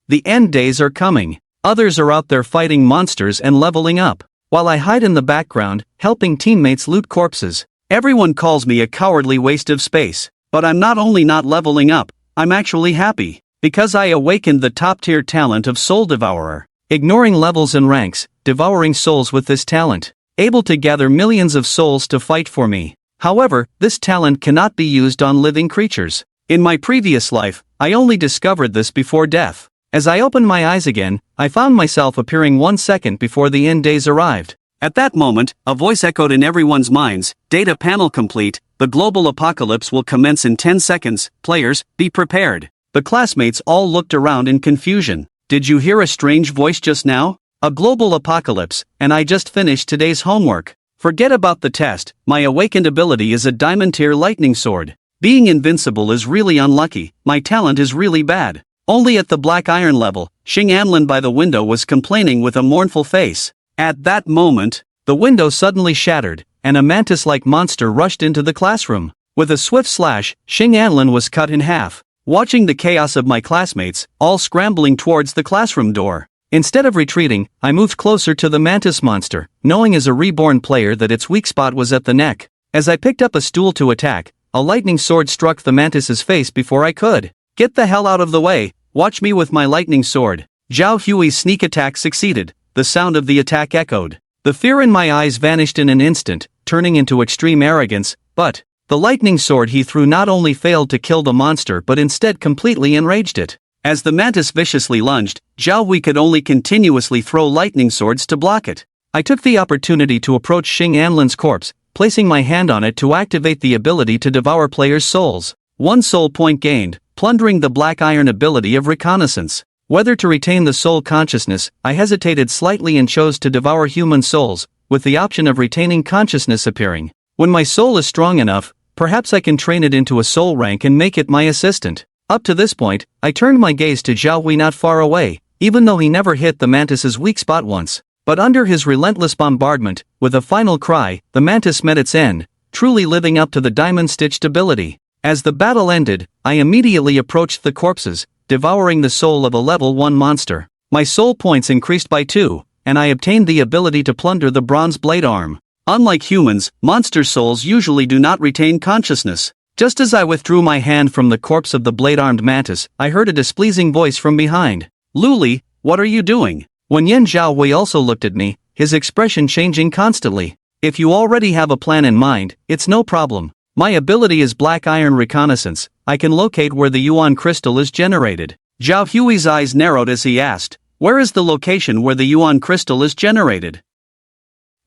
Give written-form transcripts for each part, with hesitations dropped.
The end days are coming. Others are out there fighting monsters and leveling up, while I hide in the background, helping teammates loot corpses. Everyone calls me a cowardly waste of space, but I'm not only not leveling up, I'm actually happy, because I awakened the top-tier talent of Soul Devourer. Ignoring levels and ranks, devouring souls with this talent, able to gather millions of souls to fight for me. However, this talent cannot be used on living creatures. In my previous life, I only discovered this before death. As I opened my eyes again, I found myself appearing 1 second before the end days arrived. At that moment, a voice echoed in everyone's minds, "Data panel complete, the global apocalypse will commence in 10 seconds, players, be prepared." The classmates all looked around in confusion. "Did you hear a strange voice just now? A global apocalypse, and I just finished today's homework. Forget about the test, my awakened ability is a diamond tier lightning sword. Being invincible is really unlucky, my talent is really bad." Only at the black iron level, Xing Anlin by the window was complaining with a mournful face. At that moment, the window suddenly shattered, and a mantis-like monster rushed into the classroom. With a swift slash, Xing Anlin was cut in half. Watching the chaos of my classmates, all scrambling towards the classroom door. Instead of retreating, I moved closer to the mantis monster, knowing as a reborn player that its weak spot was at the neck. As I picked up a stool to attack, a lightning sword struck the mantis's face before I could. "Get the hell out of the way, watch me with my lightning sword." Zhao Hui's sneak attack succeeded, the sound of the attack echoed. The fear in my eyes vanished in an instant, turning into extreme arrogance, but the lightning sword he threw not only failed to kill the monster but instead completely enraged it. As the mantis viciously lunged, Zhao Wei could only continuously throw lightning swords to block it. I took the opportunity to approach Xing Anlin's corpse, placing my hand on it to activate the ability to devour players' souls. 1 soul point gained, plundering the black iron ability of reconnaissance. Whether to retain the soul consciousness, I hesitated slightly and chose to devour human souls, with the option of retaining consciousness appearing. When my soul is strong enough, perhaps I can train it into a soul rank and make it my assistant. Up to this point, I turned my gaze to Xiao Wei not far away, even though he never hit the mantis's weak spot once. But under his relentless bombardment, with a final cry, the mantis met its end, truly living up to the diamond-stitched ability. As the battle ended, I immediately approached the corpses, devouring the soul of a level 1 monster. My soul points increased by 2, and I obtained the ability to plunder the bronze blade arm. Unlike humans, monster souls usually do not retain consciousness. Just as I withdrew my hand from the corpse of the blade-armed mantis, I heard a displeasing voice from behind. "Luli, what are you doing?" When Yen Xiao Wei also looked at me, his expression changing constantly. "If you already have a plan in mind, it's no problem. My ability is black iron reconnaissance, I can locate where the Yuan crystal is generated." Zhao Hui's eyes narrowed as he asked, "Where is the location where the Yuan crystal is generated?"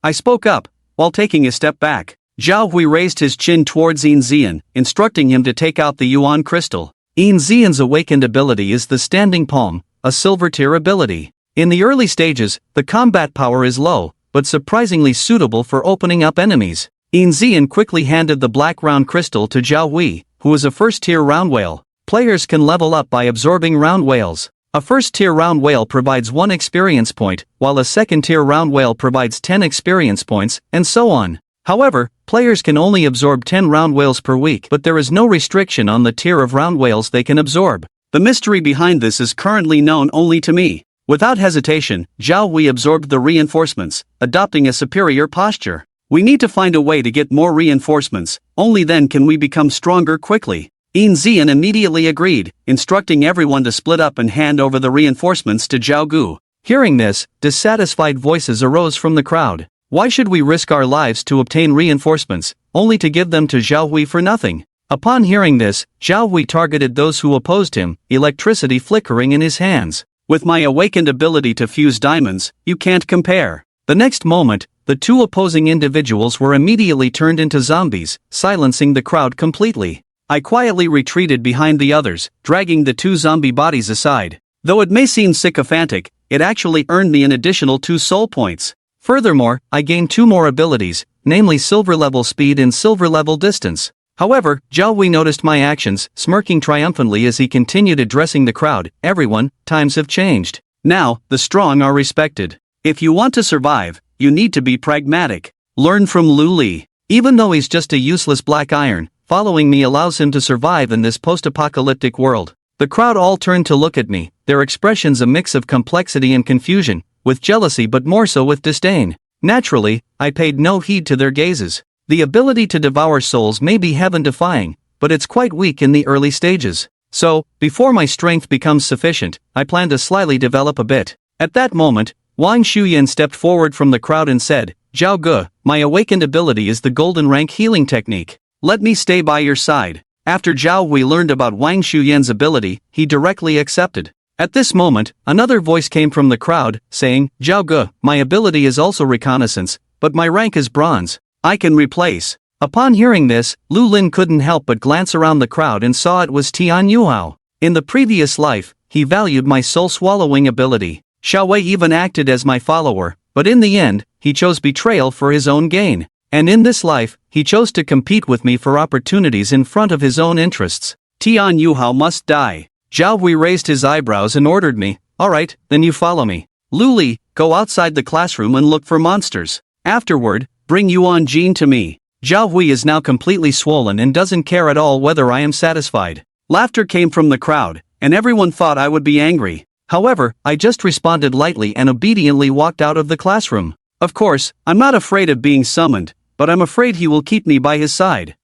I spoke up, while taking a step back. Zhao Hui raised his chin towards Yin Zian, instructing him to take out the Yuan crystal. Yin Zian's awakened ability is the Standing Palm, a silver-tier ability. In the early stages, the combat power is low, but surprisingly suitable for opening up enemies. Yin Zian quickly handed the black round crystal to Zhao Wei, who is a first-tier round whale. Players can level up by absorbing round whales. A first-tier round whale provides 1 experience point, while a second-tier round whale provides 10 experience points, and so on. However, players can only absorb 10 round whales per week, but there is no restriction on the tier of round whales they can absorb. The mystery behind this is currently known only to me. Without hesitation, Zhao Wei absorbed the reinforcements, adopting a superior posture. "We need to find a way to get more reinforcements, only then can we become stronger quickly." Yin Zian immediately agreed, instructing everyone to split up and hand over the reinforcements to Zhao Gu. Hearing this, dissatisfied voices arose from the crowd. Why should we risk our lives to obtain reinforcements, only to give them to Zhao Wei for nothing? Upon hearing this, Zhao Wei targeted those who opposed him, electricity flickering in his hands. "With my awakened ability to fuse diamonds, you can't compare." The next moment, the 2 opposing individuals were immediately turned into zombies, silencing the crowd completely. I quietly retreated behind the others, dragging the 2 zombie bodies aside. Though it may seem sycophantic, it actually earned me an additional 2 soul points. Furthermore, I gained 2 more abilities, namely silver level speed and silver level distance. However, Zhao Wei noticed my actions, smirking triumphantly as he continued addressing the crowd. "Everyone, times have changed. Now, the strong are respected. If you want to survive, you need to be pragmatic. Learn from Lu Li. Even though he's just a useless black iron, following me allows him to survive in this post-apocalyptic world. The crowd all turned to look at me, their expressions a mix of complexity and confusion, with jealousy but more so with disdain. Naturally, I paid no heed to their gazes. The ability to devour souls may be heaven-defying, but it's quite weak in the early stages. So, before my strength becomes sufficient, I plan to slyly develop a bit. At that moment, Wang Shuyan stepped forward from the crowd and said, "Zhao Ge, my awakened ability is the golden rank healing technique. Let me stay by your side." After Xiao Wei learned about Wang Shuyan's ability, he directly accepted. At this moment, another voice came from the crowd, saying, "Zhao Ge, my ability is also reconnaissance, but my rank is bronze. I can replace." Upon hearing this, Lynn couldn't help but glance around the crowd and saw it was Tian Yuhao. In the previous life, he valued my soul-swallowing ability. Xiao Wei even acted as my follower, but in the end, he chose betrayal for his own gain. And in this life, he chose to compete with me for opportunities in front of his own interests. Tian Yuhao must die. Zhao Wei raised his eyebrows and ordered me, "Alright, then you follow me. Li, go outside the classroom and look for monsters. Afterward, bring Yuan Jin to me." Zhao Wei is now completely swollen and doesn't care at all whether I am satisfied. Laughter came from the crowd, and everyone thought I would be angry. However, I just responded lightly and obediently walked out of the classroom. Of course, I'm not afraid of being summoned, but I'm afraid he will keep me by his side.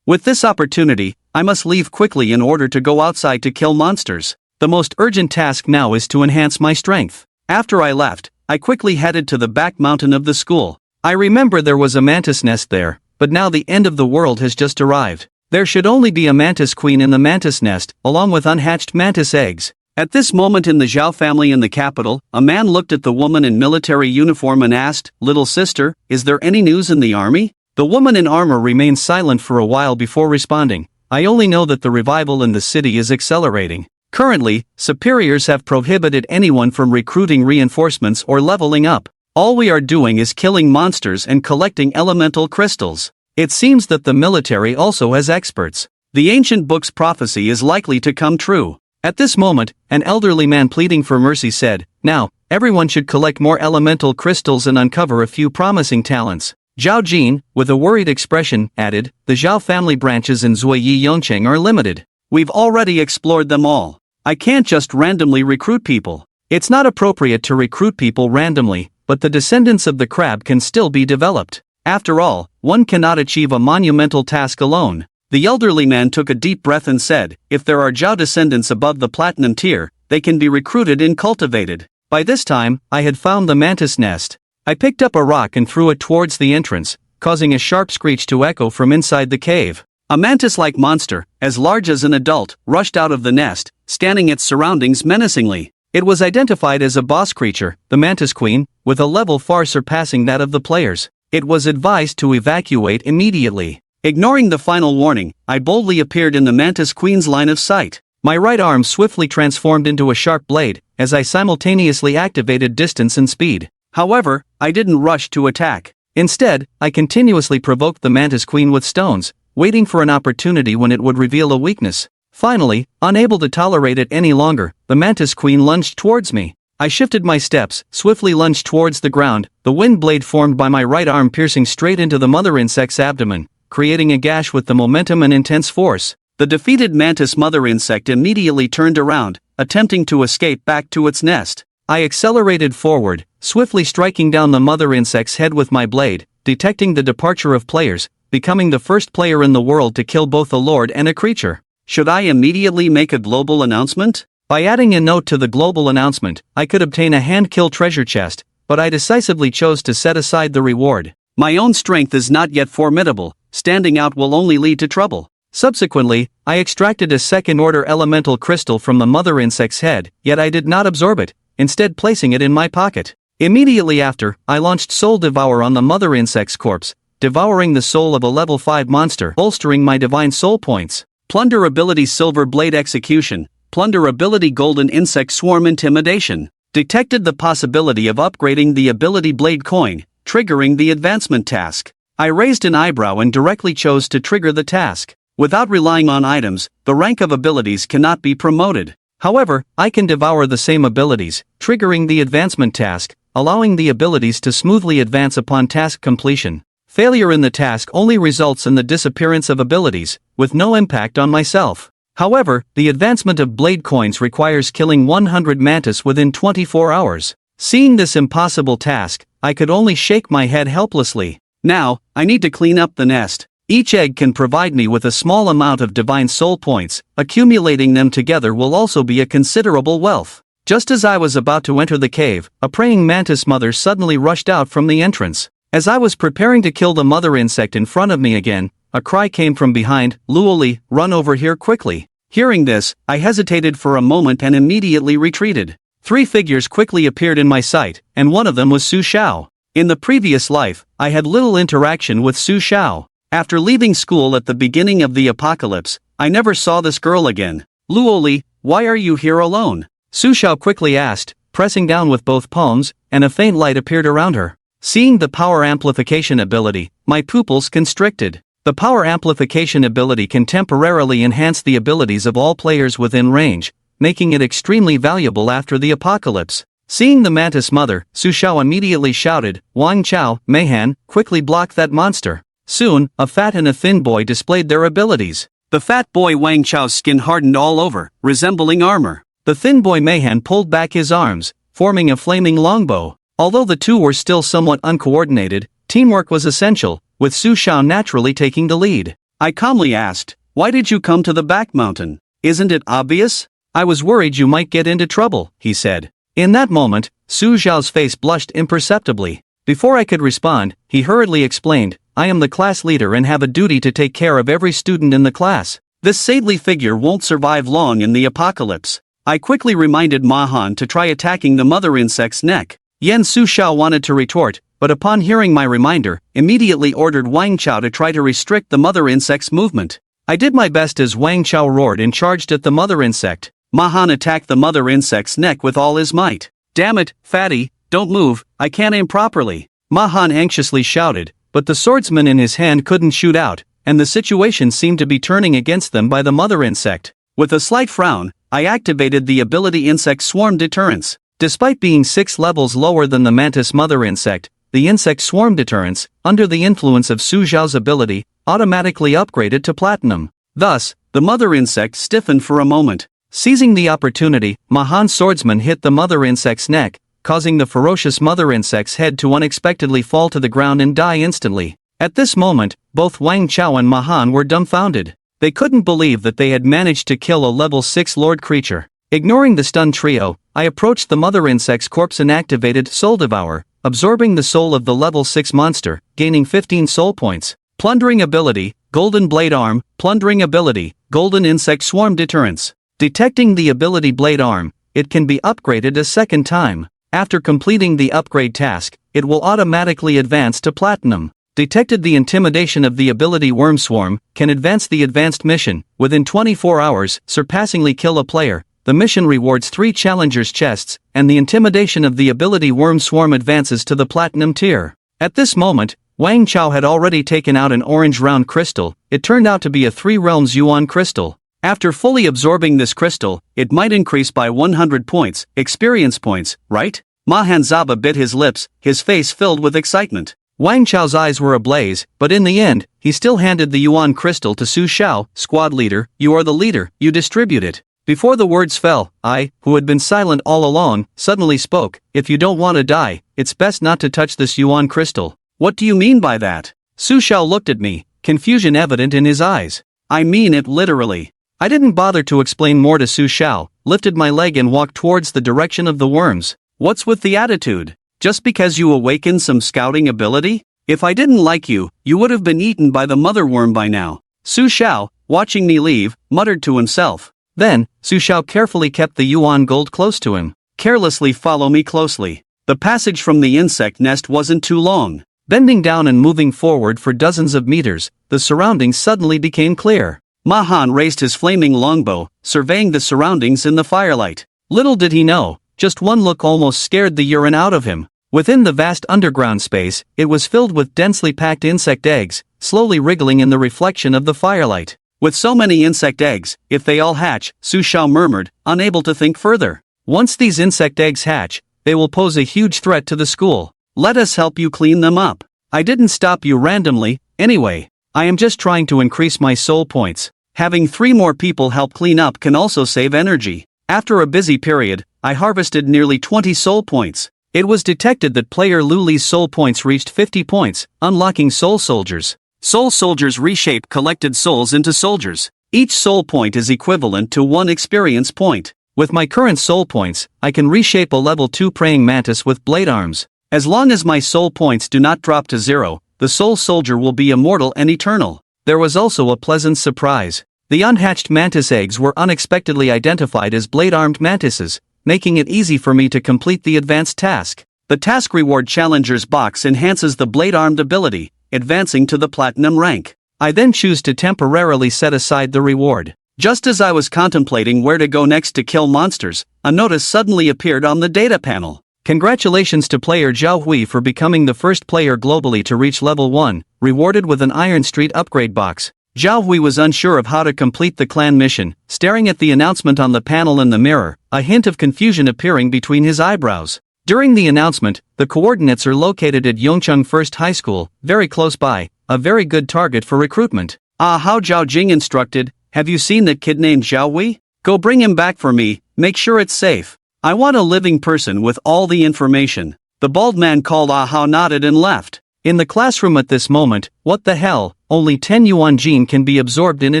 With this opportunity, I must leave quickly in order to go outside to kill monsters. The most urgent task now is to enhance my strength. After I left, I quickly headed to the back mountain of the school. I remember there was a mantis nest there, but now the end of the world has just arrived. There should only be a mantis queen in the mantis nest, along with unhatched mantis eggs. At this moment in the Zhao family in the capital, a man looked at the woman in military uniform and asked, "Little sister, is there any news in the army?" The woman in armor remained silent for a while before responding, "I only know that the revival in the city is accelerating. Currently, superiors have prohibited anyone from recruiting reinforcements or leveling up. All we are doing is killing monsters and collecting elemental crystals. It seems that the military also has experts. The ancient book's prophecy is likely to come true." At this moment, an elderly man pleading for mercy said, "Now, everyone should collect more elemental crystals and uncover a few promising talents." Zhao Jin, with a worried expression, added, "The Zhao family branches in Zuiyi Yongcheng are limited. We've already explored them all. I can't just randomly recruit people. It's not appropriate to recruit people randomly, but the descendants of the crab can still be developed. After all, one cannot achieve a monumental task alone." The elderly man took a deep breath and said, "If there are Zhao descendants above the platinum tier, they can be recruited and cultivated." By this time, I had found the mantis nest. I picked up a rock and threw it towards the entrance, causing a sharp screech to echo from inside the cave. A mantis-like monster, as large as an adult, rushed out of the nest, scanning its surroundings menacingly. It was identified as a boss creature, the mantis queen, with a level far surpassing that of the players. It was advised to evacuate immediately. Ignoring the final warning, I boldly appeared in the mantis queen's line of sight. My right arm swiftly transformed into a sharp blade, as I simultaneously activated distance and speed. However, I didn't rush to attack. Instead, I continuously provoked the mantis queen with stones, waiting for an opportunity when it would reveal a weakness. Finally, unable to tolerate it any longer, the mantis queen lunged towards me. I shifted my steps, swiftly lunged towards the ground, the wind blade formed by my right arm piercing straight into the mother insect's abdomen, creating a gash with the momentum and intense force. The defeated mantis mother insect immediately turned around, attempting to escape back to its nest. I accelerated forward, swiftly striking down the mother insect's head with my blade, detecting the departure of players, becoming the first player in the world to kill both a lord and a creature. Should I immediately make a global announcement? By adding a note to the global announcement, I could obtain a hand-kill treasure chest, but I decisively chose to set aside the reward. My own strength is not yet formidable, standing out will only lead to trouble. Subsequently, I extracted a second-order elemental crystal from the mother insect's head, yet I did not absorb it, instead placing it in my pocket. Immediately after, I launched Soul Devour on the mother insect's corpse, devouring the soul of a level 5 monster, bolstering my divine soul points. Plunder ability Silver Blade Execution, Plunder ability Golden Insect Swarm Intimidation. Detected the possibility of upgrading the ability Blade Coin, triggering the advancement task. I raised an eyebrow and directly chose to trigger the task. Without relying on items, the rank of abilities cannot be promoted. However, I can devour the same abilities, triggering the advancement task, allowing the abilities to smoothly advance upon task completion. Failure in the task only results in the disappearance of abilities, with no impact on myself. However, the advancement of blade coins requires killing 100 mantis within 24 hours. Seeing this impossible task, I could only shake my head helplessly. Now, I need to clean up the nest. Each egg can provide me with a small amount of divine soul points. Accumulating them together will also be a considerable wealth. Just as I was about to enter the cave, a praying mantis mother suddenly rushed out from the entrance. As I was preparing to kill the mother insect in front of me again, a cry came from behind, "Luoli, run over here quickly." Hearing this, I hesitated for a moment and immediately retreated. 3 figures quickly appeared in my sight, and one of them was Sushia. In the previous life, I had little interaction with Sushia. After leaving school at the beginning of the apocalypse, I never saw this girl again. "Luoli, why are you here alone?" Sushia quickly asked, pressing down with both palms, and a faint light appeared around her. Seeing the power amplification ability, my pupils constricted. The power amplification ability can temporarily enhance the abilities of all players within range, making it extremely valuable after the apocalypse. Seeing the mantis mother, Sushia immediately shouted, "Wang Chao, Meihan, quickly block that monster." Soon, a fat and a thin boy displayed their abilities. The fat boy Wang Chao's skin hardened all over, resembling armor. The thin boy Meihan pulled back his arms, forming a flaming longbow. Although the two were still somewhat uncoordinated, teamwork was essential, with Sushia naturally taking the lead. I calmly asked, "Why did you come to the back mountain? Isn't it obvious?" "I was worried you might get into trouble," he said. In that moment, Sushia's face blushed imperceptibly. Before I could respond, he hurriedly explained, "I am the class leader and have a duty to take care of every student in the class. This saintly figure won't survive long in the apocalypse." I quickly reminded Mahan to try attacking the mother insect's neck. Yen Sushia wanted to retort, but upon hearing my reminder, immediately ordered Wang Chao to try to restrict the mother insect's movement. I did my best as Wang Chao roared and charged at the mother insect. Mahan attacked the mother insect's neck with all his might. "Damn it, fatty, don't move, I can't aim properly," Mahan anxiously shouted, but the swordsman in his hand couldn't shoot out, and the situation seemed to be turning against them by the mother insect. With a slight frown, I activated the ability Insect Swarm Deterrence. Despite being 6 levels lower than the mantis mother insect, the Insect Swarm Deterrence, under the influence of Sujiao's ability, automatically upgraded to Platinum. Thus, the mother insect stiffened for a moment. Seizing the opportunity, Mahan's swordsman hit the mother insect's neck, causing the ferocious mother insect's head to unexpectedly fall to the ground and die instantly. At this moment, both Wang Chao and Mahan were dumbfounded. They couldn't believe that they had managed to kill a level 6 lord creature. Ignoring the stunned trio, I approached the mother insect's corpse and activated Soul Devour, absorbing the soul of the level 6 monster, gaining 15 soul points. Plundering ability, Golden Blade Arm. Plundering ability, Golden Insect Swarm Deterrence. Detecting the ability Blade Arm, it can be upgraded a second time. After completing the upgrade task, it will automatically advance to Platinum. Detected the intimidation of the ability Worm Swarm, can advance the advanced mission. Within 24 hours, surpassingly kill a player. The mission rewards 3 challengers' chests, and the intimidation of the ability Worm Swarm advances to the Platinum tier. At this moment, Wang Chao had already taken out an orange round crystal. It turned out to be a 3 realms yuan crystal. After fully absorbing this crystal, it might increase by 100 points, experience points, right? Mahan Zaba bit his lips, his face filled with excitement. Wang Chao's eyes were ablaze, but in the end, he still handed the yuan crystal to Sushia. "Squad leader, you are the leader, you distribute it." Before the words fell, I, who had been silent all along, suddenly spoke, "If you don't want to die, it's best not to touch this yuan crystal." "What do you mean by that?" Sushia looked at me, confusion evident in his eyes. "I mean it literally." I didn't bother to explain more to Sushia, lifted my leg and walked towards the direction of the worms. "What's with the attitude? Just because you awakened some scouting ability? If I didn't like you, you would have been eaten by the mother worm by now." Sushia, watching me leave, muttered to himself. Then, Sushia carefully kept the yuan gold close to him. "Carelessly follow me closely." The passage from the insect nest wasn't too long. Bending down and moving forward for dozens of meters, the surroundings suddenly became clear. Mahan raised his flaming longbow, surveying the surroundings in the firelight. Little did he know, just one look almost scared the urine out of him. Within the vast underground space, it was filled with densely packed insect eggs, slowly wriggling in the reflection of the firelight. "With so many insect eggs, if they all hatch," Sushia murmured, unable to think further. "Once these insect eggs hatch, they will pose a huge threat to the school. Let us help you clean them up. I didn't stop you randomly, anyway. I am just trying to increase my soul points." Having 3 more people help clean up can also save energy. After a busy period, I harvested nearly 20 soul points. It was detected that player Luli's soul points reached 50 points, unlocking soul soldiers. Soul soldiers reshape collected souls into soldiers. Each soul point is equivalent to 1 experience point. With my current soul points, I can reshape a level 2 praying mantis with blade arms. As long as my soul points do not drop to 0, the soul soldier will be immortal and eternal. There was also a pleasant surprise. The unhatched mantis eggs were unexpectedly identified as blade-armed mantises, making it easy for me to complete the advanced task. The task reward challenger's box enhances the blade-armed ability, advancing to the platinum rank. I then choose to temporarily set aside the reward. Just as I was contemplating where to go next to kill monsters, a notice suddenly appeared on the data panel. Congratulations to player Xiao Wei for becoming the first player globally to reach level 1, rewarded with an Iron Street upgrade box. Xiao Wei was unsure of how to complete the clan mission, staring at the announcement on the panel in the mirror, a hint of confusion appearing between his eyebrows. During the announcement, the coordinates are located at Yongcheng First High School, very close by, a very good target for recruitment. How Zhao Jing instructed, have you seen that kid named Xiao Wei? Go bring him back for me, make sure it's safe. I want a living person with all the information. The bald man called Hao nodded and left. In the classroom at this moment, what the hell, only 10 yuan gene can be absorbed in a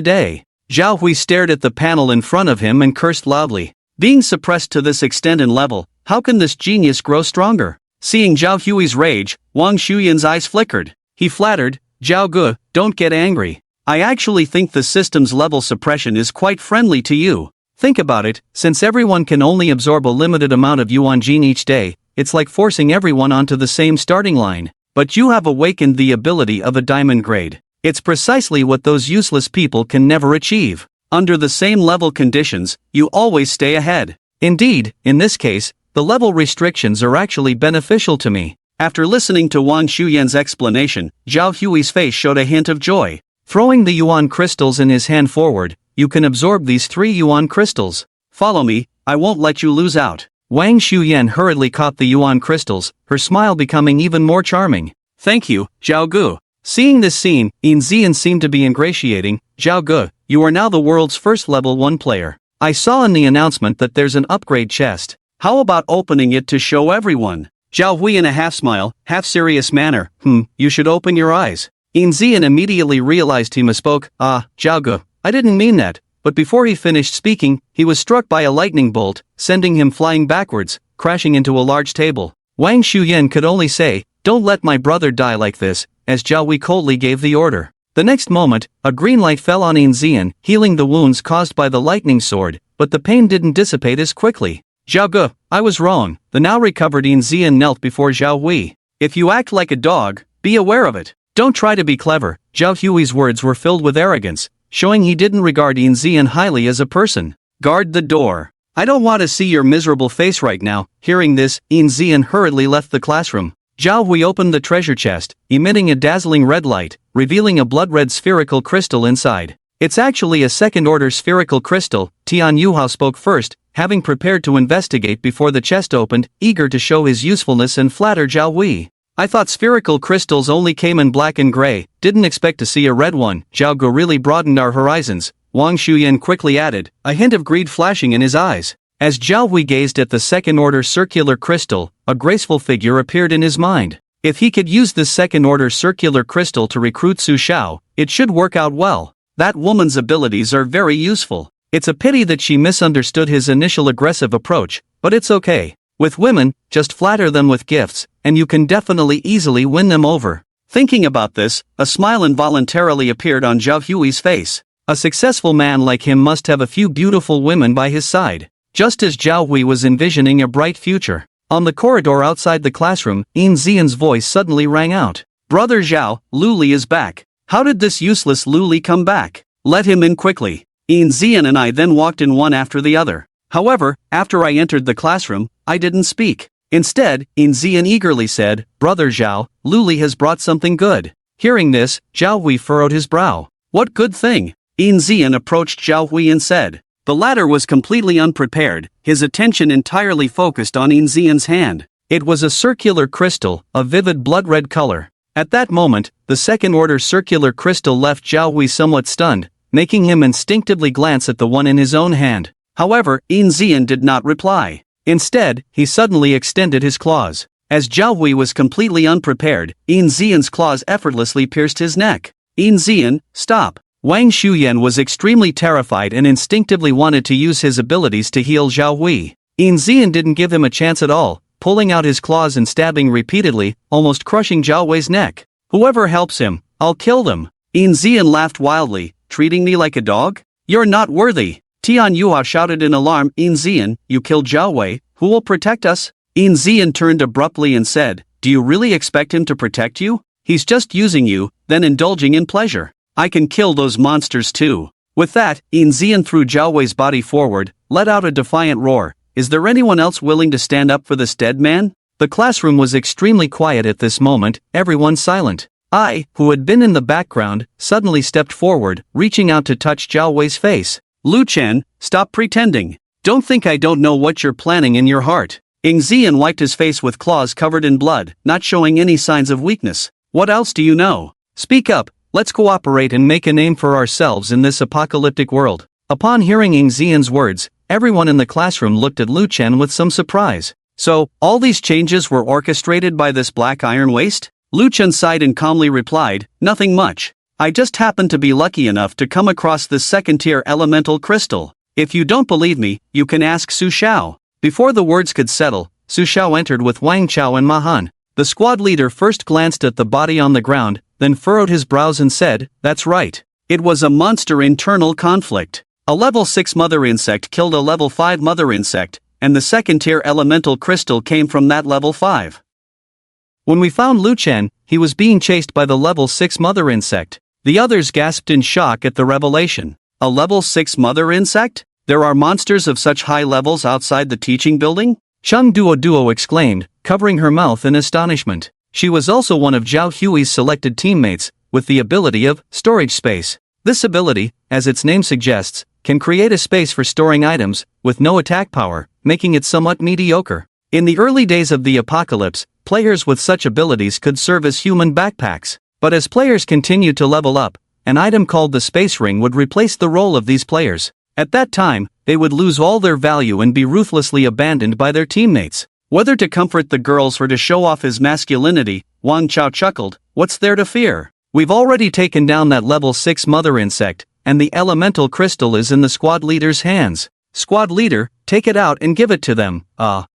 day. Zhao Hui stared at the panel in front of him and cursed loudly. Being suppressed to this extent and level, how can this genius grow stronger? Seeing Zhao Hui's rage, Wang Shuyan's eyes flickered. He flattered, Zhao Gu, don't get angry. I actually think the system's level suppression is quite friendly to you. Think about it, since everyone can only absorb a limited amount of yuan gene each day, it's like forcing everyone onto the same starting line. But you have awakened the ability of a diamond grade. It's precisely what those useless people can never achieve. Under the same level conditions, you always stay ahead. Indeed, in this case, the level restrictions are actually beneficial to me. After listening to Wang Shuyan's explanation, Zhao Hui's face showed a hint of joy. Throwing the yuan crystals in his hand forward, you can absorb these 3 yuan crystals. Follow me, I won't let you lose out. Wang Shuyan hurriedly caught the yuan crystals, her smile becoming even more charming. Thank you, Zhao Gu. Seeing this scene, Yin Ziyan seemed to be ingratiating. Zhao Gu, you are now the world's first level 1 player. I saw in the announcement that there's an upgrade chest. How about opening it to show everyone? Zhao Hui in a half-smile, half-serious manner, you should open your eyes. Yin Ziyan immediately realized he misspoke. Zhao Gu, I didn't mean that. But before he finished speaking, he was struck by a lightning bolt, sending him flying backwards, crashing into a large table. Wang Shuyan could only say, don't let my brother die like this, as Zhao Wei coldly gave the order. The next moment, a green light fell on Yin Ziyan, healing the wounds caused by the lightning sword, but the pain didn't dissipate as quickly. Zhao Gu, I was wrong. The now recovered Yin Ziyan knelt before Zhao Wei. If you act like a dog, be aware of it. Don't try to be clever. Zhao Hui's words were filled with arrogance, showing he didn't regard Yin Ziyan highly as a person. Guard the door. I don't want to see your miserable face right now. Hearing this, Yin Ziyan hurriedly left the classroom. Zhao Wei opened the treasure chest, emitting a dazzling red light, revealing a blood-red spherical crystal inside. It's actually a second-order spherical crystal. Tian Yuhao spoke first, having prepared to investigate before the chest opened, eager to show his usefulness and flatter Zhao Wei. I thought spherical crystals only came in black and gray, didn't expect to see a red one. Zhao Gu really broadened our horizons, Wang Shuyan quickly added, a hint of greed flashing in his eyes. As Zhao Wei gazed at the second-order circular crystal, a graceful figure appeared in his mind. If he could use this second-order circular crystal to recruit Sushia, it should work out well. That woman's abilities are very useful. It's a pity that she misunderstood his initial aggressive approach, but it's okay. With women, just flatter them with gifts, and you can definitely easily win them over. Thinking about this, a smile involuntarily appeared on Zhao Hui's face. A successful man like him must have a few beautiful women by his side. Just as Zhao Wei was envisioning a bright future. On the corridor outside the classroom, Yin Ziyan's voice suddenly rang out. Brother Zhao, Luli is back. How did this useless Luli come back? Let him in quickly. Yin Ziyan and I then walked in one after the other. However, after I entered the classroom, I didn't speak. Instead, Yin Ziyan eagerly said, Brother Zhao, Luli has brought something good. Hearing this, Zhao Wei furrowed his brow. What good thing? Yin Ziyan approached Zhao Wei and said. The latter was completely unprepared, his attention entirely focused on Yin Ziyan's hand. It was a circular crystal, a vivid blood-red color. At that moment, the second-order circular crystal left Zhao Wei somewhat stunned, making him instinctively glance at the one in his own hand. However, Zian did not reply. Instead, he suddenly extended his claws. As Xiao Wei was completely unprepared, Zian's claws effortlessly pierced his neck. Zian, stop! Wang Shuyan was extremely terrified and instinctively wanted to use his abilities to heal Xiao Wei. Zian didn't give him a chance at all, pulling out his claws and stabbing repeatedly, almost crushing Xiao Wei's neck. Whoever helps him, I'll kill them. Zian laughed wildly, treating me like a dog? You're not worthy. Tian Yuhua shouted in alarm, Zian, you killed Xiao Wei, who will protect us? Zian turned abruptly and said, do you really expect him to protect you? He's just using you, then indulging in pleasure. I can kill those monsters too. With that, Zian threw Xiao Wei's body forward, let out a defiant roar. Is there anyone else willing to stand up for this dead man? The classroom was extremely quiet at this moment, everyone silent. I, who had been in the background, suddenly stepped forward, reaching out to touch Xiao Wei's face. Lu Chen, stop pretending. Don't think I don't know what you're planning in your heart. Zian wiped his face with claws covered in blood, not showing any signs of weakness. What else do you know? Speak up, let's cooperate and make a name for ourselves in this apocalyptic world. Upon hearing Zian's words, everyone in the classroom looked at Lu Chen with some surprise. So, all these changes were orchestrated by this black iron waste? Lu Chen sighed and calmly replied, nothing much. I just happened to be lucky enough to come across this second-tier elemental crystal. If you don't believe me, you can ask Sushia. Before the words could settle, Sushia entered with Wang Chao and Mahan. The squad leader first glanced at the body on the ground, then furrowed his brows and said, that's right. It was a monster internal conflict. A level 6 mother insect killed a level 5 mother insect, and the second-tier elemental crystal came from that level 5. When we found Lu Chen, he was being chased by the level 6 mother insect. The others gasped in shock at the revelation. A level 6 mother insect? There are monsters of such high levels outside the teaching building? Sheng Duo exclaimed, covering her mouth in astonishment. She was also one of Zhao Hui's selected teammates, with the ability of storage space. This ability, as its name suggests, can create a space for storing items, with no attack power, making it somewhat mediocre. In the early days of the apocalypse, players with such abilities could serve as human backpacks. But as players continued to level up, an item called the Space Ring would replace the role of these players. At that time, they would lose all their value and be ruthlessly abandoned by their teammates. Whether to comfort the girls or to show off his masculinity, Wang Chao chuckled, what's there to fear? We've already taken down that level 6 mother insect, and the elemental crystal is in the squad leader's hands. Squad leader, take it out and give it to them.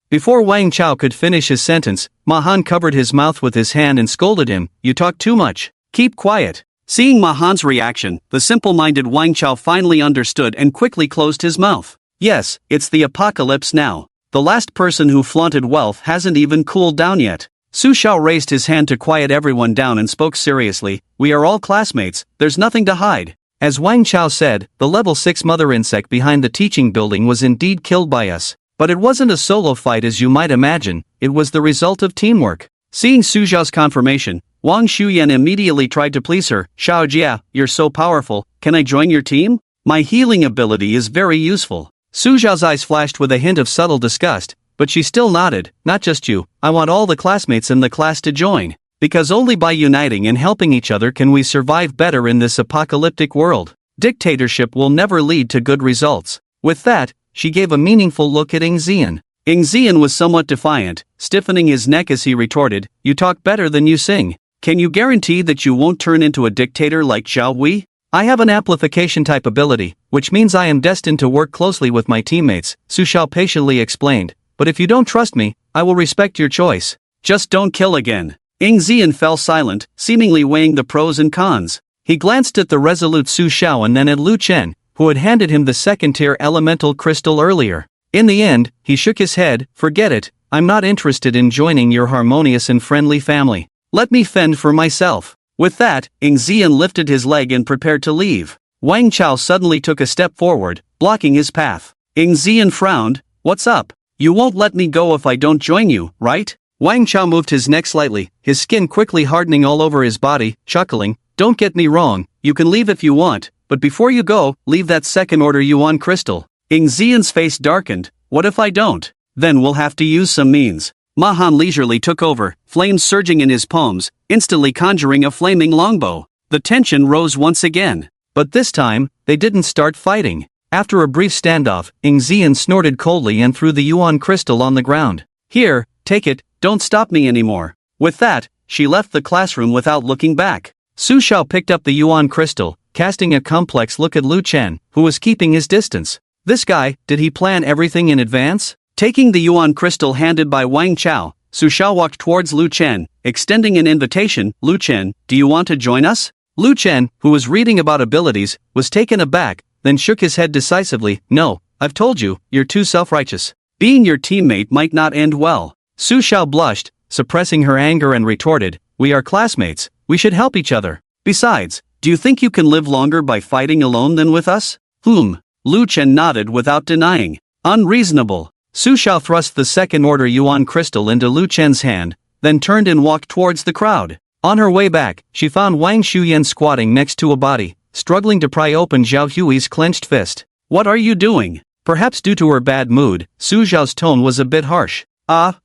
Before Wang Chao could finish his sentence, Mahan covered his mouth with his hand and scolded him, you talk too much. Keep quiet. Seeing Mahan's reaction, the simple-minded Wang Chao finally understood and quickly closed his mouth. Yes, it's the apocalypse now. The last person who flaunted wealth hasn't even cooled down yet. Sushia raised his hand to quiet everyone down and spoke seriously, we are all classmates, there's nothing to hide. As Wang Chao said, the level 6 mother insect behind the teaching building was indeed killed by us. But it wasn't a solo fight as you might imagine, it was the result of teamwork. Seeing Sushia's confirmation, Wang Shuyan immediately tried to please her. Xiao Jia, you're so powerful, can I join your team? My healing ability is very useful. Sushia's eyes flashed with a hint of subtle disgust, but she still nodded, not just you, I want all the classmates in the class to join. Because only by uniting and helping each other can we survive better in this apocalyptic world. Dictatorship will never lead to good results. With that, she gave a meaningful look at Zian. Zian was somewhat defiant, stiffening his neck as he retorted, you talk better than you sing. Can you guarantee that you won't turn into a dictator like Xiao Wei? I have an amplification type ability, which means I am destined to work closely with my teammates, Sushia patiently explained, but if you don't trust me, I will respect your choice. Just don't kill again. Zian fell silent, seemingly weighing the pros and cons. He glanced at the resolute Sushia and then at Lu Chen, who had handed him the second-tier elemental crystal earlier. In the end, he shook his head, forget it, I'm not interested in joining your harmonious and friendly family. Let me fend for myself. With that, Zian lifted his leg and prepared to leave. Wang Chao suddenly took a step forward, blocking his path. Zian frowned, what's up? You won't let me go if I don't join you, right? Wang Chao moved his neck slightly, his skin quickly hardening all over his body, chuckling, don't get me wrong, you can leave if you want, but before you go, leave that second-order yuan crystal. Zian's face darkened, what if I don't? Then we'll have to use some means. Mahan leisurely took over, flames surging in his palms, instantly conjuring a flaming longbow. The tension rose once again. But this time, they didn't start fighting. After a brief standoff, Zian snorted coldly and threw the yuan crystal on the ground. Here, take it, don't stop me anymore. With that, she left the classroom without looking back. Sushia picked up the yuan crystal, casting a complex look at Lu Chen, who was keeping his distance. This guy, did he plan everything in advance? Taking the yuan crystal handed by Wang Chao, Sushia walked towards Lu Chen, extending an invitation. Lu Chen, do you want to join us? Lu Chen, who was reading about abilities, was taken aback, then shook his head decisively. No, I've told you, you're too self-righteous. Being your teammate might not end well. Sushia blushed, suppressing her anger and retorted, we are classmates, we should help each other. Besides, do you think you can live longer by fighting alone than with us? Lu Chen nodded without denying. Unreasonable. Sushia thrust the second-order yuan crystal into Lu Chen's hand, then turned and walked towards the crowd. On her way back, she found Wang Shuyan squatting next to a body, struggling to pry open Zhao Hui's clenched fist. What are you doing? Perhaps due to her bad mood, Su Zhao's tone was a bit harsh. Xiao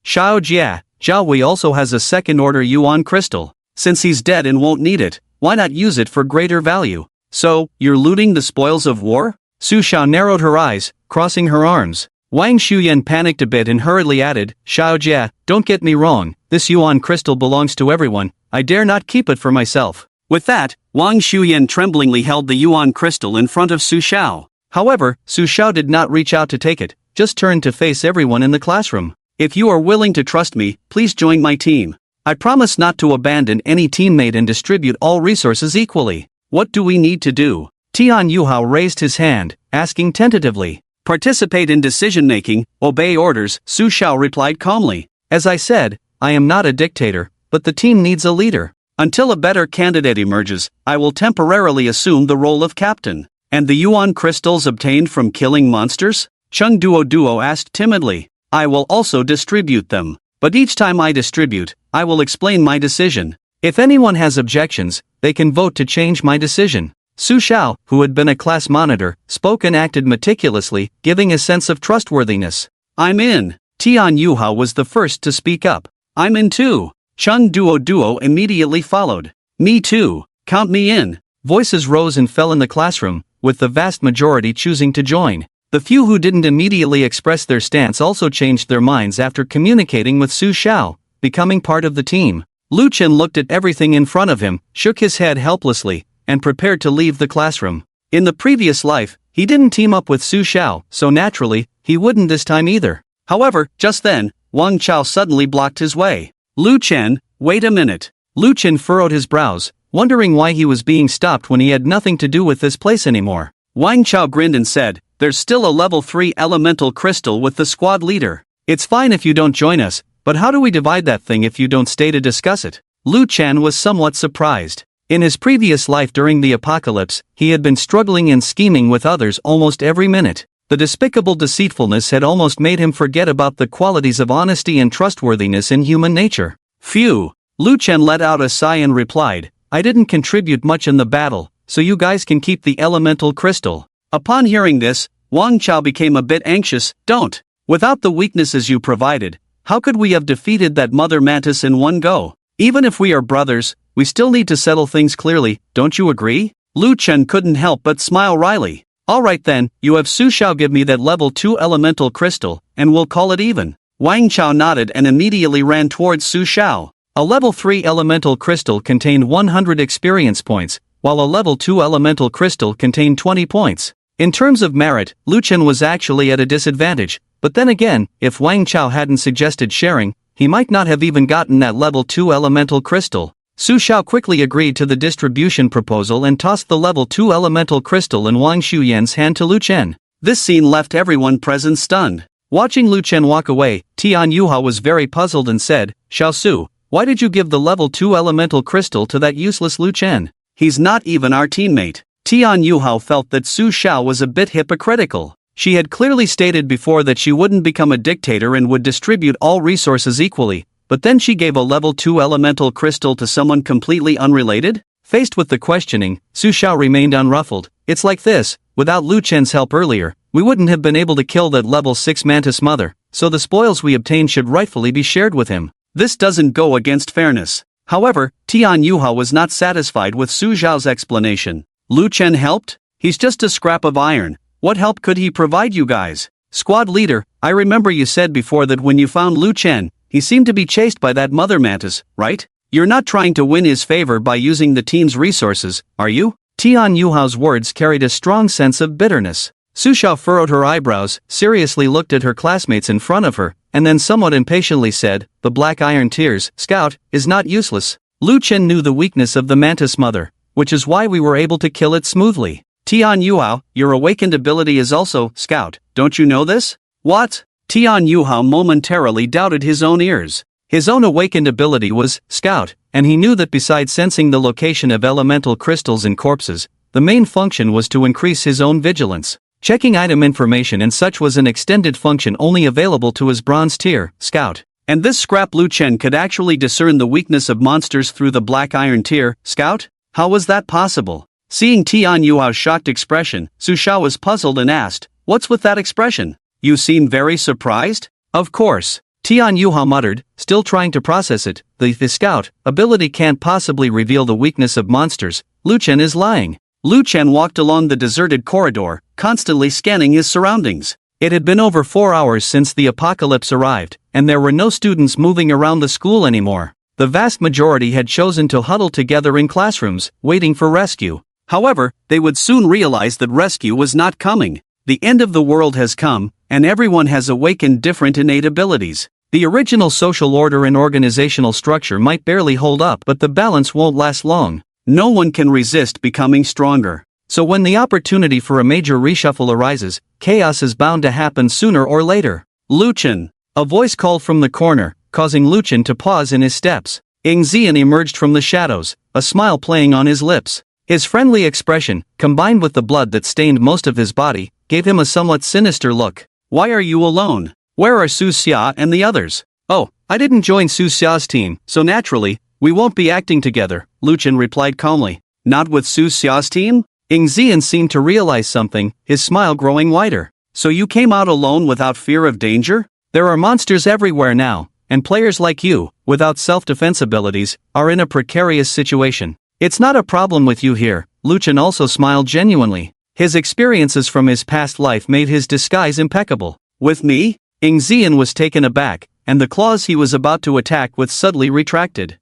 Jia, Xiao Wei also has a second-order yuan crystal. Since he's dead and won't need it, why not use it for greater value? So, you're looting the spoils of war? Su Xiao narrowed her eyes, crossing her arms. Wang Shuyan panicked a bit and hurriedly added, Xiao Jia, don't get me wrong, this yuan crystal belongs to everyone, I dare not keep it for myself. With that, Wang Shuyan tremblingly held the yuan crystal in front of Su Xiao. However, Su Xiao did not reach out to take it, just turned to face everyone in the classroom. If you are willing to trust me, please join my team. I promise not to abandon any teammate and distribute all resources equally. What do we need to do? Tian Yuhao raised his hand, asking tentatively. Participate in decision-making, obey orders, Su Xiao replied calmly. As I said, I am not a dictator, but the team needs a leader. Until a better candidate emerges, I will temporarily assume the role of captain. And the yuan crystals obtained from killing monsters? Chung Duo asked timidly. I will also distribute them. But each time I distribute, I will explain my decision. If anyone has objections, they can vote to change my decision. Su Xiao, who had been a class monitor, spoke and acted meticulously, giving a sense of trustworthiness. I'm in. Tian Yuhao was the first to speak up. I'm in too. Chung Duo immediately followed. Me too. Count me in. Voices rose and fell in the classroom, with the vast majority choosing to join. The few who didn't immediately express their stance also changed their minds after communicating with Su Xiao, becoming part of the team. Lu Chen looked at everything in front of him, shook his head helplessly, and prepared to leave the classroom. In the previous life, he didn't team up with Su Xiao, so naturally, he wouldn't this time either. However, just then, Wang Chao suddenly blocked his way. Lu Chen, wait a minute. Lu Chen furrowed his brows, wondering why he was being stopped when he had nothing to do with this place anymore. Wang Chao grinned and said, there's still a level 3 elemental crystal with the squad leader. It's fine if you don't join us, but how do we divide that thing if you don't stay to discuss it? Lu Chen was somewhat surprised. In his previous life during the apocalypse, he had been struggling and scheming with others almost every minute. The despicable deceitfulness had almost made him forget about the qualities of honesty and trustworthiness in human nature. Phew! Lu Chen let out a sigh and replied, I didn't contribute much in the battle, so you guys can keep the elemental crystal. Upon hearing this, Wang Chao became a bit anxious. Don't. Without the weaknesses you provided, how could we have defeated that mother mantis in one go? Even if we are brothers, we still need to settle things clearly, don't you agree? Lu Chen couldn't help but smile wryly. Alright then, you have Su Xiao give me that level 2 elemental crystal, and we'll call it even. Wang Chao nodded and immediately ran towards Su Xiao. A level 3 elemental crystal contained 100 experience points, while a level 2 elemental crystal contained 20 points. In terms of merit, Lu Chen was actually at a disadvantage, but then again, if Wang Chao hadn't suggested sharing, he might not have even gotten that level 2 elemental crystal. Su Xiao quickly agreed to the distribution proposal and tossed the level 2 elemental crystal in Wang Shuyan's hand to Lu Chen. This scene left everyone present stunned. Watching Lu Chen walk away, Tian Yuhao was very puzzled and said, Xiao Su, why did you give the level 2 elemental crystal to that useless Lu Chen? He's not even our teammate. Tian Yuhao felt that Su Xiao was a bit hypocritical. She had clearly stated before that she wouldn't become a dictator and would distribute all resources equally, but then she gave a level 2 elemental crystal to someone completely unrelated? Faced with the questioning, Su Xiao remained unruffled. It's like this, without Lu Chen's help earlier, we wouldn't have been able to kill that level 6 mantis mother, so the spoils we obtained should rightfully be shared with him. This doesn't go against fairness. However, Tian Yuhao was not satisfied with Su Zhao's explanation. Lu Chen helped? He's just a scrap of iron. What help could he provide you guys? Squad leader, I remember you said before that when you found Lu Chen, he seemed to be chased by that mother mantis, right? You're not trying to win his favor by using the team's resources, are you? Tian Yuhao's words carried a strong sense of bitterness. Sushia furrowed her eyebrows, seriously looked at her classmates in front of her, and then somewhat impatiently said, "The Black Iron Tears, Scout, is not useless. Lu Chen knew the weakness of the mantis mother, which is why we were able to kill it smoothly. Tian Yuhao, your awakened ability is also, Scout, don't you know this?" What? Tian Yuhao momentarily doubted his own ears. His own awakened ability was, Scout, and he knew that besides sensing the location of elemental crystals in corpses, the main function was to increase his own vigilance. Checking item information and such was an extended function only available to his bronze tier, Scout. And this scrap Lu Chen could actually discern the weakness of monsters through the Black Iron tier, Scout? How was that possible? Seeing Tian Yuhao's shocked expression, Sushia was puzzled and asked, "What's with that expression? You seem very surprised?" "Of course," Tian Yuhao muttered, still trying to process it, the Scout ability can't possibly reveal the weakness of monsters. Lu Chen is lying." Lu Chen walked along the deserted corridor, constantly scanning his surroundings. It had been over 4 hours since the apocalypse arrived, and there were no students moving around the school anymore. The vast majority had chosen to huddle together in classrooms, waiting for rescue. However, they would soon realize that rescue was not coming. The end of the world has come, and everyone has awakened different innate abilities. The original social order and organizational structure might barely hold up, but the balance won't last long. No one can resist becoming stronger. So when the opportunity for a major reshuffle arises, chaos is bound to happen sooner or later. Lu Chen. A voice called from the corner, causing Lu Chen to pause in his steps. Ying Zian emerged from the shadows, a smile playing on his lips. His friendly expression, combined with the blood that stained most of his body, gave him a somewhat sinister look. "Why are you alone? Where are Sushia and the others?" "Oh, I didn't join Sushia's team, so naturally, we won't be acting together," Lu Chen replied calmly. "Not with Sushia's team?" Ying Zian seemed to realize something, his smile growing wider. "So you came out alone without fear of danger? There are monsters everywhere now, and players like you, without self-defense abilities, are in a precarious situation. It's not a problem with you here." Lu Chen also smiled genuinely. His experiences from his past life made his disguise impeccable. "With me?" Ying Zian was taken aback, and the claws he was about to attack with suddenly retracted.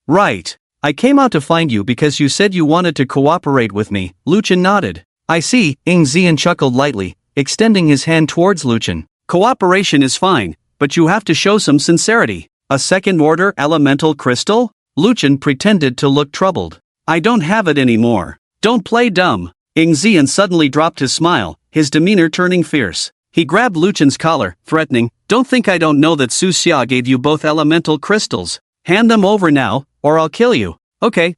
"Right. I came out to find you because you said you wanted to cooperate with me." Lu Chen nodded. "I see," Ying Zian chuckled lightly, extending his hand towards Lu Chen. "Cooperation is fine, but you have to show some sincerity. A second-order elemental crystal?" Lu Chen pretended to look troubled. "I don't have it anymore. Don't play dumb." Ying Zian suddenly dropped his smile, his demeanor turning fierce. He grabbed Lu Chen's collar, threatening, "Don't think I don't know that Sushia gave you both elemental crystals. Hand them over now, or I'll kill you." Okay,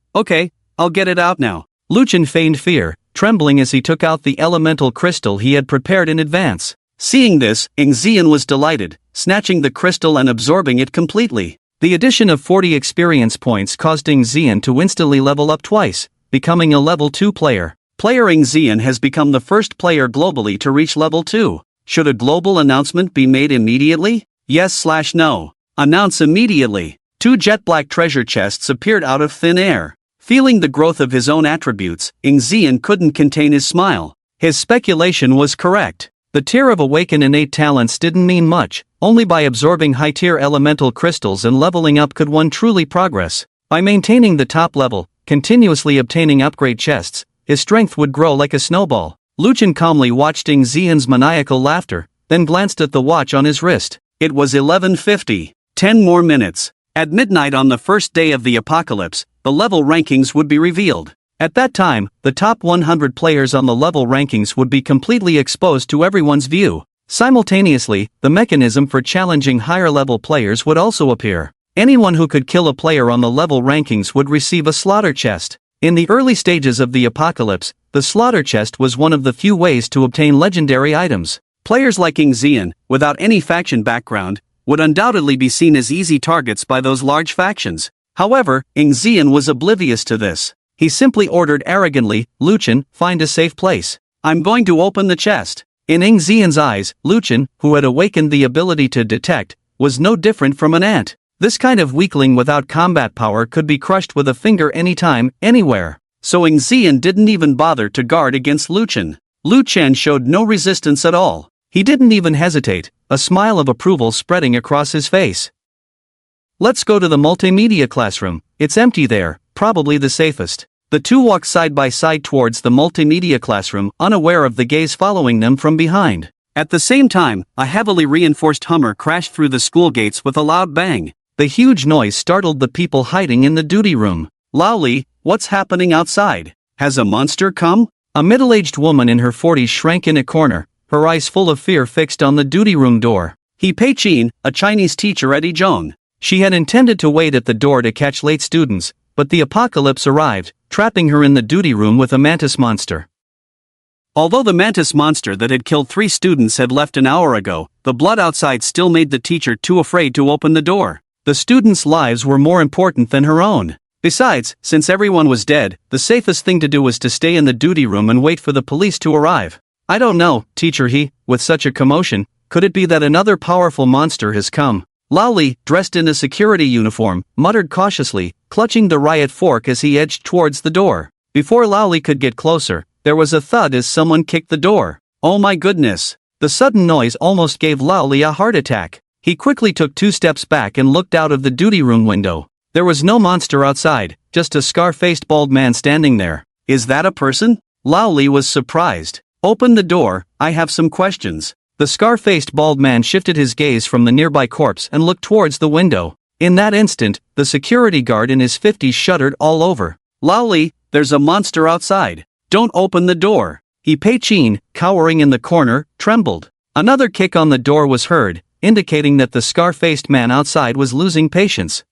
I'll get it out now." Lu Chen feigned fear, trembling as he took out the elemental crystal he had prepared in advance. Seeing this, Ying Zian was delighted, snatching the crystal and absorbing it completely. The addition of 40 experience points caused Ying Zian to instantly level up twice, becoming a level 2 player. Player Ying Zian has become the first player globally to reach level 2. Should a global announcement be made immediately? Yes/no. Announce immediately. 2 jet black treasure chests appeared out of thin air. Feeling the growth of his own attributes, Ying Zian couldn't contain his smile. His speculation was correct. The tier of awakened innate talents didn't mean much. Only by absorbing high-tier elemental crystals and leveling up could one truly progress. By maintaining the top level, continuously obtaining upgrade chests, his strength would grow like a snowball. Lu Chen calmly watched Ying Zian's maniacal laughter, then glanced at the watch on his wrist. It was 11:50. 10 more minutes. At midnight on the first day of the apocalypse, the level rankings would be revealed. At that time, the top 100 players on the level rankings would be completely exposed to everyone's view. Simultaneously, the mechanism for challenging higher-level players would also appear. Anyone who could kill a player on the level rankings would receive a slaughter chest. In the early stages of the apocalypse, the slaughter chest was one of the few ways to obtain legendary items. Players like Ying Zian, without any faction background, would undoubtedly be seen as easy targets by those large factions. However, Ying Zian was oblivious to this. He simply ordered arrogantly, "Lu Chen, find a safe place. I'm going to open the chest." In Ying Zian's eyes, Lu Chen, who had awakened the ability to detect, was no different from an ant. This kind of weakling without combat power could be crushed with a finger anytime, anywhere. So Ing Zian didn't even bother to guard against Lu Chen. Lu Chen showed no resistance at all. He didn't even hesitate, a smile of approval spreading across his face. Let's go to the multimedia classroom, it's empty there, probably the safest. The two walked side by side towards the multimedia classroom, unaware of the gaze following them from behind. At the same time, a heavily reinforced Hummer crashed through the school gates with a loud bang. The huge noise startled the people hiding in the duty room. Laoli, what's happening outside? Has a monster come? A middle-aged woman in her 40s shrank in a corner, her eyes full of fear fixed on the duty room door. He Pei-chin, a Chinese teacher at Izhong. She had intended to wait at the door to catch late students, but the apocalypse arrived, trapping her in the duty room with a mantis monster. Although the mantis monster that had killed 3 students had left an hour ago, the blood outside still made the teacher too afraid to open the door. The students' lives were more important than her own. Besides, since everyone was dead, the safest thing to do was to stay in the duty room and wait for the police to arrive. I don't know, teacher he, with such a commotion, could it be that another powerful monster has come? Laoli, dressed in a security uniform, muttered cautiously, clutching the riot fork as he edged towards the door. Before Laoli could get closer, there was a thud as someone kicked the door. Oh my goodness! The sudden noise almost gave Laoli a heart attack. He quickly took 2 steps back and looked out of the duty room window. There was no monster outside, just a scar-faced bald man standing there. Is that a person? Laoli was surprised. Open the door, I have some questions. The scar-faced bald man shifted his gaze from the nearby corpse and looked towards the window. In that instant, the security guard in his 50s shuddered all over. Laoli, there's a monster outside. Don't open the door. He Pei-chin, cowering in the corner, trembled. Another kick on the door was heard, indicating that the scar-faced man outside was losing patience.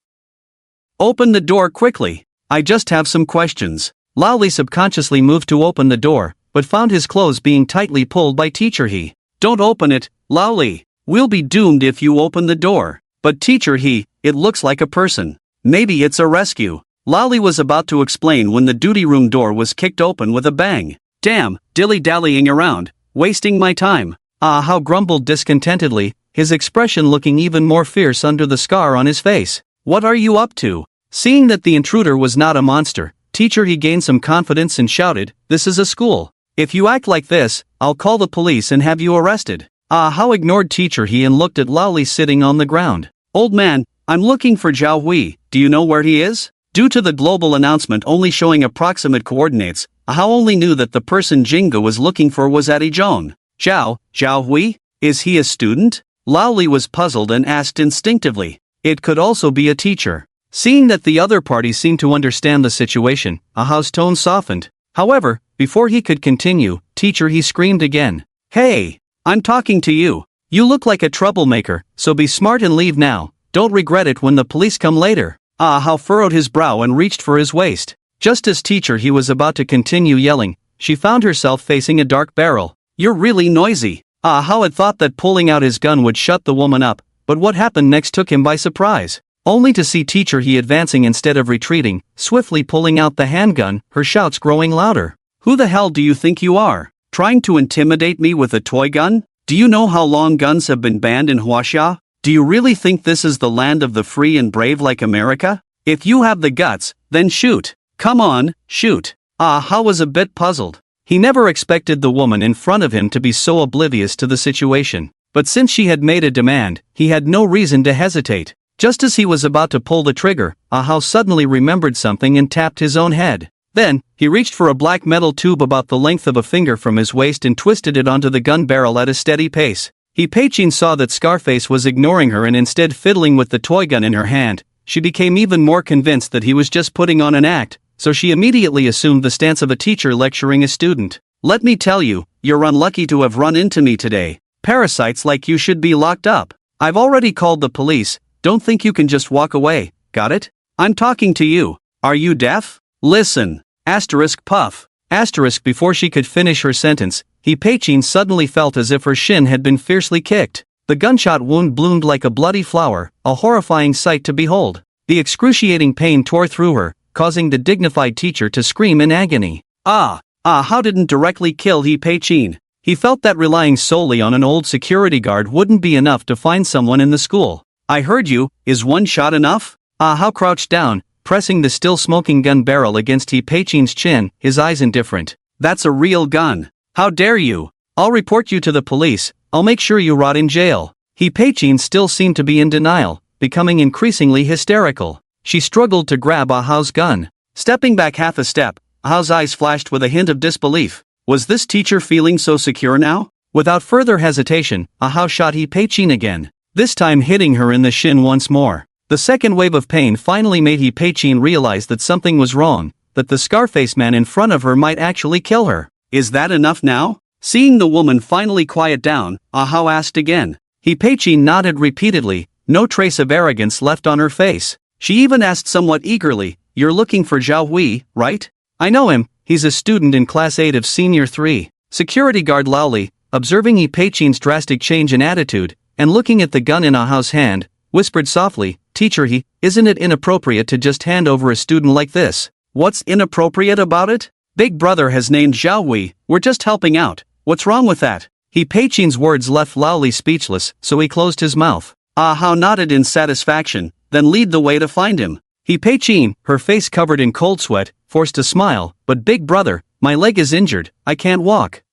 Open the door quickly. I just have some questions. Laoli subconsciously moved to open the door, but found his clothes being tightly pulled by teacher he. Don't open it, Laoli. We'll be doomed if you open the door. But teacher he, it looks like a person. Maybe it's a rescue. Laoli was about to explain when the duty room door was kicked open with a bang. Damn, dilly-dallying around, wasting my time. Ah, how grumbled discontentedly, his expression looking even more fierce under the scar on his face. What are you up to? Seeing that the intruder was not a monster, teacher he gained some confidence and shouted, this is a school. If you act like this, I'll call the police and have you arrested. Ah, how ignored teacher he and looked at Laoli sitting on the ground. Old man, I'm looking for Xiao Wei, do you know where he is? Due to the global announcement only showing approximate coordinates, Ahao only knew that the person Jinga was looking for was at Izhong. Xiao Wei? Is he a student? Laoli was puzzled and asked instinctively. It could also be a teacher. Seeing that the other party seemed to understand the situation, Ahao's tone softened. However, before he could continue, teacher he screamed again. Hey! I'm talking to you. You look like a troublemaker, so be smart and leave now. Don't regret it when the police come later. Ahao furrowed his brow and reached for his waist. Just as teacher he was about to continue yelling, she found herself facing a dark barrel. You're really noisy. Ahao had thought that pulling out his gun would shut the woman up, but what happened next took him by surprise. Only to see teacher he advancing instead of retreating, swiftly pulling out the handgun, her shouts growing louder. Who the hell do you think you are? Trying to intimidate me with a toy gun? Do you know how long guns have been banned in Huaxia? Do you really think this is the land of the free and brave like America? If you have the guts, then shoot. Come on, shoot. Ahao was a bit puzzled. He never expected the woman in front of him to be so oblivious to the situation. But since she had made a demand, he had no reason to hesitate. Just as he was about to pull the trigger, Ahao suddenly remembered something and tapped his own head. Then, he reached for a black metal tube about the length of a finger from his waist and twisted it onto the gun barrel at a steady pace. He Pei-chin saw that Scarface was ignoring her and instead fiddling with the toy gun in her hand. She became even more convinced that he was just putting on an act, so she immediately assumed the stance of a teacher lecturing a student. Let me tell you, you're unlucky to have run into me today. Parasites like you should be locked up. I've already called the police, don't think you can just walk away, got it? I'm talking to you. Are you deaf? Listen. Asterisk puff. Asterisk before she could finish her sentence, he Pei-chin suddenly felt as if her shin had been fiercely kicked. The gunshot wound bloomed like a bloody flower, a horrifying sight to behold. The excruciating pain tore through her, causing the dignified teacher to scream in agony. How didn't directly kill he Pei-chin? He felt that relying solely on an old security guard wouldn't be enough to find someone in the school. I heard you, is one shot enough? Ah Hao crouched down, pressing the still smoking gun barrel against He Peichin's chin, his eyes indifferent. That's a real gun. How dare you? I'll report you to the police, I'll make sure you rot in jail. He Peichin still seemed to be in denial, becoming increasingly hysterical. She struggled to grab Ah Hao's gun. Stepping back half a step, Ah Hao's eyes flashed with a hint of disbelief. Was this teacher feeling so secure now? Without further hesitation, Ah Hao shot He Peichin again, this time hitting her in the shin once more. The second wave of pain finally made He Peichin realize that something was wrong, that the Scarface man in front of her might actually kill her. Is that enough now? Seeing the woman finally quiet down, Ah Hao asked again. He Peichin nodded repeatedly, no trace of arrogance left on her face. She even asked somewhat eagerly, "You're looking for Xiao Wei, right?" "I know him, he's a student in Class 8 of Senior 3. Security guard Lao Li, observing He Peichin's drastic change in attitude, and looking at the gun in Ah Hao's hand, whispered softly, "Teacher isn't it inappropriate to just hand over a student like this?" "What's inappropriate about it? Big brother has named Xiao Wei, we're just helping out, what's wrong with that?" He Peichin's words left Lao Li speechless, so he closed his mouth. Ah Hao nodded in satisfaction, then lead the way to find him. He Peichin, her face covered in cold sweat, forced a smile, "But big brother, my leg is injured, I can't walk."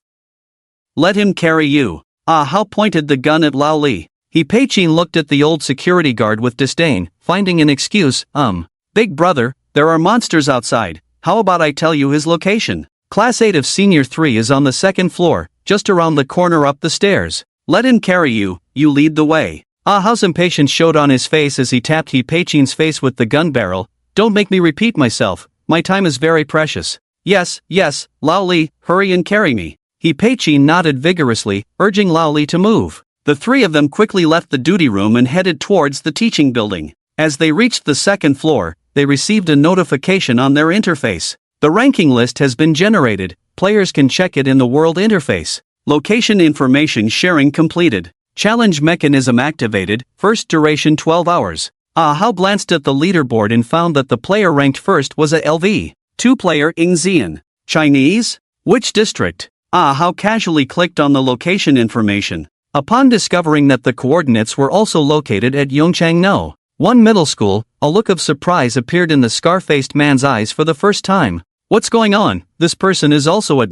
"Let him carry you." Ah Hao pointed the gun at Lao Li. He Peichin looked at the old security guard with disdain, finding an excuse. Big brother, there are monsters outside, how about I tell you his location? Class 8 of Senior 3 is on the second floor, just around the corner up the stairs. Let him carry you, you lead the way." Ah Hao's impatience showed on his face as he tapped He Peichin's face with the gun barrel. "Don't make me repeat myself, my time is very precious." Yes, Lao Li, hurry and carry me." He Peichin nodded vigorously, urging Lao Li to move. The three of them quickly left the duty room and headed towards the teaching building. As they reached the second floor, they received a notification on their interface. The ranking list has been generated, players can check it in the world interface. Location information sharing completed. Challenge mechanism activated, first duration 12 hours. Ah Hao glanced at the leaderboard and found that the player ranked first was a LV2 player Ingzian. Chinese? Which district? Ah Hao casually clicked on the location information. Upon discovering that the coordinates were also located at Yongchang one middle school, a look of surprise appeared in the scar-faced man's eyes for the first time. What's going on? This person is also at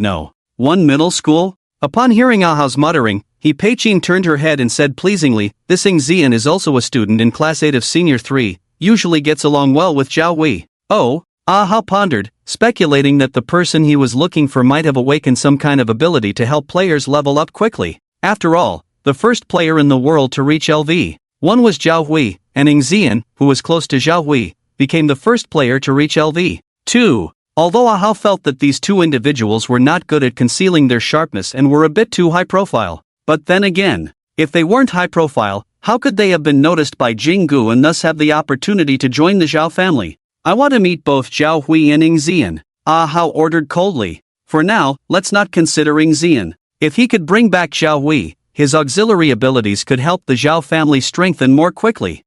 one middle school? Upon hearing Ah Hao's muttering, He Peichin turned her head and said pleasingly, "This Ingzian is also a student in Class 8 of Senior 3, usually gets along well with Xiao Wei." "Oh?" Ah Hao pondered, speculating that the person he was looking for might have awakened some kind of ability to help players level up quickly. After all, the first player in the world to reach LV1 was Xiao Wei, and Ingzian, who was close to Xiao Wei, became the first player to reach LV2. Although Ah Hao felt that these two individuals were not good at concealing their sharpness and were a bit too high profile. But then again, if they weren't high profile, how could they have been noticed by Jinggu and thus have the opportunity to join the Zhao family? "I want to meet both Xiao Wei and Ingzian," Ah Hao ordered coldly. "For now, let's not consider Ingzian. If he could bring back Xiao Wei, his auxiliary abilities could help the Zhao family strengthen more quickly.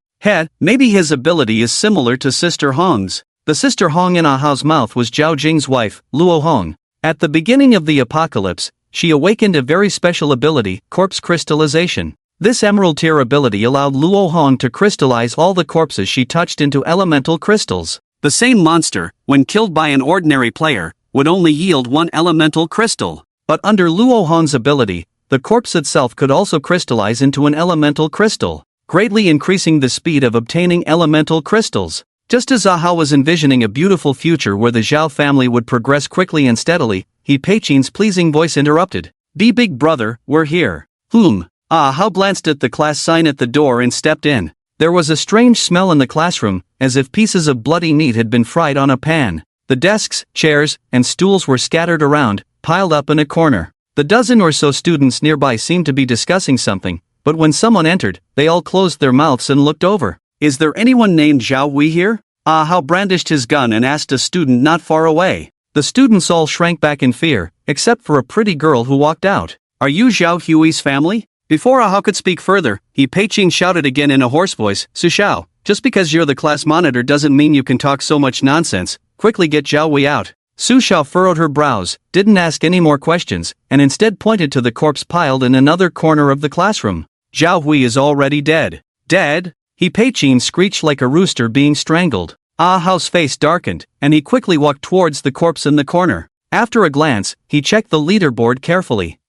Maybe his ability is similar to Sister Hong's." The Sister Hong in Ah Hao's mouth was Zhao Jing's wife, Luo Hong. At the beginning of the apocalypse, she awakened a very special ability, corpse crystallization. This emerald tier ability allowed Luo Hong to crystallize all the corpses she touched into elemental crystals. The same monster, when killed by an ordinary player, would only yield one elemental crystal. But under Luo Hong's ability, the corpse itself could also crystallize into an elemental crystal, greatly increasing the speed of obtaining elemental crystals. Just as Ah Hao was envisioning a beautiful future where the Zhao family would progress quickly and steadily, He Peichin's pleasing voice interrupted. Big brother, we're here." Ah Hao glanced at the class sign at the door and stepped in. There was a strange smell in the classroom, as if pieces of bloody meat had been fried on a pan. The desks, chairs, and stools were scattered around, piled up in a corner. The dozen or so students nearby seemed to be discussing something, but when someone entered, they all closed their mouths and looked over. "Is there anyone named Xiao Wei here?" Ah Hao brandished his gun and asked a student not far away. The students all shrank back in fear, except for a pretty girl who walked out. "Are you Xiao Hui's family?" Before Ah Hao could speak further, He Peichin shouted again in a hoarse voice, "Sushia, just because you're the class monitor doesn't mean you can talk so much nonsense, quickly get Xiao Wei out." Sushia furrowed her brows, didn't ask any more questions, and instead pointed to the corpse piled in another corner of the classroom. "Xiao Wei is already dead." "Dead?" He Peichin screeched like a rooster being strangled. Ah Hao's face darkened, and he quickly walked towards the corpse in the corner. After a glance, he checked the leaderboard carefully.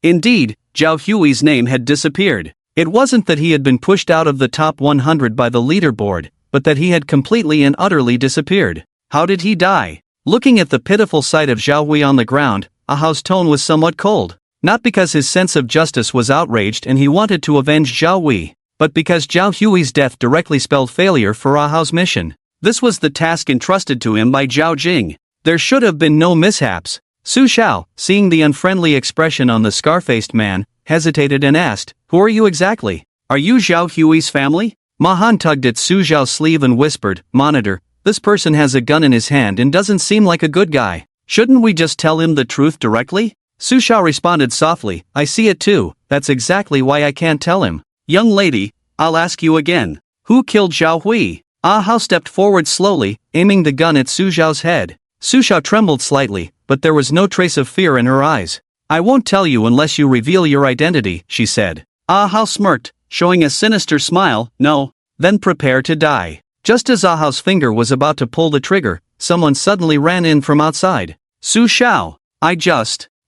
Indeed, Zhao Hui's name had disappeared. It wasn't that he had been pushed out of the top 100 by the leaderboard, but that he had completely and utterly disappeared. How did he die? Looking at the pitiful sight of Xiao Wei on the ground, Ah Hao's tone was somewhat cold. Not because his sense of justice was outraged and he wanted to avenge Xiao Wei, but because Zhao Hui's death directly spelled failure for Ah Hao's mission. This was the task entrusted to him by Zhao Jing. There should have been no mishaps. Su Xiao, seeing the unfriendly expression on the scar-faced man, hesitated and asked, "Who are you exactly? Are you Zhao Hui's family?" Ma Han tugged at Su Xiao's sleeve and whispered, "Monitor, this person has a gun in his hand and doesn't seem like a good guy. Shouldn't we just tell him the truth directly?" Su Xiao responded softly, "I see it too, that's exactly why I can't tell him. Young lady, I'll ask you again. Who killed Zhao Hui?" Ah Hao stepped forward slowly, aiming the gun at Su Xiao's head. Su Xiao trembled slightly, but there was no trace of fear in her eyes. "I won't tell you unless you reveal your identity," she said. Ah Hao smirked, showing a sinister smile. "No, then prepare to die." Just as Ah Hao's finger was about to pull the trigger, someone suddenly ran in from outside. "Su Xiao,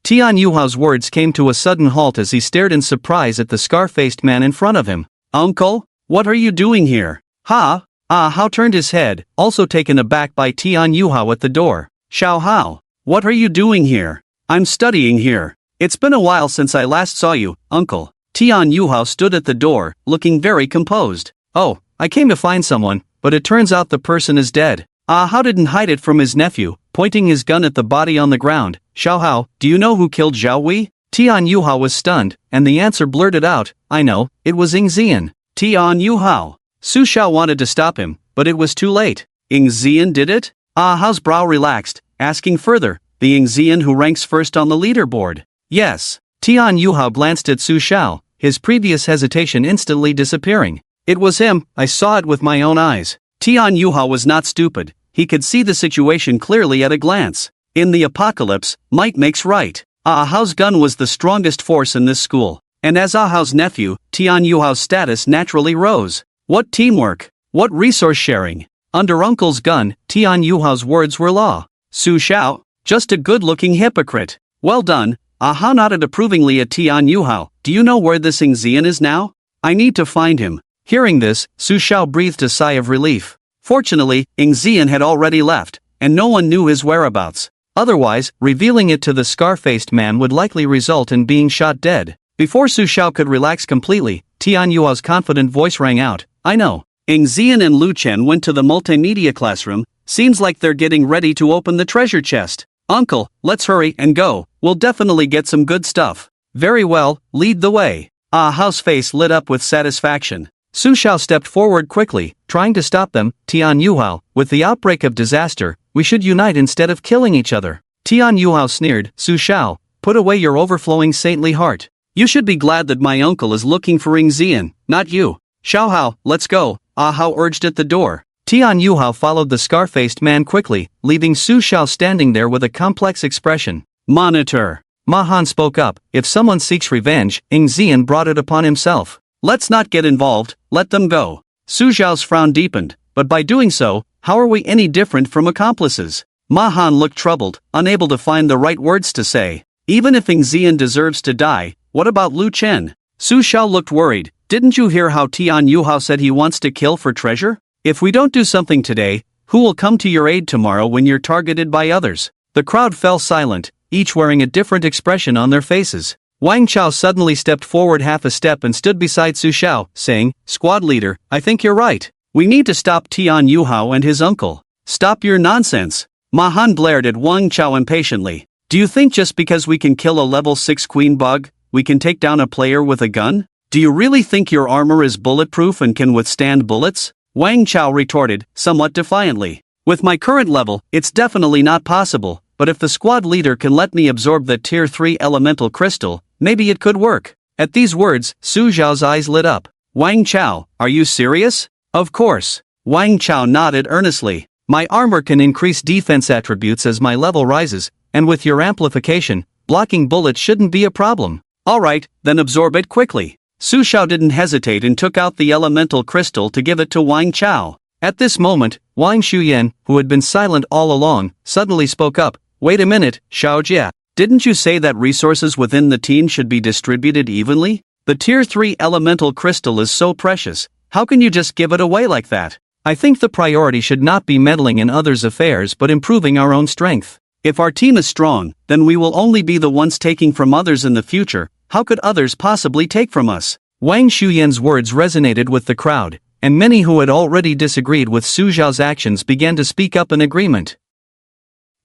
Tian Yuhao's words came to a sudden halt as he stared in surprise at the scar-faced man in front of him. "Uncle, what are you doing here?" "Ha?" Ah Hao turned his head, also taken aback by Tian Yuhao at the door. "Xiao Hao, what are you doing here?" "I'm studying here. It's been a while since I last saw you, uncle." Tian Yuhao stood at the door, looking very composed. "Oh, I came to find someone, but it turns out the person is dead." Ah Hao didn't hide it from his nephew, pointing his gun at the body on the ground. "Xiao Hao, do you know who killed Xiao Wei?" Tian Yuhao was stunned, and the answer blurted out, "I know, it was Ying Xian." Tian Yuhao. Su Xiao wanted to stop him, but it was too late. "Ying Xian did it?" Ah Hao's brow relaxed, asking further, "The Ying Xian who ranks first on the leaderboard?" "Yes." Tian Yuhao glanced at Su Xiao, his previous hesitation instantly disappearing. "It was him, I saw it with my own eyes." Tian Yuhao was not stupid, he could see the situation clearly at a glance. In the apocalypse, might makes right. Ah Hao's gun was the strongest force in this school, and as Ah Hao's nephew, Tian Yuhao's status naturally rose. What teamwork! What resource sharing! Under Uncle's gun, Tian Yuhao's words were law. Su Xiao, just a good-looking hypocrite. Well done. Ah Hao nodded approvingly at Tian Yuhao. "Do you know where this Ying Xian is now? I need to find him." Hearing this, Su Xiao breathed a sigh of relief. Fortunately, Ying Xian had already left, and no one knew his whereabouts. Otherwise, revealing it to the scar-faced man would likely result in being shot dead. Before Su Xiao could relax completely, Tian Yuhao's confident voice rang out, "I know. Ying Xian and Lu Chen went to the multimedia classroom, seems like they're getting ready to open the treasure chest. Uncle, let's hurry and go, we'll definitely get some good stuff." "Very well, lead the way." Ah Hao's face lit up with satisfaction. Su Xiao stepped forward quickly, trying to stop them. "Tian Yuhao, with the outbreak of disaster, we should unite instead of killing each other." Tian Yuhao sneered. "Su Xiao, put away your overflowing saintly heart. You should be glad that my uncle is looking for Ying Xian, not you." "Xiao Hao, let's go," Ah Hao urged at the door. Tian Yuhao followed the scar-faced man quickly, leaving Su Xiao standing there with a complex expression. "Monitor." Ma Han spoke up, "If someone seeks revenge, Ying Xian brought it upon himself. Let's not get involved, let them go." Su Xiao's frown deepened, "But by doing so, how are we any different from accomplices?" Ma Han looked troubled, unable to find the right words to say. "Even if Ying Xian deserves to die, what about Lu Chen?" Su Xiao looked worried. "Didn't you hear how Tian Yuhao said he wants to kill for treasure? If we don't do something today, who will come to your aid tomorrow when you're targeted by others?" The crowd fell silent, each wearing a different expression on their faces. Wang Chao suddenly stepped forward half a step and stood beside Su Xiao, saying, "Squad leader, I think you're right. We need to stop Tian Yuhao and his uncle." "Stop your nonsense." Ma Han blared at Wang Chao impatiently. "Do you think just because we can kill a level 6 queen bug, we can take down a player with a gun? Do you really think your armor is bulletproof and can withstand bullets?" Wang Chao retorted, somewhat defiantly. "With my current level, it's definitely not possible, but if the squad leader can let me absorb the tier 3 elemental crystal, maybe it could work." At these words, Su Xiao's eyes lit up. "Wang Chao, are you serious?" "Of course." Wang Chao nodded earnestly. "My armor can increase defense attributes as my level rises, and with your amplification, blocking bullets shouldn't be a problem." "Alright, then absorb it quickly." Sushia didn't hesitate and took out the elemental crystal to give it to Wang Chao. At this moment, Wang Shuyan, who had been silent all along, suddenly spoke up. Wait a minute, Xiao Jia. Didn't you say that resources within the team should be distributed evenly? The Tier 3 elemental crystal is so precious, how can you just give it away like that? I think the priority should not be meddling in others' affairs but improving our own strength. If our team is strong, then we will only be the ones taking from others in the future. How could others possibly take from us? Wang Shuyan's words resonated with the crowd, and many who had already disagreed with Su Zhao's actions began to speak up in agreement.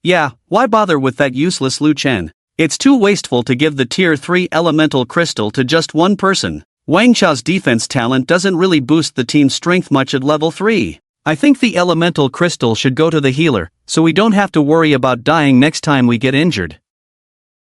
Yeah, why bother with that useless Lu Chen? It's too wasteful to give the Tier 3 elemental crystal to just one person. Wang Chao's defense talent doesn't really boost the team's strength much at level 3. I think the elemental crystal should go to the healer, so we don't have to worry about dying next time we get injured.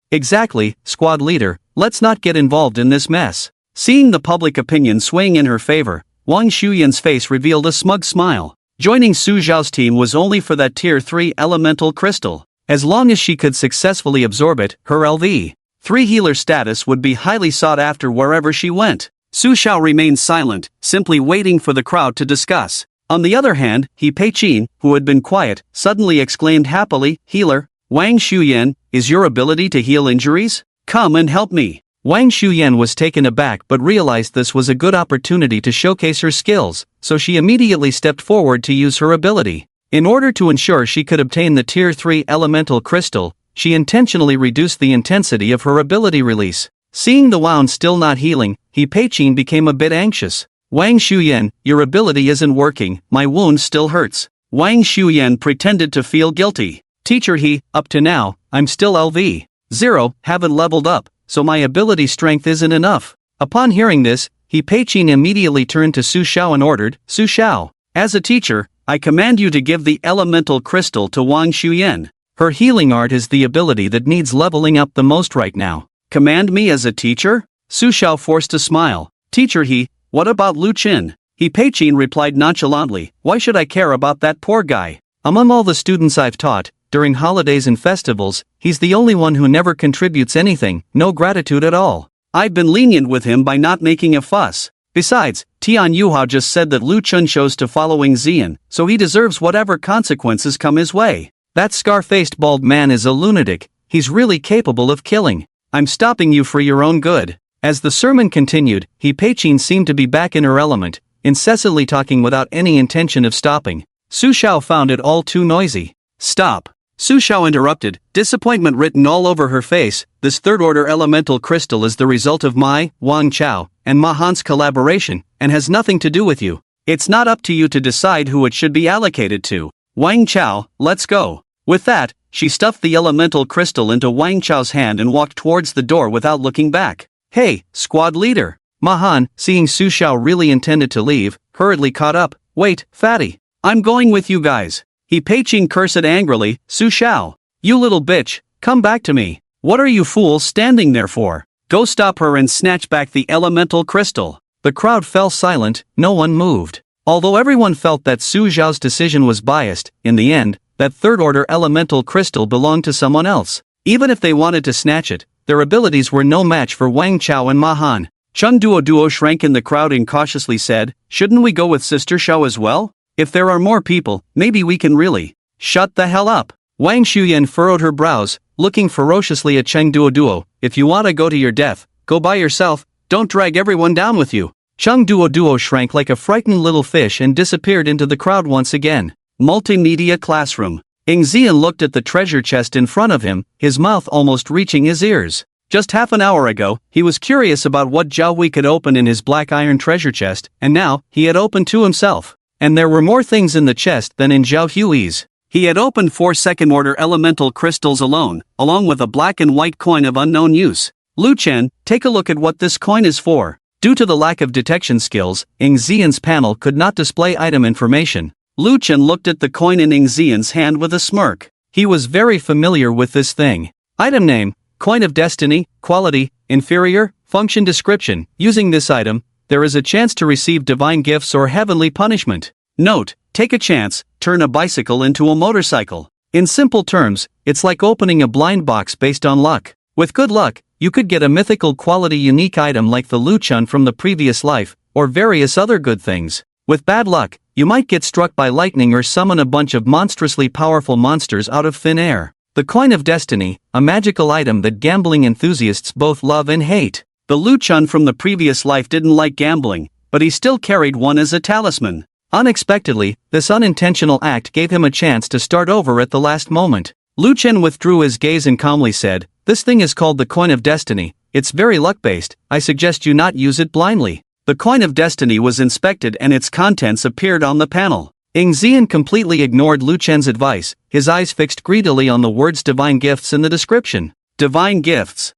Exactly, squad leader, let's not get involved in this mess. Seeing the public opinion swaying in her favor, Wang Shuyan's face revealed a smug smile. Joining Su Zhao's team was only for that Tier 3 elemental crystal. As long as she could successfully absorb it, her LV3 healer status would be highly sought after wherever she went. Su Zhao remained silent, simply waiting for the crowd to discuss. On the other hand, He Pei-chin, who had been quiet, suddenly exclaimed happily, Healer, Wang Shuyan, is your ability to heal injuries? Come and help me. Wang Shuyan was taken aback but realized this was a good opportunity to showcase her skills, so she immediately stepped forward to use her ability. In order to ensure she could obtain the Tier 3 elemental crystal, she intentionally reduced the intensity of her ability release. Seeing the wound still not healing, He Pei-chin became a bit anxious. Wang Shuyan, your ability isn't working, my wound still hurts. Wang Shuyan pretended to feel guilty. Teacher up to now, I'm still LV0, haven't leveled up, so my ability strength isn't enough. Upon hearing this, He Pei-chin immediately turned to Su Xiao and ordered, Su Xiao, as a teacher, I command you to give the elemental crystal to Wang Shuyan. Her healing art is the ability that needs leveling up the most right now. Command me as a teacher? Su Xiao forced a smile. Teacher what about Lu Chen? He Pei-chin replied nonchalantly, why should I care about that poor guy? Among all the students I've taught, during holidays and festivals, he's the only one who never contributes anything, no gratitude at all. I've been lenient with him by not making a fuss. Besides, Tian Yuhao just said that Lu Chen chose to following Xian, so he deserves whatever consequences come his way. That scar-faced bald man is a lunatic, he's really capable of killing. I'm stopping you for your own good. As the sermon continued, He Pei-chin seemed to be back in her element, incessantly talking without any intention of stopping. Su Xiao found it all too noisy. Stop. Su Xiao interrupted, disappointment written all over her face. This third-order elemental crystal is the result of my, Wang Chao, and Ma Han's collaboration, and has nothing to do with you. It's not up to you to decide who it should be allocated to. Wang Chao, let's go. With that, she stuffed the elemental crystal into Wang Chao's hand and walked towards the door without looking back. Hey, squad leader. Ma Han, seeing Su Xiao really intended to leave, hurriedly caught up. Wait, fatty. I'm going with you guys. He Pei-chin cursed angrily, Su Xiao. You little bitch, come back to me. What are you fools standing there for? Go stop her and snatch back the elemental crystal. The crowd fell silent, no one moved. Although everyone felt that Su Zhao's decision was biased, in the end, that third-order elemental crystal belonged to someone else. Even if they wanted to snatch it, their abilities were no match for Wang Chao and Ma Han. Chung Duo shrank in the crowd and cautiously said, shouldn't we go with Sister Xiao as well? If there are more people, maybe we can really. Shut the hell up. Wang Shuyan furrowed her brows, looking ferociously at Cheng Duo. If you want to go to your death, go by yourself, don't drag everyone down with you. Cheng Duo shrank like a frightened little fish and disappeared into the crowd once again. Multimedia classroom. Ing Zian looked at the treasure chest in front of him, his mouth almost reaching his ears. Just half an hour ago, he was curious about what Xiao Wei could open in his black iron treasure chest, and now, he had opened two himself. And there were more things in the chest than in Zhao Hui's. He had opened 4 second-order elemental crystals alone, along with a black and white coin of unknown use. Lu Chen, take a look at what this coin is for. Due to the lack of detection skills, Ing Zian's panel could not display item information. Lu Chen looked at the coin in Ing Zian's hand with a smirk. He was very familiar with this thing. Item name, Coin of Destiny, Quality, Inferior, Function Description. Using this item, there is a chance to receive divine gifts or heavenly punishment. Note, take a chance, turn a bicycle into a motorcycle. In simple terms, it's like opening a blind box based on luck. With good luck, you could get a mythical quality unique item like the Luchun from the previous life, or various other good things. With bad luck, you might get struck by lightning or summon a bunch of monstrously powerful monsters out of thin air. The Coin of Destiny, a magical item that gambling enthusiasts both love and hate. The Luchun from the previous life didn't like gambling, but he still carried one as a talisman. Unexpectedly, this unintentional act gave him a chance to start over at the last moment. Lu Chen withdrew his gaze and calmly said, "This thing is called the Coin of Destiny. It's very luck-based. I suggest you not use it blindly." The Coin of Destiny was inspected and its contents appeared on the panel. Ying Zian completely ignored Lu Chen's advice, his eyes fixed greedily on the words divine gifts in the description. Divine gifts.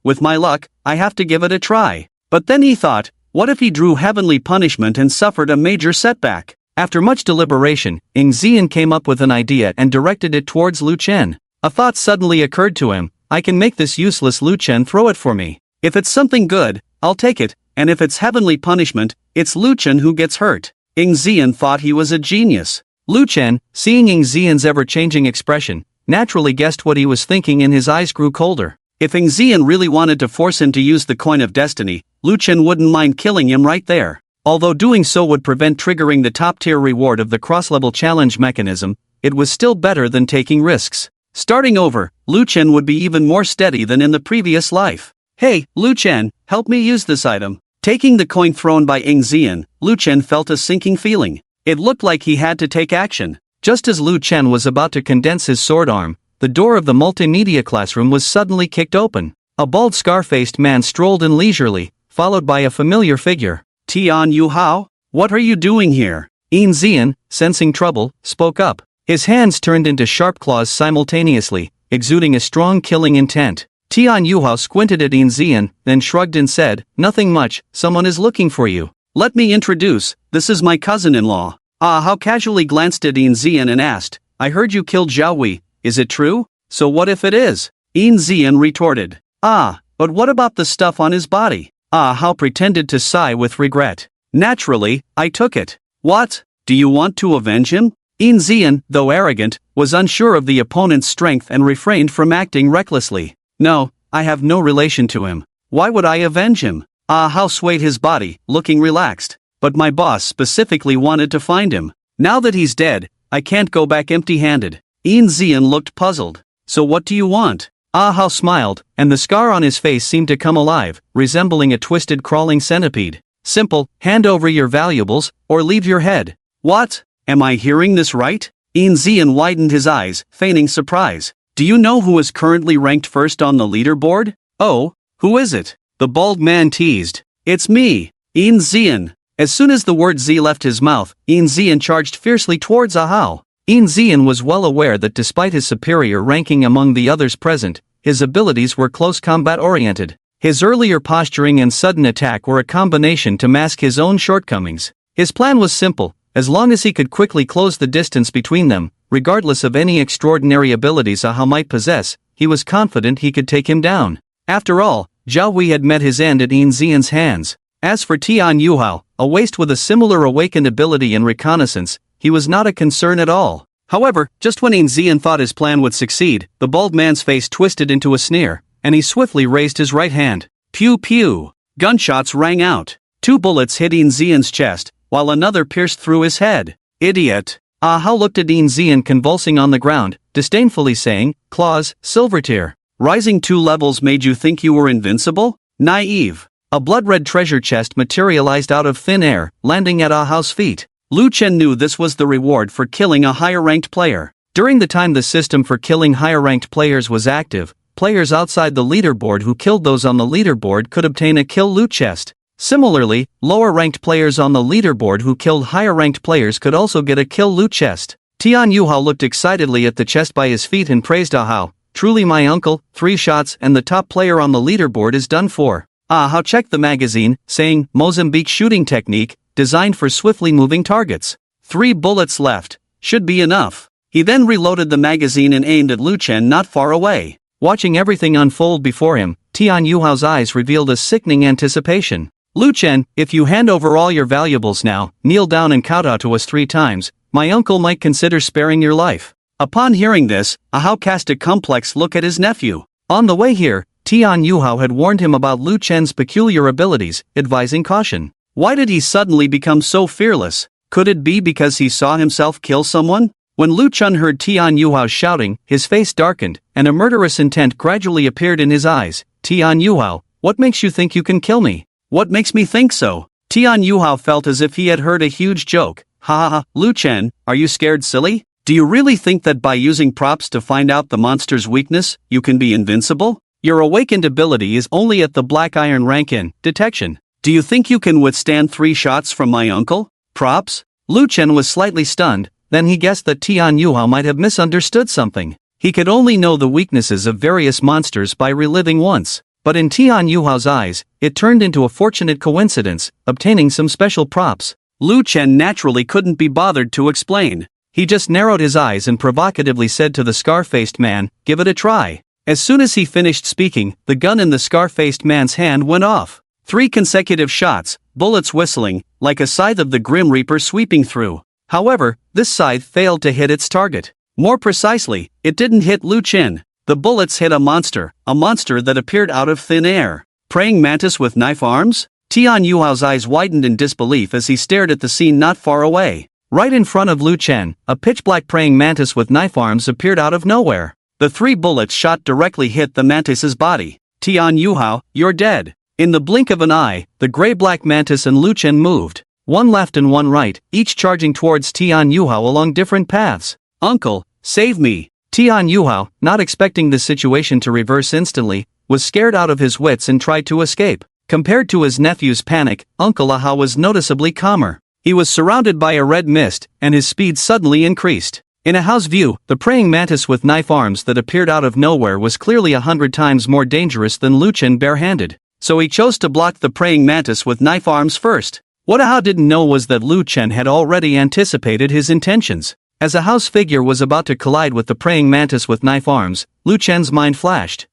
With my luck, I have to give it a try. But then he thought, what if he drew heavenly punishment and suffered a major setback? After much deliberation, Ying Zian came up with an idea and directed it towards Lu Chen. A thought suddenly occurred to him, I can make this useless Lu Chen throw it for me. If it's something good, I'll take it, and if it's heavenly punishment, it's Lu Chen who gets hurt. Ying Zian thought he was a genius. Lu Chen, seeing Ying Zian's ever-changing expression, naturally guessed what he was thinking and his eyes grew colder. If Ying Zian really wanted to force him to use the Coin of Destiny, Lu Chen wouldn't mind killing him right there. Although doing so would prevent triggering the top-tier reward of the cross-level challenge mechanism, it was still better than taking risks. Starting over, Lu Chen would be even more steady than in the previous life. Hey, Lu Chen, help me use this item. Taking the coin thrown by Ying Zian, Lu Chen felt a sinking feeling. It looked like he had to take action. Just as Lu Chen was about to condense his sword arm, the door of the multimedia classroom was suddenly kicked open. A bald scar-faced man strolled in leisurely, followed by a familiar figure. Tian Yu Hao? What are you doing here? Ying Zian, sensing trouble, spoke up. His hands turned into sharp claws simultaneously, exuding a strong killing intent. Tian Yu Hao squinted at Ying Zian, then shrugged and said, "Nothing much, someone is looking for you." "Let me introduce, this is my cousin-in-law." Hao casually glanced at Ying Zian and asked, "I heard you killed Xiao Wei, is it true? So what if it is?" Ying Zian retorted, "But what about the stuff on his body?" Hao pretended to sigh with regret. "Naturally, I took it." "What? Do you want to avenge him?" Ying Zian, though arrogant, was unsure of the opponent's strength and refrained from acting recklessly. "No, I have no relation to him. Why would I avenge him?" Hao swayed his body, looking relaxed. "But my boss specifically wanted to find him. Now that he's dead, I can't go back empty-handed." Ying Zian looked puzzled. "So what do you want?" Hao smiled, and the scar on his face seemed to come alive, resembling a twisted crawling centipede. "Simple, hand over your valuables, or leave your head." "What? Am I hearing this right?" Ying Zian widened his eyes, feigning surprise. "Do you know who is currently ranked first on the leaderboard?" "Oh, who is it?" the bald man teased. "It's me, Ying Zian." As soon as the word Z left his mouth, Ying Zian charged fiercely towards Hao. Ying Zian was well aware that despite his superior ranking among the others present, his abilities were close combat-oriented. His earlier posturing and sudden attack were a combination to mask his own shortcomings. His plan was simple, as long as he could quickly close the distance between them, regardless of any extraordinary abilities Hao might possess, he was confident he could take him down. After all, Xiao Wei had met his end at Ying Zian's hands. As for Tian Yu Hao, a waste with a similar awakened ability in reconnaissance, he was not a concern at all. However, just when Ying Zian thought his plan would succeed, the bald man's face twisted into a sneer, and he swiftly raised his right hand. Pew pew! Gunshots rang out. 2 bullets hit Ying Zian's chest, while another pierced through his head. "Idiot!" Hao looked at Ying Zian convulsing on the ground, disdainfully saying, "Claws, silver tier. Rising 2 levels made you think you were invincible? Naive." A blood-red treasure chest materialized out of thin air, landing at Hao's feet. Lu Chen knew this was the reward for killing a higher-ranked player. During the time the system for killing higher-ranked players was active, players outside the leaderboard who killed those on the leaderboard could obtain a kill loot chest. Similarly, lower-ranked players on the leaderboard who killed higher-ranked players could also get a kill loot chest. Tian Yu Hao looked excitedly at the chest by his feet and praised Hao. "Truly my uncle, 3 shots and the top player on the leaderboard is done for." Hao checked the magazine, saying, "Mozambique shooting technique, designed for swiftly moving targets. 3 bullets left. Should be enough." He then reloaded the magazine and aimed at Lu Chen not far away. Watching everything unfold before him, Tian Yu Hao's eyes revealed a sickening anticipation. "Lu Chen, if you hand over all your valuables now, kneel down and kowtow to us 3 times, my uncle might consider sparing your life." Upon hearing this, Hao cast a complex look at his nephew. On the way here, Tian Yuhao had warned him about Lu Chen's peculiar abilities, advising caution. Why did he suddenly become so fearless? Could it be because he saw himself kill someone? When Lu Chen heard Tian Yuhao shouting, his face darkened, and a murderous intent gradually appeared in his eyes. Tian Yuhao, what makes you think you can kill me? What makes me think so? Tian Yuhao felt as if he had heard a huge joke. Ha ha ha, Lu Chen, are you scared silly? Do you really think that by using props to find out the monster's weakness, you can be invincible? Your awakened ability is only at the Black Iron rank in detection. Do you think you can withstand 3 shots from my uncle? Props? Lu Chen was slightly stunned, then he guessed that Tian Yuhao might have misunderstood something. He could only know the weaknesses of various monsters by reliving once, but in Tian Yuhao's eyes, it turned into a fortunate coincidence, obtaining some special props. Lu Chen naturally couldn't be bothered to explain. He just narrowed his eyes and provocatively said to the scar-faced man, "Give it a try." As soon as he finished speaking, the gun in the scar-faced man's hand went off. 3 consecutive shots, bullets whistling, like a scythe of the Grim Reaper sweeping through. However, this scythe failed to hit its target. More precisely, it didn't hit Lu Chen. The bullets hit a monster that appeared out of thin air. Praying mantis with knife arms? Tian Yuhao's eyes widened in disbelief as he stared at the scene not far away. Right in front of Lu Chen, a pitch-black praying mantis with knife arms appeared out of nowhere. The 3 bullets shot directly hit the mantis's body. Tian Yuhao, you're dead. In the blink of an eye, the gray-black mantis and Lu Chen moved, one left and one right, each charging towards Tian Yuhao along different paths. Uncle, save me! Tian Yuhao, not expecting the situation to reverse instantly, was scared out of his wits and tried to escape. Compared to his nephew's panic, Uncle Aha was noticeably calmer. He was surrounded by a red mist, and his speed suddenly increased. In Ahao's view, the praying mantis with knife arms that appeared out of nowhere was clearly 100 times more dangerous than Lu Chen barehanded. So he chose to block the praying mantis with knife arms first. What Aha didn't know was that Lu Chen had already anticipated his intentions. As Ahao's figure was about to collide with the praying mantis with knife arms, Lu Chen's mind flashed.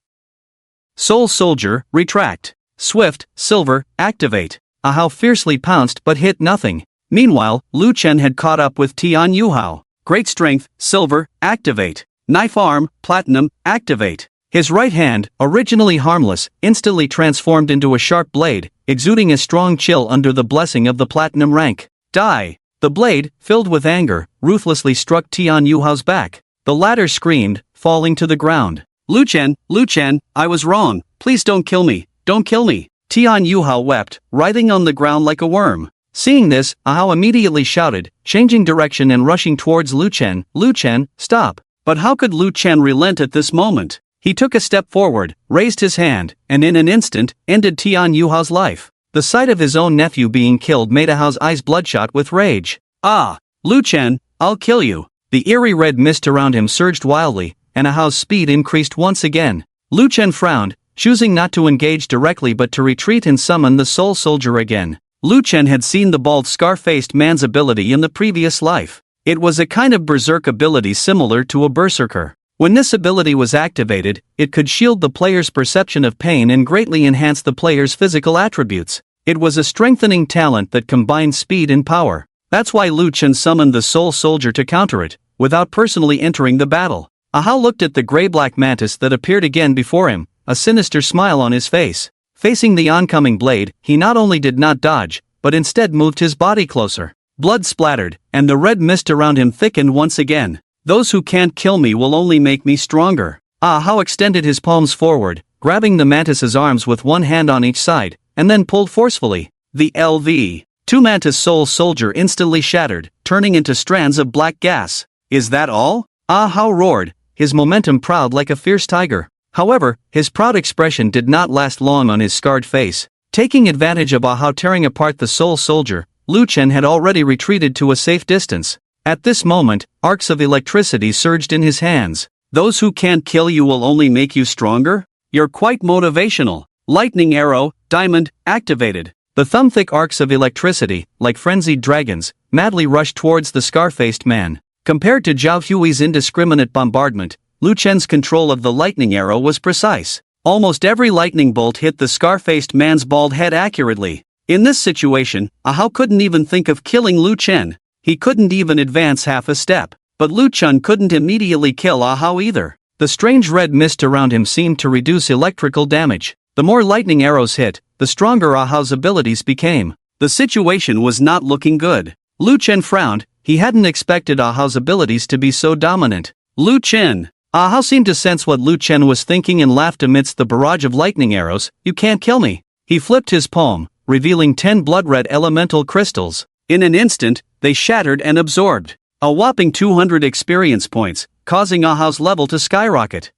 Soul Soldier, retract. Swift, silver, activate. Ahao fiercely pounced but hit nothing. Meanwhile, Lu Chen had caught up with Tian Yuhao. Great strength, silver, activate. Knife arm, platinum, activate. His right hand, originally harmless, instantly transformed into a sharp blade, exuding a strong chill under the blessing of the platinum rank. Die! The blade, filled with anger, ruthlessly struck Tian Yuhao's back. The latter screamed, falling to the ground. Lu Chen, I was wrong. Please don't kill me. Don't kill me. Tian Yuhao wept, writhing on the ground like a worm. Seeing this, Ahao immediately shouted, changing direction and rushing towards Lu Chen. Lu Chen, stop! But how could Lu Chen relent at this moment? He took a step forward, raised his hand, and in an instant, ended Tian Yuhao's life. The sight of his own nephew being killed made Ahao's eyes bloodshot with rage. Ah! Lu Chen, I'll kill you! The eerie red mist around him surged wildly, and Ahao's speed increased once again. Lu Chen frowned, choosing not to engage directly but to retreat and summon the Soul Soldier again. Lu Chen had seen the bald scar-faced man's ability in the previous life. It was a kind of berserk ability similar to a berserker. When this ability was activated, it could shield the player's perception of pain and greatly enhance the player's physical attributes. It was a strengthening talent that combined speed and power. That's why Lu Chen summoned the Soul Soldier to counter it, without personally entering the battle. Ahao looked at the gray-black mantis that appeared again before him, a sinister smile on his face. Facing the oncoming blade, he not only did not dodge, but instead moved his body closer. Blood splattered, and the red mist around him thickened once again. Those who can't kill me will only make me stronger. Ahao extended his palms forward, grabbing the mantis's arms with one hand on each side, and then pulled forcefully. The LV2 mantis Soul Soldier instantly shattered, turning into strands of black gas. Is that all? Ahao roared, his momentum proud like a fierce tiger. However, his proud expression did not last long on his scarred face. Taking advantage of Ahao tearing apart the Soul Soldier, Lu Chen had already retreated to a safe distance. At this moment, arcs of electricity surged in his hands. Those who can't kill you will only make you stronger? You're quite motivational. Lightning arrow, diamond, activated. The thumb-thick arcs of electricity, like frenzied dragons, madly rushed towards the scar-faced man. Compared to Zhao Hui's indiscriminate bombardment, Lu Chen's control of the lightning arrow was precise. Almost every lightning bolt hit the scar-faced man's bald head accurately. In this situation, Ahao couldn't even think of killing Lu Chen. He couldn't even advance half a step. But Lu Chen couldn't immediately kill Ahao either. The strange red mist around him seemed to reduce electrical damage. The more lightning arrows hit, the stronger Ahao's abilities became. The situation was not looking good. Lu Chen frowned. He hadn't expected Ahao's abilities to be so dominant. Lu Chen. Ahao seemed to sense what Lu Chen was thinking and laughed amidst the barrage of lightning arrows. You can't kill me. He flipped his palm, revealing 10 blood-red elemental crystals. In an instant, they shattered and absorbed a whopping 200 experience points, causing Ahao's level to skyrocket.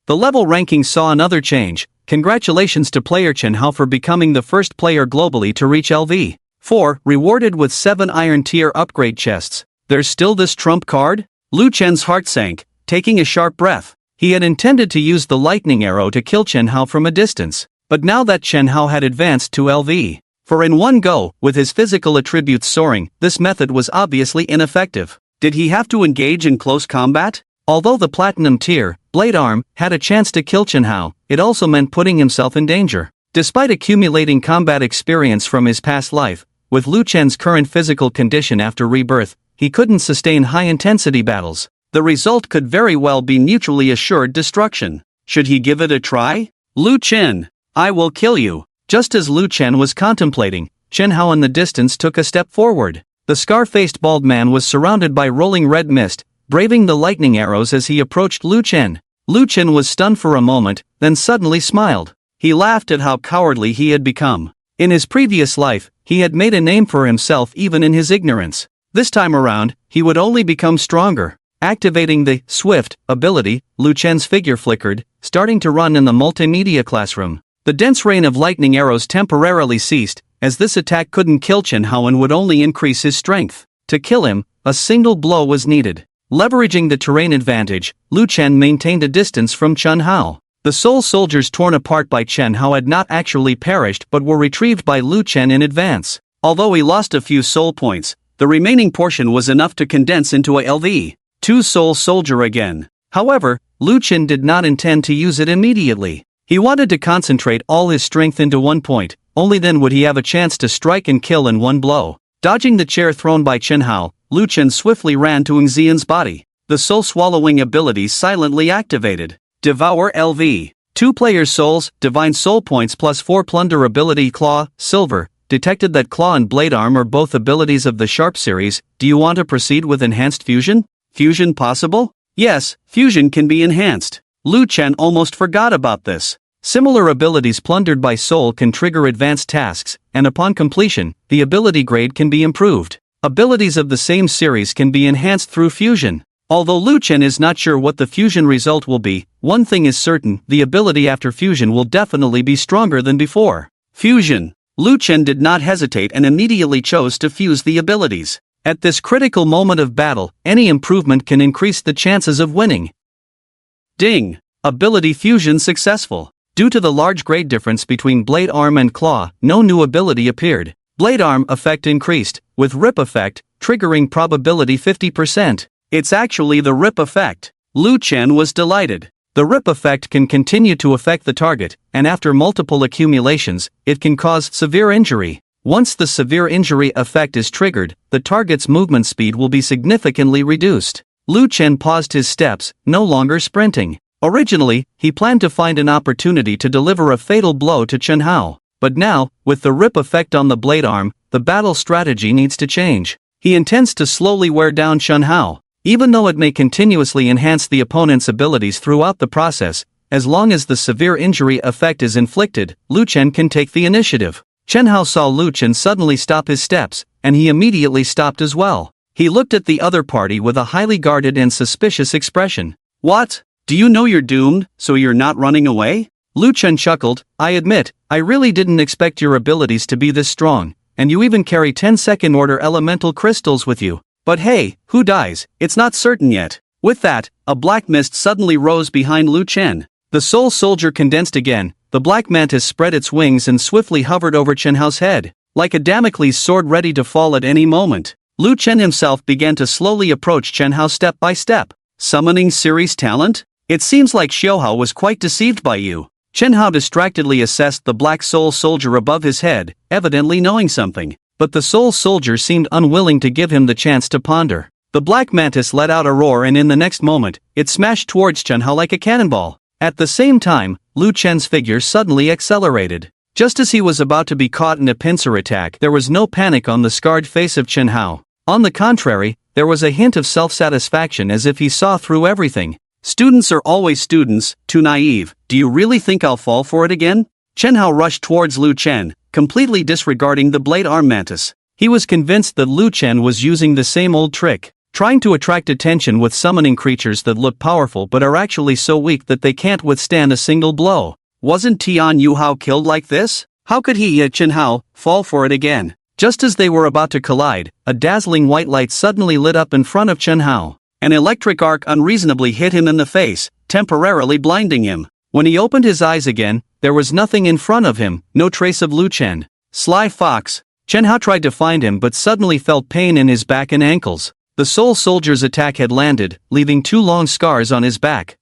The level ranking saw another change. Congratulations to player Chen Hao for becoming the first player globally to reach LV 4, rewarded with 7 iron tier upgrade chests. There's still this trump card? Lu Chen's heart sank, taking a sharp breath. He had intended to use the lightning arrow to kill Chen Hao from a distance, but now that Chen Hao had advanced to LV 4 in one go, with his physical attributes soaring, this method was obviously ineffective. Did he have to engage in close combat? Although the platinum tier, Blade Arm, had a chance to kill Chen Hao, it also meant putting himself in danger. Despite accumulating combat experience from his past life, with Lu Chen's current physical condition after rebirth, he couldn't sustain high-intensity battles. The result could very well be mutually assured destruction. Should he give it a try? Lu Chen, I will kill you. Just as Lu Chen was contemplating, Chen Hao in the distance took a step forward. The scar-faced bald man was surrounded by rolling red mist, braving the lightning arrows as he approached Lu Chen. Lu Chen was stunned for a moment, then suddenly smiled. He laughed at how cowardly he had become. In his previous life, he had made a name for himself even in his ignorance. This time around, he would only become stronger. Activating the Swift ability, Lu Chen's figure flickered, starting to run in the multimedia classroom. The dense rain of lightning arrows temporarily ceased, as this attack couldn't kill Chen Hao and would only increase his strength. To kill him, a single blow was needed. Leveraging the terrain advantage, Lu Chen maintained a distance from Chen Hao. The soul soldiers torn apart by Chen Hao had not actually perished but were retrieved by Lu Chen in advance. Although he lost a few soul points, the remaining portion was enough to condense into a LV2 soul soldier again. However, Lu Chen did not intend to use it immediately. He wanted to concentrate all his strength into one point, only then would he have a chance to strike and kill in one blow. Dodging the chair thrown by Chen Hao, Lu Chen swiftly ran to Ng Xian's body. The soul-swallowing ability silently activated. Devour LV. 2 players' souls, divine soul points plus 4 plunder ability Claw, Silver. Detected that Claw and Blade Arm are both abilities of the Sharp series. Do you want to proceed with enhanced fusion? Fusion possible? Yes, fusion can be enhanced. Lu Chen almost forgot about this. Similar abilities plundered by soul can trigger advanced tasks, and upon completion, the ability grade can be improved. Abilities of the same series can be enhanced through fusion. Although Lu Chen is not sure what the fusion result will be, one thing is certain, the ability after fusion will definitely be stronger than before. Fusion. Lu Chen did not hesitate and immediately chose to fuse the abilities. At this critical moment of battle, any improvement can increase the chances of winning. Ding! Ability fusion successful. Due to the large grade difference between Blade Arm and Claw, no new ability appeared. Blade Arm effect increased, with Rip effect, triggering probability 50%. It's actually the Rip effect. Lu Chen was delighted. The Rip effect can continue to affect the target, and after multiple accumulations, it can cause severe injury. Once the severe injury effect is triggered, the target's movement speed will be significantly reduced. Lu Chen paused his steps, no longer sprinting. Originally, he planned to find an opportunity to deliver a fatal blow to Chen Hao. But now, with the Rip effect on the Blade Arm, the battle strategy needs to change. He intends to slowly wear down Chen Hao. Even though it may continuously enhance the opponent's abilities throughout the process, as long as the severe injury effect is inflicted, Lu Chen can take the initiative. Chen Hao saw Lu Chen suddenly stop his steps, and he immediately stopped as well. He looked at the other party with a highly guarded and suspicious expression. What? Do you know you're doomed, so you're not running away? Lu Chen chuckled. I admit, I really didn't expect your abilities to be this strong, and you even carry 10 second order elemental crystals with you. But hey, who dies? It's not certain yet. With that, a black mist suddenly rose behind Lu Chen. The soul soldier condensed again. The black mantis spread its wings and swiftly hovered over Chen Hao's head, like a Damocles sword ready to fall at any moment. Lu Chen himself began to slowly approach Chen Hao step by step. Summoning series talent? It seems like Xiao Hao was quite deceived by you. Chen Hao distractedly assessed the black soul soldier above his head, evidently knowing something. But the soul soldier seemed unwilling to give him the chance to ponder. The black mantis let out a roar, and in the next moment, it smashed towards Chen Hao like a cannonball. At the same time, Lu Chen's figure suddenly accelerated. Just as he was about to be caught in a pincer attack, there was no panic on the scarred face of Chen Hao. On the contrary, there was a hint of self-satisfaction, as if he saw through everything. Students are always students, too naive. Do you really think I'll fall for it again? Chen Hao rushed towards Lu Chen, completely disregarding the blade arm mantis. He was convinced that Lu Chen was using the same old trick, trying to attract attention with summoning creatures that look powerful but are actually so weak that they can't withstand a single blow. Wasn't Tian Yuhao killed like this? How could he, Chen Hao, fall for it again? Just as they were about to collide, a dazzling white light suddenly lit up in front of Chen Hao. An electric arc unreasonably hit him in the face, temporarily blinding him. When he opened his eyes again, there was nothing in front of him, no trace of Lu Chen. Sly fox. Chen Hao tried to find him but suddenly felt pain in his back and ankles. The Soul Soldier's attack had landed, leaving 2 long scars on his back.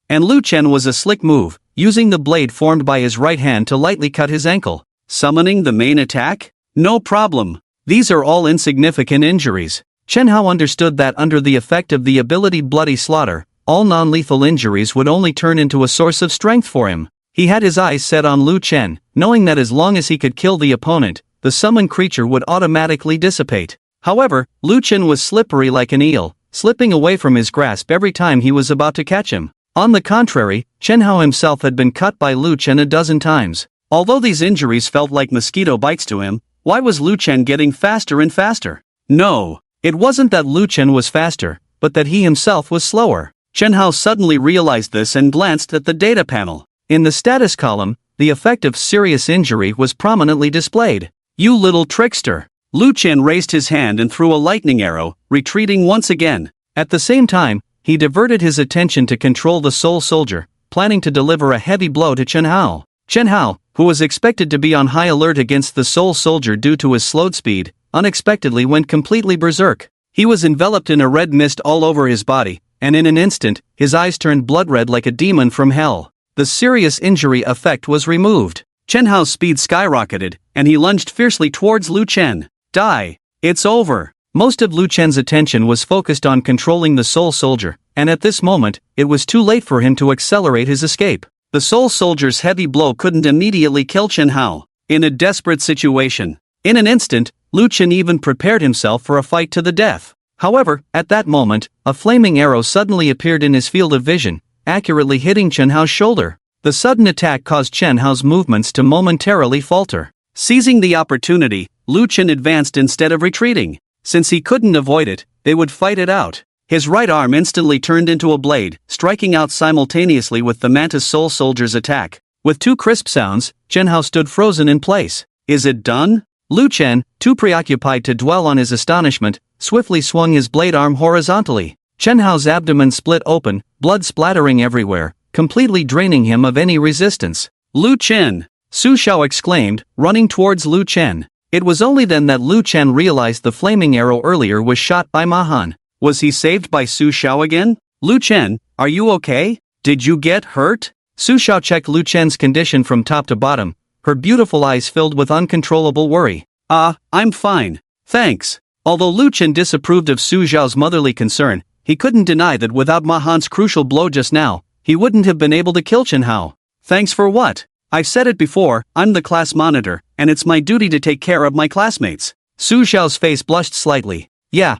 And Lu Chen was a slick move, using the blade formed by his right hand to lightly cut his ankle. Summoning the main attack? No problem. These are all insignificant injuries. Chen Hao understood that under the effect of the ability Bloody Slaughter, all non-lethal injuries would only turn into a source of strength for him. He had his eyes set on Lu Chen, knowing that as long as he could kill the opponent, the summoned creature would automatically dissipate. However, Lu Chen was slippery like an eel, slipping away from his grasp every time he was about to catch him. On the contrary, Chen Hao himself had been cut by Lu Chen a dozen times. Although these injuries felt like mosquito bites to him, why was Lu Chen getting faster and faster? No, it wasn't that Lu Chen was faster, but that he himself was slower. Chen Hao suddenly realized this and glanced at the data panel. In the status column, the effect of serious injury was prominently displayed. You little trickster! Lu Chen raised his hand and threw a lightning arrow, retreating once again. At the same time, he diverted his attention to control the Soul Soldier, planning to deliver a heavy blow to Chen Hao. Chen Hao, who was expected to be on high alert against the Soul Soldier due to his slowed speed, unexpectedly went completely berserk. He was enveloped in a red mist all over his body, and in an instant, his eyes turned blood red like a demon from hell. The serious injury effect was removed. Chen Hao's speed skyrocketed, and he lunged fiercely towards Lu Chen. Die! It's over! Most of Lu Chen's attention was focused on controlling the Soul Soldier, and at this moment, it was too late for him to accelerate his escape. The Soul Soldier's heavy blow couldn't immediately kill Chen Hao. In a desperate situation, in an instant, Lu Chen even prepared himself for a fight to the death. However, at that moment, a flaming arrow suddenly appeared in his field of vision, accurately hitting Chen Hao's shoulder. The sudden attack caused Chen Hao's movements to momentarily falter. Seizing the opportunity, Lu Chen advanced instead of retreating. Since he couldn't avoid it, they would fight it out. His right arm instantly turned into a blade, striking out simultaneously with the Mantis Soul Soldier's attack. With 2 crisp sounds, Chen Hao stood frozen in place. Is it done? Lu Chen, too preoccupied to dwell on his astonishment, swiftly swung his blade arm horizontally. Chen Hao's abdomen split open, blood splattering everywhere, completely draining him of any resistance. Lu Chen! Sushia exclaimed, running towards Lu Chen. It was only then that Lu Chen realized the flaming arrow earlier was shot by Mahan. Was he saved by Sushia again? Lu Chen, are you okay? Did you get hurt? Sushia checked Lu Chen's condition from top to bottom, her beautiful eyes filled with uncontrollable worry. I'm fine. Thanks. Although Lu Chen disapproved of Su Zhao's motherly concern, he couldn't deny that without Mahan's crucial blow just now, he wouldn't have been able to kill Chen Hao. Thanks for what? I've said it before, I'm the class monitor, and it's my duty to take care of my classmates. Su Zhao's face blushed slightly. Yeah,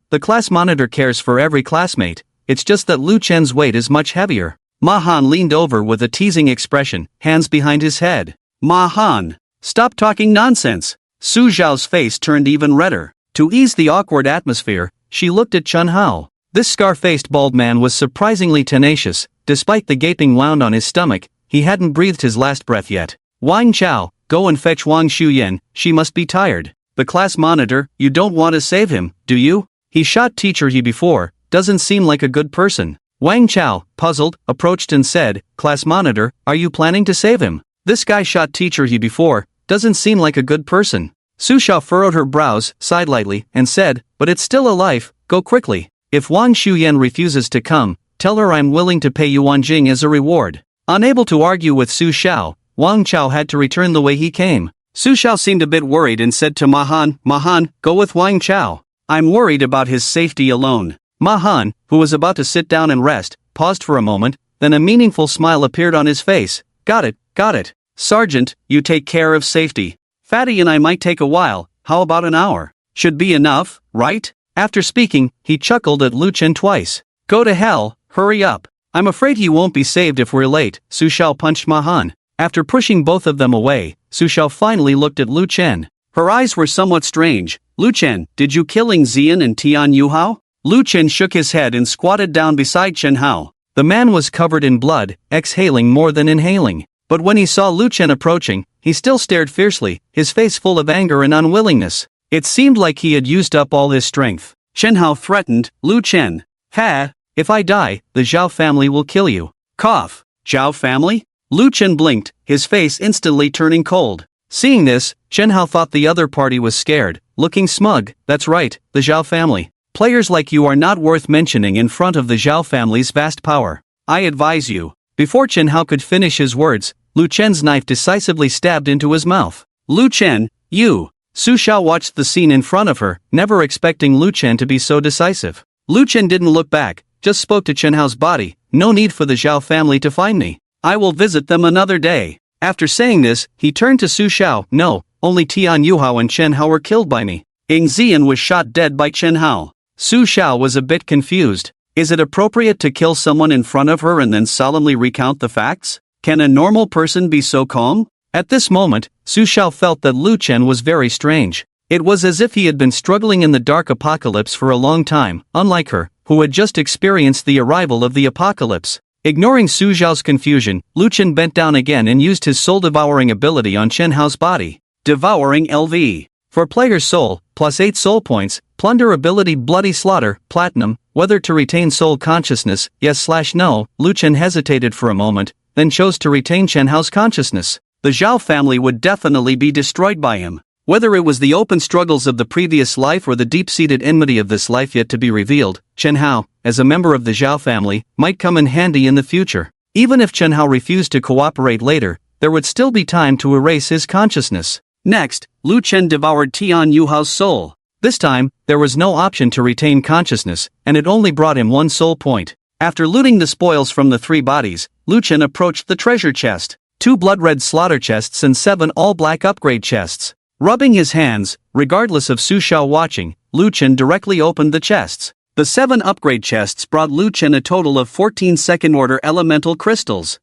the class monitor cares for every classmate, it's just that Lu Chen's weight is much heavier. Mahan leaned over with a teasing expression, hands behind his head. Mahan, stop talking nonsense. Su Zhao's face turned even redder. To ease the awkward atmosphere, she looked at Chen Hao. This scar-faced bald man was surprisingly tenacious. Despite the gaping wound on his stomach, he hadn't breathed his last breath yet. Wang Chao, go and fetch Wang Shuyan, she must be tired. The class monitor, you don't want to save him, do you? He shot Teacher He before, doesn't seem like a good person. Wang Chao, puzzled, approached and said, Class monitor, are you planning to save him? This guy shot Teacher He before, doesn't seem like a good person. Sushia furrowed her brows, sighed lightly, and said, but it's still alive, go quickly. If Wang Shuyan refuses to come, tell her I'm willing to pay Yuan Jing as a reward. Unable to argue with Su Xiao, Wang Chao had to return the way he came. Su Xiao seemed a bit worried and said to Mahan, go with Wang Chao. I'm worried about his safety alone. Ma Han, who was about to sit down and rest, paused for a moment, then a meaningful smile appeared on his face. Got it. Sergeant, you take care of safety. Fatty and I might take a while, how about an hour? Should be enough, right? After speaking, he chuckled at Lu Chen twice. Go to hell, hurry up. I'm afraid he won't be saved if we're late, Sushia punched Ma Han. After pushing both of them away, Sushia finally looked at Lu Chen. Her eyes were somewhat strange. Lu Chen, did you kill Ling Zian and Tian Yuhao? Lu Chen shook his head and squatted down beside Chen Hao. The man was covered in blood, exhaling more than inhaling. But when he saw Lu Chen approaching, he still stared fiercely, his face full of anger and unwillingness. It seemed like he had used up all his strength. Chen Hao threatened, Lu Chen. Ha! If I die, the Zhao family will kill you. Cough. Zhao family? Lu Chen blinked, his face instantly turning cold. Seeing this, Chen Hao thought the other party was scared, looking smug. That's right, the Zhao family. Players like you are not worth mentioning in front of the Zhao family's vast power. I advise you. Before Chen Hao could finish his words, Lu Chen's knife decisively stabbed into his mouth. Lu Chen, you! Sushia watched the scene in front of her, never expecting Lu Chen to be so decisive. Lu Chen didn't look back, just spoke to Chen Hao's body. No need for the Zhao family to find me. I will visit them another day. After saying this, he turned to Sushia. No, only Tian Yuhao and Chen Hao were killed by me. Ing Zian was shot dead by Chen Hao. Sushia was a bit confused. Is it appropriate to kill someone in front of her and then solemnly recount the facts? Can a normal person be so calm? At this moment, Sushia felt that Lu Chen was very strange. It was as if he had been struggling in the dark apocalypse for a long time, unlike her, who had just experienced the arrival of the apocalypse. Ignoring Su Zhao's confusion, Lu Chen bent down again and used his soul-devouring ability on Chen Hao's body. Devouring LV. For player's soul, +8 soul points, plunder ability bloody slaughter, platinum, whether to retain soul consciousness, yes/no. Lu Chen hesitated for a moment, then chose to retain Chen Hao's consciousness. The Zhao family would definitely be destroyed by him. Whether it was the open struggles of the previous life or the deep-seated enmity of this life yet to be revealed, Chen Hao, as a member of the Zhao family, might come in handy in the future. Even if Chen Hao refused to cooperate later, there would still be time to erase his consciousness. Next, Lu Chen devoured Tian Yuhao's soul. This time, there was no option to retain consciousness, and it only brought him 1 soul point. After looting the spoils from the 3 bodies, Lu Chen approached the treasure chest. 2 blood-red slaughter chests and 7 all-black upgrade chests. Rubbing his hands, regardless of Sushia watching, Lu Chen directly opened the chests. The 7 upgrade chests brought Lu Chen a total of 14 second-order elemental crystals.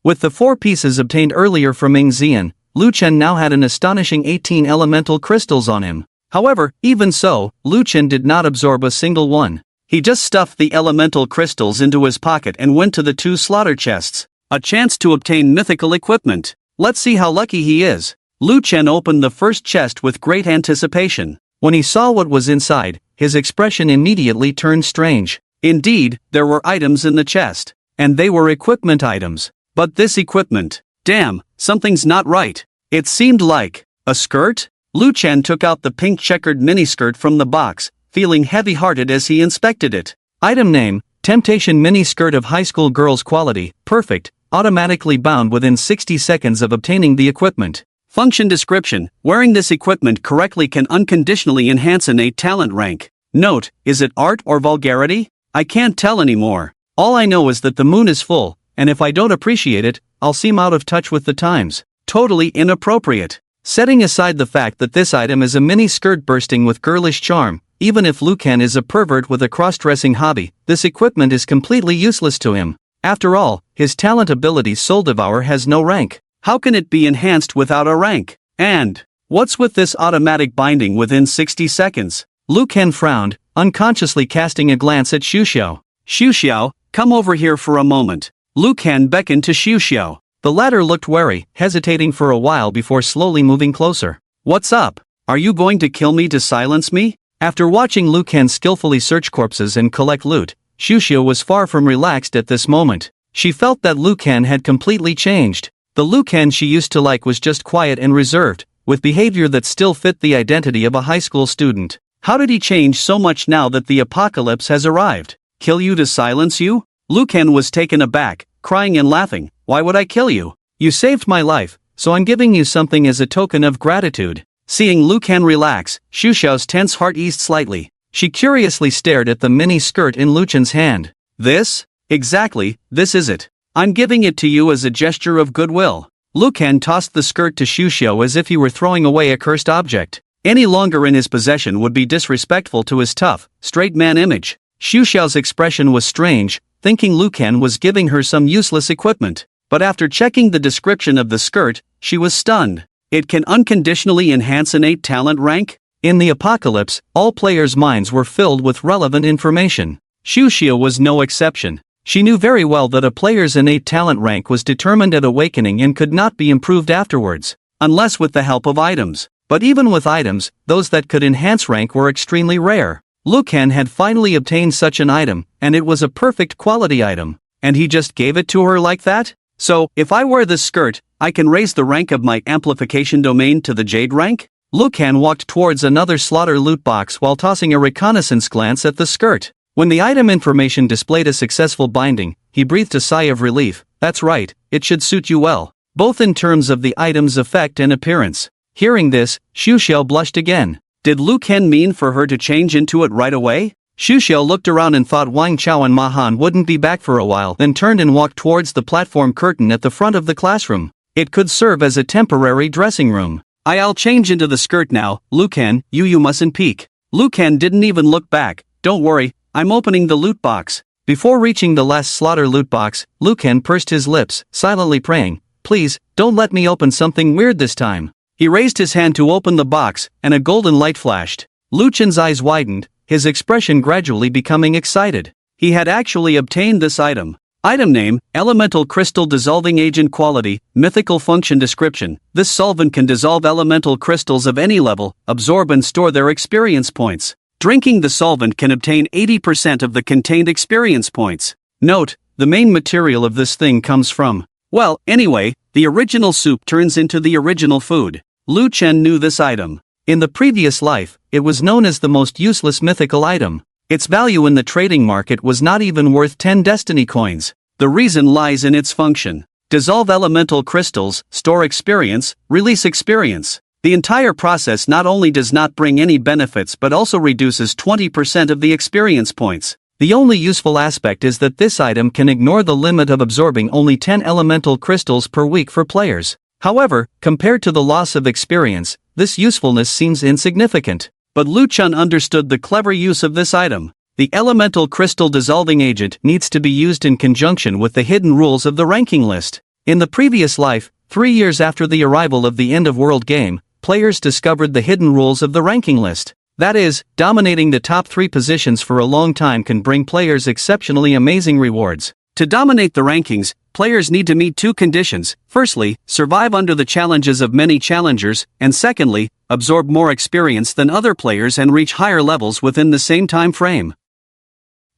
With the 4 pieces obtained earlier from Ing Zian, Lu Chen now had an astonishing 18 elemental crystals on him. However, even so, Lu Chen did not absorb a single one. He just stuffed the elemental crystals into his pocket and went to the 2 slaughter chests. A chance to obtain mythical equipment. Let's see how lucky he is. Lu Chen opened the first chest with great anticipation. When he saw what was inside, his expression immediately turned strange. Indeed, there were items in the chest. And they were equipment items. But this equipment. Damn, something's not right. It seemed like a skirt? Lu Chen took out the pink checkered miniskirt from the box, feeling heavy-hearted as he inspected it. Item name, Temptation miniskirt of high school girls quality, perfect, automatically bound within 60 seconds of obtaining the equipment. Function description, wearing this equipment correctly can unconditionally enhance an 8 talent rank. Note, is it art or vulgarity? I can't tell anymore. All I know is that the moon is full, and if I don't appreciate it, I'll seem out of touch with the times. Totally inappropriate. Setting aside the fact that this item is a mini skirt bursting with girlish charm, even if Lu Chen is a pervert with a cross-dressing hobby, this equipment is completely useless to him. After all, his talent ability Soul Devour has no rank. How can it be enhanced without a rank? And what's with this automatic binding within 60 seconds? Lu Chen frowned, unconsciously casting a glance at Sushia. Sushia, come over here for a moment. Lu Chen beckoned to Sushia. The latter looked wary, hesitating for a while before slowly moving closer. What's up? Are you going to kill me to silence me? After watching Lu Chen skillfully search corpses and collect loot, Sushia was far from relaxed at this moment. She felt that Lu Chen had completely changed. The Lu Chen she used to like was just quiet and reserved, with behavior that still fit the identity of a high school student. How did he change so much now that the apocalypse has arrived? Kill you to silence you? Lu Chen was taken aback, crying and laughing. Why would I kill you? You saved my life, so I'm giving you something as a token of gratitude. Seeing Lu Can relax, Suxiao's tense heart eased slightly. She curiously stared at the mini skirt in Lu Can's hand. This? Exactly, this is it. I'm giving it to you as a gesture of goodwill. Lu Can tossed the skirt to Sushia as if he were throwing away a cursed object. Any longer in his possession would be disrespectful to his tough, straight man image. Suxiao's expression was strange, thinking Lu Can was giving her some useless equipment. But after checking the description of the skirt, she was stunned. It can unconditionally enhance an 8 talent rank? In the apocalypse, all players' minds were filled with relevant information. Sushia was no exception. She knew very well that a player's innate talent rank was determined at awakening and could not be improved afterwards, unless with the help of items. But even with items, those that could enhance rank were extremely rare. Lu Can had finally obtained such an item, and it was a perfect quality item. And he just gave it to her like that? So, if I wear this skirt, I can raise the rank of my amplification domain to the Jade rank? Lu Can walked towards another slaughter loot box while tossing a reconnaissance glance at the skirt. When the item information displayed a successful binding, he breathed a sigh of relief. That's right, it should suit you well, both in terms of the item's effect and appearance. Hearing this, Sushia blushed again. Did Lu Can mean for her to change into it right away? Sushia looked around and thought Wang Chao and Ma Han wouldn't be back for a while, then turned and walked towards the platform curtain at the front of the classroom. It could serve as a temporary dressing room. I'll change into the skirt now, Lu Can, you mustn't peek. Lu Can didn't even look back. Don't worry, I'm opening the loot box. Before reaching the last slaughter loot box, Lu Can pursed his lips, silently praying, please, don't let me open something weird this time. He raised his hand to open the box, and a golden light flashed. Lu Can's eyes widened, his expression gradually becoming excited. He had actually obtained this item. Item name, Elemental Crystal Dissolving Agent Quality, Mythical Function Description. This solvent can dissolve elemental crystals of any level, absorb and store their experience points. Drinking the solvent can obtain 80% of the contained experience points. Note, the main material of this thing comes from. Well, anyway, the original soup turns into the original food. Lu Can knew this item. In the previous life, it was known as the most useless mythical item. Its value in the trading market was not even worth 10 destiny coins. The reason lies in its function. Dissolve elemental crystals, store experience, release experience. The entire process not only does not bring any benefits but also reduces 20% of the experience points. The only useful aspect is that this item can ignore the limit of absorbing only 10 elemental crystals per week for players. However, compared to the loss of experience, this usefulness seems insignificant. But Lu Can understood the clever use of this item. The elemental crystal dissolving agent needs to be used in conjunction with the hidden rules of the ranking list. In the previous life, 3 years after the arrival of the end-of-world game, players discovered the hidden rules of the ranking list. That is, dominating the top 3 positions for a long time can bring players exceptionally amazing rewards. To dominate the rankings, players need to meet 2 conditions. Firstly, survive under the challenges of many challengers, and secondly, absorb more experience than other players and reach higher levels within the same time frame.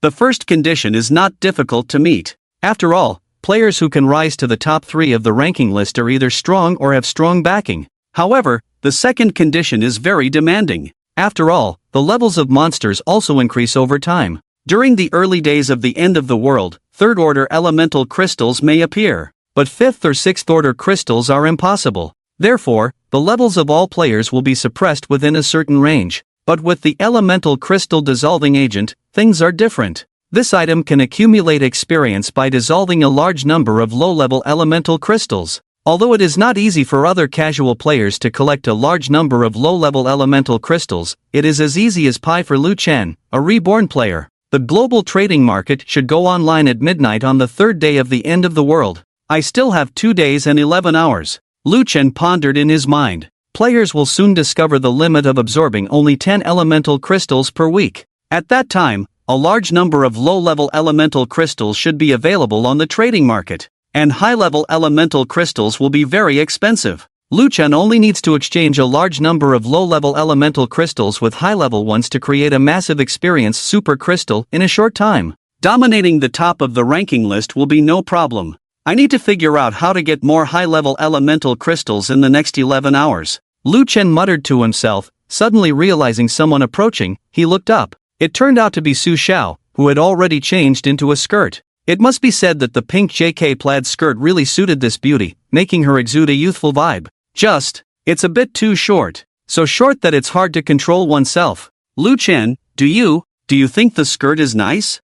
The first condition is not difficult to meet. After all, players who can rise to the top 3 of the ranking list are either strong or have strong backing. However, the second condition is very demanding. After all, the levels of monsters also increase over time. During the early days of the end of the world, 3rd order elemental crystals may appear, but 5th or 6th order crystals are impossible. Therefore, the levels of all players will be suppressed within a certain range. But with the elemental crystal dissolving agent, things are different. This item can accumulate experience by dissolving a large number of low-level elemental crystals. Although it is not easy for other casual players to collect a large number of low-level elemental crystals, it is as easy as pie for Lu Can, a reborn player. The global trading market should go online at midnight on the 3rd day of the end of the world. I still have 2 days and 11 hours. Lu Can pondered in his mind. Players will soon discover the limit of absorbing only 10 elemental crystals per week. At that time, a large number of low-level elemental crystals should be available on the trading market. And high-level elemental crystals will be very expensive. Lu Can only needs to exchange a large number of low-level elemental crystals with high-level ones to create a massive experience super crystal in a short time. Dominating the top of the ranking list will be no problem. I need to figure out how to get more high-level elemental crystals in the next 11 hours. Lu Can muttered to himself, suddenly realizing someone approaching. He looked up. It turned out to be Sushia, who had already changed into a skirt. It must be said that the pink JK plaid skirt really suited this beauty, making her exude a youthful vibe. It's a bit too short. so short that it's hard to control oneself. Lu Chen, do you think the skirt is nice?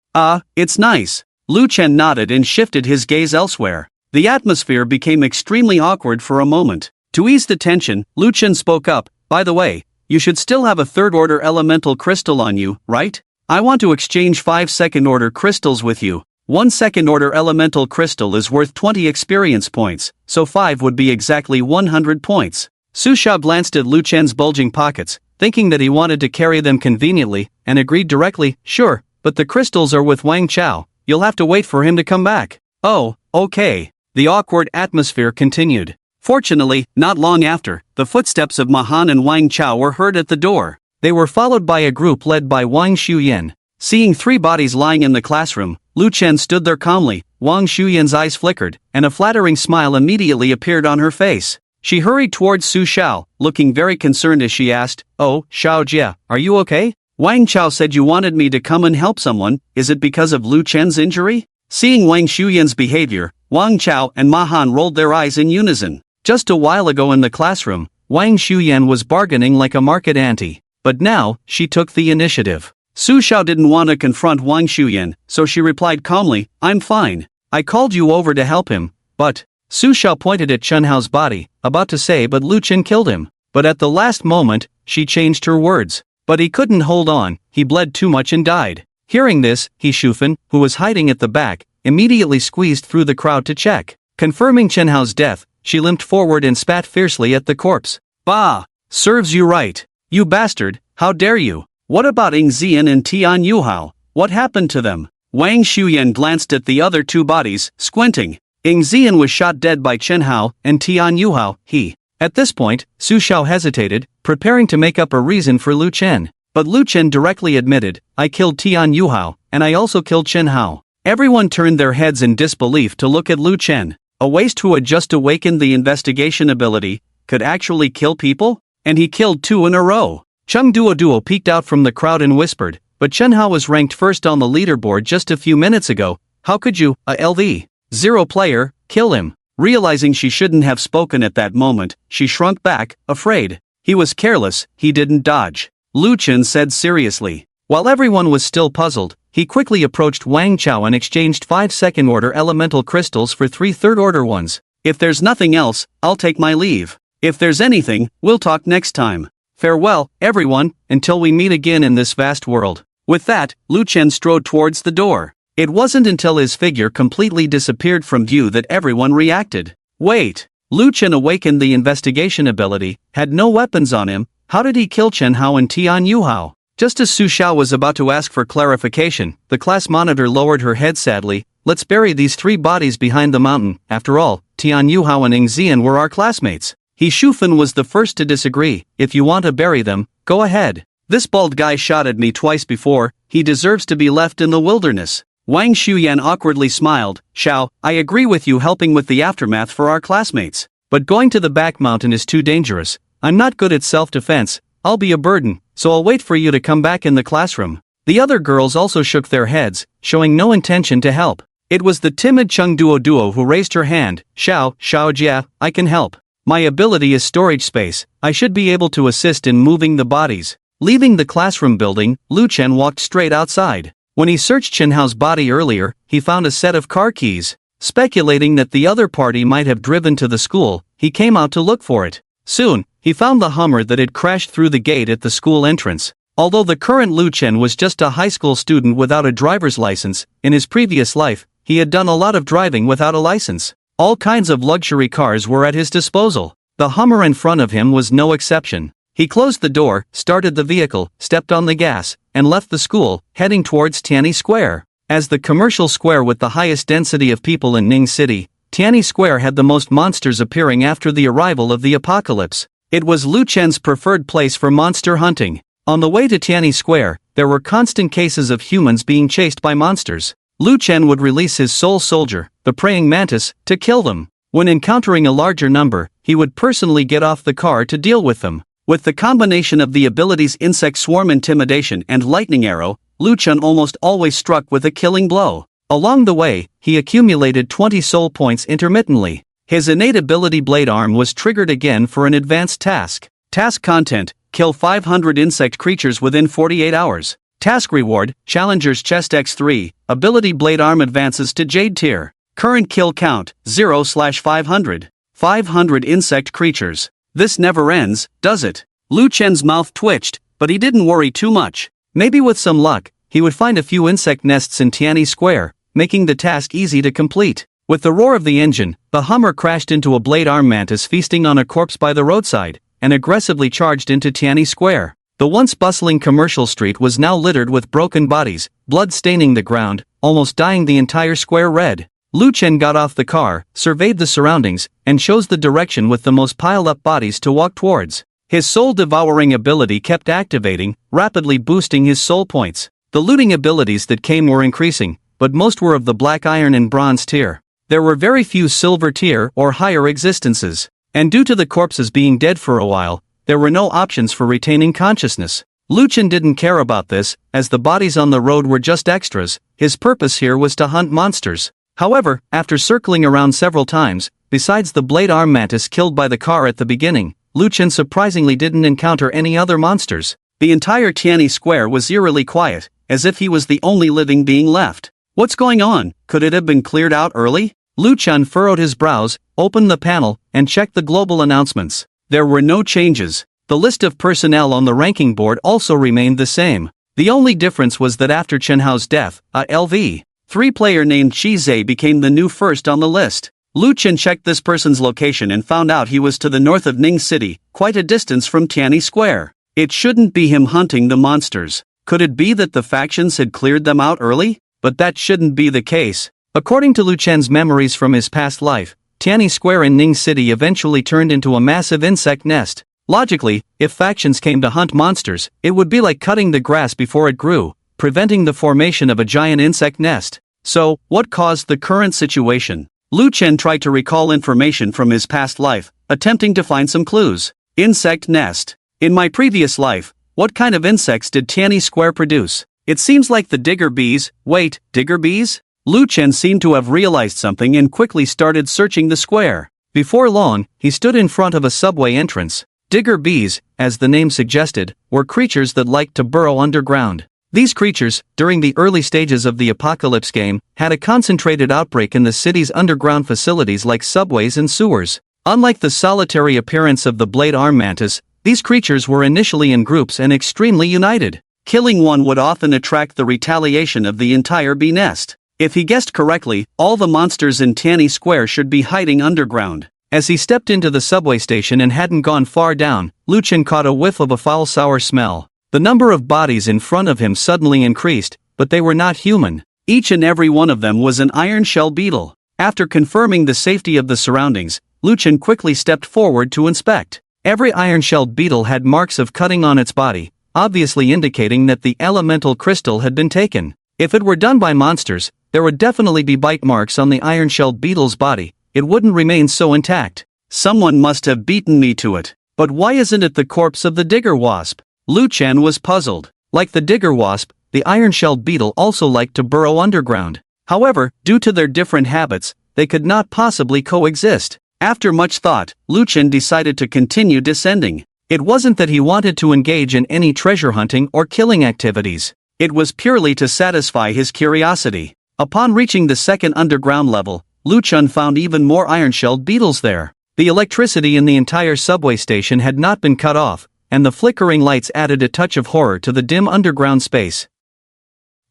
It's nice. Lu Chen nodded and shifted his gaze elsewhere. The atmosphere became extremely awkward for a moment. To ease the tension, Lu Chen spoke up, by the way, you should still have a third-order elemental crystal on you, right? I want to exchange 5 second-order crystals with you. 1 second-order elemental crystal is worth 20 experience points, so 5 would be exactly 100 points. Sushia glanced at Lu Chen's bulging pockets, thinking that he wanted to carry them conveniently, and agreed directly, sure, but the crystals are with Wang Chao. You'll have to wait for him to come back. Oh, okay. The awkward atmosphere continued. Fortunately, not long after, the footsteps of Mahan and Wang Chao were heard at the door. They were followed by a group led by Wang Shuyan. Seeing 3 bodies lying in the classroom, Lu Chen stood there calmly. Wang Shuyan's eyes flickered, and a flattering smile immediately appeared on her face. She hurried towards Su Xiao, looking very concerned as she asked, "Oh, Xiao Jia, are you okay? Wang Chao said you wanted me to come and help someone, is it because of Lu Chen's injury?" Seeing Wang Shuyan's behavior, Wang Chao and Mahan rolled their eyes in unison. Just a while ago in the classroom, Wang Shuyan was bargaining like a market auntie, but now, she took the initiative. Su Xiao didn't want to confront Wang Shuyan, so she replied calmly, "I'm fine. I called you over to help him, but..." Su Xiao pointed at Chen Hao's body, about to say but Lu Chen killed him. But at the last moment, she changed her words. But he couldn't hold on, he bled too much and died. Hearing this, He Shufan, who was hiding at the back, immediately squeezed through the crowd to check. Confirming Chen Hao's death, she limped forward and spat fiercely at the corpse. "Bah! Serves you right. You bastard, how dare you? What about Ing Zian and Tian Yuhao? What happened to them?" Wang Shuyan glanced at the other 2 bodies, squinting. Ing Zian was shot dead by Chen Hao, and Tian Yuhao, he. At this point, Su Xiao hesitated, preparing to make up a reason for Lu Chen. But Lu Chen directly admitted, "I killed Tian Yuhao, and I also killed Chen Hao." Everyone turned their heads in disbelief to look at Lu Chen. A waste who had just awakened the investigation ability, could actually kill people? And he killed 2 in a row. Chung Duo peeked out from the crowd and whispered, "But Chen Hao was ranked first on the leaderboard just a few minutes ago. How could you, a LV0 player, kill him?" Realizing she shouldn't have spoken at that moment, she shrunk back, afraid. "He was careless, he didn't dodge," Lu Chen said seriously. While everyone was still puzzled, he quickly approached Wang Chao and exchanged 5 second-order elemental crystals for 3 third-order ones. "If there's nothing else, I'll take my leave. If there's anything, we'll talk next time. Farewell, everyone, until we meet again in this vast world." With that, Lu Chen strode towards the door. It wasn't until his figure completely disappeared from view that everyone reacted. Wait! Lu Chen awakened the investigation ability, had no weapons on him. How did he kill Chen Hao and Tian Yuhao? Just as Su Xiao was about to ask for clarification, the class monitor lowered her head sadly. "Let's bury these 3 bodies behind the mountain. After all, Tian Yuhao and Ing Zian were our classmates." He Shufan was the first to disagree. "If you want to bury them, go ahead. This bald guy shot at me twice before, he deserves to be left in the wilderness." Wang Shuyan awkwardly smiled. "Xiao, I agree with you helping with the aftermath for our classmates. But going to the back mountain is too dangerous. I'm not good at self-defense, I'll be a burden, so I'll wait for you to come back in the classroom." The other girls also shook their heads, showing no intention to help. It was the timid Chung Duo who raised her hand. Xiao Jia, I can help. My ability is storage space, I should be able to assist in moving the bodies." Leaving the classroom building, Lu Chen walked straight outside. When he searched Chen Hao's body earlier, he found a set of car keys. Speculating that the other party might have driven to the school, he came out to look for it. Soon, he found the Hummer that had crashed through the gate at the school entrance. Although the current Lu Chen was just a high school student without a driver's license, in his previous life, he had done a lot of driving without a license. All kinds of luxury cars were at his disposal. The Hummer in front of him was no exception. He closed the door, started the vehicle, stepped on the gas, and left the school, heading towards Tianyi Square. As the commercial square with the highest density of people in Ning City, Tianyi Square had the most monsters appearing after the arrival of the apocalypse. It was Lu Chen's preferred place for monster hunting. On the way to Tianyi Square, there were constant cases of humans being chased by monsters. Lu Chen would release his soul soldier, the praying mantis, to kill them. When encountering a larger number, he would personally get off the car to deal with them. With the combination of the abilities Insect Swarm Intimidation and Lightning Arrow, Lu Chen almost always struck with a killing blow. Along the way, he accumulated 20 soul points intermittently. His innate ability Blade Arm was triggered again for an advanced task. Task content: kill 500 insect creatures within 48 hours. Task reward: Challenger's Chest X3, ability blade arm advances to Jade tier. Current kill count: 0/500. 500 insect creatures. This never ends, does it? Lu Chen's mouth twitched, but he didn't worry too much. Maybe with some luck, he would find a few insect nests in Tianyi Square, making the task easy to complete. With the roar of the engine, the Hummer crashed into a blade arm mantis feasting on a corpse by the roadside, and aggressively charged into Tianyi Square. The once bustling commercial street was now littered with broken bodies, blood staining the ground, almost dyeing the entire square red. Lu Chen got off the car, surveyed the surroundings, and chose the direction with the most piled-up bodies to walk towards. His soul-devouring ability kept activating, rapidly boosting his soul points. The looting abilities that came were increasing, but most were of the black iron and bronze tier. There were very few silver tier or higher existences, and due to the corpses being dead for a while, there were no options for retaining consciousness. Lu Chen didn't care about this, as the bodies on the road were just extras. His purpose here was to hunt monsters. However, after circling around several times, besides the blade arm mantis killed by the car at the beginning, Lu Chen surprisingly didn't encounter any other monsters. The entire Tianyi Square was eerily quiet, as if he was the only living being left. What's going on? Could it have been cleared out early? Lu Chen furrowed his brows, opened the panel, and checked the global announcements. There were no changes. The list of personnel on the ranking board also remained the same. The only difference was that after Chen Hao's death, a LV3 player named Qi Zhe became the new first on the list. Lu Chen checked this person's location and found out he was to the north of Ning City, quite a distance from Tianyi Square. It shouldn't be him hunting the monsters. Could it be that the factions had cleared them out early? But that shouldn't be the case. According to Lu Chen's memories from his past life, Tianyi Square in Ning City eventually turned into a massive insect nest. Logically, if factions came to hunt monsters, it would be like cutting the grass before it grew, preventing the formation of a giant insect nest. So, what caused the current situation? Lu Chen tried to recall information from his past life, attempting to find some clues. Insect nest. In my previous life, what kind of insects did Tianyi Square produce? It seems like the digger bees. Wait, digger bees? Lu Chen seemed to have realized something and quickly started searching the square. Before long, he stood in front of a subway entrance. Digger bees, as the name suggested, were creatures that liked to burrow underground. These creatures, during the early stages of the Apocalypse game, had a concentrated outbreak in the city's underground facilities like subways and sewers. Unlike the solitary appearance of the blade arm mantis, these creatures were initially in groups and extremely united. Killing one would often attract the retaliation of the entire bee nest. If he guessed correctly, all the monsters in Tianyi Square should be hiding underground. As he stepped into the subway station and hadn't gone far down, Lu Chen caught a whiff of a foul sour smell. The number of bodies in front of him suddenly increased, but they were not human. Each and every one of them was an iron shell beetle. After confirming the safety of the surroundings, Lu Chen quickly stepped forward to inspect. Every iron-shelled beetle had marks of cutting on its body, obviously indicating that the elemental crystal had been taken. If it were done by monsters, there would definitely be bite marks on the iron-shelled beetle's body. It wouldn't remain so intact. Someone must have beaten me to it. But why isn't it the corpse of the digger wasp? Lu Chen was puzzled. Like the digger wasp, the iron-shelled beetle also liked to burrow underground. However, due to their different habits, they could not possibly coexist. After much thought, Lu Chen decided to continue descending. It wasn't that he wanted to engage in any treasure hunting or killing activities. It was purely to satisfy his curiosity. Upon reaching the second underground level, Lu Chen found even more iron-shelled beetles there. The electricity in the entire subway station had not been cut off, and the flickering lights added a touch of horror to the dim underground space.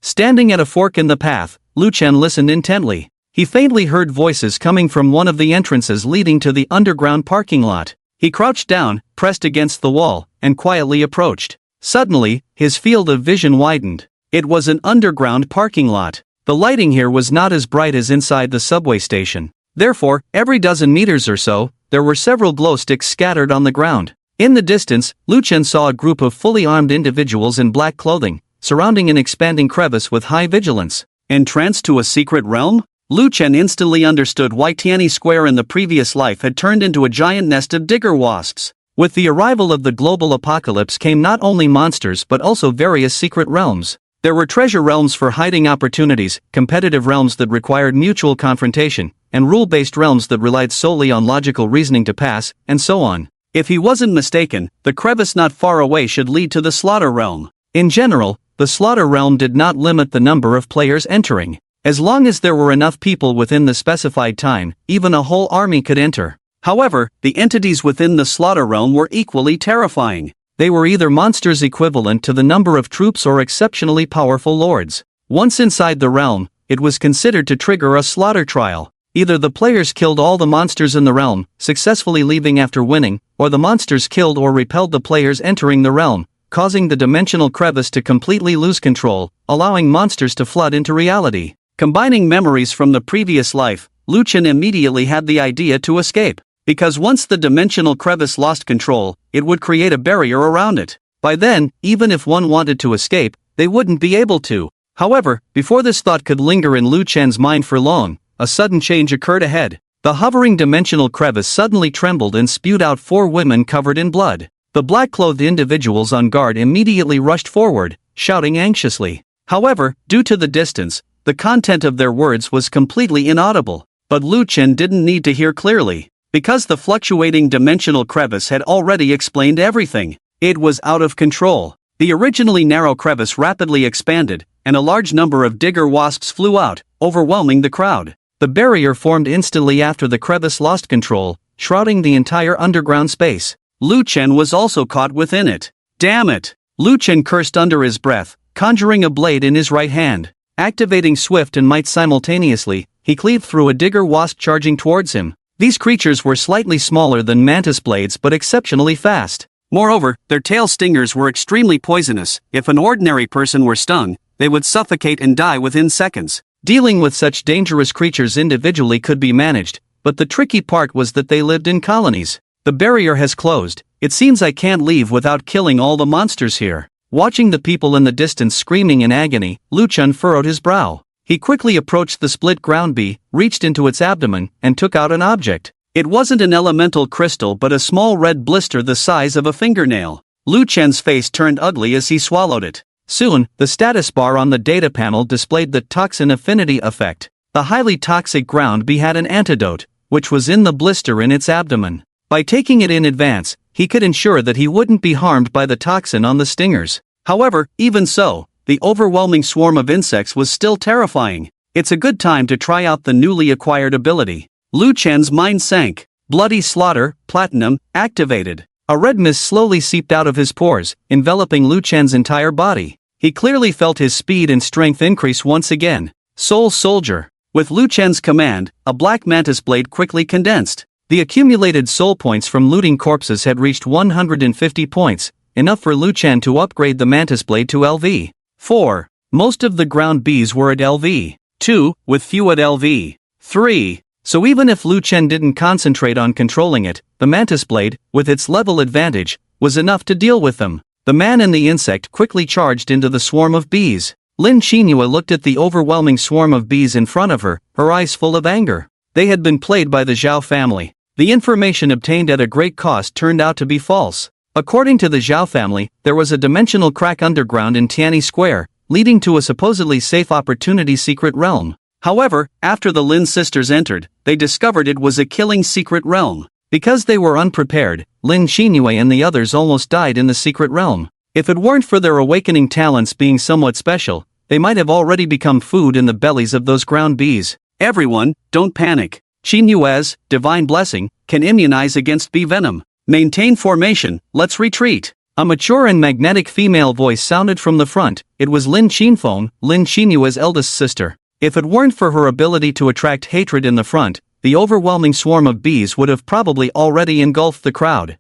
Standing at a fork in the path, Lu Chen listened intently. He faintly heard voices coming from one of the entrances leading to the underground parking lot. He crouched down, pressed against the wall, and quietly approached. Suddenly, his field of vision widened. It was an underground parking lot. The lighting here was not as bright as inside the subway station. Therefore, every dozen meters or so, there were several glow sticks scattered on the ground. In the distance, Lu Chen saw a group of fully armed individuals in black clothing, surrounding an expanding crevice with high vigilance. Entranced to a secret realm? Lu Chen instantly understood why Tianyi Square in the previous life had turned into a giant nest of digger wasps. With the arrival of the global apocalypse came not only monsters but also various secret realms. There were treasure realms for hiding opportunities, competitive realms that required mutual confrontation, and rule-based realms that relied solely on logical reasoning to pass, and so on. If he wasn't mistaken, the crevice not far away should lead to the slaughter realm. In general, the slaughter realm did not limit the number of players entering. As long as there were enough people within the specified time, even a whole army could enter. However, the entities within the slaughter realm were equally terrifying. They were either monsters equivalent to the number of troops or exceptionally powerful lords. Once inside the realm, it was considered to trigger a slaughter trial. Either the players killed all the monsters in the realm, successfully leaving after winning, or the monsters killed or repelled the players entering the realm, causing the dimensional crevice to completely lose control, allowing monsters to flood into reality. Combining memories from the previous life, Luchan immediately had the idea to escape. Because once the dimensional crevice lost control, it would create a barrier around it. By then, even if one wanted to escape, they wouldn't be able to. However, before this thought could linger in Luchan's mind for long, a sudden change occurred ahead. The hovering dimensional crevice suddenly trembled and spewed out 4 women covered in blood. The black-clothed individuals on guard immediately rushed forward, shouting anxiously. However, due to the distance, the content of their words was completely inaudible. But Luchan didn't need to hear clearly. Because the fluctuating dimensional crevice had already explained everything. It was out of control. The originally narrow crevice rapidly expanded, and a large number of digger wasps flew out, overwhelming the crowd. The barrier formed instantly after the crevice lost control, shrouding the entire underground space. Luchan was also caught within it. Damn it! Luchan cursed under his breath, conjuring a blade in his right hand. Activating Swift and Might simultaneously, he cleaved through a digger wasp charging towards him. These creatures were slightly smaller than mantis blades but exceptionally fast. Moreover, their tail stingers were extremely poisonous. If an ordinary person were stung, they would suffocate and die within seconds. Dealing with such dangerous creatures individually could be managed, but the tricky part was that they lived in colonies. The barrier has closed. It seems I can't leave without killing all the monsters here. Watching the people in the distance screaming in agony, Luchan furrowed his brow. He quickly approached the split ground bee, reached into its abdomen, and took out an object. It wasn't an elemental crystal but a small red blister the size of a fingernail. Luchan's face turned ugly as he swallowed it. Soon, the status bar on the data panel displayed the toxin affinity effect. The highly toxic ground bee had an antidote, which was in the blister in its abdomen. By taking it in advance, he could ensure that he wouldn't be harmed by the toxin on the stingers. However, even so, the overwhelming swarm of insects was still terrifying. It's a good time to try out the newly acquired ability. Luchan's mind sank. Bloody Slaughter, Platinum, activated. A red mist slowly seeped out of his pores, enveloping Luchan's entire body. He clearly felt his speed and strength increase once again. Soul Soldier. With Luchan's command, a black mantis blade quickly condensed. The accumulated soul points from looting corpses had reached 150 points, enough for Luchan to upgrade the mantis blade to LV 4. Most of the ground bees were at LV 2, with few at LV 3. So even if Luchan didn't concentrate on controlling it, the mantis blade, with its level advantage, was enough to deal with them. The man and the insect quickly charged into the swarm of bees. Lynn looked at the overwhelming swarm of bees in front of her, her eyes full of anger. They had been played by the Xiao family. The information obtained at a great cost turned out to be false. According to the Xiao family, there was a dimensional crack underground in Tianyi Square, leading to a supposedly safe opportunity secret realm. However, after the Lin sisters entered, they discovered it was a killing secret realm. Because they were unprepared, Lin Xinyue and the others almost died in the secret realm. If it weren't for their awakening talents being somewhat special, they might have already become food in the bellies of those ground bees. Everyone, don't panic. Xinyue's divine blessing can immunize against bee venom. Maintain formation, let's retreat. A mature and magnetic female voice sounded from the front. It was Lin Xinfeng, Lin Xinyue's eldest sister. If it weren't for her ability to attract hatred in the front, the overwhelming swarm of bees would have probably already engulfed the crowd.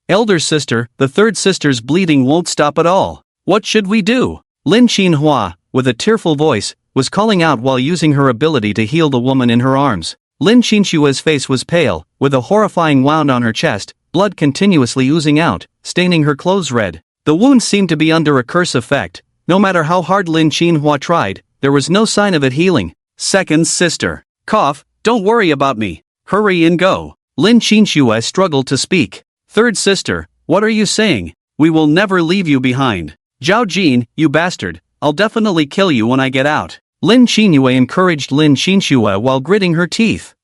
Elder sister, the third sister's bleeding won't stop at all. What should we do? Lin Xinhua, with a tearful voice, was calling out while using her ability to heal the woman in her arms. Lin Xinshua's face was pale, with a horrifying wound on her chest, blood continuously oozing out, staining her clothes red. The wound seemed to be under a curse effect. No matter how hard Lin Xinhua tried, there was no sign of it healing. Second sister. Cough, don't worry about me. Hurry and go. Lin Xinshua struggled to speak. Third sister, what are you saying? We will never leave you behind. Zhao Jin, you bastard, I'll definitely kill you when I get out. Lin Xinyue encouraged Lin Xinshua while gritting her teeth.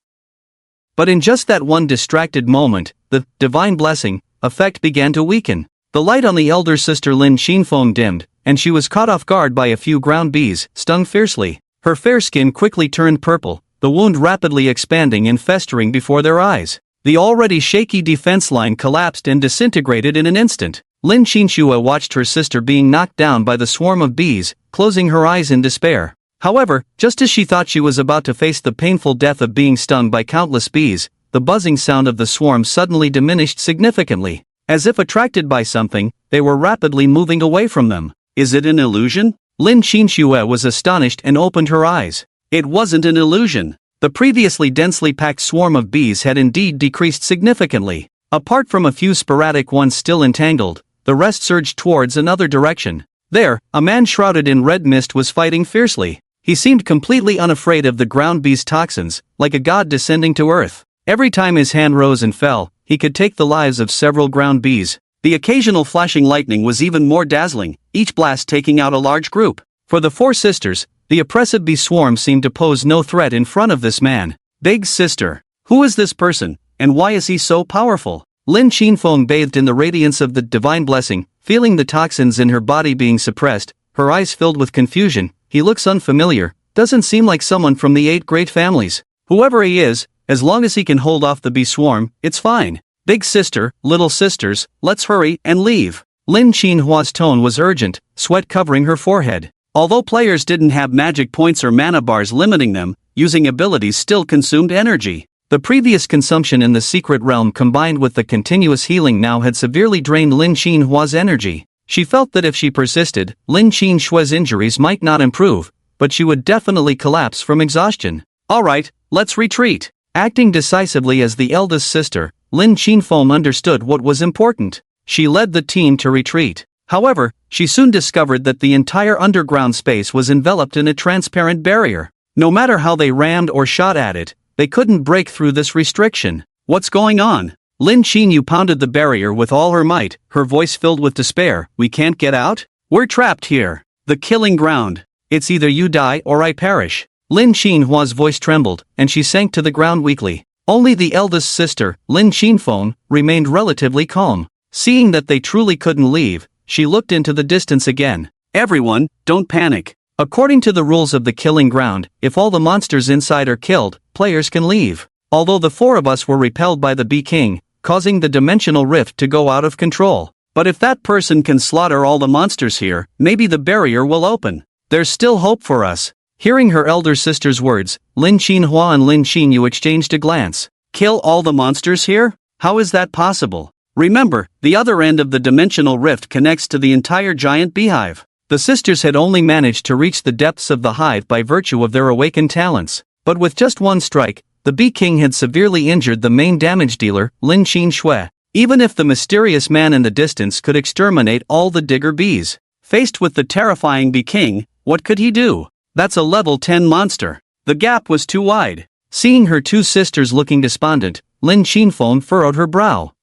But in just that one distracted moment, the divine blessing effect began to weaken. The light on the elder sister Lin Xinfeng dimmed, and she was caught off guard by a few ground bees, stung fiercely. Her fair skin quickly turned purple, the wound rapidly expanding and festering before their eyes. The already shaky defense line collapsed and disintegrated in an instant. Lin Xinxue watched her sister being knocked down by the swarm of bees, closing her eyes in despair. However, just as she thought she was about to face the painful death of being stung by countless bees, the buzzing sound of the swarm suddenly diminished significantly. As if attracted by something, they were rapidly moving away from them. Is it an illusion? Lin Xinxue was astonished and opened her eyes. It wasn't an illusion. The previously densely packed swarm of bees had indeed decreased significantly. Apart from a few sporadic ones still entangled, the rest surged towards another direction. There, a man shrouded in red mist was fighting fiercely. He seemed completely unafraid of the ground bees' toxins, like a god descending to earth. Every time his hand rose and fell, he could take the lives of several ground bees. The occasional flashing lightning was even more dazzling, each blast taking out a large group. For the four sisters, the oppressive bee swarm seemed to pose no threat in front of this man. Big sister. Who is this person, and why is he so powerful? Lin Xinfeng bathed in the radiance of the divine blessing, feeling the toxins in her body being suppressed, her eyes filled with confusion. He looks unfamiliar, doesn't seem like someone from the 8 great families. Whoever he is, as long as he can hold off the bee swarm, it's fine. Big sister, little sisters, let's hurry and leave. Lin Xinhua's tone was urgent, sweat covering her forehead. Although players didn't have magic points or mana bars limiting them, using abilities still consumed energy. The previous consumption in the secret realm combined with the continuous healing now had severely drained Lin Xinhua's energy. She felt that if she persisted, Lin Xinshue's injuries might not improve, but she would definitely collapse from exhaustion. Alright, let's retreat. Acting decisively as the eldest sister, Lin Xinfeng understood what was important. She led the team to retreat. However, she soon discovered that the entire underground space was enveloped in a transparent barrier. No matter how they rammed or shot at it, they couldn't break through this restriction. What's going on? Lin Xinyu pounded the barrier with all her might, her voice filled with despair. We can't get out? We're trapped here. The killing ground. It's either you die or I perish. Lin Xinhua's voice trembled, and she sank to the ground weakly. Only the eldest sister, Lin Xinfeng, remained relatively calm. Seeing that they truly couldn't leave, she looked into the distance again. Everyone, don't panic. According to the rules of the killing ground, if all the monsters inside are killed, players can leave. Although the 4 of us were repelled by the Bee King, causing the dimensional rift to go out of control. But if that person can slaughter all the monsters here, maybe the barrier will open. There's still hope for us. Hearing her elder sister's words, Lin Xinhua and Lin Xinyu exchanged a glance. Kill all the monsters here? How is that possible? Remember, the other end of the dimensional rift connects to the entire giant beehive. The sisters had only managed to reach the depths of the hive by virtue of their awakened talents. But with just one strike, the Bee King had severely injured the main damage dealer, Lin Xinxue. Even if the mysterious man in the distance could exterminate all the digger bees, faced with the terrifying Bee King, what could he do? That's a level 10 monster. The gap was too wide. Seeing her 2 sisters looking despondent, Lin Xinfeng furrowed her brow.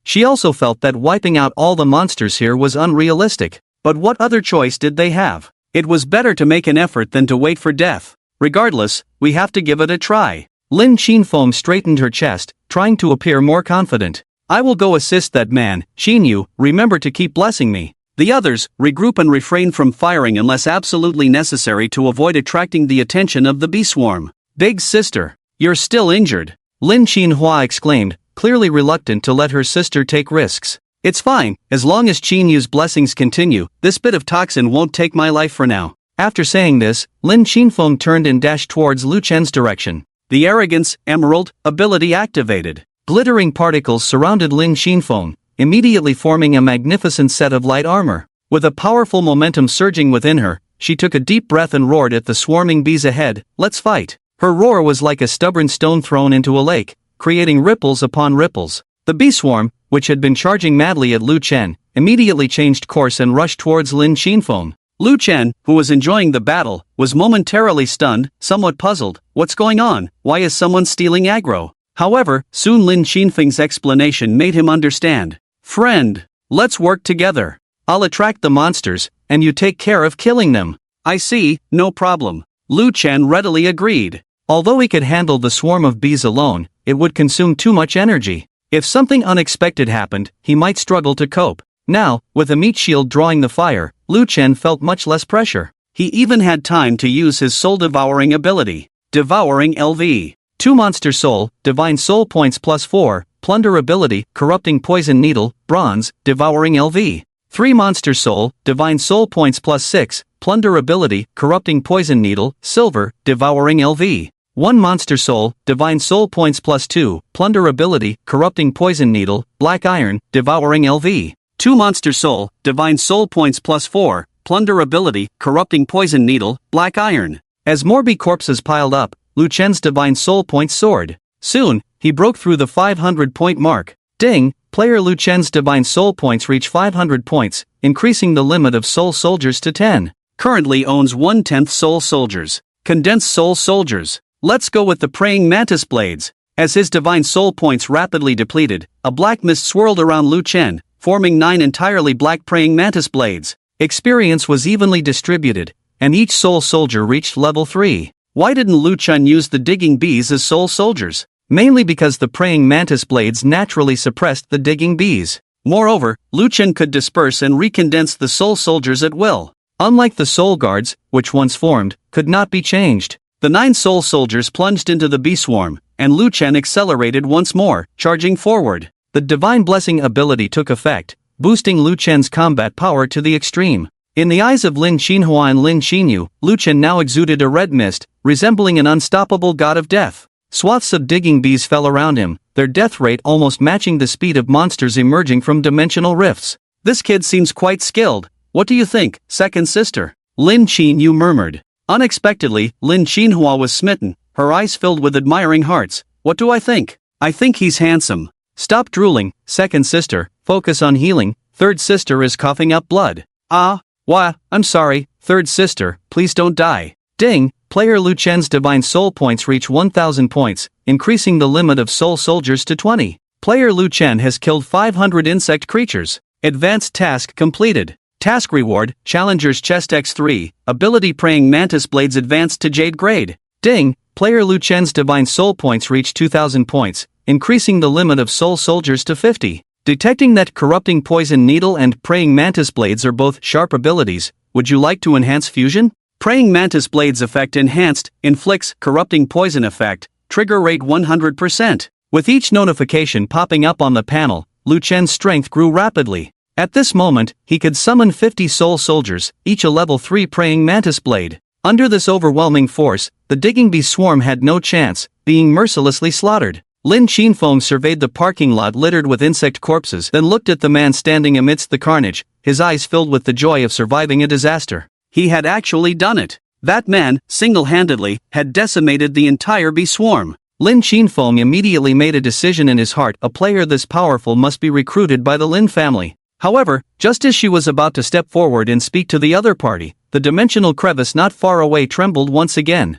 She also felt that wiping out all the monsters here was unrealistic. But what other choice did they have? It was better to make an effort than to wait for death. Regardless, we have to give it a try. Lin Xinfeng straightened her chest, trying to appear more confident. I will go assist that man. Xinyu, remember to keep blessing me. The others, regroup and refrain from firing unless absolutely necessary to avoid attracting the attention of the bee swarm. Big sister, you're still injured. Lin Xinhua exclaimed, clearly reluctant to let her sister take risks. It's fine, as long as Xinyu's blessings continue, this bit of toxin won't take my life for now. After saying this, Lin Xinfeng turned and dashed towards Lu Chen's direction. The Arrogance, Emerald, ability activated. Glittering particles surrounded Lin Xinfeng, immediately forming a magnificent set of light armor. With a powerful momentum surging within her, she took a deep breath and roared at the swarming bees ahead, let's fight. Her roar was like a stubborn stone thrown into a lake, creating ripples upon ripples. The bee swarm, which had been charging madly at Lu Chen, immediately changed course and rushed towards Lin Xinfeng. Lu Chen, who was enjoying the battle, was momentarily stunned, somewhat puzzled. What's going on? Why is someone stealing aggro? However, soon Lin Xinfeng's explanation made him understand. Friend, let's work together. I'll attract the monsters, and you take care of killing them. I see, no problem. Lu Chen readily agreed. Although he could handle the swarm of bees alone, it would consume too much energy. If something unexpected happened, he might struggle to cope. Now, with a meat shield drawing the fire, Lu Chen felt much less pressure. He even had time to use his soul devouring ability. Devouring LV. 2 Monster Soul, Divine Soul Points +4, Plunder Ability, Corrupting Poison Needle, Bronze, Devouring LV. 3 Monster Soul, Divine Soul Points +6, Plunder Ability, Corrupting Poison Needle, Silver, Devouring LV. 1 Monster Soul, Divine Soul Points +2, Plunder Ability, Corrupting Poison Needle, Black Iron, Devouring LV. 2 Monster Soul, Divine Soul Points +4, Plunder Ability, Corrupting Poison Needle, Black Iron. As more bee corpses piled up, Lu Chen's Divine Soul Points soared. Soon, he broke through the 500-point mark. Ding! Player Lu Chen's Divine Soul Points reach 500 points, increasing the limit of Soul Soldiers to 10. Currently owns 1/10 Soul Soldiers. Condensed Soul Soldiers. Let's go with the Praying Mantis Blades. As his Divine Soul Points rapidly depleted, a black mist swirled around Lu Chen, forming 9 entirely black Praying Mantis Blades. Experience was evenly distributed, and each Soul Soldier reached level 3. Why didn't Lu Chen use the digging bees as Soul Soldiers? Mainly because the Praying Mantis Blades naturally suppressed the digging bees. Moreover, Lu Chen could disperse and recondense the Soul Soldiers at will. Unlike the Soul Guards, which once formed, could not be changed. The 9 Soul Soldiers plunged into the bee swarm, and Lu Chen accelerated once more, charging forward. The Divine Blessing ability took effect, boosting Lu Chen's combat power to the extreme. In the eyes of Lin Xinhua and Lin Xinyu, Lu Chen now exuded a red mist, resembling an unstoppable god of death. Swaths of digging bees fell around him, their death rate almost matching the speed of monsters emerging from dimensional rifts. This kid seems quite skilled. What do you think, second sister? Lin Xinyu murmured. Unexpectedly, Lin Xinhua was smitten, her eyes filled with admiring hearts. What do I think? I think he's handsome. Stop drooling, second sister, focus on healing, third sister is coughing up blood. I'm sorry, third sister, please don't die. Ding! Player Lu Chen's Divine Soul Points reach 1000 points, increasing the limit of Soul Soldiers to 20. Player Lu Chen has killed 500 insect creatures. Advanced task completed. Task reward, Challenger's Chest X3, Ability Praying Mantis Blades advanced to Jade grade. Ding! Player Lu Chen's Divine Soul Points reach 2000 points, increasing the limit of Soul Soldiers to 50. Detecting that Corrupting Poison Needle and Praying Mantis Blades are both sharp abilities, would you like to enhance fusion? Praying Mantis Blades effect enhanced, inflicts Corrupting Poison effect, trigger rate 100%. With each notification popping up on the panel, Lu Chen's strength grew rapidly. At this moment, he could summon 50 Soul Soldiers, each a level 3 Praying Mantis Blade. Under this overwhelming force, the digging bee swarm had no chance, being mercilessly slaughtered. Lin Qinfeng surveyed the parking lot littered with insect corpses, then looked at the man standing amidst the carnage, his eyes filled with the joy of surviving a disaster. He had actually done it. That man, single-handedly, had decimated the entire bee swarm. Lin Qinfeng immediately made a decision in his heart: a player this powerful must be recruited by the Lin family. However, just as she was about to step forward and speak to the other party, the dimensional crevice not far away trembled once again.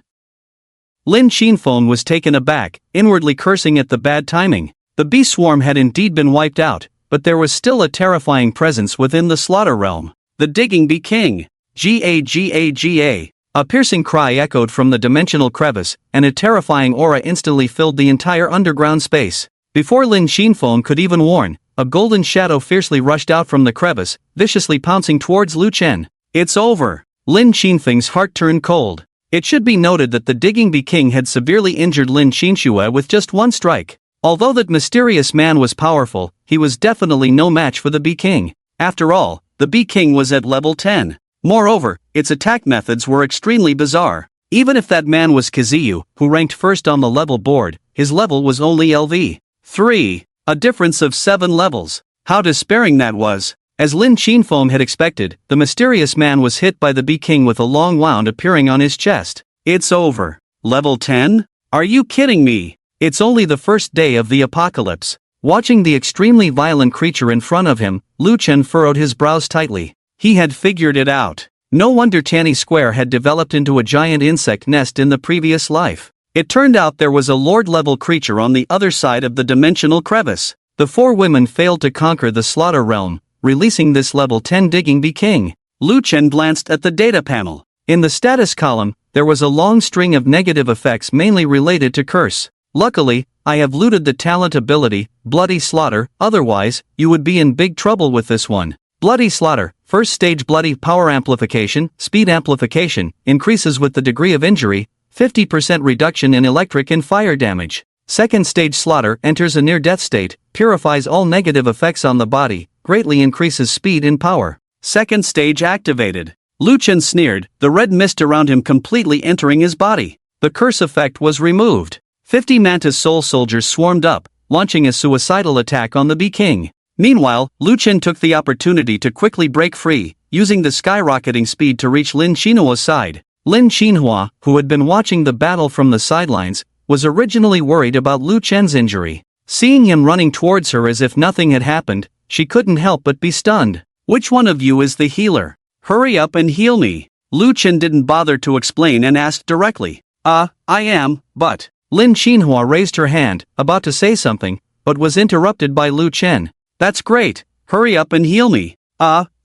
Lin Qinfeng was taken aback, inwardly cursing at the bad timing. The bee swarm had indeed been wiped out, but there was still a terrifying presence within the slaughter realm. The digging bee king. Ga. A piercing cry echoed from the dimensional crevice, and a terrifying aura instantly filled the entire underground space. Before Lin Qinfeng could even warn, a golden shadow fiercely rushed out from the crevice, viciously pouncing towards Lu Chen. It's over. Lin Qinfeng's heart turned cold. It should be noted that the digging bee king had severely injured Lin Xinxue with just one strike. Although that mysterious man was powerful, he was definitely no match for the bee king. After all, the bee king was at level 10. Moreover, its attack methods were extremely bizarre. Even if that man was Kazuyu, who ranked first on the level board, his level was only LV 3. A difference of 7 levels. How despairing that was. As Lin Qinfeng had expected, the mysterious man was hit by the bee king with a long wound appearing on his chest. It's over. Level 10? Are you kidding me? It's only the first day of the apocalypse. Watching the extremely violent creature in front of him, Lu Chen furrowed his brows tightly. He had figured it out. No wonder Tanny Square had developed into a giant insect nest in the previous life. It turned out there was a lord-level creature on the other side of the dimensional crevice. The 4 women failed to conquer the slaughter realm, releasing this level 10 digging bee king. Lu Chen glanced at the data panel. In the status column, there was a long string of negative effects mainly related to curse. Luckily, I have looted the talent ability, Bloody Slaughter, otherwise, you would be in big trouble with this one. Bloody Slaughter, first stage bloody power amplification, speed amplification, increases with the degree of injury, 50% reduction in electric and fire damage. Second stage Slaughter enters a near-death state, purifies all negative effects on the body, greatly increases speed and power. Second stage activated. Lu Chen sneered, the red mist around him completely entering his body. The curse effect was removed. 50 Mantis Soul Soldiers swarmed up, launching a suicidal attack on the Bee King. Meanwhile, Lu Chen took the opportunity to quickly break free, using the skyrocketing speed to reach Lin Xinhua's side. Lin Xinhua, who had been watching the battle from the sidelines, was originally worried about Lu Chen's injury. Seeing him running towards her as if nothing had happened, she couldn't help but be stunned. Which one of you is the healer? Hurry up and heal me. Lu Chen didn't bother to explain and asked directly. I am, but... Lin Xinhua raised her hand, about to say something, but was interrupted by Lu Chen. That's great, hurry up and heal me.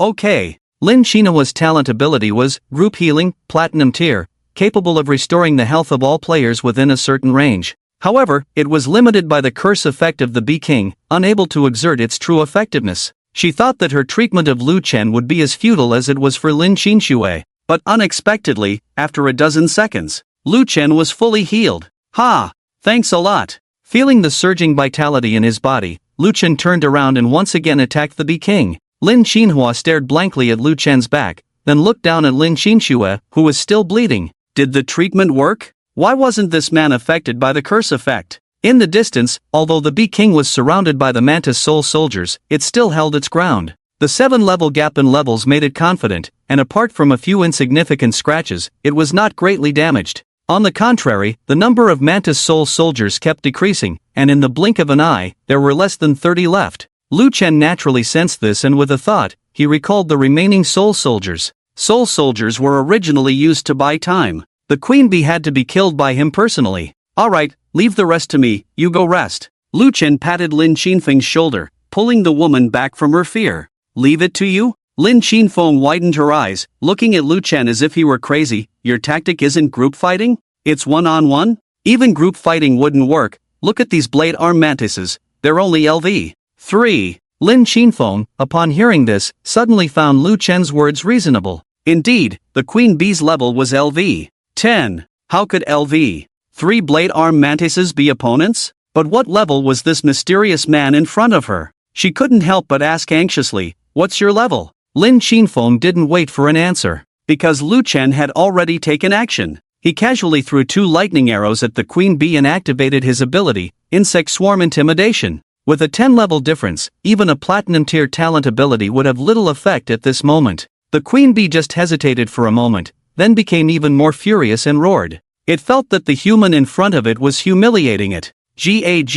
Okay. Lin Xinhua's talent ability was, Group Healing, Platinum Tier, capable of restoring the health of all players within a certain range. However, it was limited by the curse effect of the Bee King, unable to exert its true effectiveness. She thought that her treatment of Lu Chen would be as futile as it was for Lin Xinshui. But unexpectedly, after a dozen seconds, Lu Chen was fully healed. Ha! Thanks a lot. Feeling the surging vitality in his body, Lu Chen turned around and once again attacked the Bee King. Lin Xinhua stared blankly at Lu Chen's back, then looked down at Lin Xinshui, who was still bleeding. Did the treatment work? Why wasn't this man affected by the curse effect? In the distance, although the Bee King was surrounded by the Mantis Soul Soldiers, it still held its ground. The 7-level gap in levels made it confident, and apart from a few insignificant scratches, it was not greatly damaged. On the contrary, the number of Mantis Soul Soldiers kept decreasing, and in the blink of an eye, there were less than 30 left. Lu Chen naturally sensed this, and with a thought, he recalled the remaining Soul Soldiers. Soul Soldiers were originally used to buy time. The Queen Bee had to be killed by him personally. Alright, leave the rest to me, you go rest. Lu Chen patted Lin Qinfeng's shoulder, pulling the woman back from her fear. Leave it to you? Lin Qinfeng widened her eyes, looking at Lu Chen as if he were crazy. Your tactic isn't group fighting? It's one-on-one? Even group fighting wouldn't work. Look at these blade arm mantises, they're only LV 3. Lin Qinfeng, upon hearing this, suddenly found Lu Chen's words reasonable. Indeed, the Queen Bee's level was LV 10. How could LV 3 blade arm mantises be opponents? But what level was this mysterious man in front of her? She couldn't help but ask anxiously, what's your level? Lin Qinfeng didn't wait for an answer, because Lu Chen had already taken action. He casually threw 2 lightning arrows at the Queen Bee and activated his ability, Insect Swarm Intimidation. With a 10-level difference, even a Platinum Tier talent ability would have little effect at this moment. The Queen Bee just hesitated for a moment, then became even more furious and roared. It felt that the human in front of it was humiliating it. Ga.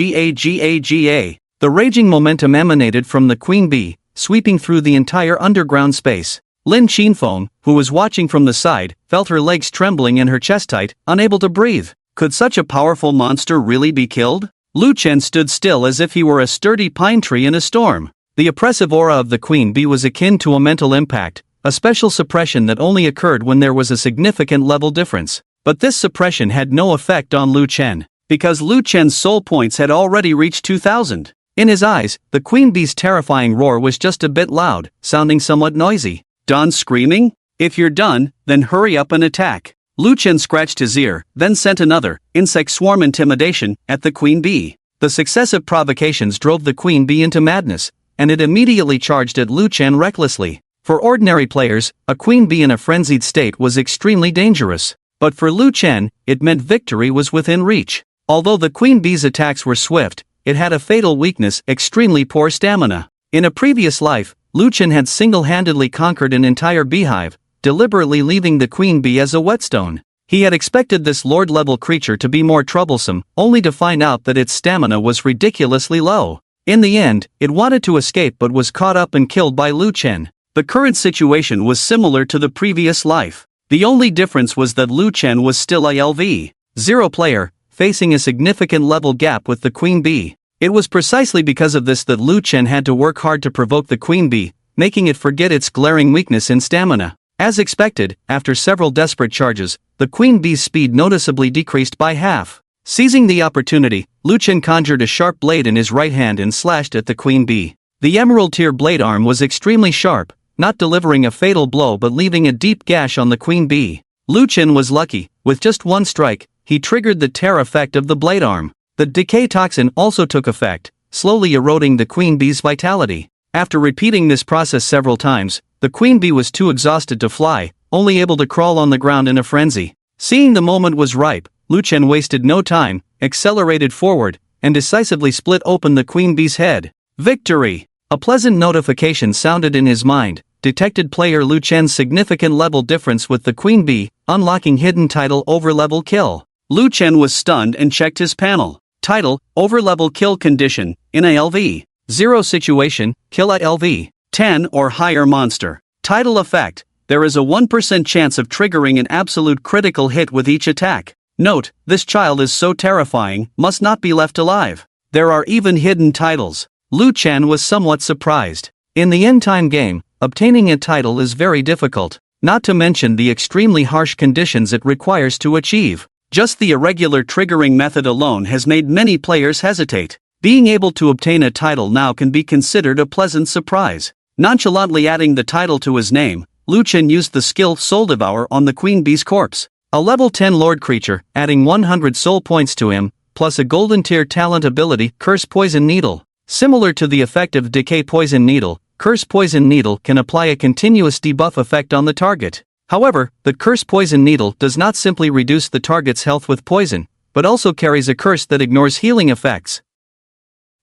The raging momentum emanated from the Queen Bee, sweeping through the entire underground space. Lin Qinfeng, who was watching from the side, felt her legs trembling and her chest tight, unable to breathe. Could such a powerful monster really be killed? Lu Chen stood still as if he were a sturdy pine tree in a storm. The oppressive aura of the Queen Bee was akin to a mental impact, a special suppression that only occurred when there was a significant level difference. But this suppression had no effect on Lu Chen, because Lu Chen's soul points had already reached 2,000. In his eyes, the Queen Bee's terrifying roar was just a bit loud, sounding somewhat noisy. Done screaming? If you're done, then hurry up and attack. Lu Chen scratched his ear, then sent another, Insect Swarm Intimidation, at the Queen Bee. The successive provocations drove the Queen Bee into madness, and it immediately charged at Lu Chen recklessly. For ordinary players, a Queen Bee in a frenzied state was extremely dangerous. But for Lu Chen, it meant victory was within reach. Although the Queen Bee's attacks were swift, it had a fatal weakness: extremely poor stamina. In a previous life, Lu Chen had single-handedly conquered an entire beehive, deliberately leaving the Queen Bee as a whetstone. He had expected this lord-level creature to be more troublesome, only to find out that its stamina was ridiculously low. In the end, it wanted to escape but was caught up and killed by Lu Chen. The current situation was similar to the previous life. The only difference was that Lu Chen was still a LV 0 player, facing a significant level gap with the Queen Bee. It was precisely because of this that Lu Chen had to work hard to provoke the Queen Bee, making it forget its glaring weakness in stamina. As expected, after several desperate charges, the queen bee's speed noticeably decreased by half. Seizing the opportunity, Lu Chen conjured a sharp blade in his right hand and slashed at the queen bee. The emerald tier blade arm was extremely sharp, not delivering a fatal blow but leaving a deep gash on the queen bee. Lu Chen was lucky. With just one strike, he triggered the tear effect of the blade arm. The decay toxin also took effect, slowly eroding the queen bee's vitality. After repeating this process several times, the queen bee was too exhausted to fly, only able to crawl on the ground in a frenzy. Seeing the moment was ripe, Lu Chen wasted no time, accelerated forward, and decisively split open the queen bee's head. Victory! A pleasant notification sounded in his mind, detected player Lu Chen's significant level difference with the queen bee, unlocking hidden title overlevel kill. Lu Chen was stunned and checked his panel. Title, overlevel kill condition, in ALV. 0 situation, kill a LV. 10 or higher monster. Title effect, there is a 1% chance of triggering an absolute critical hit with each attack. Note, this child is so terrifying, must not be left alive. There are even hidden titles. Lu Chen was somewhat surprised. In the end-time game, obtaining a title is very difficult, not to mention the extremely harsh conditions it requires to achieve. Just the irregular triggering method alone has made many players hesitate. Being able to obtain a title now can be considered a pleasant surprise. Nonchalantly adding the title to his name, Lu Chen used the skill Soul Devour on the queen bee's corpse. A level 10 lord creature, adding 100 soul points to him, plus a golden tier talent ability, Curse Poison Needle. Similar to the effect of Decay Poison Needle, Curse Poison Needle can apply a continuous debuff effect on the target. However, the Curse Poison Needle does not simply reduce the target's health with poison, but also carries a curse that ignores healing effects.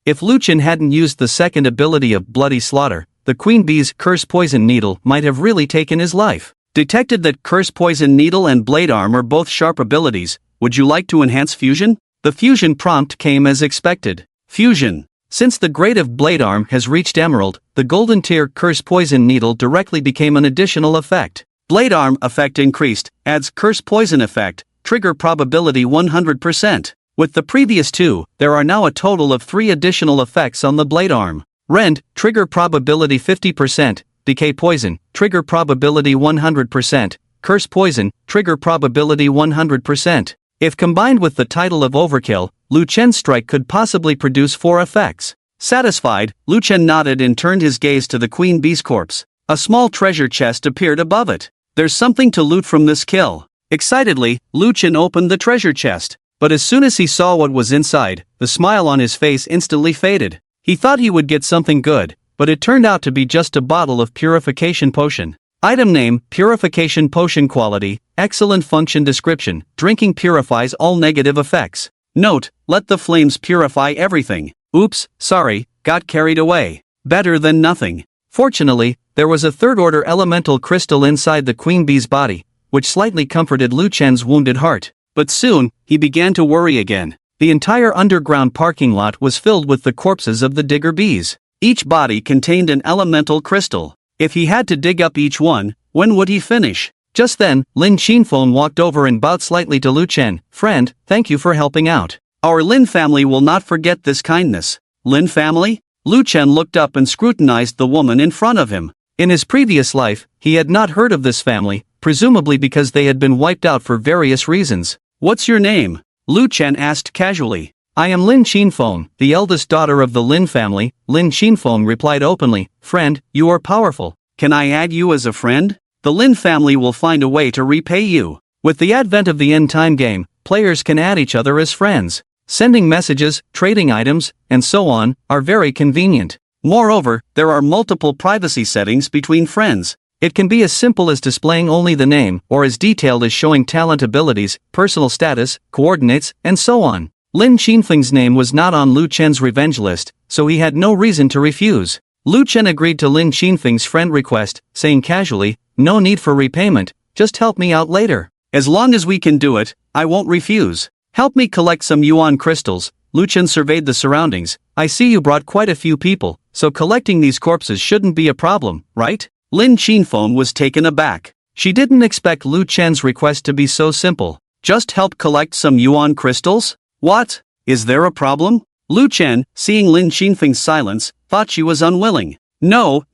If Lu Chen hadn't used the second ability of Bloody Slaughter, the queen bee's Curse Poison Needle might have really taken his life. Detected that Curse Poison Needle and Blade Arm are both sharp abilities. Would you like to enhance fusion? The fusion prompt came as expected. Fusion. Since the grade of Blade Arm has reached Emerald, the golden tier Curse Poison Needle directly became an additional effect. Blade Arm effect increased, adds Curse Poison effect, trigger probability 100%. With the previous two, there are now a total of 3 additional effects on the Blade Arm. Rend, trigger probability 50%, Decay Poison, trigger probability 100%, Curse Poison, trigger probability 100%. If combined with the title of Overkill, Lu Chen's strike could possibly produce 4 effects. Satisfied, Lu Chen nodded and turned his gaze to the queen bee's corpse. A small treasure chest appeared above it. There's something to loot from this kill. Excitedly, Lu Chen opened the treasure chest. But as soon as he saw what was inside, the smile on his face instantly faded. He thought he would get something good, but it turned out to be just a bottle of purification potion. Item name, Purification Potion. Quality, excellent. Function description, drinking purifies all negative effects. Note, let the flames purify everything. Oops, sorry, got carried away. Better than nothing. Fortunately, there was a third-order elemental crystal inside the queen bee's body, which slightly comforted Lu Chen's wounded heart. But soon, he began to worry again. The entire underground parking lot was filled with the corpses of the digger bees. Each body contained an elemental crystal. If he had to dig up each one, when would he finish? Just then, Lin Qinfeng walked over and bowed slightly to Lu Chen. Friend, thank you for helping out. Our Lin family will not forget this kindness. Lin family? Lu Chen looked up and scrutinized the woman in front of him. In his previous life, he had not heard of this family, presumably because they had been wiped out for various reasons. What's your name? Lu Chen asked casually. I am Lin Qinfeng, the eldest daughter of the Lin family. Lin Qinfeng replied openly. Friend, you are powerful. Can I add you as a friend? The Lin family will find a way to repay you. With the advent of the end-time game, players can add each other as friends. Sending messages, trading items, and so on, are very convenient. Moreover, there are multiple privacy settings between friends. It can be as simple as displaying only the name, or as detailed as showing talent abilities, personal status, coordinates, and so on. Lin Qinfeng's name was not on Lu Chen's revenge list, so he had no reason to refuse. Lu Chen agreed to Lin Qinfeng's friend request, saying casually, no need for repayment, just help me out later. As long as we can do it, I won't refuse. Help me collect some yuan crystals. Lu Chen surveyed the surroundings. I see you brought quite a few people, so collecting these corpses shouldn't be a problem, right? Lin Qinfeng was taken aback. She didn't expect Lu Chen's request to be so simple. Just help collect some yuan crystals? What? Is there a problem? Lu Chen, seeing Lin Qinfeng's silence, thought she was unwilling. No.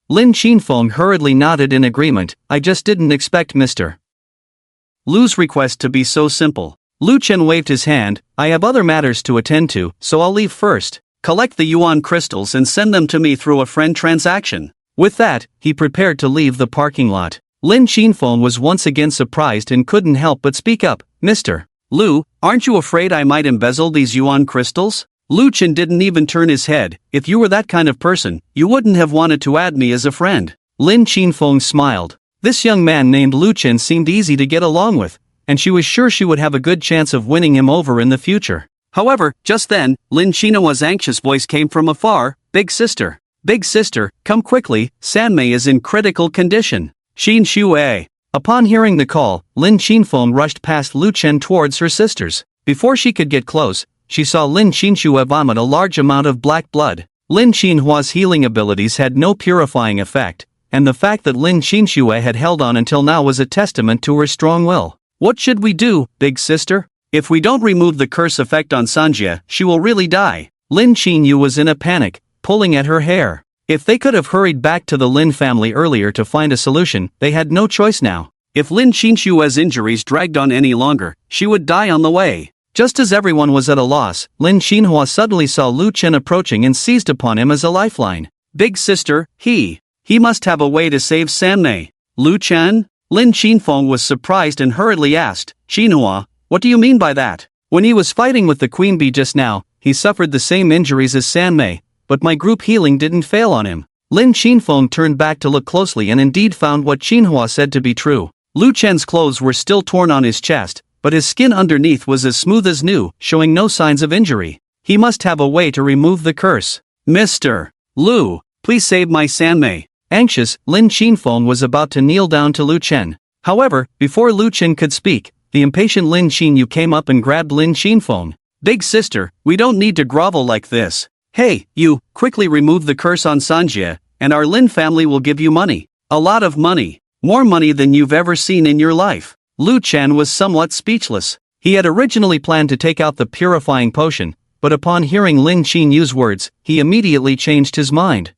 Lin Qinfeng hurriedly nodded in agreement. I just didn't expect Mr. Lu's request to be so simple. Lu Chen waved his hand. I have other matters to attend to, so I'll leave first. Collect the yuan crystals and send them to me through a friend transaction. With that, he prepared to leave the parking lot. Lin Qinfeng was once again surprised and couldn't help but speak up. Mr. Lu, aren't you afraid I might embezzle these yuan crystals? Lu Chen didn't even turn his head. If you were that kind of person, you wouldn't have wanted to add me as a friend. Lin Qinfeng smiled. This young man named Lu Chen seemed easy to get along with, and she was sure she would have a good chance of winning him over in the future. However, just then, Lin Qinhua's anxious voice came from afar. Big sister, come quickly, Sanmei is in critical condition. Xiao Wei. Upon hearing the call, Lin Qinfeng rushed past Lu Chen towards her sisters. Before she could get close, she saw Lin Qinhua vomit a large amount of black blood. Lin Qinhua's healing abilities had no purifying effect, and the fact that Lin Qinhua had held on until now was a testament to her strong will. What should we do, big sister? If we don't remove the curse effect on Sanjia, she will really die. Lin Qinyu was in a panic, pulling at her hair. If they could have hurried back to the Lin family earlier to find a solution, they had no choice now. If Lin Qinhua's injuries dragged on any longer, she would die on the way. Just as everyone was at a loss, Lin Qinhua suddenly saw Lu Chen approaching and seized upon him as a lifeline. Big sister, he must have a way to save Sanmei. Lu Chen? Lin Qinfeng was surprised and hurriedly asked, Qinhua, what do you mean by that? When he was fighting with the queen bee just now, he suffered the same injuries as Sanmei, but my group healing didn't fail on him. Lin Qinfeng turned back to look closely and indeed found what Qinhua said to be true. Lu Chen's clothes were still torn on his chest, but his skin underneath was as smooth as new, showing no signs of injury. He must have a way to remove the curse. Mr. Lu, please save my Sanmei. Anxious, Lin Qinfeng was about to kneel down to Lu Chen. However, before Lu Chen could speak, the impatient Lin Qinyu came up and grabbed Lin Qinfeng. Big sister, we don't need to grovel like this. Hey, you, quickly remove the curse on Sanjia, and our Lin family will give you money. A lot of money. More money than you've ever seen in your life. Lu Chen was somewhat speechless. He had originally planned to take out the purifying potion, but upon hearing Lin Qinyu's words, he immediately changed his mind.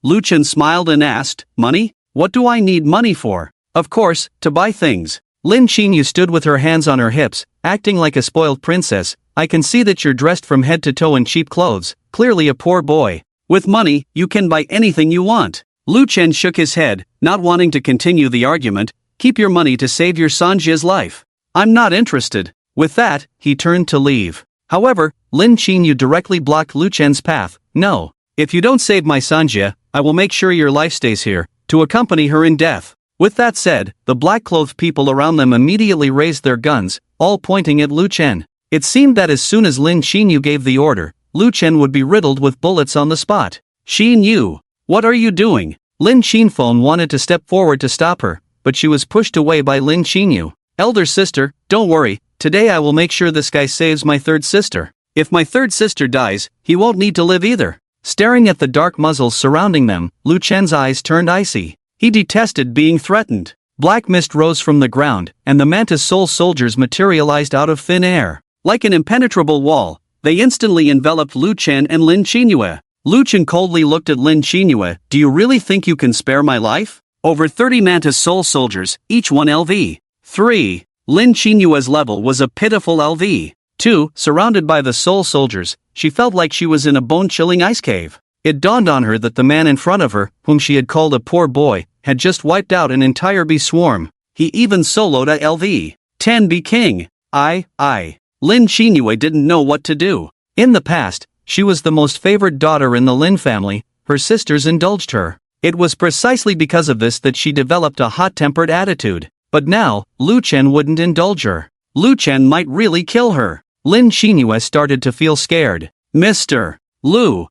Lu Chen smiled and asked, money? What do I need money for? Of course, to buy things. Lin Qinyu stood with her hands on her hips, acting like a spoiled princess. I can see that you're dressed from head to toe in cheap clothes, clearly a poor boy. With money, you can buy anything you want. Lu Chen shook his head, not wanting to continue the argument. Keep your money to save your Sanjia's life. I'm not interested. With that, he turned to leave. However, Lin Qinyu directly blocked Lu Chen's path. No. If you don't save my Sanjia, I will make sure your life stays here, to accompany her in death. With that said, the black-clothed people around them immediately raised their guns, all pointing at Lu Chen. It seemed that as soon as Lin Qinyu gave the order, Lu Chen would be riddled with bullets on the spot. Qinyu, what are you doing? Lin Qinfeng wanted to step forward to stop her, but she was pushed away by Lin Qinyu. Elder sister, don't worry, today I will make sure this guy saves my third sister. If my third sister dies, he won't need to live either. Staring at the dark muzzles surrounding them, Lu Chen's eyes turned icy. He detested being threatened. Black mist rose from the ground, and the mantis soul soldiers materialized out of thin air. Like an impenetrable wall, they instantly enveloped Lu Chen and Lin Qinyu. Lu Chen coldly looked at Lin Qinyu. Do you really think you can spare my life? Over 30 mantis soul soldiers, each one LV. 3. Lin Qinyu's level was a pitiful LV. 2. Surrounded by the soul soldiers, she felt like she was in a bone-chilling ice cave. It dawned on her that the man in front of her, whom she had called a poor boy, had just wiped out an entire bee swarm. He even soloed a LV. 10 Bee King. Lin Qinyu didn't know what to do. In the past, she was the most favored daughter in the Lin family. Her sisters indulged her. It was precisely because of this that she developed a hot-tempered attitude. But now, Lu Chen wouldn't indulge her. Lu Chen might really kill her. Lin Qinyu started to feel scared. Mr. Lu,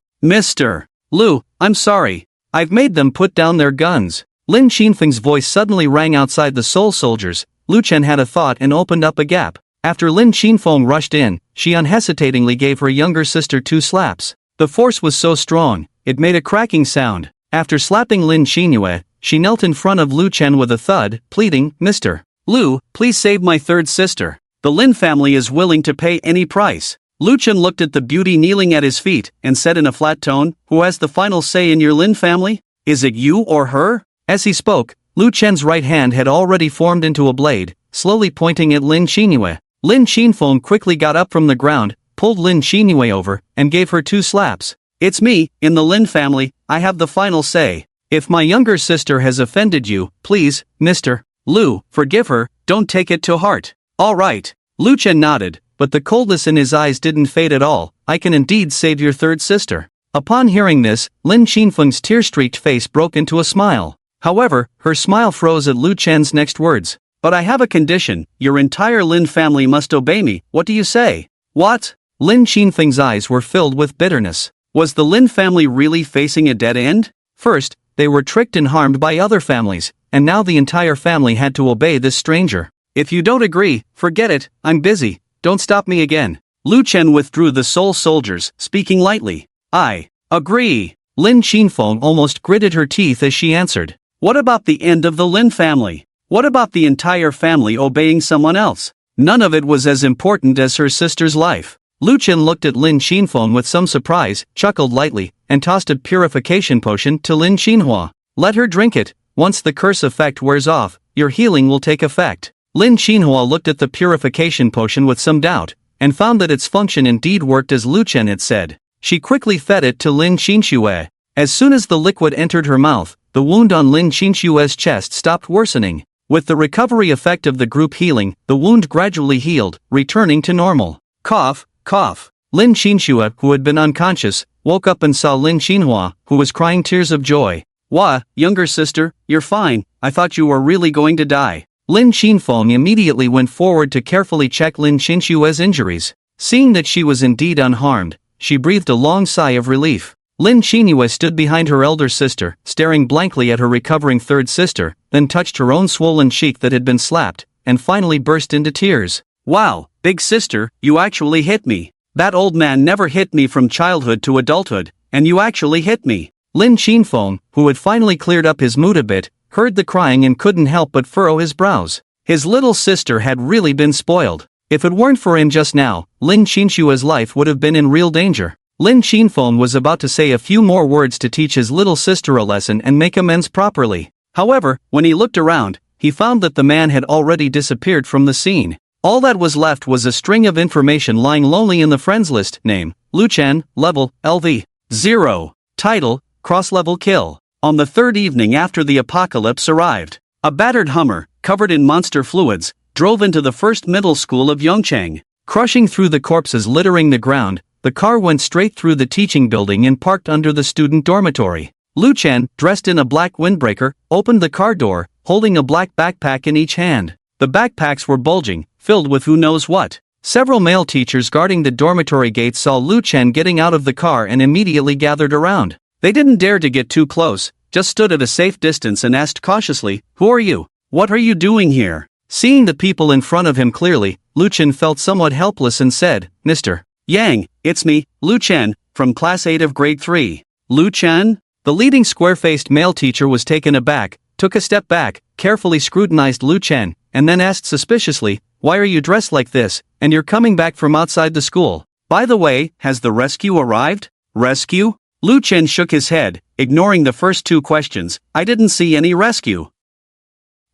I'm sorry. I've made them put down their guns. Lin Qinfeng's voice suddenly rang outside the soul soldiers. Lu Chen had a thought and opened up a gap. After Lin Qinfeng rushed in, she unhesitatingly gave her younger sister 2 slaps. The force was so strong, it made a cracking sound. After slapping Lin Qinyu, she knelt in front of Lu Chen with a thud, pleading, Mr. Lu, please save my third sister. The Lin family is willing to pay any price. Lu Chen looked at the beauty kneeling at his feet and said in a flat tone, who has the final say in your Lin family? Is it you or her? As he spoke, Lu Chen's right hand had already formed into a blade, slowly pointing at Lin Xinyue. Lin Xinfeng quickly got up from the ground, pulled Lin Xinyue over, and gave her 2 slaps. It's me, in the Lin family, I have the final say. If my younger sister has offended you, please, Mr. Lu, forgive her, don't take it to heart. All right. Lu Chen nodded, but the coldness in his eyes didn't fade at all. I can indeed save your third sister. Upon hearing this, Lin Xinfeng's tear-streaked face broke into a smile. However, her smile froze at Lu Chen's next words. But I have a condition, your entire Lin family must obey me, what do you say? What? Lin Xinfeng's eyes were filled with bitterness. Was the Lin family really facing a dead end? First, they were tricked and harmed by other families, and now the entire family had to obey this stranger. If you don't agree, forget it, I'm busy, don't stop me again. Lu Chen withdrew the soul soldiers, speaking lightly. I agree. Lin Xinfeng almost gritted her teeth as she answered. What about the end of the Lin family? What about the entire family obeying someone else? None of it was as important as her sister's life. Lu Chen looked at Lin Xinfeng with some surprise, chuckled lightly, and tossed a purification potion to Lin Xinhua. Let her drink it. Once the curse effect wears off, your healing will take effect. Lin Xinhua looked at the purification potion with some doubt, and found that its function indeed worked as Lu Chen had said. She quickly fed it to Lin Xinyue. As soon as the liquid entered her mouth, the wound on Lin Xinyue's chest stopped worsening. With the recovery effect of the group healing, the wound gradually healed, returning to normal. Cough, cough. Lin Xinyue, who had been unconscious, woke up and saw Lin Xinhua, who was crying tears of joy. Wah, younger sister, you're fine, I thought you were really going to die. Lin Xinfeng immediately went forward to carefully check Lin Xinyue's injuries. Seeing that she was indeed unharmed, she breathed a long sigh of relief. Lin Xinyue stood behind her elder sister, staring blankly at her recovering third sister, then touched her own swollen cheek that had been slapped, and finally burst into tears. Wow, big sister, you actually hit me. That old man never hit me from childhood to adulthood, and you actually hit me. Lin Xinfeng, who had finally cleared up his mood a bit, heard the crying and couldn't help but furrow his brows. His little sister had really been spoiled. If it weren't for him just now, Lin Xinyue's life would have been in real danger. Lin Xinfeng was about to say a few more words to teach his little sister a lesson and make amends properly. However, when he looked around, he found that the man had already disappeared from the scene. All that was left was a string of information lying lonely in the friends list. Name, Lu Chen, level, LV. 0. Title, cross-level kill. On the third evening after the apocalypse arrived, a battered Hummer, covered in monster fluids, drove into the first middle school of Yongchang. Crushing through the corpses littering the ground, the car went straight through the teaching building and parked under the student dormitory. Lu Chen, dressed in a black windbreaker, opened the car door, holding a black backpack in each hand. The backpacks were bulging, filled with who knows what. Several male teachers guarding the dormitory gates saw Lu Chen getting out of the car and immediately gathered around. They didn't dare to get too close, just stood at a safe distance and asked cautiously, "Who are you? What are you doing here?" Seeing the people in front of him clearly, Lu Chen felt somewhat helpless and said, "Mr. Yang, it's me, Lu Chen, from Class 8 of Grade 3. Lu Chen?" The leading square-faced male teacher was taken aback, took a step back, carefully scrutinized Lu Chen, and then asked suspiciously, "Why are you dressed like this, and you're coming back from outside the school? By the way, has the rescue arrived?" "Rescue?" Lu Chen shook his head, ignoring the first 2 questions. "I didn't see any rescue."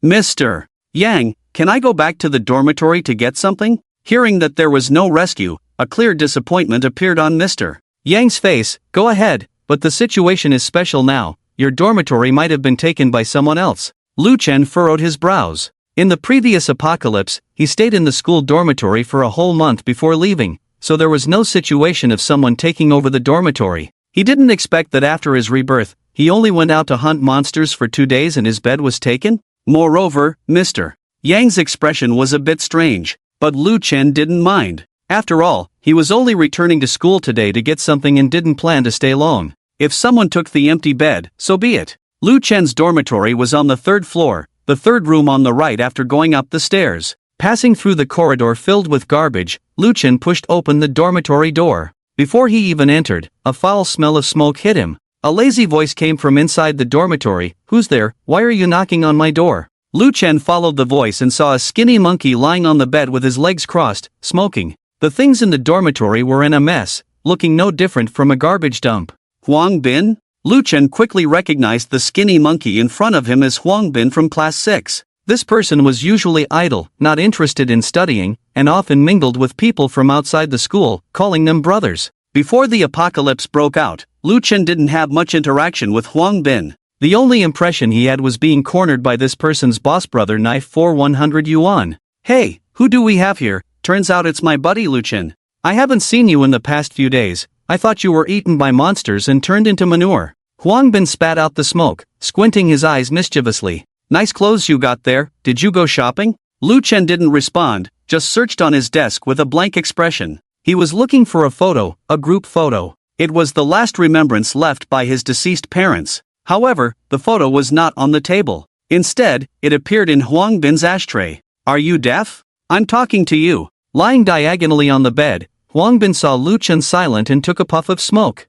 "Mr. Yang, can I go back to the dormitory to get something?" Hearing that there was no rescue, a clear disappointment appeared on Mr. Yang's face. "Go ahead, but the situation is special now, your dormitory might have been taken by someone else." Lu Chen furrowed his brows. In the previous apocalypse, he stayed in the school dormitory for a whole month before leaving, so there was no situation of someone taking over the dormitory. He didn't expect that after his rebirth, he only went out to hunt monsters for 2 days and his bed was taken. Moreover, Mr. Yang's expression was a bit strange, but Lu Chen didn't mind. After all, he was only returning to school today to get something and didn't plan to stay long. If someone took the empty bed, so be it. Lu Chen's dormitory was on the 3rd floor, the 3rd room on the right after going up the stairs. Passing through the corridor filled with garbage, Lu Chen pushed open the dormitory door. Before he even entered, a foul smell of smoke hit him. A lazy voice came from inside the dormitory. "Who's there? Why are you knocking on my door?" Lu Chen followed the voice and saw a skinny monkey lying on the bed with his legs crossed, smoking. The things in the dormitory were in a mess, looking no different from a garbage dump. "Huang Bin?" Lu Chen quickly recognized the skinny monkey in front of him as Huang Bin from class 6. This person was usually idle, not interested in studying, and often mingled with people from outside the school, calling them brothers. Before the apocalypse broke out, Lu Chen didn't have much interaction with Huang Bin. The only impression he had was being cornered by this person's boss brother knife for 100 yuan. Hey, who do we have here? Turns out it's my buddy Lu Chen. I haven't seen you in the past few days. I thought you were eaten by monsters and turned into manure. Huang Bin spat out the smoke, squinting his eyes mischievously. Nice clothes you got there, did you go shopping? Lu Chen didn't respond, just searched on his desk with a blank expression. He was looking for a photo, a group photo. It was the last remembrance left by his deceased parents. However, the photo was not on the table. Instead, it appeared in Huang Bin's ashtray. Are you deaf? I'm talking to you. Lying diagonally on the bed, Huang Bin saw Lu Chen silent and took a puff of smoke.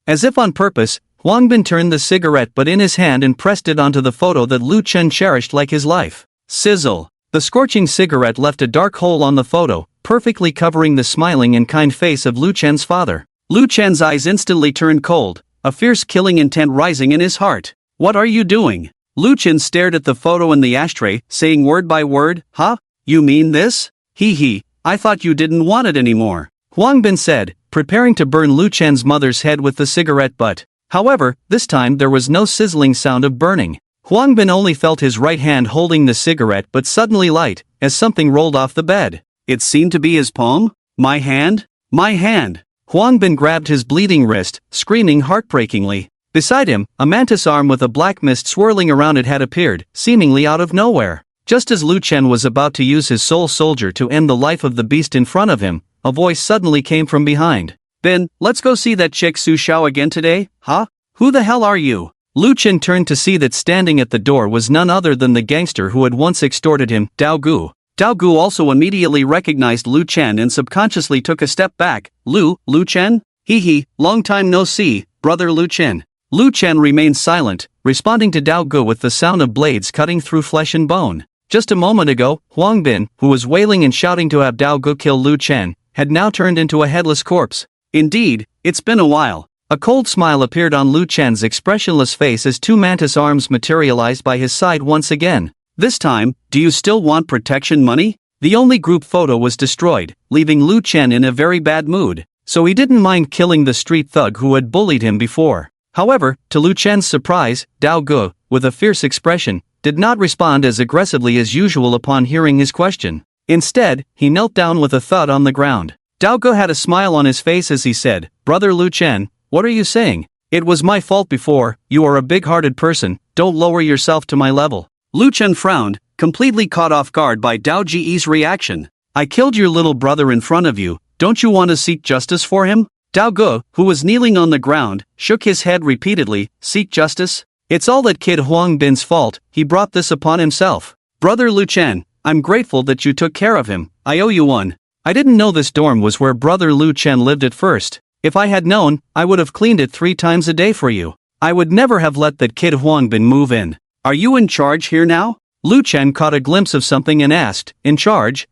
As if on purpose, Huang Bin turned the cigarette butt in his hand and pressed it onto the photo that Lu Chen cherished like his life. Sizzle. The scorching cigarette left a dark hole on the photo, perfectly covering the smiling and kind face of Lu Chen's father. Lu Chen's eyes instantly turned cold, a fierce killing intent rising in his heart. What are you doing? Lu Chen stared at the photo in the ashtray, saying word by word, Huh? You mean this? Hee, I thought you didn't want it anymore. Huang Bin said, preparing to burn Lu Chen's mother's head with the cigarette butt. However, this time there was no sizzling sound of burning. Huang Bin only felt his right hand holding the cigarette but suddenly light, as something rolled off the bed. It seemed to be his palm? My hand? My hand! Huang Bin grabbed his bleeding wrist, screaming heartbreakingly. Beside him, a mantis arm with a black mist swirling around it had appeared, seemingly out of nowhere. Just as Lu Chen was about to use his soul soldier to end the life of the beast in front of him, a voice suddenly came from behind. Ben, let's go see that chick Sushia again today, huh? Who the hell are you? Lu Chen turned to see that standing at the door was none other than the gangster who had once extorted him, Dao Gu. Dao Gu also immediately recognized Lu Chen and subconsciously took a step back. Lu Chen? Hee, long time no see, brother Lu Chen. Lu Chen remained silent, responding to Dao Gu with the sound of blades cutting through flesh and bone. Just a moment ago, Huang Bin, who was wailing and shouting to have Dao Gu kill Lu Chen, had now turned into a headless corpse. Indeed, it's been a while. A cold smile appeared on Lu Chen's expressionless face as two mantis arms materialized by his side once again. This time, do you still want protection money? The only group photo was destroyed, leaving Lu Chen in a very bad mood, so he didn't mind killing the street thug who had bullied him before. However, to Lu Chen's surprise, Dao Gu, with a fierce expression, did not respond as aggressively as usual upon hearing his question. Instead, he knelt down with a thud on the ground. Dao Gu had a smile on his face as he said, Brother Lu Chen, what are you saying? It was my fault before, you are a big-hearted person, don't lower yourself to my level. Lu Chen frowned, completely caught off guard by Dao Ji's reaction. I killed your little brother in front of you, don't you want to seek justice for him? Dao Gu, who was kneeling on the ground, shook his head repeatedly, seek justice? It's all that kid Huang Bin's fault, he brought this upon himself. Brother Lu Chen, I'm grateful that you took care of him, I owe you one. I didn't know this dorm was where brother Lu Chen lived at first. If I had known, I would have cleaned it 3 times a day for you. I would never have let that kid Huang Bin move in. Are you in charge here now? Lu Chen caught a glimpse of something and asked, in charge?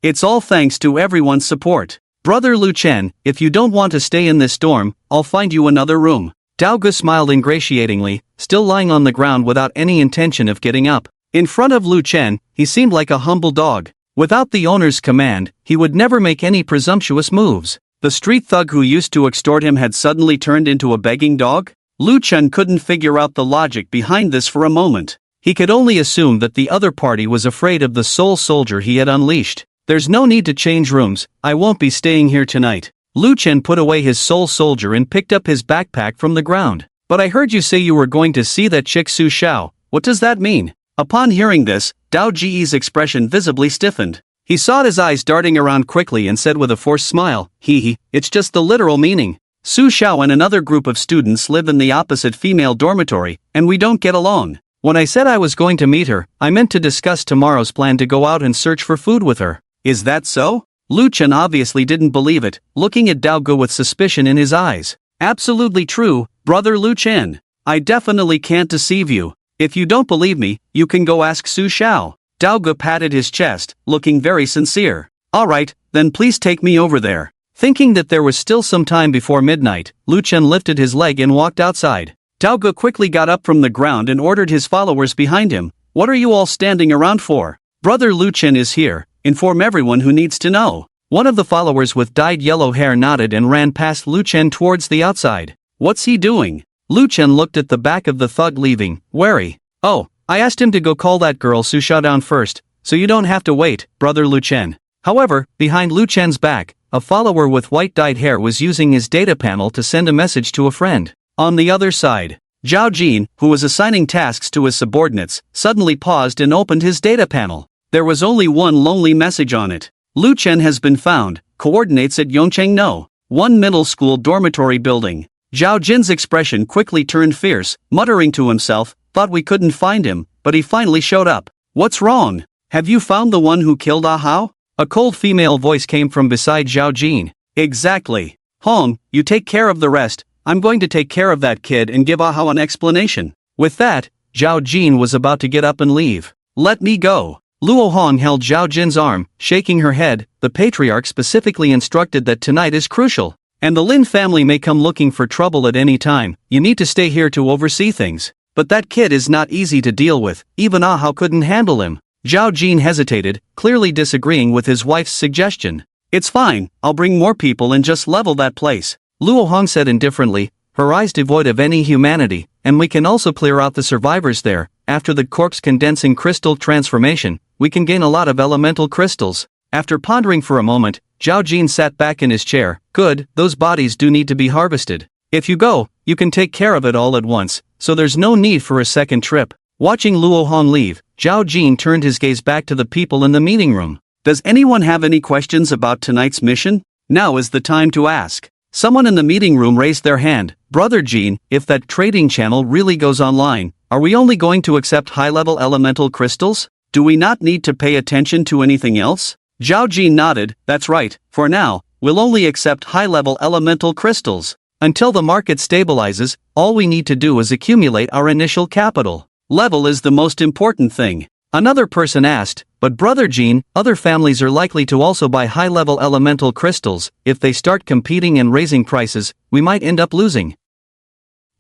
It's all thanks to everyone's support. Brother Lu Chen, if you don't want to stay in this dorm, I'll find you another room. Dao Gu smiled ingratiatingly, still lying on the ground without any intention of getting up. In front of Lu Chen, he seemed like a humble dog. Without the owner's command, he would never make any presumptuous moves. The street thug who used to extort him had suddenly turned into a begging dog? Lu Chen couldn't figure out the logic behind this for a moment. He could only assume that the other party was afraid of the soul soldier he had unleashed. There's no need to change rooms, I won't be staying here tonight. Lu Chen put away his soul soldier and picked up his backpack from the ground. But I heard you say you were going to see that chick Sushia, what does that mean? Upon hearing this, Dao Ji's expression visibly stiffened. He saw his eyes darting around quickly and said with a forced smile, it's just the literal meaning. Sushia and another group of students live in the opposite female dormitory, and we don't get along. When I said I was going to meet her, I meant to discuss tomorrow's plan to go out and search for food with her. Is that so? Lu Chen obviously didn't believe it, looking at Dao Gu with suspicion in his eyes. Absolutely true, brother Lu Chen. I definitely can't deceive you. If you don't believe me, you can go ask Sushia. Dao Gu patted his chest, looking very sincere. Alright, then please take me over there. Thinking that there was still some time before midnight, Lu Chen lifted his leg and walked outside. Dao Ge quickly got up from the ground and ordered his followers behind him. What are you all standing around for? Brother Lu Chen is here. Inform everyone who needs to know. One of the followers with dyed yellow hair nodded and ran past Lu Chen towards the outside. What's he doing? Lu Chen looked at the back of the thug leaving, wary. Oh, I asked him to go call that girl Sushia down first, so you don't have to wait, Brother Lu Chen. However, behind Lu Chen's back, a follower with white dyed hair was using his data panel to send a message to a friend. On the other side, Zhao Jin, who was assigning tasks to his subordinates, suddenly paused and opened his data panel. There was only one lonely message on it. Lu Chen has been found, coordinates at Yongcheng No. 1 middle school dormitory building. Zhao Jin's expression quickly turned fierce, muttering to himself, thought we couldn't find him, but he finally showed up. What's wrong? Have you found the one who killed Ah Hao? A cold female voice came from beside Zhao Jin. Exactly. Hong, you take care of the rest, I'm going to take care of that kid and give Ah Hao an explanation. With that, Zhao Jin was about to get up and leave. Let me go. Luo Hong held Zhao Jin's arm, shaking her head. The patriarch specifically instructed that tonight is crucial, and the Lin family may come looking for trouble at any time. You need to stay here to oversee things. But that kid is not easy to deal with, even Ah Hao couldn't handle him. Zhao Jin hesitated, clearly disagreeing with his wife's suggestion. It's fine, I'll bring more people and just level that place. Luo Hong said indifferently, her eyes devoid of any humanity, and we can also clear out the survivors there. After the corpse condensing crystal transformation, we can gain a lot of elemental crystals. After pondering for a moment, Zhao Jin sat back in his chair. Good, those bodies do need to be harvested. If you go, you can take care of it all at once, so there's no need for a second trip. Watching Luo Hong leave, Zhao Jin turned his gaze back to the people in the meeting room. Does anyone have any questions about tonight's mission? Now is the time to ask. Someone in the meeting room raised their hand. Brother Jin, if that trading channel really goes online, are we only going to accept high-level elemental crystals? Do we not need to pay attention to anything else? Zhao Jin nodded, that's right, for now, we'll only accept high-level elemental crystals. Until the market stabilizes, all we need to do is accumulate our initial capital. Level is the most important thing. Another person asked, but Brother Jin, other families are likely to also buy high-level elemental crystals. If they start competing and raising prices, we might end up losing.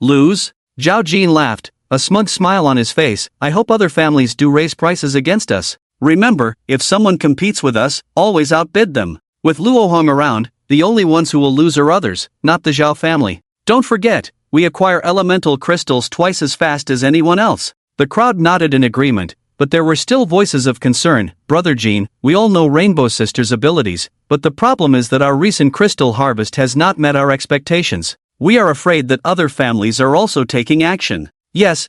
Lose? Zhao Jin laughed, a smug smile on his face. I hope other families do raise prices against us. Remember, if someone competes with us, always outbid them. With Luo Hong around, the only ones who will lose are others, not the Zhao family. Don't forget, we acquire elemental crystals twice as fast as anyone else. The crowd nodded in agreement, but there were still voices of concern. Brother Jin, we all know Rainbow Sister's abilities, but the problem is that our recent crystal harvest has not met our expectations. We are afraid that other families are also taking action. Yes,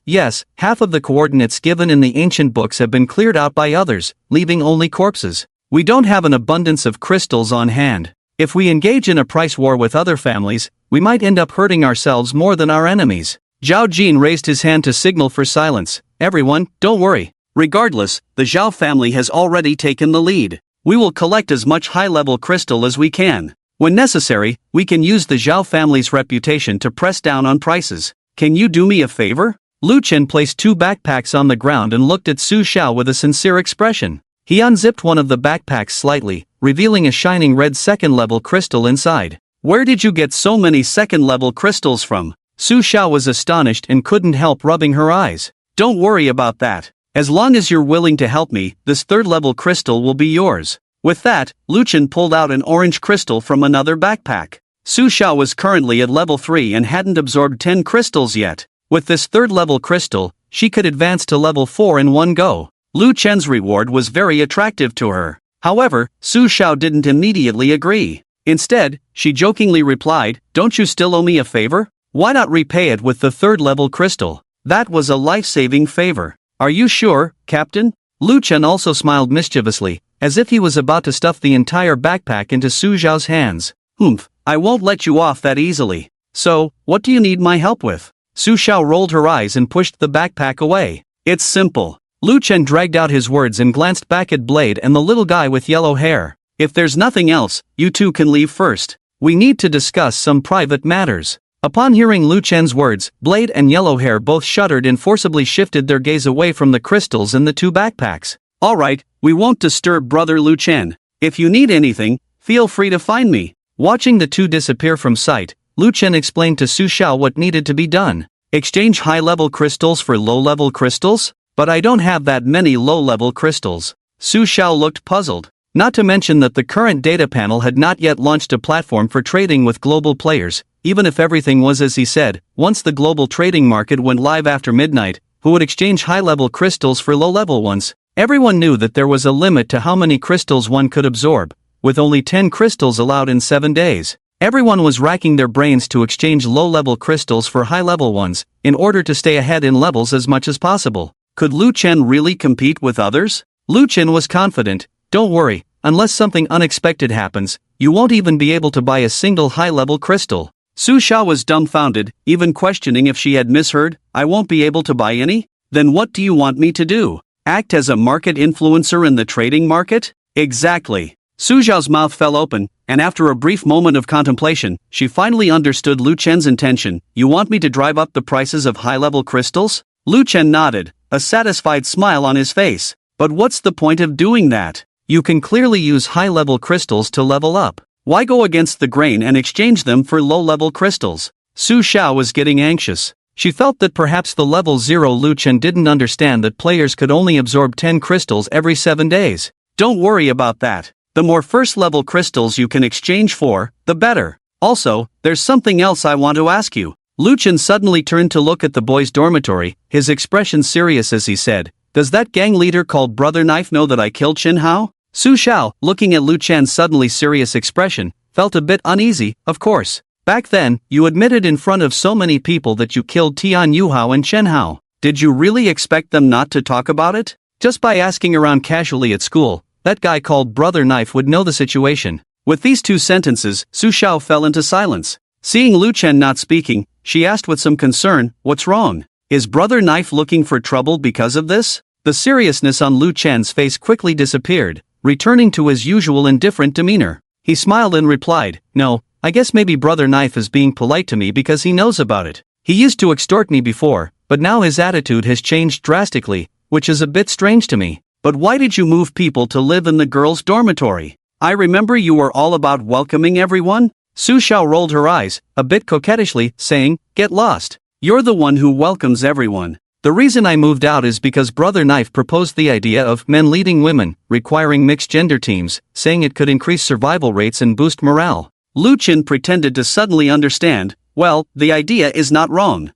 half of the coordinates given in the ancient books have been cleared out by others, leaving only corpses. We don't have an abundance of crystals on hand. If we engage in a price war with other families, we might end up hurting ourselves more than our enemies. Zhao Jin raised his hand to signal for silence. Everyone, don't worry. Regardless, the Zhao family has already taken the lead. We will collect as much high-level crystal as we can. When necessary, we can use the Zhao family's reputation to press down on prices. Can you do me a favor? Lu Chen placed 2 backpacks on the ground and looked at Sushia with a sincere expression. He unzipped one of the backpacks slightly, revealing a shining red second-level crystal inside. Where did you get so many second-level crystals from? Sushia was astonished and couldn't help rubbing her eyes. Don't worry about that. As long as you're willing to help me, this third-level crystal will be yours. With that, Lu Chen pulled out an orange crystal from another backpack. Sushia was currently at level 3 and hadn't absorbed 10 crystals yet. With this third-level crystal, she could advance to level 4 in one go. Lu Chen's reward was very attractive to her. However, Sushia didn't immediately agree. Instead, she jokingly replied, "Don't you still owe me a favor? Why not repay it with the third-level crystal? That was a life-saving favor." Are you sure, Captain? Lu Chen also smiled mischievously, as if he was about to stuff the entire backpack into Sushia's hands. Humph, I won't let you off that easily. So, what do you need my help with? Sushia rolled her eyes and pushed the backpack away. It's simple. Lu Chen dragged out his words and glanced back at Blade and the little guy with yellow hair. If there's nothing else, you two can leave first. We need to discuss some private matters. Upon hearing Lu Chen's words, Blade and Yellowhair both shuddered and forcibly shifted their gaze away from the crystals in the 2 backpacks. Alright, we won't disturb Brother Lu Chen. If you need anything, feel free to find me. Watching the two disappear from sight, Lu Chen explained to Sushia what needed to be done. Exchange high-level crystals for low-level crystals? But I don't have that many low-level crystals. Sushia looked puzzled. Not to mention that the current data panel had not yet launched a platform for trading with global players. Even if everything was as he said, once the global trading market went live after midnight, who would exchange high-level crystals for low-level ones? Everyone knew that there was a limit to how many crystals one could absorb, with only 10 crystals allowed in 7 days. Everyone was racking their brains to exchange low-level crystals for high-level ones, in order to stay ahead in levels as much as possible. Could Lu Chen really compete with others? Lu Chen was confident. Don't worry, unless something unexpected happens, you won't even be able to buy a single high-level crystal. Sushia was dumbfounded, even questioning if she had misheard. I won't be able to buy any? Then what do you want me to do? Act as a market influencer in the trading market? Exactly. Sushia's mouth fell open, and after a brief moment of contemplation, she finally understood Lu Chen's intention. You want me to drive up the prices of high-level crystals? Lu Chen nodded, a satisfied smile on his face. But what's the point of doing that? You can clearly use high-level crystals to level up. Why go against the grain and exchange them for low-level crystals? Sushia was getting anxious. She felt that perhaps the level 0 Lu Chen didn't understand that players could only absorb 10 crystals every 7 days. Don't worry about that. The more first-level crystals you can exchange for, the better. Also, there's something else I want to ask you. Lu Chen suddenly turned to look at the boys' dormitory, his expression serious as he said, Does that gang leader called Brother Knife know that I killed Chin Hao? Sushia, looking at Lu Chen's suddenly serious expression, felt a bit uneasy. Of course. Back then, you admitted in front of so many people that you killed Tian Yuhao and Chen Hao. Did you really expect them not to talk about it? Just by asking around casually at school, that guy called Brother Knife would know the situation. With these two sentences, Sushia fell into silence. Seeing Lu Chen not speaking, she asked with some concern, What's wrong? Is Brother Knife looking for trouble because of this? The seriousness on Lu Chen's face quickly disappeared, returning to his usual indifferent demeanor. He smiled and replied, No, I guess maybe Brother Knife is being polite to me because he knows about it. He used to extort me before, but now his attitude has changed drastically, which is a bit strange to me. But why did you move people to live in the girls' dormitory? I remember you were all about welcoming everyone? Sushia rolled her eyes, a bit coquettishly, saying, Get lost. You're the one who welcomes everyone. The reason I moved out is because Brother Knife proposed the idea of men leading women, requiring mixed gender teams, saying it could increase survival rates and boost morale. Lu Chen pretended to suddenly understand. Well, the idea is not wrong.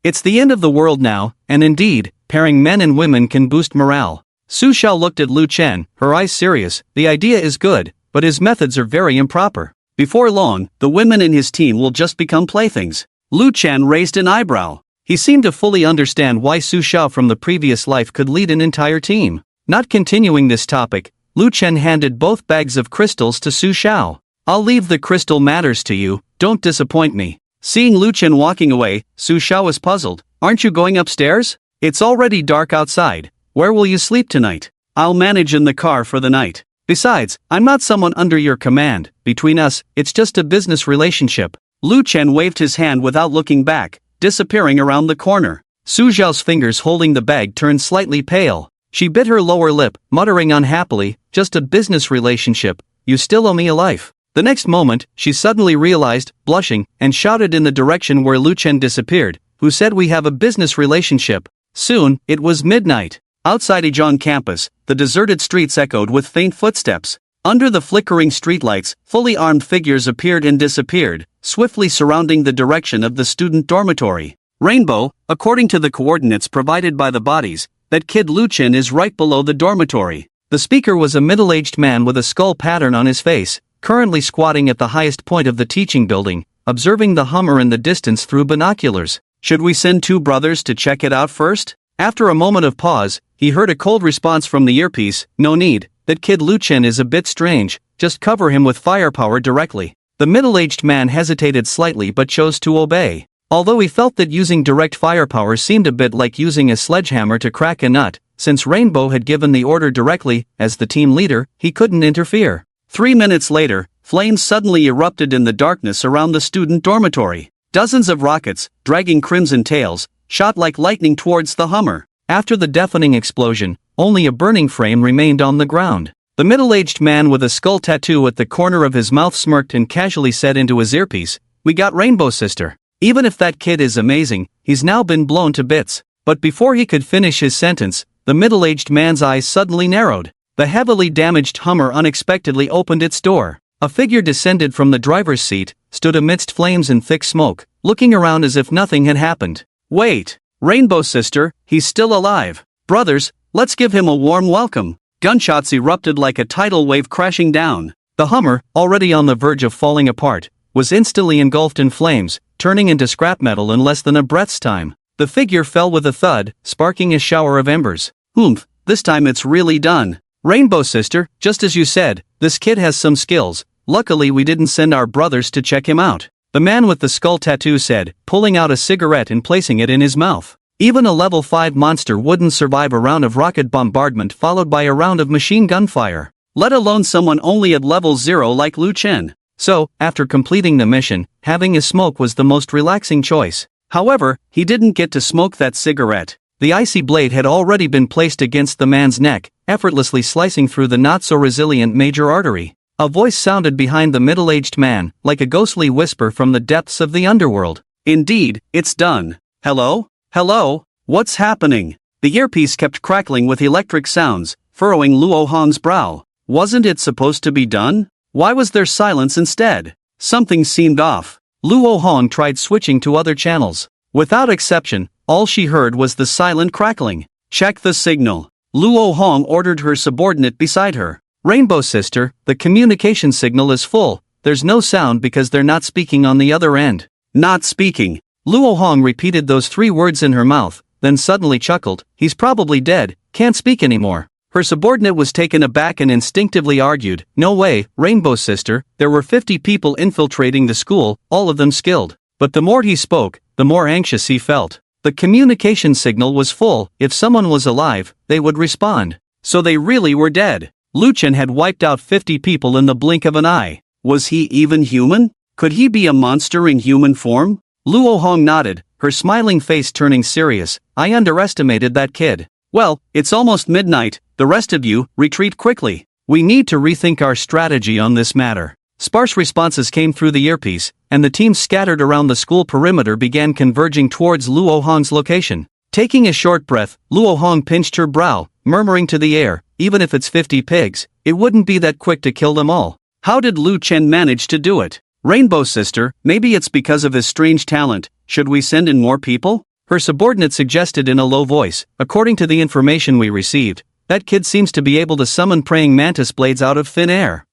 It's the end of the world now, and indeed, pairing men and women can boost morale. Sushia looked at Lu Chen, her eyes serious. The idea is good, but his methods are very improper. Before long, the women in his team will just become playthings. Lu Chen raised an eyebrow. He seemed to fully understand why Sushia from the previous life could lead an entire team. Not continuing this topic, Lu Chen handed both bags of crystals to Sushia. I'll leave the crystal matters to you, don't disappoint me. Seeing Lu Chen walking away, Sushia was puzzled. Aren't you going upstairs? It's already dark outside. Where will you sleep tonight? I'll manage in the car for the night. Besides, I'm not someone under your command. Between us, it's just a business relationship. Lu Chen waved his hand without looking back, disappearing around the corner. Sujiao's fingers holding the bag turned slightly pale. She bit her lower lip, muttering unhappily, Just a business relationship, you still owe me a life. The next moment, she suddenly realized, blushing, and shouted in the direction where Lu Chen disappeared, Who said we have a business relationship? Soon, it was midnight. Outside Ijong campus, the deserted streets echoed with faint footsteps. Under the flickering streetlights, fully armed figures appeared and disappeared, swiftly surrounding the direction of the student dormitory. Rainbow, according to the coordinates provided by the bodies, that kid Lu Chen is right below the dormitory. The speaker was a middle-aged man with a skull pattern on his face, currently squatting at the highest point of the teaching building, observing the Hummer in the distance through binoculars. Should we send 2 brothers to check it out first? After a moment of pause, he heard a cold response from the earpiece, No need, that kid Lu Chen is a bit strange, just cover him with firepower directly. The middle-aged man hesitated slightly but chose to obey. Although he felt that using direct firepower seemed a bit like using a sledgehammer to crack a nut, since Rainbow had given the order directly, as the team leader, he couldn't interfere. 3 minutes later, flames suddenly erupted in the darkness around the student dormitory. Dozens of rockets, dragging crimson tails, shot like lightning towards the Hummer. After the deafening explosion, only a burning frame remained on the ground. The middle-aged man with a skull tattoo at the corner of his mouth smirked and casually said into his earpiece, "We got Rainbow Sister. Even if that kid is amazing, he's now been blown to bits." But before he could finish his sentence, the middle-aged man's eyes suddenly narrowed. The heavily damaged Hummer unexpectedly opened its door. A figure descended from the driver's seat, stood amidst flames and thick smoke, looking around as if nothing had happened. "Wait, Rainbow Sister, he's still alive. Brothers, let's give him a warm welcome." Gunshots erupted like a tidal wave crashing down. The Hummer, already on the verge of falling apart, was instantly engulfed in flames, turning into scrap metal in less than a breath's time. The figure fell with a thud, sparking a shower of embers. "Oomph, this time it's really done. Rainbow Sister, just as you said, this kid has some skills. Luckily we didn't send our brothers to check him out," the man with the skull tattoo said, pulling out a cigarette and placing it in his mouth. Even a level 5 monster wouldn't survive a round of rocket bombardment followed by a round of machine gun fire, let alone someone only at level 0 like Lu Chen. So, after completing the mission, having a smoke was the most relaxing choice. However, he didn't get to smoke that cigarette. The icy blade had already been placed against the man's neck, effortlessly slicing through the not-so-resilient major artery. A voice sounded behind the middle-aged man, like a ghostly whisper from the depths of the underworld. "Indeed, it's done. Hello? Hello? What's happening?" The earpiece kept crackling with electric sounds, furrowing Luo Hong's brow. Wasn't it supposed to be done? Why was there silence instead? Something seemed off. Luo Hong tried switching to other channels. Without exception, all she heard was the silent crackling. "Check the signal." Luo Hong ordered her subordinate beside her. "Rainbow Sister, the communication signal is full. There's no sound because they're not speaking on the other end." "Not speaking." Luo Hong repeated those 3 words in her mouth, then suddenly chuckled. "He's probably dead, can't speak anymore." Her subordinate was taken aback and instinctively argued, "No way, Rainbow Sister, there were 50 people infiltrating the school, all of them skilled." But the more he spoke, the more anxious he felt. The communication signal was full. If someone was alive, they would respond. So they really were dead. Lu Chen had wiped out 50 people in the blink of an eye. Was he even human? Could he be a monster in human form? Luo Hong nodded, her smiling face turning serious. "I underestimated that kid. Well, it's almost midnight, the rest of you, retreat quickly. We need to rethink our strategy on this matter." Sparse responses came through the earpiece, and the teams scattered around the school perimeter began converging towards Luo Hong's location. Taking a short breath, Luo Hong pinched her brow, murmuring to the air, "Even if it's 50 pigs, it wouldn't be that quick to kill them all. How did Lu Chen manage to do it? Rainbow Sister, maybe it's because of his strange talent. Should we send in more people?" Her subordinate suggested in a low voice. "According to the information we received, that kid seems to be able to summon praying mantis blades out of thin air.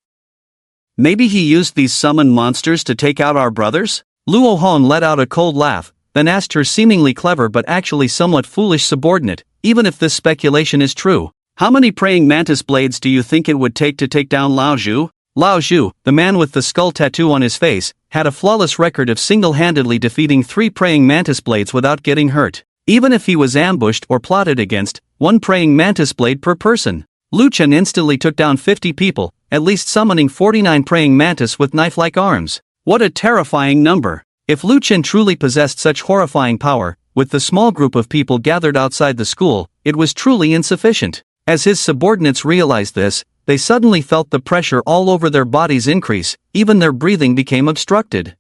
Maybe he used these summoned monsters to take out our brothers?" Luo Hong let out a cold laugh, then asked her seemingly clever but actually somewhat foolish subordinate, "Even if this speculation is true, how many praying mantis blades do you think it would take to take down Lao Zhu?" Lao Zhu, the man with the skull tattoo on his face, had a flawless record of single-handedly defeating 3 praying mantis blades without getting hurt. Even if he was ambushed or plotted against, 1 praying mantis blade per person. Lu Chen instantly took down 50 people, at least summoning 49 praying mantis with knife-like arms. What a terrifying number. If Lu Chen truly possessed such horrifying power, with the small group of people gathered outside the school, it was truly insufficient. As his subordinates realized this, they suddenly felt the pressure all over their bodies increase, even their breathing became obstructed.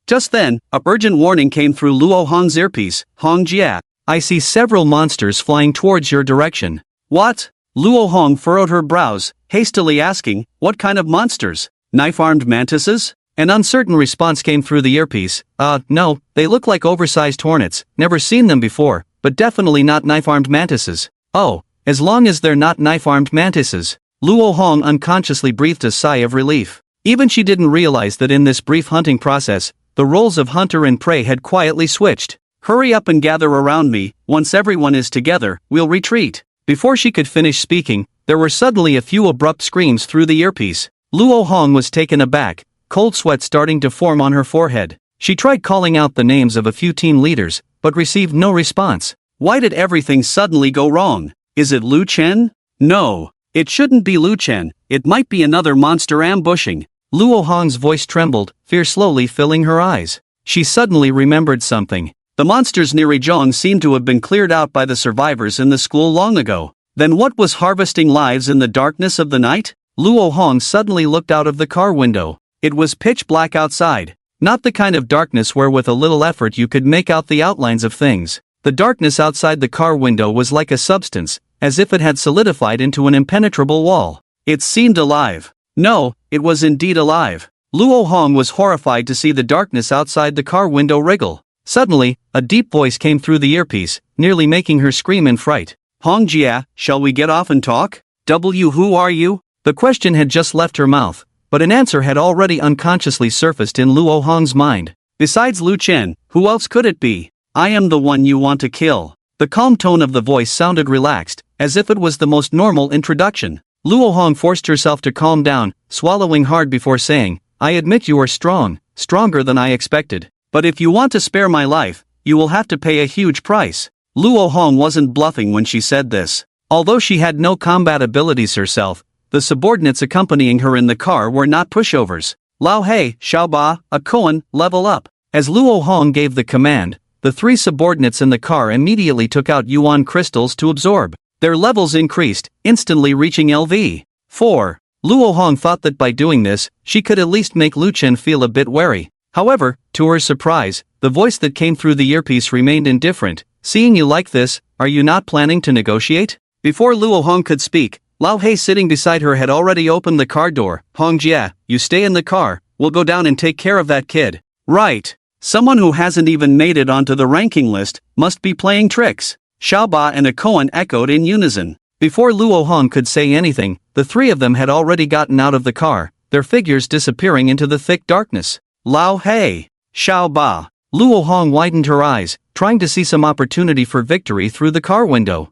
Just then, a urgent warning came through Luo Hong's earpiece. "Hong Jia, I see several monsters flying towards your direction." "What?" Luo Hong furrowed her brows, hastily asking, "What kind of monsters? Knife-armed mantises?" An uncertain response came through the earpiece. No, they look like oversized hornets, never seen them before, but definitely not knife-armed mantises." "Oh, as long as they're not knife-armed mantises." Luo Hong unconsciously breathed a sigh of relief. Even she didn't realize that in this brief hunting process, the roles of hunter and prey had quietly switched. "Hurry up and gather around me. Once everyone is together, we'll retreat." Before she could finish speaking, there were suddenly a few abrupt screams through the earpiece. Luo Hong was taken aback, cold sweat starting to form on her forehead. She tried calling out the names of a few team leaders, but received no response. Why did everything suddenly go wrong? Is it Lu Chen? No. It shouldn't be Lu Chen, it might be another monster ambushing. Luo Hong's voice trembled, fear slowly filling her eyes. She suddenly remembered something. The monsters near Rizhong seemed to have been cleared out by the survivors in the school long ago. Then what was harvesting lives in the darkness of the night? Luo Hong suddenly looked out of the car window. It was pitch black outside. Not the kind of darkness where with a little effort you could make out the outlines of things. The darkness outside the car window was like a substance, as if it had solidified into an impenetrable wall. It seemed alive. No, it was indeed alive. Luo Hong was horrified to see the darkness outside the car window wriggle. Suddenly, a deep voice came through the earpiece, nearly making her scream in fright. Hong Jia, shall we get off and talk? Who are you? The question had just left her mouth, but an answer had already unconsciously surfaced in Luo Hong's mind. Besides Lu Chen, who else could it be? I am the one you want to kill. The calm tone of the voice sounded relaxed, as if it was the most normal introduction. Luo Hong forced herself to calm down, swallowing hard before saying, I admit you are strong, stronger than I expected. But if you want to spare my life, you will have to pay a huge price. Luo Hong wasn't bluffing when she said this. Although she had no combat abilities herself, the subordinates accompanying her in the car were not pushovers. Lao Hei, Xiao Ba, a Koan, level up. As Luo Hong gave the command, the three subordinates in the car immediately took out yuan crystals to absorb. Their levels increased, instantly reaching LV4. Luo Hong thought that by doing this, she could at least make Lu Chen feel a bit wary. However, to her surprise, the voice that came through the earpiece remained indifferent. Seeing you like this, are you not planning to negotiate? Before Luo Hong could speak, Lao Hei sitting beside her had already opened the car door. Hong Jia, you stay in the car, we'll go down and take care of that kid. Right. Someone who hasn't even made it onto the ranking list must be playing tricks. Xiao Ba and Akoan echoed in unison. Before Luo Hong could say anything, the three of them had already gotten out of the car, their figures disappearing into the thick darkness. Lao Hei, Xiao Ba. Luo Hong widened her eyes, trying to see some opportunity for victory through the car window.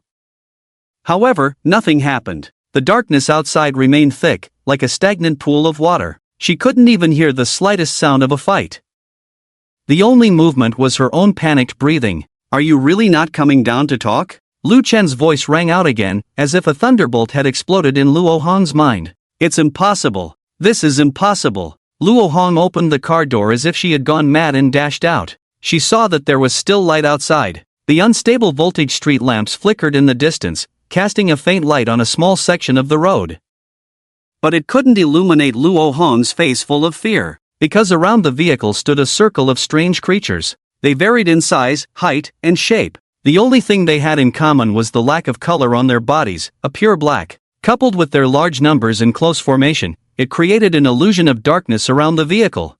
However, nothing happened. The darkness outside remained thick, like a stagnant pool of water. She couldn't even hear the slightest sound of a fight. The only movement was her own panicked breathing. Are you really not coming down to talk? Lu Chen's voice rang out again, as if a thunderbolt had exploded in Luo Hong's mind. It's impossible. This is impossible. Luo Hong opened the car door as if she had gone mad and dashed out. She saw that there was still light outside. The unstable voltage street lamps flickered in the distance, casting a faint light on a small section of the road. But it couldn't illuminate Luo Hong's face full of fear, because around the vehicle stood a circle of strange creatures. They varied in size, height, and shape. The only thing they had in common was the lack of color on their bodies, a pure black. Coupled with their large numbers in close formation, it created an illusion of darkness around the vehicle.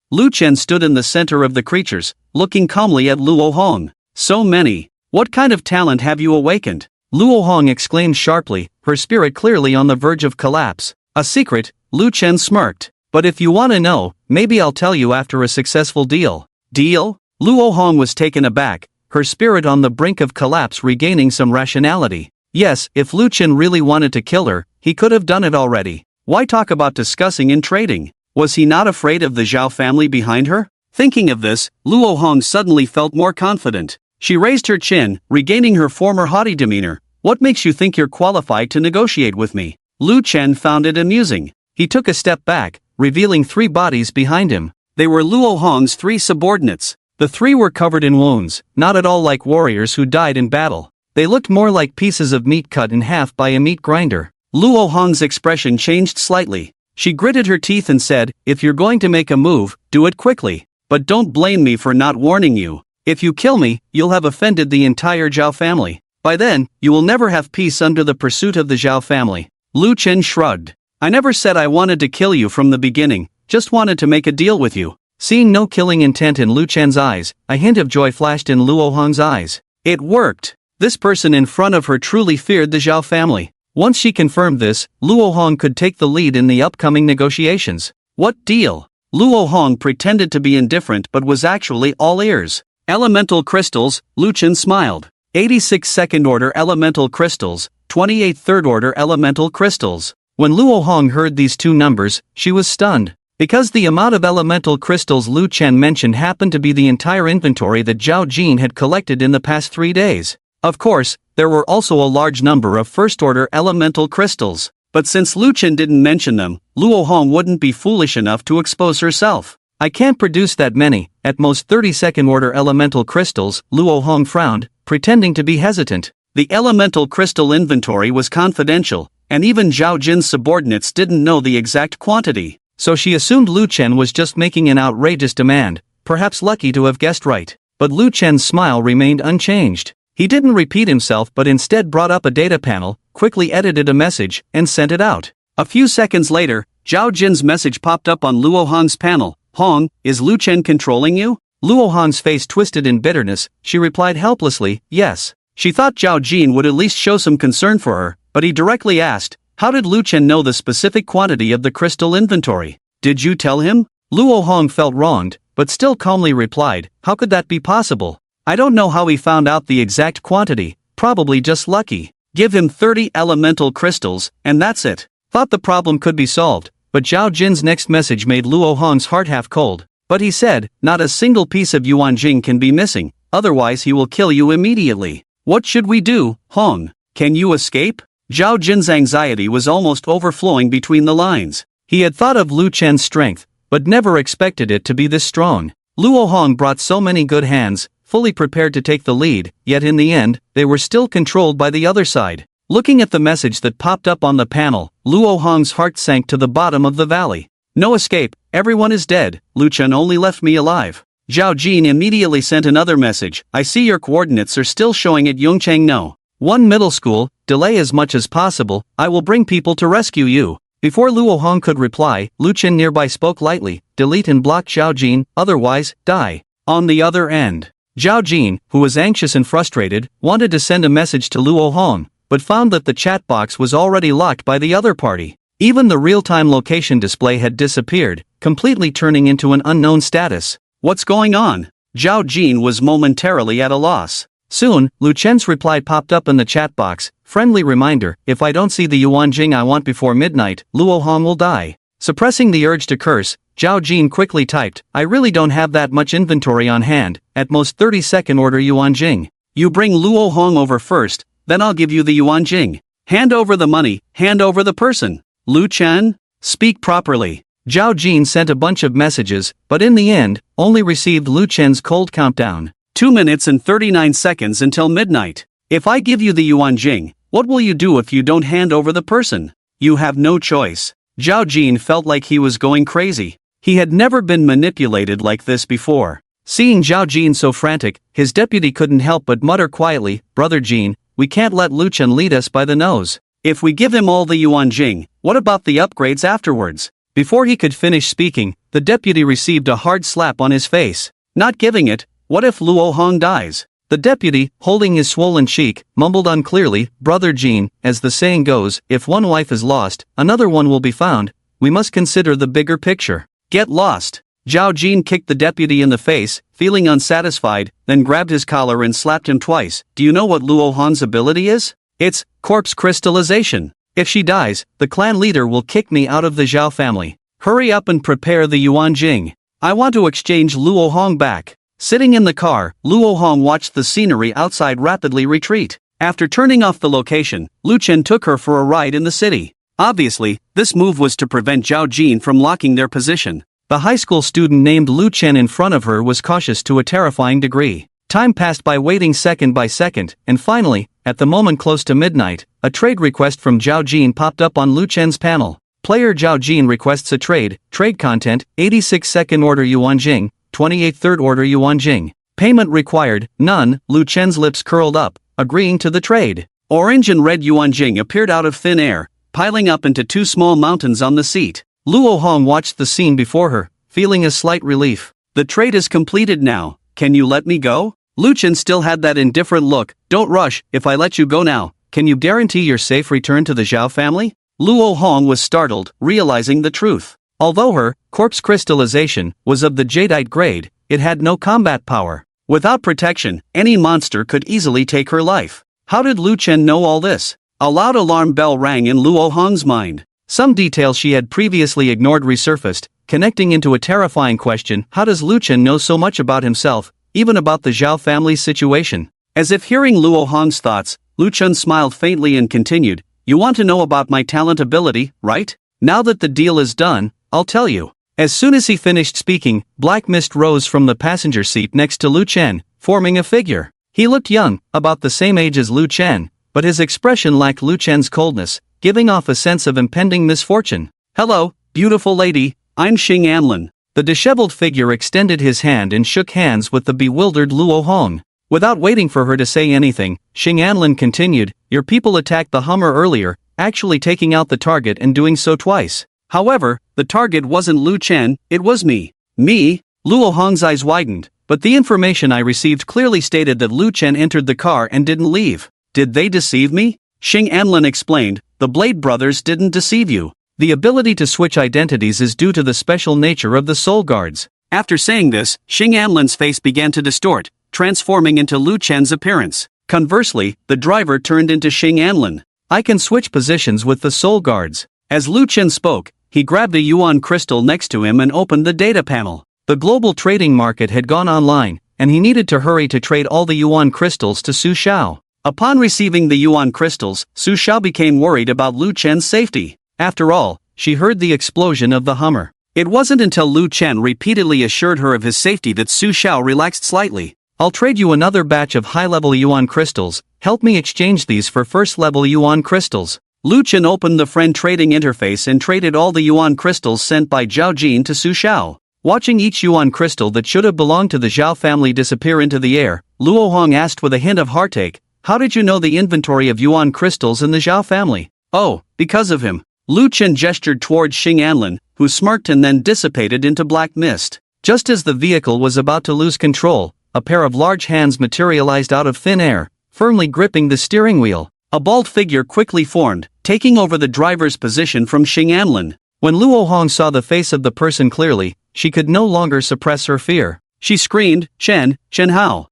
Lu Chen stood in the center of the creatures, looking calmly at Luo Hong. So many. What kind of talent have you awakened? Luo Hong exclaimed sharply, her spirit clearly on the verge of collapse. A secret, Lu Chen smirked. But if you want to know, maybe I'll tell you after a successful deal. Deal? Luo Hong was taken aback, her spirit on the brink of collapse regaining some rationality. Yes, if Lu Chen really wanted to kill her, he could have done it already. Why talk about discussing and trading? Was he not afraid of the Zhao family behind her? Thinking of this, Luo Hong suddenly felt more confident. She raised her chin, regaining her former haughty demeanor. What makes you think you're qualified to negotiate with me? Lu Chen found it amusing. He took a step back, revealing three bodies behind him. They were Luo Hong's three subordinates. The three were covered in wounds, not at all like warriors who died in battle. They looked more like pieces of meat cut in half by a meat grinder. Luo Hong's expression changed slightly. She gritted her teeth and said, if you're going to make a move, do it quickly. But don't blame me for not warning you. If you kill me, you'll have offended the entire Zhao family. By then, you will never have peace under the pursuit of the Zhao family. Lu Chen shrugged. I never said I wanted to kill you from the beginning, just wanted to make a deal with you. Seeing no killing intent in Lu Chen's eyes, a hint of joy flashed in Luo Hong's eyes. It worked. This person in front of her truly feared the Zhao family. Once she confirmed this, Luo Hong could take the lead in the upcoming negotiations. What deal? Luo Hong pretended to be indifferent but was actually all ears. Elemental crystals, Lu Chen smiled. 86 second-order elemental crystals, 28 third-order elemental crystals. When Luo Hong heard these two numbers, she was stunned. Because the amount of elemental crystals Lu Chen mentioned happened to be the entire inventory that Zhao Jin had collected in the past 3 days. Of course, there were also a large number of first-order elemental crystals. But since Lu Chen didn't mention them, Luo Hong wouldn't be foolish enough to expose herself. I can't produce that many, at most 32nd-order elemental crystals, Luo Hong frowned, pretending to be hesitant. The elemental crystal inventory was confidential, and even Zhao Jin's subordinates didn't know the exact quantity, so she assumed Lu Chen was just making an outrageous demand, perhaps lucky to have guessed right. But Lu Chen's smile remained unchanged. He didn't repeat himself but instead brought up a data panel, quickly edited a message, and sent it out. A few seconds later, Zhao Jin's message popped up on Luo Hong's panel. "Hong, is Lu Chen controlling you?" Luo Hong's face twisted in bitterness. She replied helplessly, "Yes." She thought Zhao Jin would at least show some concern for her, but he directly asked, "How did Lu Chen know the specific quantity of the crystal inventory? Did you tell him?" Luo Hong felt wronged, but still calmly replied, "How could that be possible? I don't know how he found out the exact quantity, probably just lucky. Give him 30 elemental crystals, and that's it." Thought the problem could be solved, but Zhao Jin's next message made Luo Hong's heart half cold. But he said, "Not a single piece of Yuan Jing can be missing, otherwise he will kill you immediately. What should we do, Hong? Can you escape?" Zhao Jin's anxiety was almost overflowing between the lines. He had thought of Lu Chen's strength, but never expected it to be this strong. Luo Hong brought so many good hands, fully prepared to take the lead, yet in the end, they were still controlled by the other side. Looking at the message that popped up on the panel, Luo Hong's heart sank to the bottom of the valley. "No escape, everyone is dead, Lu Chen only left me alive." Zhao Jin immediately sent another message, "I see your coordinates are still showing at Yongchang No. 1 middle school, delay as much as possible, I will bring people to rescue you." Before Luo Hong could reply, Lu Chen nearby spoke lightly, "Delete and block Zhao Jin, otherwise, die." On the other end, Zhao Jin, who was anxious and frustrated, wanted to send a message to Luo Hong, but found that the chat box was already locked by the other party. Even the real-time location display had disappeared, completely turning into an unknown status. What's going on? Zhao Jin was momentarily at a loss. Soon, Lu Chen's reply popped up in the chat box, "Friendly reminder, if I don't see the Yuan Jing I want before midnight, Luo Hong will die." Suppressing the urge to curse, Zhao Jin quickly typed, "I really don't have that much inventory on hand, at most 32nd order Yuan Jing. You bring Luo Hong over first, then I'll give you the Yuan Jing. Hand over the money, hand over the person. Lu Chen? Speak properly." Zhao Jin sent a bunch of messages, but in the end, only received Lu Chen's cold countdown. 2 minutes and 39 seconds until midnight. If I give you the Yuan Jing, what will you do if you don't hand over the person? You have no choice. Zhao Jin felt like he was going crazy. He had never been manipulated like this before. Seeing Zhao Jin so frantic, his deputy couldn't help but mutter quietly, "Brother Jin, we can't let Lu Chen lead us by the nose. If we give him all the Yuan Jing, what about the upgrades afterwards?" Before he could finish speaking, the deputy received a hard slap on his face. Not giving it, what if Luo Hong dies? The deputy, holding his swollen cheek, mumbled unclearly, "Brother Jin, as the saying goes, if one wife is lost, another one will be found. We must consider the bigger picture. Get lost." Zhao Jin kicked the deputy in the face, feeling unsatisfied, then grabbed his collar and slapped him twice. "Do you know what Luo Hong's ability is? It's corpse crystallization. If she dies, the clan leader will kick me out of the Zhao family. Hurry up and prepare the Yuan Jing. I want to exchange Luo Hong back." Sitting in the car, Luo Hong watched the scenery outside rapidly retreat. After turning off the location, Lu Chen took her for a ride in the city. Obviously, this move was to prevent Zhao Jin from locking their position. The high school student named Lu Chen in front of her was cautious to a terrifying degree. Time passed by waiting second by second, and finally, at the moment close to midnight, a trade request from Zhao Jin popped up on Lu Chen's panel. Player Zhao Jin requests a trade content, 86 second order Yuan Jing, 28 third order Yuan Jing. Payment required, none. Lu Chen's lips curled up, agreeing to the trade. Orange and red Yuan Jing appeared out of thin air, piling up into 2 small mountains on the seat. Luo Hong watched the scene before her, feeling a slight relief. "The trade is completed now, can you let me go?" Lu Chen still had that indifferent look. "Don't rush, if I let you go now, can you guarantee your safe return to the Zhao family?" Luo Hong was startled, realizing the truth. Although her corpse crystallization was of the jadeite grade, it had no combat power. Without protection, any monster could easily take her life. How did Lu Chen know all this? A loud alarm bell rang in Luo Hong's mind. Some details she had previously ignored resurfaced, connecting into a terrifying question: how does Lu Chen know so much about himself, even about the Zhao family's situation? As if hearing Luo Hong's thoughts, Lu Chen smiled faintly and continued, "You want to know about my talent ability, right? Now that the deal is done, I'll tell you." As soon as he finished speaking, black mist rose from the passenger seat next to Lu Chen, forming a figure. He looked young, about the same age as Lu Chen, but his expression lacked Lu Chen's coldness, giving off a sense of impending misfortune. "Hello, beautiful lady, I'm Xing Anlin." The disheveled figure extended his hand and shook hands with the bewildered Luo Hong. Without waiting for her to say anything, Xing Anlin continued, "Your people attacked the Hummer earlier, actually taking out the target and doing so twice. However, the target wasn't Lu Chen, it was me." "Me?" Luo Hong's eyes widened, but the information I received clearly stated that Lu Chen entered the car and didn't leave. "Did they deceive me?" Xing Anlin explained, "The Blade brothers didn't deceive you. The ability to switch identities is due to the special nature of the Soul Guards." After saying this, Xing Anlin's face began to distort, transforming into Lu Chen's appearance. Conversely, the driver turned into Xing Anlin. "I can switch positions with the Soul Guards." As Lu Chen spoke, he grabbed a Yuan crystal next to him and opened the data panel. The global trading market had gone online, and he needed to hurry to trade all the Yuan crystals to Su Xiao. Upon receiving the Yuan crystals, Su Xiao became worried about Lu Chen's safety. After all, she heard the explosion of the Hummer. It wasn't until Lu Chen repeatedly assured her of his safety that Su Xiao relaxed slightly. "I'll trade you another batch of high-level Yuan crystals, help me exchange these for first-level Yuan crystals." Lu Chen opened the friend trading interface and traded all the Yuan crystals sent by Zhao Jin to Su Xiao. Watching each Yuan crystal that should have belonged to the Zhao family disappear into the air, Luo Hong asked with a hint of heartache, "How did you know the inventory of Yuan crystals in the Zhao family?" "Oh, because of him." Lu Chen gestured towards Xing Anlin, who smirked and then dissipated into black mist. Just as the vehicle was about to lose control, a pair of large hands materialized out of thin air, firmly gripping the steering wheel. A bald figure quickly formed, taking over the driver's position from Xing Anlin. When Luo Hong saw the face of the person clearly, she could no longer suppress her fear. She screamed, Chen Hao.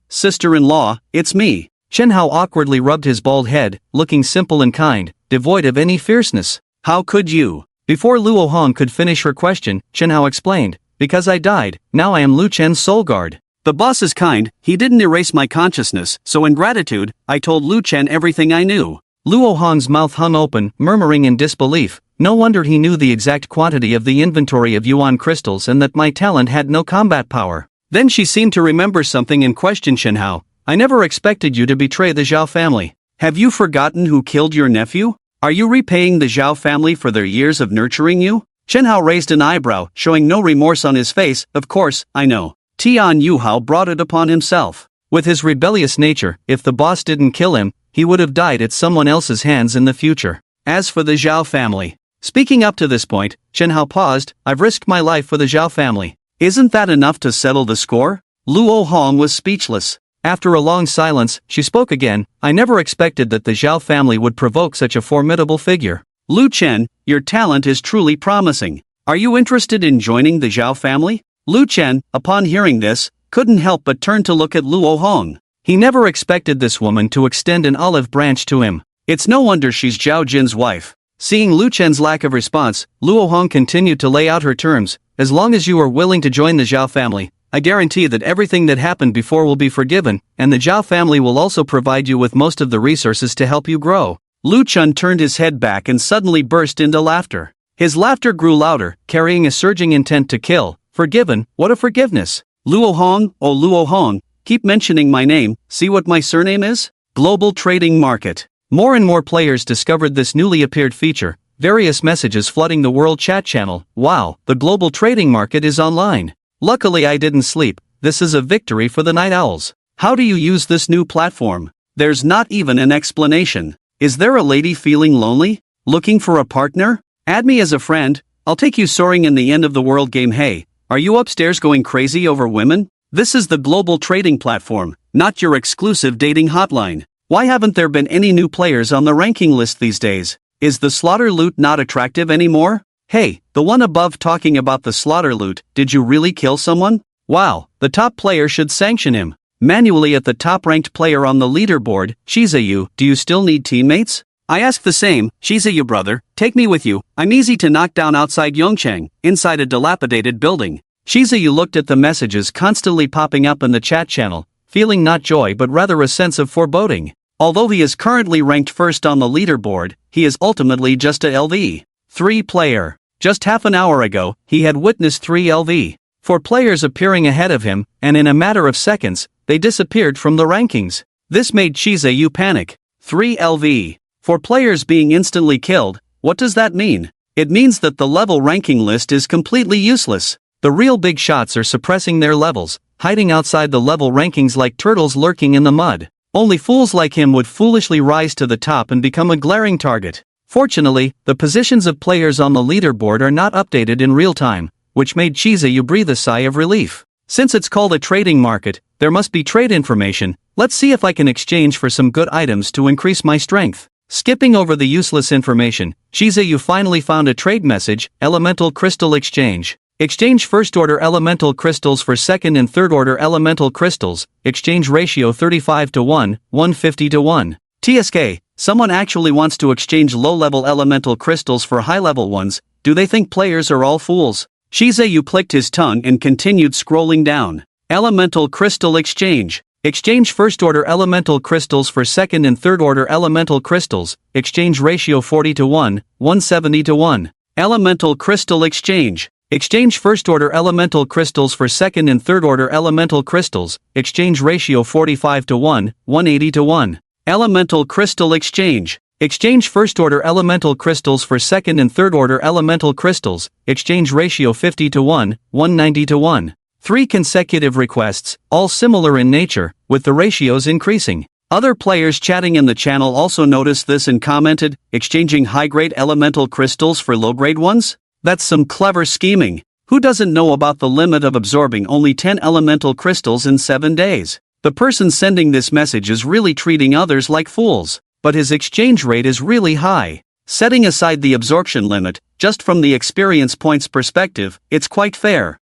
Sister-in-law, it's me." Chen Hao awkwardly rubbed his bald head, looking simple and kind, devoid of any fierceness. "How could you?" Before Luo Hong could finish her question, Chen Hao explained, "Because I died, now I am Lu Chen's soul guard. The boss is kind, he didn't erase my consciousness, so in gratitude, I told Lu Chen everything I knew." Luo Hong's mouth hung open, murmuring in disbelief. No wonder he knew the exact quantity of the inventory of Yuan crystals and that my talent had no combat power. Then she seemed to remember something and questioned Chen Hao. "I never expected you to betray the Zhao family. Have you forgotten who killed your nephew? Are you repaying the Zhao family for their years of nurturing you?" Chen Hao raised an eyebrow, showing no remorse on his face. "Of course, I know. Tian Yuhao brought it upon himself. With his rebellious nature, if the boss didn't kill him, he would have died at someone else's hands in the future. As for the Zhao family." Speaking up to this point, Chen Hao paused. "I've risked my life for the Zhao family. Isn't that enough to settle the score?" Luo Hong was speechless. After a long silence, she spoke again. "I never expected that the Zhao family would provoke such a formidable figure. Lu Chen, your talent is truly promising. Are you interested in joining the Zhao family?" Lu Chen, upon hearing this, couldn't help but turn to look at Luo Hong. He never expected this woman to extend an olive branch to him. It's no wonder she's Zhao Jin's wife. Seeing Lu Chen's lack of response, Luo Hong continued to lay out her terms. "As long as you are willing to join the Zhao family, I guarantee that everything that happened before will be forgiven, and the Zhao family will also provide you with most of the resources to help you grow." Lu Chen turned his head back and suddenly burst into laughter. His laughter grew louder, carrying a surging intent to kill. "Forgiven? What a forgiveness! Luo Hong, oh Luo Hong, keep mentioning my name, see what my surname is? Global Trading Market." More and more players discovered this newly appeared feature, various messages flooding the world chat channel. "Wow, the global trading market is online. Luckily I didn't sleep, this is a victory for the night owls. How do you use this new platform? There's not even an explanation. Is there a lady feeling lonely? Looking for a partner? Add me as a friend, I'll take you soaring in the end of the world game. Hey, are you upstairs going crazy over women? This is the global trading platform, not your exclusive dating hotline. Why haven't there been any new players on the ranking list these days? Is the slaughter loot not attractive anymore? Hey, the one above talking about the slaughter loot, did you really kill someone? Wow, the top player should sanction him. Manually at the top-ranked player on the leaderboard, Shizayu, do you still need teammates? I ask the same, Shizayu brother, take me with you, I'm easy to knock down outside Yongchang, inside a dilapidated building." Shizayu looked at the messages constantly popping up in the chat channel, feeling not joy but rather a sense of foreboding. Although he is currently ranked first on the leaderboard, he is ultimately just a LV3 player. Just half an hour ago, he had witnessed 3 LV for players appearing ahead of him, and in a matter of seconds, they disappeared from the rankings. This made Xiao panic. 3 LV. For players being instantly killed, what does that mean? It means that the level ranking list is completely useless. The real big shots are suppressing their levels, hiding outside the level rankings like turtles lurking in the mud. Only fools like him would foolishly rise to the top and become a glaring target. Fortunately, the positions of players on the leaderboard are not updated in real time, which made Xiao breathe a sigh of relief. Since it's called a trading market, there must be trade information. Let's see if I can exchange for some good items to increase my strength. Skipping over the useless information, Xiao finally found a trade message: Elemental Crystal Exchange. Exchange first order elemental crystals for second and third order elemental crystals. Exchange ratio 35 to 1, 150 to 1. TSK, someone actually wants to exchange low-level elemental crystals for high-level ones. Do they think players are all fools? Xiao clicked his tongue and continued scrolling down. Elemental Crystal Exchange. Exchange first order elemental crystals for second and third order elemental crystals. Exchange ratio 40 to 1, 170 to 1. Elemental Crystal Exchange. Exchange first order elemental crystals for second and third order elemental crystals. Exchange ratio 45 to 1, 180 to 1. Elemental Crystal Exchange. Exchange first order elemental crystals for second and third order elemental crystals. Exchange ratio 50 to 1, 190 to 1. 3 consecutive requests, all similar in nature, with the ratios increasing. Other players chatting in the channel also noticed this and commented, exchanging high-grade elemental crystals for low-grade ones? That's some clever scheming. Who doesn't know about the limit of absorbing only 10 elemental crystals in 7 days? The person sending this message is really treating others like fools, but his exchange rate is really high. Setting aside the absorption limit, just from the experience points perspective, it's quite fair.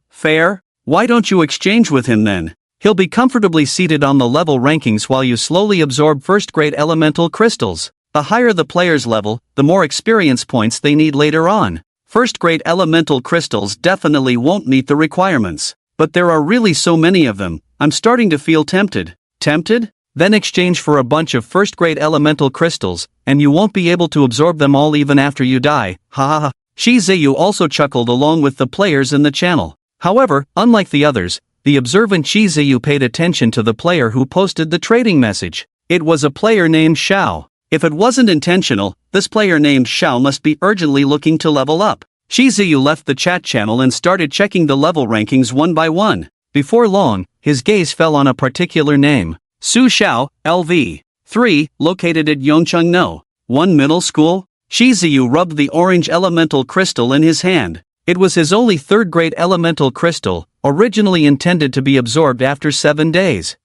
Fair? Why don't you exchange with him then? He'll be comfortably seated on the level rankings while you slowly absorb first-grade elemental crystals. The higher the player's level, the more experience points they need later on. First-grade elemental crystals definitely won't meet the requirements. But there are really so many of them, I'm starting to feel tempted. Tempted? Then exchange for a bunch of first-grade elemental crystals, and you won't be able to absorb them all even after you die. Xiao also chuckled along with the players in the channel. However, unlike the others, the observant Xiao paid attention to the player who posted the trading message. It was a player named Xiao. If it wasn't intentional, this player named Xiao must be urgently looking to level up. Xiao left the chat channel and started checking the level rankings one by one. Before long, his gaze fell on a particular name. Sushia, LV. 3, located at Yongcheng-no. 1 middle school? Xiao rubbed the orange elemental crystal in his hand. It was his only third-grade elemental crystal, originally intended to be absorbed after 7 days.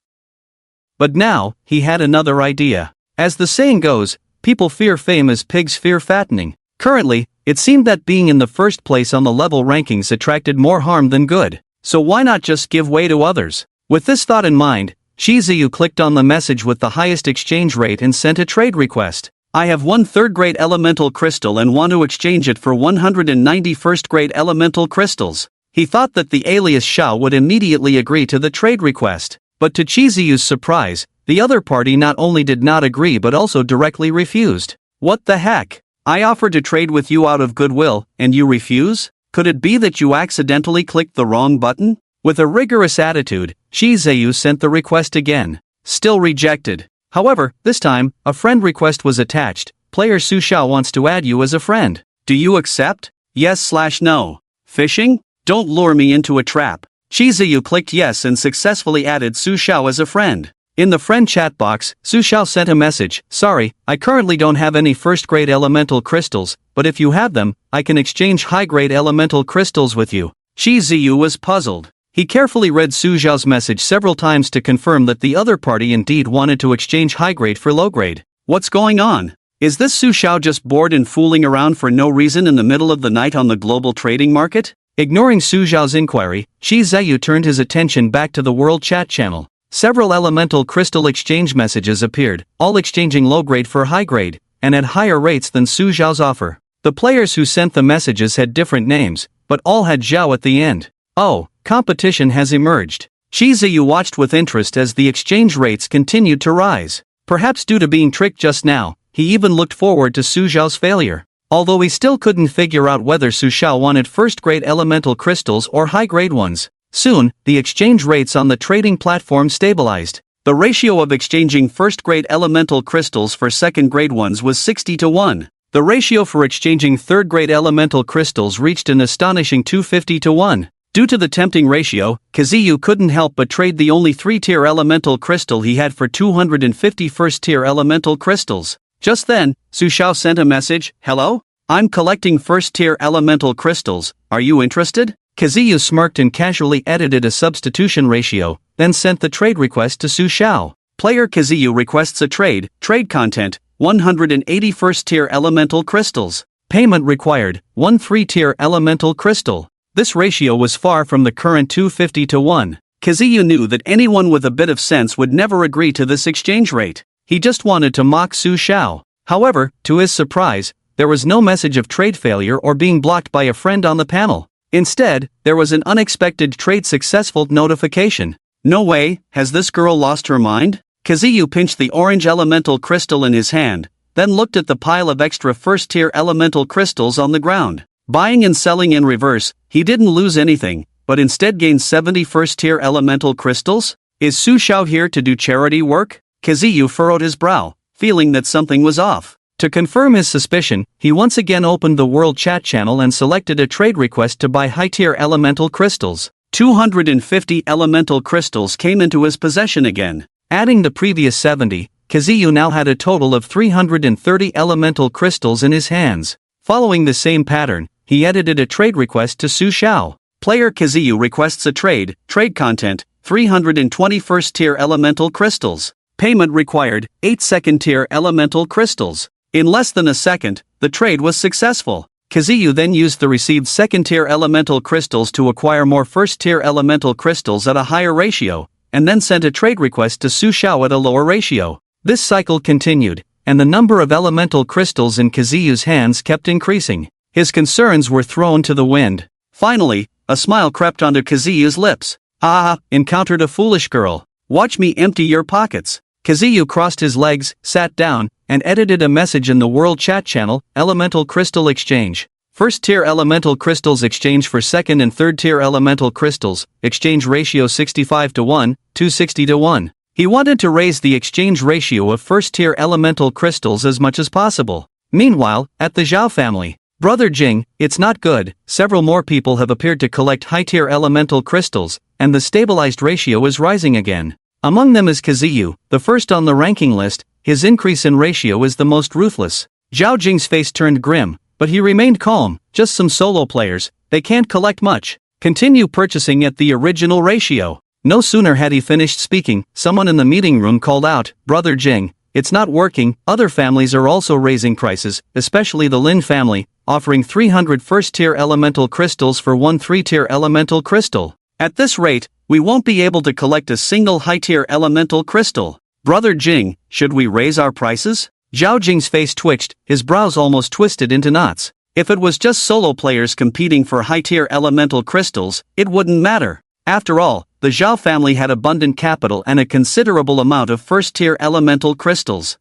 But now, he had another idea. As the saying goes, people fear fame as pigs fear fattening. Currently, it seemed that being in the first place on the level rankings attracted more harm than good. So why not just give way to others? With this thought in mind, Xiao clicked on the message with the highest exchange rate and sent a trade request. I have 1 third-grade elemental crystal and want to exchange it for 190 first-grade elemental crystals. He thought that the alias Xiao would immediately agree to the trade request. But to Xiao's surprise, the other party not only did not agree but also directly refused. What the heck? I offered to trade with you out of goodwill, and you refuse? Could it be that you accidentally clicked the wrong button? With a rigorous attitude, Xiao sent the request again. Still rejected. However, this time, a friend request was attached. Player Sushia wants to add you as a friend. Do you accept? Yes/no. Fishing? Don't lure me into a trap. Xiao clicked yes and successfully added Sushia as a friend. In the friend chat box, Sushia sent a message. Sorry, I currently don't have any first-grade elemental crystals, but if you have them, I can exchange high-grade elemental crystals with you. Xiao was puzzled. He carefully read Sushia's message several times to confirm that the other party indeed wanted to exchange high-grade for low-grade. What's going on? Is this Sushia just bored and fooling around for no reason in the middle of the night on the global trading market? Ignoring Sushia's inquiry, Xiao turned his attention back to the world chat channel. Several elemental crystal exchange messages appeared, all exchanging low-grade for high-grade, and at higher rates than Sushia's offer. The players who sent the messages had different names, but all had Xiao at the end. Oh, competition has emerged. Xiao watched with interest as the exchange rates continued to rise. Perhaps due to being tricked just now, he even looked forward to Sushia's failure. although he still couldn't figure out whether Sushia wanted first-grade elemental crystals or high-grade ones. Soon, the exchange rates on the trading platform stabilized. The ratio of exchanging first-grade elemental crystals for second-grade ones was 60-1. The ratio for exchanging third-grade elemental crystals reached an astonishing 250-1. Due to the tempting ratio, Kazuyu couldn't help but trade the only 3-tier elemental crystal he had for 250 first-tier elemental crystals. Just then, Sushia sent a message, "Hello? I'm collecting first-tier elemental crystals, are you interested?" Kazuyu smirked and casually edited a substitution ratio, then sent the trade request to Sushia. Player Kazuyu requests a trade content, 180 first-tier elemental crystals. Payment required, 1 3-tier elemental crystal. This ratio was far from the current 250-1. Kazuyu knew that anyone with a bit of sense would never agree to this exchange rate. He just wanted to mock Sushia. However, to his surprise, there was no message of trade failure or being blocked by a friend on the panel. Instead, there was an unexpected trade successful notification. No way, has this girl lost her mind? Kazuyu pinched the orange elemental crystal in his hand, then looked at the pile of extra first-tier elemental crystals on the ground. Buying and selling in reverse, he didn't lose anything, but instead gained 70 first-tier elemental crystals? Is Sushia here to do charity work? Kazuyu furrowed his brow, feeling that something was off. To confirm his suspicion, he once again opened the World Chat channel and selected a trade request to buy high-tier elemental crystals. 250 elemental crystals came into his possession again. Adding the previous 70, Kazuyu now had a total of 330 elemental crystals in his hands. Following the same pattern, he edited a trade request to Sushia. Player Kazuyu requests a trade content, 320 first-tier elemental crystals. Payment required, 8 second-tier elemental crystals. In less than a second, the trade was successful. Kazuyu then used the received second-tier elemental crystals to acquire more first-tier elemental crystals at a higher ratio, and then sent a trade request to Sushia at a lower ratio. This cycle continued, and the number of elemental crystals in Kazuyu's hands kept increasing. His concerns were thrown to the wind. Finally, a smile crept onto Kazuyu's lips. "Ah, encountered a foolish girl. Watch me empty your pockets." Kazuyu crossed his legs, sat down, and edited a message in the World Chat channel, Elemental Crystal Exchange. First-tier elemental crystals exchange for second and third-tier elemental crystals, exchange ratio 65-1, 260-1. He wanted to raise the exchange ratio of first-tier elemental crystals as much as possible. Meanwhile, at the Xiao family, Brother Jing, it's not good, several more people have appeared to collect high-tier elemental crystals, and the stabilized ratio is rising again. Among them is Kazuyu, the first on the ranking list. His increase in ratio is the most ruthless. Zhao Jing's face turned grim, but he remained calm. Just some solo players, they can't collect much. Continue purchasing at the original ratio. No sooner had he finished speaking, someone in the meeting room called out, "Brother Jing, it's not working." Other families are also raising prices, especially the Lynn family, offering 300 first-tier elemental crystals for 1 3-tier elemental crystal. At this rate, we won't be able to collect a single high-tier elemental crystal. Brother Jing, should we raise our prices? Zhao Jing's face twitched, his brows almost twisted into knots. If it was just solo players competing for high-tier elemental crystals, it wouldn't matter. After all, the Xiao family had abundant capital and a considerable amount of first-tier elemental crystals.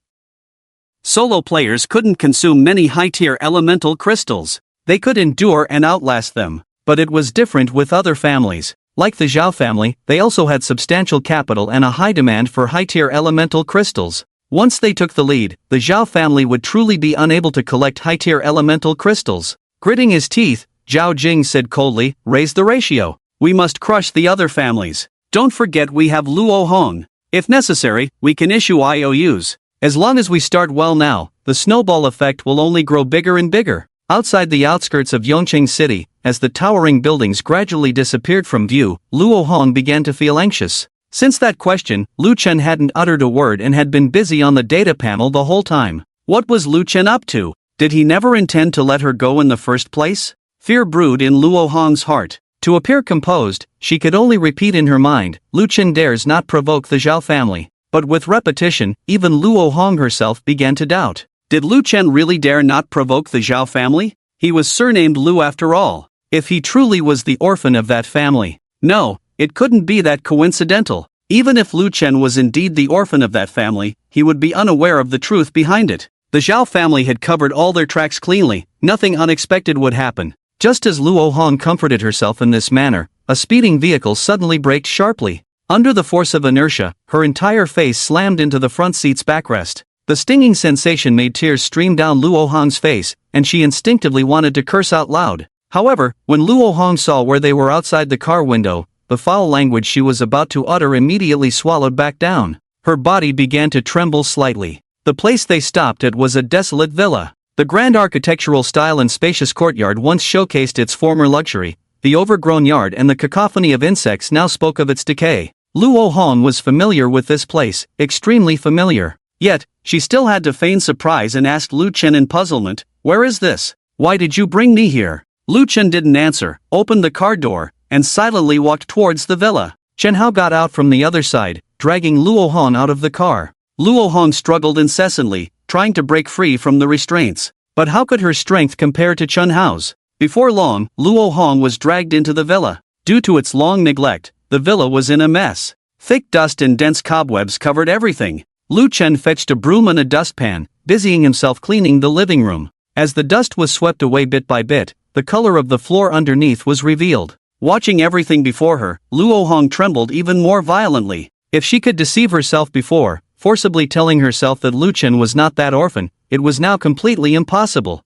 Solo players couldn't consume many high-tier elemental crystals. They could endure and outlast them. But it was different with other families. Like the Xiao family, they also had substantial capital and a high demand for high-tier elemental crystals. Once they took the lead, the Xiao family would truly be unable to collect high-tier elemental crystals. Gritting his teeth, Zhao Jing said coldly, "Raise the ratio. We must crush the other families. Don't forget we have Luo Hong. If necessary, we can issue IOUs. As long as we start well now, the snowball effect will only grow bigger and bigger." Outside the outskirts of Yongqing City, as the towering buildings gradually disappeared from view, Luo Hong began to feel anxious. Since that question, Lu Chen hadn't uttered a word and had been busy on the data panel the whole time. What was Lu Chen up to? Did he never intend to let her go in the first place? Fear brewed in Luo Hong's heart. To appear composed, she could only repeat in her mind, "Lu Chen dares not provoke the Xiao family." But with repetition, even Luo Hong herself began to doubt. Did Lu Chen really dare not provoke the Xiao family? He was surnamed Lu after all. If he truly was the orphan of that family. No, it couldn't be that coincidental. Even if Lu Chen was indeed the orphan of that family, he would be unaware of the truth behind it. The Zhao family had covered all their tracks cleanly, nothing unexpected would happen. Just as Luo Hong comforted herself in this manner, a speeding vehicle suddenly braked sharply. Under the force of inertia, her entire face slammed into the front seat's backrest. The stinging sensation made tears stream down Luo Hong's face, and she instinctively wanted to curse out loud. However, when Luo Hong saw where they were outside the car window, the foul language she was about to utter immediately swallowed back down. Her body began to tremble slightly. The place they stopped at was a desolate villa. The grand architectural style and spacious courtyard once showcased its former luxury. The overgrown yard and the cacophony of insects now spoke of its decay. Luo Hong was familiar with this place, extremely familiar. Yet, she still had to feign surprise and asked Lu Chen in puzzlement, "Where is this? Why did you bring me here?" Lu Chen didn't answer, opened the car door, and silently walked towards the villa. Chen Hao got out from the other side, dragging Luo Hong out of the car. Luo Hong struggled incessantly, trying to break free from the restraints. But how could her strength compare to Chen Hao's? Before long, Luo Hong was dragged into the villa. Due to its long neglect, the villa was in a mess. Thick dust and dense cobwebs covered everything. Lu Chen fetched a broom and a dustpan, busying himself cleaning the living room. As the dust was swept away bit by bit, the color of the floor underneath was revealed. Watching everything before her, Luo Hong trembled even more violently. If she could deceive herself before, forcibly telling herself that Lu Chen was not that orphan, it was now completely impossible.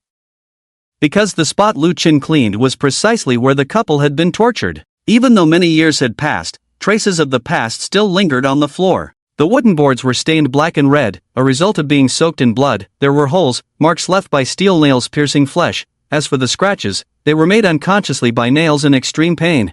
Because the spot Lu Chen cleaned was precisely where the couple had been tortured. Even though many years had passed, traces of the past still lingered on the floor. The wooden boards were stained black and red, a result of being soaked in blood. There were holes, marks left by steel nails piercing flesh. As for the scratches, they were made unconsciously by nails in extreme pain.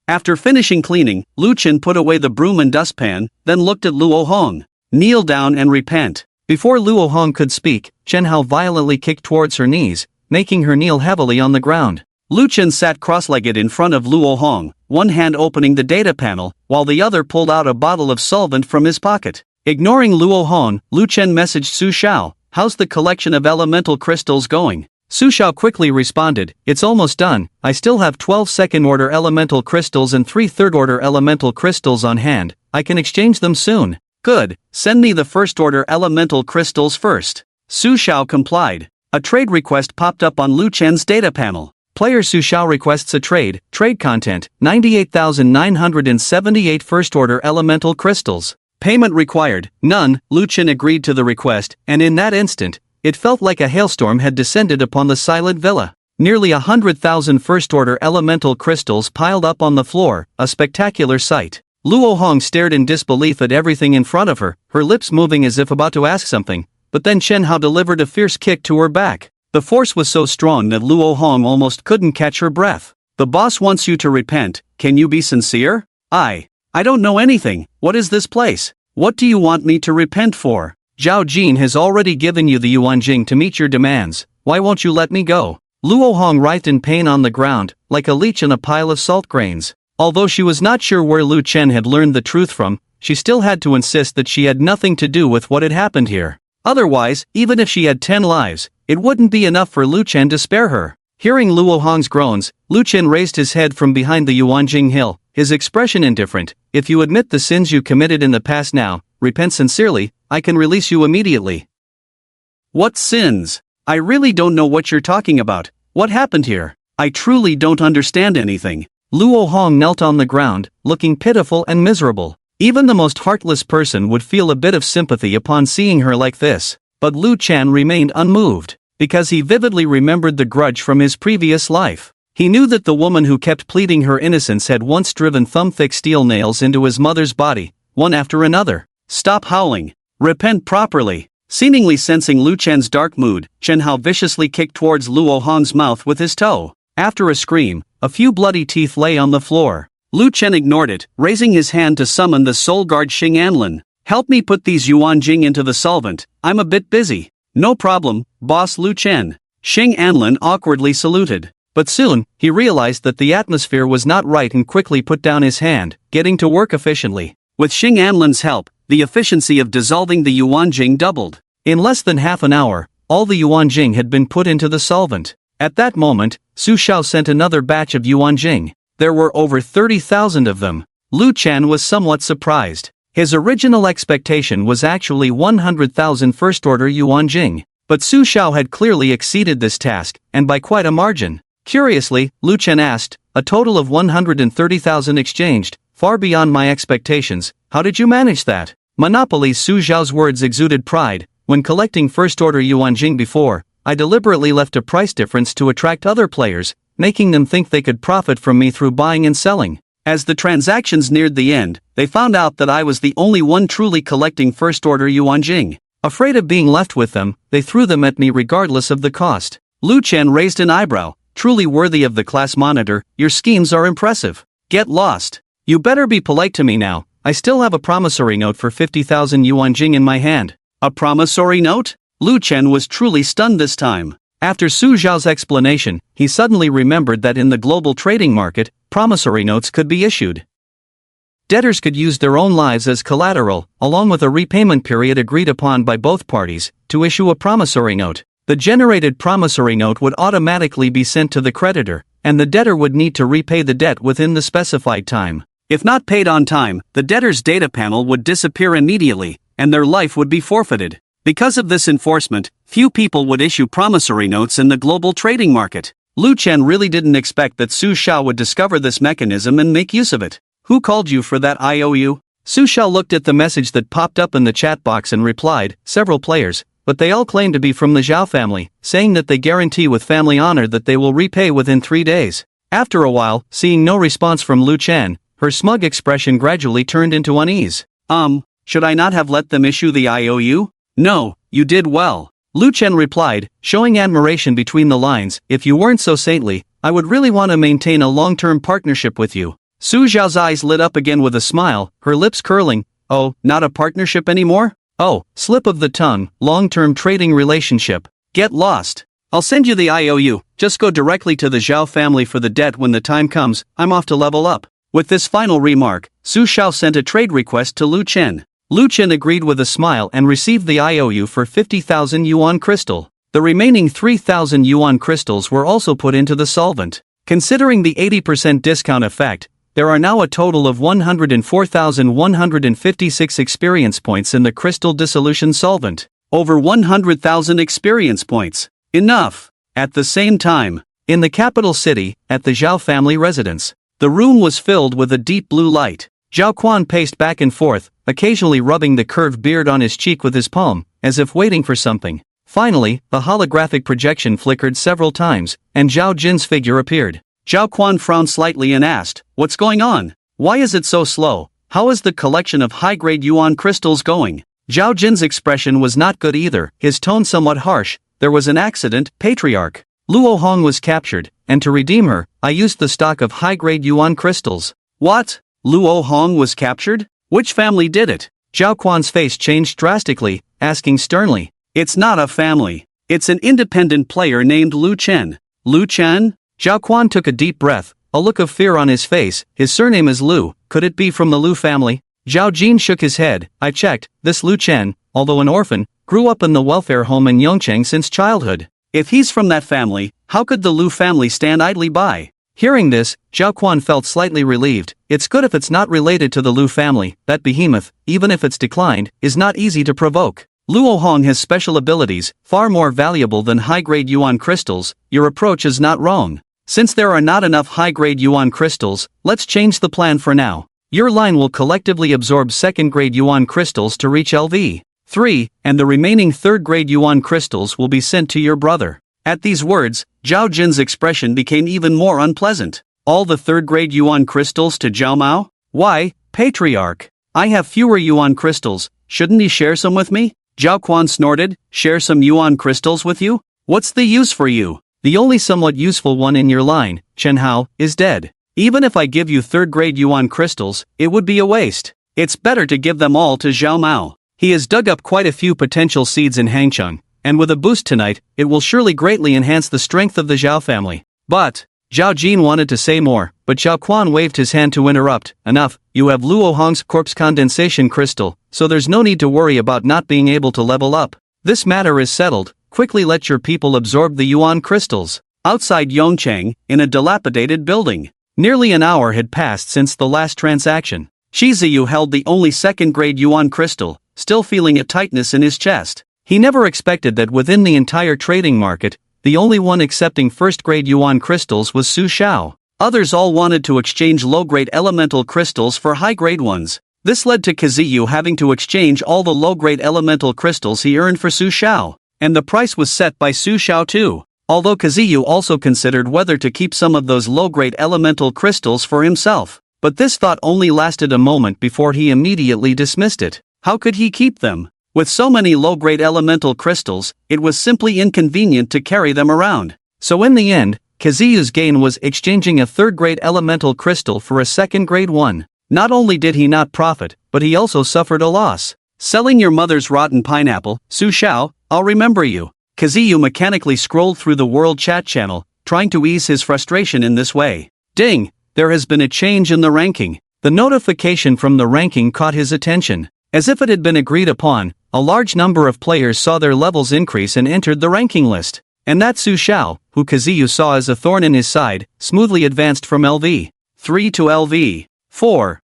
After finishing cleaning, Lu Chen put away the broom and dustpan, then looked at Luo Hong. "Kneel down and repent." Before Luo Hong could speak, Chen Hao violently kicked towards her knees, making her kneel heavily on the ground. Lu Chen sat cross-legged in front of Luo Hong, one hand opening the data panel, while the other pulled out a bottle of solvent from his pocket. Ignoring Luo Hong, Lu Chen messaged Su Xiao, "How's the collection of elemental crystals going?" Su Xiao quickly responded, "It's almost done. I still have 12 second-order elemental crystals and 3 third-order elemental crystals on hand. I can exchange them soon." "Good, send me the first-order elemental crystals first." Su Xiao complied. A trade request popped up on Lu Chen's data panel. Player Su Xiao requests a trade content, 98,978 first-order elemental crystals. Payment required, none. Lu Chen agreed to the request, and in that instant, it felt like a hailstorm had descended upon the silent villa. Nearly 100,000 first-order elemental crystals piled up on the floor, a spectacular sight. Luo Hong stared in disbelief at everything in front of her, her lips moving as if about to ask something, but then Chen Hao delivered a fierce kick to her back. The force was so strong that Luo Hong almost couldn't catch her breath. "The boss wants you to repent, can you be sincere?" I don't know anything. What is this place? What do you want me to repent for?" "Zhao Jin has already given you the Yuanjing to meet your demands. Why won't you let me go?" Luo Hong writhed in pain on the ground, like a leech in a pile of salt grains. Although she was not sure where Lu Chen had learned the truth from, she still had to insist that she had nothing to do with what had happened here. Otherwise, even if she had 10 lives, it wouldn't be enough for Lu Chen to spare her. Hearing Luo Hong's groans, Lu Chen raised his head from behind the Yuanjing hill, his expression indifferent. "If you admit the sins you committed in the past now, repent sincerely, I can release you immediately." "What sins? I really don't know what you're talking about. What happened here? I truly don't understand anything." Luo Hong knelt on the ground, looking pitiful and miserable. Even the most heartless person would feel a bit of sympathy upon seeing her like this. But Lu Chen remained unmoved, because he vividly remembered the grudge from his previous life. He knew that the woman who kept pleading her innocence had once driven thumb-thick steel nails into his mother's body, one after another. "Stop howling. Repent properly." Seemingly sensing Lu Chen's dark mood, Chen Hao viciously kicked towards Luo Hong's mouth with his toe. After a scream, a few bloody teeth lay on the floor. Lu Chen ignored it, raising his hand to summon the soul guard Xing Anlin. "Help me put these Yuanjing into the solvent, I'm a bit busy." "No problem, boss Lu Chen." Xing Anlin awkwardly saluted. But soon, he realized that the atmosphere was not right and quickly put down his hand, getting to work efficiently. With Xing Anlin's help, the efficiency of dissolving the Yuanjing doubled. In less than half an hour, all the Yuanjing had been put into the solvent. At that moment, Su Xiao sent another batch of Yuanjing. There were over 30,000 of them. Lu Chen was somewhat surprised. His original expectation was actually 100,000 first-order yuan jing, but Su Xiao had clearly exceeded this task, and by quite a margin. Curiously, Lu Chen asked, a total of 130,000 exchanged, far beyond my expectations. How did you manage that? Monopoly. Su Xiao's words exuded pride. When collecting first-order yuan jing before, I deliberately left a price difference to attract other players, making them think they could profit from me through buying and selling. As the transactions neared the end, they found out that I was the only one truly collecting first-order yuan jing. Afraid of being left with them, they threw them at me regardless of the cost. Lu Chen raised an eyebrow. Truly worthy of the class monitor, your schemes are impressive. Get lost. You better be polite to me now. I still have a promissory note for 50,000 yuan jing in my hand. A promissory note? Lu Chen was truly stunned this time. After Su Xiao's explanation, he suddenly remembered that in the global trading market, promissory notes could be issued. Debtors could use their own lives as collateral, along with a repayment period agreed upon by both parties, to issue a promissory note. The generated promissory note would automatically be sent to the creditor, and the debtor would need to repay the debt within the specified time. If not paid on time, the debtor's data panel would disappear immediately, and their life would be forfeited. Because of this enforcement, few people would issue promissory notes in the global trading market. Lu Chen really didn't expect that Su Xiao would discover this mechanism and make use of it. Who called you for that IOU? Su Xiao looked at the message that popped up in the chat box and replied, several players, but they all claim to be from the Xiao family, saying that they guarantee with family honor that they will repay within 3 days. After a while, seeing no response from Lu Chen, her smug expression gradually turned into unease. Should I not have let them issue the IOU? No, you did well. Lu Chen replied, showing admiration between the lines, if you weren't so saintly, I would really want to maintain a long-term partnership with you. Su Xiao's eyes lit up again with a smile, her lips curling. Oh, not a partnership anymore? Oh, slip of the tongue, long-term trading relationship. Get lost. I'll send you the IOU, just go directly to the Xiao family for the debt when the time comes. I'm off to level up. With this final remark, Su Xiao sent a trade request to Lu Chen. Lu Chen agreed with a smile and received the IOU for 50,000 yuan crystal. The remaining 3,000 yuan crystals were also put into the solvent. Considering the 80% discount effect, there are now a total of 104,156 experience points in the crystal dissolution solvent. Over 100,000 experience points. Enough! At the same time, in the capital city, at the Xiao family residence, the room was filled with a deep blue light. Zhao Quan paced back and forth, occasionally rubbing the curved beard on his cheek with his palm, as if waiting for something. Finally, the holographic projection flickered several times, and Zhao Jin's figure appeared. Zhao Quan frowned slightly and asked, what's going on? Why is it so slow? How is the collection of high-grade yuan crystals going? Zhao Jin's expression was not good either, his tone somewhat harsh. There was an accident, Patriarch. Luo Hong was captured, and to redeem her, I used the stock of high-grade yuan crystals. What? Luo Hong was captured? Which family did it? Zhao Quan's face changed drastically, asking sternly. It's not a family. It's an independent player named Lu Chen. Lu Chen? Zhao Quan took a deep breath, a look of fear on his face. His surname is Lu. Could it be from the Lu family? Zhao Jin shook his head. I checked. This Lu Chen, although an orphan, grew up in the welfare home in Yongcheng since childhood. If he's from that family, how could the Lu family stand idly by? Hearing this, Zhao Quan felt slightly relieved. It's good if it's not related to the Lu family. That behemoth, even if it's declined, is not easy to provoke. Luo Hong has special abilities, far more valuable than high-grade yuan crystals. Your approach is not wrong. Since there are not enough high-grade yuan crystals, let's change the plan for now. Your line will collectively absorb second-grade yuan crystals to reach LV3, and the remaining third-grade yuan crystals will be sent to your brother. At these words, Zhao Jin's expression became even more unpleasant. All the third-grade yuan crystals to Zhao Mao? Why, Patriarch? I have fewer yuan crystals, shouldn't he share some with me? Zhao Quan snorted, share some yuan crystals with you? What's the use for you? The only somewhat useful one in your line, Chen Hao, is dead. Even if I give you third-grade yuan crystals, it would be a waste. It's better to give them all to Zhao Mao. He has dug up quite a few potential seeds in Hangcheng, and with a boost tonight, it will surely greatly enhance the strength of the Zhao family. But, Zhao Jin wanted to say more, but Zhao Quan waved his hand to interrupt. Enough, you have Luo Hong's corpse condensation crystal, so there's no need to worry about not being able to level up. This matter is settled. Quickly let your people absorb the yuan crystals. Outside Yongcheng, in a dilapidated building. Nearly an hour had passed since the last transaction. Shizuyu held the only second-grade yuan crystal, still feeling a tightness in his chest. He never expected that within the entire trading market, the only one accepting first-grade yuan crystals was Sushia. Others all wanted to exchange low-grade elemental crystals for high-grade ones. This led to Kazuyu having to exchange all the low-grade elemental crystals he earned for Sushia. And the price was set by Sushia too. Although Kazuyu also considered whether to keep some of those low-grade elemental crystals for himself. But this thought only lasted a moment before he immediately dismissed it. How could he keep them? With so many low-grade elemental crystals, it was simply inconvenient to carry them around. So in the end, Kazuyu's gain was exchanging a third-grade elemental crystal for a second-grade one. Not only did he not profit, but he also suffered a loss. Selling your mother's rotten pineapple, Sushia, I'll remember you. Kazuyu mechanically scrolled through the world chat channel, trying to ease his frustration in this way. Ding! There has been a change in the ranking. The notification from the ranking caught his attention. As if it had been agreed upon, a large number of players saw their levels increase and entered the ranking list. And that Sushia, who Kazuyu saw as a thorn in his side, smoothly advanced from LV 3 to LV 4.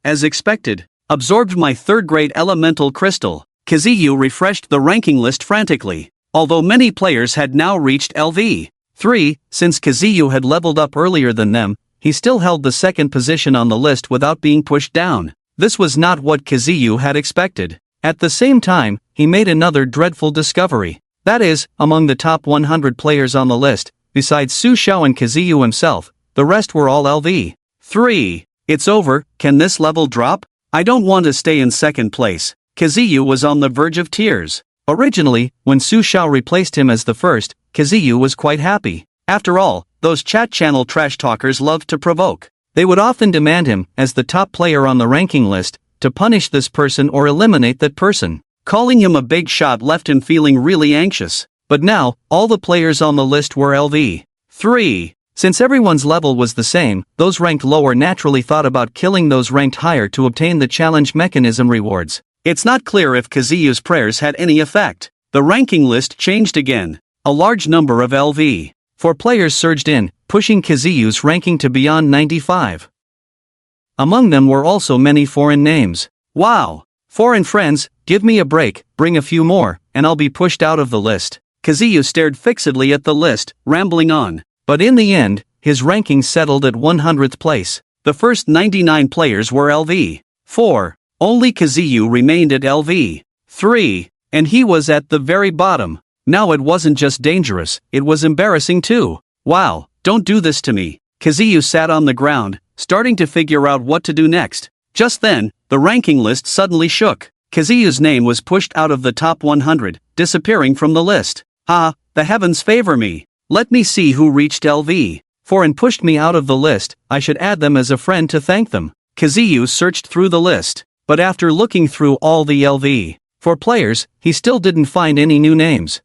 As expected. Absorbed my third-grade elemental crystal. Kazuyu refreshed the ranking list frantically. Although many players had now reached LV 3, since Kazuyu had leveled up earlier than them, he still held the second position on the list without being pushed down. This was not what Kazuyu had expected. At the same time, he made another dreadful discovery. That is, among the top 100 players on the list, besides Sushia and Kazuyu himself, the rest were all LV 3. It's over, can this level drop? I don't want to stay in second place. Kazuyu was on the verge of tears. Originally, when Sushia replaced him as the first, Kazuyu was quite happy. After all, those chat channel trash talkers loved to provoke. They would often demand him, as the top player on the ranking list, to punish this person or eliminate that person. Calling him a big shot left him feeling really anxious. But now, all the players on the list were LV 3. Since everyone's level was the same, those ranked lower naturally thought about killing those ranked higher to obtain the challenge mechanism rewards. It's not clear if Kazuyu's prayers had any effect. The ranking list changed again. A large number of LV 4 players surged in, pushing Kazuyu's ranking to beyond 95. Among them were also many foreign names. Wow! Foreign friends, give me a break, bring a few more, and I'll be pushed out of the list. Kazuyu stared fixedly at the list, rambling on. But in the end, his ranking settled at 100th place. The first 99 players were LV 4. Only Kazuyu remained at LV 3. And he was at the very bottom. Now it wasn't just dangerous, it was embarrassing too. Wow, don't do this to me. Kazuyu sat on the ground, starting to figure out what to do next. Just then, the ranking list suddenly shook. Kazuyu's name was pushed out of the top 100, disappearing from the list. The heavens favor me. Let me see who reached LV 4 and pushed me out of the list. I should add them as a friend to thank them. Kazuyu searched through the list, but after looking through all the LV 4 players, he still didn't find any new names.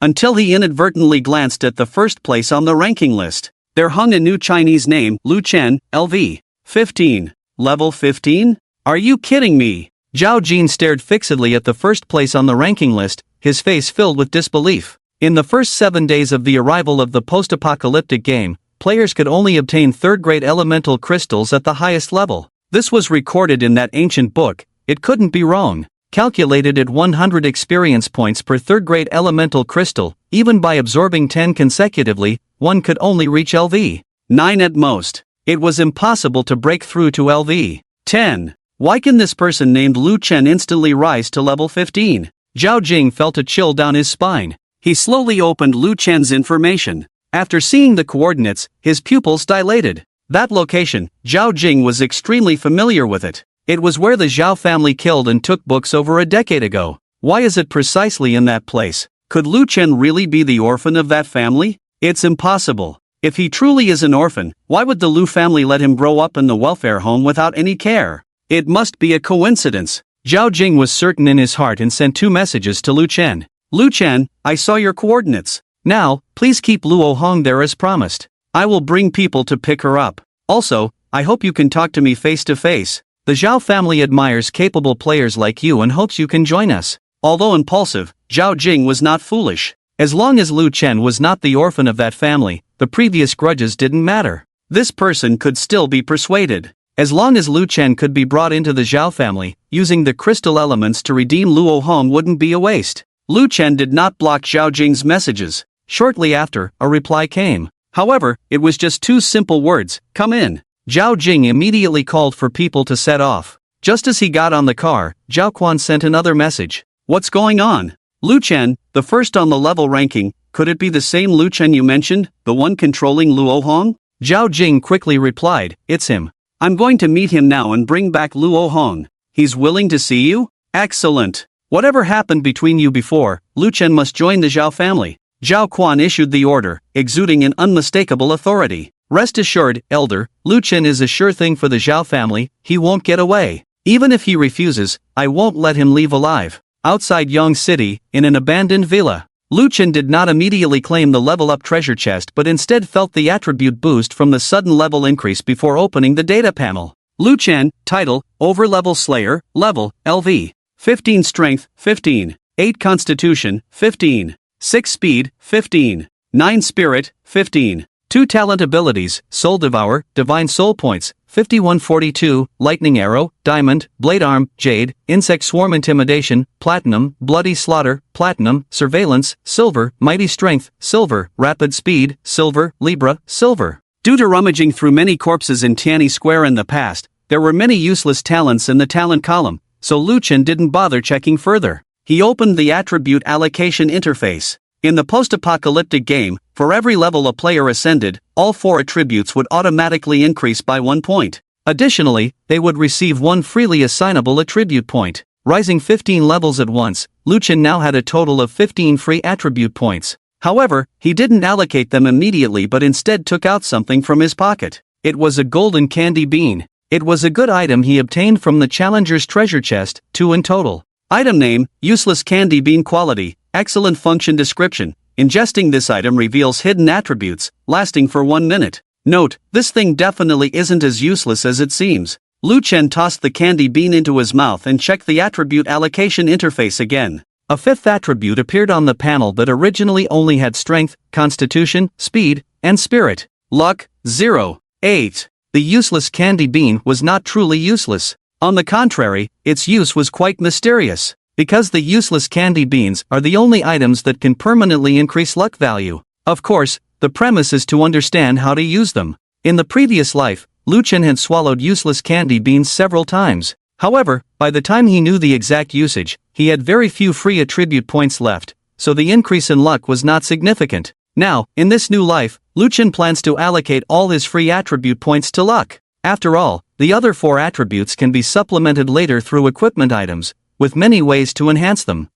Until he inadvertently glanced at the first place on the ranking list. There hung a new Chinese name, Lu Chen, LV 15. Level 15? Are you kidding me? Zhao Jin stared fixedly at the first place on the ranking list, his face filled with disbelief. In the first 7 days of the arrival of the post-apocalyptic game, players could only obtain third-grade elemental crystals at the highest level. This was recorded in that ancient book, it couldn't be wrong. Calculated at 100 experience points per third-grade elemental crystal, even by absorbing 10 consecutively, one could only reach LV 9 at most. It was impossible to break through to LV 10. Why can this person named Lu Chen instantly rise to level 15? Zhao Jing felt a chill down his spine. He slowly opened Lu Chen's information. After seeing the coordinates, his pupils dilated. That location, Zhao Jing was extremely familiar with it. It was where the Zhao family killed and took books over a decade ago. Why is it precisely in that place? Could Lu Chen really be the orphan of that family? It's impossible. If he truly is an orphan, why would the Lu family let him grow up in the welfare home without any care? It must be a coincidence. Zhao Jing was certain in his heart and sent 2 messages to Lu Chen. Lu Chen, I saw your coordinates. Now, please keep Luo Hong there as promised. I will bring people to pick her up. Also, I hope you can talk to me face to face. The Zhao family admires capable players like you and hopes you can join us. Although impulsive, Zhao Jing was not foolish. As long as Lu Chen was not the orphan of that family, the previous grudges didn't matter. This person could still be persuaded. As long as Lu Chen could be brought into the Zhao family, using the crystal elements to redeem Luo Hong wouldn't be a waste. Lu Chen did not block Zhao Jing's messages. Shortly after, a reply came. However, it was just two simple words, "Come in." Zhao Jing immediately called for people to set off. Just as he got on the car, Zhao Quan sent another message. "What's going on? Lu Chen, the first on the level ranking, could it be the same Lu Chen you mentioned, the one controlling Luo Hong?" Zhao Jing quickly replied, "It's him. I'm going to meet him now and bring back Luo Hong. He's willing to see you? Excellent. Whatever happened between you before, Lu Chen must join the Zhao family." Zhao Quan issued the order, exuding an unmistakable authority. "Rest assured, Elder, Lu Chen is a sure thing for the Zhao family, he won't get away. Even if he refuses, I won't let him leave alive." Outside Yong City, in an abandoned villa, Lu Chen did not immediately claim the level-up treasure chest but instead felt the attribute boost from the sudden level increase before opening the data panel. Lu Chen, title, Overlevel Slayer, level, LV. 15 Strength, 15. 8 Constitution, 15. 6 Speed, 15. 9 Spirit, 15. 2 Talent Abilities, Soul Devour, Divine Soul Points, 5142, Lightning Arrow, Diamond, Blade Arm, Jade, Insect Swarm Intimidation, Platinum, Bloody Slaughter, Platinum, Surveillance, Silver, Mighty Strength, Silver, Rapid Speed, Silver, Libra, Silver. Due to rummaging through many corpses in Tianyi Square in the past, there were many useless talents in the talent column, so Lu Chen didn't bother checking further. He opened the attribute allocation interface. In the post-apocalyptic game, for every level a player ascended, all 4 attributes would automatically increase by 1 point. Additionally, they would receive 1 freely assignable attribute point. Rising 15 levels at once, Lu Chen now had a total of 15 free attribute points. However, he didn't allocate them immediately but instead took out something from his pocket. It was a golden candy bean. It was a good item he obtained from the Challenger's treasure chest, 2 in total. Item name, Useless Candy Bean Quality, Excellent Function Description. Ingesting this item reveals hidden attributes, lasting for 1 minute. Note, this thing definitely isn't as useless as it seems. Lu Chen tossed the candy bean into his mouth and checked the attribute allocation interface again. A 5th attribute appeared on the panel that originally only had Strength, Constitution, Speed, and Spirit. Luck, 0. 8. The useless candy bean was not truly useless. On the contrary, its use was quite mysterious. Because the useless candy beans are the only items that can permanently increase luck value. Of course, the premise is to understand how to use them. In the previous life, Lu Chen had swallowed useless candy beans several times. However, by the time he knew the exact usage, he had very few free attribute points left, so the increase in luck was not significant. Now, in this new life, Lu Chen plans to allocate all his free attribute points to luck. After all, the other 4 attributes can be supplemented later through equipment items, with many ways to enhance them.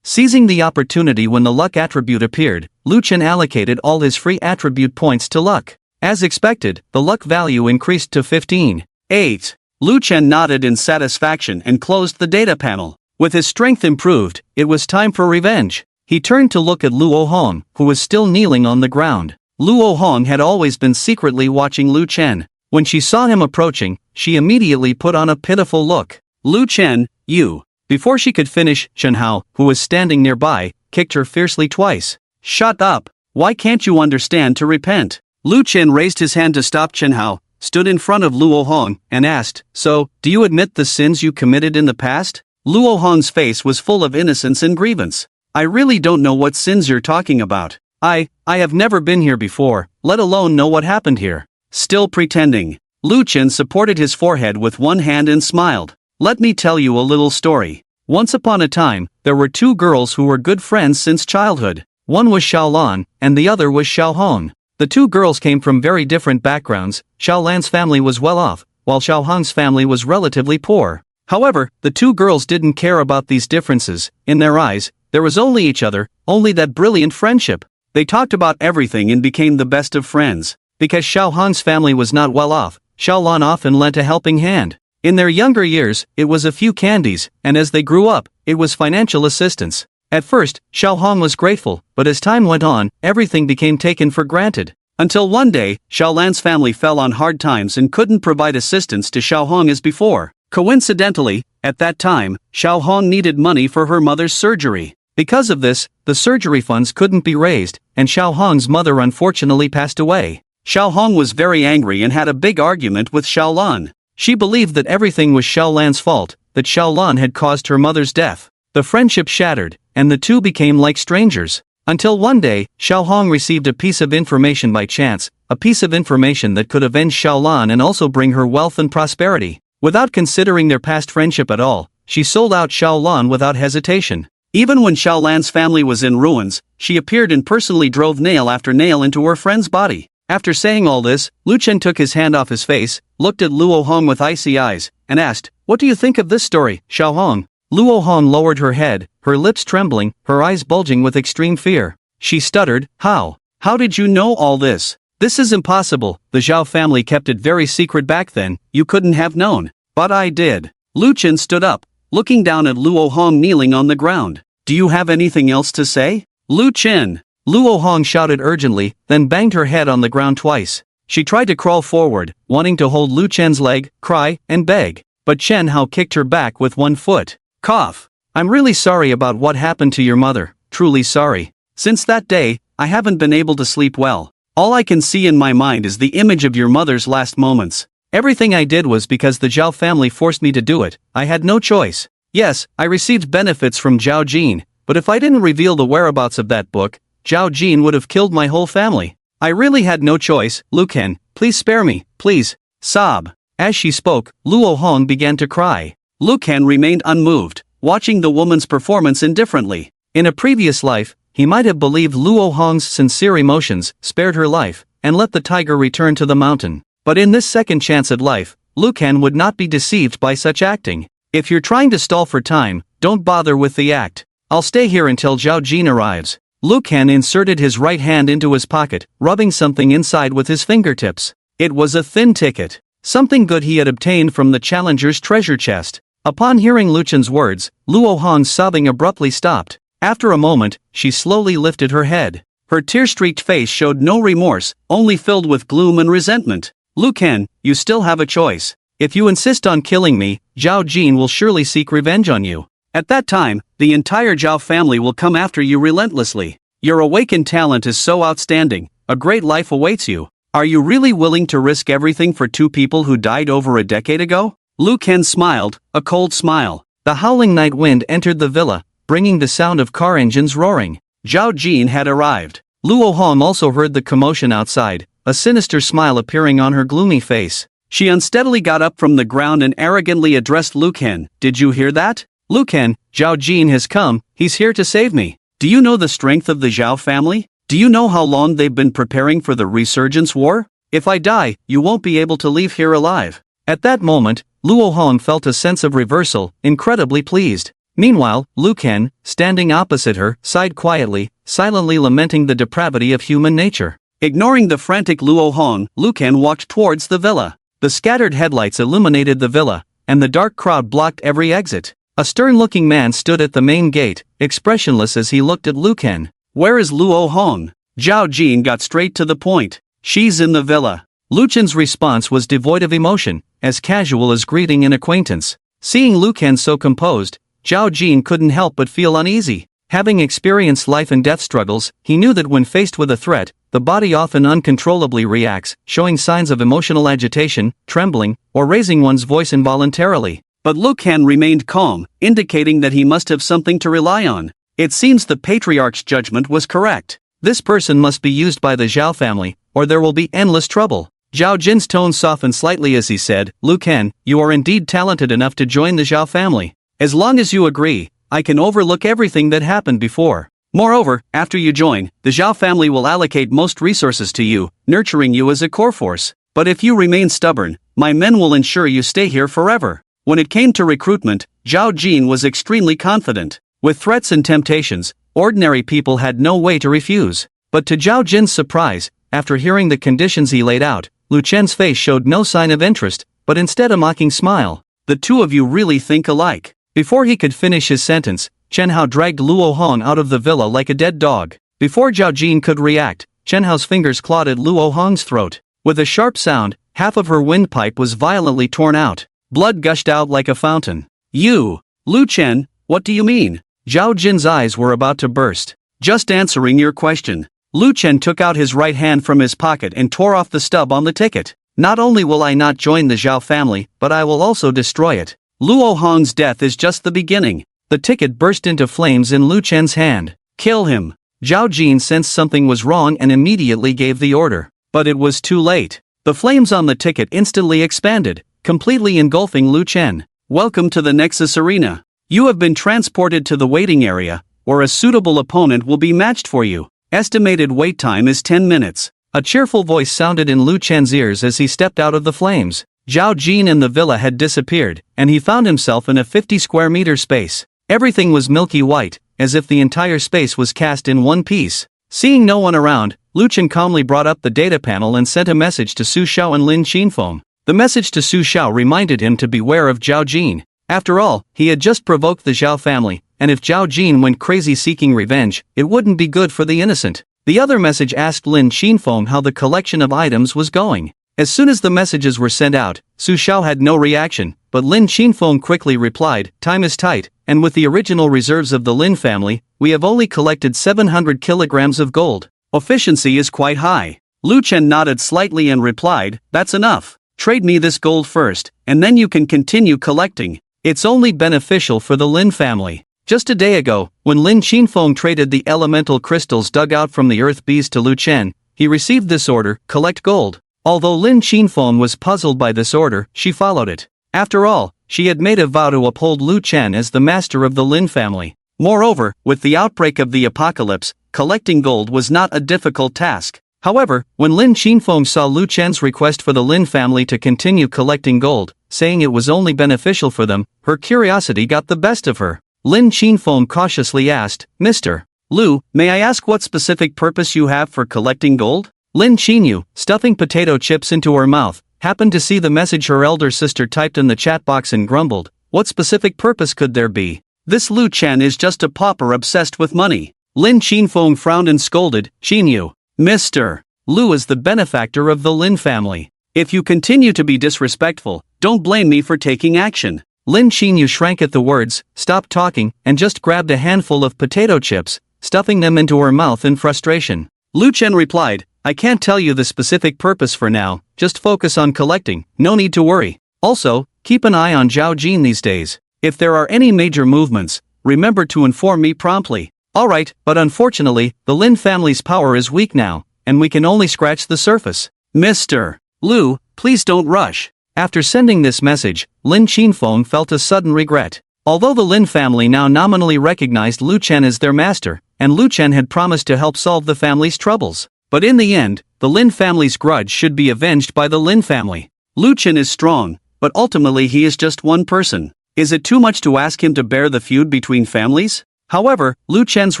Seizing the opportunity when the luck attribute appeared, Lu Chen allocated all his free attribute points to luck. As expected, the luck value increased to 15. 8. Lu Chen nodded in satisfaction and closed the data panel. With his strength improved, it was time for revenge. He turned to look at Luo Hong, who was still kneeling on the ground. Luo Hong had always been secretly watching Lu Chen. When she saw him approaching, she immediately put on a pitiful look. "Lu Chen, you." Before she could finish, Chen Hao, who was standing nearby, kicked her fiercely twice. "Shut up! Why can't you understand to repent?" Lu Chen raised his hand to stop Chen Hao, stood in front of Luo Hong, and asked, "So, do you admit the sins you committed in the past?" Luo Hong's face was full of innocence and grievance. "I really don't know what sins you're talking about. I have never been here before, let alone know what happened here." Still pretending, Lu Chen supported his forehead with one hand and smiled. "Let me tell you a little story. Once upon a time, there were 2 girls who were good friends since childhood. One was Xiaolan, and the other was Xiao Hong. The 2 girls came from very different backgrounds. Xiaolan's family was well off, while Xiao Hong's family was relatively poor. However, the 2 girls didn't care about these differences. In their eyes, there was only each other, only that brilliant friendship. They talked about everything and became the best of friends. Because Xiao Hong's family was not well off, Xiaolan often lent a helping hand. In their younger years, it was a few candies, and as they grew up, it was financial assistance. At first, Xiao Hong was grateful, but as time went on, everything became taken for granted. Until one day, Xiaolan's family fell on hard times and couldn't provide assistance to Xiao Hong as before. Coincidentally, at that time, Xiao Hong needed money for her mother's surgery. Because of this, the surgery funds couldn't be raised, and Xiao Hong's mother unfortunately passed away. Xiao Hong was very angry and had a big argument with Xiao Lan. She believed that everything was Xiao Lan's fault, that Xiao Lan had caused her mother's death. The friendship shattered, and the two became like strangers. Until one day, Xiao Hong received a piece of information by chance, a piece of information that could avenge Xiao Lan and also bring her wealth and prosperity. Without considering their past friendship at all, she sold out Xiao Lan without hesitation. Even when Xiao Lan's family was in ruins, she appeared and personally drove nail after nail into her friend's body. After saying all this, Lu Chen took his hand off his face, looked at Luo Hong with icy eyes, and asked, "What do you think of this story, Xiao Hong?" Luo Hong lowered her head, her lips trembling, her eyes bulging with extreme fear. She stuttered, "How? How did you know all this? This is impossible, the Zhao family kept it very secret back then, you couldn't have known." "But I did." Lu Chen stood up, looking down at Luo Hong kneeling on the ground. "Do you have anything else to say?" "Lu Chen!" Luo Hong shouted urgently, then banged her head on the ground twice. She tried to crawl forward, wanting to hold Lu Chen's leg, cry, and beg. But Chen Hao kicked her back with one foot. "Cough. I'm really sorry about what happened to your mother, truly sorry. Since that day, I haven't been able to sleep well. All I can see in my mind is the image of your mother's last moments. Everything I did was because the Zhao family forced me to do it, I had no choice. Yes, I received benefits from Zhao Jin, but if I didn't reveal the whereabouts of that book, Zhao Jin would have killed my whole family. I really had no choice, Lu Ken, please spare me, please." Sob. As she spoke, Luo Hong began to cry. Lu Ken remained unmoved, watching the woman's performance indifferently. In a previous life, he might have believed Luo Hong's sincere emotions, spared her life, and let the tiger return to the mountain. But in this second chance at life, Lu Ken would not be deceived by such acting. "If you're trying to stall for time, don't bother with the act. I'll stay here until Zhao Jin arrives." Lu Ken inserted his right hand into his pocket, rubbing something inside with his fingertips. It was a thin ticket. Something good he had obtained from the challenger's treasure chest. Upon hearing Lu Chen's words, Luo Hong's sobbing abruptly stopped. After a moment, she slowly lifted her head. Her tear-streaked face showed no remorse, only filled with gloom and resentment. "Lu Ken, you still have a choice. If you insist on killing me, Zhao Jin will surely seek revenge on you. At that time, the entire Zhao family will come after you relentlessly. Your awakened talent is so outstanding, a great life awaits you. Are you really willing to risk everything for two people who died over a decade ago?" Lu Ken smiled, a cold smile. The howling night wind entered the villa, bringing the sound of car engines roaring. Zhao Jin had arrived. Luo Hong also heard the commotion outside, a sinister smile appearing on her gloomy face. She unsteadily got up from the ground and arrogantly addressed Lu Ken. "Did you hear that? Lu Ken, Zhao Jin has come, he's here to save me. Do you know the strength of the Zhao family? Do you know how long they've been preparing for the resurgence war? If I die, you won't be able to leave here alive." At that moment, Luo Hong felt a sense of reversal, incredibly pleased. Meanwhile, Lu Ken, standing opposite her, sighed quietly, silently lamenting the depravity of human nature. Ignoring the frantic Luo Hong, Lu Ken walked towards the villa. The scattered headlights illuminated the villa, and the dark crowd blocked every exit. A stern-looking man stood at the main gate, expressionless as he looked at Lu Ken. "Where is Luo Hong?" Zhao Jin got straight to the point. "She's in the villa." Lu Chen's response was devoid of emotion, as casual as greeting an acquaintance. Seeing Lu Ken so composed, Zhao Jin couldn't help but feel uneasy. Having experienced life and death struggles, he knew that when faced with a threat, the body often uncontrollably reacts, showing signs of emotional agitation, trembling, or raising one's voice involuntarily. But Lu Ken remained calm, indicating that he must have something to rely on. It seems the patriarch's judgment was correct. This person must be used by the Zhao family, or there will be endless trouble. Zhao Jin's tone softened slightly as he said, "Lu Ken, you are indeed talented enough to join the Zhao family. As long as you agree, I can overlook everything that happened before. Moreover, after you join, the Zhao family will allocate most resources to you, nurturing you as a core force. But if you remain stubborn, my men will ensure you stay here forever." When it came to recruitment, Zhao Jin was extremely confident. With threats and temptations, ordinary people had no way to refuse. But to Zhao Jin's surprise, after hearing the conditions he laid out, Lu Chen's face showed no sign of interest, but instead a mocking smile. "The two of you really think alike." Before he could finish his sentence, Chen Hao dragged Luo Hong out of the villa like a dead dog. Before Zhao Jin could react, Chen Hao's fingers clawed at Luo Hong's throat. With a sharp sound, half of her windpipe was violently torn out. Blood gushed out like a fountain. "You, Lu Chen, what do you mean?" Zhao Jin's eyes were about to burst. "Just answering your question. Lu Chen took out his right hand from his pocket and tore off the stub on the ticket. Not only will I not join the Xiao family, but I will also destroy it. Luo Hong's death is just the beginning. The ticket burst into flames in Lu Chen's hand. Kill him. Zhao Jin sensed something was wrong and immediately gave the order. But it was too late. The flames on the ticket instantly expanded, completely engulfing Lu Chen. Welcome to the Nexus Arena. You have been transported to the waiting area, where a suitable opponent will be matched for you. Estimated wait time is 10 minutes. A cheerful voice sounded in Lu Chen's ears as he stepped out of the flames. Zhao Jin and the villa had disappeared, and he found himself in a 50 square meter space. Everything was milky white, as if the entire space was cast in one piece. Seeing no one around, Lu Chen calmly brought up the data panel and sent a message to Su Xiao and Lin Qinfeng. The message to Su Xiao reminded him to beware of Zhao Jin. After all, he had just provoked the Xiao family, and if Zhao Jin went crazy seeking revenge, it wouldn't be good for the innocent. The other message asked Lin Qinfeng how the collection of items was going. As soon as the messages were sent out, Su Xiao had no reaction, but Lin Qinfeng quickly replied, "Time is tight, and with the original reserves of the Lin family, we have only collected 700 kilograms of gold. Efficiency is quite high." Lu Chen nodded slightly and replied, "That's enough. Trade me this gold first, and then you can continue collecting. It's only beneficial for the Lin family." Just a day ago, when Lin Qinfeng traded the elemental crystals dug out from the earth bees to Lu Chen, he received this order, "Collect gold." Although Lin Qinfeng was puzzled by this order, she followed it. After all, she had made a vow to uphold Lu Chen as the master of the Lin family. Moreover, with the outbreak of the apocalypse, collecting gold was not a difficult task. However, when Lin Qinfeng saw Lu Chen's request for the Lin family to continue collecting gold, saying it was only beneficial for them, her curiosity got the best of her. Lin Qinfeng cautiously asked, "Mr. Lu, may I ask what specific purpose you have for collecting gold?" Lin Qinyu, stuffing potato chips into her mouth, happened to see the message her elder sister typed in the chat box and grumbled, "What specific purpose could there be? This Lu Chen is just a pauper obsessed with money." Lin Qinfeng frowned and scolded, "Qinyu, Mr. Lu is the benefactor of the Lin family. If you continue to be disrespectful, don't blame me for taking action." Lin Qinyu shrank at the words, stopped talking, and just grabbed a handful of potato chips, stuffing them into her mouth in frustration. Lu Chen replied, "I can't tell you the specific purpose for now, just focus on collecting, no need to worry. Also, keep an eye on Zhao Jin these days. If there are any major movements, remember to inform me promptly." "Alright, but unfortunately, the Lin family's power is weak now, and we can only scratch the surface. Mr. Lu, please don't rush." After sending this message, Lin Qinfeng felt a sudden regret. Although the Lin family now nominally recognized Lu Chen as their master, and Lu Chen had promised to help solve the family's troubles, but in the end, the Lin family's grudge should be avenged by the Lin family. Lu Chen is strong, but ultimately he is just one person. Is it too much to ask him to bear the feud between families? However, Lu Chen's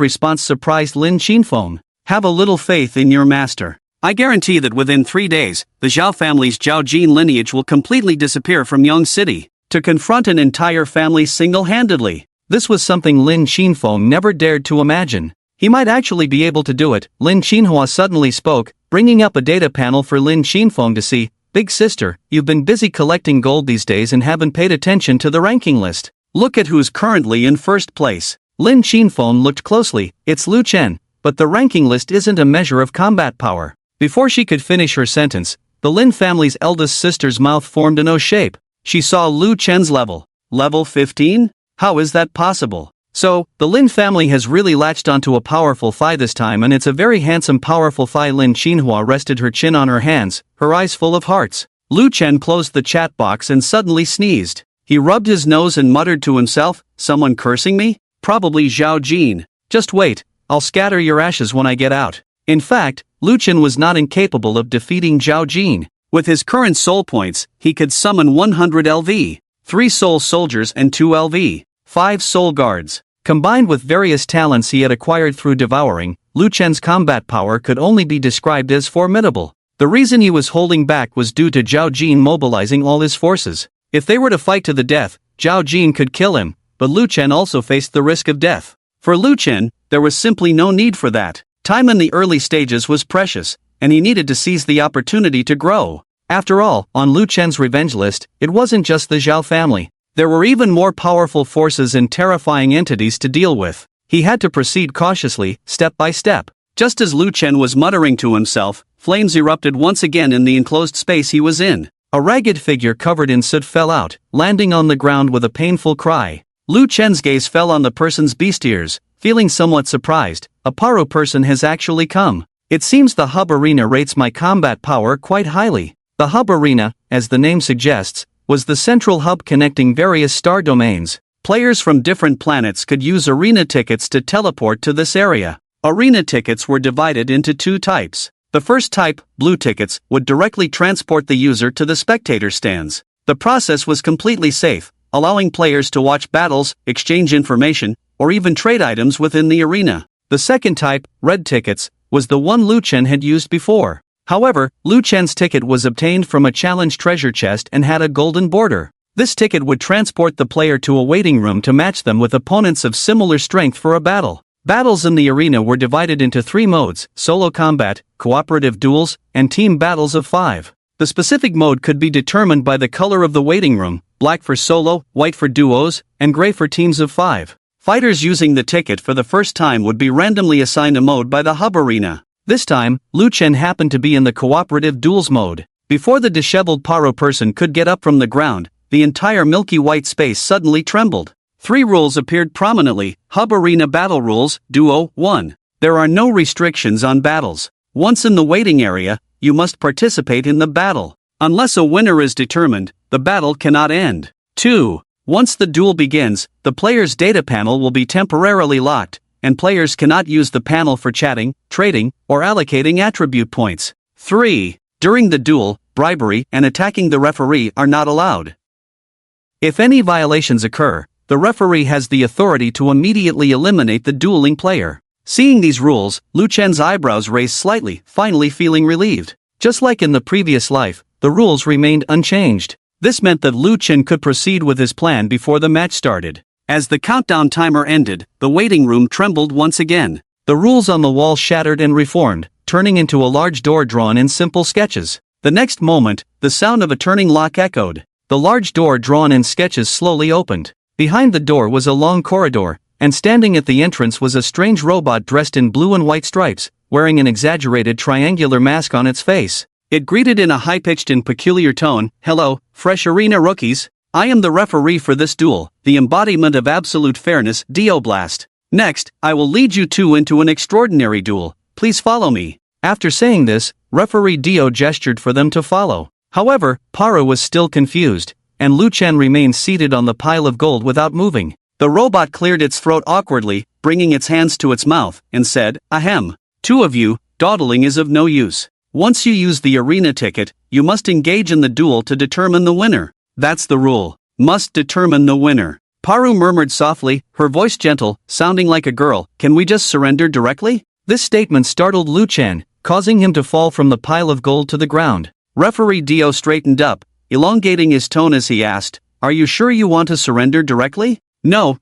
response surprised Lin Qinfeng. "Have a little faith in your master. I guarantee that within 3 days, the Zhao family's Zhao Jin lineage will completely disappear from Yang City, to confront an entire family single-handedly." This was something Lin Qinfeng never dared to imagine. He might actually be able to do it. Lin Qinhua suddenly spoke, bringing up a data panel for Lin Qinfeng to see. "Big sister, you've been busy collecting gold these days and haven't paid attention to the ranking list. Look at who's currently in first place." Lin Qinfeng looked closely. It's Lu Chen, but the ranking list isn't a measure of combat power. Before she could finish her sentence, the Lin family's eldest sister's mouth formed an O shape. She saw Lu Chen's level. Level 15? How is that possible? So, the Lin family has really latched onto a powerful thigh this time, and it's a very handsome powerful thigh. Lin Qinhua rested her chin on her hands, her eyes full of hearts. Lu Chen closed the chat box and suddenly sneezed. He rubbed his nose and muttered to himself, "Someone cursing me? Probably Zhao Jin. Just wait, I'll scatter your ashes when I get out." In fact, Lu Chen was not incapable of defeating Zhao Jin. With his current soul points, he could summon 100 LV, 3 soul soldiers and 2 LV, 5 soul guards. Combined with various talents he had acquired through devouring, Lu Chen's combat power could only be described as formidable. The reason he was holding back was due to Zhao Jin mobilizing all his forces. If they were to fight to the death, Zhao Jin could kill him, but Lu Chen also faced the risk of death. For Lu Chen, there was simply no need for that. Time in the early stages was precious, and he needed to seize the opportunity to grow. After all, on Lu Chen's revenge list, it wasn't just the Xiao family. There were even more powerful forces and terrifying entities to deal with. He had to proceed cautiously, step by step. Just as Lu Chen was muttering to himself, flames erupted once again in the enclosed space he was in. A ragged figure covered in soot fell out, landing on the ground with a painful cry. Lu Chen's gaze fell on the person's beast ears, feeling somewhat surprised. A Paro person has actually come. It seems the hub arena rates my combat power quite highly. The hub arena, as the name suggests, was the central hub connecting various star domains. Players from different planets could use arena tickets to teleport to this area. Arena tickets were divided into two types. The first type, blue tickets, would directly transport the user to the spectator stands. The process was completely safe, allowing players to watch battles, exchange information, or even trade items within the arena. The second type, red tickets, was the one Lu Chen had used before. However, Lu Chen's ticket was obtained from a challenge treasure chest and had a golden border. This ticket would transport the player to a waiting room to match them with opponents of similar strength for a battle. Battles in the arena were divided into 3 modes: solo combat, cooperative duels, and team battles of 5. The specific mode could be determined by the color of the waiting room: black for solo, white for duos, and gray for teams of 5. Fighters using the ticket for the first time would be randomly assigned a mode by the hub arena. This time, Lu Chen happened to be in the cooperative duels mode. Before the disheveled Paro person could get up from the ground, the entire milky white space suddenly trembled. 3 rules appeared prominently. Hub Arena Battle Rules, Duo 1. There are no restrictions on battles. Once in the waiting area, you must participate in the battle. Unless a winner is determined, the battle cannot end. 2. Once the duel begins, the player's data panel will be temporarily locked, and players cannot use the panel for chatting, trading, or allocating attribute points. 3. During the duel, bribery and attacking the referee are not allowed. If any violations occur, the referee has the authority to immediately eliminate the dueling player. Seeing these rules, Lu Chen's eyebrows raised slightly, finally feeling relieved. Just like in the previous life, the rules remained unchanged. This meant that Lu Chen could proceed with his plan before the match started. As the countdown timer ended, the waiting room trembled once again. The rules on the wall shattered and reformed, turning into a large door drawn in simple sketches. The next moment, the sound of a turning lock echoed. The large door drawn in sketches slowly opened. Behind the door was a long corridor, and standing at the entrance was a strange robot dressed in blue and white stripes, wearing an exaggerated triangular mask on its face. It greeted in a high-pitched and peculiar tone, "Hello, fresh arena rookies. I am the referee for this duel, the embodiment of absolute fairness, Deoblast. Next, I will lead you two into an extraordinary duel. Please follow me." After saying this, referee Dio gestured for them to follow. However, Paro was still confused, and Lu Chen remained seated on the pile of gold without moving. The robot cleared its throat awkwardly, bringing its hands to its mouth, and said, "Ahem. 2 of you, dawdling is of no use. Once you use the arena ticket, you must engage in the duel to determine the winner. That's the rule. Must determine the winner." Paru murmured softly, her voice gentle, sounding like a girl, "Can we just surrender directly?" This statement startled Lu Chen, causing him to fall from the pile of gold to the ground. Referee Dio straightened up, elongating his tone as he asked, "Are you sure you want to surrender directly?" No,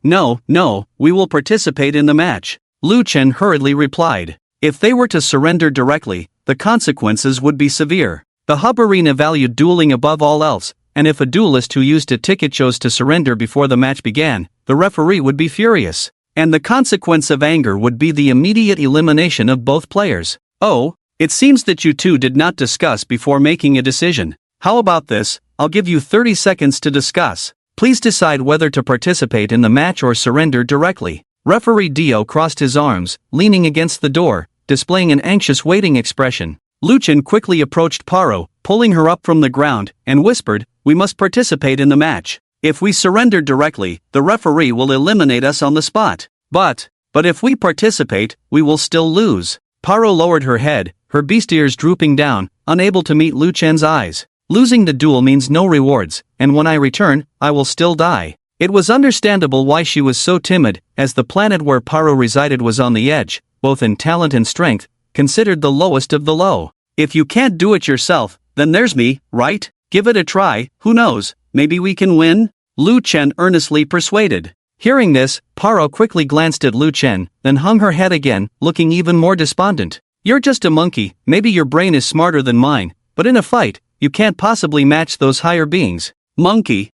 we will participate in the match," Lu Chen hurriedly replied. If they were to surrender directly, the consequences would be severe. The hub arena valued dueling above all else, and if a duelist who used a ticket chose to surrender before the match began, the referee would be furious. And the consequence of anger would be the immediate elimination of both players. "Oh, it seems that you two did not discuss before making a decision. How about this? I'll give you 30 seconds to discuss. Please decide whether to participate in the match or surrender directly." Referee Dio crossed his arms, leaning against the door, displaying an anxious waiting expression. Lu Chen quickly approached Paro, pulling her up from the ground, and whispered, "We must participate in the match. If we surrender directly, the referee will eliminate us on the spot. But if we participate, we will still lose." Paro lowered her head, her beast ears drooping down, unable to meet Lu Chen's eyes. "Losing the duel means no rewards, and when I return, I will still die." It was understandable why she was so timid, as the planet where Paro resided was on the edge, both in talent and strength, considered the lowest of the low. "If you can't do it yourself, then there's me, right? Give it a try, who knows, maybe we can win?" Lu Chen earnestly persuaded. Hearing this, Paro quickly glanced at Lu Chen, then hung her head again, looking even more despondent. "You're just a monkey, maybe your brain is smarter than mine, but in a fight, you can't possibly match those higher beings." Monkey.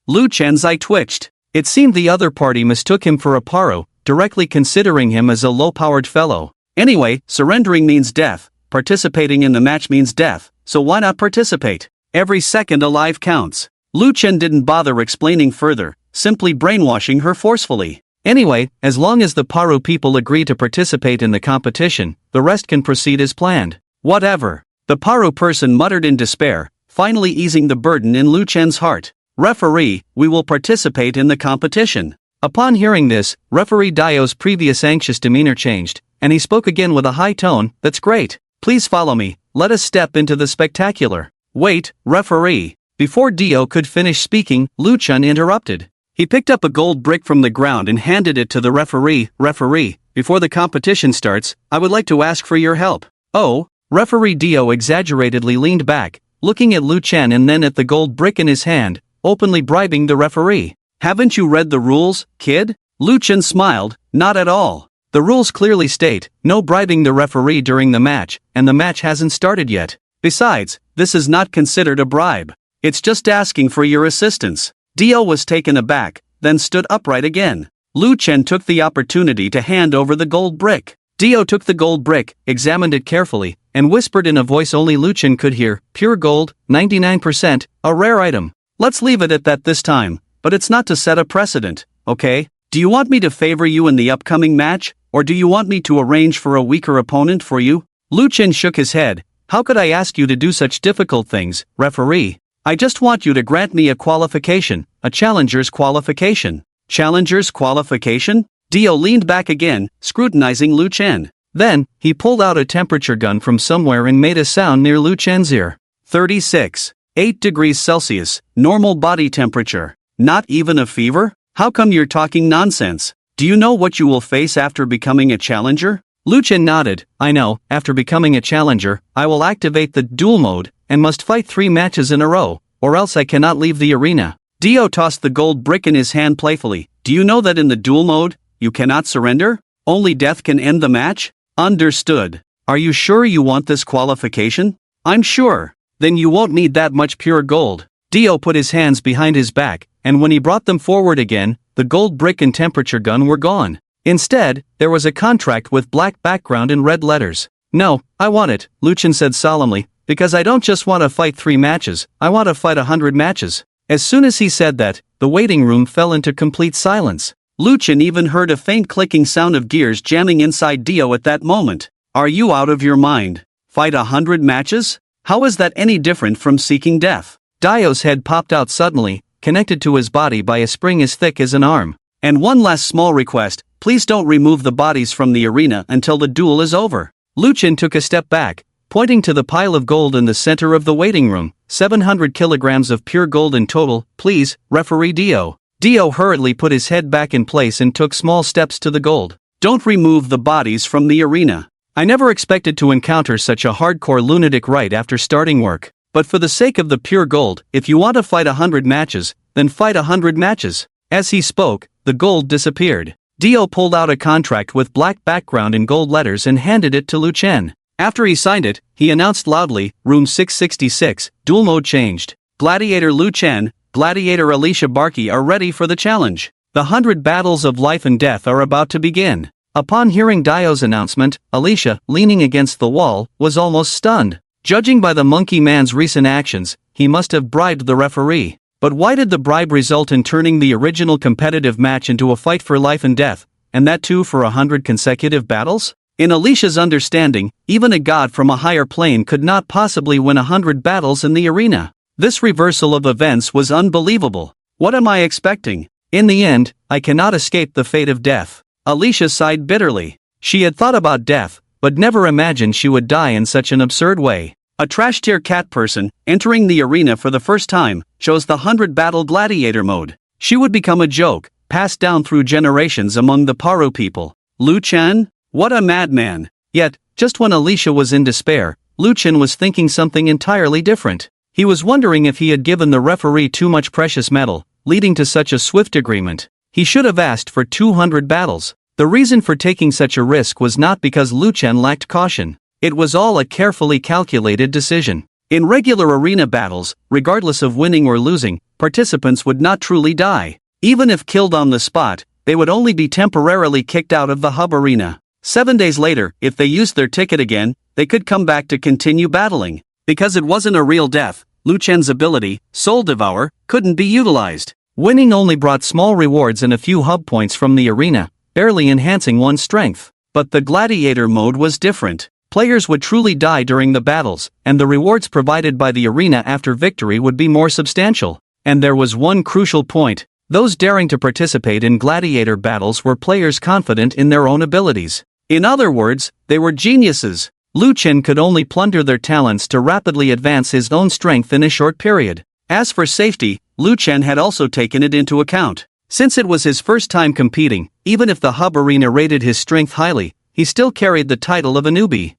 Lu Chen's eye twitched. It seemed the other party mistook him for a Paro, directly considering him as a low-powered fellow. Anyway, surrendering means death, participating in the match means death, so why not participate? Every second alive counts. Lu Chen didn't bother explaining further, simply brainwashing her forcefully. Anyway, as long as the Paru people agree to participate in the competition, the rest can proceed as planned. Whatever. The Paru person muttered in despair, finally easing the burden in Lu Chen's heart. Referee, we will participate in the competition. Upon hearing this, Referee Dio's previous anxious demeanor changed, and he spoke again with a high tone. That's great. Please follow me, let us step into the spectacular. Wait, referee. Before Dio could finish speaking, Lu Chen interrupted. He picked up a gold brick from the ground and handed it to the referee. Referee, before the competition starts, I would like to ask for your help. Oh? Referee Dio exaggeratedly leaned back, looking at Lu Chen and then at the gold brick in his hand, openly bribing the referee. Haven't you read the rules, kid? Lu Chen smiled, not at all. The rules clearly state, no bribing the referee during the match, and the match hasn't started yet. Besides, this is not considered a bribe. It's just asking for your assistance. Dio was taken aback, then stood upright again. Lu Chen took the opportunity to hand over the gold brick. Dio took the gold brick, examined it carefully, and whispered in a voice only Lu Chen could hear, pure gold, 99%, a rare item. Let's leave it at that this time, but it's not to set a precedent, okay? Do you want me to favor you in the upcoming match, or do you want me to arrange for a weaker opponent for you? Lu Chen shook his head. How could I ask you to do such difficult things, referee? I just want you to grant me a qualification, a challenger's qualification. Challenger's qualification? Dio leaned back again, scrutinizing Lu Chen. Then, he pulled out a temperature gun from somewhere and made a sound near Lu Chen's ear. 36.8 degrees Celsius, normal body temperature. Not even a fever? How come you're talking nonsense? Do you know what you will face after becoming a challenger? Lu Chen nodded. I know, after becoming a challenger, I will activate the duel mode, and must fight 3 matches in a row, or else I cannot leave the arena. Dio tossed the gold brick in his hand playfully. Do you know that in the duel mode, you cannot surrender? Only death can end the match? Understood. Are you sure you want this qualification? I'm sure. Then you won't need that much pure gold. Dio put his hands behind his back, and when he brought them forward again, the gold brick and temperature gun were gone. Instead, there was a contract with black background in red letters. No, I want it, Lu Chen said solemnly, because I don't just want to fight 3 matches, I want to fight 100 matches. As soon as he said that, the waiting room fell into complete silence. Lu Chen even heard a faint clicking sound of gears jamming inside Dio at that moment. Are you out of your mind? Fight 100 matches? How is that any different from seeking death? Dio's head popped out suddenly, connected to his body by a spring as thick as an arm. And one last small request, please don't remove the bodies from the arena until the duel is over. Lu Chen took a step back, pointing to the pile of gold in the center of the waiting room. 700 kilograms of pure gold in total, please, referee Dio. Dio hurriedly put his head back in place and took small steps to the gold. Don't remove the bodies from the arena. I never expected to encounter such a hardcore lunatic right after starting work. But for the sake of the pure gold, if you want to fight 100 matches, then fight 100 matches. As he spoke, the gold disappeared. Dio pulled out a contract with black background in gold letters and handed it to Lu Chen. After he signed it, he announced loudly, Room 666, duel mode changed. Gladiator Lu Chen, Gladiator Alicia Barkey are ready for the challenge. The 100 battles of life and death are about to begin. Upon hearing Dio's announcement, Alicia, leaning against the wall, was almost stunned. Judging by the monkey man's recent actions, he must have bribed the referee. But why did the bribe result in turning the original competitive match into a fight for life and death, and that too for 100 consecutive battles? In Alicia's understanding, even a god from a higher plane could not possibly win 100 battles in the arena. This reversal of events was unbelievable. What am I expecting? In the end, I cannot escape the fate of death. Alicia sighed bitterly. She had thought about death, but never imagined she would die in such an absurd way. A trash-tier cat person, entering the arena for the first time, chose the 100-battle gladiator mode. She would become a joke, passed down through generations among the Paru people. Lu Chen? What a madman! Yet, just when Alicia was in despair, Lu Chen was thinking something entirely different. He was wondering if he had given the referee too much precious metal, leading to such a swift agreement. He should have asked for 200 battles. The reason for taking such a risk was not because Lu Chen lacked caution. It was all a carefully calculated decision. In regular arena battles, regardless of winning or losing, participants would not truly die. Even if killed on the spot, they would only be temporarily kicked out of the hub arena. 7 days later, if they used their ticket again, they could come back to continue battling. Because it wasn't a real death, Lu Chen's ability, Soul Devour, couldn't be utilized. Winning only brought small rewards and a few hub points from the arena, barely enhancing one's strength. But the gladiator mode was different. Players would truly die during the battles, and the rewards provided by the arena after victory would be more substantial. And there was one crucial point. Those daring to participate in gladiator battles were players confident in their own abilities. In other words, they were geniuses. Lu Chen could only plunder their talents to rapidly advance his own strength in a short period. As for safety, Lu Chen had also taken it into account. Since it was his first time competing, even if the hub arena rated his strength highly, he still carried the title of a newbie.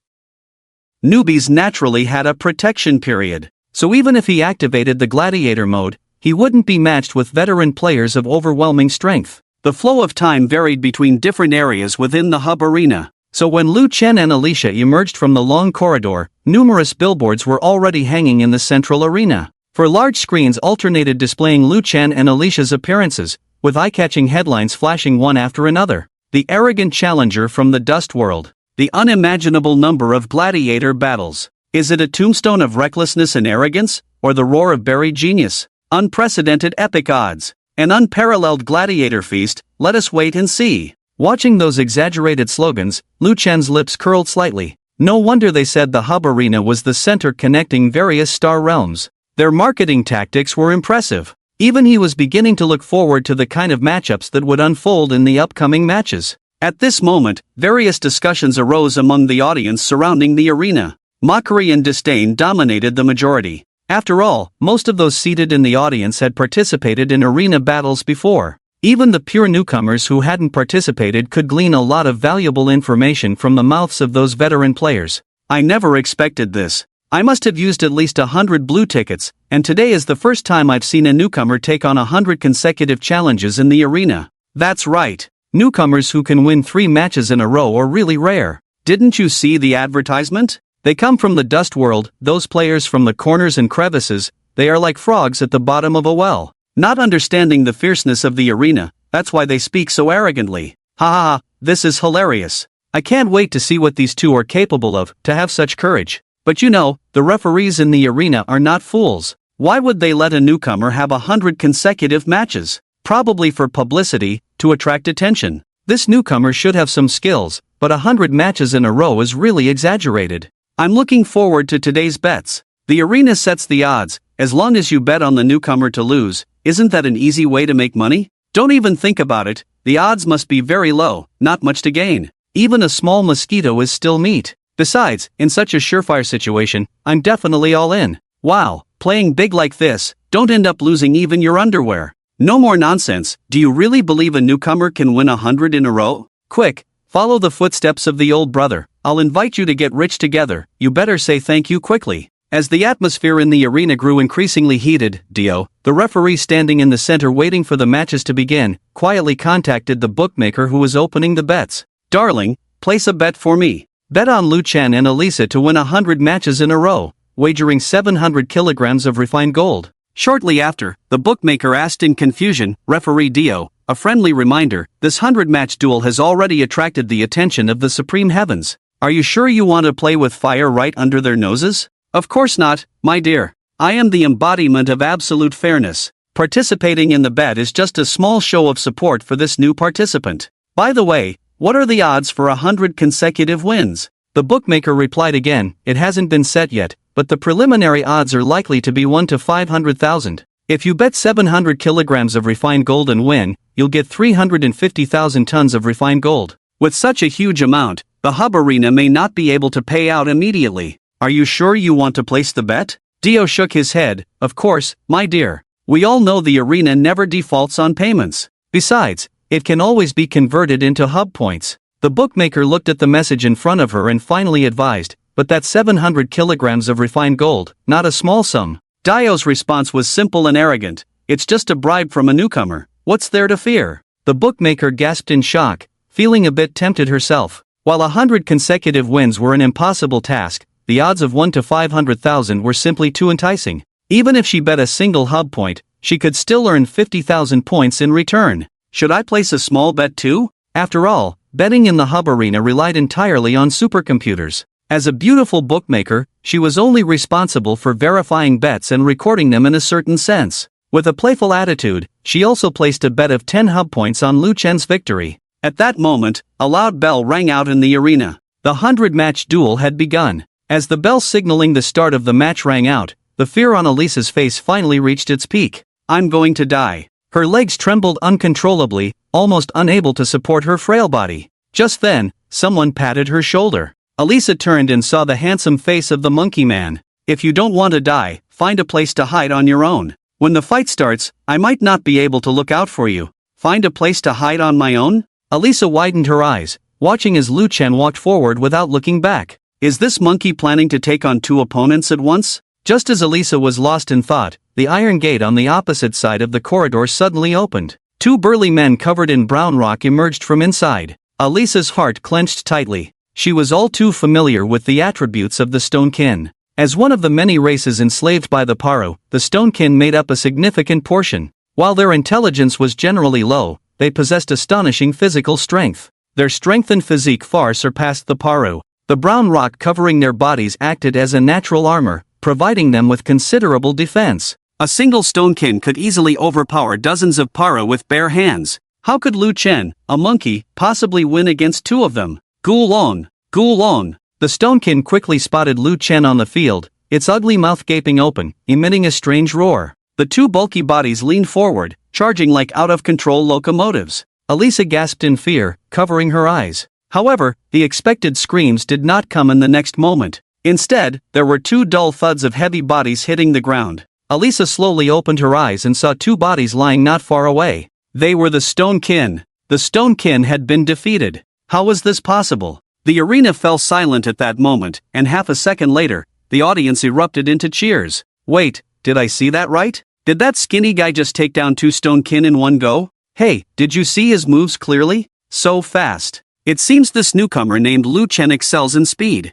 Newbies naturally had a protection period, so even if he activated the gladiator mode, he wouldn't be matched with veteran players of overwhelming strength. The flow of time varied between different areas within the hub arena, so when Lu Chen and Alicia emerged from the long corridor, numerous billboards were already hanging in the central arena. For large screens alternated displaying Lu Chen and Alicia's appearances, with eye-catching headlines flashing one after another. The arrogant challenger from the dust world. The unimaginable number of gladiator battles. Is it a tombstone of recklessness and arrogance, or the roar of buried genius? Unprecedented epic odds. An unparalleled gladiator feast, let us wait and see. Watching those exaggerated slogans, Lu Chen's lips curled slightly. No wonder they said the hub arena was the center connecting various star realms. Their marketing tactics were impressive. Even he was beginning to look forward to the kind of matchups that would unfold in the upcoming matches. At this moment, various discussions arose among the audience surrounding the arena. Mockery and disdain dominated the majority. After all, most of those seated in the audience had participated in arena battles before. Even the pure newcomers who hadn't participated could glean a lot of valuable information from the mouths of those veteran players. I never expected this. I must have used at least 100 blue tickets, and today is the first time I've seen a newcomer take on 100 consecutive challenges in the arena. That's right. Newcomers who can win 3 matches in a row are really rare. Didn't you see the advertisement? They come from the dust world, those players from the corners and crevices, they are like frogs at the bottom of a well. Not understanding the fierceness of the arena, that's why they speak so arrogantly. Ha ha ha, this is hilarious. I can't wait to see what these two are capable of, to have such courage. But you know, the referees in the arena are not fools. Why would they let a newcomer have 100 consecutive matches? Probably for publicity, to attract attention. This newcomer should have some skills, but 100 matches in a row is really exaggerated. I'm looking forward to today's bets. The arena sets the odds. As long as you bet on the newcomer to lose, isn't that an easy way to make money? Don't even think about it, the odds must be very low, not much to gain. Even a small mosquito is still meat. Besides, in such a surefire situation, I'm definitely all in. Wow, playing big like this, don't end up losing even your underwear. No more nonsense, do you really believe a newcomer can win 100 in a row? Quick, follow the footsteps of the old brother. I'll invite you to get rich together, you better say thank you quickly. As the atmosphere in the arena grew increasingly heated, Dio, the referee standing in the center waiting for the matches to begin, quietly contacted the bookmaker who was opening the bets. Darling, place a bet for me. Bet on Lu Chen and Elisa to win 100 matches in a row, wagering 700 kilograms of refined gold. Shortly after, the bookmaker asked in confusion, Referee Dio, a friendly reminder, this 100-match duel has already attracted the attention of the supreme heavens. Are you sure you want to play with fire right under their noses? Of course not, my dear. I am the embodiment of absolute fairness. Participating in the bet is just a small show of support for this new participant. By the way, what are the odds for 100 consecutive wins? The bookmaker replied again, it hasn't been set yet, but the preliminary odds are likely to be 1 to 500,000. If you bet 700 kilograms of refined gold and win, you'll get 350,000 tons of refined gold. With such a huge amount, the hub arena may not be able to pay out immediately. Are you sure you want to place the bet? Dio shook his head. Of course, my dear. We all know the arena never defaults on payments. Besides, it can always be converted into hub points. The bookmaker looked at the message in front of her and finally advised, but that's 700 kilograms of refined gold, not a small sum. Dio's response was simple and arrogant. It's just a bribe from a newcomer. What's there to fear? The bookmaker gasped in shock, feeling a bit tempted herself. While 100 consecutive wins were an impossible task, the odds of 1 to 500,000 were simply too enticing. Even if she bet a single hub point, she could still earn 50,000 points in return. Should I place a small bet too? After all, Betting in the hub arena relied entirely on supercomputers. As a beautiful bookmaker, she was only responsible for verifying bets and recording them in a certain sense. With a playful attitude, she also placed a bet of 10 hub points on Lu Chen's victory. At that moment, a loud bell rang out in the arena. The 100-match duel had begun. As the bell signaling the start of the match rang out, the fear on Elisa's face finally reached its peak. "I'm going to die." Her legs trembled uncontrollably, almost unable to support her frail body. Just then, someone patted her shoulder. Elisa turned and saw the handsome face of the monkey man. "If you don't want to die, find a place to hide on your own. When the fight starts, I might not be able to look out for you." "Find a place to hide on my own?" Elisa widened her eyes, watching as Lu Chen walked forward without looking back. Is this monkey planning to take on two opponents at once? Just as Elisa was lost in thought, the iron gate on the opposite side of the corridor suddenly opened. Two burly men covered in brown rock emerged from inside. Elisa's heart clenched tightly. She was all too familiar with the attributes of the Stonekin. As one of the many races enslaved by the Paro, the Stonekin made up a significant portion. While their intelligence was generally low, they possessed astonishing physical strength. Their strength and physique far surpassed the Paro. The brown rock covering their bodies acted as a natural armor, providing them with considerable defense. A single Stonekin could easily overpower dozens of Paro with bare hands. How could Lu Chen, a monkey, possibly win against two of them? Gulong! Gulong! The Stonekin quickly spotted Lu Chen on the field, its ugly mouth gaping open, emitting a strange roar. The two bulky bodies leaned forward, charging like out-of-control locomotives. Elisa gasped in fear, covering her eyes. However, the expected screams did not come in the next moment. Instead, there were two dull thuds of heavy bodies hitting the ground. Elisa slowly opened her eyes and saw two bodies lying not far away. They were the Stonekin. The Stonekin had been defeated. How was this possible? The arena fell silent at that moment, and half a second later, the audience erupted into cheers. Wait, did I see that right? Did that skinny guy just take down two Stonekin in one go? Hey, did you see his moves clearly? So fast. It seems this newcomer named Lu Chen excels in speed.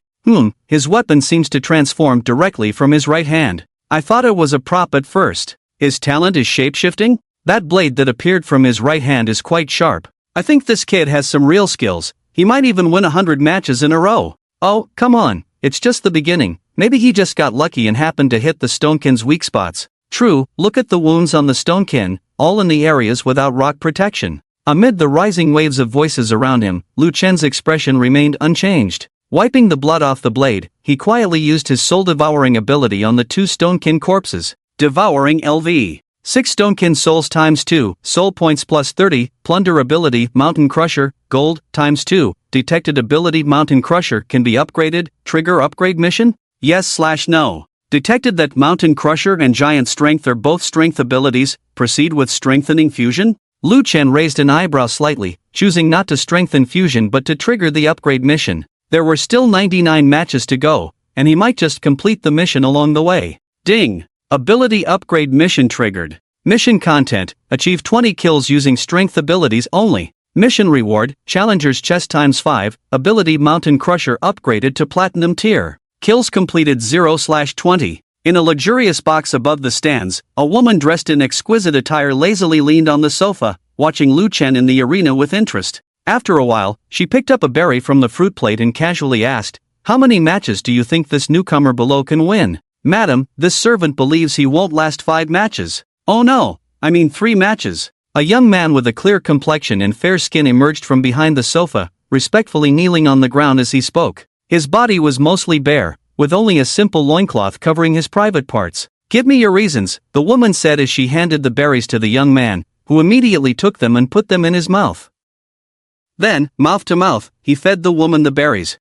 His weapon seems to transform directly from his right hand. I thought it was a prop at first. His talent is shapeshifting? That blade that appeared from his right hand is quite sharp. I think this kid has some real skills. He might even win 100 matches in a row. Oh, come on, it's just the beginning. Maybe he just got lucky and happened to hit the Stonekin's weak spots. True, look at the wounds on the Stonekin, all in the areas without rock protection. Amid the rising waves of voices around him, Lu Chen's expression remained unchanged. Wiping the blood off the blade, he quietly used his soul-devouring ability on the two Stonekin corpses. Devouring LV. 6 Stonekin souls times 2, soul points plus 30, plunder ability, Mountain Crusher, gold, times 2, detected ability Mountain Crusher can be upgraded, trigger upgrade mission? Yes/no. Detected that Mountain Crusher and Giant Strength are both strength abilities, proceed with strengthening fusion? Lu Chen raised an eyebrow slightly, choosing not to strengthen fusion but to trigger the upgrade mission. There were still 99 matches to go, and he might just complete the mission along the way. Ding! Ability upgrade mission triggered. Mission content, achieve 20 kills using strength abilities only. Mission reward, Challenger's Chest times 5, ability Mountain Crusher upgraded to Platinum tier. Kills completed 0/20. In a luxurious box above the stands, a woman dressed in exquisite attire lazily leaned on the sofa, watching Lu Chen in the arena with interest. After a while, she picked up a berry from the fruit plate and casually asked, "How many matches do you think this newcomer below can win?" "Madam, this servant believes he won't last 5 matches. "Oh no, I mean 3 matches. A young man with a clear complexion and fair skin emerged from behind the sofa, respectfully kneeling on the ground as he spoke. His body was mostly bare, with only a simple loincloth covering his private parts. "Give me your reasons," the woman said as she handed the berries to the young man, who immediately took them and put them in his mouth. Then, mouth to mouth, he fed the woman the berries.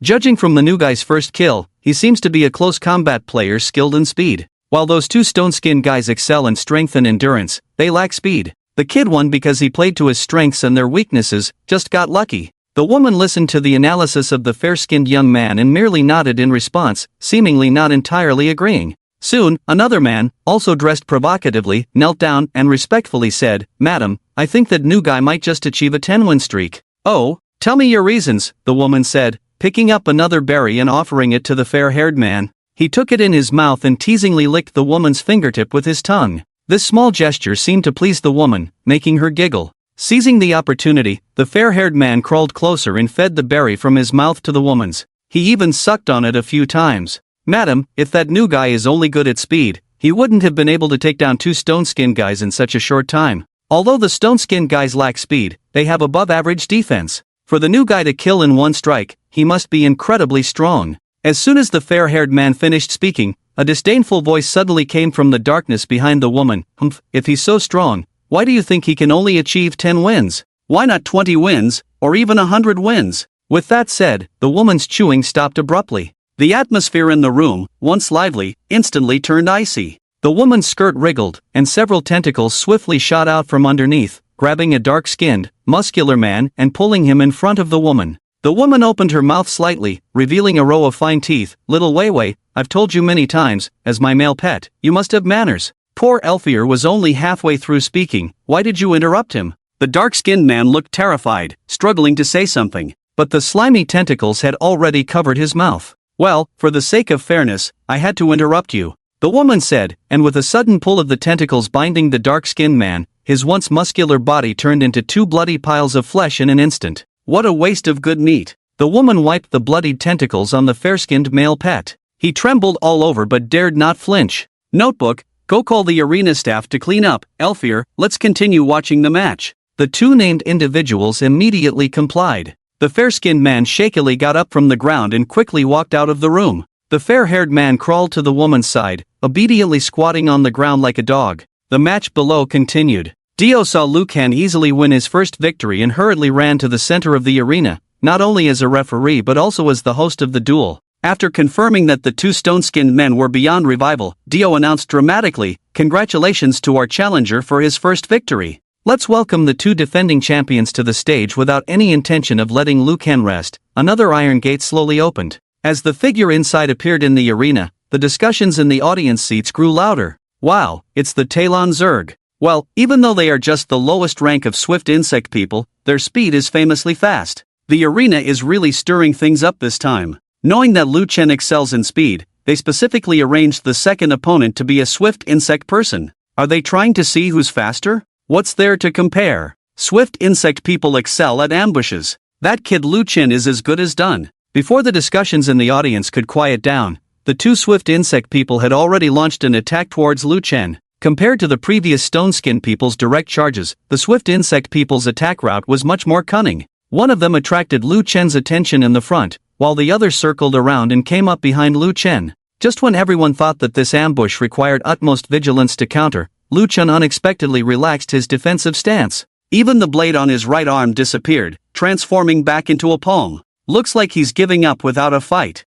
Judging from the new guy's first kill, he seems to be a close combat player skilled in speed. While those two stone-skinned guys excel in strength and endurance, they lack speed. The kid won because he played to his strengths and their weaknesses, just got lucky. The woman listened to the analysis of the fair-skinned young man and merely nodded in response, seemingly not entirely agreeing. Soon, another man, also dressed provocatively, knelt down and respectfully said, "Madam, I think that new guy might just achieve a 10-win streak." "Oh, tell me your reasons," the woman said, picking up another berry and offering it to the fair-haired man. He took it in his mouth and teasingly licked the woman's fingertip with his tongue. This small gesture seemed to please the woman, making her giggle. Seizing the opportunity, the fair-haired man crawled closer and fed the berry from his mouth to the woman's. He even sucked on it a few times. Madam, if that new guy is only good at speed, he wouldn't have been able to take down 2 stone-skinned guys in such a short time. Although the stone-skinned guys lack speed, they have above-average defense. For the new guy to kill in one strike, he must be incredibly strong. As soon as the fair-haired man finished speaking, a disdainful voice suddenly came from the darkness behind the woman. If he's so strong, why do you think he can only achieve 10 wins? Why not 20 wins, or even 100 wins? With that said, the woman's chewing stopped abruptly. The atmosphere in the room, once lively, instantly turned icy. The woman's skirt wriggled, and several tentacles swiftly shot out from underneath, grabbing a dark-skinned, muscular man and pulling him in front of the woman. The woman opened her mouth slightly, revealing a row of fine teeth. Little Wei Wei, I've told you many times, as my male pet, you must have manners. Poor Elfier was only halfway through speaking. Why did you interrupt him? The dark-skinned man looked terrified, struggling to say something, but the slimy tentacles had already covered his mouth. Well, for the sake of fairness, I had to interrupt you, the woman said, and with a sudden pull of the tentacles binding the dark-skinned man, his once muscular body turned into 2 bloody piles of flesh in an instant. What a waste of good meat. The woman wiped the bloodied tentacles on the fair-skinned male pet. He trembled all over but dared not flinch. Notebook, go call the arena staff to clean up. Elfier, let's continue watching the match. The 2 named individuals immediately complied. The fair-skinned man shakily got up from the ground and quickly walked out of the room. The fair-haired man crawled to the woman's side, obediently squatting on the ground like a dog. The match below continued. Dio saw Liu Kang easily win his first victory and hurriedly ran to the center of the arena, not only as a referee but also as the host of the duel. After confirming that the 2 stone-skinned men were beyond revival, Dio announced dramatically, "Congratulations to our challenger for his first victory. Let's welcome the 2 defending champions to the stage." Without any intention of letting Liu Kang rest, another iron gate slowly opened. As the figure inside appeared in the arena, the discussions in the audience seats grew louder. Wow, it's the Talon Zerg. Well, even though they are just the lowest rank of swift insect people, their speed is famously fast. The arena is really stirring things up this time. Knowing that Liu Chen excels in speed, they specifically arranged the second opponent to be a swift insect person. Are they trying to see who's faster? What's there to compare? Swift insect people excel at ambushes. That kid Liu Chen is as good as done. Before the discussions in the audience could quiet down, the 2 swift insect people had already launched an attack towards Liu Chen. Compared to the previous stone-skinned people's direct charges, the swift insect people's attack route was much more cunning. One of them attracted Liu Chen's attention in the front, while the other circled around and came up behind Liu Chen. Just when everyone thought that this ambush required utmost vigilance to counter, Liu Chen unexpectedly relaxed his defensive stance. Even the blade on his right arm disappeared, transforming back into a palm. Looks like he's giving up without a fight.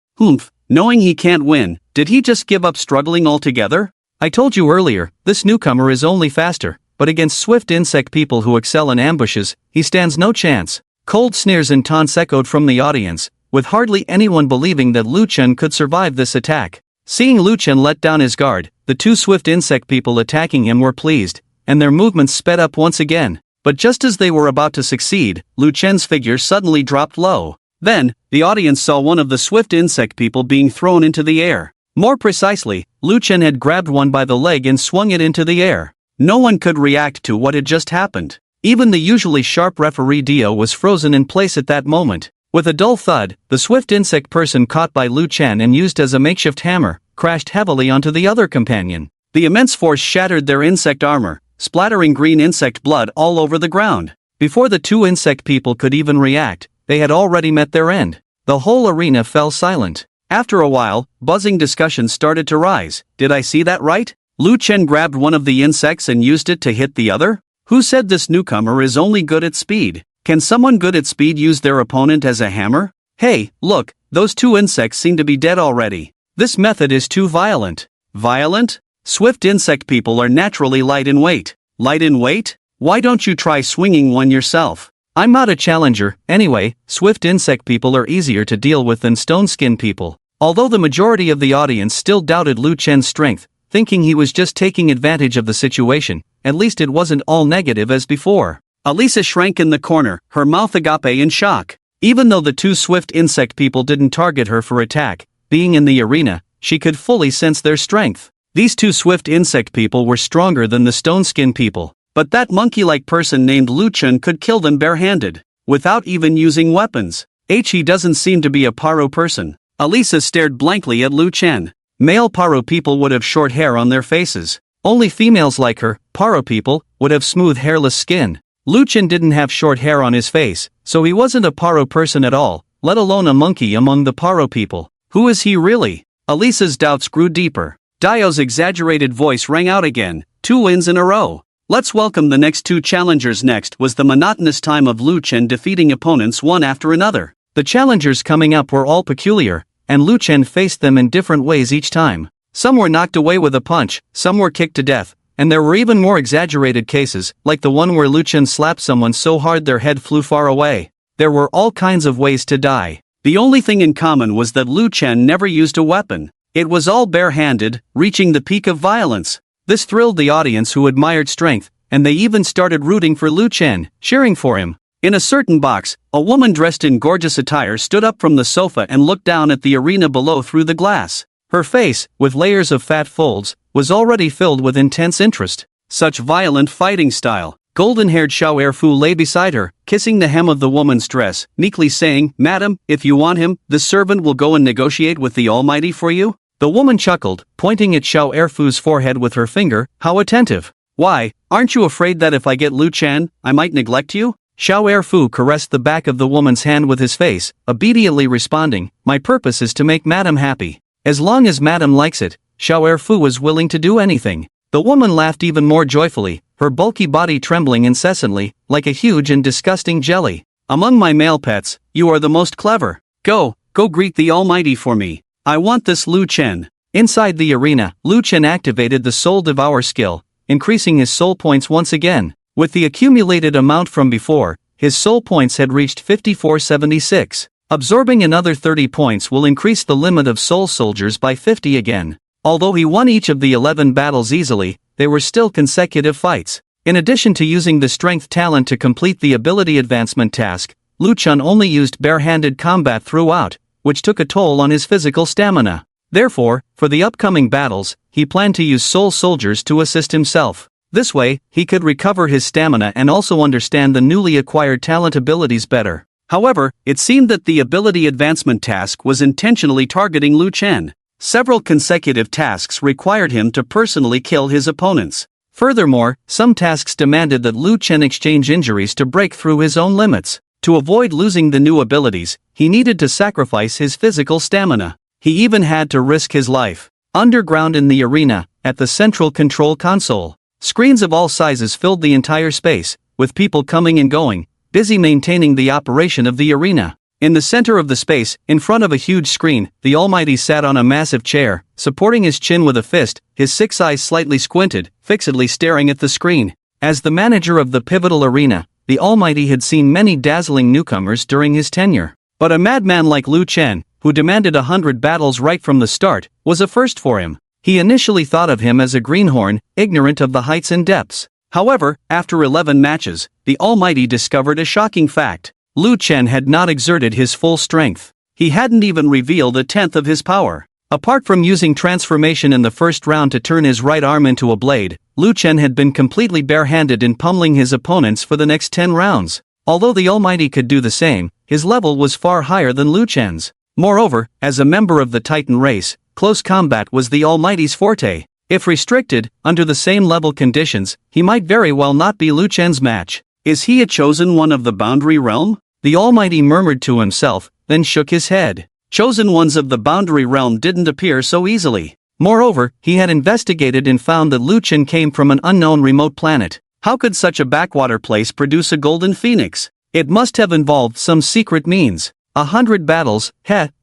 Knowing he can't win, did he just give up struggling altogether? I told you earlier, this newcomer is only faster, but against swift insect people who excel in ambushes, he stands no chance. Cold sneers and taunts echoed from the audience, with hardly anyone believing that Liu Chen could survive this attack. Seeing Liu Chen let down his guard, the 2 swift insect people attacking him were pleased, and their movements sped up once again. But just as they were about to succeed, Liu Chen's figure suddenly dropped low. Then, the audience saw one of the swift insect people being thrown into the air. More precisely, Liu Chen had grabbed one by the leg and swung it into the air. No one could react to what had just happened. Even the usually sharp referee Dio was frozen in place at that moment. With a dull thud, the swift insect person caught by Liu Chen and used as a makeshift hammer, crashed heavily onto the other companion. The immense force shattered their insect armor, splattering green insect blood all over the ground. Before the 2 insect people could even react, they had already met their end. The whole arena fell silent. After a while, buzzing discussions started to rise. Did I see that right? Liu Chen grabbed one of the insects and used it to hit the other? Who said this newcomer is only good at speed? Can someone good at speed use their opponent as a hammer? Hey, look, those 2 insects seem to be dead already. This method is too violent. Violent? Swift insect people are naturally light in weight. Light in weight? Why don't you try swinging one yourself? I'm not a challenger. Anyway, swift insect people are easier to deal with than stone-skinned people. Although the majority of the audience still doubted Liu Chen's strength, thinking he was just taking advantage of the situation, at least it wasn't all negative as before. Alisa shrank in the corner, her mouth agape in shock. Even though the 2 swift insect people didn't target her for attack, being in the arena, she could fully sense their strength. These 2 swift insect people were stronger than the stone-skinned people. But that monkey-like person named Lu Chen could kill them barehanded, without even using weapons. He doesn't seem to be a paro person. Elisa stared blankly at Lu Chen. Male paro people would have short hair on their faces. Only females like her, paro people, would have smooth hairless skin. Lu Chen didn't have short hair on his face, so he wasn't a paro person at all, let alone a monkey among the paro people. Who is he really? Elisa's doubts grew deeper. Dio's exaggerated voice rang out again, 2 wins in a row. Let's welcome the next 2 challengers. Next was the monotonous time of Lu Chen defeating opponents one after another. The challengers coming up were all peculiar, and Lu Chen faced them in different ways each time. Some were knocked away with a punch, some were kicked to death, and there were even more exaggerated cases, like the one where Lu Chen slapped someone so hard their head flew far away. There were all kinds of ways to die. The only thing in common was that Lu Chen never used a weapon. It was all barehanded, reaching the peak of violence. This thrilled the audience, who admired strength, and they even started rooting for Lu Chen, cheering for him. In a certain box, a woman dressed in gorgeous attire stood up from the sofa and looked down at the arena below through the glass. Her face, with layers of fat folds, was already filled with intense interest. Such violent fighting style. Golden-haired Xiao Wei lay beside her, kissing the hem of the woman's dress, meekly saying, "Madam, if you want him, the servant will go and negotiate with the Almighty for you." The woman chuckled, pointing at Xiao Wei's forehead with her finger. "How attentive. Why, aren't you afraid that if I get Lu Chen, I might neglect you?" Xiao Wei caressed the back of the woman's hand with his face, obediently responding, "My purpose is to make Madam happy. As long as Madam likes it." Xiao Wei was willing to do anything. The woman laughed even more joyfully, her bulky body trembling incessantly, like a huge and disgusting jelly. "Among my male pets, you are the most clever. Go greet the Almighty for me. I want this Lu Chen." Inside the arena, Lu Chen activated the Soul Devour skill, increasing his soul points once again. With the accumulated amount from before, his soul points had reached 5476. Absorbing another 30 points will increase the limit of soul soldiers by 50 again. Although he won each of the 11 battles easily, they were still consecutive fights. In addition to using the strength talent to complete the ability advancement task, Lu Chen only used barehanded combat throughout, which took a toll on his physical stamina. Therefore, for the upcoming battles, he planned to use soul soldiers to assist himself. This way, he could recover his stamina and also understand the newly acquired talent abilities better. However, it seemed that the ability advancement task was intentionally targeting Lu Chen. Several consecutive tasks required him to personally kill his opponents. Furthermore, some tasks demanded that Lu Chen exchange injuries to break through his own limits. To avoid losing the new abilities, he needed to sacrifice his physical stamina. He even had to risk his life. Underground in the arena, at the central control console, screens of all sizes filled the entire space, with people coming and going, busy maintaining the operation of the arena. In the center of the space, in front of a huge screen, the Almighty sat on a massive chair, supporting his chin with a fist, his 6 eyes slightly squinted, fixedly staring at the screen. As the manager of the pivotal arena, the Almighty had seen many dazzling newcomers during his tenure. But a madman like Lu Chen, who demanded 100 battles right from the start, was a first for him. He initially thought of him as a greenhorn, ignorant of the heights and depths. However, after 11 matches, the Almighty discovered a shocking fact. Lu Chen had not exerted his full strength. He hadn't even revealed a tenth of his power. Apart from using transformation in the first round to turn his right arm into a blade, Lu Chen had been completely barehanded in pummeling his opponents for the next 10 rounds. Although the Almighty could do the same, his level was far higher than Lu Chen's. Moreover, as a member of the Titan race, close combat was the Almighty's forte. If restricted, under the same level conditions, he might very well not be Lu Chen's match. Is he a chosen one of the boundary realm? The Almighty murmured to himself, then shook his head. Chosen ones of the boundary realm didn't appear so easily. Moreover, he had investigated and found that Lu Chen came from an unknown remote planet. How could such a backwater place produce a golden phoenix? It must have involved some secret means. 100 battles,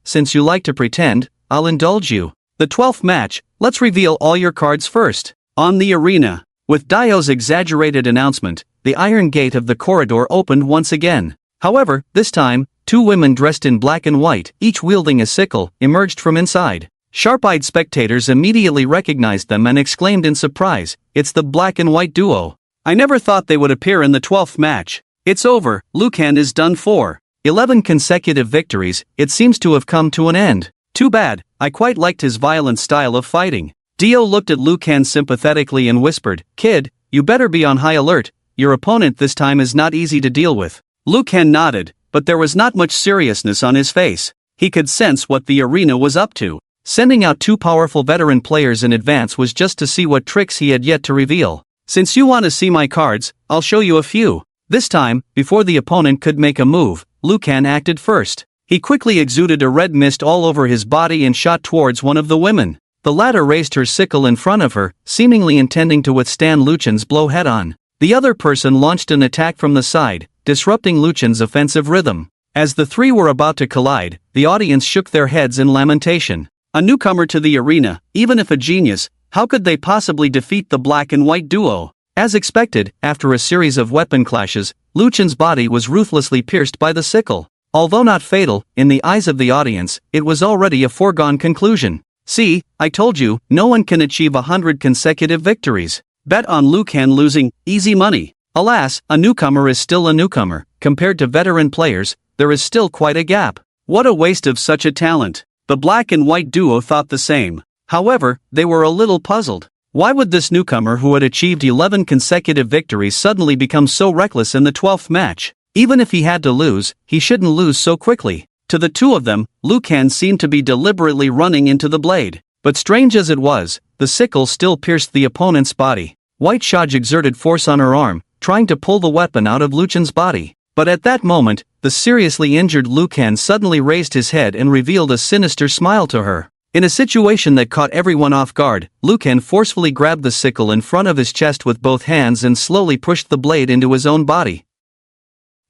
since you like to pretend, I'll indulge you. The 12th match, let's reveal all your cards first. On the arena. With Dio's exaggerated announcement, the iron gate of the corridor opened once again. However, this time, 2 women dressed in black and white, each wielding a sickle, emerged from inside. Sharp-eyed spectators immediately recognized them and exclaimed in surprise, "It's the black and white duo. I never thought they would appear in the 12th match. It's over, Lu Chen is done for." 11 consecutive victories, it seems to have come to an end. Too bad, I quite liked his violent style of fighting. Dio looked at Lu Chen sympathetically and whispered, "Kid, you better be on high alert, your opponent this time is not easy to deal with. Liu Kang nodded, but there was not much seriousness on his face. He could sense what the arena was up to. Sending out 2 powerful veteran players in advance was just to see what tricks he had yet to reveal. Since you want to see my cards, I'll show you a few. This time, before the opponent could make a move, Liu Kang acted first. He quickly exuded a red mist all over his body and shot towards one of the women. The latter raised her sickle in front of her, seemingly intending to withstand Liu Kang's blow head-on. The other person launched an attack from the side, disrupting Liu Kang's offensive rhythm. As the 3 were about to collide, the audience shook their heads in lamentation. A newcomer to the arena, even if a genius, how could they possibly defeat the black and white duo? As expected, after a series of weapon clashes, Liu Kang's body was ruthlessly pierced by the sickle. Although not fatal, in the eyes of the audience, it was already a foregone conclusion. See, I told you, no one can achieve 100 consecutive victories. Bet on Liu Kang losing, easy money. Alas, a newcomer is still a newcomer. Compared to veteran players, there is still quite a gap. What a waste of such a talent. The black and white duo thought the same. However, they were a little puzzled. Why would this newcomer who had achieved 11 consecutive victories suddenly become so reckless in the 12th match? Even if he had to lose, he shouldn't lose so quickly. To the 2 of them, Liu Kang seemed to be deliberately running into the blade. But strange as it was, the sickle still pierced the opponent's body. White Shaj exerted force on her arm, trying to pull the weapon out of Liu Kang's body. But at that moment, the seriously injured Liu Kang suddenly raised his head and revealed a sinister smile to her. In a situation that caught everyone off guard, Liu Kang forcefully grabbed the sickle in front of his chest with both hands and slowly pushed the blade into his own body.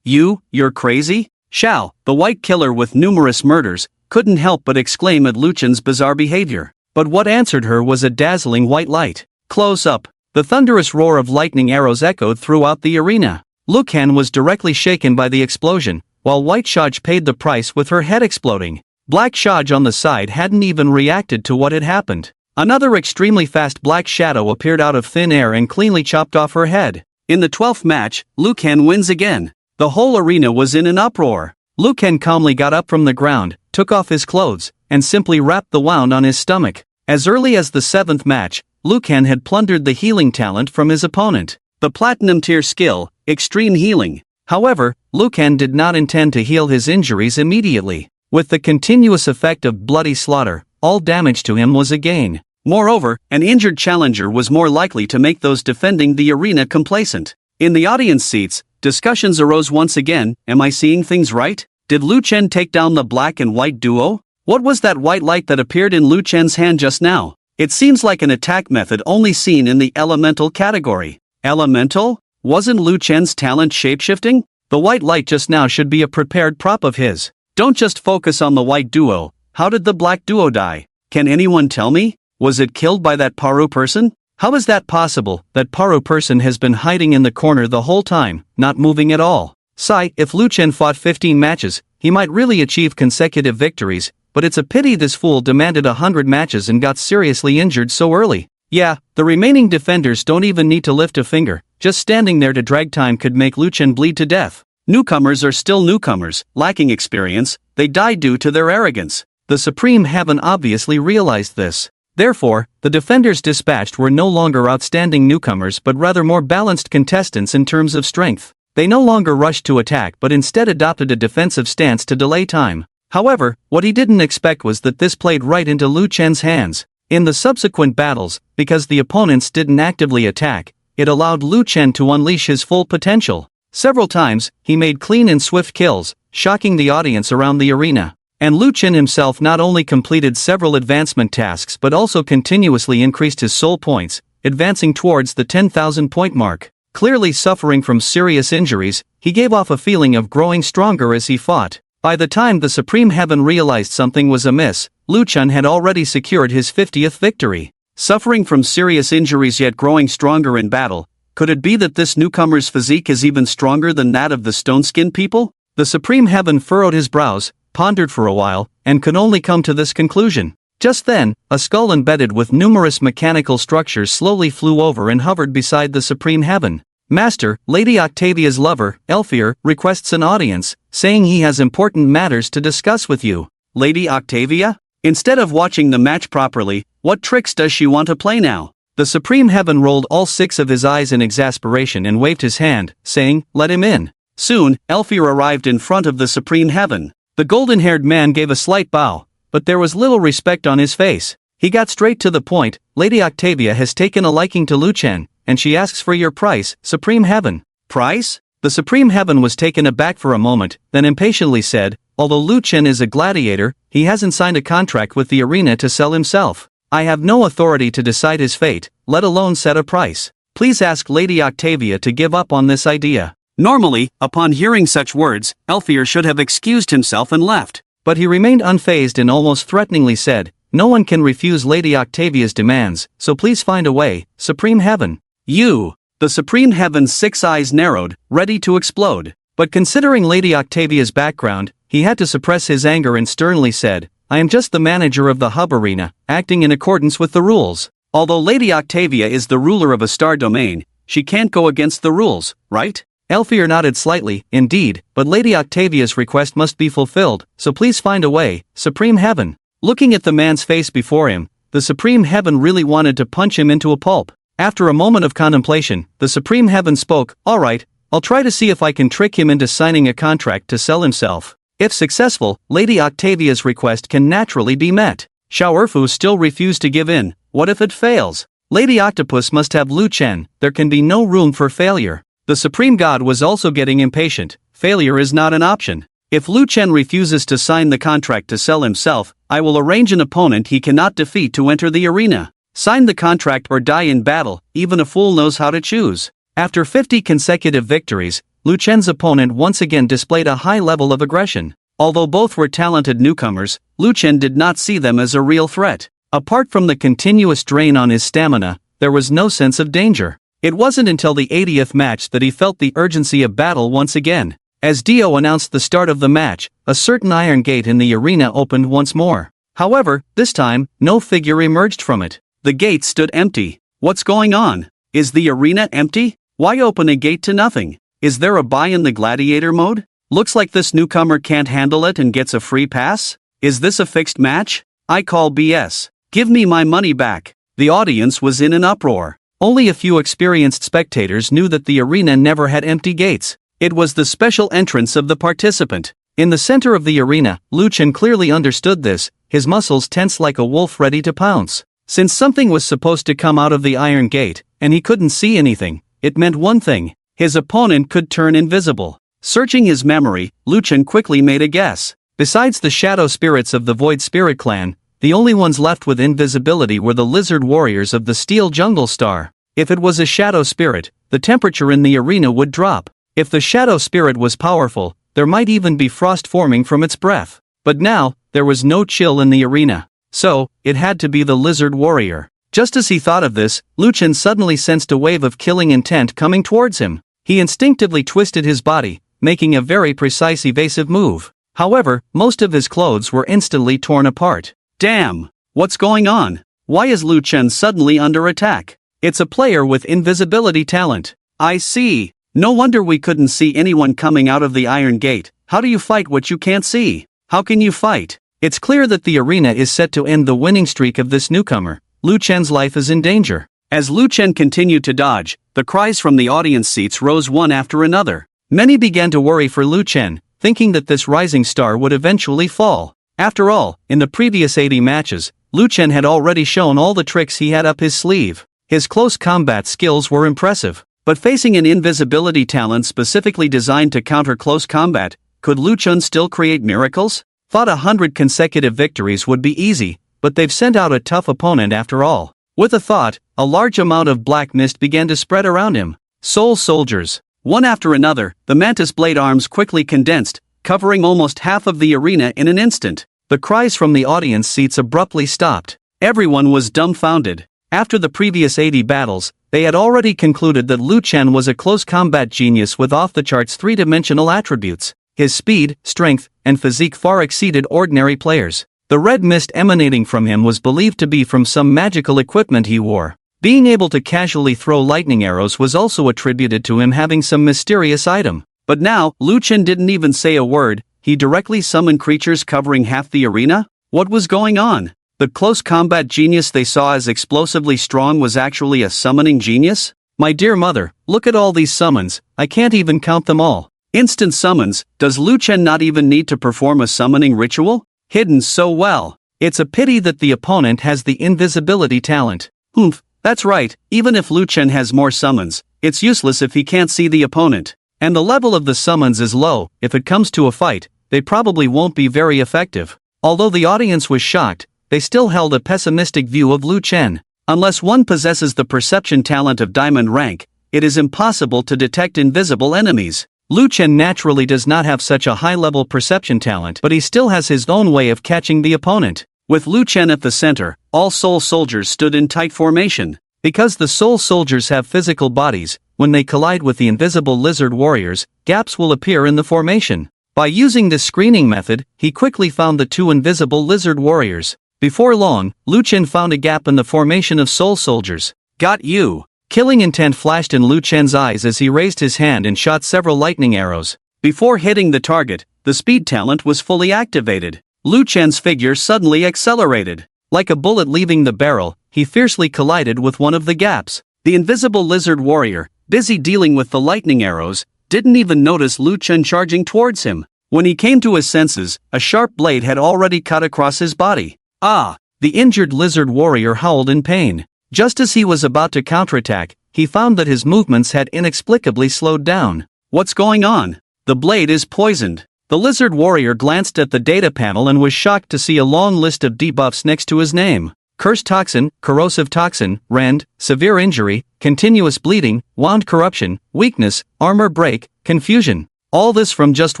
You're crazy? Xiao, the white killer with numerous murders, couldn't help but exclaim at Liu Kang's bizarre behavior. But what answered her was a dazzling white light. Close up. The thunderous roar of lightning arrows echoed throughout the arena. Liu Kang was directly shaken by the explosion, while White Shaj paid the price with her head exploding. Black Shaj on the side hadn't even reacted to what had happened. Another extremely fast black shadow appeared out of thin air and cleanly chopped off her head. In the 12th match, Liu Kang wins again. The whole arena was in an uproar. Liu Kang calmly got up from the ground, took off his clothes, and simply wrapped the wound on his stomach. As early as the 7th match, Liu Kang had plundered the healing talent from his opponent. The platinum tier skill, Extreme Healing. However, Liu Kang did not intend to heal his injuries immediately. With the continuous effect of bloody slaughter, all damage to him was a gain. Moreover, an injured challenger was more likely to make those defending the arena complacent. In the audience seats, discussions arose once again. Am I seeing things right? Did Liu Kang take down the black and white duo? What was that white light that appeared in Liu Kang's hand just now? It seems like an attack method only seen in the elemental category. Elemental? Wasn't Liu Kang's talent shapeshifting? The white light just now should be a prepared prop of his. Don't just focus on the white duo. How did the black duo die? Can anyone tell me? Was it killed by that Paru person? How is that possible? That Paru person has been hiding in the corner the whole time, not moving at all. Sigh, if Liu Kang fought 15 matches, he might really achieve consecutive victories, but it's a pity this fool demanded 100 matches and got seriously injured so early. Yeah, the remaining defenders don't even need to lift a finger, just standing there to drag time could make Liu Kang bleed to death. Newcomers are still newcomers, lacking experience, they die due to their arrogance. The Supreme Heaven obviously realized this. Therefore, the defenders dispatched were no longer outstanding newcomers but rather more balanced contestants in terms of strength. They no longer rushed to attack but instead adopted a defensive stance to delay time. However, what he didn't expect was that this played right into Liu Kang's hands. In the subsequent battles, because the opponents didn't actively attack, it allowed Liu Kang to unleash his full potential. Several times, he made clean and swift kills, shocking the audience around the arena. And Liu Kang himself not only completed several advancement tasks but also continuously increased his soul points, advancing towards the 10,000 point mark. Clearly suffering from serious injuries, he gave off a feeling of growing stronger as he fought. By the time the Supreme Heaven realized something was amiss, Liu Kang had already secured his 50th victory. Suffering from serious injuries yet growing stronger in battle, could it be that this newcomer's physique is even stronger than that of the stone-skinned people? The Supreme Heaven furrowed his brows, pondered for a while, and could only come to this conclusion. Just then, a skull embedded with numerous mechanical structures slowly flew over and hovered beside the Supreme Heaven. Master, Lady Octavia's lover, Elfir, requests an audience, saying he has important matters to discuss with you. Lady Octavia? Instead of watching the match properly, what tricks does she want to play now? The Supreme Heaven rolled all 6 of his eyes in exasperation and waved his hand, saying, "Let him in." Soon, Elfir arrived in front of the Supreme Heaven. The golden-haired man gave a slight bow, but there was little respect on his face. He got straight to the point. "Lady Octavia has taken a liking to Lu Chen, and she asks for your price, Supreme Heaven." "Price?" The Supreme Heaven was taken aback for a moment, then impatiently said, "Although Lu Chen is a gladiator, he hasn't signed a contract with the arena to sell himself. I have no authority to decide his fate, let alone set a price. Please ask Lady Octavia to give up on this idea." Normally, upon hearing such words, Elfir should have excused himself and left. But he remained unfazed and almost threateningly said, "No one can refuse Lady Octavia's demands, so please find a way, Supreme Heaven." "You!" The Supreme Heaven's 6 eyes narrowed, ready to explode. But considering Lady Octavia's background, he had to suppress his anger and sternly said, "I am just the manager of the hub arena, acting in accordance with the rules. Although Lady Octavia is the ruler of a star domain, she can't go against the rules, right?" Elfir nodded slightly. "Indeed, but Lady Octavia's request must be fulfilled, so please find a way, Supreme Heaven." Looking at the man's face before him, the Supreme Heaven really wanted to punch him into a pulp. After a moment of contemplation, the Supreme Heaven spoke, "All right, I'll try to see if I can trick him into signing a contract to sell himself. If successful, Lady Octavia's request can naturally be met." Xiao Erfu still refused to give in. What if it fails? Lady Octopus must have Lu Chen, there can be no room for failure. The Supreme God was also getting impatient. Failure is not an option. If Lu Chen refuses to sign the contract to sell himself, I will arrange an opponent he cannot defeat to enter the arena. Sign the contract or die in battle, even a fool knows how to choose. After 50 consecutive victories, Lu Chen's opponent once again displayed a high level of aggression. Although both were talented newcomers, Lu Chen did not see them as a real threat. Apart from the continuous drain on his stamina, there was no sense of danger. It wasn't until the 80th match that he felt the urgency of battle once again. As Dio announced the start of the match, a certain iron gate in the arena opened once more. However, this time, no figure emerged from it. The gate stood empty. What's going on? Is the arena empty? Why open a gate to nothing? Is there a buy in the gladiator mode? Looks like this newcomer can't handle it and gets a free pass? Is this a fixed match? I call BS. Give me my money back. The audience was in an uproar. Only a few experienced spectators knew that the arena never had empty gates. It was the special entrance of the participant. In the center of the arena, Lu Chen clearly understood this, his muscles tense like a wolf ready to pounce. Since something was supposed to come out of the iron gate, and he couldn't see anything, it meant one thing: his opponent could turn invisible. Searching his memory, Lu Chen quickly made a guess. Besides the shadow spirits of the Void Spirit clan, the only ones left with invisibility were the lizard warriors of the Steel Jungle Star. If it was a shadow spirit, the temperature in the arena would drop. If the shadow spirit was powerful, there might even be frost forming from its breath. But now, there was no chill in the arena. So, it had to be the lizard warrior. Just as he thought of this, Lu Chen suddenly sensed a wave of killing intent coming towards him. He instinctively twisted his body, making a very precise evasive move. However, most of his clothes were instantly torn apart. Damn! What's going on? Why is Lu Chen suddenly under attack? It's a player with invisibility talent. I see. No wonder we couldn't see anyone coming out of the iron gate. How do you fight what you can't see? How can you fight? It's clear that the arena is set to end the winning streak of this newcomer. Lu Chen's life is in danger. As Lu Chen continued to dodge, the cries from the audience seats rose one after another. Many began to worry for Lu Chen, thinking that this rising star would eventually fall. After all, in the previous 80 matches, Lu Chen had already shown all the tricks he had up his sleeve. His close combat skills were impressive. But facing an invisibility talent specifically designed to counter close combat, could Lu Chen still create miracles? Thought 100 consecutive victories would be easy, but they've sent out a tough opponent after all. With a thought, a large amount of black mist began to spread around him. Soul soldiers. One after another, the mantis blade arms quickly condensed, covering almost half of the arena in an instant. The cries from the audience seats abruptly stopped. Everyone was dumbfounded. After the previous 80 battles, they had already concluded that Lu Chen was a close combat genius with off-the-charts three-dimensional attributes. His speed, strength, and physique far exceeded ordinary players. The red mist emanating from him was believed to be from some magical equipment he wore. Being able to casually throw lightning arrows was also attributed to him having some mysterious item. But now, Lu Chen didn't even say a word, he directly summoned creatures covering half the arena? What was going on? The close combat genius they saw as explosively strong was actually a summoning genius? My dear mother, look at all these summons, I can't even count them all. Instant summons, does Lu Chen not even need to perform a summoning ritual? Hidden so well. It's a pity that the opponent has the invisibility talent. Oomph, that's right, even if Lu Chen has more summons, it's useless if he can't see the opponent. And the level of the summons is low, if it comes to a fight, they probably won't be very effective. Although the audience was shocked, they still held a pessimistic view of Lu Chen. Unless one possesses the perception talent of diamond rank, it is impossible to detect invisible enemies. Lu Chen naturally does not have such a high-level perception talent, but he still has his own way of catching the opponent. With Lu Chen at the center, all soul soldiers stood in tight formation. Because the soul soldiers have physical bodies, when they collide with the invisible lizard warriors, gaps will appear in the formation. By using this screening method, he quickly found the two invisible lizard warriors. Before long, Lu Chen found a gap in the formation of soul soldiers. Got you! Killing intent flashed in Lu Chen's eyes as he raised his hand and shot several lightning arrows. Before hitting the target, the speed talent was fully activated. Lu Chen's figure suddenly accelerated. Like a bullet leaving the barrel, he fiercely collided with one of the gaps. The invisible lizard warrior, busy dealing with the lightning arrows, didn't even notice Lu Chen charging towards him. When he came to his senses, a sharp blade had already cut across his body. Ah! The injured lizard warrior howled in pain. Just as he was about to counterattack, he found that his movements had inexplicably slowed down. What's going on? The blade is poisoned. The lizard warrior glanced at the data panel and was shocked to see a long list of debuffs next to his name. Curse toxin, corrosive toxin, rend, severe injury, continuous bleeding, wound corruption, weakness, armor break, confusion. All this from just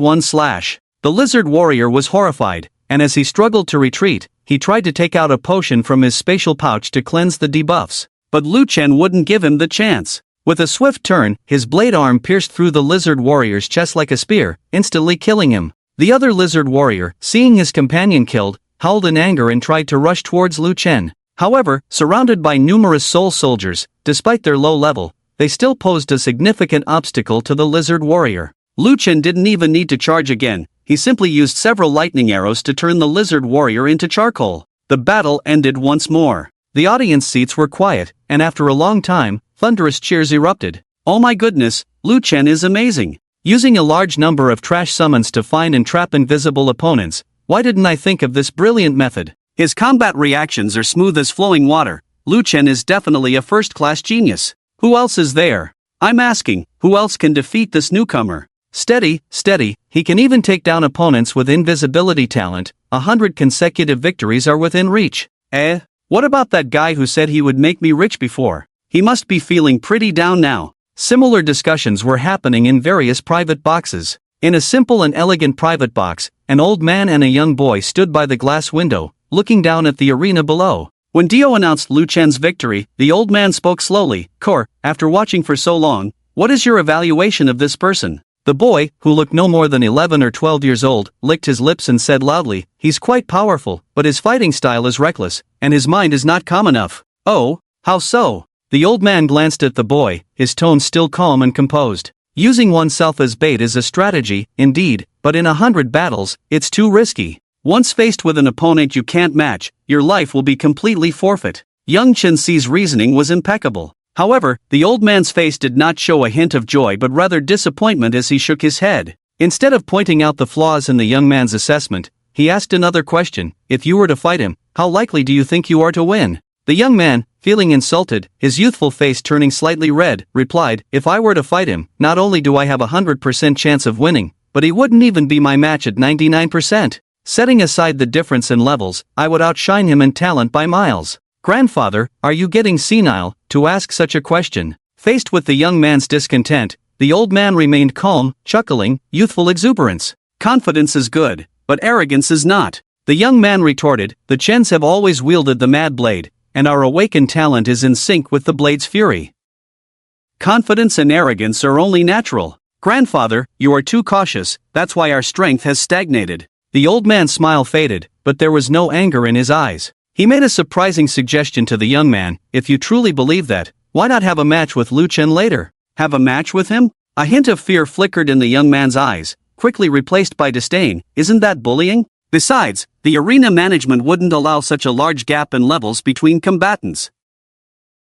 one slash. The lizard warrior was horrified, and as he struggled to retreat, he tried to take out a potion from his spatial pouch to cleanse the debuffs. But Lu Chen wouldn't give him the chance. With a swift turn, his blade arm pierced through the lizard warrior's chest like a spear, instantly killing him. The other lizard warrior, seeing his companion killed, howled in anger and tried to rush towards Lu Chen. However, surrounded by numerous soul soldiers, despite their low level, they still posed a significant obstacle to the lizard warrior. Lu Chen didn't even need to charge again, he simply used several lightning arrows to turn the lizard warrior into charcoal. The battle ended once more. The audience seats were quiet, and after a long time, thunderous cheers erupted. Oh my goodness, Lu Chen is amazing. Using a large number of trash summons to find and trap invisible opponents, why didn't I think of this brilliant method? His combat reactions are smooth as flowing water. Lu Chen is definitely a first-class genius. Who else is there? I'm asking, who else can defeat this newcomer? Steady, steady, he can even take down opponents with invisibility talent. 100 consecutive victories are within reach. What about that guy who said he would make me rich before? He must be feeling pretty down now. Similar discussions were happening in various private boxes. In a simple and elegant private box, an old man and a young boy stood by the glass window, looking down at the arena below. When Dio announced Lu Chen's victory, the old man spoke slowly. Kor, after watching for so long, what is your evaluation of this person? The boy, who looked no more than 11 or 12 years old, licked his lips and said loudly, he's quite powerful, but his fighting style is reckless, and his mind is not calm enough. Oh, how so? The old man glanced at the boy, his tone still calm and composed. Using oneself as bait is a strategy, indeed, but in 100 battles, it's too risky. Once faced with an opponent you can't match, your life will be completely forfeit. Young Chen Xi's reasoning was impeccable. However, the old man's face did not show a hint of joy but rather disappointment as he shook his head. Instead of pointing out the flaws in the young man's assessment, he asked another question. If you were to fight him, how likely do you think you are to win? The young man, feeling insulted, his youthful face turning slightly red, replied, if I were to fight him, not only do I have a 100% chance of winning, but he wouldn't even be my match at 99%. Setting aside the difference in levels, I would outshine him in talent by miles. Grandfather, are you getting senile, to ask such a question? Faced with the young man's discontent, the old man remained calm, chuckling, youthful exuberance. Confidence is good, but arrogance is not. The young man retorted, the Chens have always wielded the mad blade, and our awakened talent is in sync with the blade's fury. Confidence and arrogance are only natural. Grandfather, you are too cautious, that's why our strength has stagnated. The old man's smile faded, but there was no anger in his eyes. He made a surprising suggestion to the young man, if you truly believe that, why not have a match with Lu Chen later? Have a match with him? A hint of fear flickered in the young man's eyes, quickly replaced by disdain. Isn't that bullying? Besides, the arena management wouldn't allow such a large gap in levels between combatants.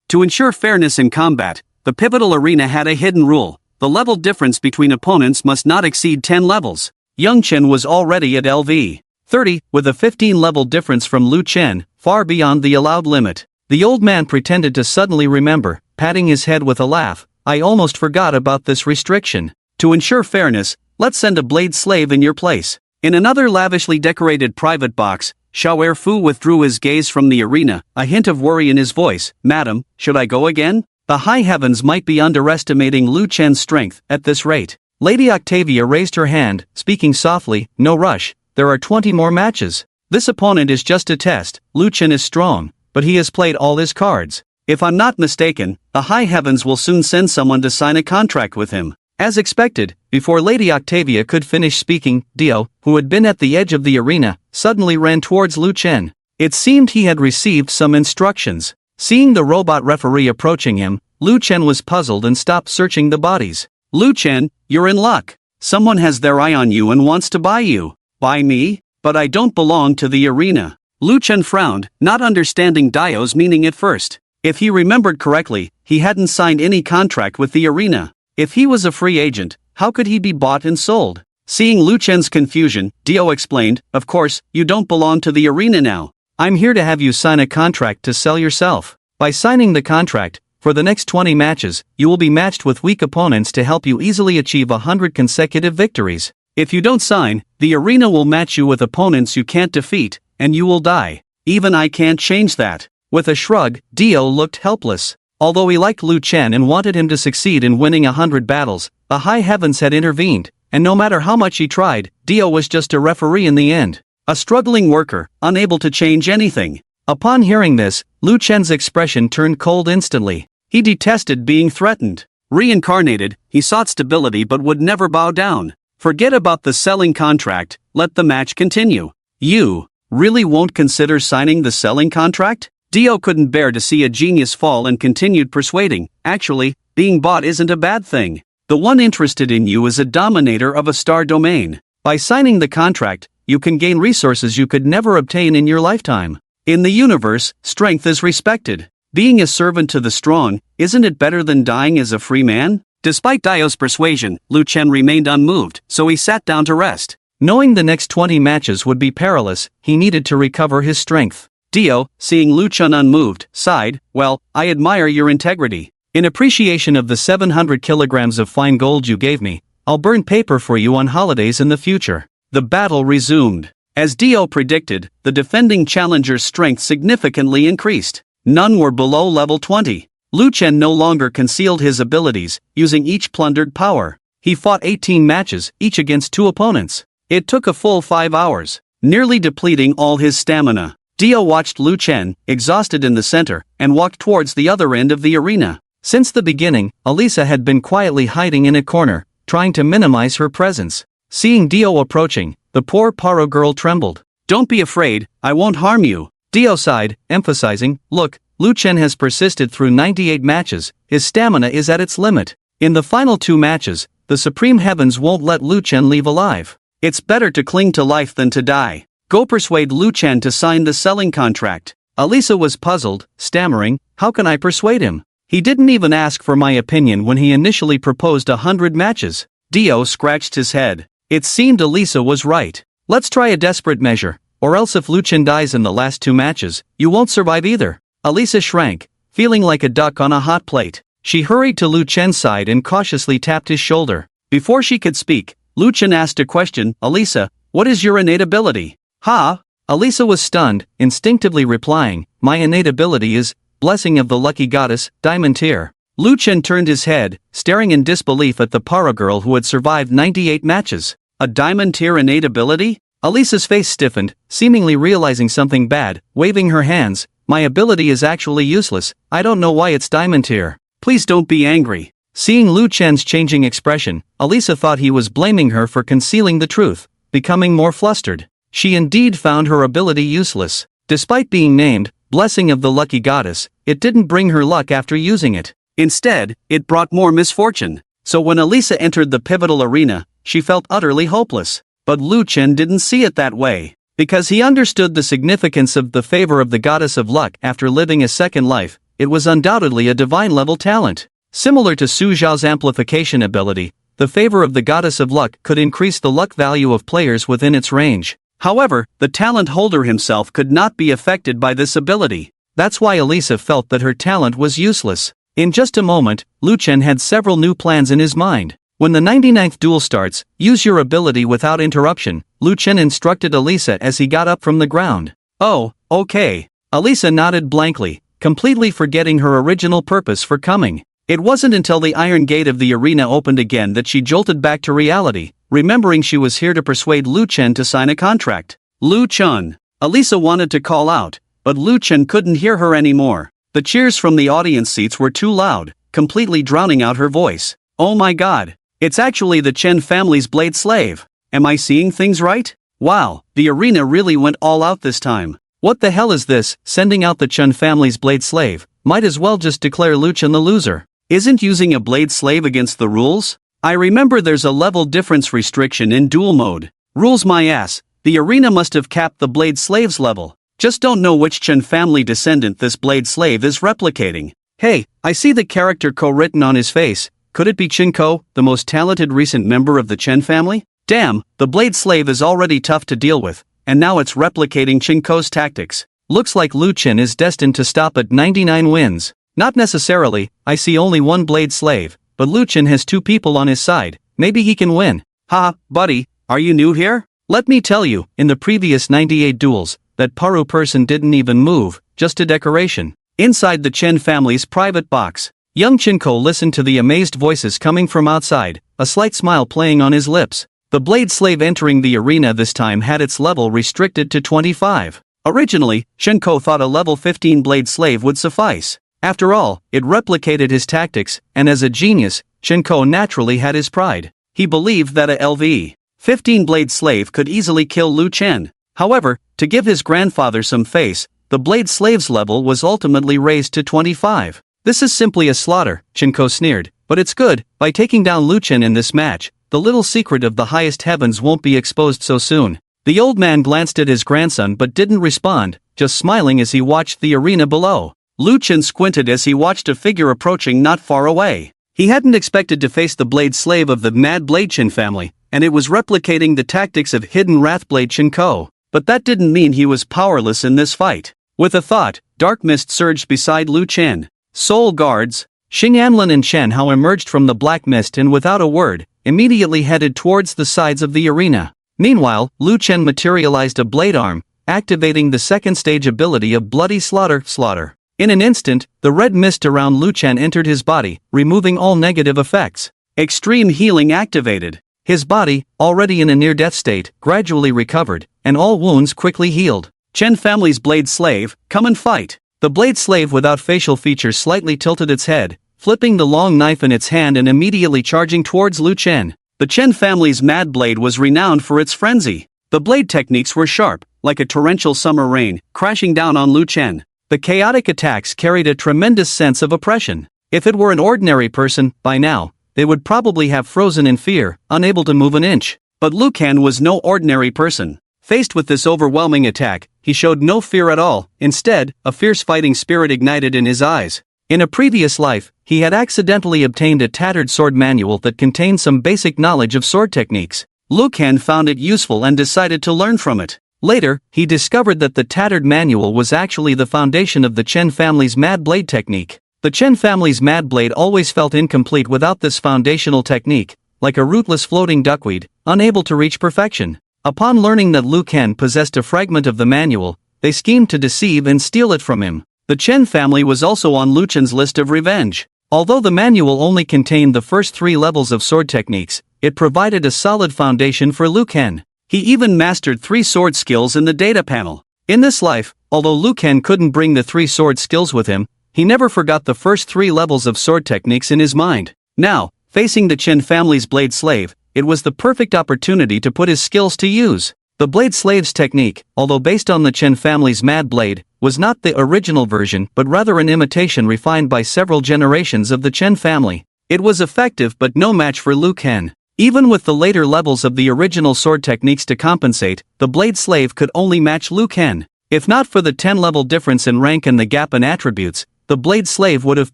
To ensure fairness in combat, the pivotal arena had a hidden rule: the level difference between opponents must not exceed 10 levels. Young Chen was already at LV 30, with a 15-level difference from Lu Chen, far beyond the allowed limit. The old man pretended to suddenly remember, patting his head with a laugh. I almost forgot about this restriction. To ensure fairness, let's send a blade slave in your place. In another lavishly decorated private box, Xiao Wei withdrew his gaze from the arena, a hint of worry in his voice. Madam, should I go again? The high heavens might be underestimating Lu Chen's strength at this rate. Lady Octavia raised her hand, speaking softly. No rush, there are 20 more matches. This opponent is just a test. Lu Chen is strong, but he has played all his cards. If I'm not mistaken, the high heavens will soon send someone to sign a contract with him. As expected, before Lady Octavia could finish speaking, Dio, who had been at the edge of the arena, suddenly ran towards Lu Chen. It seemed he had received some instructions. Seeing the robot referee approaching him, Lu Chen was puzzled and stopped searching the bodies. Lu Chen, you're in luck. Someone has their eye on you and wants to buy you. Buy me? But I don't belong to the arena. Lu Chen frowned, not understanding Dio's meaning at first. If he remembered correctly, he hadn't signed any contract with the arena. If he was a free agent, how could he be bought and sold? Seeing Lu Chen's confusion, Dio explained, of course, you don't belong to the arena now. I'm here to have you sign a contract to sell yourself. By signing the contract, for the next 20 matches, you will be matched with weak opponents to help you easily achieve 100 consecutive victories. If you don't sign, the arena will match you with opponents you can't defeat, and you will die. Even I can't change that. With a shrug, Dio looked helpless. Although he liked Lu Chen and wanted him to succeed in winning 100 battles, the high heavens had intervened, and no matter how much he tried, Dio was just a referee in the end. A struggling worker, unable to change anything. Upon hearing this, Lu Chen's expression turned cold instantly. He detested being threatened. Reincarnated, he sought stability but would never bow down. Forget about the selling contract, let the match continue. You really won't consider signing the selling contract? Dio couldn't bear to see a genius fall and continued persuading. Actually, being bought isn't a bad thing. The one interested in you is a dominator of a star domain. By signing the contract, you can gain resources you could never obtain in your lifetime. In the universe, strength is respected. Being a servant to the strong, isn't it better than dying as a free man? Despite Dio's persuasion, Lu Chen remained unmoved, so he sat down to rest. Knowing the next 20 matches would be perilous, he needed to recover his strength. Dio, seeing Lu Chen unmoved, sighed, well, I admire your integrity. In appreciation of the 700 kilograms of fine gold you gave me, I'll burn paper for you on holidays in the future. The battle resumed. As Dio predicted, the defending challenger's strength significantly increased. None were below level 20. Lu Chen no longer concealed his abilities, using each plundered power. He fought 18 matches, each against 2 opponents. It took a full 5 hours, nearly depleting all his stamina. Dio watched Lu Chen, exhausted in the center, and walked towards the other end of the arena. Since the beginning, Elisa had been quietly hiding in a corner, trying to minimize her presence. Seeing Dio approaching, the poor Paro girl trembled. Don't be afraid, I won't harm you. Dio sighed, emphasizing, look, Lu Chen has persisted through 98 matches, his stamina is at its limit. In the final 2 matches, the Supreme Heavens won't let Lu Chen leave alive. It's better to cling to life than to die. Go persuade Lu Chen to sign the selling contract. Elisa was puzzled, stammering, how can I persuade him? He didn't even ask for my opinion when he initially proposed 100 matches. Dio scratched his head. It seemed Elisa was right. Let's try a desperate measure, or else if Lu Chen dies in the last 2 matches, you won't survive either. Elisa shrank, feeling like a duck on a hot plate. She hurried to Lu Chen's side and cautiously tapped his shoulder. Before she could speak, Lu Chen asked a question, Elisa, what is your innate ability? Ha! Elisa was stunned, instinctively replying, my innate ability is, blessing of the lucky goddess, diamond tier. Lu Chen turned his head, staring in disbelief at the Para girl who had survived 98 matches. A diamond tier innate ability? Elisa's face stiffened, seemingly realizing something bad, waving her hands, my ability is actually useless, I don't know why it's diamond tier. Please don't be angry. Seeing Lu Chen's changing expression, Elisa thought he was blaming her for concealing the truth, becoming more flustered. She indeed found her ability useless. Despite being named, Blessing of the Lucky Goddess, it didn't bring her luck after using it. Instead, it brought more misfortune. So when Elisa entered the pivotal arena, she felt utterly hopeless. But Lu Chen didn't see it that way. Because he understood the significance of the favor of the goddess of luck after living a second life, it was undoubtedly a divine-level talent. Similar to Su Xiao's amplification ability, the favor of the goddess of luck could increase the luck value of players within its range. However, the talent holder himself could not be affected by this ability. That's why Elisa felt that her talent was useless. In just a moment, Lu Chen had several new plans in his mind. When the 99th duel starts, use your ability without interruption, Lu Chen instructed Elisa as he got up from the ground. Oh, okay. Elisa nodded blankly, completely forgetting her original purpose for coming. It wasn't until the iron gate of the arena opened again that she jolted back to reality, remembering she was here to persuade Lu Chen to sign a contract. Lu Chen. Elisa wanted to call out, but Lu Chen couldn't hear her anymore. The cheers from the audience seats were too loud, completely drowning out her voice. Oh my god. It's actually the Chen family's blade slave. Am I seeing things right? Wow, the arena really went all out this time. What the hell is this, sending out the Chen family's blade slave? Might as well just declare Lu Chen the loser. Isn't using a blade slave against the rules? I remember there's a level difference restriction in duel mode. Rules my ass, the arena must have capped the blade slave's level. Just don't know which Chen family descendant this blade slave is replicating. Hey, I see the character Ko written on his face. Could it be Chen Ko, the most talented recent member of the Chen family? Damn, the blade slave is already tough to deal with, and now it's replicating Chen Ko's tactics. Looks like Lu Chen is destined to stop at 99 wins. Not necessarily, I see only one blade slave, but Lu Chen has two people on his side, maybe he can win. Ha, buddy, are you new here? Let me tell you, in the previous 98 duels, that Paru person didn't even move, just a decoration. Inside the Chen family's private box. Young Chinko listened to the amazed voices coming from outside, a slight smile playing on his lips. The blade slave entering the arena this time had its level restricted to 25. Originally, Chinko thought a level 15 blade slave would suffice. After all, it replicated his tactics, and as a genius, Chinko naturally had his pride. He believed that a LV 15 blade slave could easily kill Lu Chen. However, to give his grandfather some face, the blade slave's level was ultimately raised to 25. This is simply a slaughter, Chinko sneered, but it's good. By taking down Lu Chen in this match, the little secret of the highest heavens won't be exposed so soon. The old man glanced at his grandson but didn't respond, just smiling as he watched the arena below. Lu Chen squinted as he watched a figure approaching not far away. He hadn't expected to face the blade slave of the Mad Blade Chen family, and it was replicating the tactics of hidden Wrathblade Chinko. But that didn't mean he was powerless in this fight. With a thought, dark mist surged beside Lu Chen. Soul guards. Xing Anlin and Chen Hao emerged from the black mist and without a word, immediately headed towards the sides of the arena. Meanwhile, Lu Chen materialized a blade arm, activating the second stage ability of Bloody Slaughter. In an instant, the red mist around Lu Chen entered his body, removing all negative effects. Extreme healing activated. His body, already in a near-death state, gradually recovered, and all wounds quickly healed. Chen family's blade slave, come and fight. The blade slave without facial features slightly tilted its head, flipping the long knife in its hand and immediately charging towards Lu Chen. The Chen family's mad blade was renowned for its frenzy. The blade techniques were sharp, like a torrential summer rain, crashing down on Lu Chen. The chaotic attacks carried a tremendous sense of oppression. If it were an ordinary person, by now, they would probably have frozen in fear, unable to move an inch. But Lu Chen was no ordinary person. Faced with this overwhelming attack, he showed no fear at all. Instead, a fierce fighting spirit ignited in his eyes. In a previous life, he had accidentally obtained a tattered sword manual that contained some basic knowledge of sword techniques. Lu Chen found it useful and decided to learn from it. Later, he discovered that the tattered manual was actually the foundation of the Chen family's mad blade technique. The Chen family's mad blade always felt incomplete without this foundational technique, like a rootless floating duckweed, unable to reach perfection. Upon learning that Lu Chen possessed a fragment of the manual, they schemed to deceive and steal it from him. The Chen family was also on Lu Chen's list of revenge. Although the manual only contained the first 3 levels of sword techniques, it provided a solid foundation for Lu Chen. He even mastered 3 sword skills in the data panel. In this life, although Lu Chen couldn't bring the 3 sword skills with him, he never forgot the first 3 levels of sword techniques in his mind. Now, facing the Chen family's blade slave, it was the perfect opportunity to put his skills to use. The blade slave's technique, although based on the Chen family's mad blade, was not the original version but rather an imitation refined by several generations of the Chen family. It was effective but no match for Lu Chen. Even with the later levels of the original sword techniques to compensate, the blade slave could only match Liu Ken. If not for the 10-level difference in rank and the gap in attributes, the blade slave would have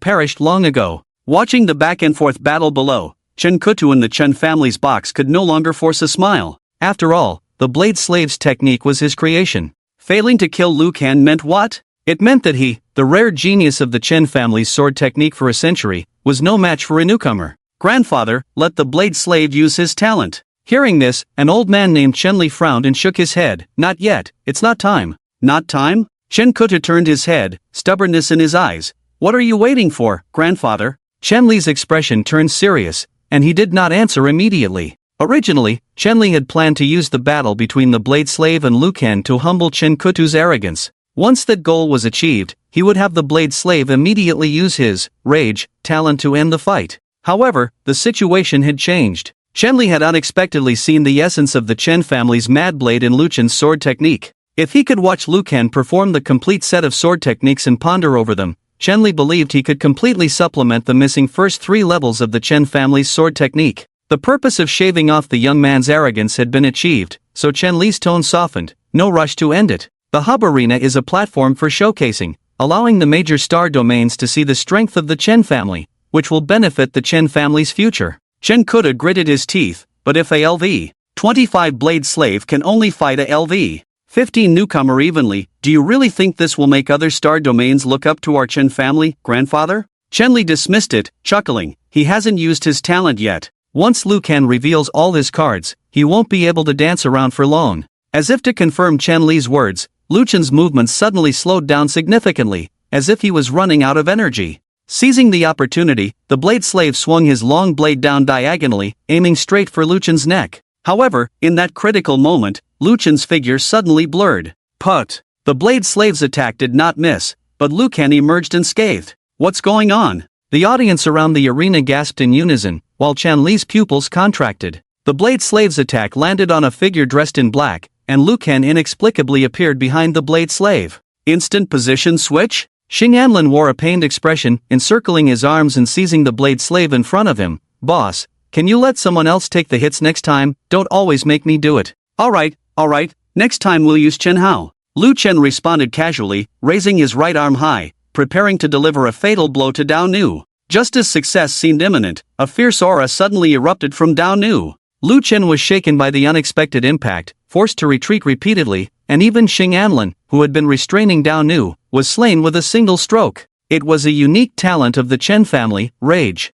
perished long ago. Watching the back-and-forth battle below, Chen Kutu in the Chen family's box could no longer force a smile. After all, the blade slave's technique was his creation. Failing to kill Liu Ken meant what? It meant that he, the rare genius of the Chen family's sword technique for a century, was no match for a newcomer. Grandfather, let the blade slave use his talent. Hearing this, an old man named Chenli frowned and shook his head. Not yet, it's not time. Not time? Chen Kutu turned his head, stubbornness in his eyes. What are you waiting for, grandfather? Chenli's expression turned serious, and he did not answer immediately. Originally, Chenli had planned to use the battle between the blade slave and Liu Ken to humble Chen Kutu's arrogance. Once that goal was achieved, he would have the blade slave immediately use his rage talent to end the fight. However, the situation had changed. Chenli had unexpectedly seen the essence of the Chen family's mad blade in Liu Chen's sword technique. If he could watch Liu Ken perform the complete set of sword techniques and ponder over them, Chenli believed he could completely supplement the missing first 3 levels of the Chen family's sword technique. The purpose of shaving off the young man's arrogance had been achieved, so Chenli's tone softened. No rush to end it. The hub arena is a platform for showcasing, allowing the major star domains to see the strength of the Chen family, which will benefit the Chen family's future. Chen Kutu gritted his teeth, but if a LV 25 blade slave can only fight a LV 15 newcomer evenly, do you really think this will make other star domains look up to our Chen family, grandfather? Chenli dismissed it, chuckling. He hasn't used his talent yet. Once Liu Ken reveals all his cards, he won't be able to dance around for long. As if to confirm Chenli's words, Liu Chen's movements suddenly slowed down significantly, as if he was running out of energy. Seizing the opportunity, the blade slave swung his long blade down diagonally, aiming straight for Liu Chen's neck. However, in that critical moment, Liu Chen's figure suddenly blurred. Put! The blade slave's attack did not miss, but Liu Ken emerged unscathed. What's going on? The audience around the arena gasped in unison, while Chenli's pupils contracted. The blade slave's attack landed on a figure dressed in black, and Liu Ken inexplicably appeared behind the blade slave. Instant position switch? Xing'anlin wore a pained expression, encircling his arms and seizing the blade slave in front of him. Boss, can you let someone else take the hits next time? Don't always make me do it. Alright, next time we'll use Chen Hao. Liu Chen responded casually, raising his right arm high, preparing to deliver a fatal blow to Dao Nu. Just as success seemed imminent, a fierce aura suddenly erupted from Dao Nu. Liu Chen was shaken by the unexpected impact, forced to retreat repeatedly, and even Xing'anlin, who had been restraining Dao Nu, was slain with a single stroke. It was a unique talent of the Chen family, rage.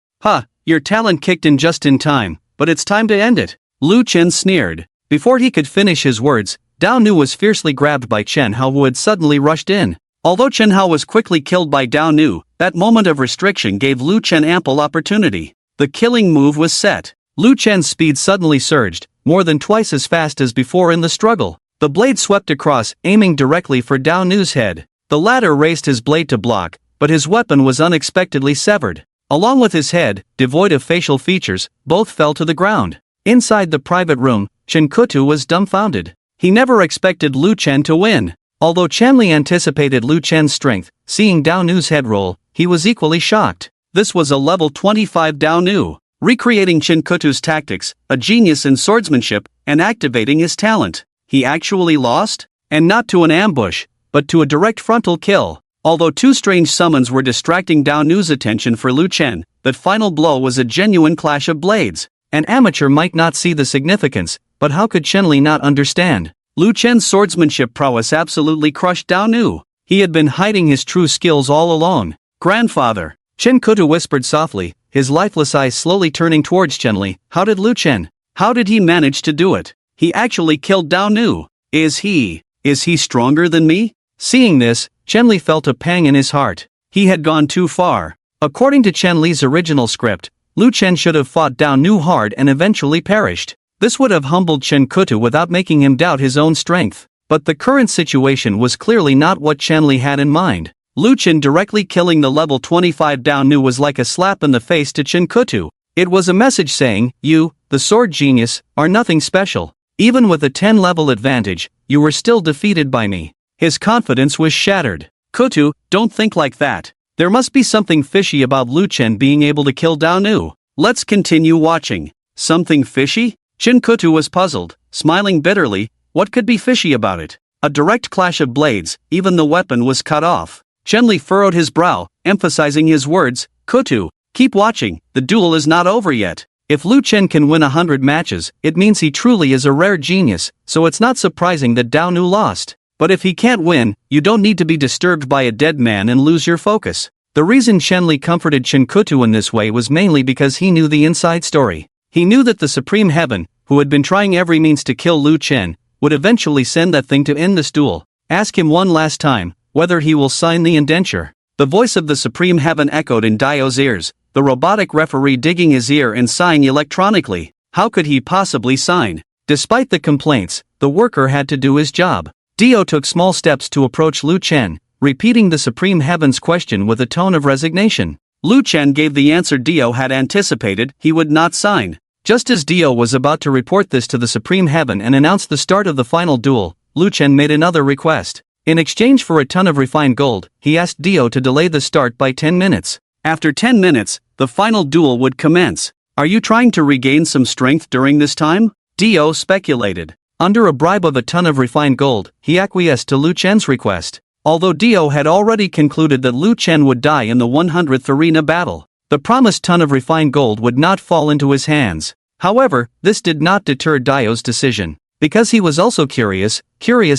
Your talent kicked in just in time, but it's time to end it. Liu Chen sneered. Before he could finish his words, Dao Nu was fiercely grabbed by Chen Hao, who had suddenly rushed in. Although Chen Hao was quickly killed by Dao Nu, that moment of restriction gave Liu Chen ample opportunity. The killing move was set. Liu Chen's speed suddenly surged, more than twice as fast as before in the struggle. The blade swept across, aiming directly for Dao Nu's head. The latter raised his blade to block, but his weapon was unexpectedly severed. Along with his head, devoid of facial features, both fell to the ground. Inside the private room, Chen Kutu was dumbfounded. He never expected Liu Chen to win. Although Chenli anticipated Liu Chen's strength, seeing Dao Nu's head roll, he was equally shocked. This was a level 25 Dao Nu, recreating Chen Kutu's tactics, a genius in swordsmanship, and activating his talent. He actually lost? And not to an ambush, but to a direct frontal kill. Although 2 strange summons were distracting Dao Nu's attention for Liu Chen, that final blow was a genuine clash of blades. An amateur might not see the significance, but how could Chenli not understand? Liu Chen's swordsmanship prowess absolutely crushed Dao Nu. He had been hiding his true skills all along. Grandfather, Chen Kutu whispered softly, his lifeless eyes slowly turning towards Chenli. How did Liu Chen? How did he manage to do it? He actually killed Dao Nu. Is he stronger than me? Seeing this, Chenli felt a pang in his heart. He had gone too far. According to Chenli's original script, Liu Chen should have fought Dao Nu hard and eventually perished. This would have humbled Chen Kutu without making him doubt his own strength. But the current situation was clearly not what Chenli had in mind. Liu Chen directly killing the level 25 Dao Nu was like a slap in the face to Chen Kutu. It was a message saying, you, the sword genius, are nothing special. Even with a 10-level advantage, you were still defeated by me. His confidence was shattered. Kutu, don't think like that. There must be something fishy about Liu Chen being able to kill Dao Nu. Let's continue watching. Something fishy? Shinkutu was puzzled, smiling bitterly. What could be fishy about it? A direct clash of blades, even the weapon was cut off. Shenli furrowed his brow, emphasizing his words, Kutu, keep watching, the duel is not over yet. If Lu Chen can win 100 matches, it means he truly is a rare genius, so it's not surprising that Dao Nu lost. But if he can't win, you don't need to be disturbed by a dead man and lose your focus. The reason Shenli comforted Shinkutu in this way was mainly because he knew the inside story. He knew that the Supreme Heaven, who had been trying every means to kill Lu Chen, would eventually send that thing to end this duel. Ask him one last time, whether he will sign the indenture. The voice of the Supreme Heaven echoed in Dio's ears, the robotic referee digging his ear and sighing electronically. How could he possibly sign? Despite the complaints, the worker had to do his job. Dio took small steps to approach Lu Chen, repeating the Supreme Heaven's question with a tone of resignation. Lu Chen gave the answer Dio had anticipated: he would not sign. Just as Dio was about to report this to the Supreme Heaven and announce the start of the final duel, Lu Chen made another request. In exchange for a ton of refined gold, he asked Dio to delay the start by 10 minutes. After 10 minutes, the final duel would commence. Are you trying to regain some strength during this time? Dio speculated. Under a bribe of a ton of refined gold, he acquiesced to Lu Chen's request. Although Dio had already concluded that Lu Chen would die in the 100th arena battle, the promised ton of refined gold would not fall into his hands. However, this did not deter Dio's decision. Because he was also curious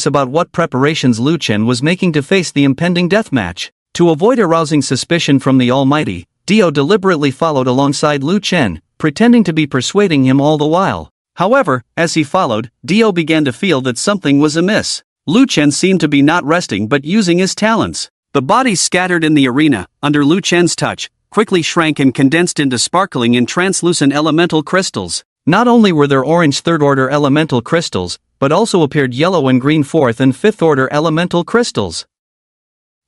about what preparations Lu Chen was making to face the impending deathmatch. To avoid arousing suspicion from the Almighty, Dio deliberately followed alongside Lu Chen, pretending to be persuading him all the while. However, as he followed, Dio began to feel that something was amiss. Lu Chen seemed to be not resting but using his talents. The bodies scattered in the arena, under Lu Chen's touch, quickly shrank and condensed into sparkling and translucent elemental crystals. Not only were there orange third-order elemental crystals, but also appeared yellow and green fourth and fifth-order elemental crystals.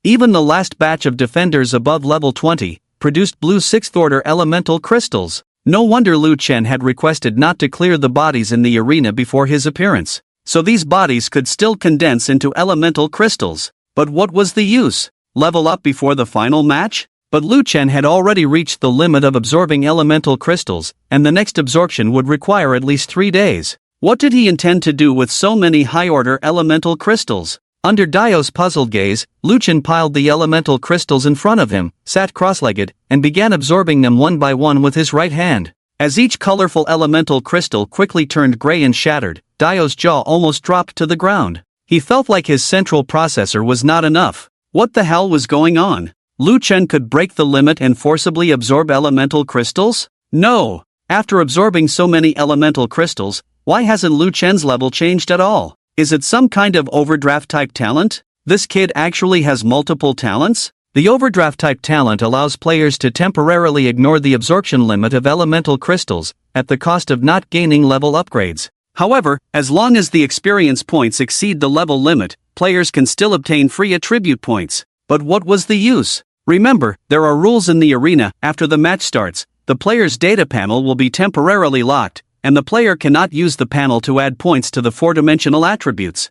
Even the last batch of defenders above level 20 produced blue sixth-order elemental crystals. No wonder Lu Chen had requested not to clear the bodies in the arena before his appearance. So these bodies could still condense into elemental crystals. But what was the use? Level up before the final match? But Lu Chen had already reached the limit of absorbing elemental crystals, and the next absorption would require at least 3 days. What did he intend to do with so many high-order elemental crystals? Under Dio's puzzled gaze, Lu Chen piled the elemental crystals in front of him, sat cross-legged, and began absorbing them one by one with his right hand. As each colorful elemental crystal quickly turned gray and shattered, Dio's jaw almost dropped to the ground. He felt like his central processor was not enough. What the hell was going on? Lu Chen could break the limit and forcibly absorb elemental crystals? No! After absorbing so many elemental crystals, why hasn't Lu Chen's level changed at all? Is it some kind of overdraft type talent? This kid actually has multiple talents? The overdraft type talent allows players to temporarily ignore the absorption limit of elemental crystals, at the cost of not gaining level upgrades. However, as long as the experience points exceed the level limit, players can still obtain free attribute points. But what was the use? Remember, there are rules in the arena. After the match starts, the player's data panel will be temporarily locked, and the player cannot use the panel to add points to the four-dimensional attributes.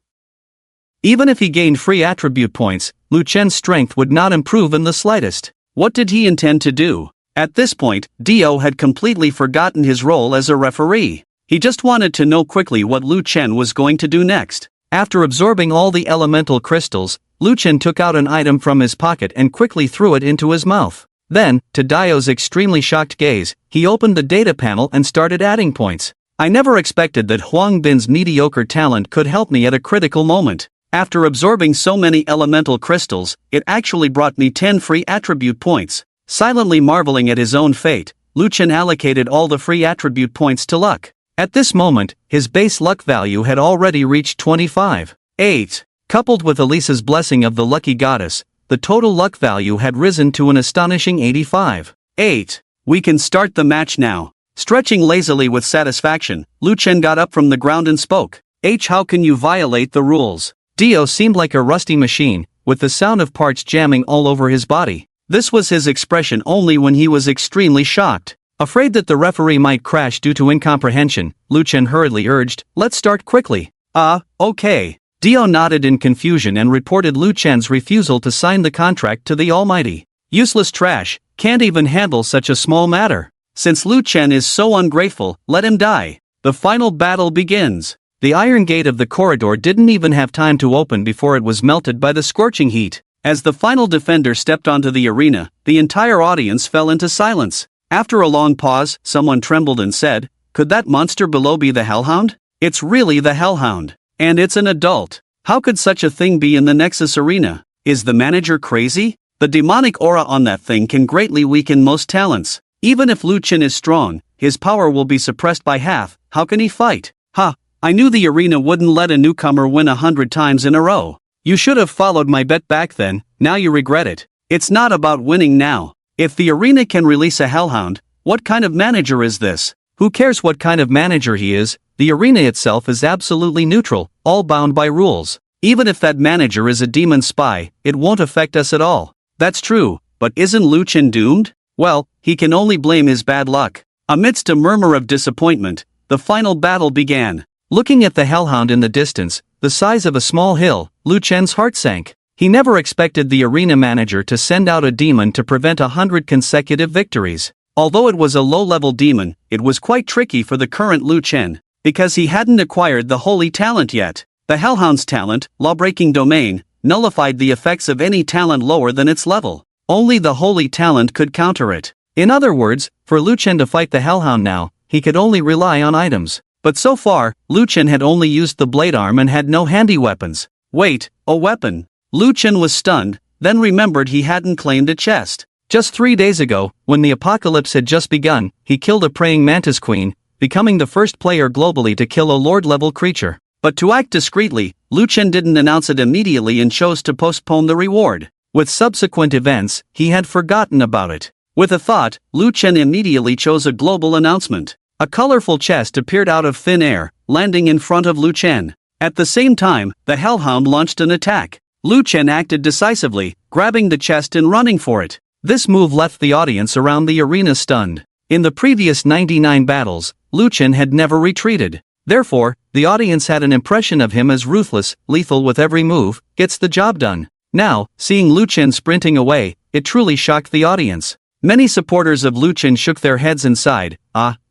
Even if he gained free attribute points, Lu Chen's strength would not improve in the slightest. What did he intend to do? At this point, Dio had completely forgotten his role as a referee. He just wanted to know quickly what Lu Chen was going to do next. After absorbing all the elemental crystals, Lu Chen took out an item from his pocket and quickly threw it into his mouth. Then, to Dio's extremely shocked gaze, he opened the data panel and started adding points. I never expected that Huang Bin's mediocre talent could help me at a critical moment. After absorbing so many elemental crystals, it actually brought me 10 free attribute points. Silently marveling at his own fate, Lu Chen allocated all the free attribute points to luck. At this moment, his base luck value had already reached 25. 8. Coupled with Elisa's blessing of the lucky goddess, the total luck value had risen to an astonishing 85. 8. We can start the match now. Stretching lazily with satisfaction, Lu Chen got up from the ground and spoke. How can you violate the rules? Dio seemed like a rusty machine, with the sound of parts jamming all over his body. This was his expression only when he was extremely shocked. Afraid that the referee might crash due to incomprehension, Lu Chen hurriedly urged, let's start quickly. Okay. Dio nodded in confusion and reported Lu Chen's refusal to sign the contract to the Almighty. Useless trash, can't even handle such a small matter. Since Lu Chen is so ungrateful, let him die. The final battle begins. The iron gate of the corridor didn't even have time to open before it was melted by the scorching heat. As the final defender stepped onto the arena, the entire audience fell into silence. After a long pause, someone trembled and said, "Could that monster below be the Hellhound? It's really the Hellhound. And it's an adult. How could such a thing be in the Nexus arena? Is the manager crazy? The demonic aura on that thing can greatly weaken most talents. Even if Lu Chen is strong, his power will be suppressed by half. How can he fight? Ha! I knew the arena wouldn't let a newcomer win 100 times in a row. You should have followed my bet back then, now you regret it. It's not about winning now. If the arena can release a Hellhound, what kind of manager is this? Who cares what kind of manager he is? The arena itself is absolutely neutral, all bound by rules. Even if that manager is a demon spy, it won't affect us at all." That's true, but isn't Lu Chen doomed? Well, he can only blame his bad luck. Amidst a murmur of disappointment, the final battle began. Looking at the Hellhound in the distance, the size of a small hill, Lu Chen's heart sank. He never expected the arena manager to send out a demon to prevent 100 consecutive victories. Although it was a low-level demon, it was quite tricky for the current Lu Chen, because he hadn't acquired the holy talent yet. The Hellhound's talent, Law-Breaking Domain, nullified the effects of any talent lower than its level. Only the holy talent could counter it. In other words, for Lu Chen to fight the Hellhound now, he could only rely on items. But so far, Lu Chen had only used the blade arm and had no handy weapons. Wait, a weapon? Lu Chen was stunned, then remembered he hadn't claimed a chest. Just 3 days ago, when the apocalypse had just begun, he killed a praying mantis queen, becoming the first player globally to kill a lord-level creature. But to act discreetly, Lu Chen didn't announce it immediately and chose to postpone the reward. With subsequent events, he had forgotten about it. With a thought, Lu Chen immediately chose a global announcement. A colorful chest appeared out of thin air, landing in front of Lu Chen. At the same time, the Hellhound launched an attack. Lu Chen acted decisively, grabbing the chest and running for it. This move left the audience around the arena stunned. In the previous 99 battles, Lu Chen had never retreated. Therefore, the audience had an impression of him as ruthless, lethal with every move, gets the job done. Now, seeing Lu Chen sprinting away, it truly shocked the audience. Many supporters of Lu Chen shook their heads and sighed.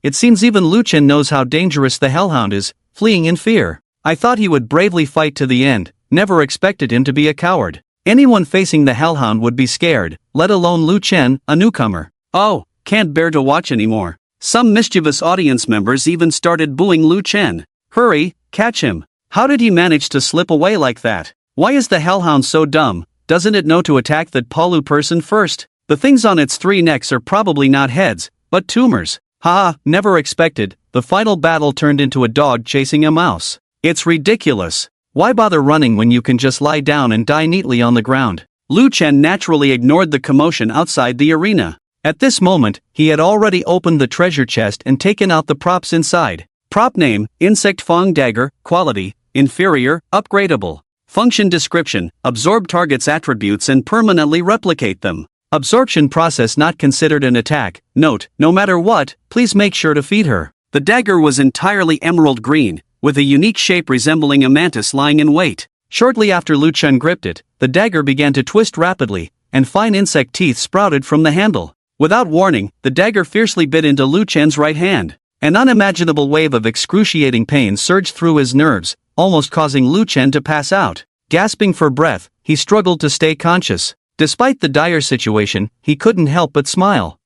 It seems even Lu Chen knows how dangerous the Hellhound is, fleeing in fear. I thought he would bravely fight to the end, never expected him to be a coward. Anyone facing the Hellhound would be scared, let alone Lu Chen, a newcomer. Oh, can't bear to watch anymore. Some mischievous audience members even started booing Lu Chen. Hurry, catch him. How did he manage to slip away like that? Why is the Hellhound so dumb? Doesn't it know to attack that Palu person first? The things on its 3 necks are probably not heads, but tumors. Haha, never expected. The final battle turned into a dog chasing a mouse. It's ridiculous. Why bother running when you can just lie down and die neatly on the ground? Lu Chen naturally ignored the commotion outside the arena. At this moment, he had already opened the treasure chest and taken out the props inside. Prop name, Insect Fang Dagger, quality, inferior, upgradable. Function description, absorb target's attributes and permanently replicate them. Absorption process not considered an attack. Note, no matter what, please make sure to feed her. The dagger was entirely emerald green, with a unique shape resembling a mantis lying in wait. Shortly after Lu Chen gripped it, the dagger began to twist rapidly, and fine insect teeth sprouted from the handle. Without warning, the dagger fiercely bit into Lu Chen's right hand. An unimaginable wave of excruciating pain surged through his nerves, almost causing Lu Chen to pass out. Gasping for breath, he struggled to stay conscious. Despite the dire situation, he couldn't help but smile.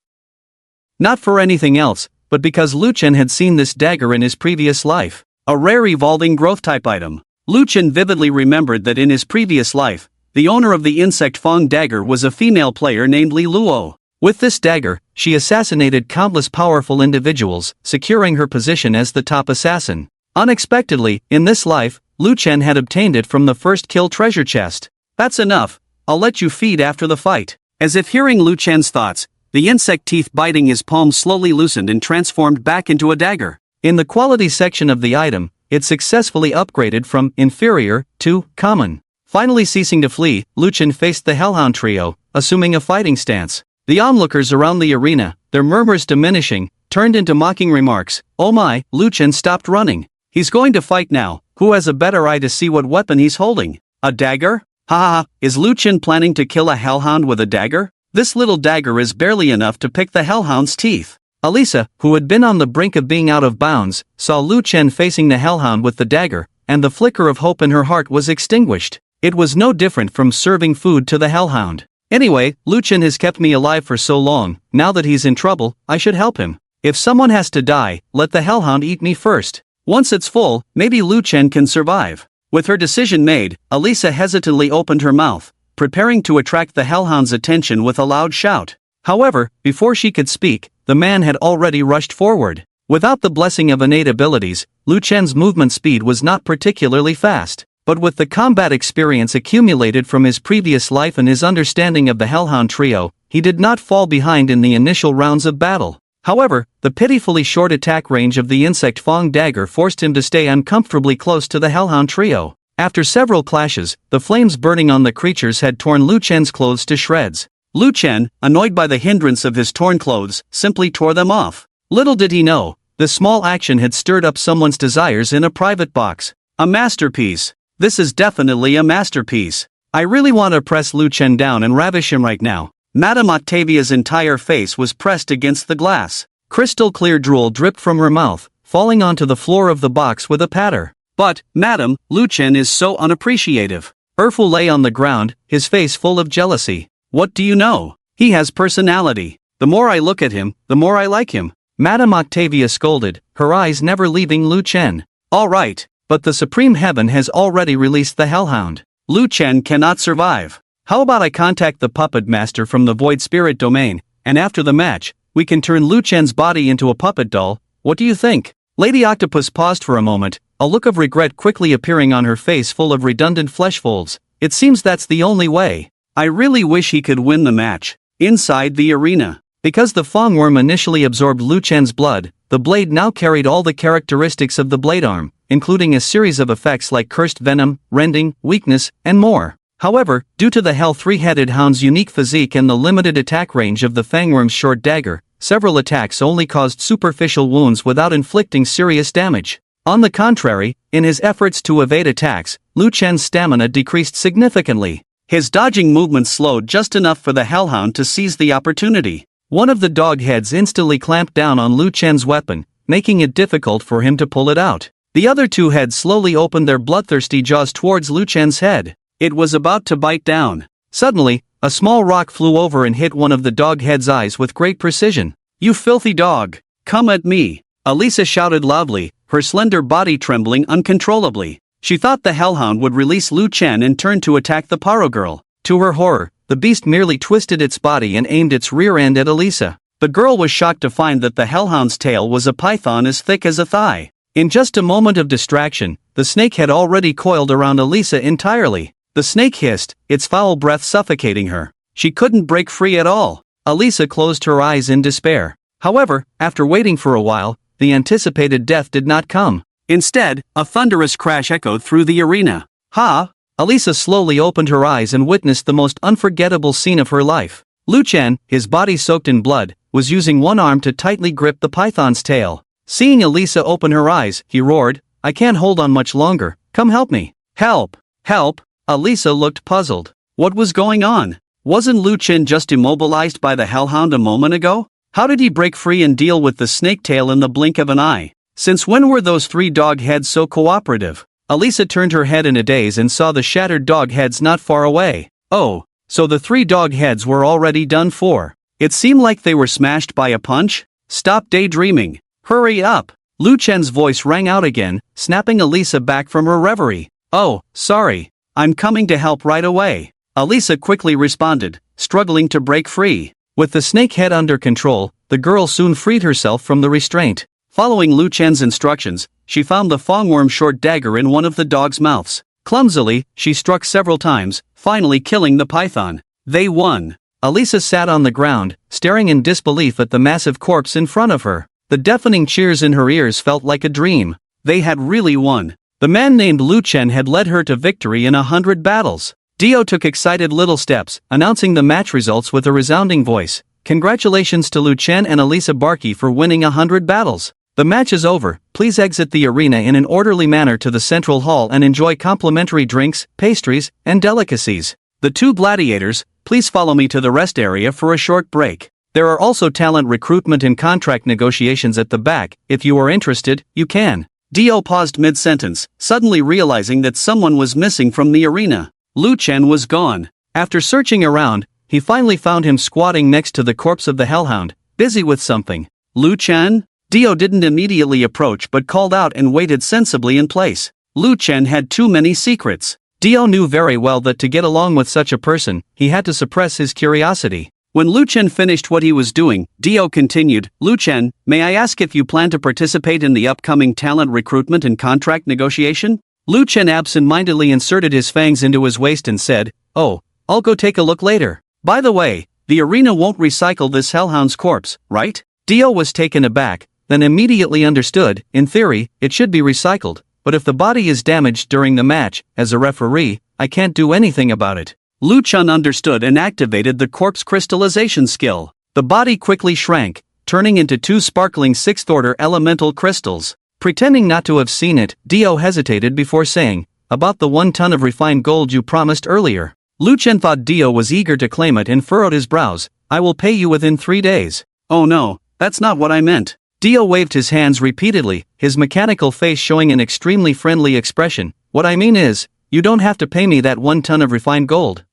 Not for anything else, but because Lu Chen had seen this dagger in his previous life. A rare evolving growth-type item. Lu Chen vividly remembered that in his previous life, the owner of the Insect Fang dagger was a female player named Li Luo. With this dagger, she assassinated countless powerful individuals, securing her position as the top assassin. Unexpectedly, in this life, Lu Chen had obtained it from the first kill treasure chest. That's enough. I'll let you feed after the fight. As if hearing Lu Chen's thoughts, the insect teeth biting his palm slowly loosened and transformed back into a dagger. In the quality section of the item, it successfully upgraded from inferior to common. Finally ceasing to flee, Lu Chen faced the Hellhound trio, assuming a fighting stance. The onlookers around the arena, their murmurs diminishing, turned into mocking remarks. Oh my, Lu Chen stopped running. He's going to fight now. Who has a better eye to see what weapon he's holding? A dagger? Ha, is Lu Chen planning to kill a Hellhound with a dagger? This little dagger is barely enough to pick the Hellhound's teeth. Elisa, who had been on the brink of being out of bounds, saw Lu Chen facing the hellhound with the dagger, and the flicker of hope in her heart was extinguished. It was no different from serving food to the hellhound. Anyway, Lu Chen has kept me alive for so long, now that he's in trouble, I should help him. If someone has to die, let the hellhound eat me first. Once it's full, maybe Lu Chen can survive. With her decision made, Elisa hesitantly opened her mouth, preparing to attract the hellhound's attention with a loud shout. However, before she could speak, the man had already rushed forward. Without the blessing of innate abilities, Lu Chen's movement speed was not particularly fast. But with the combat experience accumulated from his previous life and his understanding of the Hellhound trio, he did not fall behind in the initial rounds of battle. However, the pitifully short attack range of the insect Fong dagger forced him to stay uncomfortably close to the Hellhound trio. After several clashes, the flames burning on the creatures had torn Lu Chen's clothes to shreds. Lu Chen, annoyed by the hindrance of his torn clothes, simply tore them off. Little did he know, this small action had stirred up someone's desires in a private box. A masterpiece. This is definitely a masterpiece. I really want to press Lu Chen down and ravish him right now. Madame Octavia's entire face was pressed against the glass. Crystal clear drool dripped from her mouth, falling onto the floor of the box with a patter. But, madam, Lu Chen is so unappreciative. Erfu lay on the ground, his face full of jealousy. What do you know? He has personality. The more I look at him, the more I like him. Madame Octavia scolded, her eyes never leaving Lu Chen. All right. But the Supreme Heaven has already released the Hellhound. Lu Chen cannot survive. How about I contact the puppet master from the Void Spirit domain, and after the match, we can turn Lu Chen's body into a puppet doll? What do you think? Lady Octopus paused for a moment, a look of regret quickly appearing on her face full of redundant flesh folds. It seems that's the only way. I really wish he could win the match. Inside the arena. Because the Fong worm initially absorbed Lu Chen's blood, the blade now carried all the characteristics of the blade arm, including a series of effects like cursed venom, rending, weakness, and more. However, due to the Hell three-headed hound's unique physique and the limited attack range of the fangworm's short dagger, several attacks only caused superficial wounds without inflicting serious damage. On the contrary, in his efforts to evade attacks, Lu Chen's stamina decreased significantly. His dodging movements slowed just enough for the hellhound to seize the opportunity. One of the dog heads instantly clamped down on Lu Chen's weapon, making it difficult for him to pull it out. The other two heads slowly opened their bloodthirsty jaws towards Lu Chen's head. It was about to bite down. Suddenly, a small rock flew over and hit one of the dog head's eyes with great precision. You filthy dog! Come at me! Elisa shouted loudly, her slender body trembling uncontrollably. She thought the hellhound would release Lu Chen and turn to attack the Paro girl. To her horror, the beast merely twisted its body and aimed its rear end at Elisa. The girl was shocked to find that the hellhound's tail was a python as thick as a thigh. In just a moment of distraction, the snake had already coiled around Elisa entirely. The snake hissed, its foul breath suffocating her. She couldn't break free at all. Elisa closed her eyes in despair. However, after waiting for a while, the anticipated death did not come. Instead, a thunderous crash echoed through the arena. Ha! Elisa slowly opened her eyes and witnessed the most unforgettable scene of her life. Lu Chen, his body soaked in blood, was using one arm to tightly grip the python's tail. Seeing Elisa open her eyes, he roared, I can't hold on much longer, come help me. Help! Help! Elisa looked puzzled. What was going on? Wasn't Lu Chen just immobilized by the hellhound a moment ago? How did he break free and deal with the snake tail in the blink of an eye? Since when were those three dog heads so cooperative? Elisa turned her head in a daze and saw the shattered dog heads not far away. Oh, so the three dog heads were already done for. It seemed like they were smashed by a punch. Stop daydreaming. Hurry up. Lu Chen's voice rang out again, snapping Elisa back from her reverie. Oh, sorry. I'm coming to help right away. Elisa quickly responded, struggling to break free. With the snake head under control, the girl soon freed herself from the restraint. Following Lu Chen's instructions, she found the fongworm short dagger in one of the dog's mouths. Clumsily, she struck several times, finally killing the python. They won. Elisa sat on the ground, staring in disbelief at the massive corpse in front of her. The deafening cheers in her ears felt like a dream. They had really won. The man named Lu Chen had led her to victory in 100 battles. Dio took excited little steps, announcing the match results with a resounding voice. Congratulations to Lu Chen and Elisa Barkey for winning 100 battles. The match is over, please exit the arena in an orderly manner to the central hall and enjoy complimentary drinks, pastries, and delicacies. The two gladiators, please follow me to the rest area for a short break. There are also talent recruitment and contract negotiations at the back. If you are interested, you can. Dio paused mid-sentence, suddenly realizing that someone was missing from the arena. Lu Chen was gone. After searching around, he finally found him squatting next to the corpse of the hellhound, busy with something. Lu Chen? Dio didn't immediately approach but called out and waited sensibly in place. Lu Chen had too many secrets. Dio knew very well that to get along with such a person, he had to suppress his curiosity. When Lu Chen finished what he was doing, Dio continued, Lu Chen, may I ask if you plan to participate in the upcoming talent recruitment and contract negotiation? Lu Chen absent-mindedly inserted his fangs into his waist and said, oh, I'll go take a look later. By the way, the arena won't recycle this hellhound's corpse, right? Dio was taken aback, then immediately understood, in theory, it should be recycled, but if the body is damaged during the match, as a referee, I can't do anything about it. Lu Chen understood and activated the corpse crystallization skill. The body quickly shrank, turning into 2 sparkling 6th-order elemental crystals. Pretending not to have seen it, Dio hesitated before saying, about the 1 ton of refined gold you promised earlier. Lu Chen thought Dio was eager to claim it and furrowed his brows. I will pay you within 3 days. Oh no, that's not what I meant. Dio waved his hands repeatedly, his mechanical face showing an extremely friendly expression. What I mean is, you don't have to pay me that 1 ton of refined gold.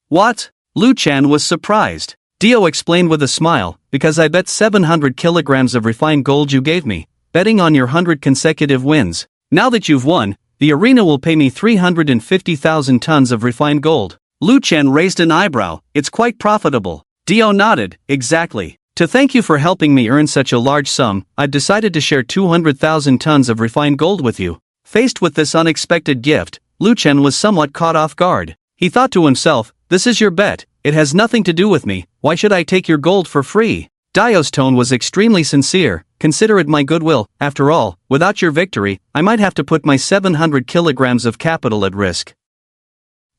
What? Lu Chen was surprised. Dio explained with a smile, because I bet 700 kilograms of refined gold you gave me, betting on your 100 consecutive wins. Now that you've won, the arena will pay me 350,000 tons of refined gold. Lu Chen raised an eyebrow. It's quite profitable. Dio nodded, exactly. To thank you for helping me earn such a large sum, I've decided to share 200,000 tons of refined gold with you. Faced with this unexpected gift, Lu Chen was somewhat caught off guard. He thought to himself, this is your bet, it has nothing to do with me, why should I take your gold for free? Dio's tone was extremely sincere, consider it my goodwill, after all, without your victory, I might have to put my 700 kilograms of capital at risk.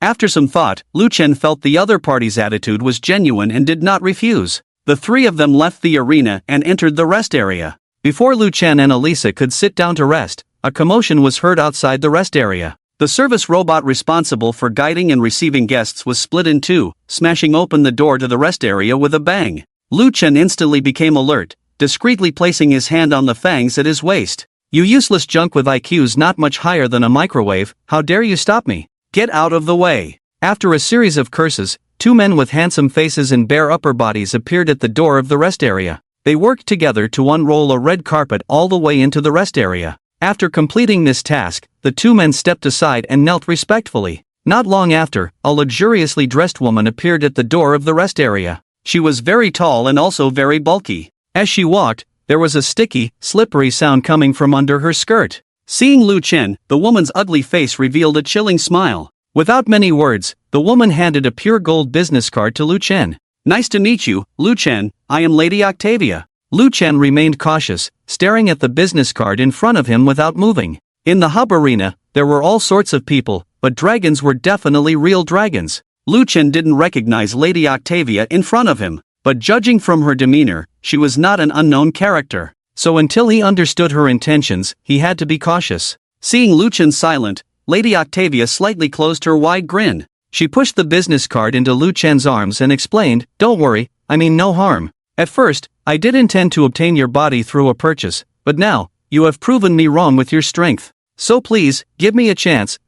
After some thought, Lu Chen felt the other party's attitude was genuine and did not refuse. The 3 of them left the arena and entered the rest area. Before Lu Chen and Elisa could sit down to rest, a commotion was heard outside the rest area. The service robot responsible for guiding and receiving guests was split in 2, smashing open the door to the rest area with a bang. Lu Chen instantly became alert, discreetly placing his hand on the fangs at his waist. You useless junk with IQs not much higher than a microwave, how dare you stop me? Get out of the way. After a series of curses, 2 men with handsome faces and bare upper bodies appeared at the door of the rest area. They worked together to unroll a red carpet all the way into the rest area. After completing this task, the 2 men stepped aside and knelt respectfully. Not long after, a luxuriously dressed woman appeared at the door of the rest area. She was very tall and also very bulky. As she walked, there was a sticky, slippery sound coming from under her skirt. Seeing Lu Chen, the woman's ugly face revealed a chilling smile. Without many words, the woman handed a pure gold business card to Lu Chen. Nice to meet you, Lu Chen, I am Lady Octavia. Lu Chen remained cautious, staring at the business card in front of him without moving. In the hub arena, there were all sorts of people, but dragons were definitely real dragons. Lu Chen didn't recognize Lady Octavia in front of him, but judging from her demeanor, she was not an unknown character. So until he understood her intentions, he had to be cautious. Seeing Lu Chen silent, Lady Octavia slightly closed her wide grin. She pushed the business card into Lu Chen's arms and explained, don't worry, I mean no harm. At first, I did intend to obtain your body through a purchase, but now, you have proven me wrong with your strength. So please, give me a chance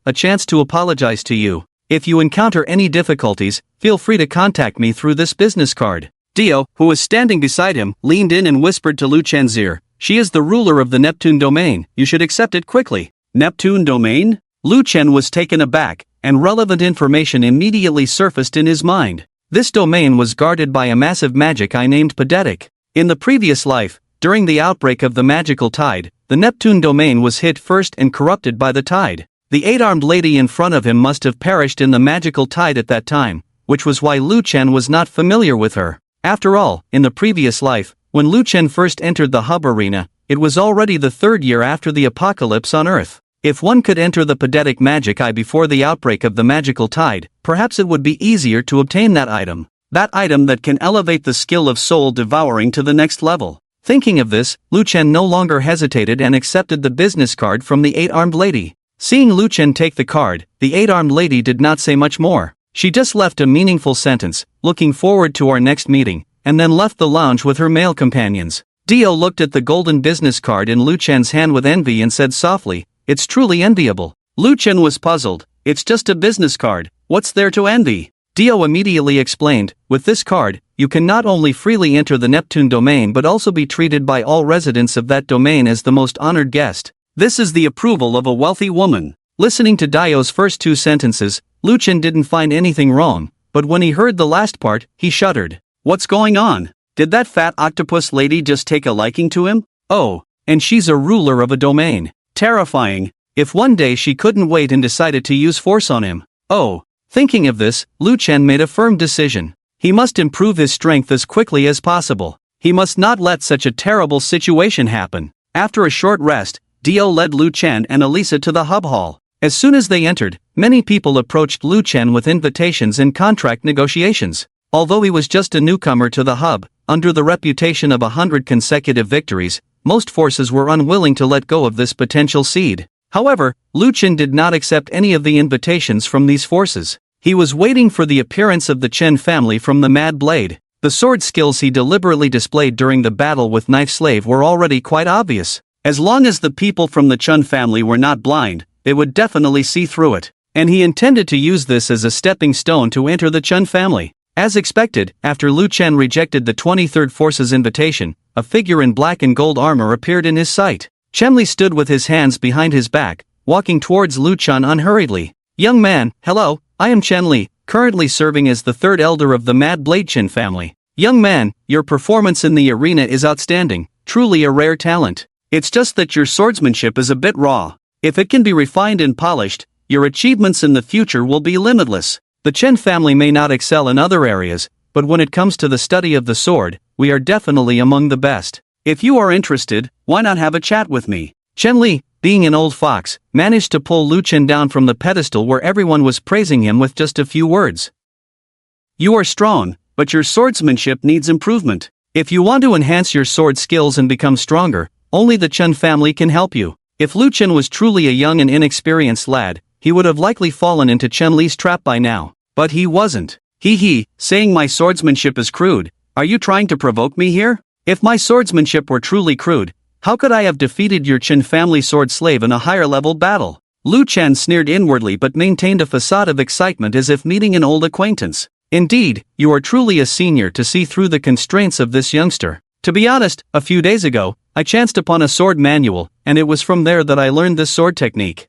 to apologize to you. If you encounter any difficulties, feel free to contact me through this business card. Dio, who was standing beside him, leaned in and whispered to Lu Chen's ear, she is the ruler of the Neptune domain, you should accept it quickly. Neptune domain? Lu Chen was taken aback, and relevant information immediately surfaced in his mind. This domain was guarded by a massive magic eye named Pedetic. In the previous life, during the outbreak of the magical tide, the Neptune domain was hit first and corrupted by the tide. The 8-armed lady in front of him must have perished in the magical tide at that time, which was why Lu Chen was not familiar with her. After all, in the previous life, when Lu Chen first entered the hub arena, it was already the 3rd year after the apocalypse on Earth. If one could enter the Pedetic magic eye before the outbreak of the magical tide, perhaps it would be easier to obtain that item. That item that can elevate the skill of soul devouring to the next level. Thinking of this, Lu Chen no longer hesitated and accepted the business card from the 8-armed lady. Seeing Lu Chen take the card, the 8-armed lady did not say much more. She just left a meaningful sentence, looking forward to our next meeting. and then left the lounge with her male companions. Dio looked at the golden business card in Lu Chen's hand with envy and said softly, "It's truly enviable." Lu Chen was puzzled. "It's just a business card, what's there to envy?" Dio immediately explained, "With this card, you can not only freely enter the Neptune domain but also be treated by all residents of that domain as the most honored guest. This is the approval of a wealthy woman." Listening to Dio's first two sentences, Lu Chen didn't find anything wrong, but when he heard the last part, he shuddered. What's going on? Did that fat octopus lady just take a liking to him? Oh, and she's a ruler of a domain. Terrifying. If one day she couldn't wait and decided to use force on him. Oh. Thinking of this, Lu Chen made a firm decision. He must improve his strength as quickly as possible. He must not let such a terrible situation happen. After a short rest, Dio led Lu Chen and Elisa to the hub hall. As soon as they entered, many people approached Lu Chen with invitations and contract negotiations. Although he was just a newcomer to the hub, under the reputation of 100 consecutive victories, most forces were unwilling to let go of this potential seed. However, Lu Chen did not accept any of the invitations from these forces. He was waiting for the appearance of the Chen family from the Mad Blade. The sword skills he deliberately displayed during the battle with Knife Slave were already quite obvious. As long as the people from the Chen family were not blind, they would definitely see through it. And he intended to use this as a stepping stone to enter the Chen family. As expected, after Lu Chen rejected the 23rd Force's invitation, a figure in black and gold armor appeared in his sight. Chenli stood with his hands behind his back, walking towards Lu Chen unhurriedly. "Young man, hello, I am Chenli, currently serving as the third elder of the Mad Blade Chen family. Young man, your performance in the arena is outstanding, truly a rare talent. It's just that your swordsmanship is a bit raw. If it can be refined and polished, your achievements in the future will be limitless. The Chen family may not excel in other areas, but when it comes to the study of the sword, we are definitely among the best. If you are interested, why not have a chat with me?" Chen Li, being an old fox, managed to pull Lu Chen down from the pedestal where everyone was praising him with just a few words. "You are strong, but your swordsmanship needs improvement. If you want to enhance your sword skills and become stronger, only the Chen family can help you." If Lu Chen was truly a young and inexperienced lad, he would have likely fallen into Chen Li's trap by now. But he wasn't. Saying my swordsmanship is crude, are you trying to provoke me here? If my swordsmanship were truly crude, how could I have defeated your Chen family sword slave in a higher level battle? Lu Chen sneered inwardly but maintained a facade of excitement as if meeting an old acquaintance. Indeed, you are truly a senior to see through the constraints of this youngster. To be honest, a few days ago, I chanced upon a sword manual, and it was from there that I learned this sword technique.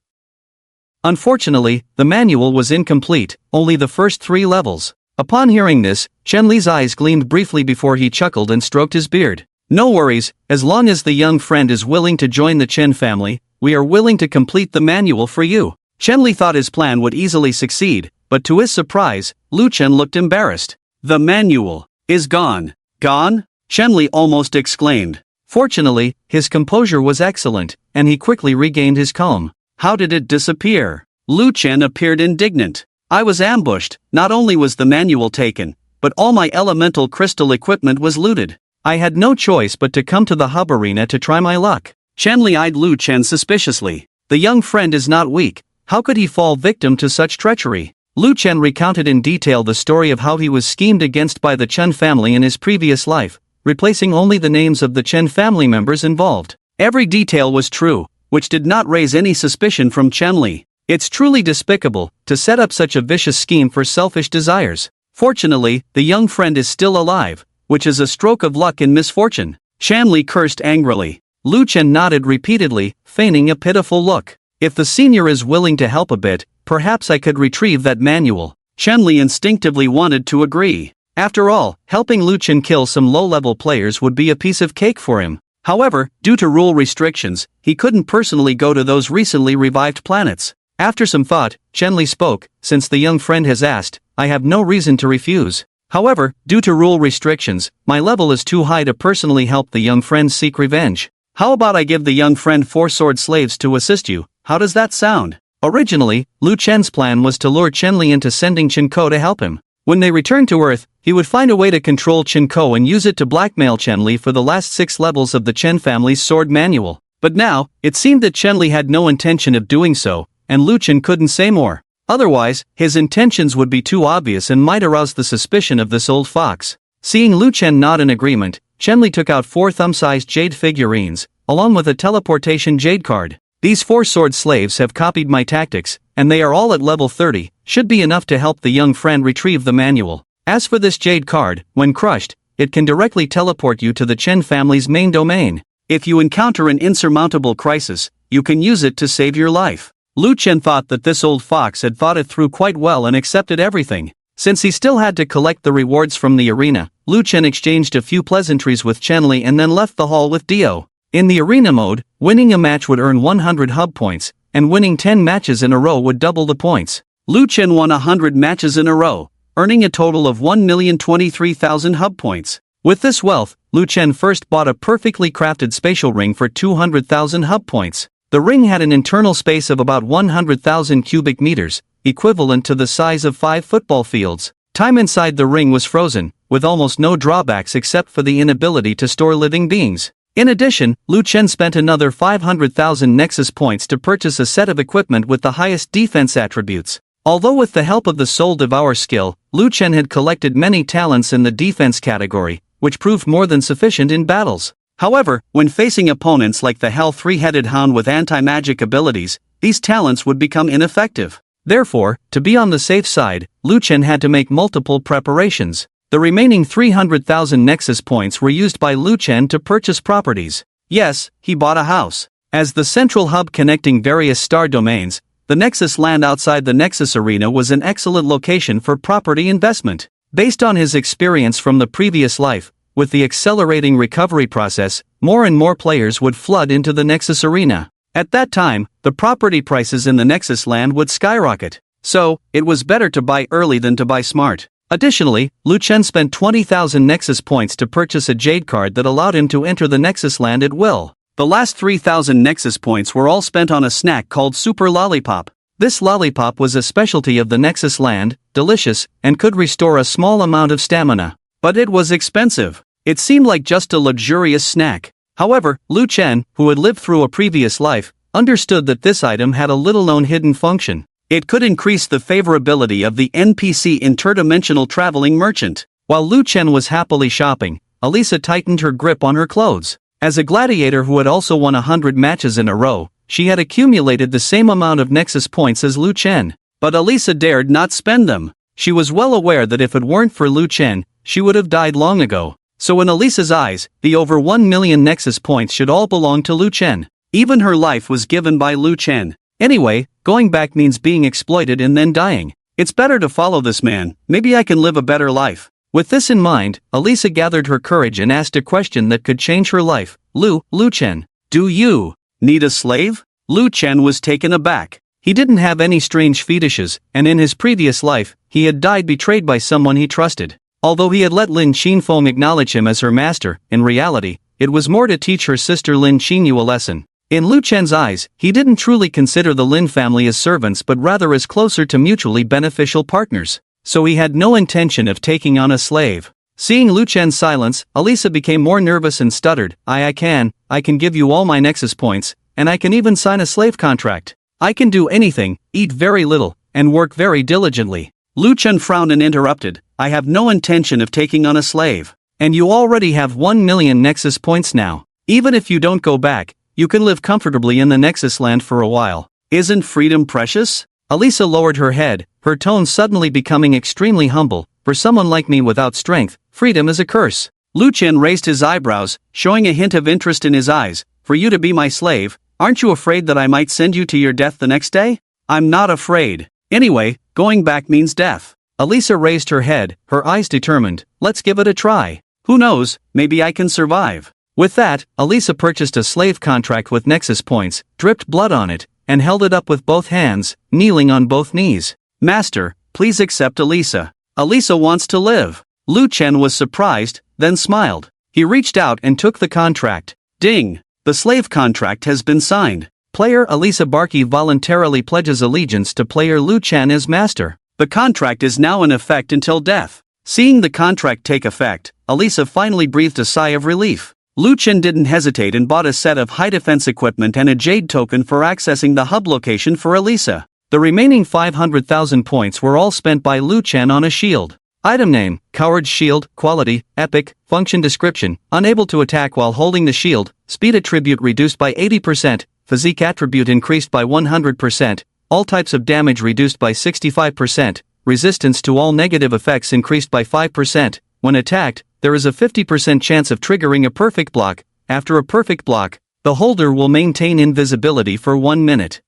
Unfortunately, the manual was incomplete, only the first 3 levels. Upon hearing this, Chen Li's eyes gleamed briefly before he chuckled and stroked his beard. "No worries, as long as the young friend is willing to join the Chen family, we are willing to complete the manual for you." Chen Li thought his plan would easily succeed, but to his surprise, Lu Chen looked embarrassed. "The manual is gone." "Gone?" Chen Li almost exclaimed. Fortunately, his composure was excellent, and he quickly regained his calm. "How did it disappear?" Lu Chen appeared indignant. "I was ambushed. Not only was the manual taken, but all my elemental crystal equipment was looted. I had no choice but to come to the hub arena to try my luck." Chen Li eyed Lu Chen suspiciously. The young friend is not weak. How could he fall victim to such treachery? Lu Chen recounted in detail the story of how he was schemed against by the Chen family in his previous life, replacing only the names of the Chen family members involved. Every detail was true, which did not raise any suspicion from Chen Li. It's truly despicable to set up such a vicious scheme for selfish desires. Fortunately, the young friend is still alive, which is a stroke of luck in misfortune. Chen Li cursed angrily. Lu Chen nodded repeatedly, feigning a pitiful look. "If the senior is willing to help a bit, perhaps I could retrieve that manual." Chen Li instinctively wanted to agree. After all, helping Lu Chen kill some low-level players would be a piece of cake for him. However, due to rule restrictions, he couldn't personally go to those recently revived planets. After some thought, Chen Li spoke. "Since the young friend has asked, I have no reason to refuse. However, due to rule restrictions, my level is too high to personally help the young friend seek revenge. How about I give the young friend 4 sword slaves to assist you? How does that sound?" Originally, Lu Chen's plan was to lure Chen Li into sending Chen Ko to help him. When they returned to Earth, he would find a way to control Chen Ko and use it to blackmail Chen Li for the last 6 levels of the Chen family's sword manual. But now, it seemed that Chen Li had no intention of doing so, and Lu Chen couldn't say more. Otherwise, his intentions would be too obvious and might arouse the suspicion of this old fox. Seeing Lu Chen nod in agreement, Chenli took out 4 thumb-sized jade figurines, along with a teleportation jade card. These 4 sword slaves have copied my tactics, and they are all at level 30, should be enough to help the young friend retrieve the manual. As for this jade card, when crushed, it can directly teleport you to the Chen family's main domain. If you encounter an insurmountable crisis, you can use it to save your life. Lu Chen thought that this old fox had thought it through quite well and accepted everything. Since he still had to collect the rewards from the arena, Lu Chen exchanged a few pleasantries with Chenli and then left the hall with Dio. In the arena mode, winning a match would earn 100 hub points, and winning 10 matches in a row would double the points. Lu Chen won 100 matches in a row, earning a total of 1,023,000 hub points. With this wealth, Lu Chen first bought a perfectly crafted spatial ring for 200,000 hub points. The ring had an internal space of about 100,000 cubic meters, equivalent to the size of 5 football fields. Time inside the ring was frozen, with almost no drawbacks except for the inability to store living beings. In addition, Lu Chen spent another 500,000 Nexus points to purchase a set of equipment with the highest defense attributes. Although with the help of the Soul Devour skill, Lu Chen had collected many talents in the defense category, which proved more than sufficient in battles. However, when facing opponents like the Hell 3-headed Hound with anti-magic abilities, these talents would become ineffective. Therefore, to be on the safe side, Lu Chen had to make multiple preparations. The remaining 300,000 Nexus points were used by Lu Chen to purchase properties. Yes, he bought a house. As the central hub connecting various star domains, the Nexus land outside the Nexus Arena was an excellent location for property investment. Based on his experience from the previous life, with the accelerating recovery process, more and more players would flood into the Nexus Arena. At that time, the property prices in the Nexus land would skyrocket. So, it was better to buy early than to buy smart. Additionally, Lu Chen spent 20,000 Nexus points to purchase a jade card that allowed him to enter the Nexus land at will. The last 3,000 Nexus points were all spent on a snack called Super Lollipop. This lollipop was a specialty of the Nexus land, delicious, and could restore a small amount of stamina. But it was expensive. It seemed like just a luxurious snack. However, Lu Chen, who had lived through a previous life, understood that this item had a little-known hidden function. It could increase the favorability of the NPC interdimensional traveling merchant. While Lu Chen was happily shopping, Elisa tightened her grip on her clothes. As a gladiator who had also won 100 matches in a row, she had accumulated the same amount of Nexus points as Lu Chen. But Elisa dared not spend them. She was well aware that if it weren't for Lu Chen, she would have died long ago. So in Elisa's eyes, the over 1 million Nexus points should all belong to Lu Chen. Even her life was given by Lu Chen. Anyway, going back means being exploited and then dying. It's better to follow this man, maybe I can live a better life. With this in mind, Elisa gathered her courage and asked a question that could change her life. Lu Chen, do you need a slave? Lu Chen was taken aback. He didn't have any strange fetishes, and in his previous life, he had died betrayed by someone he trusted. Although he had let Lin Qinfeng acknowledge him as her master, in reality, it was more to teach her sister Lin Qinyu a lesson. In Lu Chen's eyes, he didn't truly consider the Lin family as servants but rather as closer to mutually beneficial partners. So he had no intention of taking on a slave. Seeing Lu Chen's silence, Elisa became more nervous and stuttered. I can give you all my Nexus points, and I can even sign a slave contract. I can do anything, eat very little, and work very diligently. Lu Chen frowned and interrupted. I have no intention of taking on a slave. And you already have 1 million Nexus points now. Even if you don't go back, you can live comfortably in the Nexus land for a while. Isn't freedom precious? Elisa lowered her head, her tone suddenly becoming extremely humble. For someone like me without strength, freedom is a curse. Lu Chen raised his eyebrows, showing a hint of interest in his eyes. For you to be my slave, aren't you afraid that I might send you to your death the next day? I'm not afraid. Anyway, going back means death. Elisa raised her head, her eyes determined. Let's give it a try. Who knows, maybe I can survive. With that, Elisa purchased a slave contract with Nexus points, dripped blood on it, and held it up with both hands, kneeling on both knees. Master, please accept Elisa. Elisa wants to live. Lu Chen was surprised, then smiled. He reached out and took the contract. Ding! The slave contract has been signed. Player Elisa Barkey voluntarily pledges allegiance to player Lu Chen as master. The contract is now in effect until death. Seeing the contract take effect, Elisa finally breathed a sigh of relief. Lu Chen didn't hesitate and bought a set of high defense equipment and a jade token for accessing the hub location for Elisa. The remaining 500,000 points were all spent by Lu Chen on a shield. Item name, Coward's Shield, Quality, Epic, Function description, unable to attack while holding the shield, speed attribute reduced by 80%, physique attribute increased by 100%, all types of damage reduced by 65%, resistance to all negative effects increased by 5%, when attacked, there is a 50% chance of triggering a perfect block. After a perfect block, the holder will maintain invisibility for 1 minute.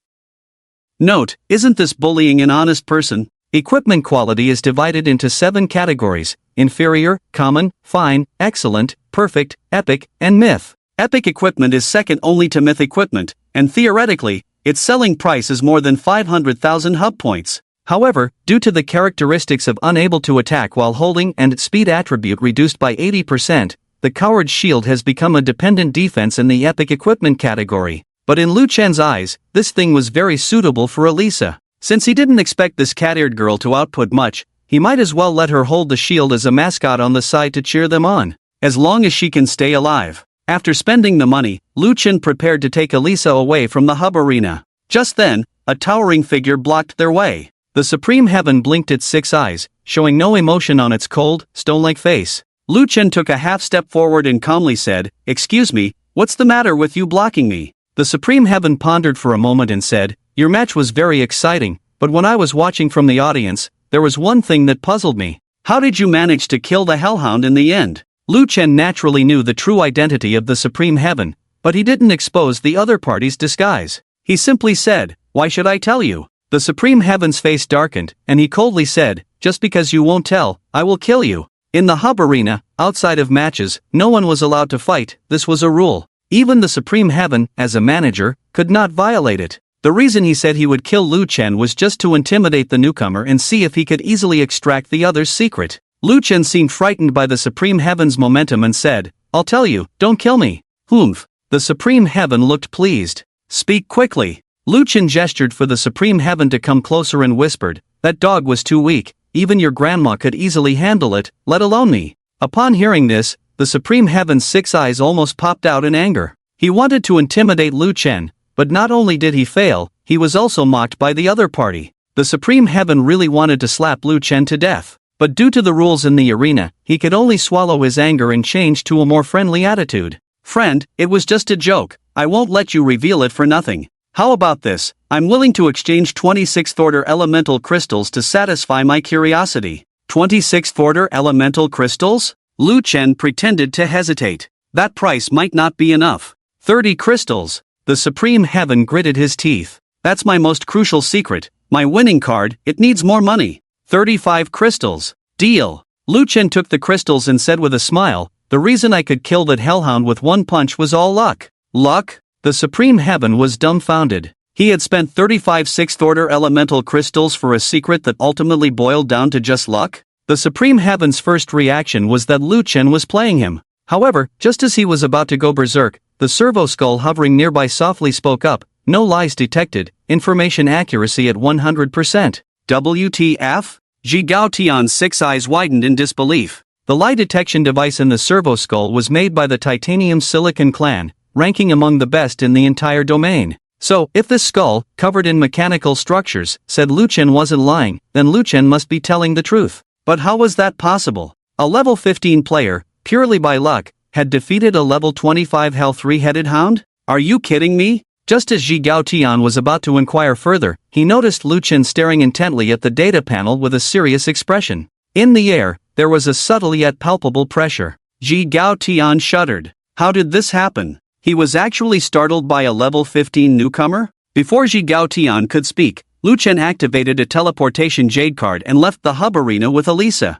Note, isn't this bullying an honest person? Equipment quality is divided into 7 categories: inferior, common, fine, excellent, perfect, epic, and myth. Epic equipment is second only to myth equipment, and theoretically, its selling price is more than 500,000 hub points. However, due to the characteristics of unable to attack while holding and speed attribute reduced by 80%, the Coward's Shield has become a dependent defense in the epic equipment category. But in Lu Chen's eyes, this thing was very suitable for Elisa. Since he didn't expect this cat-eared girl to output much, he might as well let her hold the shield as a mascot on the side to cheer them on, as long as she can stay alive. After spending the money, Lu Chen prepared to take Elisa away from the hub arena. Just then, a towering figure blocked their way. The Supreme Heaven blinked its 6 eyes, showing no emotion on its cold, stone-like face. Lu Chen took a half step forward and calmly said, "Excuse me, what's the matter with you blocking me?" The Supreme Heaven pondered for a moment and said, "Your match was very exciting, but when I was watching from the audience, there was one thing that puzzled me. How did you manage to kill the Hellhound in the end?" Lu Chen naturally knew the true identity of the Supreme Heaven, but he didn't expose the other party's disguise. He simply said, "Why should I tell you?" The Supreme Heaven's face darkened, and he coldly said, "Just because you won't tell, I will kill you." In the hub arena, outside of matches, no one was allowed to fight. This was a rule. Even the Supreme Heaven, as a manager, could not violate it. The reason he said he would kill Lu Chen was just to intimidate the newcomer and see if he could easily extract the other's secret. Lu Chen seemed frightened by the Supreme Heaven's momentum and said, "I'll tell you, don't kill me." "Humph." The Supreme Heaven looked pleased. "Speak quickly." Lu Chen gestured for the Supreme Heaven to come closer and whispered, "That dog was too weak, even your grandma could easily handle it, let alone me." Upon hearing this, the Supreme Heaven's 6 eyes almost popped out in anger. He wanted to intimidate Lu Chen, but not only did he fail, he was also mocked by the other party. The Supreme Heaven really wanted to slap Lu Chen to death, but due to the rules in the arena, he could only swallow his anger and change to a more friendly attitude. "Friend, it was just a joke. I won't let you reveal it for nothing. How about this? I'm willing to exchange 26th order elemental crystals to satisfy my curiosity." 26th order elemental crystals? Lu Chen pretended to hesitate. That price might not be enough. 30 crystals. The Supreme Heaven gritted his teeth. "That's my most crucial secret. My winning card, it needs more money. 35 crystals. Deal." Lu Chen took the crystals and said with a smile, "The reason I could kill that Hellhound with one punch was all luck." Luck? The Supreme Heaven was dumbfounded. He had spent 35 6th order elemental crystals for a secret that ultimately boiled down to just luck? The Supreme Heaven's first reaction was that Lu Chen was playing him. However, just as he was about to go berserk, the servo skull hovering nearby softly spoke up, "No lies detected, information accuracy at 100%. WTF? Zhigao Tian's 6 eyes widened in disbelief. The lie detection device in the servo skull was made by the Titanium Silicon clan, ranking among the best in the entire domain. So, if this skull, covered in mechanical structures, said Lu Chen wasn't lying, then Lu Chen must be telling the truth. But how was that possible? A level 15 player, purely by luck, had defeated a level 25 Hell 3-headed hound? Are you kidding me? Just as Zhigao Tian was about to inquire further, he noticed Lu Chen staring intently at the data panel with a serious expression. In the air, there was a subtle yet palpable pressure. Zhigao Tian shuddered. How did this happen? He was actually startled by a level 15 newcomer? Before Zhigao Tian could speak, Lu Chen activated a teleportation jade card and left the hub arena with Elisa.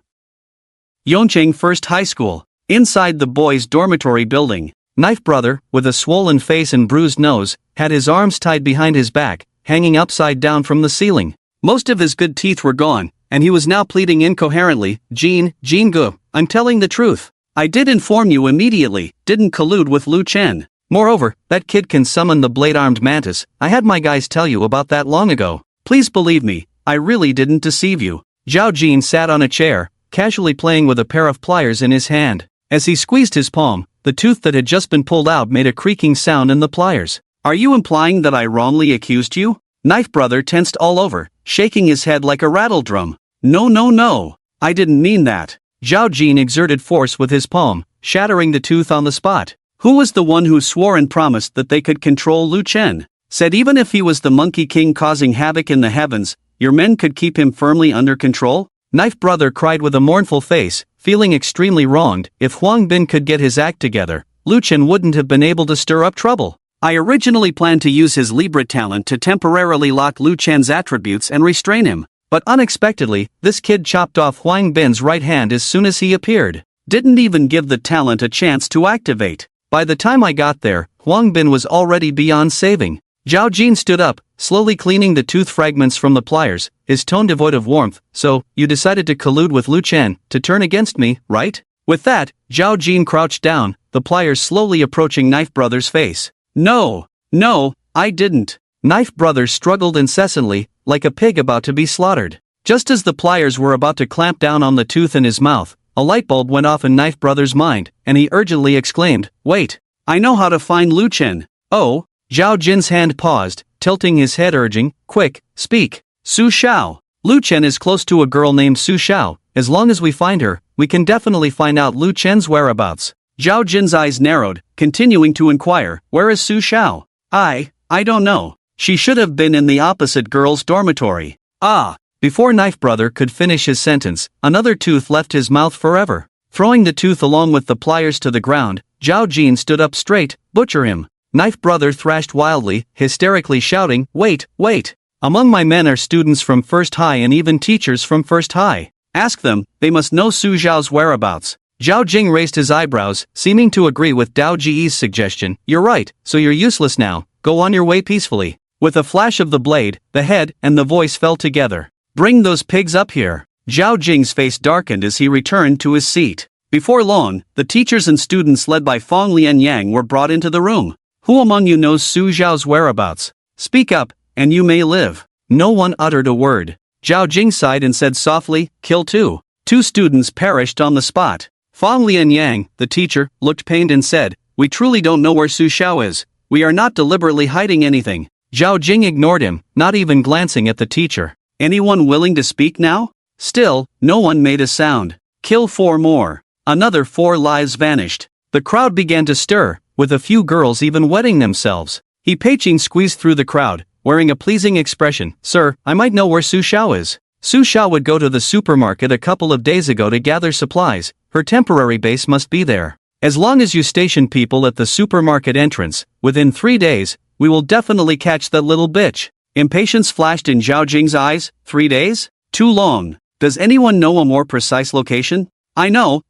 Yongcheng First High School. Inside the boys' dormitory building, Knife Brother, with a swollen face and bruised nose, had his arms tied behind his back, hanging upside down from the ceiling. Most of his good teeth were gone, and he was now pleading incoherently, Jean Gu, I'm telling the truth. I did inform you immediately, didn't collude with Lu Chen. Moreover, that kid can summon the blade-armed mantis. I had my guys tell you about that long ago. Please believe me, I really didn't deceive you." Zhao Jin sat on a chair, casually playing with a pair of pliers in his hand. As he squeezed his palm, the tooth that had just been pulled out made a creaking sound in the pliers. "Are you implying that I wrongly accused you?" Knife Brother tensed all over, shaking his head like a rattle drum. No. I didn't mean that. Zhao Jin exerted force with his palm, shattering the tooth on the spot. Who was the one who swore and promised that they could control Lu Chen? Said even if he was the Monkey King causing havoc in the heavens, your men could keep him firmly under control? Knife Brother cried with a mournful face, feeling extremely wronged. If Huang Bin could get his act together, Lu Chen wouldn't have been able to stir up trouble. I originally planned to use his Libra talent to temporarily lock Lu Chen's attributes and restrain him, but unexpectedly, this kid chopped off Huang Bin's right hand as soon as he appeared. Didn't even give the talent a chance to activate. By the time I got there, Huang Bin was already beyond saving. Zhao Jin stood up, slowly cleaning the tooth fragments from the pliers, his tone devoid of warmth. So, you decided to collude with Lu Chen, to turn against me, right? With that, Zhao Jin crouched down, the pliers slowly approaching Knife Brother's face. No, I didn't. Knife Brother struggled incessantly, like a pig about to be slaughtered. Just as the pliers were about to clamp down on the tooth in his mouth, a light bulb went off in Knife Brother's mind, and he urgently exclaimed, "Wait! I know how to find Lu Chen." Oh? Zhao Jin's hand paused, tilting his head urging, "Quick, speak." Su Xiao. Lu Chen is close to a girl named Su Xiao. As long as we find her, we can definitely find out Lu Chen's whereabouts. Zhao Jin's eyes narrowed, continuing to inquire, "Where is Su Xiao?" I don't know. She should have been in the opposite girl's dormitory." Ah! Before Knife Brother could finish his sentence, another tooth left his mouth forever. Throwing the tooth along with the pliers to the ground, Zhao Jin stood up straight. "Butcher him." Knife Brother thrashed wildly, hysterically shouting, Wait! Among my men are students from First High and even teachers from First High. Ask them, they must know Su Xiao's whereabouts." Zhao Jing raised his eyebrows, seeming to agree with Dao Ji's suggestion. "You're right, so you're useless now, go on your way peacefully." With a flash of the blade, the head and the voice fell together. "Bring those pigs up here." Zhao Jing's face darkened as he returned to his seat. Before long, the teachers and students led by Fong Lian Yang were brought into the room. "Who among you knows Su Xiao's whereabouts? Speak up, and you may live." No one uttered a word. Zhao Jing sighed and said softly, "Kill two." 2 students perished on the spot. Fong Lian Yang, the teacher, looked pained and said, "We truly don't know where Su Xiao is. We are not deliberately hiding anything." Zhao Jing ignored him, not even glancing at the teacher. "Anyone willing to speak now?" Still, no one made a sound. "Kill 4 more." Another 4 lives vanished. The crowd began to stir, with a few girls even wetting themselves. He Pei-Ching squeezed through the crowd, wearing a pleasing expression. "Sir, I might know where Su Xiao is." Su Xiao would go to the supermarket a couple of days ago to gather supplies. Her temporary base must be there. As long as you station people at the supermarket entrance, within 3 days, we will definitely catch that little bitch. Impatience flashed in Zhao Jing's eyes. 3 days? Too long. Does anyone know a more precise location? I know.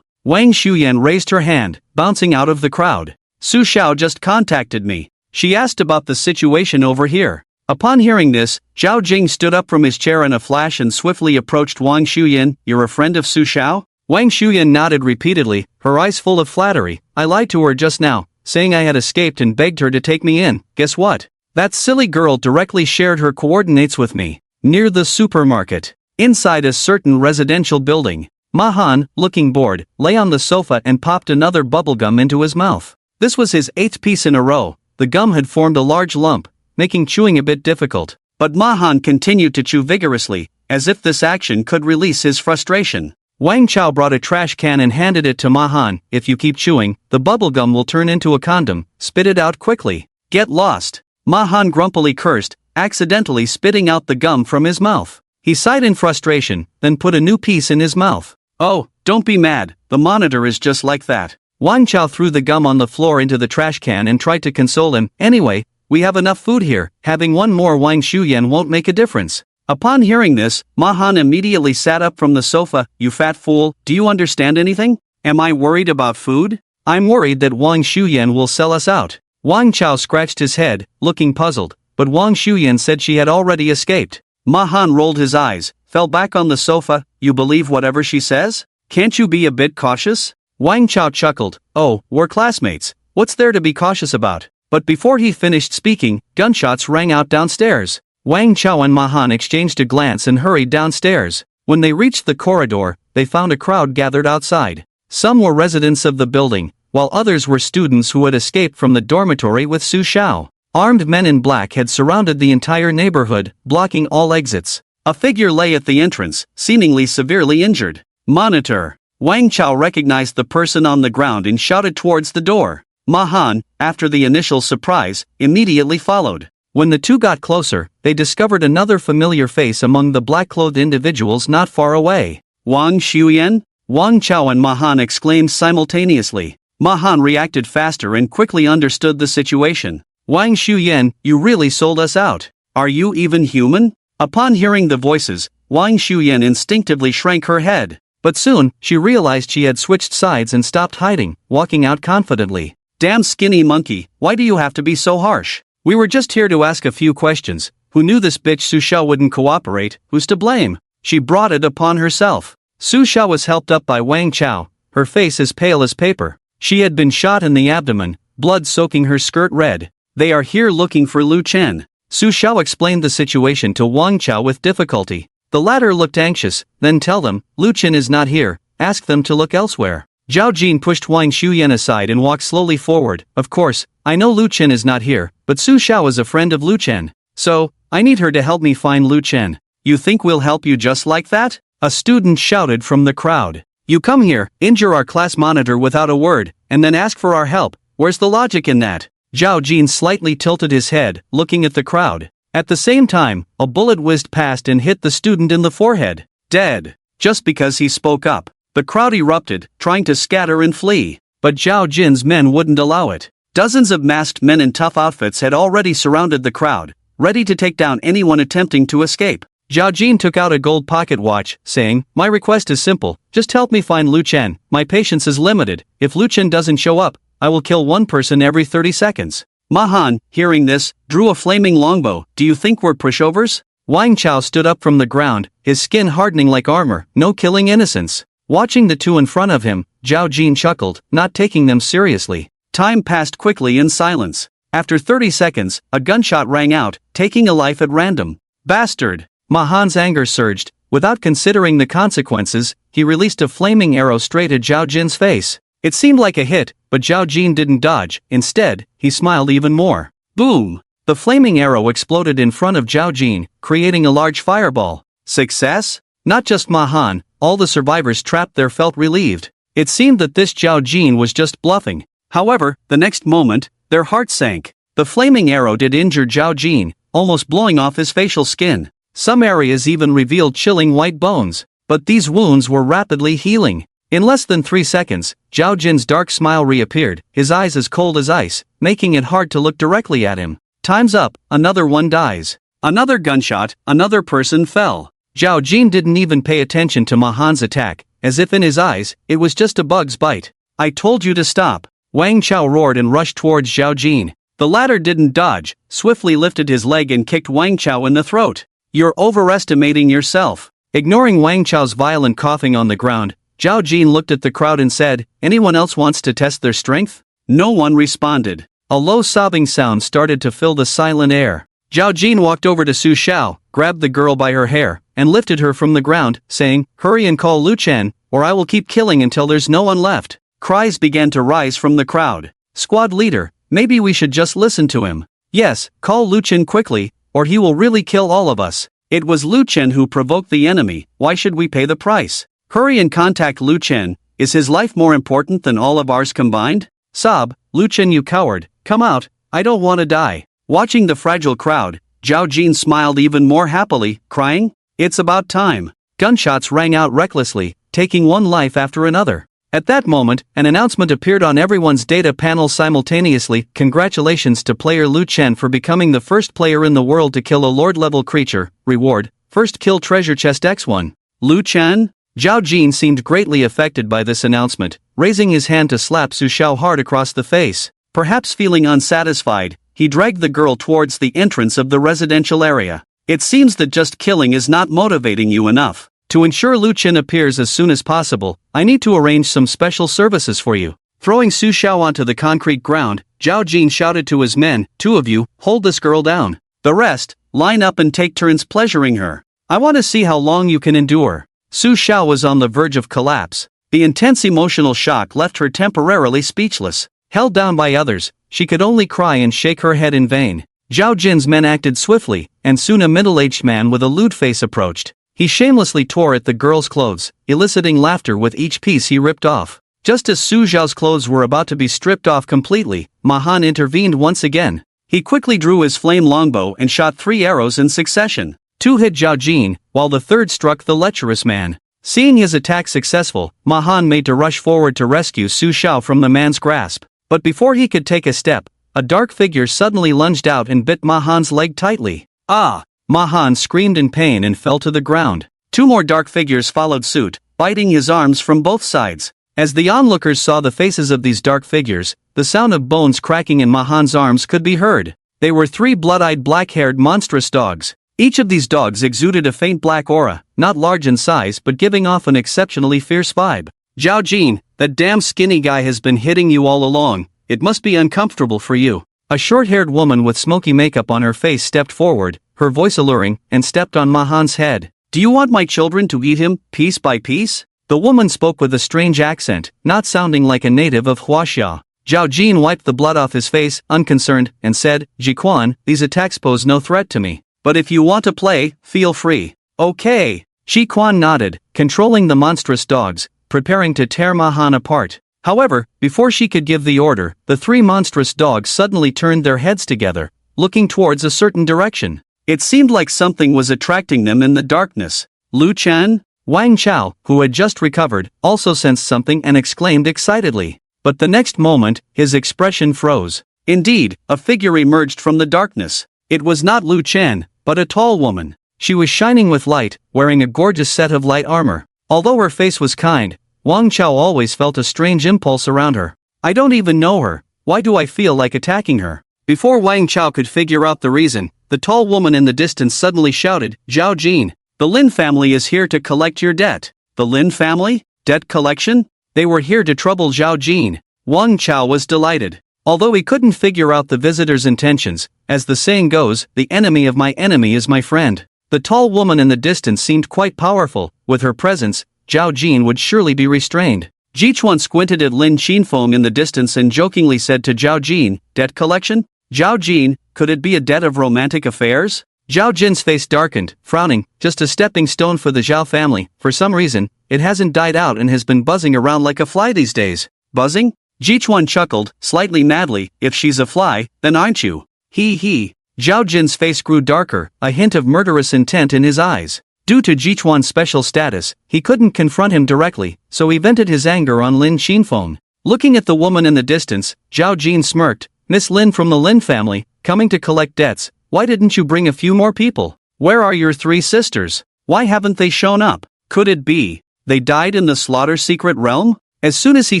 Wang Shuyan raised her hand, bouncing out of the crowd. Su Xiao just contacted me. She asked about the situation over here. Upon hearing this, Zhao Jing stood up from his chair in a flash and swiftly approached Wang Shuyan. "You're a friend of Su Xiao?" Wang Shuyan nodded repeatedly, her eyes full of flattery. "I lied to her just now, saying I had escaped and begged her to take me in. Guess what? That silly girl directly shared her coordinates with me. Near the supermarket. Inside a certain residential building. Mahan, looking bored, lay on the sofa and popped another bubblegum into his mouth. This was his 8th piece in a row. The gum had formed a large lump, making chewing a bit difficult. But Mahan continued to chew vigorously, as if this action could release his frustration. Wang Chao brought a trash can and handed it to Mahan. "If you keep chewing, the bubblegum will turn into a condom. Spit it out quickly." "Get lost." Mahan grumpily cursed, accidentally spitting out the gum from his mouth. He sighed in frustration, then put a new piece in his mouth. "Oh, don't be mad, the monitor is just like that." Wang Chao threw the gum on the floor into the trash can and tried to console him. "Anyway, we have enough food here, having one more Wang Shuyan won't make a difference." Upon hearing this, Mahan immediately sat up from the sofa. "You fat fool, do you understand anything? Am I worried about food? I'm worried that Wang Shuyan will sell us out." Wang Chao scratched his head, looking puzzled, but Wang Shuyan said she had already escaped. Mahan rolled his eyes, fell back on the sofa. "You believe whatever she says? Can't you be a bit cautious?" Wang Chao chuckled. "Oh, we're classmates. What's there to be cautious about?" But before he finished speaking, gunshots rang out downstairs. Wang Chao and Mahan exchanged a glance and hurried downstairs. When they reached the corridor, they found a crowd gathered outside. Some were residents of the building, while others were students who had escaped from the dormitory with Su Xiao. Armed men in black had surrounded the entire neighborhood, blocking all exits. A figure lay at the entrance, seemingly severely injured. Monitor. Wang Chao recognized the person on the ground and shouted towards the door. Mahan, after the initial surprise, immediately followed. When the two got closer, they discovered another familiar face among the black-clothed individuals not far away. Wang Shuyan? Wang Chao and Mahan exclaimed simultaneously. Mahan reacted faster and quickly understood the situation. Wang Shuyan, you really sold us out. Are you even human? Upon hearing the voices, Wang Shuyan instinctively shrank her head. But soon, she realized she had switched sides and stopped hiding, walking out confidently. Damn skinny monkey, why do you have to be so harsh? We were just here to ask a few questions. Who knew this bitch Sushia wouldn't cooperate? Who's to blame? She brought it upon herself. Sushia was helped up by Wang Chao, her face as pale as paper. She had been shot in the abdomen, blood soaking her skirt red. They are here looking for Lu Chen. Sushia explained the situation to Wang Chao with difficulty. The latter looked anxious. Then tell them, Lu Chen is not here, ask them to look elsewhere. Zhao Jin pushed Wang Shuyan aside and walked slowly forward. Of course, I know Lu Chen is not here, but Su Xiao is a friend of Lu Chen. So, I need her to help me find Lu Chen. You think we'll help you just like that? A student shouted from the crowd. You come here, injure our class monitor without a word, and then ask for our help. Where's the logic in that? Zhao Jin slightly tilted his head, looking at the crowd. At the same time, a bullet whizzed past and hit the student in the forehead. Dead. Just because he spoke up. The crowd erupted, trying to scatter and flee. But Zhao Jin's men wouldn't allow it. Dozens of masked men in tough outfits had already surrounded the crowd, ready to take down anyone attempting to escape. Zhao Jin took out a gold pocket watch, saying, My request is simple, just help me find Lu Chen. My patience is limited. If Lu Chen doesn't show up, I will kill one person every 30 seconds. Mahan, hearing this, drew a flaming longbow. Do you think we're pushovers? Wang Chao stood up from the ground, his skin hardening like armor. No killing innocents. Watching the two in front of him, Zhao Jin chuckled, not taking them seriously. Time passed quickly in silence. After 30 seconds, a gunshot rang out, taking a life at random. Bastard! Mahan's anger surged. Without considering the consequences, he released a flaming arrow straight at Zhao Jin's face. It seemed like a hit, but Zhao Jin didn't dodge. Instead, he smiled even more. Boom! The flaming arrow exploded in front of Zhao Jin, creating a large fireball. Success? Not just Mahan, all the survivors trapped there felt relieved. It seemed that this Zhao Jin was just bluffing. However, the next moment, their hearts sank. The flaming arrow did injure Zhao Jin, almost blowing off his facial skin. Some areas even revealed chilling white bones. But these wounds were rapidly healing. In less than 3 seconds, Zhao Jin's dark smile reappeared, his eyes as cold as ice, making it hard to look directly at him. Time's up, another one dies. Another gunshot, another person fell. Zhao Jin didn't even pay attention to Mahan's attack, as if in his eyes, it was just a bug's bite. I told you to stop. Wang Chao roared and rushed towards Zhao Jin. The latter didn't dodge, swiftly lifted his leg and kicked Wang Chao in the throat. You're overestimating yourself. Ignoring Wang Chao's violent coughing on the ground, Zhao Jin looked at the crowd and said, Anyone else wants to test their strength? No one responded. A low sobbing sound started to fill the silent air. Zhao Jin walked over to Su Xiao, grabbed the girl by her hair, and lifted her from the ground, saying, Hurry and call Lu Chen, or I will keep killing until there's no one left. Cries began to rise from the crowd. Squad leader, maybe we should just listen to him. Yes, call Lu Chen quickly, or he will really kill all of us. It was Lu Chen who provoked the enemy, why should we pay the price? Hurry and contact Lu Chen. Is his life more important than all of ours combined? Sob, Lu Chen you coward, come out, I don't want to die. Watching the fragile crowd, Zhao Jin smiled even more happily, crying, It's about time. Gunshots rang out recklessly, taking one life after another. At that moment, an announcement appeared on everyone's data panel simultaneously. Congratulations to player Lu Chen for becoming the first player in the world to kill a lord-level creature. Reward, first kill treasure chest X1. Lu Chen? Zhao Jin seemed greatly affected by this announcement, raising his hand to slap Su Xiao hard across the face. Perhaps feeling unsatisfied, he dragged the girl towards the entrance of the residential area. It seems that just killing is not motivating you enough. To ensure Lu Chen appears as soon as possible, I need to arrange some special services for you. Throwing Su Xiao onto the concrete ground, Zhao Jin shouted to his men, 2 of you, hold this girl down. The rest, line up and take turns pleasuring her. I want to see how long you can endure. Su Xiao was on the verge of collapse. The intense emotional shock left her temporarily speechless. Held down by others, she could only cry and shake her head in vain. Zhao Jin's men acted swiftly, and soon a middle-aged man with a lewd face approached. He shamelessly tore at the girl's clothes, eliciting laughter with each piece he ripped off. Just as Su Zhao's clothes were about to be stripped off completely, Ma Han intervened once again. He quickly drew his flame longbow and shot 3 arrows in succession. 2 hit Zhao Jin, while the third struck the lecherous man. Seeing his attack successful, Ma Han made to rush forward to rescue Su Xiao from the man's grasp. But before he could take a step, a dark figure suddenly lunged out and bit Ma Han's leg tightly. Ah! Ma Han screamed in pain and fell to the ground. 2 more dark figures followed suit, biting his arms from both sides. As the onlookers saw the faces of these dark figures, the sound of bones cracking in Ma Han's arms could be heard. They were 3 blood-eyed black-haired monstrous dogs. Each of these dogs exuded a faint black aura, not large in size but giving off an exceptionally fierce vibe. Zhao Jin, that damn skinny guy has been hitting you all along. It must be uncomfortable for you. A short-haired woman with smoky makeup on her face stepped forward, her voice alluring, and stepped on Ma Han's head. Do you want my children to eat him, piece by piece? The woman spoke with a strange accent, not sounding like a native of Huaxia. Zhao Jin wiped the blood off his face, unconcerned, and said, Jiquan, these attacks pose no threat to me. But if you want to play, feel free. Okay. Jiquan nodded, controlling the monstrous dogs, preparing to tear Ma Han apart. However, before she could give the order, the 3 monstrous dogs suddenly turned their heads together, looking towards a certain direction. It seemed like something was attracting them in the darkness. Lu Chen? Wang Chao, who had just recovered, also sensed something and exclaimed excitedly. But the next moment, his expression froze. Indeed, a figure emerged from the darkness. It was not Lu Chen, but a tall woman. She was shining with light, wearing a gorgeous set of light armor. Although her face was kind, Wang Chao always felt a strange impulse around her. I don't even know her. Why do I feel like attacking her? Before Wang Chao could figure out the reason, the tall woman in the distance suddenly shouted, Zhao Jin, the Lynn family is here to collect your debt. The Lynn family? Debt collection? They were here to trouble Zhao Jin. Wang Chao was delighted. Although he couldn't figure out the visitor's intentions, as the saying goes, the enemy of my enemy is my friend. The tall woman in the distance seemed quite powerful. With her presence, Zhao Jin would surely be restrained. Jichuan squinted at Lin Qinfeng in the distance and jokingly said to Zhao Jin, debt collection? Zhao Jin, could it be a debt of romantic affairs? Zhao Jin's face darkened, frowning, just a stepping stone for the Zhao family. For some reason, it hasn't died out and has been buzzing around like a fly these days. Buzzing? Jichuan chuckled, slightly madly, if she's a fly, then aren't you? He. Zhao Jin's face grew darker, a hint of murderous intent in his eyes. Due to Jichuan's special status, he couldn't confront him directly, so he vented his anger on Lin Qinfeng. Looking at the woman in the distance, Zhao Jin smirked, Miss Lin from the Lin family, coming to collect debts, why didn't you bring a few more people? Where are your 3 sisters? Why haven't they shown up? Could it be they died in the slaughter secret realm? As soon as he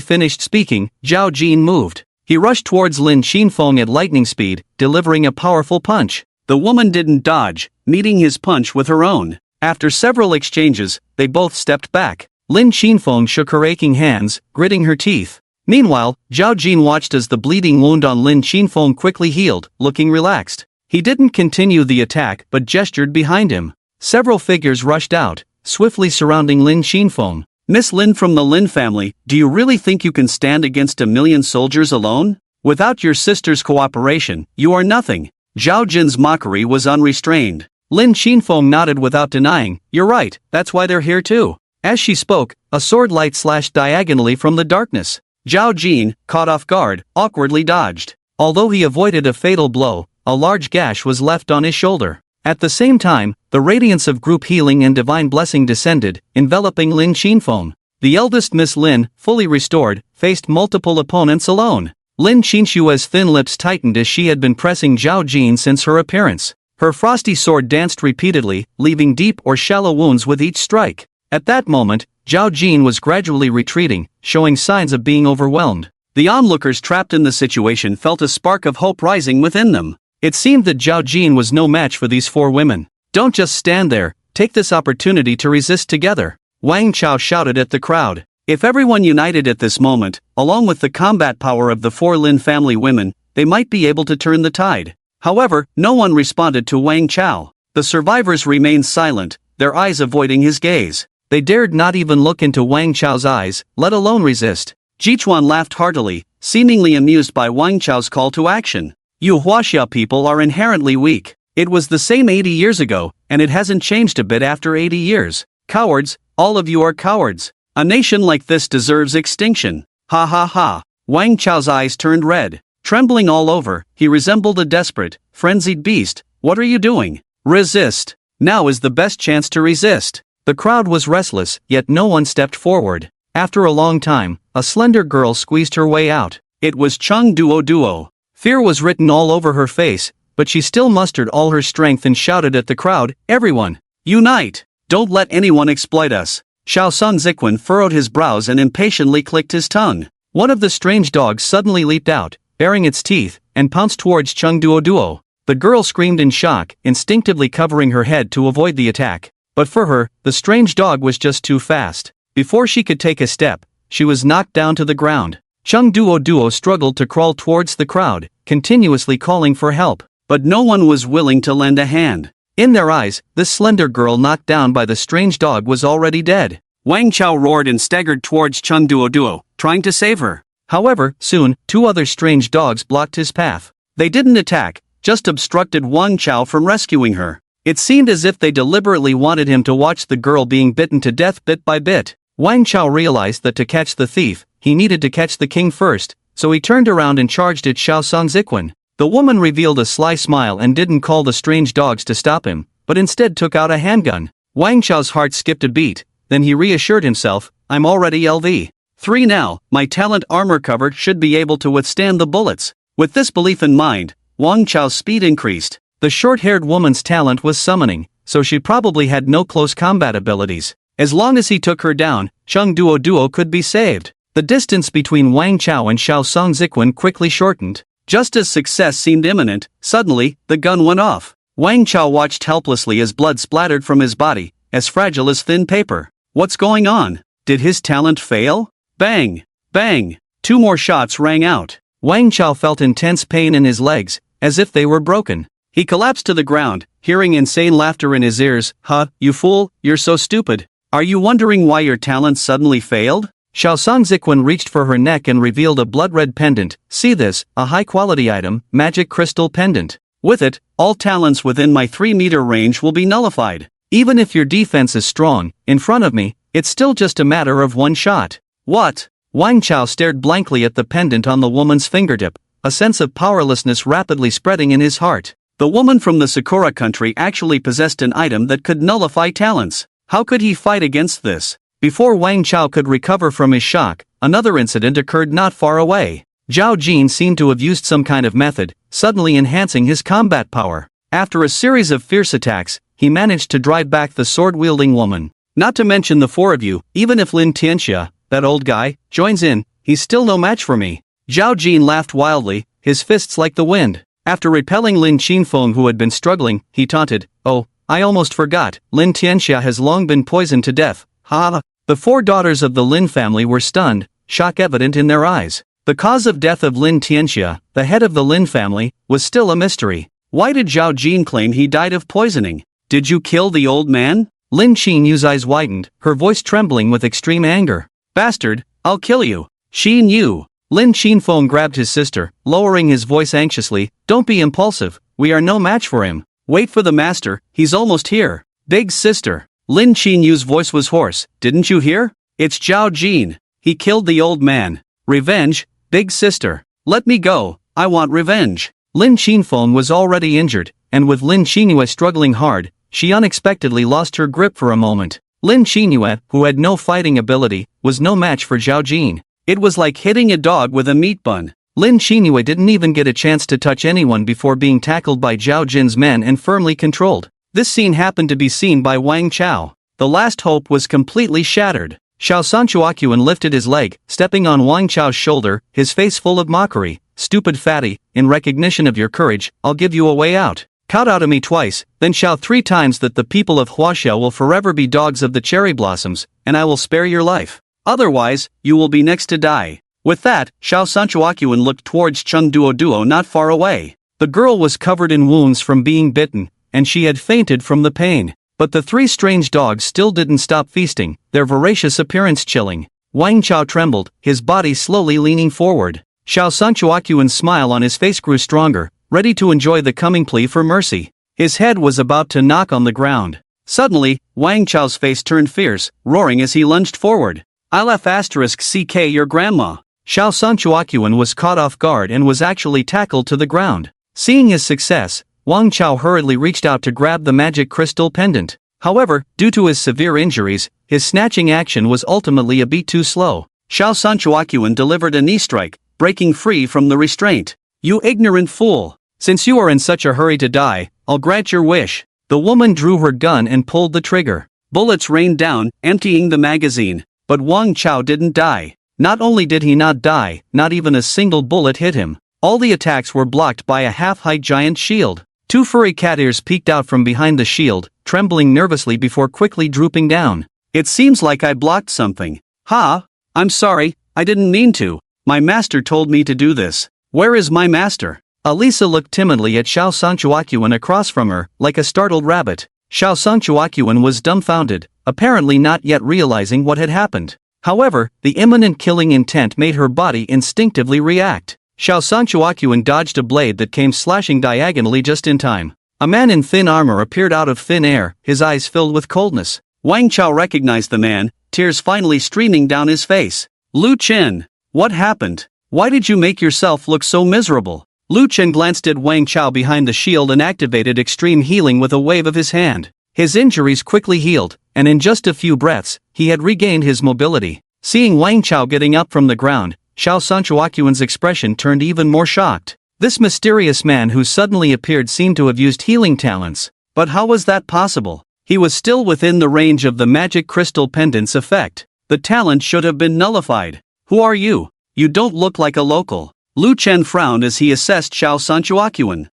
finished speaking, Zhao Jin moved. He rushed towards Lin Qinfeng at lightning speed, delivering a powerful punch. The woman didn't dodge, meeting his punch with her own. After several exchanges, they both stepped back. Lin Qinfeng shook her aching hands, gritting her teeth. Meanwhile, Zhao Jin watched as the bleeding wound on Lin Qinfeng quickly healed, looking relaxed. He didn't continue the attack but gestured behind him. Several figures rushed out, swiftly surrounding Lin Qinfeng. Miss Lin from the Lin family, do you really think you can stand against 1,000,000 soldiers alone? Without your sister's cooperation, you are nothing. Zhao Jin's mockery was unrestrained. Lin Qinfeng nodded without denying, you're right, that's why they're here too. As she spoke, a sword light slashed diagonally from the darkness. Zhao Jin, caught off guard, awkwardly dodged. Although he avoided a fatal blow, a large gash was left on his shoulder. At the same time, the radiance of group healing and divine blessing descended, enveloping Lin Qinfeng. The eldest Miss Lin, fully restored, faced multiple opponents alone. Lin Qinshua's thin lips tightened as she had been pressing Zhao Jin since her appearance. Her frosty sword danced repeatedly, leaving deep or shallow wounds with each strike. At that moment, Zhao Jin was gradually retreating, showing signs of being overwhelmed. The onlookers trapped in the situation felt a spark of hope rising within them. It seemed that Zhao Jin was no match for these 4 women. Don't just stand there, take this opportunity to resist together. Wang Chao shouted at the crowd. If everyone united at this moment, along with the combat power of the 4 Lin family women, they might be able to turn the tide. However, no one responded to Wang Chao. The survivors remained silent, their eyes avoiding his gaze. They dared not even look into Wang Chao's eyes, let alone resist. Jichuan laughed heartily, seemingly amused by Wang Chao's call to action. You Huaxia people are inherently weak. It was the same 80 years ago, and it hasn't changed a bit after 80 years. Cowards, all of you are cowards. A nation like this deserves extinction. Ha ha ha. Wang Chao's eyes turned red. Trembling all over, he resembled a desperate, frenzied beast. What are you doing? Resist. Now is the best chance to resist. The crowd was restless, yet no one stepped forward. After a long time, a slender girl squeezed her way out. It was Chung Duo Duo. Fear was written all over her face, but she still mustered all her strength and shouted at the crowd, "Everyone, unite! Don't let anyone exploit us." Xiao Ziquan furrowed his brows and impatiently clicked his tongue. One of the strange dogs suddenly leaped out, baring its teeth, and pounced towards Chung Duo Duo. The girl screamed in shock, instinctively covering her head to avoid the attack. But for her, the strange dog was just too fast. Before she could take a step, she was knocked down to the ground. Chung Duo Duo struggled to crawl towards the crowd, continuously calling for help. But no one was willing to lend a hand. In their eyes, this slender girl knocked down by the strange dog was already dead. Wang Chao roared and staggered towards Chung Duo Duo, trying to save her. However, soon, two other strange dogs blocked his path. They didn't attack, just obstructed Wang Chao from rescuing her. It seemed as if they deliberately wanted him to watch the girl being bitten to death bit by bit. Wang Chao realized that to catch the thief, he needed to catch the king first, so he turned around and charged at Xiao Ziquan. The woman revealed a sly smile and didn't call the strange dogs to stop him, but instead took out a handgun. Wang Chao's heart skipped a beat, then he reassured himself, "I'm already LV3 now, my talent armor cover should be able to withstand the bullets." With this belief in mind, Wang Chao's speed increased. The short-haired woman's talent was summoning, so she probably had no close combat abilities. As long as he took her down, Chung Duo Duo could be saved. The distance between Wang Chao and Xiao Ziquan quickly shortened. Just as success seemed imminent, suddenly, the gun went off. Wang Chao watched helplessly as blood splattered from his body, as fragile as thin paper. What's going on? Did his talent fail? Bang! Bang! Two more shots rang out. Wang Chao felt intense pain in his legs, as if they were broken. He collapsed to the ground, hearing insane laughter in his ears. "Huh, you fool, you're so stupid. Are you wondering why your talent suddenly failed?" Xiao Ziquan reached for her neck and revealed a blood-red pendant. "See this, a high-quality item, magic crystal pendant. With it, all talents within my 3-meter range will be nullified. Even if your defense is strong, in front of me, it's still just a matter of one shot." "What?" Wang Chao stared blankly at the pendant on the woman's fingertip, a sense of powerlessness rapidly spreading in his heart. The woman from the Sakura country actually possessed an item that could nullify talents. How could he fight against this? Before Wang Chao could recover from his shock, another incident occurred not far away. Zhao Jin seemed to have used some kind of method, suddenly enhancing his combat power. After a series of fierce attacks, he managed to drive back the sword-wielding woman. Not to mention the four of you, even if Lin Tianxia, that old guy, joins in, he's still no match for me. Zhao Jin laughed wildly, his fists like the wind. After repelling Lin Qinfeng who had been struggling, he taunted, "Oh, I almost forgot, Lin Tianxia has long been poisoned to death. Ha!" The four daughters of the Lin family were stunned, shock evident in their eyes. The cause of death of Lin Tianxia, the head of the Lin family, was still a mystery. Why did Zhao Jin claim he died of poisoning? "Did you kill the old man?" Lin Qinyu's eyes widened, her voice trembling with extreme anger. "Bastard, I'll kill you. Qinyue." Lin Qinfeng grabbed his sister, lowering his voice anxiously. "Don't be impulsive, we are no match for him. Wait for the master, he's almost here." "Big sister." Lin Qinyu's voice was hoarse. "Didn't you hear? It's Zhao Jin. He killed the old man. Revenge, big sister. Let me go, I want revenge." Lin Qinfeng was already injured, and with Lin Qinyue struggling hard, she unexpectedly lost her grip for a moment. Lin Qinyue, who had no fighting ability, was no match for Zhao Jin. It was like hitting a dog with a meat bun. Lin Qinyue didn't even get a chance to touch anyone before being tackled by Zhao Jin's men and firmly controlled. This scene happened to be seen by Wang Chao. The last hope was completely shattered. Xiao Sanchuakuan lifted his leg, stepping on Wang Chao's shoulder, his face full of mockery. "Stupid fatty, in recognition of your courage, I'll give you a way out. Kowtow to me twice, then shout 3 times that the people of Huaxia will forever be dogs of the cherry blossoms, and I will spare your life. Otherwise, you will be next to die." With that, Xiao Sanchuakuan looked towards Chung Duo Duo not far away. The girl was covered in wounds from being bitten, and she had fainted from the pain. But the 3 strange dogs still didn't stop feasting, their voracious appearance chilling. Wang Chao trembled, his body slowly leaning forward. Xiao Sanchuakuan's smile on his face grew stronger, ready to enjoy the coming plea for mercy. His head was about to knock on the ground. Suddenly, Wang Chao's face turned fierce, roaring as he lunged forward. I'll *CK your grandma. Xiao Sanchuakuan was caught off guard and was actually tackled to the ground. Seeing his success, Wang Chao hurriedly reached out to grab the magic crystal pendant. However, due to his severe injuries, his snatching action was ultimately a bit too slow. Xiao Sanchuakuan delivered a knee strike, breaking free from the restraint. You ignorant fool! Since you are in such a hurry to die, I'll grant your wish. The woman drew her gun and pulled the trigger. Bullets rained down, emptying the magazine. But Wang Chao didn't die. Not only did he not die, not even a single bullet hit him. All the attacks were blocked by a half-height giant shield. Two furry cat ears peeked out from behind the shield, trembling nervously before quickly drooping down. It seems like I blocked something. Ha! I'm sorry, I didn't mean to. My master told me to do this. Where is my master? Alisa looked timidly at Xiao Sanchuakuan across from her, like a startled rabbit. Xiao Sanchuakuan was dumbfounded, apparently not yet realizing what had happened. However, the imminent killing intent made her body instinctively react. Xiao Sanchuakuan dodged a blade that came slashing diagonally just in time. A man in thin armor appeared out of thin air, his eyes filled with coldness. Wang Chao recognized the man, tears finally streaming down his face. Lu Chen! What happened? Why did you make yourself look so miserable? Lu Chen glanced at Wang Chao behind the shield and activated extreme healing with a wave of his hand. His injuries quickly healed, and in just a few breaths, he had regained his mobility. Seeing Wang Chao getting up from the ground, Xiao Sanchuakuan's expression turned even more shocked. This mysterious man who suddenly appeared seemed to have used healing talents. But how was that possible? He was still within the range of the magic crystal pendant's effect. The talent should have been nullified. Who are you? You don't look like a local. Lu Chen frowned as he assessed Xiao Sanchuakuan.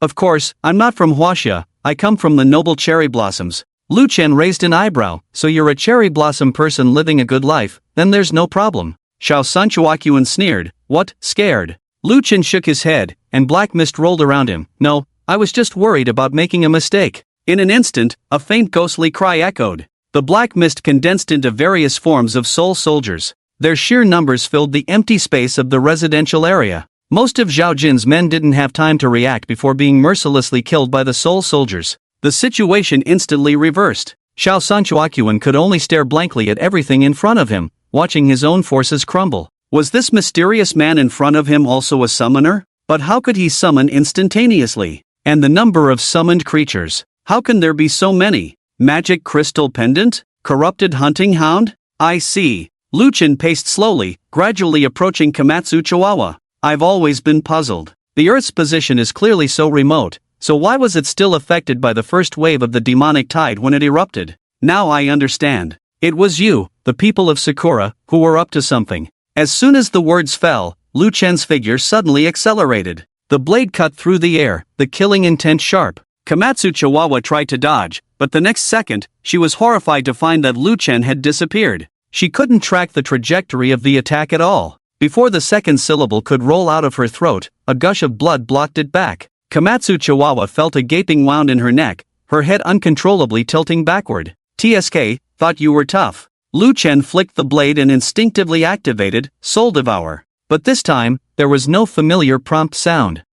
Of course, I'm not from Huaxia, I come from the noble cherry blossoms. Lu Chen raised an eyebrow. So you're a cherry blossom person living a good life, then there's no problem. Xiao Sanchuakuan sneered. What, scared? Lu Chen shook his head, and black mist rolled around him. No, I was just worried about making a mistake. In an instant, a faint ghostly cry echoed. The black mist condensed into various forms of soul soldiers. Their sheer numbers filled the empty space of the residential area. Most of Zhao Jin's men didn't have time to react before being mercilessly killed by the soul soldiers. The situation instantly reversed. Xiao Sanchuakuan could only stare blankly at everything in front of him, watching his own forces crumble. Was this mysterious man in front of him also a summoner? But how could he summon instantaneously? And the number of summoned creatures? How can there be so many? Magic crystal pendant? Corrupted hunting hound? I see. Lu Chen paced slowly, gradually approaching Komatsu Chihuahua. I've always been puzzled. The Earth's position is clearly so remote, so why was it still affected by the first wave of the demonic tide when it erupted? Now I understand. It was you, the people of Sakura, who were up to something. As soon as the words fell, Lu Chen's figure suddenly accelerated. The blade cut through the air, the killing intent sharp. Komatsu Chihuahua tried to dodge, but the next second, she was horrified to find that Lu Chen had disappeared. She couldn't track the trajectory of the attack at all. Before the second syllable could roll out of her throat, a gush of blood blocked it back. Komatsu Chihuahua felt a gaping wound in her neck, her head uncontrollably tilting backward. TSK, thought you were tough. Lu Chen flicked the blade and instinctively activated Soul Devour. But this time, there was no familiar prompt sound.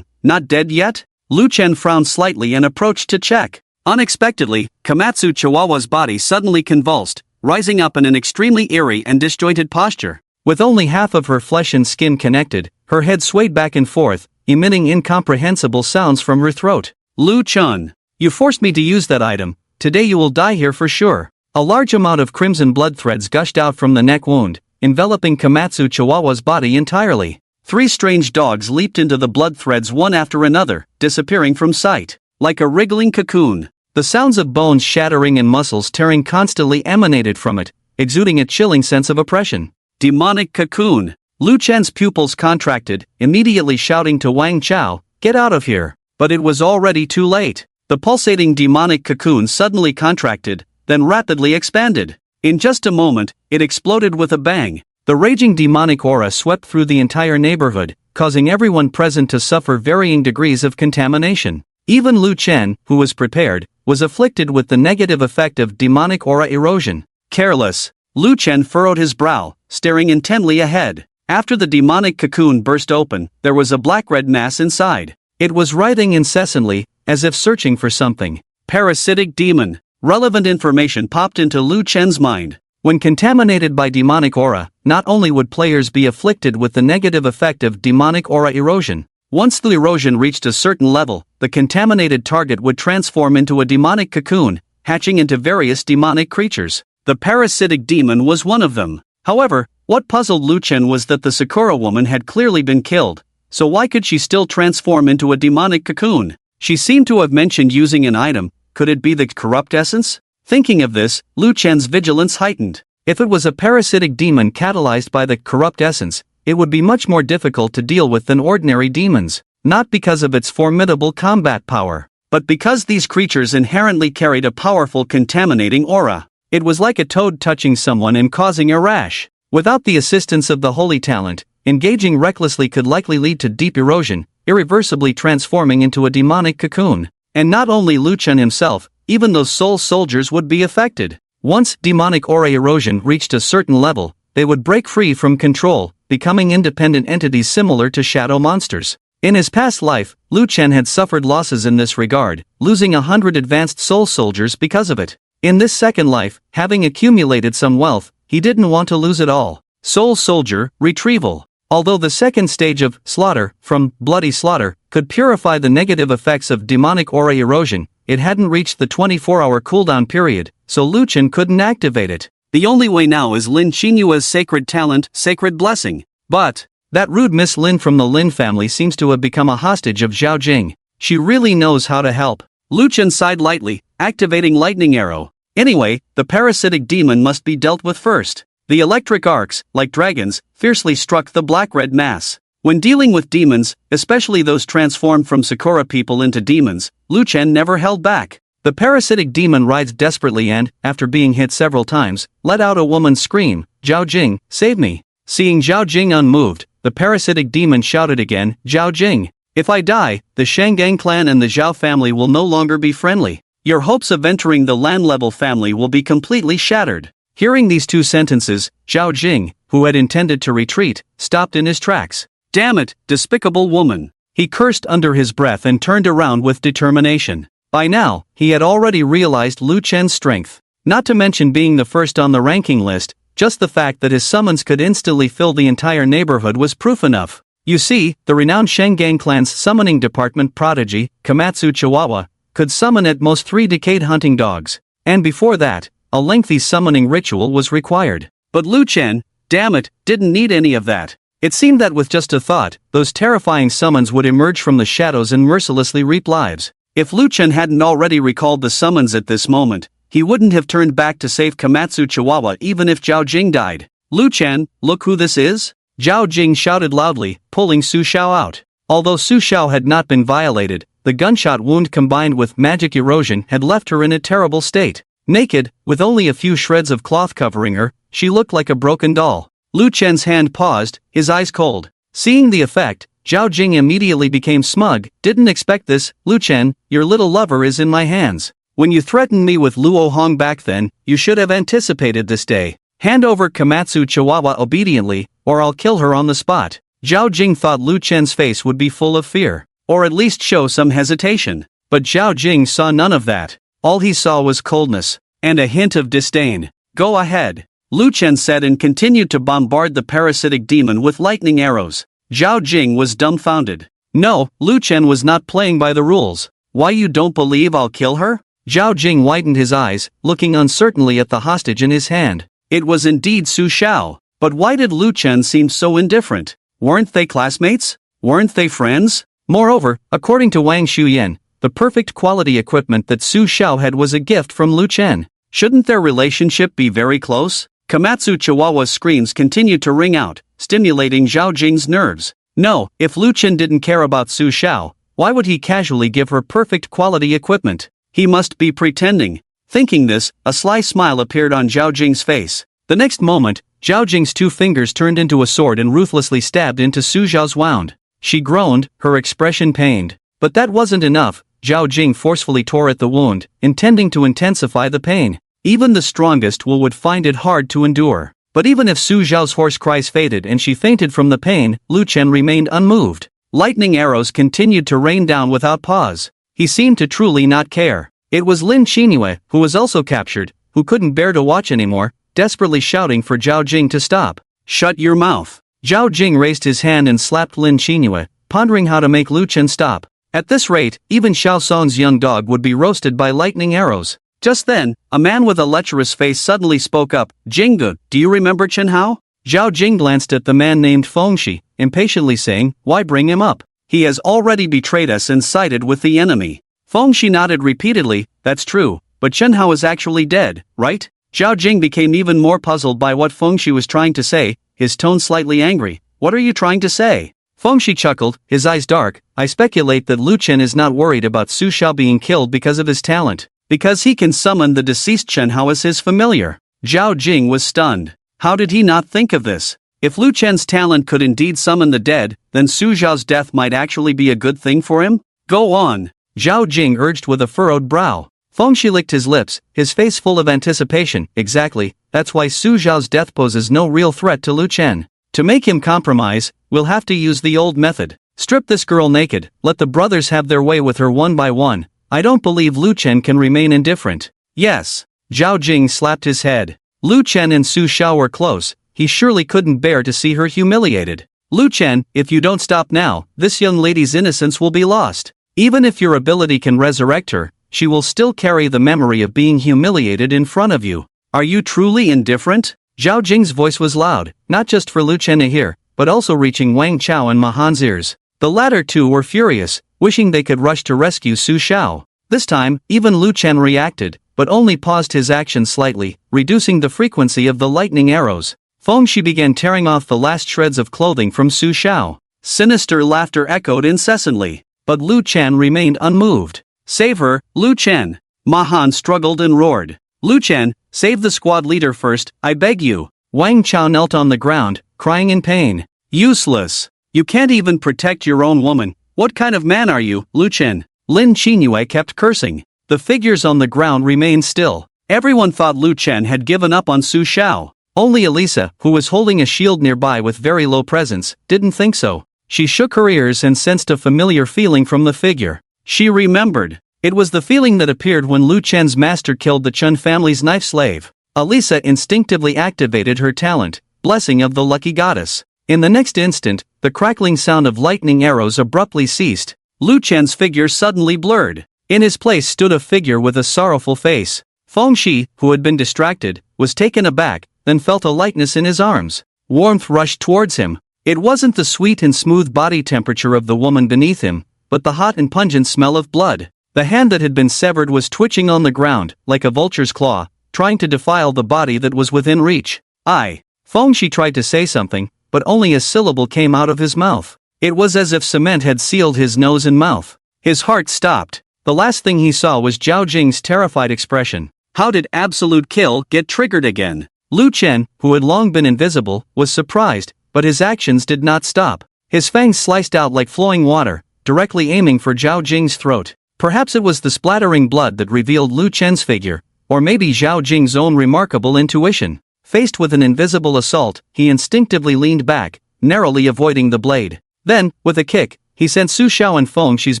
Not dead yet? Lu Chen frowned slightly and approached to check. Unexpectedly, Komatsu Chihuahua's body suddenly convulsed, rising up in an extremely eerie and disjointed posture. With only half of her flesh and skin connected, her head swayed back and forth, emitting incomprehensible sounds from her throat. Lu Chun, you forced me to use that item. Today you will die here for sure. A large amount of crimson blood threads gushed out from the neck wound, enveloping Komatsu Chihuahua's body entirely. 3 strange dogs leaped into the blood threads one after another, disappearing from sight. Like a wriggling cocoon. The sounds of bones shattering and muscles tearing constantly emanated from it, exuding a chilling sense of oppression. Demonic cocoon. Lu Chen's pupils contracted, immediately shouting to Wang Chao, "Get out of here!" But it was already too late. The pulsating demonic cocoon suddenly contracted, then rapidly expanded. In just a moment, it exploded with a bang. The raging demonic aura swept through the entire neighborhood, causing everyone present to suffer varying degrees of contamination. Even Lu Chen, who was prepared, was afflicted with the negative effect of demonic aura erosion. Careless. Lu Chen furrowed his brow, staring intently ahead. After the demonic cocoon burst open, there was a black-red mass inside. It was writhing incessantly, as if searching for something. Parasitic demon. Relevant information popped into Lu Chen's mind. When contaminated by demonic aura, not only would players be afflicted with the negative effect of demonic aura erosion. Once the erosion reached a certain level, the contaminated target would transform into a demonic cocoon, hatching into various demonic creatures. The parasitic demon was one of them. However, what puzzled Lu Chen was that the Sakura woman had clearly been killed, so why could she still transform into a demonic cocoon? She seemed to have mentioned using an item. Could it be the corrupt essence? Thinking of this, Lu Chen's vigilance heightened. If it was a parasitic demon catalyzed by the corrupt essence, it would be much more difficult to deal with than ordinary demons, not because of its formidable combat power, but because these creatures inherently carried a powerful contaminating aura. It was like a toad touching someone and causing a rash. Without the assistance of the holy talent, engaging recklessly could likely lead to deep erosion, irreversibly transforming into a demonic cocoon. And not only Lu Chen himself, even those soul soldiers would be affected. Once demonic aura erosion reached a certain level, they would break free from control, becoming independent entities similar to shadow monsters. In his past life, Lu Chen had suffered losses in this regard, losing 100 advanced soul soldiers because of it. In this second life, having accumulated some wealth, he didn't want to lose it all. Soul soldier, retrieval. Although the second stage of slaughter, from bloody slaughter, could purify the negative effects of demonic aura erosion, it hadn't reached the 24-hour cooldown period, so Lu Chen couldn't activate it. The only way now is Lin Qinyua's sacred talent, sacred blessing. But that rude Miss Lin from the Lin family seems to have become a hostage of Zhao Jing. She really knows how to help. Lu Chen sighed lightly, activating lightning arrow. Anyway, the parasitic demon must be dealt with first. The electric arcs, like dragons, fiercely struck the black-red mass. When dealing with demons, especially those transformed from Sakura people into demons, Lu Chen never held back. The parasitic demon writhed desperately and, after being hit several times, let out a woman's scream, "Zhao Jing, save me!" Seeing Zhao Jing unmoved, the parasitic demon shouted again, "Zhao Jing, if I die, the Shangang clan and the Zhao family will no longer be friendly. Your hopes of entering the land-level family will be completely shattered." Hearing these two sentences, Zhao Jing, who had intended to retreat, stopped in his tracks. "Damn it, despicable woman!" He cursed under his breath and turned around with determination. By now, he had already realized Lu Chen's strength. Not to mention being the first on the ranking list, just the fact that his summons could instantly fill the entire neighborhood was proof enough. You see, the renowned Shangang clan's summoning department prodigy, Komatsu Chihuahua, could summon at most 3 decade hunting dogs. And before that, a lengthy summoning ritual was required. But Lu Chen, damn it, didn't need any of that. It seemed that with just a thought, those terrifying summons would emerge from the shadows and mercilessly reap lives. If Lu Chen hadn't already recalled the summons at this moment, he wouldn't have turned back to save Komatsu Chihuahua even if Zhao Jing died. "Lu Chen, look who this is!" Zhao Jing shouted loudly, pulling Su Xiao out. Although Su Xiao had not been violated, the gunshot wound combined with magic erosion had left her in a terrible state. Naked, with only a few shreds of cloth covering her, she looked like a broken doll. Lu Chen's hand paused, his eyes cold. Seeing the effect, Zhao Jing immediately became smug. "Didn't expect this, Lu Chen, your little lover is in my hands. When you threatened me with Luo Hong back then, you should have anticipated this day. Hand over Komatsu Chihuahua obediently, or I'll kill her on the spot." Zhao Jing thought Lu Chen's face would be full of fear, or at least show some hesitation. But Zhao Jing saw none of that. All he saw was coldness, and a hint of disdain. "Go ahead," Lu Chen said and continued to bombard the parasitic demon with lightning arrows. Zhao Jing was dumbfounded. No, Lu Chen was not playing by the rules. "Why, you don't believe I'll kill her?" Zhao Jing widened his eyes, looking uncertainly at the hostage in his hand. It was indeed Su Xiao. But why did Lu Chen seem so indifferent? Weren't they classmates? Weren't they friends? Moreover, according to Wang Shuyan, the perfect quality equipment that Su Xiao had was a gift from Lu Chen. Shouldn't their relationship be very close? Komatsu Chihuahua's screams continued to ring out, stimulating Zhao Jing's nerves. No, if Lu Chen didn't care about Su Xiao, why would he casually give her perfect quality equipment? He must be pretending. Thinking this, a sly smile appeared on Zhao Jing's face. The next moment, Zhao Jing's 2 fingers turned into a sword and ruthlessly stabbed into Su Xiao's wound. She groaned, her expression pained. But that wasn't enough. Zhao Jing forcefully tore at the wound, intending to intensify the pain. Even the strongest will would find it hard to endure. But even if Su Xiao's hoarse cries faded and she fainted from the pain, Lu Chen remained unmoved. Lightning arrows continued to rain down without pause. He seemed to truly not care. It was Lin Qingyue, who was also captured, who couldn't bear to watch anymore, desperately shouting for Zhao Jing to stop. "Shut your mouth." Zhao Jing raised his hand and slapped Lin Qingyue, pondering how to make Lu Chen stop. At this rate, even Xiao Song's young dog would be roasted by lightning arrows. Just then, a man with a lecherous face suddenly spoke up. "Jingge, do you remember Chen Hao?" Zhao Jing glanced at the man named Fengshi, impatiently saying, "Why bring him up? He has already betrayed us and sided with the enemy." Fengshi nodded repeatedly. "That's true, but Chen Hao is actually dead, right?" Zhao Jing became even more puzzled by what Fengshi was trying to say, his tone slightly angry. "What are you trying to say?" Fengshi chuckled, his eyes dark. "I speculate that Lu Chen is not worried about Sushia being killed because of his talent, because he can summon the deceased Chen Hao as his familiar." Zhao Jing was stunned. How did he not think of this? If Lu Chen's talent could indeed summon the dead, then Su Xiao's death might actually be a good thing for him? "Go on," Zhao Jing urged with a furrowed brow. Fengshi licked his lips, his face full of anticipation. "Exactly, that's why Su Xiao's death poses no real threat to Lu Chen. To make him compromise, we'll have to use the old method. Strip this girl naked, let the brothers have their way with her one by one. I don't believe Lu Chen can remain indifferent." "Yes." Zhao Jing slapped his head. Lu Chen and Su Xiao were close, he surely couldn't bear to see her humiliated. "Lu Chen, if you don't stop now, this young lady's innocence will be lost. Even if your ability can resurrect her, she will still carry the memory of being humiliated in front of you. Are you truly indifferent?" Zhao Jing's voice was loud, not just for Lu Chen to hear, but also reaching Wang Chao and Ma Han's ears. The latter two were furious, wishing they could rush to rescue Su Xiao. This time, even Lu Chen reacted, but only paused his action slightly, reducing the frequency of the lightning arrows. Fengshi began tearing off the last shreds of clothing from Su Xiao. Sinister laughter echoed incessantly, but Lu Chen remained unmoved. "Save her, Lu Chen!" Ma Han struggled and roared. "Lu Chen, save the squad leader first, I beg you." Wang Chao knelt on the ground, crying in pain. "Useless! You can't even protect your own woman. What kind of man are you, Lu Chen?" Lin Qingyue kept cursing. The figures on the ground remained still. Everyone thought Lu Chen had given up on Su Xiao. Only Elisa, who was holding a shield nearby with very low presence, didn't think so. She shook her ears and sensed a familiar feeling from the figure. She remembered. It was the feeling that appeared when Lu Chen's master killed the Chen family's knife slave. Elisa instinctively activated her talent, blessing of the lucky goddess. In the next instant, the crackling sound of lightning arrows abruptly ceased. Lu Chen's figure suddenly blurred. In his place stood a figure with a sorrowful face. Fengshi, who had been distracted, was taken aback, then felt a lightness in his arms. Warmth rushed towards him. It wasn't the sweet and smooth body temperature of the woman beneath him, but the hot and pungent smell of blood. The hand that had been severed was twitching on the ground, like a vulture's claw, trying to defile the body that was within reach. Fengshi tried to say something, but only a syllable came out of his mouth. It was as if cement had sealed his nose and mouth. His heart stopped. The last thing he saw was Zhao Jing's terrified expression. How did absolute kill get triggered again? Lu Chen, who had long been invisible, was surprised, but his actions did not stop. His fangs sliced out like flowing water, directly aiming for Zhao Jing's throat. Perhaps it was the splattering blood that revealed Lu Chen's figure, or maybe Zhao Jing's own remarkable intuition. Faced with an invisible assault, he instinctively leaned back, narrowly avoiding the blade. Then, with a kick, he sent Su Xiao and Fengshi's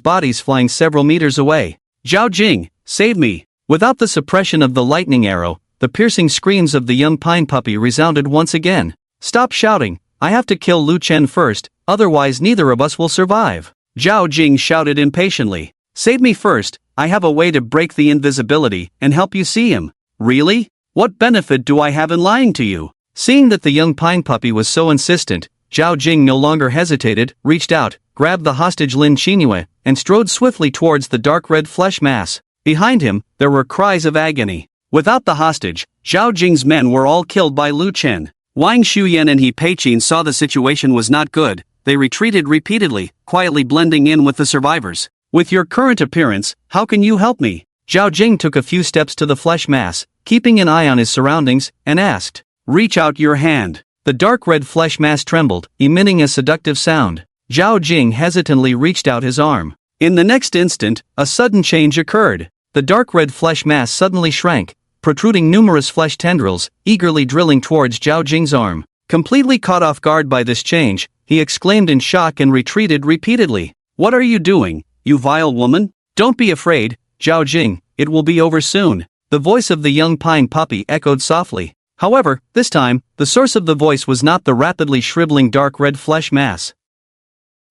bodies flying several meters away. "Zhao Jing, save me!" Without the suppression of the lightning arrow, the piercing screams of the young pine puppy resounded once again. "Stop shouting, I have to kill Lu Chen first, otherwise neither of us will survive." Zhao Jing shouted impatiently. "Save me first, I have a way to break the invisibility and help you see him." "Really? What benefit do I have in lying to you?" Seeing that the young pine puppy was so insistent, Zhao Jing no longer hesitated, reached out, grabbed the hostage Lin Qingyue, and strode swiftly towards the dark red flesh mass. Behind him, there were cries of agony. Without the hostage, Zhao Jing's men were all killed by Lu Chen. Wang Shuyan and He Peiqin saw the situation was not good. They retreated repeatedly, quietly blending in with the survivors. "With your current appearance, how can you help me?" Zhao Jing took a few steps to the flesh mass, keeping an eye on his surroundings, and asked, "Reach out your hand." The dark red flesh mass trembled, emitting a seductive sound. Zhao Jing hesitantly reached out his arm. In the next instant, a sudden change occurred. The dark red flesh mass suddenly shrank, protruding numerous flesh tendrils, eagerly drilling towards Zhao Jing's arm. Completely caught off guard by this change, he exclaimed in shock and retreated repeatedly. What are you doing, you vile woman? Don't be afraid, Zhao Jing, it will be over soon. The voice of the young pine puppy echoed softly. However, this time, the source of the voice was not the rapidly shriveling dark red flesh mass.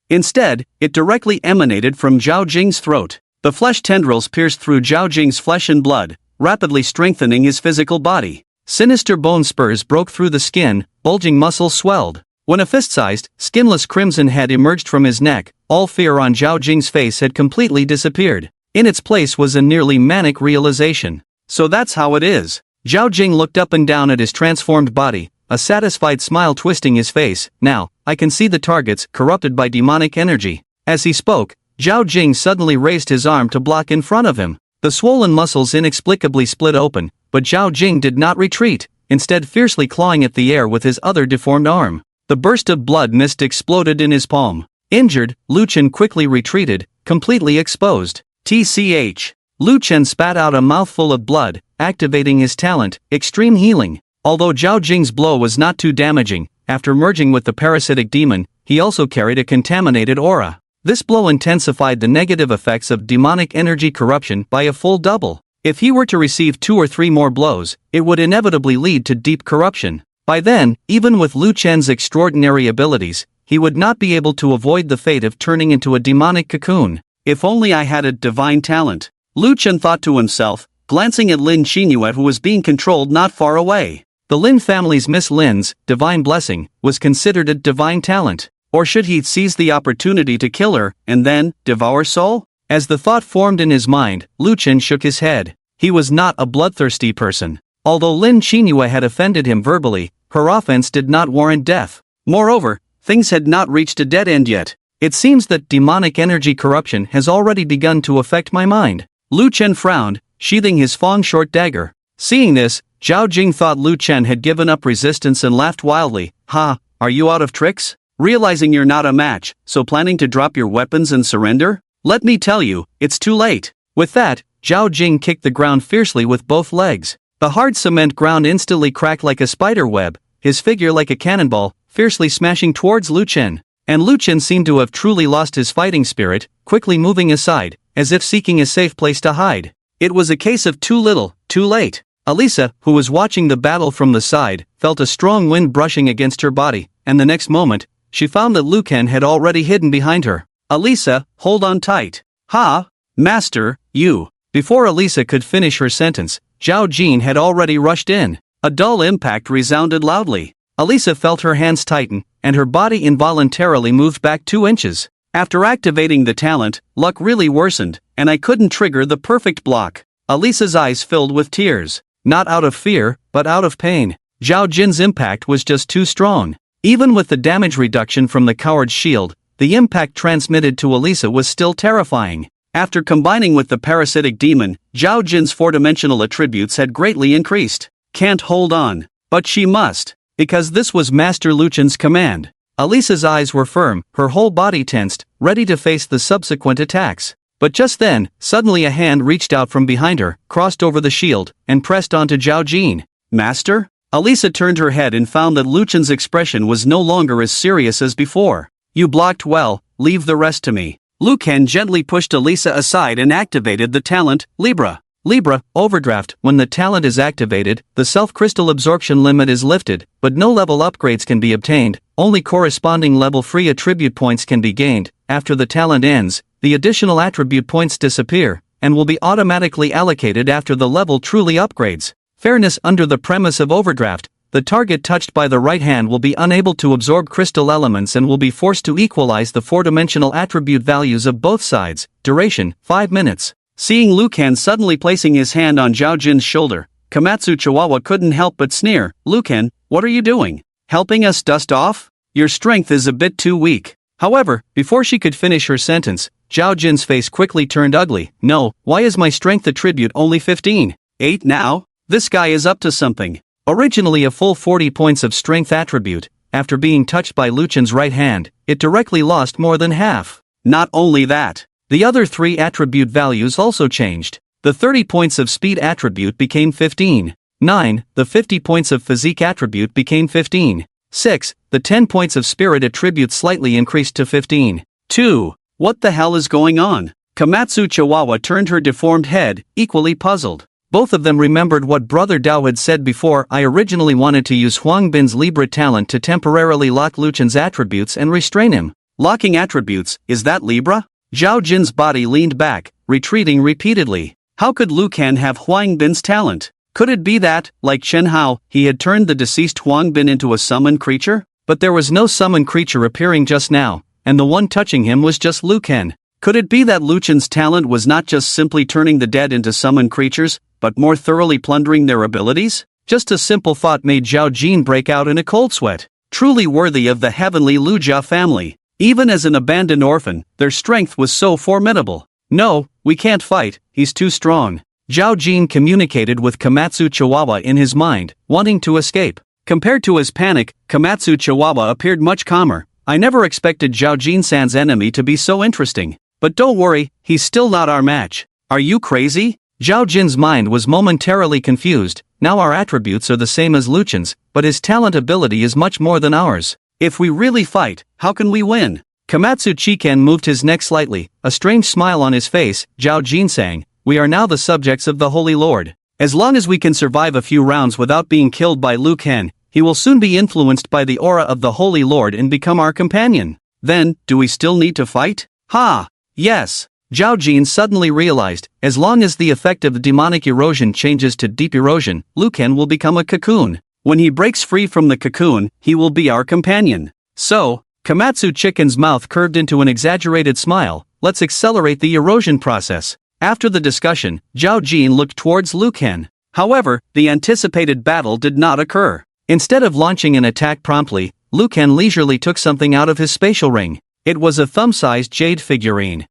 Instead, it directly emanated from Zhao Jing's throat. The flesh tendrils pierced through Zhao Jing's flesh and blood, rapidly strengthening his physical body. Sinister bone spurs broke through the skin, bulging muscles swelled. When a fist-sized, skinless crimson head emerged from his neck, all fear on Zhao Jing's face had completely disappeared. In its place was a nearly manic realization. So that's how it is. Zhao Jing looked up and down at his transformed body, a satisfied smile twisting his face. Now, I can see the targets corrupted by demonic energy. As he spoke, Zhao Jing suddenly raised his arm to block in front of him. The swollen muscles inexplicably split open, but Zhao Jing did not retreat, instead fiercely clawing at the air with his other deformed arm. The burst of blood mist exploded in his palm. Injured, Lu Chen quickly retreated, completely exposed. TCH. Lu Chen spat out a mouthful of blood, activating his talent, Extreme Healing. Although Zhao Jing's blow was not too damaging, after merging with the parasitic demon, he also carried a contaminated aura. This blow intensified the negative effects of demonic energy corruption by a full double. If he were to receive 2 or 3 more blows, it would inevitably lead to deep corruption. By then, even with Lu Chen's extraordinary abilities, he would not be able to avoid the fate of turning into a demonic cocoon. If only I had a divine talent, Lu Chen thought to himself, glancing at Lynn Qinyue who was being controlled not far away. The Lin family's Miss Lin's divine blessing was considered a divine talent. Or should he seize the opportunity to kill her, and then devour soul? As the thought formed in his mind, Lu Chen shook his head. He was not a bloodthirsty person. Although Lin Qinyue had offended him verbally, her offense did not warrant death. Moreover, things had not reached a dead end yet. It seems that demonic energy corruption has already begun to affect my mind. Lu Chen frowned, sheathing his fong short dagger. Seeing this, Zhao Jing thought Lu Chen had given up resistance and laughed wildly. Ha, are you out of tricks? Realizing you're not a match, so planning to drop your weapons and surrender? Let me tell you, it's too late. With that, Zhao Jing kicked the ground fiercely with both legs. The hard cement ground instantly cracked like a spider web, his figure like a cannonball, fiercely smashing towards Lu Chen. And Lu Chen seemed to have truly lost his fighting spirit, quickly moving aside, as if seeking a safe place to hide. It was a case of too little, too late. Alisa, who was watching the battle from the side, felt a strong wind brushing against her body, and the next moment, she found that Lu Chen had already hidden behind her. Alisa, hold on tight. Ha! Master, you. Before Alisa could finish her sentence, Zhao Jing had already rushed in. A dull impact resounded loudly. Alisa felt her hands tighten, and her body involuntarily moved back 2 inches. After activating the talent, luck really worsened, and I couldn't trigger the perfect block. Alisa's eyes filled with tears. Not out of fear, but out of pain. Zhao Jin's impact was just too strong. Even with the damage reduction from the coward's shield, the impact transmitted to Alisa was still terrifying. After combining with the parasitic demon, Zhao Jin's 4-dimensional attributes had greatly increased. Can't hold on. But she must. Because this was Master Lu Chen's command. Alisa's eyes were firm, her whole body tensed, ready to face the subsequent attacks. But just then, suddenly a hand reached out from behind her, crossed over the shield, and pressed onto Zhao Jing. Master? Alisa turned her head and found that Lu Chen's expression was no longer as serious as before. You blocked well, leave the rest to me. Lu Chen gently pushed Alisa aside and activated the talent, Libra. Libra, Overdraft. When the talent is activated, the self-crystal absorption limit is lifted, but no level upgrades can be obtained, only corresponding level-free attribute points can be gained. After the talent ends, the additional attribute points disappear, and will be automatically allocated after the level truly upgrades. Fairness. Under the premise of Overdraft, the target touched by the right hand will be unable to absorb crystal elements and will be forced to equalize the 4-dimensional attribute values of both sides. Duration, 5 minutes. Seeing Lu Chen suddenly placing his hand on Zhao Jin's shoulder, Komatsu Chihuahua couldn't help but sneer. Lu Chen, what are you doing? Helping us dust off? Your strength is a bit too weak. However, before she could finish her sentence, Zhao Jin's face quickly turned ugly. No, why is my strength attribute only 15? 8 now? This guy is up to something. Originally a full 40 points of strength attribute, after being touched by Lu Chen's right hand, it directly lost more than half. Not only that, the other 3 attribute values also changed. The 30 points of speed attribute became 15. 9. The 50 points of physique attribute became 15. 6. The 10 points of spirit attribute slightly increased to 15. 2. What the hell is going on? Komatsu Chihuahua turned her deformed head, equally puzzled. Both of them remembered what Brother Dao had said before. I originally wanted to use Huang Bin's Libra talent to temporarily lock Luchan's attributes and restrain him. Locking attributes, is that Libra? Zhao Jin's body leaned back, retreating repeatedly. How could Lucan have Huang Bin's talent? Could it be that, like Chen Hao, he had turned the deceased Huang Bin into a summoned creature? But there was no summoned creature appearing just now, and the one touching him was just Lucan. Could it be that Luchan's talent was not just simply turning the dead into summoned creatures, but more thoroughly plundering their abilities? Just a simple thought made Zhao Jin break out in a cold sweat. Truly worthy of the heavenly Lu Jia family. Even as an abandoned orphan, their strength was so formidable. No, we can't fight, he's too strong. Zhao Jin communicated with Komatsu Chihuahua in his mind, wanting to escape. Compared to his panic, Komatsu Chihuahua appeared much calmer. I never expected Zhao Jin-san's enemy to be so interesting. But don't worry, he's still not our match. Are you crazy? Zhao Jin's mind was momentarily confused. Now our attributes are the same as Luchan's, but his talent ability is much more than ours. If we really fight, how can we win? Komatsu Chiken moved his neck slightly, a strange smile on his face. Zhao Jin sang, we are now the subjects of the Holy Lord. As long as we can survive a few rounds without being killed by Lu Ken, he will soon be influenced by the aura of the Holy Lord and become our companion. Then, do we still need to fight? Ha! Yes! Zhao Jin suddenly realized, as long as the effect of the demonic erosion changes to deep erosion, Lu Ken will become a cocoon. When he breaks free from the cocoon, he will be our companion. So, Komatsu Chicken's mouth curved into an exaggerated smile, let's accelerate the erosion process. After the discussion, Zhao Jin looked towards Lu Ken. However, the anticipated battle did not occur. Instead of launching an attack promptly, Lu Ken leisurely took something out of his spatial ring. It was a thumb-sized jade figurine.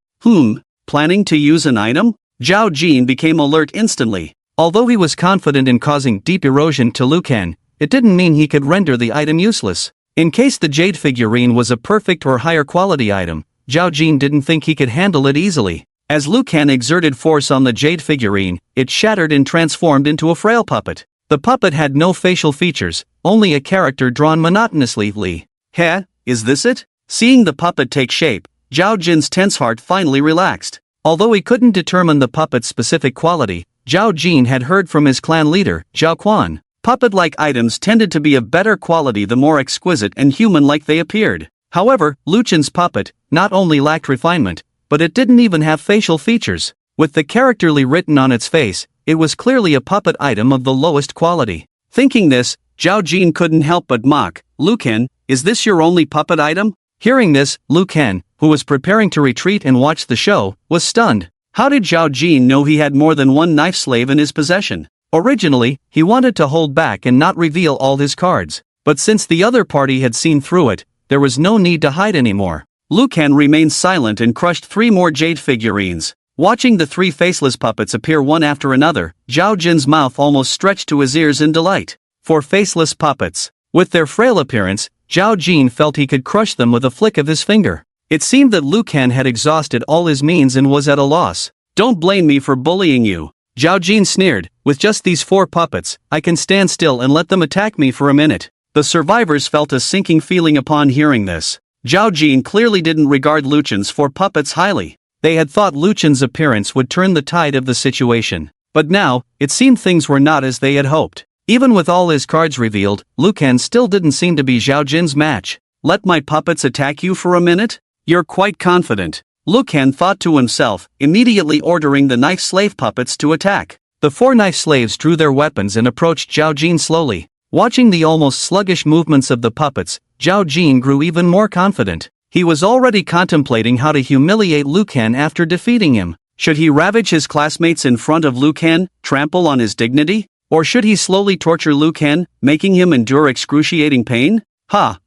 Planning to use an item? Zhao Jin became alert instantly. Although he was confident in causing deep erosion to Lu Ken, it didn't mean he could render the item useless. In case the jade figurine was a perfect or higher quality item, Zhao Jin didn't think he could handle it easily. As Lu Ken exerted force on the jade figurine, it shattered and transformed into a frail puppet. The puppet had no facial features, only a character drawn monotonously. Heh, is this it? Seeing the puppet take shape, Zhao Jin's tense heart finally relaxed. Although he couldn't determine the puppet's specific quality, Zhao Jin had heard from his clan leader, Zhao Quan. Puppet-like items tended to be of better quality the more exquisite and human-like they appeared. However, Luchan's puppet not only lacked refinement, but it didn't even have facial features. With the characterly written on its face, it was clearly a puppet item of the lowest quality. Thinking this, Zhao Jin couldn't help but mock, Lu Ken, is this your only puppet item? Hearing this, Lu Ken, who was preparing to retreat and watch the show, was stunned. How did Zhao Jin know he had more than one knife slave in his possession? Originally, he wanted to hold back and not reveal all his cards, but since the other party had seen through it, there was no need to hide anymore. Lu Ken remained silent and crushed 3 more jade figurines. Watching the 3 faceless puppets appear one after another, Zhao Jin's mouth almost stretched to his ears in delight. 4 faceless puppets. With their frail appearance, Zhao Jin felt he could crush them with a flick of his finger. It seemed that Lu Ken had exhausted all his means and was at a loss. Don't blame me for bullying you. Zhao Jin sneered, with just these 4 puppets, I can stand still and let them attack me for a minute. The survivors felt a sinking feeling upon hearing this. Zhao Jin clearly didn't regard Luchan's 4 puppets highly. They had thought Luchan's appearance would turn the tide of the situation. But now, it seemed things were not as they had hoped. Even with all his cards revealed, Lu Ken still didn't seem to be Zhao Jin's match. Let my puppets attack you for a minute? You're quite confident. Lu Ken thought to himself, immediately ordering the knife slave puppets to attack. The 4 knife slaves drew their weapons and approached Zhao Jin slowly. Watching the almost sluggish movements of the puppets, Zhao Jin grew even more confident. He was already contemplating how to humiliate Lu Ken after defeating him. Should he ravage his classmates in front of Lu Ken, trample on his dignity? Or should he slowly torture Lu Ken, making him endure excruciating pain?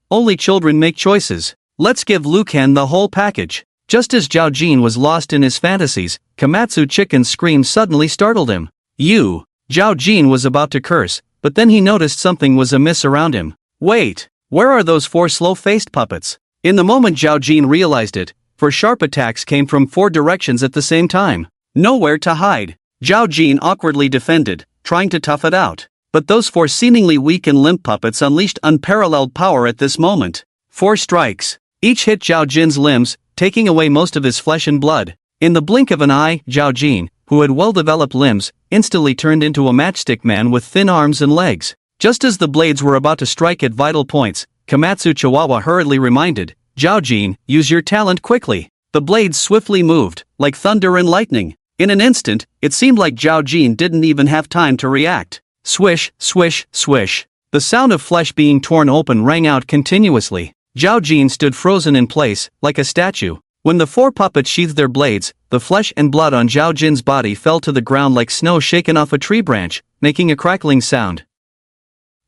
Only children make choices. Let's give Lu Ken the whole package. Just as Zhao Jin was lost in his fantasies, Komatsu Chicken's scream suddenly startled him. You! Zhao Jin was about to curse, but then he noticed something was amiss around him. Wait! Where are those 4 slow-faced puppets? In the moment Zhao Jin realized it, 4 sharp attacks came from 4 directions at the same time. Nowhere to hide. Zhao Jin awkwardly defended, trying to tough it out. but those 4 seemingly weak and limp puppets unleashed unparalleled power at this moment. 4 strikes. Each hit Zhao Jin's limbs, taking away most of his flesh and blood. In the blink of an eye, Zhao Jin, who had well-developed limbs, instantly turned into a matchstick man with thin arms and legs. Just as the blades were about to strike at vital points, Komatsu Chihuahua hurriedly reminded, "Zhao Jin, use your talent quickly." The blades swiftly moved, like thunder and lightning. In an instant, it seemed like Zhao Jin didn't even have time to react. Swish, swish, swish. The sound of flesh being torn open rang out continuously. Zhao Jin stood frozen in place, like a statue. When the 4 puppets sheathed their blades, the flesh and blood on Zhao Jin's body fell to the ground like snow shaken off a tree branch, making a crackling sound.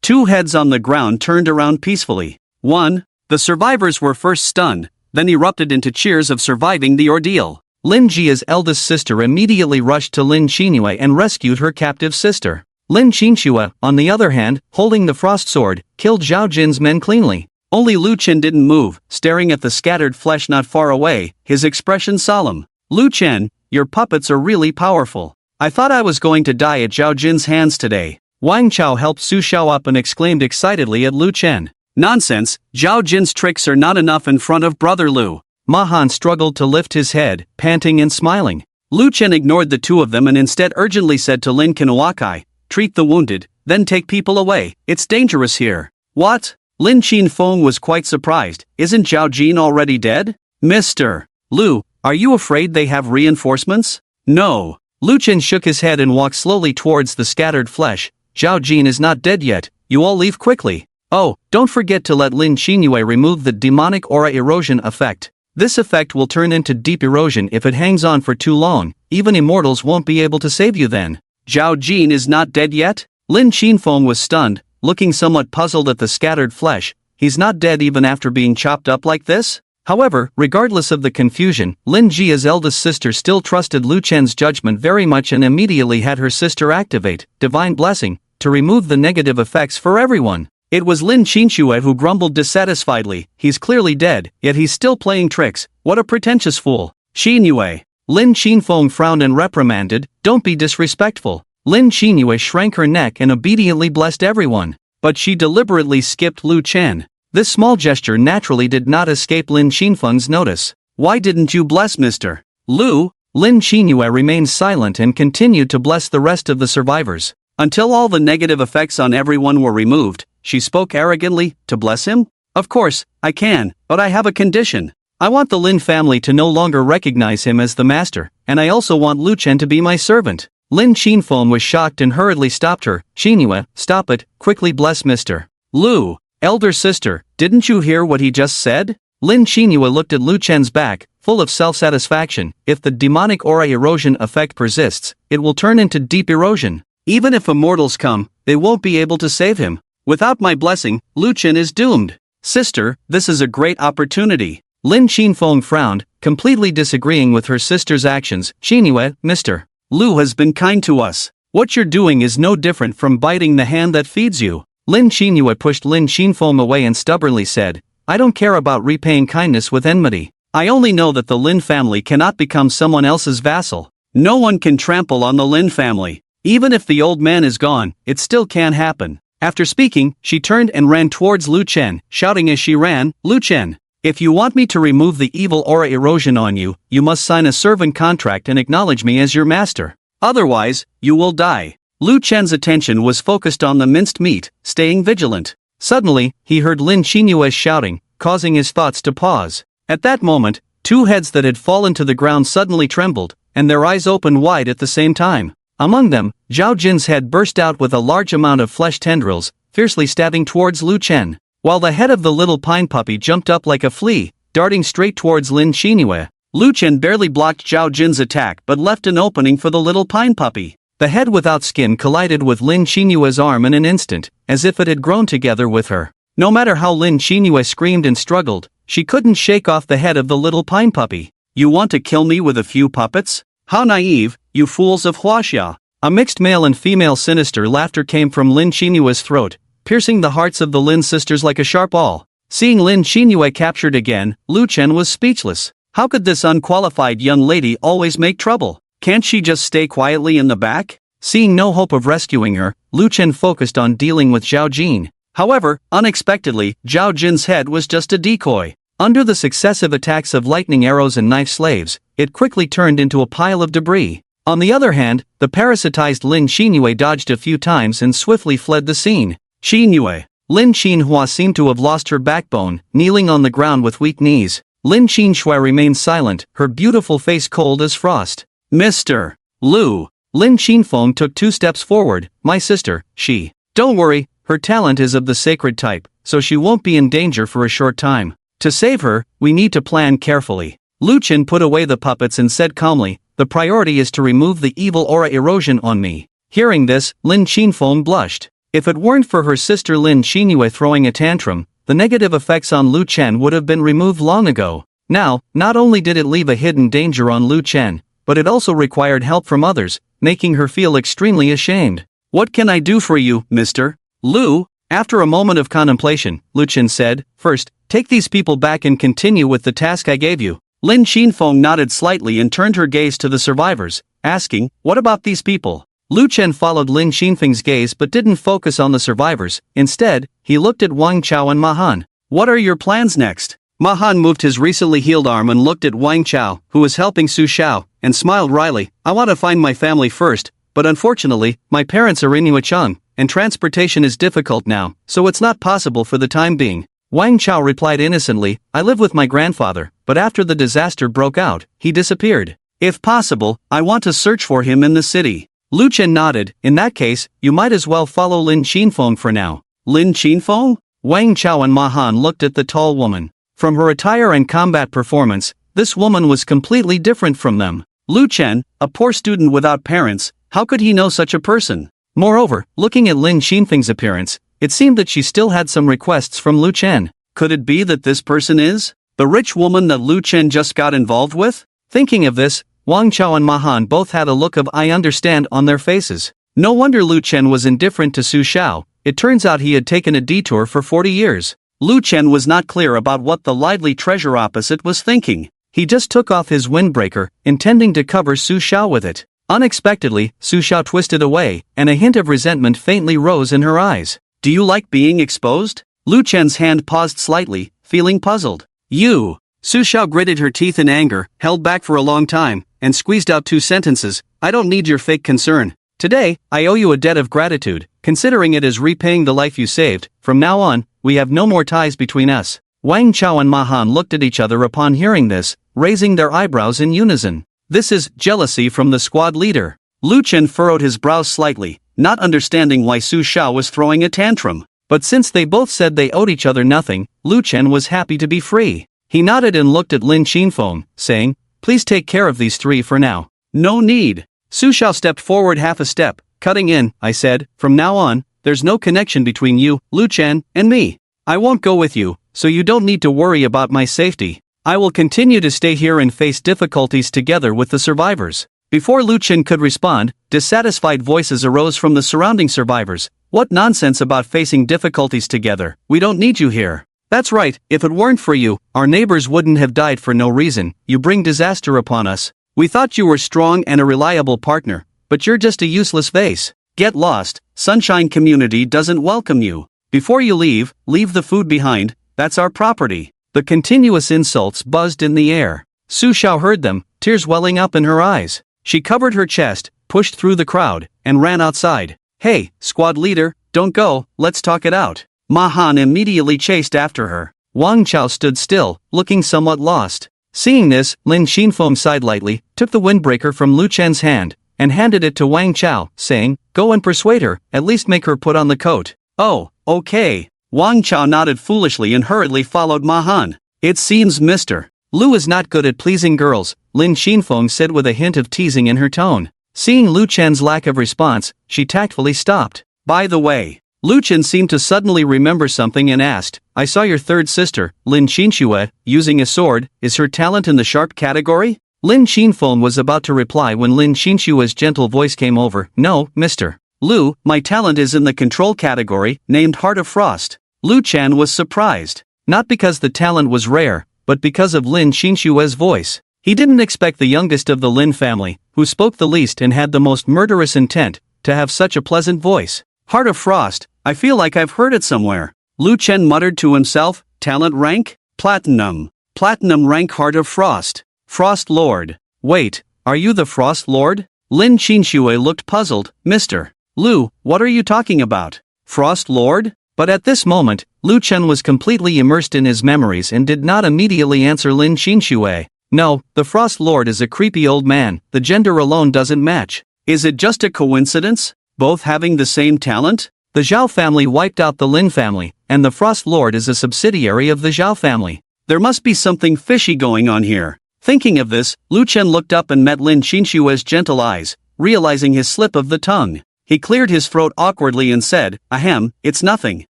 2 heads on the ground turned around peacefully. 1. The survivors were first stunned, then erupted into cheers of surviving the ordeal. Lin Jia's eldest sister immediately rushed to Lin Qinyue and rescued her captive sister. Lin Qinyue, on the other hand, holding the frost sword, killed Zhao Jin's men cleanly. Only Lu Chen didn't move, staring at the scattered flesh not far away, his expression solemn. "Lu Chen, your puppets are really powerful. I thought I was going to die at Zhao Jin's hands today." Wang Chao helped Sushia up and exclaimed excitedly at Lu Chen. "Nonsense, Zhao Jin's tricks are not enough in front of brother Lu." Ma Han struggled to lift his head, panting and smiling. Lu Chen ignored the 2 of them and instead urgently said to Lin Kinawakai, "Treat the wounded, then take people away, it's dangerous here." "What?" Lin Qinfeng was quite surprised. "Isn't Zhao Jin already dead?" "Mr. Lu, are you afraid they have reinforcements?" "No." Lu Chen shook his head and walked slowly towards the scattered flesh. "Zhao Jin is not dead yet, you all leave quickly. Oh, don't forget to let Lin Qinyue remove the demonic aura erosion effect. This effect will turn into deep erosion if it hangs on for too long, even immortals won't be able to save you then." "Zhao Jin is not dead yet?" Lin Qinfeng was stunned, looking somewhat puzzled at the scattered flesh. "He's not dead even after being chopped up like this?" However, regardless of the confusion, Lin Jia's eldest sister still trusted Lu Chen's judgment very much and immediately had her sister activate Divine Blessing to remove the negative effects for everyone. It was Lin Qinyue who grumbled dissatisfiedly, "He's clearly dead, yet he's still playing tricks, what a pretentious fool." "Qinyue." Lin Qinfeng frowned and reprimanded, "Don't be disrespectful." Lin Qinyue shrank her neck and obediently blessed everyone. But she deliberately skipped Lu Chen. This small gesture naturally did not escape Lin Qinfeng's notice. "Why didn't you bless Mr. Lu?" Lin Qinyue remained silent and continued to bless the rest of the survivors. Until all the negative effects on everyone were removed, she spoke arrogantly, "To bless him? Of course, I can, but I have a condition. I want the Lin family to no longer recognize him as the master, and I also want Lu Chen to be my servant." Lin Qinfeng was shocked and hurriedly stopped her. "Qinyue, stop it, quickly bless Mr. Lu." "Elder sister, didn't you hear what he just said?" Lin Qinyue looked at Lu Chen's back, full of self-satisfaction. "If the demonic aura erosion effect persists, it will turn into deep erosion. Even if immortals come, they won't be able to save him. Without my blessing, Lu Chen is doomed." "Sister, this is a great opportunity." Lin Qinfeng frowned, completely disagreeing with her sister's actions. "Qinyue, Mr. Lu has been kind to us. What you're doing is no different from biting the hand that feeds you." Lin Qinyue pushed Lin Qinfeng away and stubbornly said, "I don't care about repaying kindness with enmity. I only know that the Lin family cannot become someone else's vassal. No one can trample on the Lin family. Even if the old man is gone, it still can happen." After speaking, she turned and ran towards Lu Chen, shouting as she ran, "Lu Chen, if you want me to remove the evil aura erosion on you, you must sign a servant contract and acknowledge me as your master. Otherwise, you will die." Lu Chen's attention was focused on the minced meat, staying vigilant. Suddenly, he heard Lin Qinyue shouting, causing his thoughts to pause. At that moment, 2 heads that had fallen to the ground suddenly trembled, and their eyes opened wide at the same time. Among them, Zhao Jin's head burst out with a large amount of flesh tendrils, fiercely stabbing towards Lu Chen, while the head of the little pine puppy jumped up like a flea, darting straight towards Lin Qinyue. Lu Chen barely blocked Zhao Jin's attack but left an opening for the little pine puppy. The head without skin collided with Lin Qinyue's arm in an instant, as if it had grown together with her. No matter how Lin Qinyue screamed and struggled, she couldn't shake off the head of the little pine puppy. "You want to kill me with a few puppets? How naive, you fools of Huaxia." A mixed male and female sinister laughter came from Lin Qinyue's throat, piercing the hearts of the Lin sisters like a sharp awl. Seeing Lin Qinyue captured again, Lu Chen was speechless. How could this unqualified young lady always make trouble? Can't she just stay quietly in the back? Seeing no hope of rescuing her, Lu Chen focused on dealing with Zhao Jin. However, unexpectedly, Zhao Jin's head was just a decoy. Under the successive attacks of lightning arrows and knife slaves, it quickly turned into a pile of debris. On the other hand, the parasitized Lin Xinyue dodged a few times and swiftly fled the scene. Xinyue. Lin Xinhua seemed to have lost her backbone, kneeling on the ground with weak knees. Lin Xinshui remained silent, her beautiful face cold as frost. Mr. Lu. Lin Xinfeng took 2 steps forward. My sister, she. Don't worry, her talent is of the sacred type, so she won't be in danger for a short time. To save her, we need to plan carefully. Lu Chen put away the puppets and said calmly, the priority is to remove the evil aura erosion on me. Hearing this, Lin Xinfeng blushed. If it weren't for her sister Lin Xinyue throwing a tantrum, the negative effects on Lu Chen would have been removed long ago. Now, not only did it leave a hidden danger on Lu Chen, but it also required help from others, making her feel extremely ashamed. What can I do for you, Mr. Lu? After a moment of contemplation, Lu Chen said, first, take these people back and continue with the task I gave you. Lin Xinfeng nodded slightly and turned her gaze to the survivors, asking, what about these people? Lu Chen followed Lin Xinfeng's gaze but didn't focus on the survivors. Instead, he looked at Wang Chao and Mahan. What are your plans next? Mahan moved his recently healed arm and looked at Wang Chao, who was helping Su Xiao, and smiled wryly. I want to find my family first, but unfortunately, my parents are in Yuecheng, and transportation is difficult now, so it's not possible for the time being. Wang Chao replied innocently, I live with my grandfather, but after the disaster broke out, he disappeared. If possible, I want to search for him in the city. Lu Chen nodded, in that case, you might as well follow Lin Xinfeng for now. Lin Xinfeng? Wang Chao and Mahan looked at the tall woman. From her attire and combat performance, this woman was completely different from them. Lu Chen, a poor student without parents, how could he know such a person? Moreover, looking at Lin Xinfeng's appearance, it seemed that she still had some requests from Lu Chen. Could it be that this person is the rich woman that Lu Chen just got involved with? Thinking of this, Wang Chao and Mahan both had a look of I understand on their faces. No wonder Lu Chen was indifferent to Su Xiao. It turns out he had taken a detour for 40 years. Lu Chen was not clear about what the lively treasure opposite was thinking. He just took off his windbreaker, intending to cover Su Xiao with it. Unexpectedly, Su Xiao twisted away, and a hint of resentment faintly rose in her eyes. Do you like being exposed? Lu Chen's hand paused slightly, feeling puzzled. You. Su Xiao gritted her teeth in anger, held back for a long time, and squeezed out 2 sentences. I don't need your fake concern. Today, I owe you a debt of gratitude, considering it as repaying the life you saved. From now on, we have no more ties between us. Wang Chao and Mahan looked at each other upon hearing this, raising their eyebrows in unison. This is jealousy from the squad leader. Lu Chen furrowed his brows slightly, not understanding why Su Xiao was throwing a tantrum. But since they both said they owed each other nothing, Lu Chen was happy to be free. He nodded and looked at Lin Xinfeng, saying, please take care of these 3 for now. No need. Su Xiao stepped forward half a step, cutting in. I said, from now on, there's no connection between you, Lu Chen, and me. I won't go with you, so you don't need to worry about my safety. I will continue to stay here and face difficulties together with the survivors. Before Lu Chen could respond, dissatisfied voices arose from the surrounding survivors. What nonsense about facing difficulties together, we don't need you here. That's right, if it weren't for you, our neighbors wouldn't have died for no reason. You bring disaster upon us. We thought you were strong and a reliable partner, but you're just a useless vase. Get lost, Sunshine Community doesn't welcome you. Before you leave the food behind, that's our property. The continuous insults buzzed in the air. Su Xiao heard them, tears welling up in her eyes. She covered her chest, pushed through the crowd, and ran outside. Hey, squad leader, don't go, let's talk it out. Mahan immediately chased after her. Wang Chao stood still, looking somewhat lost. Seeing this, Lin Xinfeng sighed lightly, took the windbreaker from Lu Chen's hand, and handed it to Wang Chao, saying, go and persuade her, at least make her put on the coat. Oh, okay. Wang Chao nodded foolishly and hurriedly followed Mahan. It seems Mr. Lu is not good at pleasing girls, Lin Xinfeng said with a hint of teasing in her tone. Seeing Lu Chen's lack of response, she tactfully stopped. By the way, Lu Chen seemed to suddenly remember something and asked, I saw your 3rd sister, Lin Xinxue, using a sword. Is her talent in the sharp category? Lin Xinfeng was about to reply when Lin Xinxue's gentle voice came over. No, Mr. Lu, my talent is in the control category, named Heart of Frost. Lu Chen was surprised. Not because the talent was rare, but because of Lin Xinxue's voice. He didn't expect the youngest of the Lin family, who spoke the least and had the most murderous intent, to have such a pleasant voice. Heart of Frost, I feel like I've heard it somewhere. Lu Chen muttered to himself, talent rank? Platinum. Platinum rank Heart of Frost. Frost Lord. Wait, are you the Frost Lord? Lin Qinshui looked puzzled. Mr. Lu, what are you talking about? Frost Lord? But at this moment, Lu Chen was completely immersed in his memories and did not immediately answer Lin Qinshui. No, the Frost Lord is a creepy old man, the gender alone doesn't match. Is it just a coincidence? Both having the same talent? The Xiao family wiped out the Lin family, and the Frost Lord is a subsidiary of the Xiao family. There must be something fishy going on here. Thinking of this, Lu Chen looked up and met Lin Qinshui's gentle eyes, realizing his slip of the tongue. He cleared his throat awkwardly and said, Ahem, it's nothing.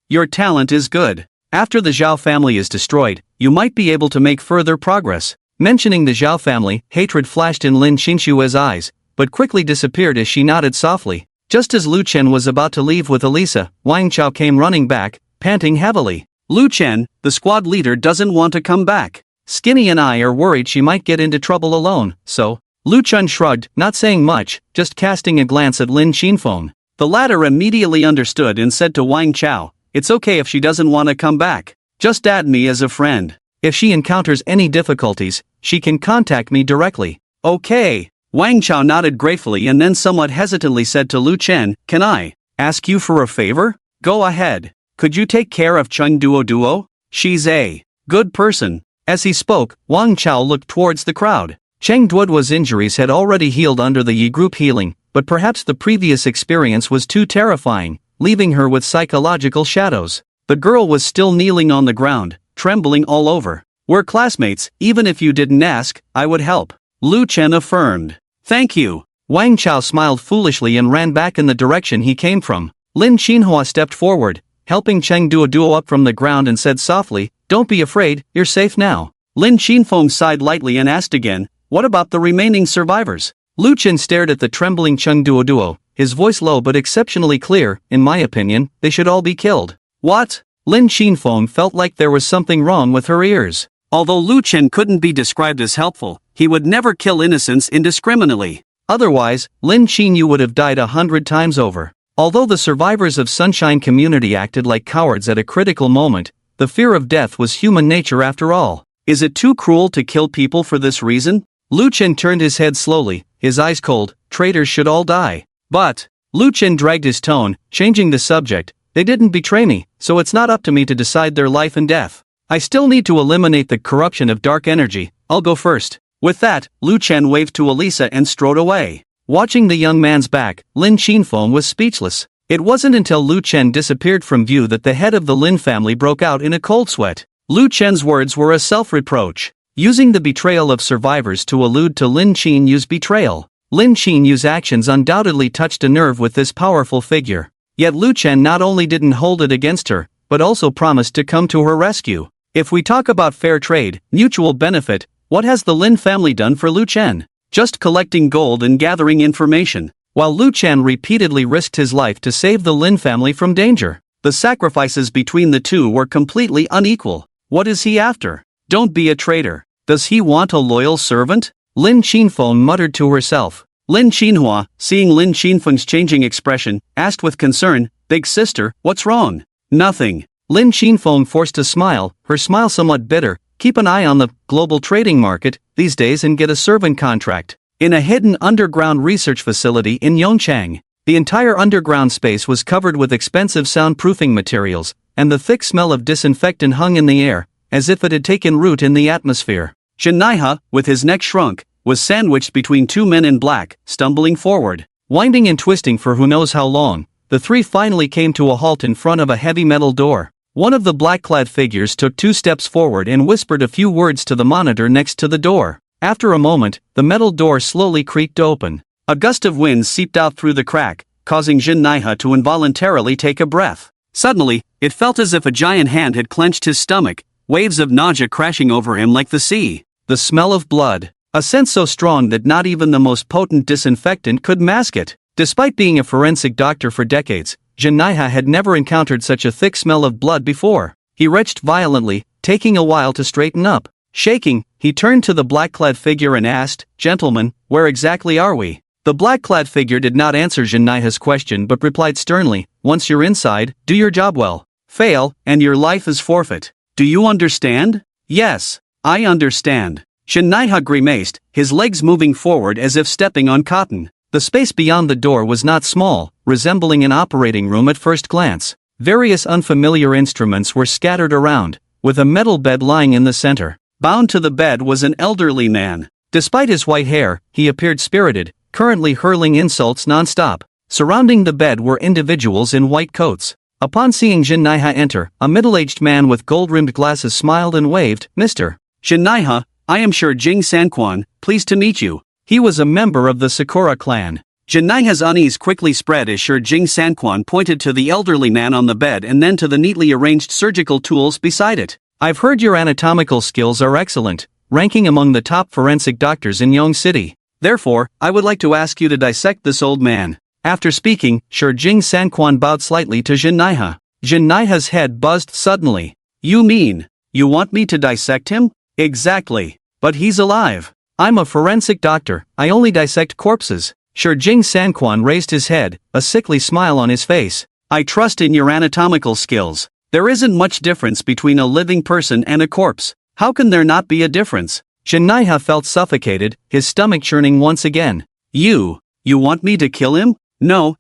Your talent is good. After the Xiao family is destroyed, you might be able to make further progress. Mentioning the Xiao family, hatred flashed in Lin Qinshui's eyes, but quickly disappeared as she nodded softly. Just as Lu Chen was about to leave with Elisa, Wang Chao came running back, panting heavily. Lu Chen, the squad leader doesn't want to come back. Skinny and I are worried she might get into trouble alone, so. Lu Chen shrugged, not saying much, just casting a glance at Lin Qinfeng. The latter immediately understood and said to Wang Chao, it's okay if she doesn't want to come back. Just add me as a friend. If she encounters any difficulties, she can contact me directly. Okay. Wang Chao nodded gratefully and then somewhat hesitantly said to Lu Chen, can I ask you for a favor? Go ahead. Could you take care of Cheng Duo? She's a good person. As he spoke, Wang Chao looked towards the crowd. Cheng Duoduo's injuries had already healed under the Yi group healing, but perhaps the previous experience was too terrifying, leaving her with psychological shadows. The girl was still kneeling on the ground, trembling all over. We're classmates, even if you didn't ask, I would help. Lu Chen affirmed. Thank you. Wang Chao smiled foolishly and ran back in the direction he came from. Lin Xinhua stepped forward, helping Cheng Duo up from the ground and said softly, don't be afraid, you're safe now. Lin Qinfeng sighed lightly and asked again, what about the remaining survivors? Lu Chen stared at the trembling Cheng Duo, his voice low but exceptionally clear, in my opinion, they should all be killed. What? Lin Qinfeng felt like there was something wrong with her ears. Although Lu Chen couldn't be described as helpful, he would never kill innocents indiscriminately. Otherwise, Lin Qinyu would have died 100 times over. Although the survivors of Sunshine Community acted like cowards at a critical moment, the fear of death was human nature after all. Is it too cruel to kill people for this reason? Lu Chen turned his head slowly, his eyes cold. Traitors should all die. But, Lu Chen dragged his tone, changing the subject, they didn't betray me, so it's not up to me to decide their life and death. I still need to eliminate the corruption of dark energy, I'll go first. With that, Lu Chen waved to Elisa and strode away. Watching the young man's back, Lin Qinfeng was speechless. It wasn't until Lu Chen disappeared from view that the head of the Lin family broke out in a cold sweat. Lu Chen's words were a self-reproach. Using the betrayal of survivors to allude to Lin Qinyu's betrayal. Lin Qinyu's actions undoubtedly touched a nerve with this powerful figure. Yet Lu Chen not only didn't hold it against her, but also promised to come to her rescue. If we talk about fair trade, mutual benefit, what has the Lin family done for Lu Chen? Just collecting gold and gathering information. While Lu Chen repeatedly risked his life to save the Lin family from danger, the sacrifices between the two were completely unequal. What is he after? Don't be a traitor. Does he want a loyal servant? Lin Qinfeng muttered to herself. Lin Qinhua, seeing Lin Qinfeng's changing expression, asked with concern, Big sister, what's wrong? Nothing. Lin Qinfeng forced a smile, her smile somewhat bitter. Keep an eye on the global trading market these days and get a servant contract. In a hidden underground research facility in Yongchang, the entire underground space was covered with expensive soundproofing materials, and the thick smell of disinfectant hung in the air, as if it had taken root in the atmosphere. Jinaiha, with his neck shrunk, was sandwiched between two men in black, stumbling forward. Winding and twisting for who knows how long, the three finally came to a halt in front of a heavy metal door. One of the black-clad figures took 2 steps forward and whispered a few words to the monitor next to the door. After a moment, the metal door slowly creaked open. A gust of wind seeped out through the crack, causing Jinaiha to involuntarily take a breath. Suddenly, it felt as if a giant hand had clenched his stomach, waves of nausea crashing over him like the sea. The smell of blood. A scent so strong that not even the most potent disinfectant could mask it. Despite being a forensic doctor for decades, Jinaiha had never encountered such a thick smell of blood before. He retched violently, taking a while to straighten up. Shaking, he turned to the black-clad figure and asked, Gentlemen, where exactly are we? The black-clad figure did not answer Jinaiha's question but replied sternly, once you're inside, do your job well. Fail, and your life is forfeit. Do you understand? Yes, I understand. Jinaiha grimaced, his legs moving forward as if stepping on cotton. The space beyond the door was not small, resembling an operating room at first glance. Various unfamiliar instruments were scattered around, with a metal bed lying in the center. Bound to the bed was an elderly man. Despite his white hair, he appeared spirited, currently hurling insults non-stop. Surrounding the bed were individuals in white coats. Upon seeing Jinaiha enter, a middle-aged man with gold-rimmed glasses smiled and waved, Mr. Jinaiha, I am sure Jing Sanquan, pleased to meet you. He was a member of the Sakura clan. Jinaiha's unease quickly spread as Sir Jing Sanquan pointed to the elderly man on the bed and then to the neatly arranged surgical tools beside it. I've heard your anatomical skills are excellent, ranking among the top forensic doctors in Yong City. Therefore, I would like to ask you to dissect this old man. After speaking, Sir Jing Sanquan bowed slightly to Jinaiha. Jinaiha's head buzzed suddenly. You mean, you want me to dissect him? Exactly. But he's alive. I'm a forensic doctor, I only dissect corpses. Sir Jing Sanquan raised his head, a sickly smile on his face. I trust in your anatomical skills. There isn't much difference between a living person and a corpse. How can there not be a difference? Jinaiha felt suffocated, his stomach churning once again. You want me to kill him? No.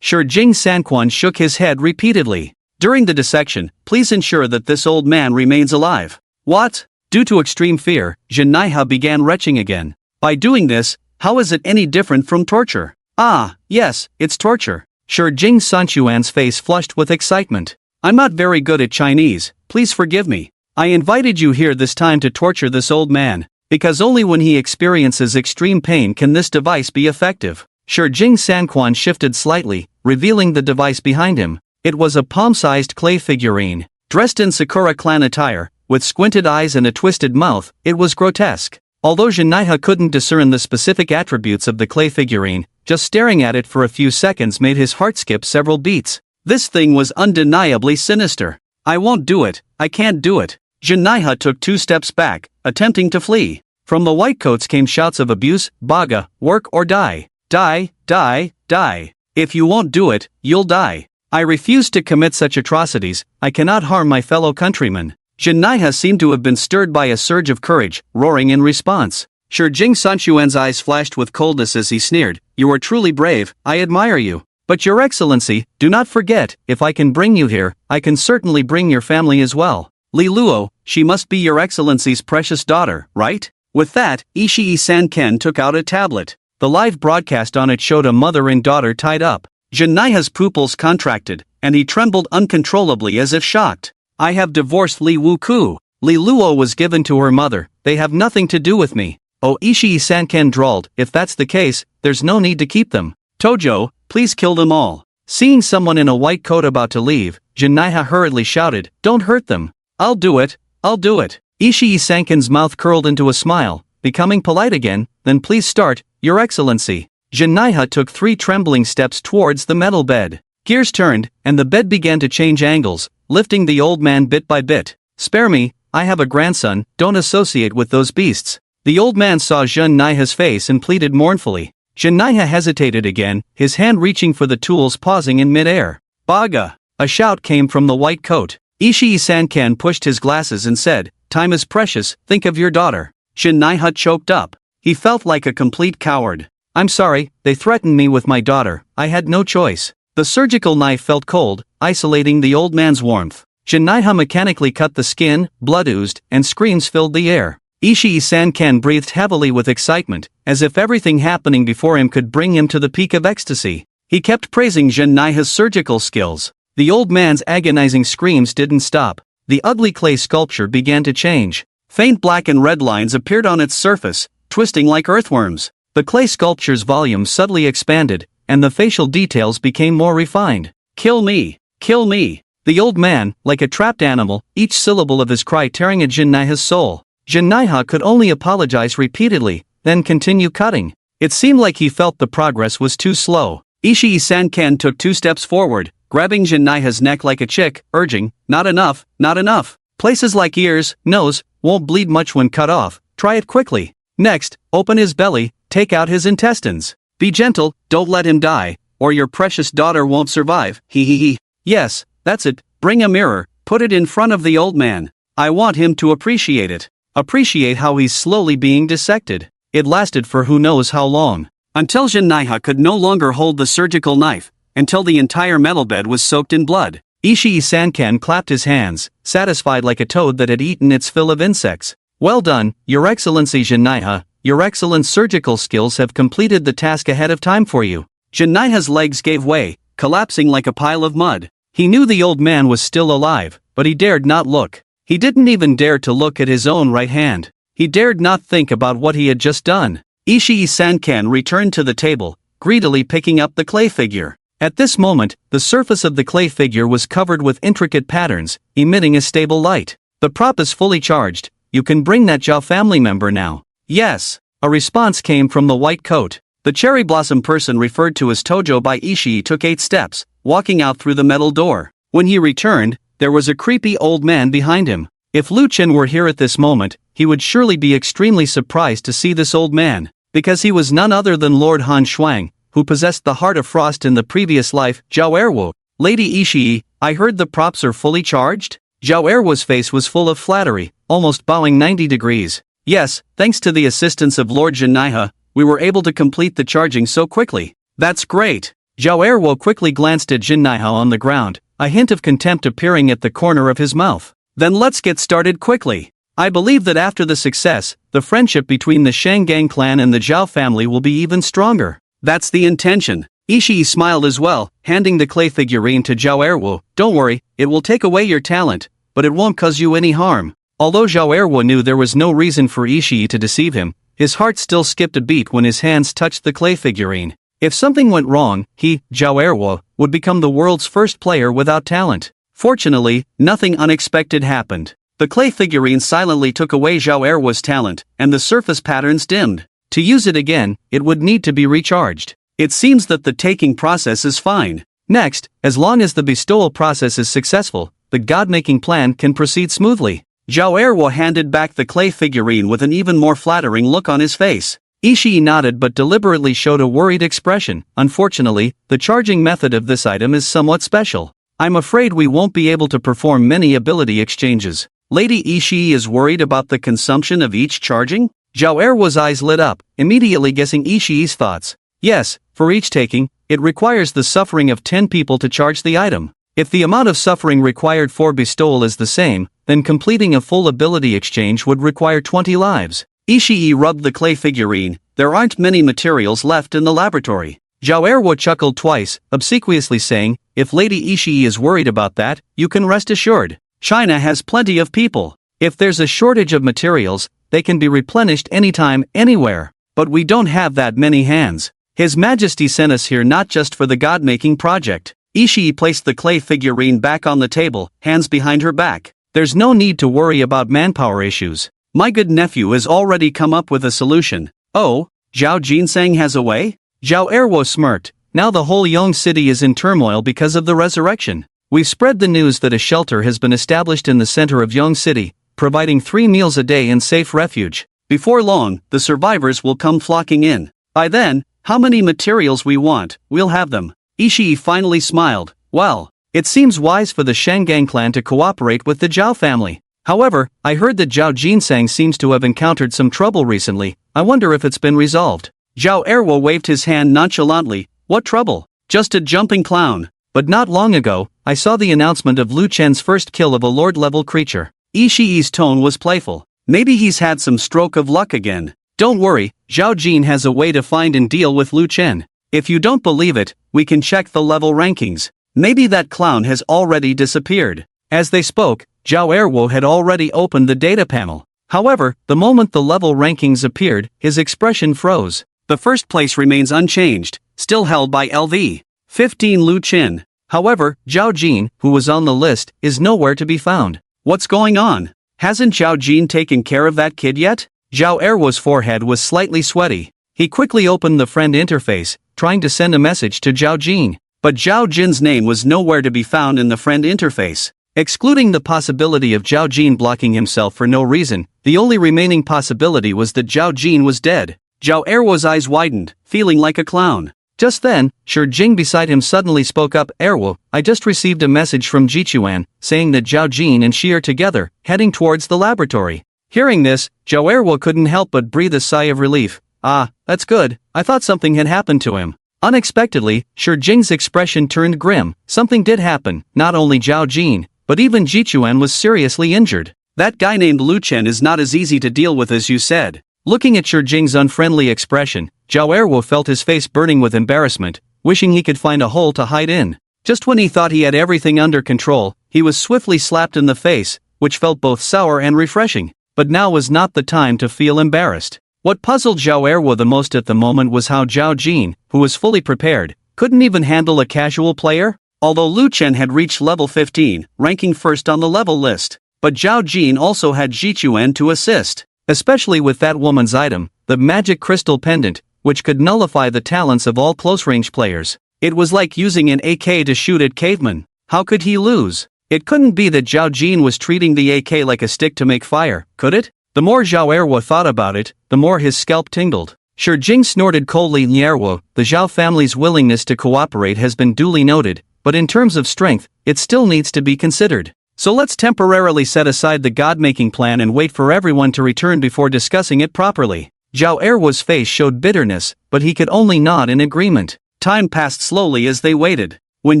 Sir Jing Sanquan shook his head repeatedly. During the dissection, please ensure that this old man remains alive. What? Due to extreme fear, Jinaiha began retching again. By doing this, how is it any different from torture? Ah, yes, it's torture. Sir Jing Sanquan's face flushed with excitement. I'm not very good at Chinese, please forgive me. I invited you here this time to torture this old man, because only when he experiences extreme pain can this device be effective. Sir Jing Sanquan shifted slightly, revealing the device behind him. It was a palm-sized clay figurine. Dressed in Sakura clan attire, with squinted eyes and a twisted mouth, it was grotesque. Although Jinaiha couldn't discern the specific attributes of the clay figurine, just staring at it for a few seconds made his heart skip several beats. This thing was undeniably sinister. I won't do it, I can't do it. Jinaiha took 2 steps back, attempting to flee. From the whitecoats came shouts of abuse, baga, work or die. Die, die, die. If you won't do it, you'll die. I refuse to commit such atrocities, I cannot harm my fellow countrymen. Jinaiha seemed to have been stirred by a surge of courage, roaring in response. Sir Jing Sanquan's eyes flashed with coldness as he sneered, You are truly brave, I admire you. But your excellency, do not forget, if I can bring you here, I can certainly bring your family as well. Li Luo, she must be your excellency's precious daughter, right? With that, Ishii Sanken took out a tablet. The live broadcast on it showed a mother and daughter tied up. Jinaiha's pupils contracted, and he trembled uncontrollably as if shocked. I have divorced Li Wuku. Li Luo was given to her mother, they have nothing to do with me. Oh, Ishii Sanken drawled, if that's the case, there's no need to keep them. Tojo, please kill them all. Seeing someone in a white coat about to leave, Jinaiha hurriedly shouted, Don't hurt them. I'll do it. Ishii Sanken's mouth curled into a smile, becoming polite again, then please start, your excellency. Jinaiha took 3 trembling steps towards the metal bed. Gears turned, and the bed began to change angles, lifting the old man bit by bit. Spare me, I have a grandson, don't associate with those beasts. The old man saw Jinaiha's face and pleaded mournfully. Jinaiha hesitated again, his hand reaching for the tools pausing in mid-air. Baga! A shout came from the white coat. Ishii Sanken pushed his glasses and said, Time is precious, think of your daughter. Jinaiha choked up. He felt like a complete coward. I'm sorry, they threatened me with my daughter, I had no choice. The surgical knife felt cold, isolating the old man's warmth. Jinaiha mechanically cut the skin, blood oozed, and screams filled the air. Ishii Sanken breathed heavily with excitement, as if everything happening before him could bring him to the peak of ecstasy. He kept praising Jinaiha's surgical skills. The old man's agonizing screams didn't stop. The ugly clay sculpture began to change. Faint black and red lines appeared on its surface, twisting like earthworms. The clay sculpture's volume subtly expanded, and the facial details became more refined. Kill me! Kill me! The old man, like a trapped animal, each syllable of his cry tearing at Jinaiha's soul. Jinaiha could only apologize repeatedly, then continue cutting. It seemed like he felt the progress was too slow. Ishii Sanken took 2 steps forward, grabbing Jinaiha's neck like a chick, urging, Not enough, not enough. Places like ears, nose, won't bleed much when cut off, try it quickly. Next, open his belly, take out his intestines. Be gentle, don't let him die, or your precious daughter won't survive, he. Yes, that's it, bring a mirror, put it in front of the old man. I want him to appreciate it. Appreciate how he's slowly being dissected. It lasted for who knows how long. Until Jinaiha could no longer hold the surgical knife, until the entire metal bed was soaked in blood. Ishii-sankan clapped his hands, satisfied like a toad that had eaten its fill of insects. Well done, Your Excellency Jinaiha, your excellent surgical skills have completed the task ahead of time for you. Jinaiha's legs gave way, collapsing like a pile of mud. He knew the old man was still alive, but he dared not look. He didn't even dare to look at his own right hand. He dared not think about what he had just done. Ishii-sankan returned to the table, greedily picking up the clay figure. At this moment, the surface of the clay figure was covered with intricate patterns, emitting a stable light. The prop is fully charged. You can bring that Zhao family member now. Yes. A response came from the white coat. The cherry blossom person referred to as Tojo by Ishii took 8 steps, walking out through the metal door. When he returned, there was a creepy old man behind him. If Lu Chen were here at this moment, he would surely be extremely surprised to see this old man, because he was none other than Lord Han Shuang, who possessed the heart of frost in the previous life. Zhao Erwo. Lady Ishii, I heard the props are fully charged? Zhao Erwo's face was full of flattery, almost bowing 90 degrees. Yes, thanks to the assistance of Lord Jinaiha, we were able to complete the charging so quickly. That's great. Zhao Erwo quickly glanced at Jinaiha on the ground, a hint of contempt appearing at the corner of his mouth. Then let's get started quickly. I believe that after the success, the friendship between the Shangang clan and the Zhao family will be even stronger. That's the intention. Ishii smiled as well, handing the clay figurine to Zhao Erwo. Don't worry, it will take away your talent, but it won't cause you any harm. Although Zhao Erwo knew there was no reason for Ishii to deceive him, his heart still skipped a beat when his hands touched the clay figurine. If something went wrong, he, Zhao Erwo, would become the world's first player without talent. Fortunately, nothing unexpected happened. The clay figurine silently took away Zhao Erwo's talent, and the surface patterns dimmed. To use it again, it would need to be recharged. It seems that the taking process is fine. Next, as long as the bestowal process is successful, the god-making plan can proceed smoothly. Zhao Erwo handed back the clay figurine with an even more flattering look on his face. Ishii nodded but deliberately showed a worried expression. Unfortunately, the charging method of this item is somewhat special. I'm afraid we won't be able to perform many ability exchanges. Lady Ishii is worried about the consumption of each charging? Zhao Erwo's eyes lit up, immediately guessing Ishii's thoughts. Yes, for each taking, it requires the suffering of 10 people to charge the item. If the amount of suffering required for bestowal is the same, then completing a full ability exchange would require 20 lives. Ishii rubbed the clay figurine. There aren't many materials left in the laboratory. Zhao Erwo chuckled twice, obsequiously saying, if Lady Ishii is worried about that, you can rest assured. China has plenty of people. If there's a shortage of materials, they can be replenished anytime, anywhere. But we don't have that many hands. His Majesty sent us here not just for the god-making project. Ishii placed the clay figurine back on the table, hands behind her back. There's no need to worry about manpower issues. My good nephew has already come up with a solution. Oh, Zhao Jinsang has a way? Zhao Erwo smirked. Now the whole Yong city is in turmoil because of the resurrection. We've spread the news that a shelter has been established in the center of Yong city, providing 3 meals a day and safe refuge. Before long, the survivors will come flocking in. By then, how many materials we want, we'll have them. Ishii finally smiled. Well, it seems wise for the Shangang clan to cooperate with the Zhao family. However, I heard that Zhao Jinsang seems to have encountered some trouble recently. I wonder if it's been resolved. Zhao Erwo waved his hand nonchalantly. What trouble? Just a jumping clown. But not long ago, I saw the announcement of Lu Chen's first kill of a lord-level creature. Ishii's tone was playful. Maybe he's had some stroke of luck again. Don't worry, Zhao Jin has a way to find and deal with Lu Chen. If you don't believe it, we can check the level rankings. Maybe that clown has already disappeared. As they spoke, Zhao Erwo had already opened the data panel. However, the moment the level rankings appeared, his expression froze. The first place remains unchanged, still held by LV. 15 Lu Chen. However, Zhao Jin, who was on the list, is nowhere to be found. What's going on? Hasn't Zhao Jin taken care of that kid yet? Zhao Erwo's forehead was slightly sweaty. He quickly opened the friend interface, trying to send a message to Zhao Jin. But Zhao Jin's name was nowhere to be found in the friend interface. Excluding the possibility of Zhao Jin blocking himself for no reason, the only remaining possibility was that Zhao Jin was dead. Zhao Erwo's eyes widened, feeling like a clown. Just then, Shi Jing beside him suddenly spoke up. Erwo, I just received a message from Jichuan, saying that Zhao Jin and she are together, heading towards the laboratory. Hearing this, Zhao Erwo couldn't help but breathe a sigh of relief. Ah, that's good, I thought something had happened to him. Unexpectedly, Shi Jing's expression turned grim. Something did happen, not only Zhao Jin, but even Jichuan was seriously injured. That guy named Lu Chen is not as easy to deal with as you said. Looking at Shi Jing's unfriendly expression, Zhao Erwo felt his face burning with embarrassment, wishing he could find a hole to hide in. Just when he thought he had everything under control, he was swiftly slapped in the face, which felt both sour and refreshing. But now was not the time to feel embarrassed. What puzzled Zhao Erwo the most at the moment was how Zhao Jin, who was fully prepared, couldn't even handle a casual player. Although Lu Chen had reached level 15, ranking first on the level list, but Zhao Jin also had Jichuan to assist. Especially with that woman's item, the magic crystal pendant, which could nullify the talents of all close-range players. It was like using an AK to shoot at cavemen. How could he lose? It couldn't be that Zhao Jin was treating the AK like a stick to make fire, could it? The more Zhao Erwo thought about it, the more his scalp tingled. Shi Jing snorted coldly. Erwo, the Zhao family's willingness to cooperate has been duly noted, but in terms of strength, it still needs to be considered. So let's temporarily set aside the god-making plan and wait for everyone to return before discussing it properly. Zhao Erwo's face showed bitterness, but he could only nod in agreement. Time passed slowly as they waited. When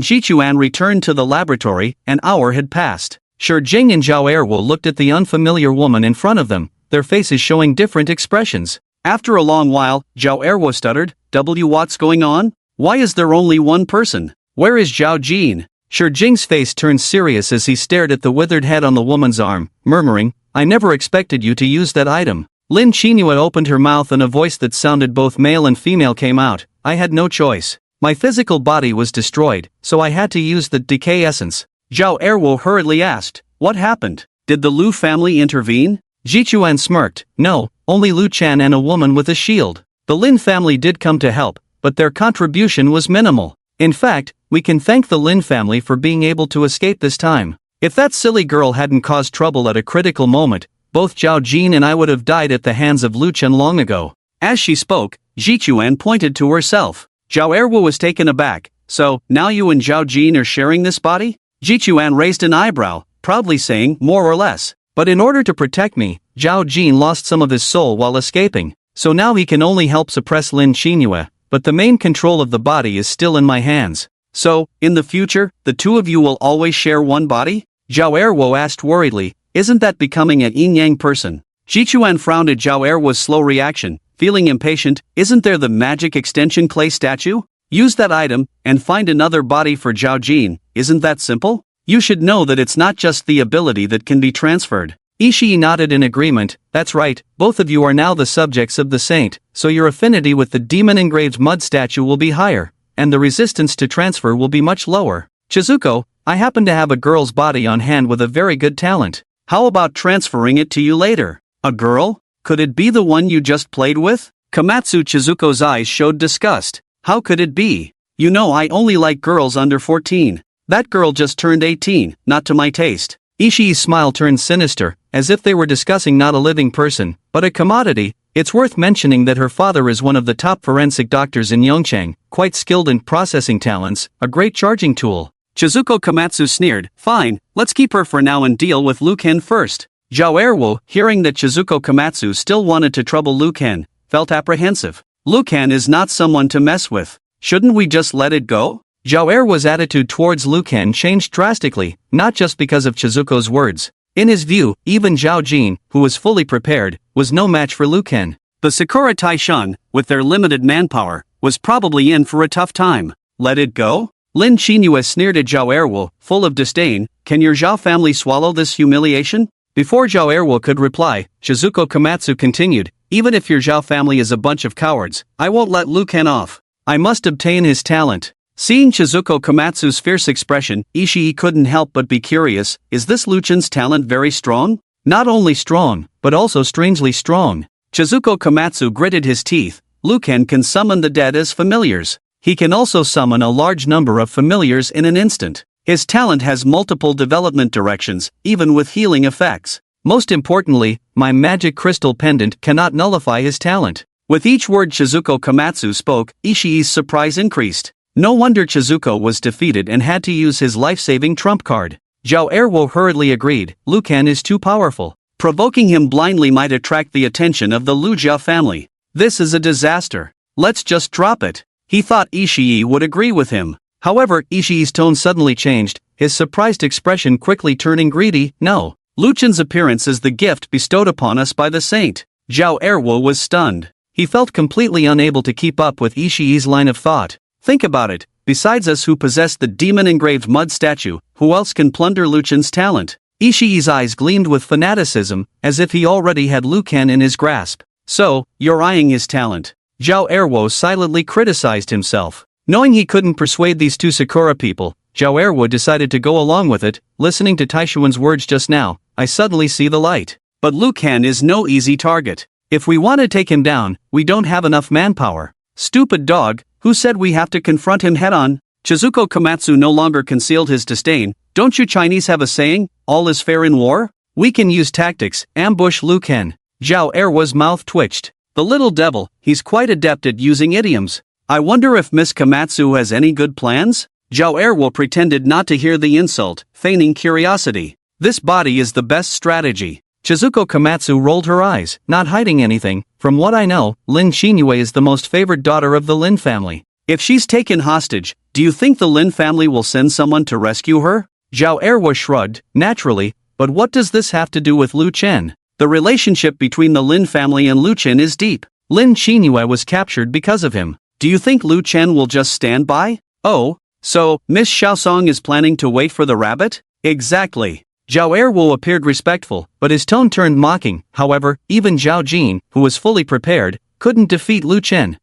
Jichuan returned to the laboratory, an hour had passed. Shi Jing and Zhao Erwo looked at the unfamiliar woman in front of them, their faces showing different expressions. After a long while, Zhao Erwo stuttered, what's going on? Why is there only one person? Where is Zhao Jin? Shi Jing's face turned serious as he stared at the withered head on the woman's arm, murmuring, I never expected you to use that item. Lynn opened her mouth and a voice that sounded both male and female came out. I had no choice. My physical body was destroyed, so I had to use the decay essence. Zhao Erwo hurriedly asked, what happened? Did the Lu family intervene? Jichuan smirked, no, only Lu Chen and a woman with a shield. The Lin family did come to help, but their contribution was minimal. In fact, we can thank the Lin family for being able to escape this time. If that silly girl hadn't caused trouble at a critical moment, both Zhao Jin and I would have died at the hands of Lu Chen long ago. As she spoke, Jichuan pointed to herself. Zhao Erwo was taken aback. So, now you and Zhao Jin are sharing this body? Jichuan raised an eyebrow, proudly saying, more or less. But in order to protect me, Zhao Jin lost some of his soul while escaping. So now he can only help suppress Lin Xinhua, but the main control of the body is still in my hands. So, in the future, the two of you will always share one body? Zhao Erwo asked worriedly, isn't that becoming a yin-yang person? Jichuan frowned at Zhao Erwo's slow reaction, feeling impatient. Isn't there the magic extension clay statue? Use that item, and find another body for Zhao Jin. Isn't that simple? You should know that it's not just the ability that can be transferred. Ishii nodded in agreement. That's right, both of you are now the subjects of the saint, so your affinity with the demon-engraved mud statue will be higher, and the resistance to transfer will be much lower. Chizuko, I happen to have a girl's body on hand with a very good talent. How about transferring it to you later? A girl? Could it be the one you just played with? Komatsu Chizuko's eyes showed disgust. How could it be? You know I only like girls under 14. That girl just turned 18, not to my taste. Ishii's smile turned sinister, as if they were discussing not a living person, but a commodity. It's worth mentioning that her father is one of the top forensic doctors in Yongchang, quite skilled in processing talents, a great charging tool. Chizuko Komatsu sneered, fine, let's keep her for now and deal with Lu Ken first. Zhao Erwo, hearing that Chizuko Komatsu still wanted to trouble Lu Ken, felt apprehensive. Lu Ken is not someone to mess with. Shouldn't we just let it go? Zhao Erwo's attitude towards Lu Ken changed drastically, not just because of Chizuko's words. In his view, even Zhao Jin, who was fully prepared, was no match for Lu Ken. The Sakura Taishan, with their limited manpower, was probably in for a tough time. Let it go? Lin Xinhua sneered at Zhao Erwo, full of disdain. Can your Zhao family swallow this humiliation? Before Zhao Erwo could reply, Shizuko Komatsu continued, even if your Zhao family is a bunch of cowards, I won't let Lu Ken off. I must obtain his talent. Seeing Chizuko Komatsu's fierce expression, Ishii couldn't help but be curious, is this Lu Chen's talent very strong? Not only strong, but also strangely strong. Chizuko Komatsu gritted his teeth. Lu Ken can summon the dead as familiars. He can also summon a large number of familiars in an instant. His talent has multiple development directions, even with healing effects. Most importantly, my magic crystal pendant cannot nullify his talent. With each word Chizuko Komatsu spoke, Ishii's surprise increased. No wonder Chizuko was defeated and had to use his life-saving trump card. Xiao Wei hurriedly agreed, Liu Ken is too powerful. Provoking him blindly might attract the attention of the Liu Jia family. This is a disaster. Let's just drop it. He thought Ishii would agree with him. However, Ishii's tone suddenly changed, his surprised expression quickly turning greedy. No. Liu Chen's appearance is the gift bestowed upon us by the saint. Xiao Wei was stunned. He felt completely unable to keep up with Ishii's line of thought. Think about it, besides us who possess the demon-engraved mud statue, who else can plunder Liu Chen's talent? Ishii's eyes gleamed with fanaticism, as if he already had Liu Ken in his grasp. So, you're eyeing his talent. Xiao Wei silently criticized himself. Knowing he couldn't persuade these two Sakura people, Xiao Wei decided to go along with it. Listening to Taishuan's words just now, I suddenly see the light. But Liu Ken is no easy target. If we want to take him down, we don't have enough manpower. Stupid dog, who said we have to confront him head-on? Chizuko Komatsu no longer concealed his disdain. Don't you Chinese have a saying, all is fair in war? We can use tactics, ambush Liu Ken. Xiao Wei's mouth twitched. The little devil, he's quite adept at using idioms. I wonder if Miss Komatsu has any good plans? Xiao Wei pretended not to hear the insult, feigning curiosity. This body is the best strategy. Chizuko Komatsu rolled her eyes, not hiding anything. From what I know, Lynn Xinyue is the most favored daughter of the Lin family. If she's taken hostage, do you think the Lin family will send someone to rescue her? Xiao Wei shrugged, naturally, but what does this have to do with Liu Chen? The relationship between the Lin family and Liu Chen is deep. Lin Xinyue was captured because of him. Do you think Liu Chen will just stand by? Oh, so, Miss Xiaosong is planning to wait for the rabbit? Exactly. Xiao Wei appeared respectful, but his tone turned mocking. However, even Zhao Jin, who was fully prepared, couldn't defeat Liu Chen.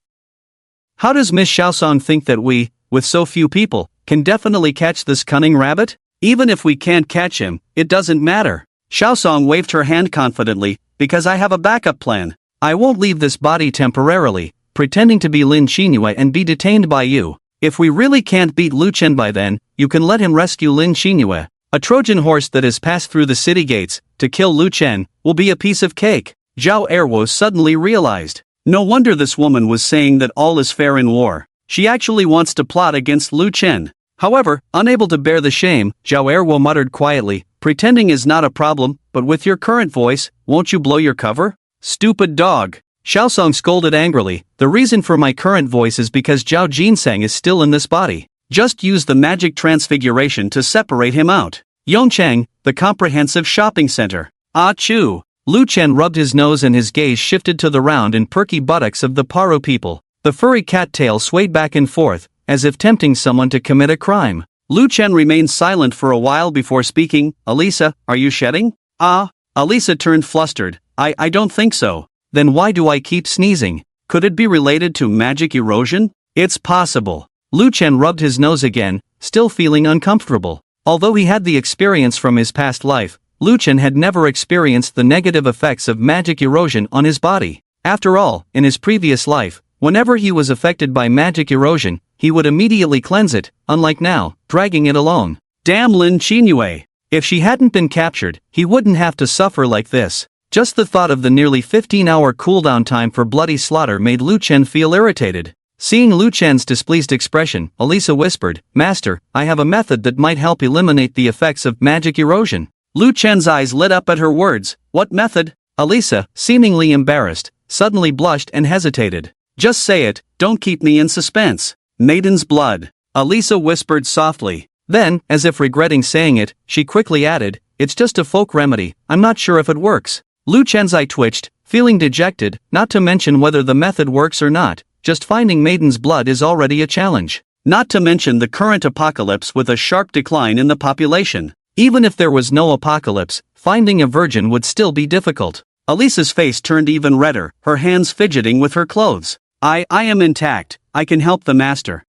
How does Miss Xiaosong think that we, with so few people, can definitely catch this cunning rabbit? Even if we can't catch him, it doesn't matter. Xiaosong waved her hand confidently, because I have a backup plan. I won't leave this body temporarily, pretending to be Lin Xinyue and be detained by you. If we really can't beat Liu Chen by then, you can let him rescue Lin Xinyue. A Trojan horse that has passed through the city gates, to kill Liu Chen, will be a piece of cake. Xiao Wei suddenly realized. No wonder this woman was saying that all is fair in war. She actually wants to plot against Liu Chen. However, unable to bear the shame, Xiao Wei muttered quietly, pretending is not a problem, but with your current voice, won't you blow your cover? Stupid dog. Xiaosong scolded angrily, the reason for my current voice is because Zhao Jinsang is still in this body. Just use the magic transfiguration to separate him out. Yongchang, the comprehensive shopping center. Ah choo. Liu Chen rubbed his nose and his gaze shifted to the round and perky buttocks of the Paro people. The furry cat tail swayed back and forth, as if tempting someone to commit a crime. Liu Chen remained silent for a while before speaking. Alisa, are you shedding? Ah. Alisa turned flustered. I don't think so. Then why do I keep sneezing? Could it be related to magic erosion? It's possible. Liu Chen rubbed his nose again, still feeling uncomfortable. Although he had the experience from his past life, Liu Chen had never experienced the negative effects of magic erosion on his body. After all, in his previous life, whenever he was affected by magic erosion, he would immediately cleanse it, unlike now, dragging it alone. Damn Lin Xinyue! If she hadn't been captured, he wouldn't have to suffer like this. Just the thought of the nearly 15-hour cooldown time for bloody slaughter made Liu Chen feel irritated. Seeing Liu Chen's displeased expression, Alisa whispered, Master, I have a method that might help eliminate the effects of magic erosion. Liu Chen's eyes lit up at her words. What method? Alisa, seemingly embarrassed, suddenly blushed and hesitated. Just say it, don't keep me in suspense. Maiden's blood. Alisa whispered softly. Then, as if regretting saying it, she quickly added, it's just a folk remedy, I'm not sure if it works. Liu Chen's eye twitched, feeling dejected, not to mention whether the method works or not. Just finding maiden's blood is already a challenge. Not to mention the current apocalypse with a sharp decline in the population. Even if there was no apocalypse, finding a virgin would still be difficult. Alisa's face turned even redder, her hands fidgeting with her clothes. I am intact, I can help the master.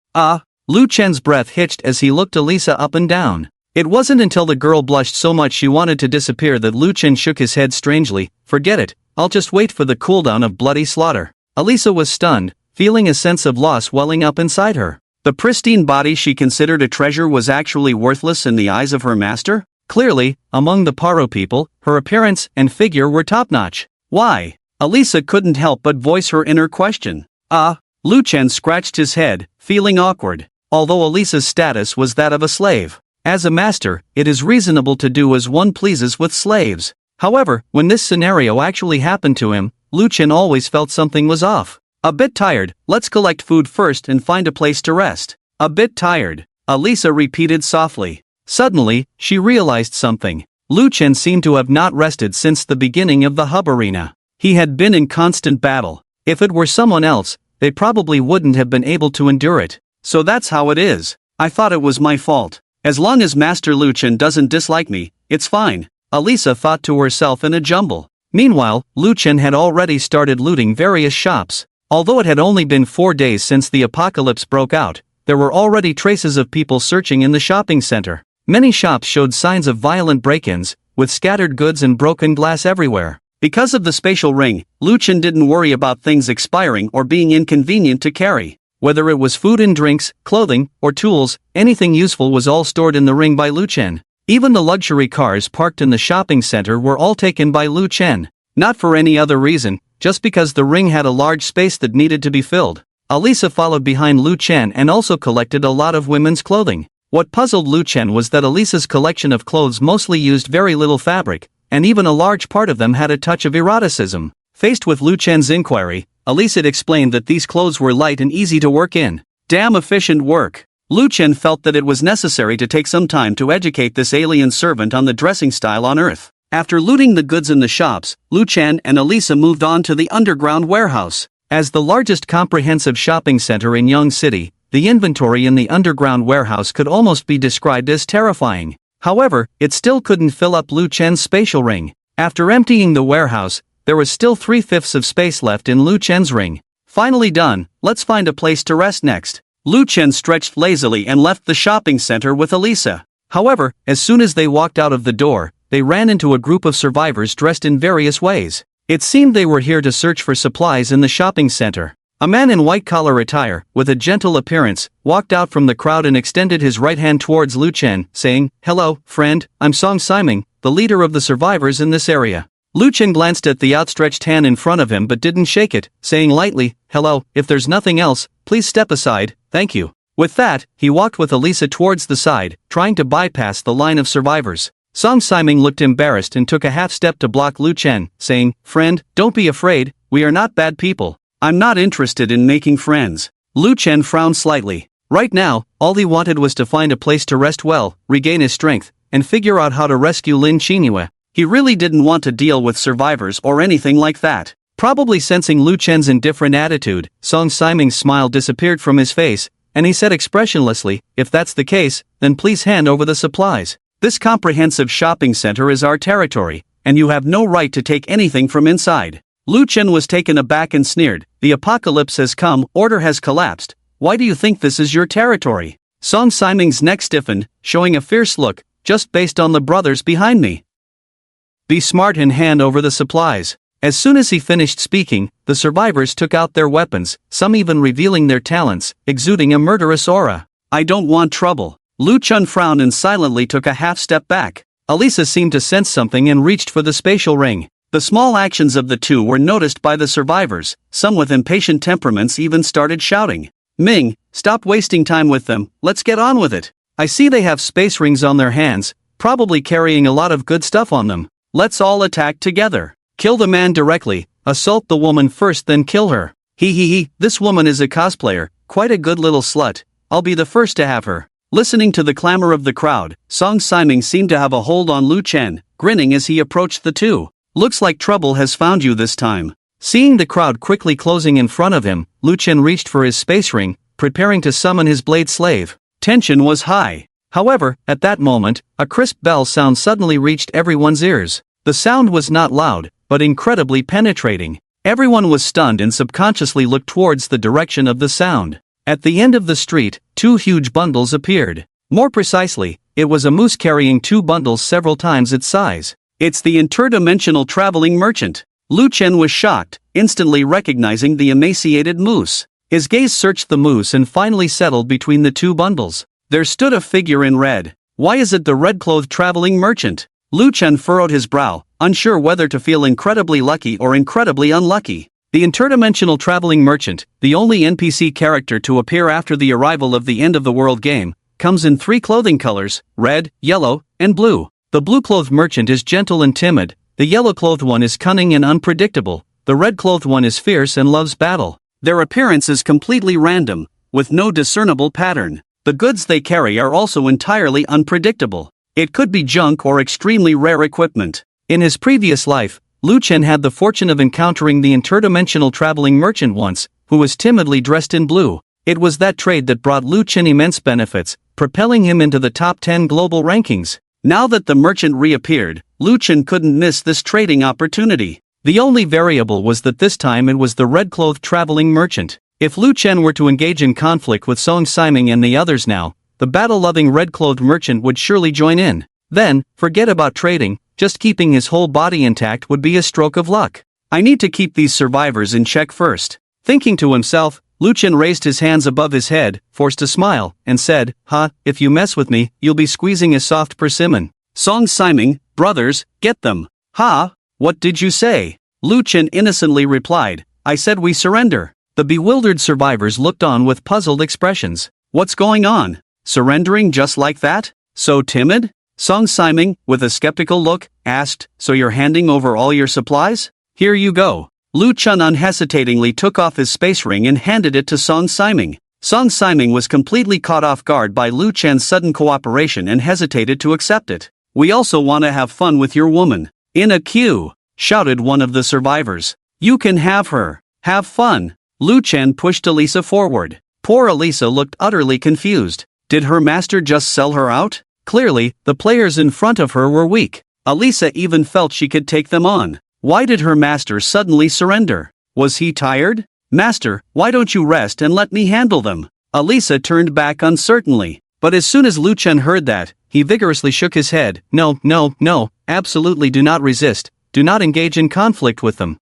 Liu Chen's breath hitched as he looked Alisa up and down. It wasn't until the girl blushed so much she wanted to disappear that Liu Chen shook his head strangely. Forget it, I'll just wait for the cooldown of bloody slaughter. Alisa was stunned, feeling a sense of loss welling up inside her. The pristine body she considered a treasure was actually worthless in the eyes of her master? Clearly, among the Paro people, her appearance and figure were top-notch. Why? Elisa couldn't help but voice her inner question. Lu Chen scratched his head, feeling awkward. Although Elisa's status was that of a slave, as a master, it is reasonable to do as one pleases with slaves. However, when this scenario actually happened to him, Lu Chen always felt something was off. A bit tired, let's collect food first and find a place to rest. A bit tired, Elisa repeated softly. Suddenly, she realized something. Lu Chen seemed to have not rested since the beginning of the hub arena. He had been in constant battle. If it were someone else, they probably wouldn't have been able to endure it. So that's how it is. I thought it was my fault. As long as Master Lu Chen doesn't dislike me, it's fine, Elisa thought to herself in a jumble. Meanwhile, Lu Chen had already started looting various shops. Although it had only been 4 days since the apocalypse broke out, there were already traces of people searching in the shopping center. Many shops showed signs of violent break-ins, with scattered goods and broken glass everywhere. Because of the spatial ring, Lu Chen didn't worry about things expiring or being inconvenient to carry. Whether it was food and drinks, clothing, or tools, anything useful was all stored in the ring by Lu Chen. Even the luxury cars parked in the shopping center were all taken by Lu Chen. Not for any other reason, just because the ring had a large space that needed to be filled. Elisa followed behind Lu Chen and also collected a lot of women's clothing. What puzzled Lu Chen was that Elisa's collection of clothes mostly used very little fabric, and even a large part of them had a touch of eroticism. Faced with Lu Chen's inquiry, Elisa explained that these clothes were light and easy to work in. Damn efficient work. Lu Chen felt that it was necessary to take some time to educate this alien servant on the dressing style on Earth. After looting the goods in the shops, Lu Chen and Elisa moved on to the underground warehouse. As the largest comprehensive shopping center in Young City, the inventory in the underground warehouse could almost be described as terrifying. However, it still couldn't fill up Lu Chen's spatial ring. After emptying the warehouse, there was still 3/5 of space left in Lu Chen's ring. Finally done, let's find a place to rest next. Lu Chen stretched lazily and left the shopping center with Elisa. However, as soon as they walked out of the door, they ran into a group of survivors dressed in various ways. It seemed they were here to search for supplies in the shopping center. A man in white-collar attire, with a gentle appearance, walked out from the crowd and extended his right hand towards Lu Chen, saying, "Hello, friend, I'm Song Siming, the leader of the survivors in this area." Lu Chen glanced at the outstretched hand in front of him but didn't shake it, saying lightly, "Hello, if there's nothing else, please step aside, thank you." With that, he walked with Elisa towards the side, trying to bypass the line of survivors. Song Siming looked embarrassed and took a half step to block Lu Chen, saying, "Friend, don't be afraid, we are not bad people. I'm not interested in making friends." Lu Chen frowned slightly. Right now, all he wanted was to find a place to rest well, regain his strength, and figure out how to rescue Lynn Chinua. He really didn't want to deal with survivors or anything like that. Probably sensing Lu Chen's indifferent attitude, Song Siming's smile disappeared from his face, and he said expressionlessly, "If that's the case, then please hand over the supplies. This comprehensive shopping center is our territory, and you have no right to take anything from inside." Lu Chen was taken aback and sneered, "The apocalypse has come, order has collapsed. Why do you think this is your territory?" Song Siming's neck stiffened, showing a fierce look, "Just based on the brothers behind me. Be smart and hand over the supplies." As soon as he finished speaking, the survivors took out their weapons, some even revealing their talents, exuding a murderous aura. "I don't want trouble." Lu Chen frowned and silently took a half step back. Elisa seemed to sense something and reached for the spatial ring. The small actions of the two were noticed by the survivors. Some with impatient temperaments even started shouting, "Ming, stop wasting time with them, let's get on with it. I see they have space rings on their hands, probably carrying a lot of good stuff on them. Let's all attack together. Kill the man directly, assault the woman first then kill her. He, this woman is a cosplayer, quite a good little slut, I'll be the first to have her." Listening to the clamor of the crowd, Song Siming seemed to have a hold on Lu Chen, grinning as he approached the two. "Looks like trouble has found you this time." Seeing the crowd quickly closing in front of him, Lu Chen reached for his space ring, preparing to summon his blade slave. Tension was high. However, at that moment, a crisp bell sound suddenly reached everyone's ears. The sound was not loud, but incredibly penetrating. Everyone was stunned and subconsciously looked towards the direction of the sound. At the end of the street, 2 huge bundles appeared. More precisely, it was a moose carrying 2 bundles several times its size. "It's the interdimensional traveling merchant." Lu Chen was shocked, instantly recognizing the emaciated moose. His gaze searched the moose and finally settled between the 2 bundles. There stood a figure in red. "Why is it the red-clothed traveling merchant?" Lu Chen furrowed his brow, unsure whether to feel incredibly lucky or incredibly unlucky. The interdimensional traveling merchant, the only NPC character to appear after the arrival of the End of the World game, comes in 3 clothing colors: red, yellow, and blue. The blue-clothed merchant is gentle and timid, the yellow-clothed one is cunning and unpredictable, the red-clothed one is fierce and loves battle. Their appearance is completely random, with no discernible pattern. The goods they carry are also entirely unpredictable. It could be junk or extremely rare equipment. In his previous life, Lu Chen had the fortune of encountering the interdimensional traveling merchant once, who was timidly dressed in blue. It was that trade that brought Lu Chen immense benefits, propelling him into the top 10 global rankings. Now that the merchant reappeared, Lu Chen couldn't miss this trading opportunity. The only variable was that this time it was the red-clothed traveling merchant. If Lu Chen were to engage in conflict with Song Siming and the others now, the battle-loving red-clothed merchant would surely join in. Then, forget about trading, just keeping his whole body intact would be a stroke of luck. I need to keep these survivors in check first. Thinking to himself, Lu Chen raised his hands above his head, forced a smile, and said, if you mess with me, you'll be squeezing a soft persimmon. Song Siming, brothers, get them. What did you say? Lu Chen innocently replied, I said we surrender. The bewildered survivors looked on with puzzled expressions. What's going on? Surrendering just like that? So timid? Song Siming, with a skeptical look, asked, so you're handing over all your supplies? Here you go. Lu Chen unhesitatingly took off his space ring and handed it to Song Siming. Song Siming was completely caught off guard by Lu Chen's sudden cooperation and hesitated to accept it. We also want to have fun with your woman. In a queue, shouted one of the survivors. You can have her. Have fun. Lu Chen pushed Elisa forward. Poor Elisa looked utterly confused. Did her master just sell her out? Clearly, the players in front of her were weak. Elisa even felt she could take them on. Why did her master suddenly surrender? Was he tired? Master, why don't you rest and let me handle them? Elisa turned back uncertainly. But as soon as Lu Chen heard that, he vigorously shook his head. No, absolutely do not resist. Do not engage in conflict with them.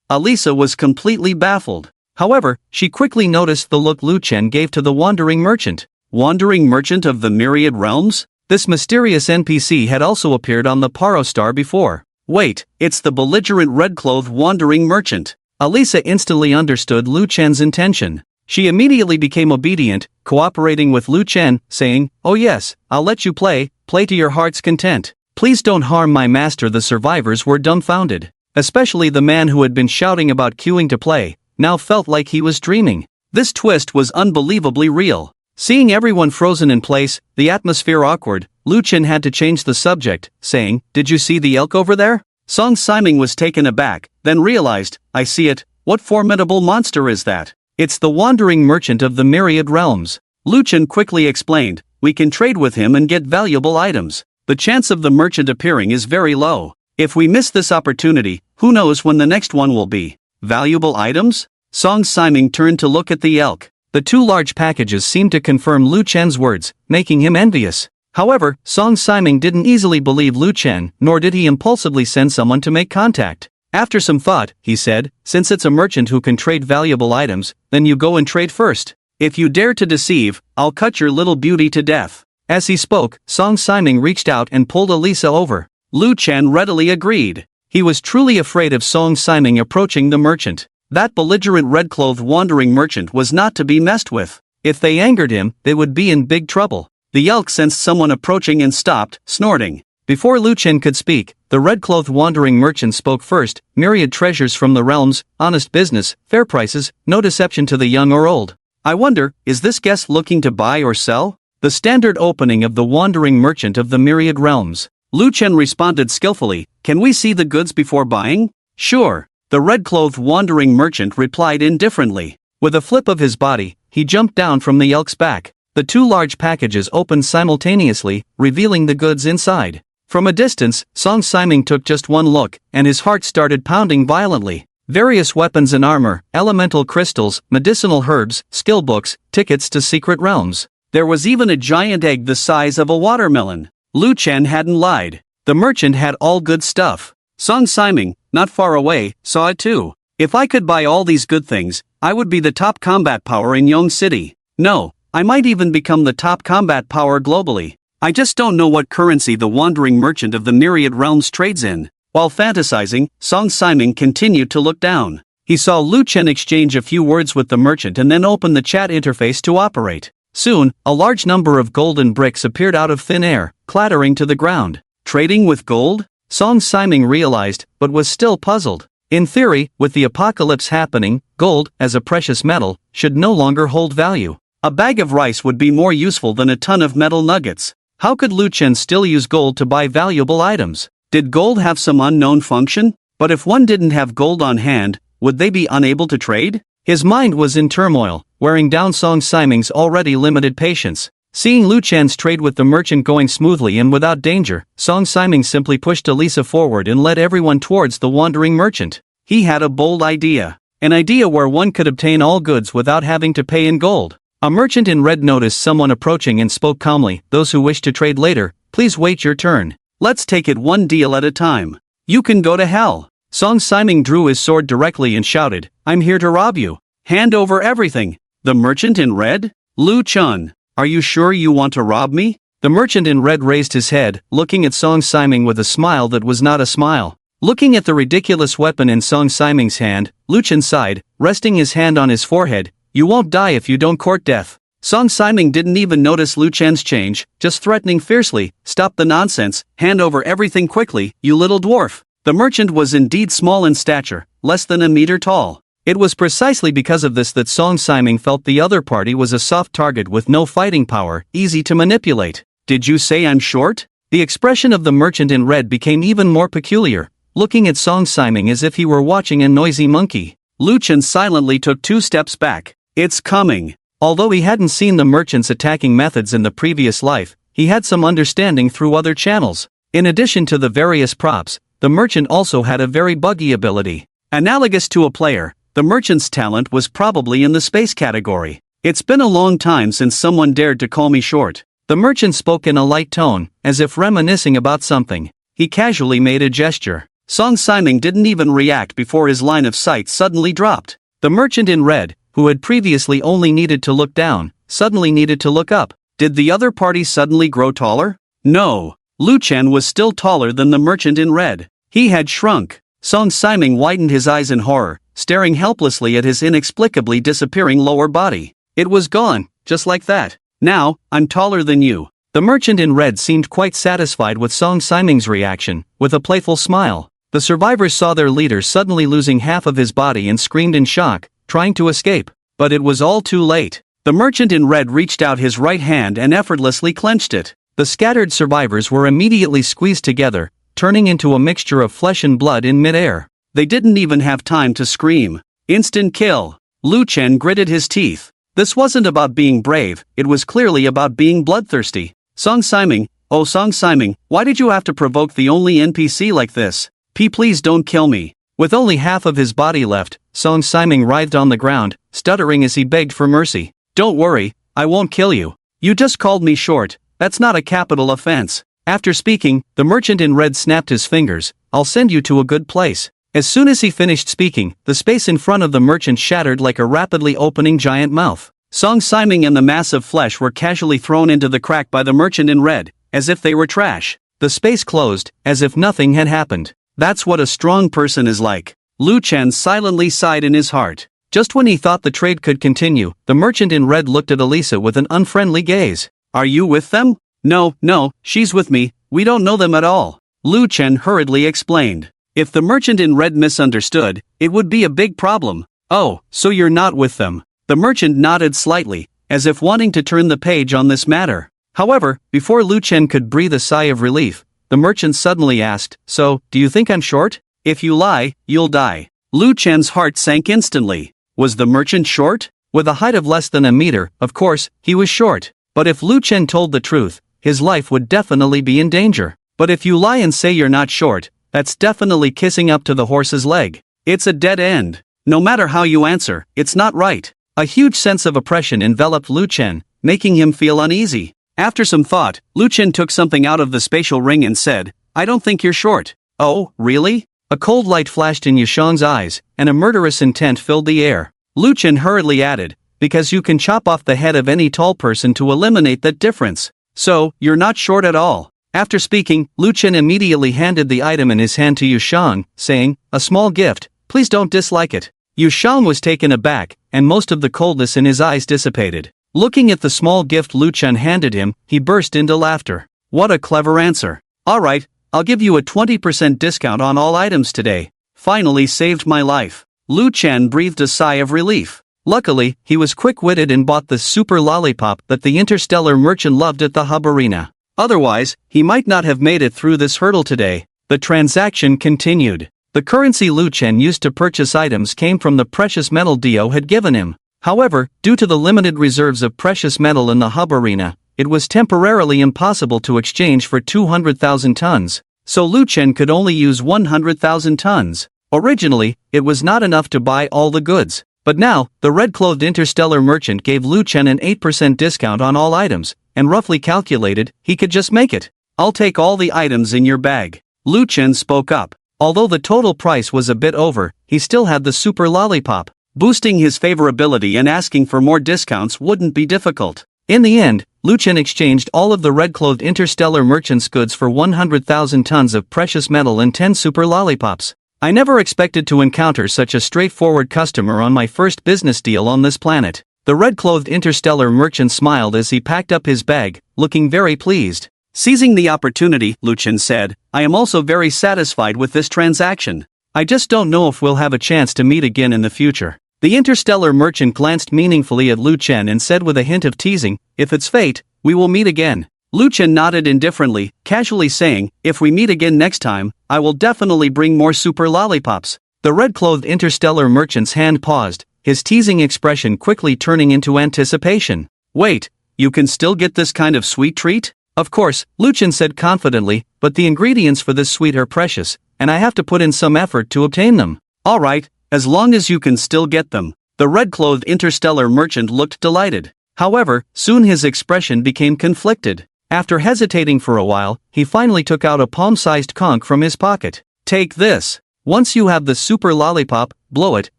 Elisa was completely baffled. However, she quickly noticed the look Lu Chen gave to the wandering merchant. Wandering merchant of the myriad realms? This mysterious NPC had also appeared on the Paro Star before. Wait, it's the belligerent red-clothed wandering merchant. Elisa instantly understood Lu Chen's intention. She immediately became obedient, cooperating with Lu Chen, saying, oh yes, I'll let you play to your heart's content. Please don't harm my master. The survivors were dumbfounded. Especially the man who had been shouting about queuing to play, now felt like he was dreaming. This twist was unbelievably real. Seeing everyone frozen in place, the atmosphere awkward, Lu Chen had to change the subject, saying, did you see the elk over there? Song Siming was taken aback, then realized, I see it. What formidable monster is that? It's the wandering merchant of the myriad realms. Lu Chen quickly explained, we can trade with him and get valuable items. The chance of the merchant appearing is very low. If we miss this opportunity, who knows when the next one will be? Valuable items? Song Siming turned to look at the elk. The 2 large packages seemed to confirm Lu Chen's words, making him envious. However, Song Siming didn't easily believe Lu Chen, nor did he impulsively send someone to make contact. After some thought, he said, since it's a merchant who can trade valuable items, then you go and trade first. If you dare to deceive, I'll cut your little beauty to death. As he spoke, Song Siming reached out and pulled Elisa over. Lu Chen readily agreed. He was truly afraid of Song Siming approaching the merchant. That belligerent red-clothed wandering merchant was not to be messed with. If they angered him, they would be in big trouble. The elk sensed someone approaching and stopped, snorting. Before Lu Chen could speak, the red-clothed wandering merchant spoke first. Myriad treasures from the realms, honest business, fair prices, no deception to the young or old. I wonder, is this guest looking to buy or sell? The standard opening of the wandering merchant of the myriad realms. Lu Chen responded skillfully, can we see the goods before buying? Sure. The red-clothed wandering merchant replied indifferently. With a flip of his body, he jumped down from the elk's back. The 2 large packages opened simultaneously, revealing the goods inside. From a distance, Song Siming took just one look, and his heart started pounding violently. Various weapons and armor, elemental crystals, medicinal herbs, skill books, tickets to secret realms. There was even a giant egg the size of a watermelon. Lu Chen hadn't lied. The merchant had all good stuff. Song Siming, not far away, saw it too. If I could buy all these good things, I would be the top combat power in Yong City. No, I might even become the top combat power globally. I just don't know what currency the wandering merchant of the myriad realms trades in. While fantasizing, Song Siming continued to look down. He saw Lu Chen exchange a few words with the merchant and then open the chat interface to operate. Soon, a large number of golden bricks appeared out of thin air, clattering to the ground. Trading with gold? Song Siming realized, but was still puzzled. In theory, with the apocalypse happening, gold, as a precious metal, should no longer hold value. A bag of rice would be more useful than a ton of metal nuggets. How could Lu Chen still use gold to buy valuable items? Did gold have some unknown function? But if one didn't have gold on hand, would they be unable to trade? His mind was in turmoil, wearing down Song Siming's already limited patience. Seeing Lu Chen's trade with the merchant going smoothly and without danger, Song Siming simply pushed Elisa forward and led everyone towards the wandering merchant. He had a bold idea. An idea where one could obtain all goods without having to pay in gold. A merchant in red noticed someone approaching and spoke calmly, "Those who wish to trade later, please wait your turn. Let's take it one deal at a time. You can go to hell." Song Siming drew his sword directly and shouted, "I'm here to rob you. Hand over everything." The merchant in red? Lu Chun. "Are you sure you want to rob me?" The merchant in red raised his head, looking at Song Siming with a smile that was not a smile. Looking at the ridiculous weapon in Song Siming's hand, Lu Chen sighed, resting his hand on his forehead. "You won't die if you don't court death." Song Siming didn't even notice Lu Chen's change, just threatening fiercely, "Stop the nonsense, hand over everything quickly, you little dwarf." The merchant was indeed small in stature, less than a meter tall. It was precisely because of this that Song Siming felt the other party was a soft target with no fighting power, easy to manipulate. "Did you say I'm short?" The expression of the merchant in red became even more peculiar, looking at Song Siming as if he were watching a noisy monkey. Lu Chen silently took 2 steps back. "It's coming." Although he hadn't seen the merchant's attacking methods in the previous life, he had some understanding through other channels. In addition to the various props, the merchant also had a very buggy ability. Analogous to a player, the merchant's talent was probably in the space category. "It's been a long time since someone dared to call me short." The merchant spoke in a light tone, as if reminiscing about something. He casually made a gesture. Song Siming didn't even react before his line of sight suddenly dropped. The merchant in red, who had previously only needed to look down, suddenly needed to look up. Did the other party suddenly grow taller? No. Lu Chen was still taller than the merchant in red. He had shrunk. Song Siming widened his eyes in horror, staring helplessly at his inexplicably disappearing lower body. It was gone, just like that. "Now, I'm taller than you." The merchant in red seemed quite satisfied with Song Siming's reaction, with a playful smile. The survivors saw their leader suddenly losing half of his body and screamed in shock, trying to escape. But it was all too late. The merchant in red reached out his right hand and effortlessly clenched it. The scattered survivors were immediately squeezed together, turning into a mixture of flesh and blood in midair. They didn't even have time to scream. Instant kill. Lu Chen gritted his teeth. This wasn't about being brave, it was clearly about being bloodthirsty. Song Siming, oh Song Siming, why did you have to provoke the only NPC like this? Please don't kill me. With only half of his body left, Song Siming writhed on the ground, stuttering as he begged for mercy. "Don't worry, I won't kill you. You just called me short, that's not a capital offense." After speaking, the merchant in red snapped his fingers. "I'll send you to a good place." As soon as he finished speaking, the space in front of the merchant shattered like a rapidly opening giant mouth. Song Siming and the mass of flesh were casually thrown into the crack by the merchant in red, as if they were trash. The space closed, as if nothing had happened. That's what a strong person is like. Lu Chen silently sighed in his heart. Just when he thought the trade could continue, the merchant in red looked at Elisa with an unfriendly gaze. "Are you with them?" No, she's with me, we don't know them at all." Lu Chen hurriedly explained. If the merchant in red misunderstood, it would be a big problem. "Oh, so you're not with them." The merchant nodded slightly, as if wanting to turn the page on this matter. However, before Lu Chen could breathe a sigh of relief, the merchant suddenly asked, "So, do you think I'm short? If you lie, you'll die." Lu Chen's heart sank instantly. Was the merchant short? With a height of less than a meter, of course, he was short. But if Lu Chen told the truth, his life would definitely be in danger. But if you lie and say you're not short, that's definitely kissing up to the horse's leg. It's a dead end. No matter how you answer, it's not right. A huge sense of oppression enveloped Lu Chen, making him feel uneasy. After some thought, Lu Chen took something out of the spatial ring and said, "I don't think you're short." "Oh, really?" A cold light flashed in Yishang's eyes, and a murderous intent filled the air. Lu Chen hurriedly added, "Because you can chop off the head of any tall person to eliminate that difference." So, you're not short at all. After speaking, Lu Chen immediately handed the item in his hand to Yu Shang, saying, "A small gift, please don't dislike it." Yu Shang was taken aback, and most of the coldness in his eyes dissipated. Looking at the small gift Lu Chen handed him, he burst into laughter. What a clever answer. Alright, I'll give you a 20% discount on all items today. Finally saved my life. Lu Chen breathed a sigh of relief. Luckily, he was quick-witted and bought the super lollipop that the interstellar merchant loved at the hub arena. Otherwise, he might not have made it through this hurdle today. The transaction continued. The currency Lu Chen used to purchase items came from the precious metal Dio had given him. However, due to the limited reserves of precious metal in the hub arena, it was temporarily impossible to exchange for 200,000 tons, so Lu Chen could only use 100,000 tons. Originally, it was not enough to buy all the goods, but now, the red-clothed interstellar merchant gave Lu Chen an 8% discount on all items, and roughly calculated, he could just make it. I'll take all the items in your bag. Lu Chen spoke up. Although the total price was a bit over, he still had the super lollipop. Boosting his favorability and asking for more discounts wouldn't be difficult. In the end, Lu Chen exchanged all of the red-clothed interstellar merchant's goods for 100,000 tons of precious metal and 10 super lollipops. I never expected to encounter such a straightforward customer on my first business deal on this planet. The red-clothed interstellar merchant smiled as he packed up his bag, looking very pleased. Seizing the opportunity, Lu Chen said, I am also very satisfied with this transaction. I just don't know if we'll have a chance to meet again in the future. The interstellar merchant glanced meaningfully at Lu Chen and said with a hint of teasing, if it's fate, we will meet again. Lu Chen nodded indifferently, casually saying, if we meet again next time, I will definitely bring more super lollipops. The red-clothed interstellar merchant's hand paused, his teasing expression quickly turning into anticipation. Wait, you can still get this kind of sweet treat? Of course, Lu Chen said confidently, but the ingredients for this sweet are precious, and I have to put in some effort to obtain them. Alright, as long as you can still get them. The red-clothed interstellar merchant looked delighted. However, soon his expression became conflicted. After hesitating for a while, he finally took out a palm-sized conch from his pocket. Take this. Once you have the super lollipop, blow it,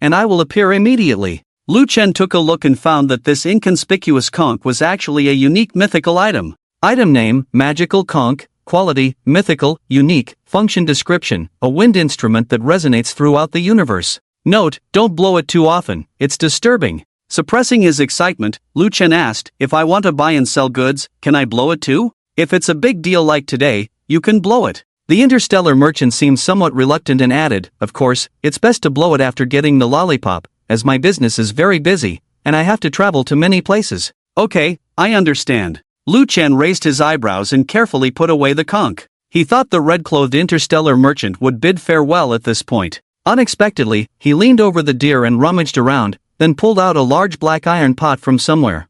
and I will appear immediately. Lu Chen took a look and found that this inconspicuous conch was actually a unique mythical item. Item name, magical conch, quality, mythical, unique, function description, a wind instrument that resonates throughout the universe. Note, don't blow it too often, it's disturbing. Suppressing his excitement, Lu Chen asked, if I want to buy and sell goods, can I blow it too? If it's a big deal like today, you can blow it. The interstellar merchant seemed somewhat reluctant and added, of course, it's best to blow it after getting the lollipop, as my business is very busy, and I have to travel to many places. Okay, I understand. Lu Chen raised his eyebrows and carefully put away the conch. He thought the red-clothed interstellar merchant would bid farewell at this point. Unexpectedly, he leaned over the deer and rummaged around, then pulled out a large black iron pot from somewhere.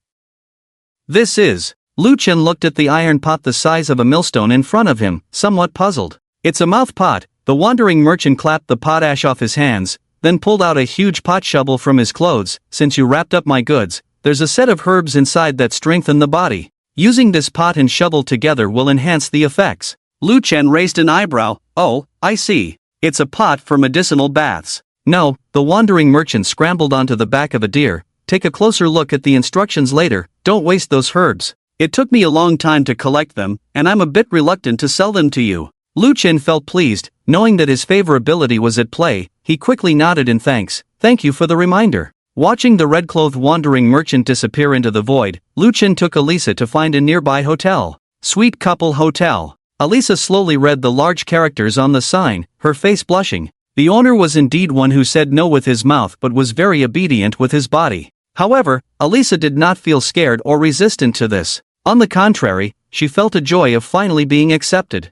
This is. Lu Chen looked at the iron pot the size of a millstone in front of him, somewhat puzzled. It's a mouth pot. The wandering merchant clapped the potash off his hands, then pulled out a huge pot shovel from his clothes. Since you wrapped up my goods, there's a set of herbs inside that strengthen the body. Using this pot and shovel together will enhance the effects. Lu Chen raised an eyebrow. Oh, I see. It's a pot for medicinal baths. No, the wandering merchant scrambled onto the back of a deer. Take a closer look at the instructions later, don't waste those herbs. It took me a long time to collect them, and I'm a bit reluctant to sell them to you. Lu Chen felt pleased, knowing that his favorability was at play. He quickly nodded in thanks. Thank you for the reminder. Watching the red-clothed wandering merchant disappear into the void, Lu Chen took Elisa to find a nearby hotel. Sweet Couple Hotel. Elisa slowly read the large characters on the sign, her face blushing. The owner was indeed one who said no with his mouth but was very obedient with his body. However, Elisa did not feel scared or resistant to this. On the contrary, she felt a joy of finally being accepted.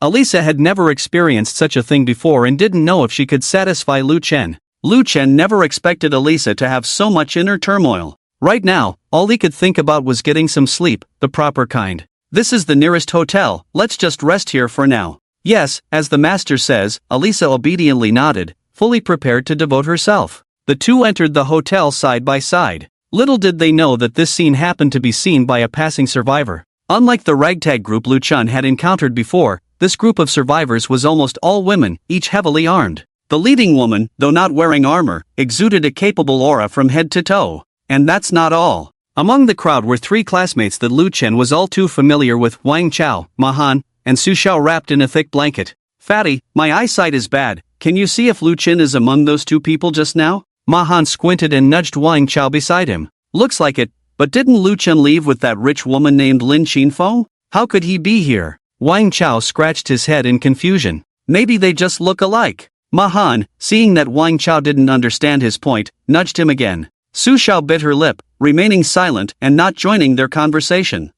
Elisa had never experienced such a thing before and didn't know if she could satisfy Lu Chen. Lu Chen never expected Elisa to have so much inner turmoil. Right now, all he could think about was getting some sleep, the proper kind. This is the nearest hotel, let's just rest here for now. Yes, as the master says, Elisa obediently nodded, fully prepared to devote herself. The two entered the hotel side by side. Little did they know that this scene happened to be seen by a passing survivor. Unlike the ragtag group Lu Chen had encountered before, this group of survivors was almost all women, each heavily armed. The leading woman, though not wearing armor, exuded a capable aura from head to toe. And that's not all. Among the crowd were three classmates that Lu Chen was all too familiar with: Wang Chao, Mahan, and Sushia wrapped in a thick blanket. "Fatty, my eyesight is bad, can you see if Lu Chen is among those two people just now?" Mahan squinted and nudged Wang Chao beside him. "Looks like it, but didn't Lu Chen leave with that rich woman named Lynn Chinfo? How could he be here?" Wang Chao scratched his head in confusion. "Maybe they just look alike." Mahan, seeing that Wang Chao didn't understand his point, nudged him again. Sushia bit her lip, remaining silent and not joining their conversation.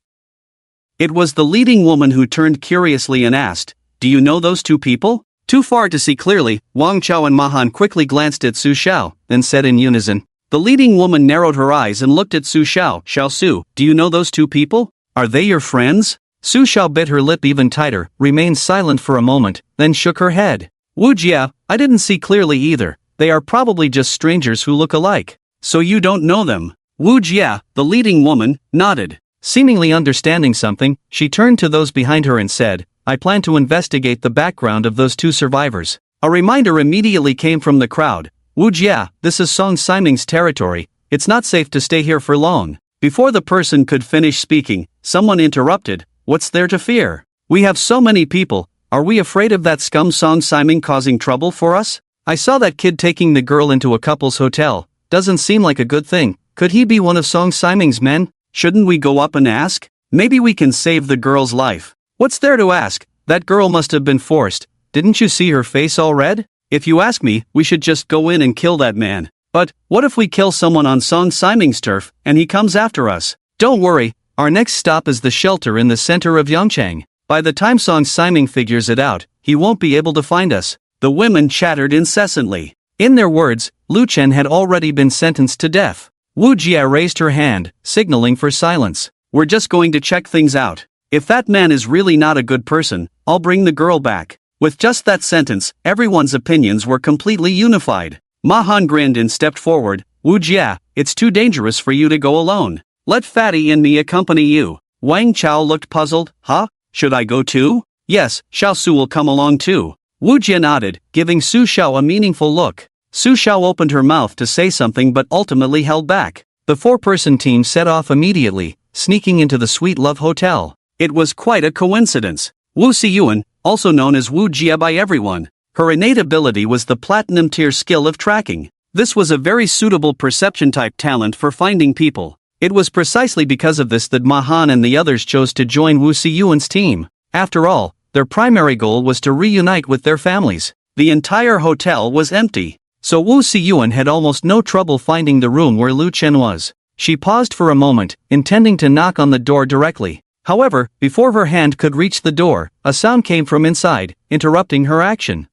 It was the leading woman who turned curiously and asked, "Do you know those two people?" Too far to see clearly, Wang Chao and Mahan quickly glanced at Sushia, then said in unison. The leading woman narrowed her eyes and looked at Sushia. "Xiao Su, do you know those two people? Are they your friends?" Sushia bit her lip even tighter, remained silent for a moment, then shook her head. "Wu Jia, I didn't see clearly either. They are probably just strangers who look alike. So you don't know them?" Wu Jia, the leading woman, nodded. Seemingly understanding something, she turned to those behind her and said, "I plan to investigate the background of those two survivors." A reminder immediately came from the crowd. "Wu Jia, this is Song Siming's territory. It's not safe to stay here for long." Before the person could finish speaking, someone interrupted. "What's there to fear? We have so many people. Are we afraid of that scum Song Siming causing trouble for us? I saw that kid taking the girl into a couple's hotel. Doesn't seem like a good thing. Could he be one of Song Siming's men? Shouldn't we go up and ask? Maybe we can save the girl's life." "What's there to ask? That girl must have been forced. Didn't you see her face all red? If you ask me, we should just go in and kill that man. But, what if we kill someone on Song Siming's turf, and he comes after us? Don't worry, our next stop is the shelter in the center of Yangchang. By the time Song Siming figures it out, he won't be able to find us." The women chattered incessantly. In their words, Lu Chen had already been sentenced to death. Wu Jia raised her hand, signaling for silence. "We're just going to check things out. If that man is really not a good person, I'll bring the girl back." With just that sentence, everyone's opinions were completely unified. Mahan grinned and stepped forward. "Wu Jia, it's too dangerous for you to go alone. Let Fatty and me accompany you." Wang Chao looked puzzled. "Huh? Should I go too?" "Yes, Xiao Su will come along too." Wu Jia nodded, giving Su Xiao a meaningful look. Su Xiao opened her mouth to say something but ultimately held back. The four-person team set off immediately, sneaking into the Sweet Love Hotel. It was quite a coincidence. Wu Siyuan, also known as Wu Jia by everyone, her innate ability was the platinum-tier skill of tracking. This was a very suitable perception-type talent for finding people. It was precisely because of this that Mahan and the others chose to join Wu Siyuan's team. After all, their primary goal was to reunite with their families. The entire hotel was empty, so Wu Siyuan had almost no trouble finding the room where Lu Chen was. She paused for a moment, intending to knock on the door directly. However, before her hand could reach the door, a sound came from inside, interrupting her action.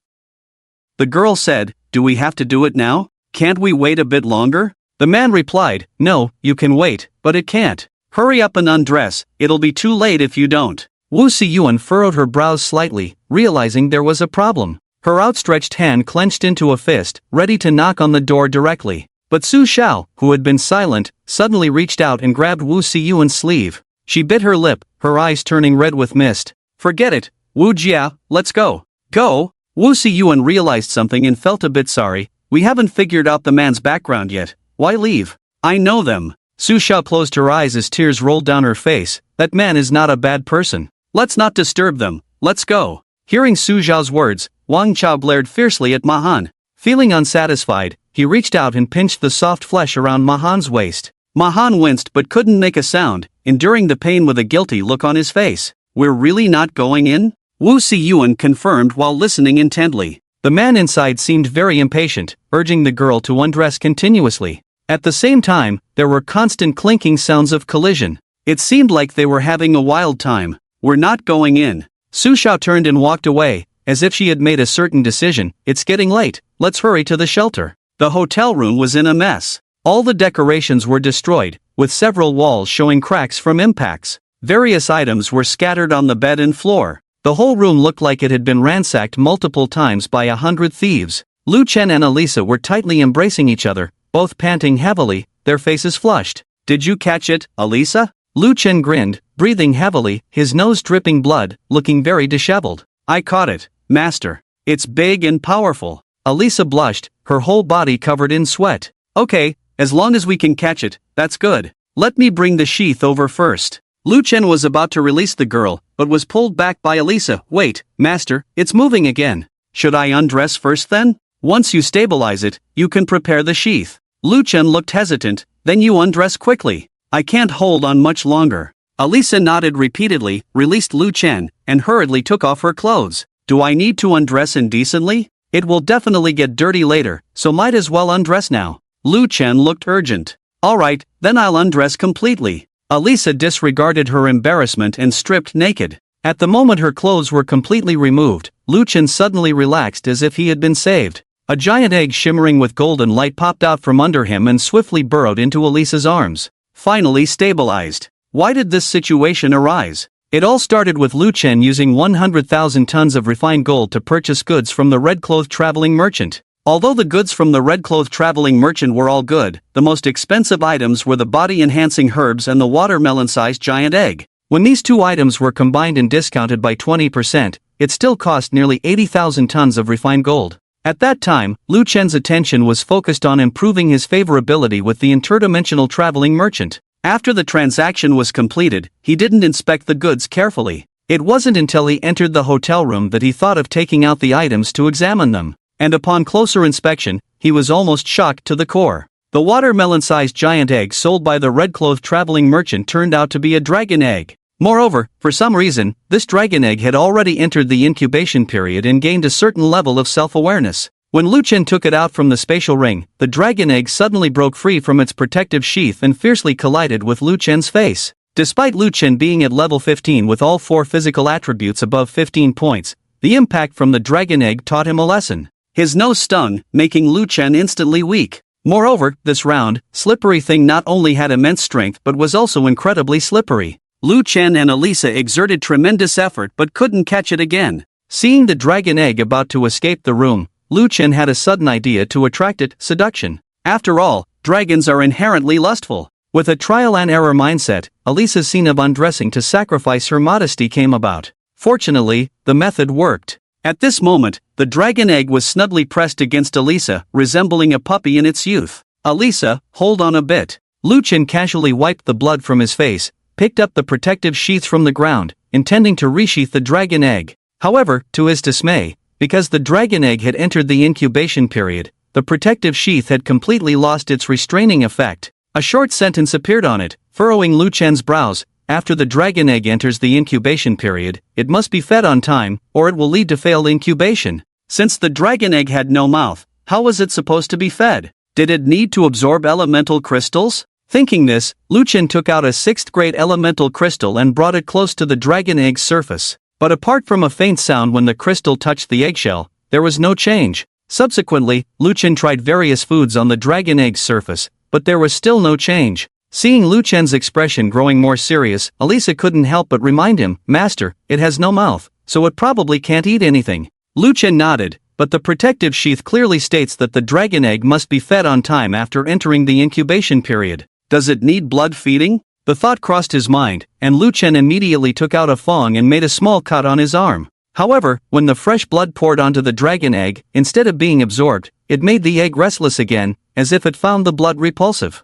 The girl said, "Do we have to do it now? Can't we wait a bit longer?" The man replied, "No, you can wait, but it can't. Hurry up and undress, it'll be too late if you don't." Wu Siyuan furrowed her brows slightly, realizing there was a problem. Her outstretched hand clenched into a fist, ready to knock on the door directly. But Su Xiao, who had been silent, suddenly reached out and grabbed Wu Siyuan's sleeve. She bit her lip, her eyes turning red with mist. "Forget it, Wu Jia, let's go." "Go?" Wu Siyuan realized something and felt a bit sorry. "We haven't figured out the man's background yet. Why leave? I know them." Su Xiao closed her eyes as tears rolled down her face. "That man is not a bad person. Let's not disturb them, let's go." Hearing Su Xiao's words, Wang Chao glared fiercely at Mahan. Feeling unsatisfied, he reached out and pinched the soft flesh around Mahan's waist. Mahan winced but couldn't make a sound, enduring the pain with a guilty look on his face. "We're really not going in?" Wu Siyuan confirmed while listening intently. The man inside seemed very impatient, urging the girl to undress continuously. At the same time, there were constant clinking sounds of collision. It seemed like they were having a wild time. "We're not going in." Su Xiao turned and walked away, as if she had made a certain decision. "It's getting late, let's hurry to the shelter." The hotel room was in a mess. All the decorations were destroyed, with several walls showing cracks from impacts. Various items were scattered on the bed and floor. The whole room looked like it had been ransacked multiple times by 100 thieves. Lu Chen and Elisa were tightly embracing each other, both panting heavily, their faces flushed. "Did you catch it, Elisa?" Lu Chen grinned, breathing heavily, his nose dripping blood, looking very disheveled. "I caught it, master. It's big and powerful." Elisa blushed, her whole body covered in sweat. "Okay, as long as we can catch it, that's good." Let me bring the sheath over first. Lu Chen was about to release the girl, but was pulled back by Elisa. Wait, master, it's moving again. Should I undress first then? Once you stabilize it, you can prepare the sheath. Lu Chen looked hesitant, then you undress quickly. I can't hold on much longer. Elisa nodded repeatedly, released Lu Chen, and hurriedly took off her clothes. Do I need to undress indecently? It will definitely get dirty later, so might as well undress now. Lu Chen looked urgent. Alright, then I'll undress completely. Elisa disregarded her embarrassment and stripped naked. At the moment her clothes were completely removed, Lu Chen suddenly relaxed as if he had been saved. A giant egg shimmering with golden light popped out from under him and swiftly burrowed into Elisa's arms. Finally stabilized. Why did this situation arise? It all started with Lu Chen using 100,000 tons of refined gold to purchase goods from the red-clothed traveling merchant. Although the goods from the red-clothed traveling merchant were all good, the most expensive items were the body-enhancing herbs and the watermelon-sized giant egg. When these two items were combined and discounted by 20%, it still cost nearly 80,000 tons of refined gold. At that time, Lu Chen's attention was focused on improving his favorability with the interdimensional traveling merchant. After the transaction was completed, he didn't inspect the goods carefully. It wasn't until he entered the hotel room that he thought of taking out the items to examine them. And upon closer inspection, he was almost shocked to the core. The watermelon-sized giant egg sold by the red-clothed traveling merchant turned out to be a dragon egg. Moreover, for some reason, this dragon egg had already entered the incubation period and gained a certain level of self-awareness. When Lu Chen took it out from the spatial ring, the dragon egg suddenly broke free from its protective sheath and fiercely collided with Lu Chen's face. Despite Lu Chen being at level 15 with all 4 physical attributes above 15 points, the impact from the dragon egg taught him a lesson. His nose stung, making Lu Chen instantly weak. Moreover, this round, slippery thing not only had immense strength but was also incredibly slippery. Lu Chen and Elisa exerted tremendous effort but couldn't catch it again. Seeing the dragon egg about to escape the room, Lu Chen had a sudden idea to attract it: seduction. After all, dragons are inherently lustful. With a trial-and-error mindset, Elisa's scene of undressing to sacrifice her modesty came about. Fortunately, the method worked. At this moment, the dragon egg was snugly pressed against Elisa, resembling a puppy in its youth. Elisa, hold on a bit. Lu Chen casually wiped the blood from his face, picked up the protective sheath from the ground, intending to resheath the dragon egg. However, to his dismay, because the dragon egg had entered the incubation period, the protective sheath had completely lost its restraining effect. A short sentence appeared on it, furrowing Lu Chen's brows. After the dragon egg enters the incubation period, it must be fed on time, or it will lead to failed incubation. Since the dragon egg had no mouth, how was it supposed to be fed? Did it need to absorb elemental crystals? Thinking this, Lu Chen took out a 6th grade elemental crystal and brought it close to the dragon egg's surface. But apart from a faint sound when the crystal touched the eggshell, there was no change. Subsequently, Lu Chen tried various foods on the dragon egg's surface, but there was still no change. Seeing Lu Chen's expression growing more serious, Elisa couldn't help but remind him, "Master, it has no mouth, so it probably can't eat anything." Lu Chen nodded, but the protective sheath clearly states that the dragon egg must be fed on time after entering the incubation period. Does it need blood feeding? The thought crossed his mind, and Lu Chen immediately took out a fong and made a small cut on his arm. However, when the fresh blood poured onto the dragon egg, instead of being absorbed, it made the egg restless again, as if it found the blood repulsive.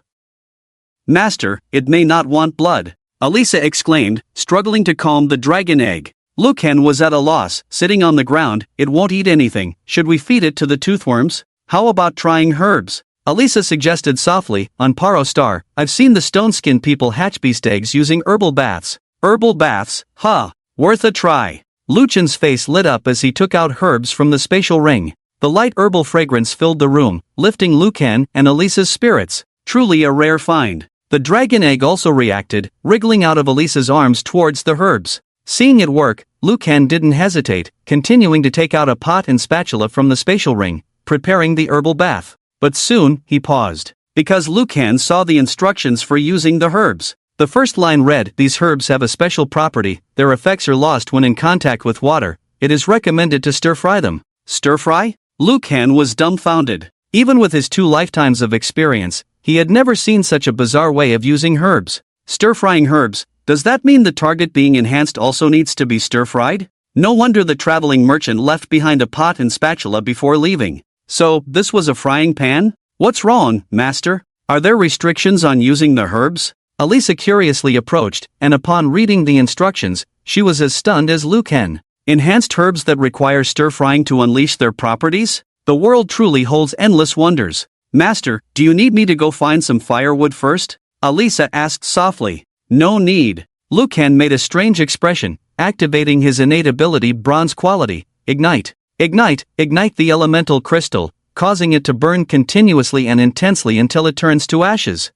"Master, it may not want blood," Elisa exclaimed, struggling to calm the dragon egg. Lu Chen was at a loss, sitting on the ground. "It won't eat anything. Should we feed it to the toothworms? How about trying herbs?" Elisa suggested softly. "On Paro Star, I've seen the stone-skin people hatch beast eggs using herbal baths." "Herbal baths? Huh. Worth a try." Lu Chen's face lit up as he took out herbs from the spatial ring. The light herbal fragrance filled the room, lifting Lu Chen and Elisa's spirits. Truly a rare find. The dragon egg also reacted, wriggling out of Elisa's arms towards the herbs. Seeing it work, Lu Chen didn't hesitate, continuing to take out a pot and spatula from the spatial ring, preparing the herbal bath. But soon, he paused, because Lu Chen saw the instructions for using the herbs. The first line read, "These herbs have a special property, their effects are lost when in contact with water. It is recommended to stir-fry them." Stir-fry? Lu Chen was dumbfounded. Even with his 2 lifetimes of experience, he had never seen such a bizarre way of using herbs. Stir-frying herbs, does that mean the target being enhanced also needs to be stir-fried? No wonder the traveling merchant left behind a pot and spatula before leaving. So, this was a frying pan? "What's wrong, master? Are there restrictions on using the herbs?" Elisa curiously approached, and upon reading the instructions, she was as stunned as Lucan. Enhanced herbs that require stir-frying to unleash their properties? The world truly holds endless wonders. Master, do you need me to go find some firewood first? Elisa asked softly. No need. Lucan made a strange expression, activating his innate ability bronze quality. Ignite. Ignite the elemental crystal, causing it to burn continuously and intensely until it turns to ashes.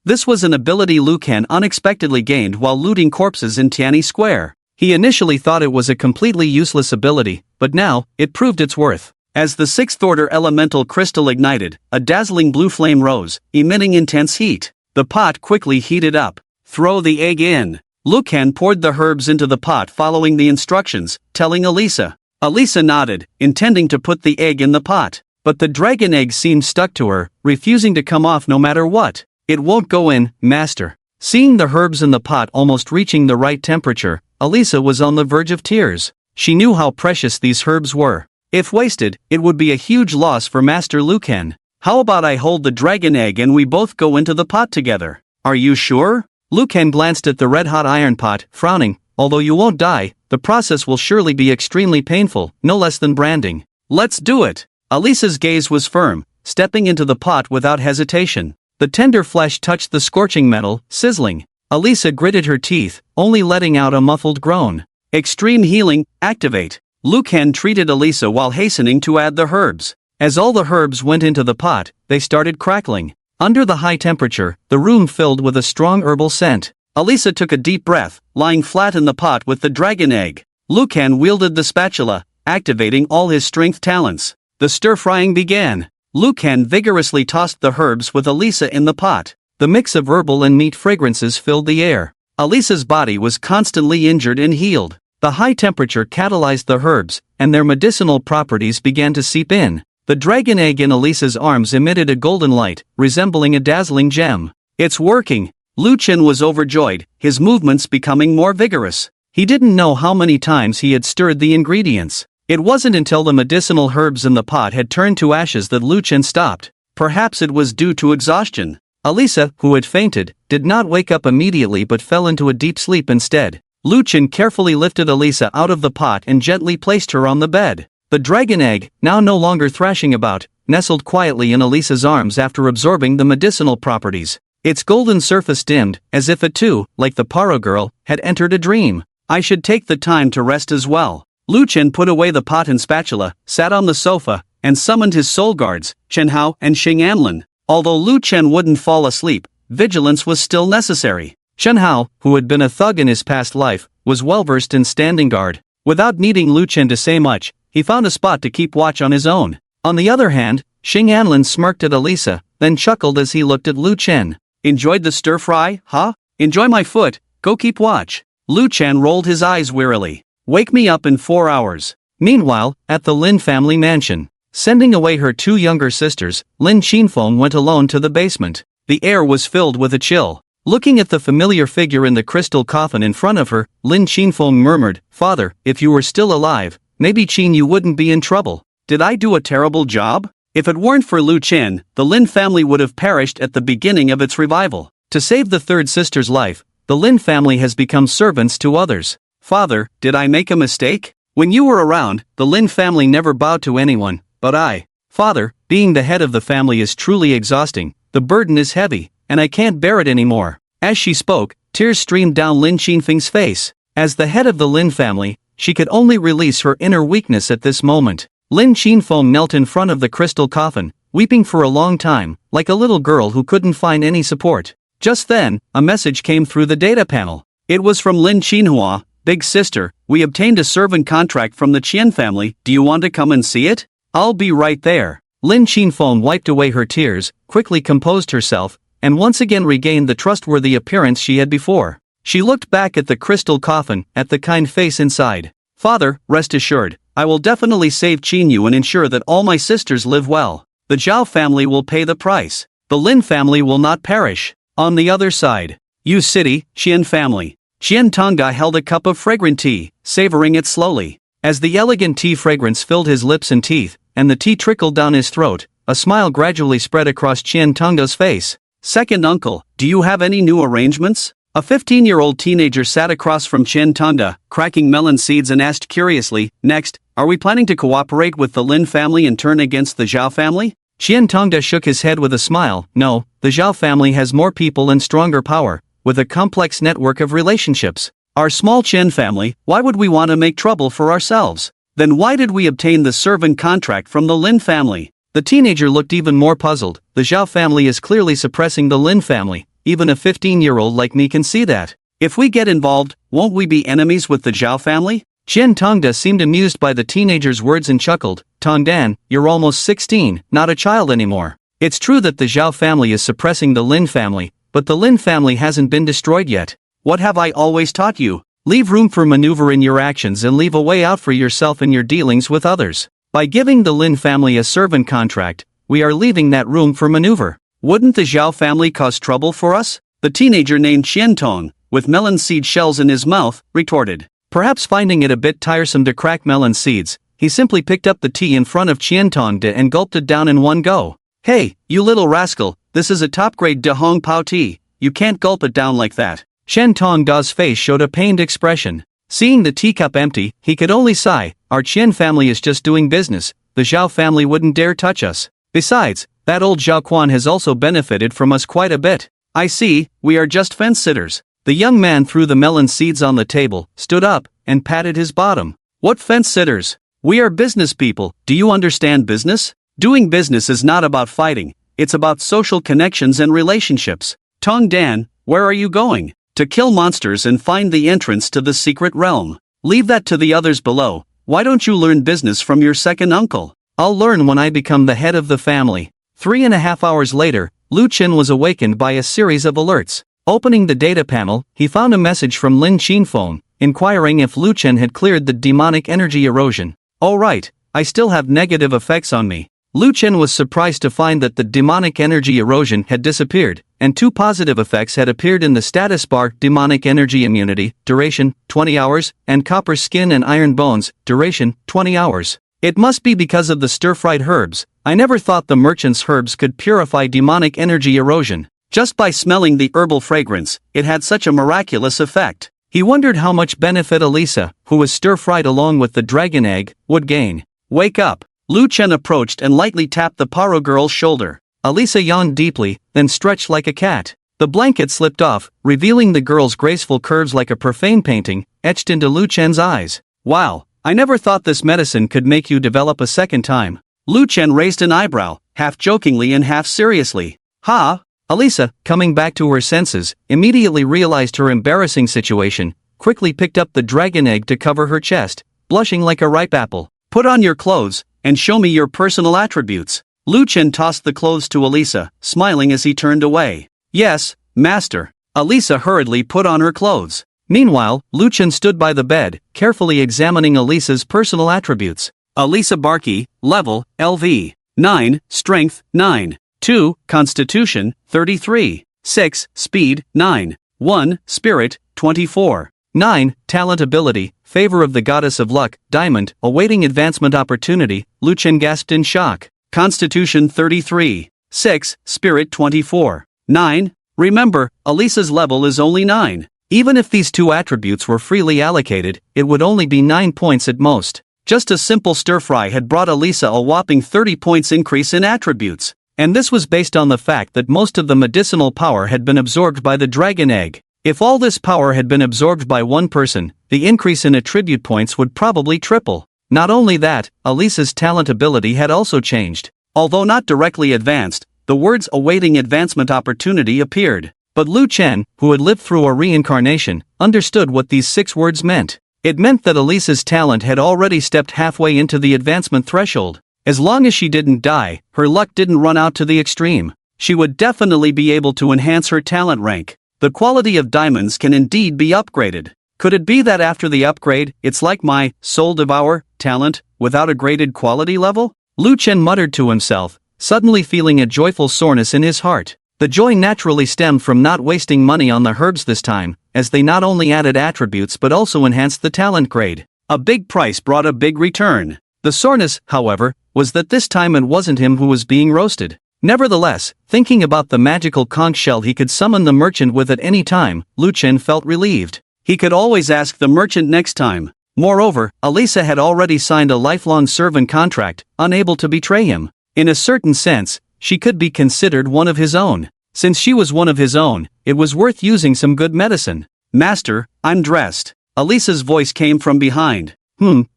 This was an ability Lucan unexpectedly gained while looting corpses in Tianyi Square. He initially thought it was a completely useless ability, but now, it proved its worth. As the 6th order elemental crystal ignited, a dazzling blue flame rose, emitting intense heat. The pot quickly heated up. Throw the egg in. Lucan poured the herbs into the pot following the instructions, telling Elisa. Elisa nodded, intending to put the egg in the pot. But the dragon egg seemed stuck to her, refusing to come off no matter what. It won't go in, master. Seeing the herbs in the pot almost reaching the right temperature, Elisa was on the verge of tears. She knew how precious these herbs were. If wasted, it would be a huge loss for Master Lucan. How about I hold the dragon egg and we both go into the pot together? Are you sure? Lucan glanced at the red-hot iron pot, frowning. Although you won't die, the process will surely be extremely painful, no less than branding. Let's do it! Elisa's gaze was firm, stepping into the pot without hesitation. The tender flesh touched the scorching metal, sizzling. Elisa gritted her teeth, only letting out a muffled groan. Extreme healing, activate. Lucan treated Elisa while hastening to add the herbs. As all the herbs went into the pot, they started crackling. Under the high temperature, the room filled with a strong herbal scent. Elisa took a deep breath, lying flat in the pot with the dragon egg. Lucan wielded the spatula, activating all his strength talents. The stir-frying began. Lucan vigorously tossed the herbs with Elisa in the pot. The mix of herbal and meat fragrances filled the air. Elisa's body was constantly injured and healed. The high temperature catalyzed the herbs, and their medicinal properties began to seep in. The dragon egg in Elisa's arms emitted a golden light, resembling a dazzling gem. It's working! Lucan was overjoyed, his movements becoming more vigorous. He didn't know how many times he had stirred the ingredients. It wasn't until the medicinal herbs in the pot had turned to ashes that Lucan stopped. Perhaps it was due to exhaustion. Elisa, who had fainted, did not wake up immediately but fell into a deep sleep instead. Lucan carefully lifted Elisa out of the pot and gently placed her on the bed. The dragon egg, now no longer thrashing about, nestled quietly in Elisa's arms after absorbing the medicinal properties. Its golden surface dimmed, as if it too, like the Paro girl, had entered a dream. I should take the time to rest as well. Lucan put away the pot and spatula, sat on the sofa, and summoned his soul guards, Chen Hao and Xing Anlin. Although Lucan wouldn't fall asleep, vigilance was still necessary. Chen Hao, who had been a thug in his past life, was well-versed in standing guard. Without needing Lucan to say much, he found a spot to keep watch on his own. On the other hand, Xing Anlin smirked at Elisa, then chuckled as he looked at Lucan. Enjoyed the stir-fry, huh? Enjoy my foot, go keep watch. Lucan rolled his eyes wearily. Wake me up in 4 hours. Meanwhile, at the Lynn family mansion. Sending away her 2 younger sisters, Lynn Qinfeng went alone to the basement. The air was filled with a chill. Looking at the familiar figure in the crystal coffin in front of her, Lynn Qinfeng murmured, Father, if you were still alive, maybe Qin you wouldn't be in trouble. Did I do a terrible job? If it weren't for Lu Chen, the Lin family would have perished at the beginning of its revival. To save the third sister's life, the Lin family has become servants to others. Father, did I make a mistake? When you were around, the Lin family never bowed to anyone, but I. Father, being the head of the family is truly exhausting, the burden is heavy, and I can't bear it anymore. As she spoke, tears streamed down Lin Qinfeng's face. As the head of the Lin family, she could only release her inner weakness at this moment. Lin Qinfeng knelt in front of the crystal coffin, weeping for a long time, like a little girl who couldn't find any support. Just then, a message came through the data panel. It was from Lin Qinhua. Big sister, we obtained a servant contract from the Qian family, do you want to come and see it? I'll be right there. Lin Qinfeng wiped away her tears, quickly composed herself, and once again regained the trustworthy appearance she had before. She looked back at the crystal coffin, at the kind face inside. Father, rest assured, I will definitely save Qinyu and ensure that all my sisters live well. The Zhao family will pay the price. The Lin family will not perish. On the other side, Yu City, Qian family. Qian Tonga held a cup of fragrant tea, savoring it slowly. As the elegant tea fragrance filled his lips and teeth, and the tea trickled down his throat, a smile gradually spread across Qian Tonga's face. Second uncle, do you have any new arrangements? A 15-year-old teenager sat across from Chen Tongda, cracking melon seeds, and asked curiously, next, are we planning to cooperate with the Lin family and turn against the Zhao family? Chen Tongda shook his head with a smile. No, the Zhao family has more people and stronger power, with a complex network of relationships. Our small Chen family, why would we want to make trouble for ourselves? Then why did we obtain the servant contract from the Lin family? The teenager looked even more puzzled. The Zhao family is clearly suppressing the Lin family. Even a 15-year-old like me can see that. If we get involved, won't we be enemies with the Zhao family? Chen Tongda seemed amused by the teenager's words and chuckled. Tongdan, you're almost 16, not a child anymore. It's true that the Zhao family is suppressing the Lin family, but the Lin family hasn't been destroyed yet. What have I always taught you? Leave room for maneuver in your actions and leave a way out for yourself in your dealings with others. By giving the Lin family a servant contract, we are leaving that room for maneuver. Wouldn't the Zhao family cause trouble for us? The teenager named Qiantong, with melon seed shells in his mouth, retorted. Perhaps finding it a bit tiresome to crack melon seeds, he simply picked up the tea in front of Qiantong and gulped it down in one go. Hey, you little rascal, this is a top-grade De Hong Pao tea, you can't gulp it down like that. Qiantong Da's face showed a pained expression. Seeing the teacup empty, he could only sigh. Our Qian family is just doing business, the Zhao family wouldn't dare touch us. Besides, that old Zhao Quan has also benefited from us quite a bit. I see, we are just fence-sitters. The young man threw the melon seeds on the table, stood up, and patted his bottom. What fence-sitters? We are business people, do you understand business? Doing business is not about fighting, it's about social connections and relationships. Tong Dan, where are you going? To kill monsters and find the entrance to the secret realm. Leave that to the others below. Why don't you learn business from your second uncle? I'll learn when I become the head of the family. 3.5 hours later, Lu Chen was awakened by a series of alerts. Opening the data panel, he found a message from Lin Qin phone, inquiring if Lu Chen had cleared the demonic energy erosion. Oh right, I still have negative effects on me. Lu Chen was surprised to find that the demonic energy erosion had disappeared, and 2 positive effects had appeared in the status bar: demonic energy immunity, duration, 20 hours, and copper skin and iron bones, duration, 20 hours. It must be because of the stir-fried herbs. I never thought the merchant's herbs could purify demonic energy erosion. Just by smelling the herbal fragrance, it had such a miraculous effect. He wondered how much benefit Elisa, who was stir-fried along with the dragon egg, would gain. Wake up! Lu Chen approached and lightly tapped the Paro girl's shoulder. Elisa yawned deeply, then stretched like a cat. The blanket slipped off, revealing the girl's graceful curves like a profane painting, etched into Lu Chen's eyes. Wow, I never thought this medicine could make you develop a second time. Lu Chen raised an eyebrow, half jokingly and half seriously. Ha! Elisa, coming back to her senses, immediately realized her embarrassing situation, quickly picked up the dragon egg to cover her chest, blushing like a ripe apple. Put on your clothes, and show me your personal attributes. Lu Chen tossed the clothes to Elisa, smiling as he turned away. Yes, master. Elisa hurriedly put on her clothes. Meanwhile, Lu Chen stood by the bed, carefully examining Elisa's personal attributes. Elisa Barkey, level, LV. 9, strength, 9. 2, constitution, 33. 6, speed, 9. 1, spirit, 24. 9, talent ability, favor of the goddess of luck, diamond, awaiting advancement opportunity. Lu Chen gasped in shock. Constitution 33. 6, spirit 24. 9, remember, Elisa's level is only 9. Even if these 2 attributes were freely allocated, it would only be 9 points at most. Just a simple stir-fry had brought Elisa a whopping 30 points increase in attributes. And this was based on the fact that most of the medicinal power had been absorbed by the dragon egg. If all this power had been absorbed by one person, the increase in attribute points would probably triple. Not only that, Elisa's talent ability had also changed. Although not directly advanced, the words awaiting advancement opportunity appeared. But Lu Chen, who had lived through a reincarnation, understood what these 6 words meant. It meant that Elisa's talent had already stepped halfway into the advancement threshold. As long as she didn't die, her luck didn't run out to the extreme. She would definitely be able to enhance her talent rank. The quality of diamonds can indeed be upgraded. Could it be that after the upgrade, it's like my soul devour talent, without a graded quality level? Lu Chen muttered to himself, suddenly feeling a joyful soreness in his heart. The joy naturally stemmed from not wasting money on the herbs this time, as they not only added attributes but also enhanced the talent grade. A big price brought a big return. The soreness, however, was that this time it wasn't him who was being roasted. Nevertheless, thinking about the magical conch shell he could summon the merchant with at any time, Lu Chen felt relieved. He could always ask the merchant next time. Moreover, Elisa had already signed a lifelong servant contract, unable to betray him. In a certain sense, she could be considered one of his own. Since she was one of his own, it was worth using some good medicine. Master, I'm dressed. Elisa's voice came from behind.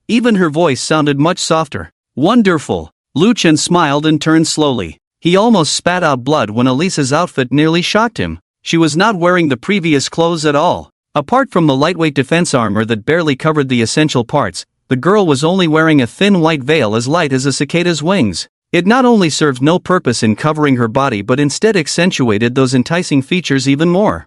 Even her voice sounded much softer. Wonderful. Lu Chen smiled and turned slowly. He almost spat out blood when Elisa's outfit nearly shocked him. She was not wearing the previous clothes at all. Apart from the lightweight defense armor that barely covered the essential parts, the girl was only wearing a thin white veil as light as a cicada's wings. It not only served no purpose in covering her body but instead accentuated those enticing features even more.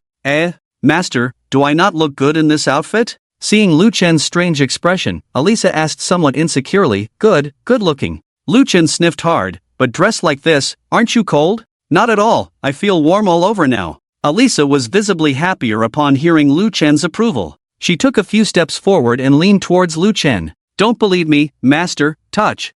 Master, do I not look good in this outfit? Seeing Lu Chen's strange expression, Elisa asked somewhat insecurely, good looking. Lu Chen sniffed hard, but dressed like this, aren't you cold? Not at all, I feel warm all over now. Elisa was visibly happier upon hearing Lu Chen's approval. She took a few steps forward and leaned towards Lu Chen. Don't believe me, master, touch.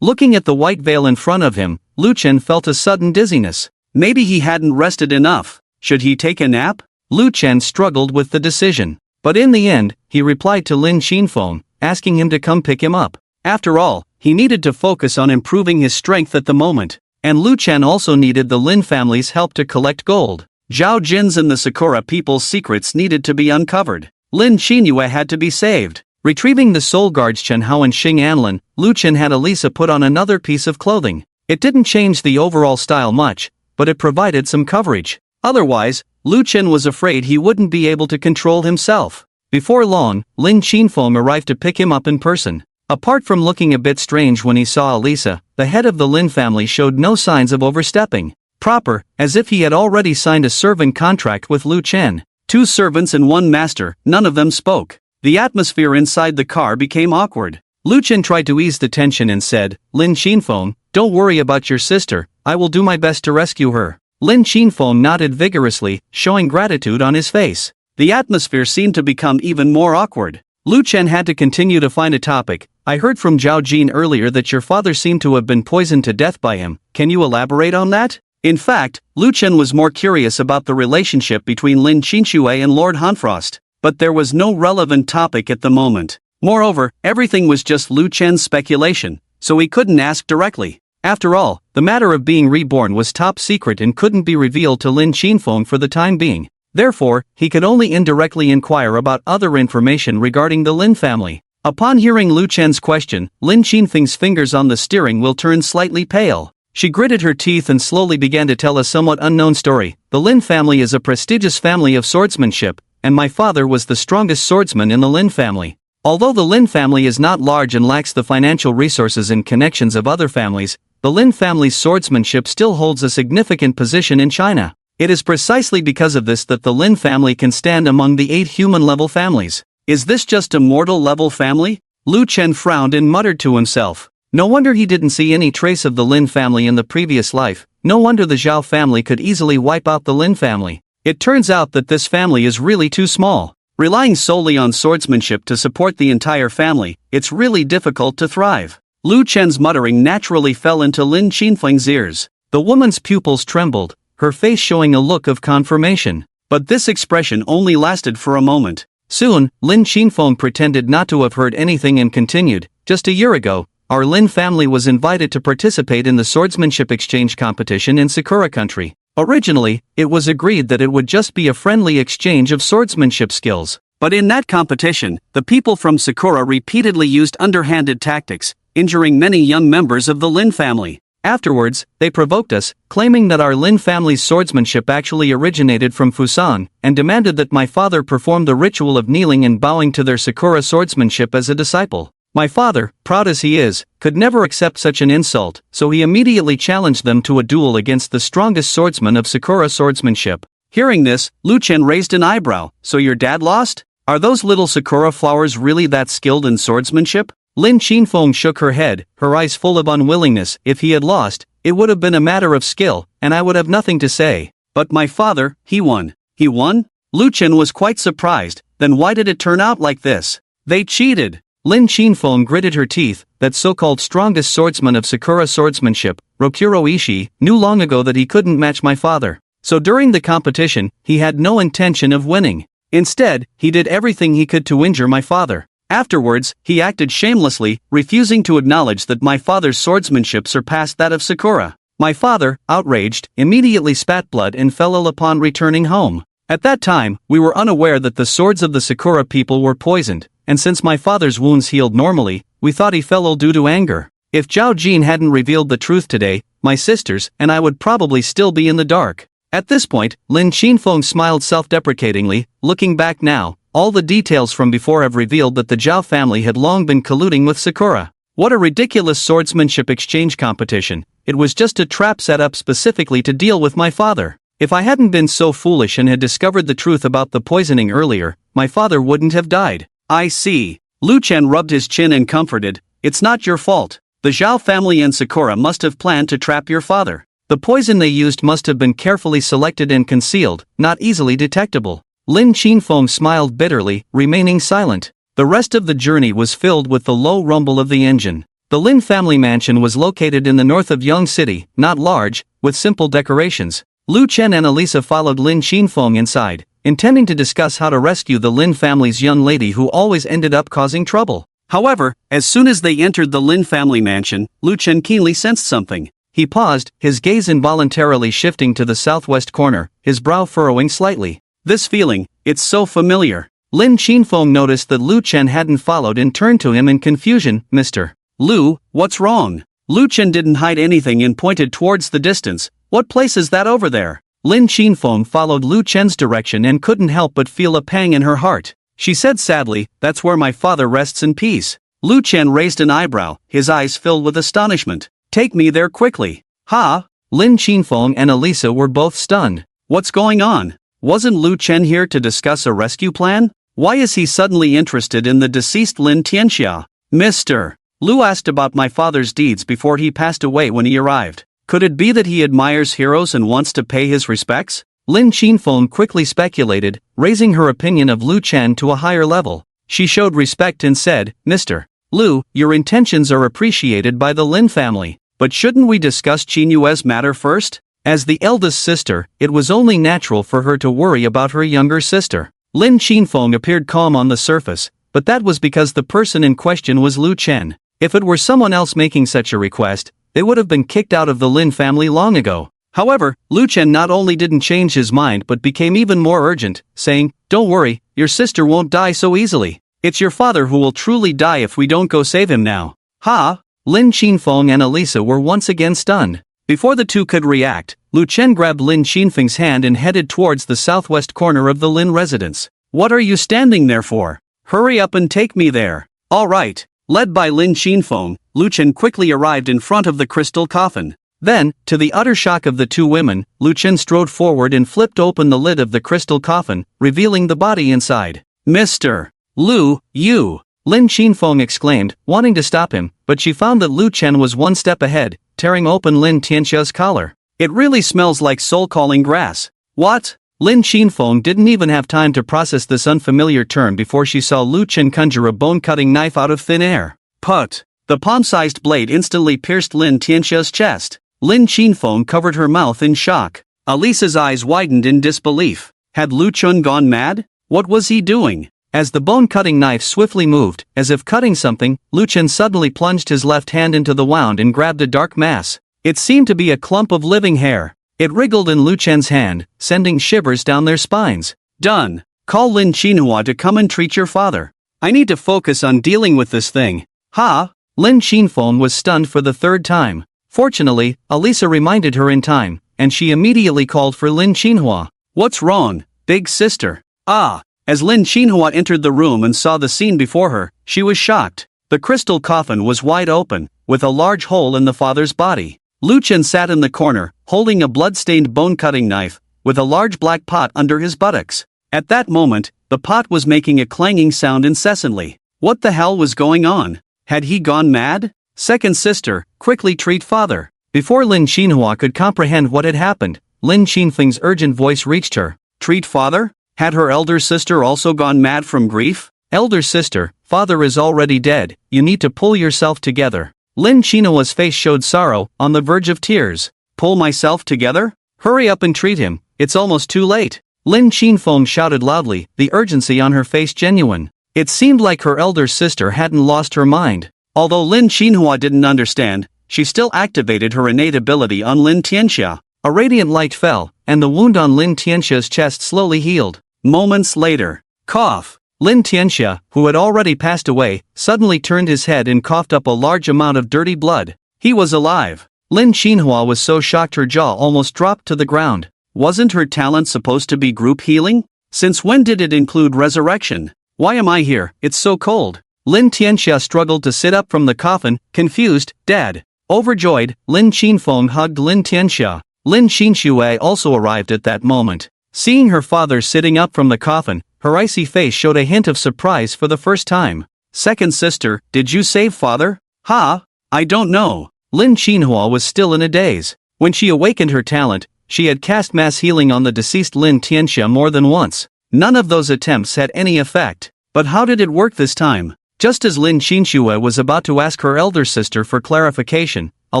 Looking at the white veil in front of him, Lu Chen felt a sudden dizziness. Maybe he hadn't rested enough. Should he take a nap? Lu Chen struggled with the decision. But in the end, he replied to Lin Xinfeng, asking him to come pick him up. After all, he needed to focus on improving his strength at the moment. And Lu Chen also needed the Lin family's help to collect gold. Zhao Jin's and the Sakura people's secrets needed to be uncovered. Lin Qinyue had to be saved. Retrieving the soul guards Chen Hao and Xing Anlin, Lu Chen had Elisa put on another piece of clothing. It didn't change the overall style much, but it provided some coverage. Otherwise, Lu Chen was afraid he wouldn't be able to control himself. Before long, Lin Xinfeng arrived to pick him up in person. Apart from looking a bit strange when he saw Elisa, the head of the Lin family showed no signs of overstepping. Proper, as if he had already signed a servant contract with Lu Chen. 2 servants and 1 master, none of them spoke. The atmosphere inside the car became awkward. Lu Chen tried to ease the tension and said, Lin Xinfeng, don't worry about your sister, I will do my best to rescue her. Lin Xinfeng nodded vigorously, showing gratitude on his face. The atmosphere seemed to become even more awkward. Lu Chen had to continue to find a topic. I heard from Zhao Jin earlier that your father seemed to have been poisoned to death by him. Can you elaborate on that? In fact, Lu Chen was more curious about the relationship between Lin Qinyue and Lord Hanfrost. But there was no relevant topic at the moment. Moreover, everything was just Lu Chen's speculation, so he couldn't ask directly. After all, the matter of being reborn was top secret and couldn't be revealed to Lin Xinfeng for the time being. Therefore, he could only indirectly inquire about other information regarding the Lin family. Upon hearing Lu Chen's question, Lin Xinfeng's fingers on the steering wheel turned slightly pale. She gritted her teeth and slowly began to tell a somewhat unknown story. The Lin family is a prestigious family of swordsmanship, and my father was the strongest swordsman in the Lin family. Although the Lin family is not large and lacks the financial resources and connections of other families, the Lin family's swordsmanship still holds a significant position in China. It is precisely because of this that the Lin family can stand among the 8 human-level families. Is this just a mortal-level family? Lu Chen frowned and muttered to himself. No wonder he didn't see any trace of the Lin family in the previous life. No wonder the Zhao family could easily wipe out the Lin family. It turns out that this family is really too small. Relying solely on swordsmanship to support the entire family, it's really difficult to thrive. Lu Chen's muttering naturally fell into Lin Xinfeng's ears. The woman's pupils trembled, her face showing a look of confirmation. But this expression only lasted for a moment. Soon, Lin Xinfeng pretended not to have heard anything and continued, just a year ago, our Lin family was invited to participate in the swordsmanship exchange competition in Sakura country. Originally, it was agreed that it would just be a friendly exchange of swordsmanship skills. But in that competition, the people from Sakura repeatedly used underhanded tactics, injuring many young members of the Lin family. Afterwards, they provoked us, claiming that our Lin family's swordsmanship actually originated from Fusan, and demanded that my father perform the ritual of kneeling and bowing to their Sakura swordsmanship as a disciple. My father, proud as he is, could never accept such an insult, so he immediately challenged them to a duel against the strongest swordsman of Sakura swordsmanship. Hearing this, Lu Chen raised an eyebrow. So your dad lost? Are those little Sakura flowers really that skilled in swordsmanship? Lin Xinfeng shook her head, her eyes full of unwillingness. If he had lost, it would have been a matter of skill, and I would have nothing to say. But my father, he won. He won? Lu Chen was quite surprised. Then why did it turn out like this? They cheated. Lin Qinfeng gritted her teeth. That so-called strongest swordsman of Sakura swordsmanship, Rokuro Ishii, knew long ago that he couldn't match my father. So during the competition, he had no intention of winning. Instead, he did everything he could to injure my father. Afterwards, he acted shamelessly, refusing to acknowledge that my father's swordsmanship surpassed that of Sakura. My father, outraged, immediately spat blood and fell ill upon returning home. At that time, we were unaware that the swords of the Sakura people were poisoned, and since my father's wounds healed normally, we thought he fell ill due to anger. If Zhao Jin hadn't revealed the truth today, my sisters and I would probably still be in the dark. At this point, Lin Qinfeng smiled self-deprecatingly. Looking back now, all the details from before have revealed that the Zhao family had long been colluding with Sakura. What a ridiculous swordsmanship exchange competition. It was just a trap set up specifically to deal with my father. If I hadn't been so foolish and had discovered the truth about the poisoning earlier, my father wouldn't have died. I see. Lu Chen rubbed his chin and comforted. It's not your fault. The Zhao family and Sakura must have planned to trap your father. The poison they used must have been carefully selected and concealed, not easily detectable. Lin Qinfeng smiled bitterly, remaining silent. The rest of the journey was filled with the low rumble of the engine. The Lin family mansion was located in the north of Yang City, not large, with simple decorations. Lu Chen and Elisa followed Lin Qinfeng inside, intending to discuss how to rescue the Lin family's young lady who always ended up causing trouble. However, as soon as they entered the Lin family mansion, Lu Chen keenly sensed something. He paused, his gaze involuntarily shifting to the southwest corner, his brow furrowing slightly. This feeling, it's so familiar. Lin Qinfeng noticed that Lu Chen hadn't followed and turned to him in confusion. Mr. Lu, what's wrong? Lu Chen didn't hide anything and pointed towards the distance. What place is that over there? Lin Qinfeng followed Lu Chen's direction and couldn't help but feel a pang in her heart. She said sadly, that's where my father rests in peace. Lu Chen raised an eyebrow, his eyes filled with astonishment. Take me there quickly. Ha! Lin Qinfeng and Elisa were both stunned. What's going on? Wasn't Lu Chen here to discuss a rescue plan? Why is he suddenly interested in the deceased Lin Tianxia? Mr. Lu asked about my father's deeds before he passed away when he arrived. Could it be that he admires heroes and wants to pay his respects? Lin Qinfeng quickly speculated, raising her opinion of Lu Chen to a higher level. She showed respect and said, Mr. Lu, your intentions are appreciated by the Lin family, but shouldn't we discuss Qin Yue's matter first? As the eldest sister, it was only natural for her to worry about her younger sister. Lin Qinfeng appeared calm on the surface, but that was because the person in question was Lu Chen. If it were someone else making such a request, they would have been kicked out of the Lin family long ago. However, Lu Chen not only didn't change his mind but became even more urgent, saying, Don't worry, your sister won't die so easily. It's your father who will truly die if we don't go save him now. Ha! Lin Qinfeng and Elisa were once again stunned. Before the two could react, Lu Chen grabbed Lin Qinfeng's hand and headed towards the southwest corner of the Lin residence. What are you standing there for? Hurry up and take me there. All right. Led by Lin Qinfeng, Lu Chen quickly arrived in front of the crystal coffin. Then, to the utter shock of the two women, Lu Chen strode forward and flipped open the lid of the crystal coffin, revealing the body inside. Mr. Lu, you! Lin Qinfeng exclaimed, wanting to stop him, but she found that Lu Chen was one step ahead, tearing open Lin Tianxia's collar. It really smells like soul-calling grass. What? Lin Qinfeng didn't even have time to process this unfamiliar term before she saw Lu Chen conjure a bone-cutting knife out of thin air. Put! The palm-sized blade instantly pierced Lin Tianxia's chest. Lin Qinfeng covered her mouth in shock. Elisa's eyes widened in disbelief. Had Lu Chen gone mad? What was he doing? As the bone-cutting knife swiftly moved, as if cutting something, Lu Chen suddenly plunged his left hand into the wound and grabbed a dark mass. It seemed to be a clump of living hair. It wriggled in Lu Chen's hand, sending shivers down their spines. Done. Call Lin Qinhua to come and treat your father. I need to focus on dealing with this thing. Ha! Lin Qinfeng was stunned for the third time. Fortunately, Elisa reminded her in time, and she immediately called for Lin Qinhua. What's wrong, big sister? Ah! As Lin Qinhua entered the room and saw the scene before her, she was shocked. The crystal coffin was wide open, with a large hole in the father's body. Lu Chen sat in the corner, holding a blood-stained bone-cutting knife, with a large black pot under his buttocks. At that moment, the pot was making a clanging sound incessantly. What the hell was going on? Had he gone mad? Second sister, quickly treat father. Before Lin Qinhua could comprehend what had happened, Lin Qinfeng's urgent voice reached her. Treat father? Had her elder sister also gone mad from grief? Elder sister, father is already dead, you need to pull yourself together. Lin Qinhua's face showed sorrow, on the verge of tears. Pull myself together? Hurry up and treat him, it's almost too late. Lin Qinfeng shouted loudly, the urgency on her face genuine. It seemed like her elder sister hadn't lost her mind. Although Lin Qinhua didn't understand, she still activated her innate ability on Lin Tianxia. A radiant light fell, and the wound on Lin Tianxia's chest slowly healed. Moments later, cough. Lin Tianxia, who had already passed away, suddenly turned his head and coughed up a large amount of dirty blood. He was alive. Lin Qinhua was so shocked her jaw almost dropped to the ground. Wasn't her talent supposed to be group healing? Since when did it include resurrection? Why am I here? It's so cold. Lin Tianxia struggled to sit up from the coffin, confused. Dad. Overjoyed, Lin Qinfeng hugged Lin Tianxia. Lin Xiao also arrived at that moment. Seeing her father sitting up from the coffin, her icy face showed a hint of surprise for the first time. Second sister, did you save father? Ha? I don't know. Lin Qinhua was still in a daze. When she awakened her talent, she had cast mass healing on the deceased Lin Tianxia more than once. None of those attempts had any effect. But how did it work this time? Just as Lin Qinxue was about to ask her elder sister for clarification, a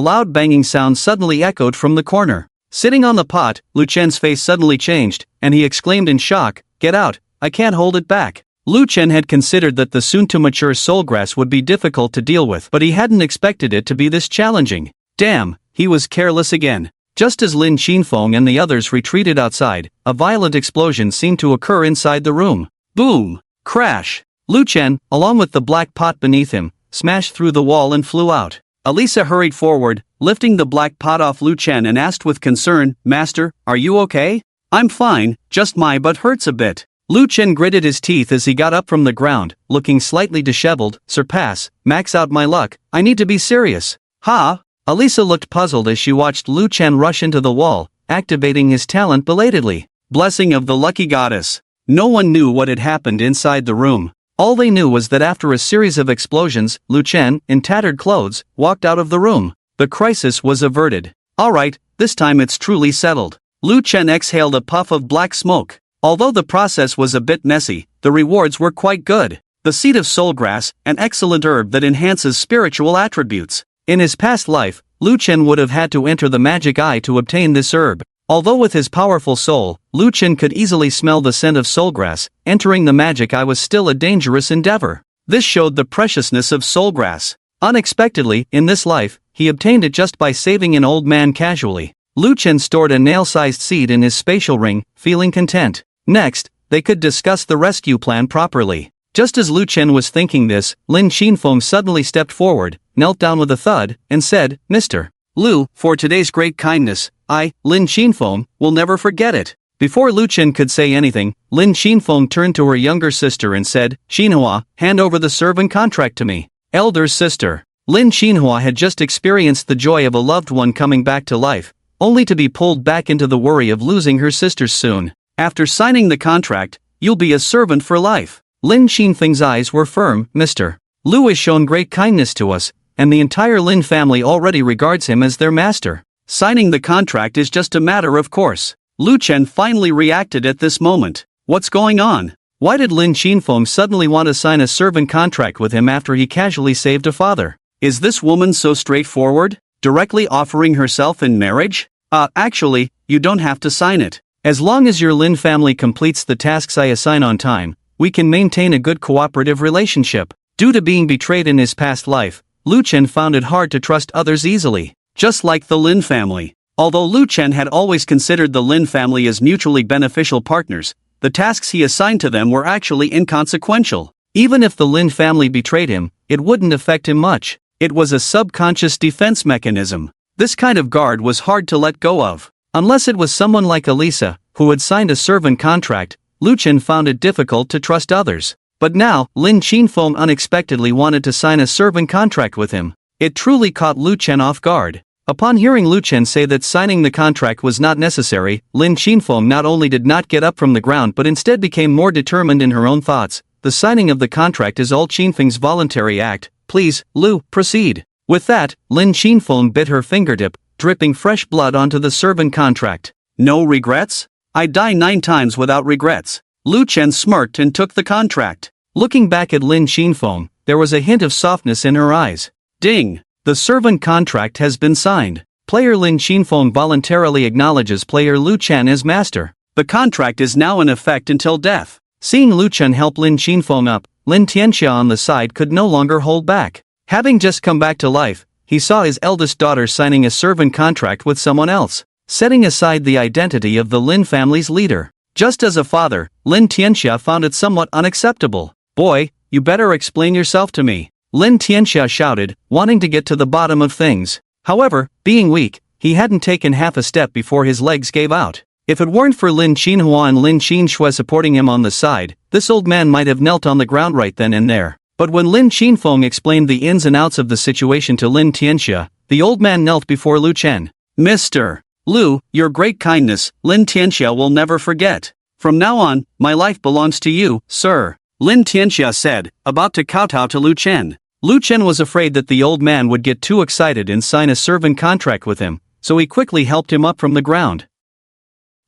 loud banging sound suddenly echoed from the corner. Sitting on the pot, Lu Chen's face suddenly changed, and he exclaimed in shock, "Get out, I can't hold it back." Lu Chen had considered that the soon-to-mature soulgrass would be difficult to deal with, but he hadn't expected it to be this challenging. Damn, he was careless again. Just as Lin Qinfeng and the others retreated outside, a violent explosion seemed to occur inside the room. Boom! Crash! Lu Chen, along with the black pot beneath him, smashed through the wall and flew out. Elisa hurried forward, lifting the black pot off Lu Chen and asked with concern, "Master, are you okay?" "I'm fine, just my butt hurts a bit." Lu Chen gritted his teeth as he got up from the ground, looking slightly disheveled. "Surpass, max out my luck, I need to be serious." "Ha?" Elisa looked puzzled as she watched Lu Chen rush into the wall, activating his talent belatedly. Blessing of the lucky goddess. No one knew what had happened inside the room. All they knew was that after a series of explosions, Lu Chen, in tattered clothes, walked out of the room. The crisis was averted. Alright, this time it's truly settled. Lu Chen exhaled a puff of black smoke. Although the process was a bit messy, the rewards were quite good. The seed of soulgrass, an excellent herb that enhances spiritual attributes. In his past life, Lu Chen would have had to enter the magic eye to obtain this herb. Although with his powerful soul, Lu Chen could easily smell the scent of soulgrass, entering the magic eye was still a dangerous endeavor. This showed the preciousness of soulgrass. Unexpectedly, in this life, he obtained it just by saving an old man casually. Lu Chen stored a nail-sized seed in his spatial ring, feeling content. Next, they could discuss the rescue plan properly. Just as Lu Chen was thinking this, Lin Qinfeng suddenly stepped forward, knelt down with a thud, and said, "Mr. Lu, for today's great kindness, I, Lin Qinfeng, will never forget it." Before Lu Chen could say anything, Lin Qinfeng turned to her younger sister and said, "Xinhua, hand over the servant contract to me." Elder sister. Lin Xinhua had just experienced the joy of a loved one coming back to life, only to be pulled back into the worry of losing her sisters soon. After signing the contract, "You'll be a servant for life." Lin Qinfeng's eyes were firm. "Mr. Lu has shown great kindness to us, and the entire Lin family already regards him as their master. Signing the contract is just a matter of course." Lu Chen finally reacted at this moment. What's going on? Why did Lin Qinfeng suddenly want to sign a servant contract with him after he casually saved a father? Is this woman so straightforward? Directly offering herself in marriage? Actually, you don't have to sign it. As long as your Lin family completes the tasks I assign on time, we can maintain a good cooperative relationship. Due to being betrayed in his past life, Lu Chen found it hard to trust others easily. Just like the Lin family. Although Lu Chen had always considered the Lin family as mutually beneficial partners, the tasks he assigned to them were actually inconsequential. Even if the Lin family betrayed him, it wouldn't affect him much. It was a subconscious defense mechanism. This kind of guard was hard to let go of. Unless it was someone like Elisa, who had signed a servant contract, Lu Chen found it difficult to trust others. But now, Lin Qinfeng unexpectedly wanted to sign a servant contract with him. It truly caught Lu Chen off guard. Upon hearing Lu Chen say that signing the contract was not necessary, Lin Qinfeng not only did not get up from the ground but instead became more determined in her own thoughts. The signing of the contract is all Qinfeng's voluntary act. Please, Lu, proceed. With that, Lin Qinfeng bit her fingertip, dripping fresh blood onto the servant contract. No regrets? I die 9 times without regrets. Lu Chen smirked and took the contract. Looking back at Lin Qinfeng, there was a hint of softness in her eyes. Ding! The servant contract has been signed. Player Lin Qinfeng voluntarily acknowledges player Lu Chen as master. The contract is now in effect until death. Seeing Lu Chen help Lin Qinfeng up, Lin Tianxia on the side could no longer hold back. Having just come back to life, he saw his eldest daughter signing a servant contract with someone else, setting aside the identity of the Lin family's leader. Just as a father, Lin Tianxia found it somewhat unacceptable. Boy, you better explain yourself to me, Lin Tianxia shouted, wanting to get to the bottom of things. However, being weak, he hadn't taken half a step before his legs gave out. If it weren't for Lin Qinhua and Lin Qinshui supporting him on the side, this old man might have knelt on the ground right then and there. But when Lin Qinfeng explained the ins and outs of the situation to Lin Tianxia, the old man knelt before Lu Chen. Mr. Lu, your great kindness, Lin Tianxia will never forget. From now on, my life belongs to you, sir, Lin Tianxia said, about to kowtow to Lu Chen. Lu Chen was afraid that the old man would get too excited and sign a servant contract with him, so he quickly helped him up from the ground.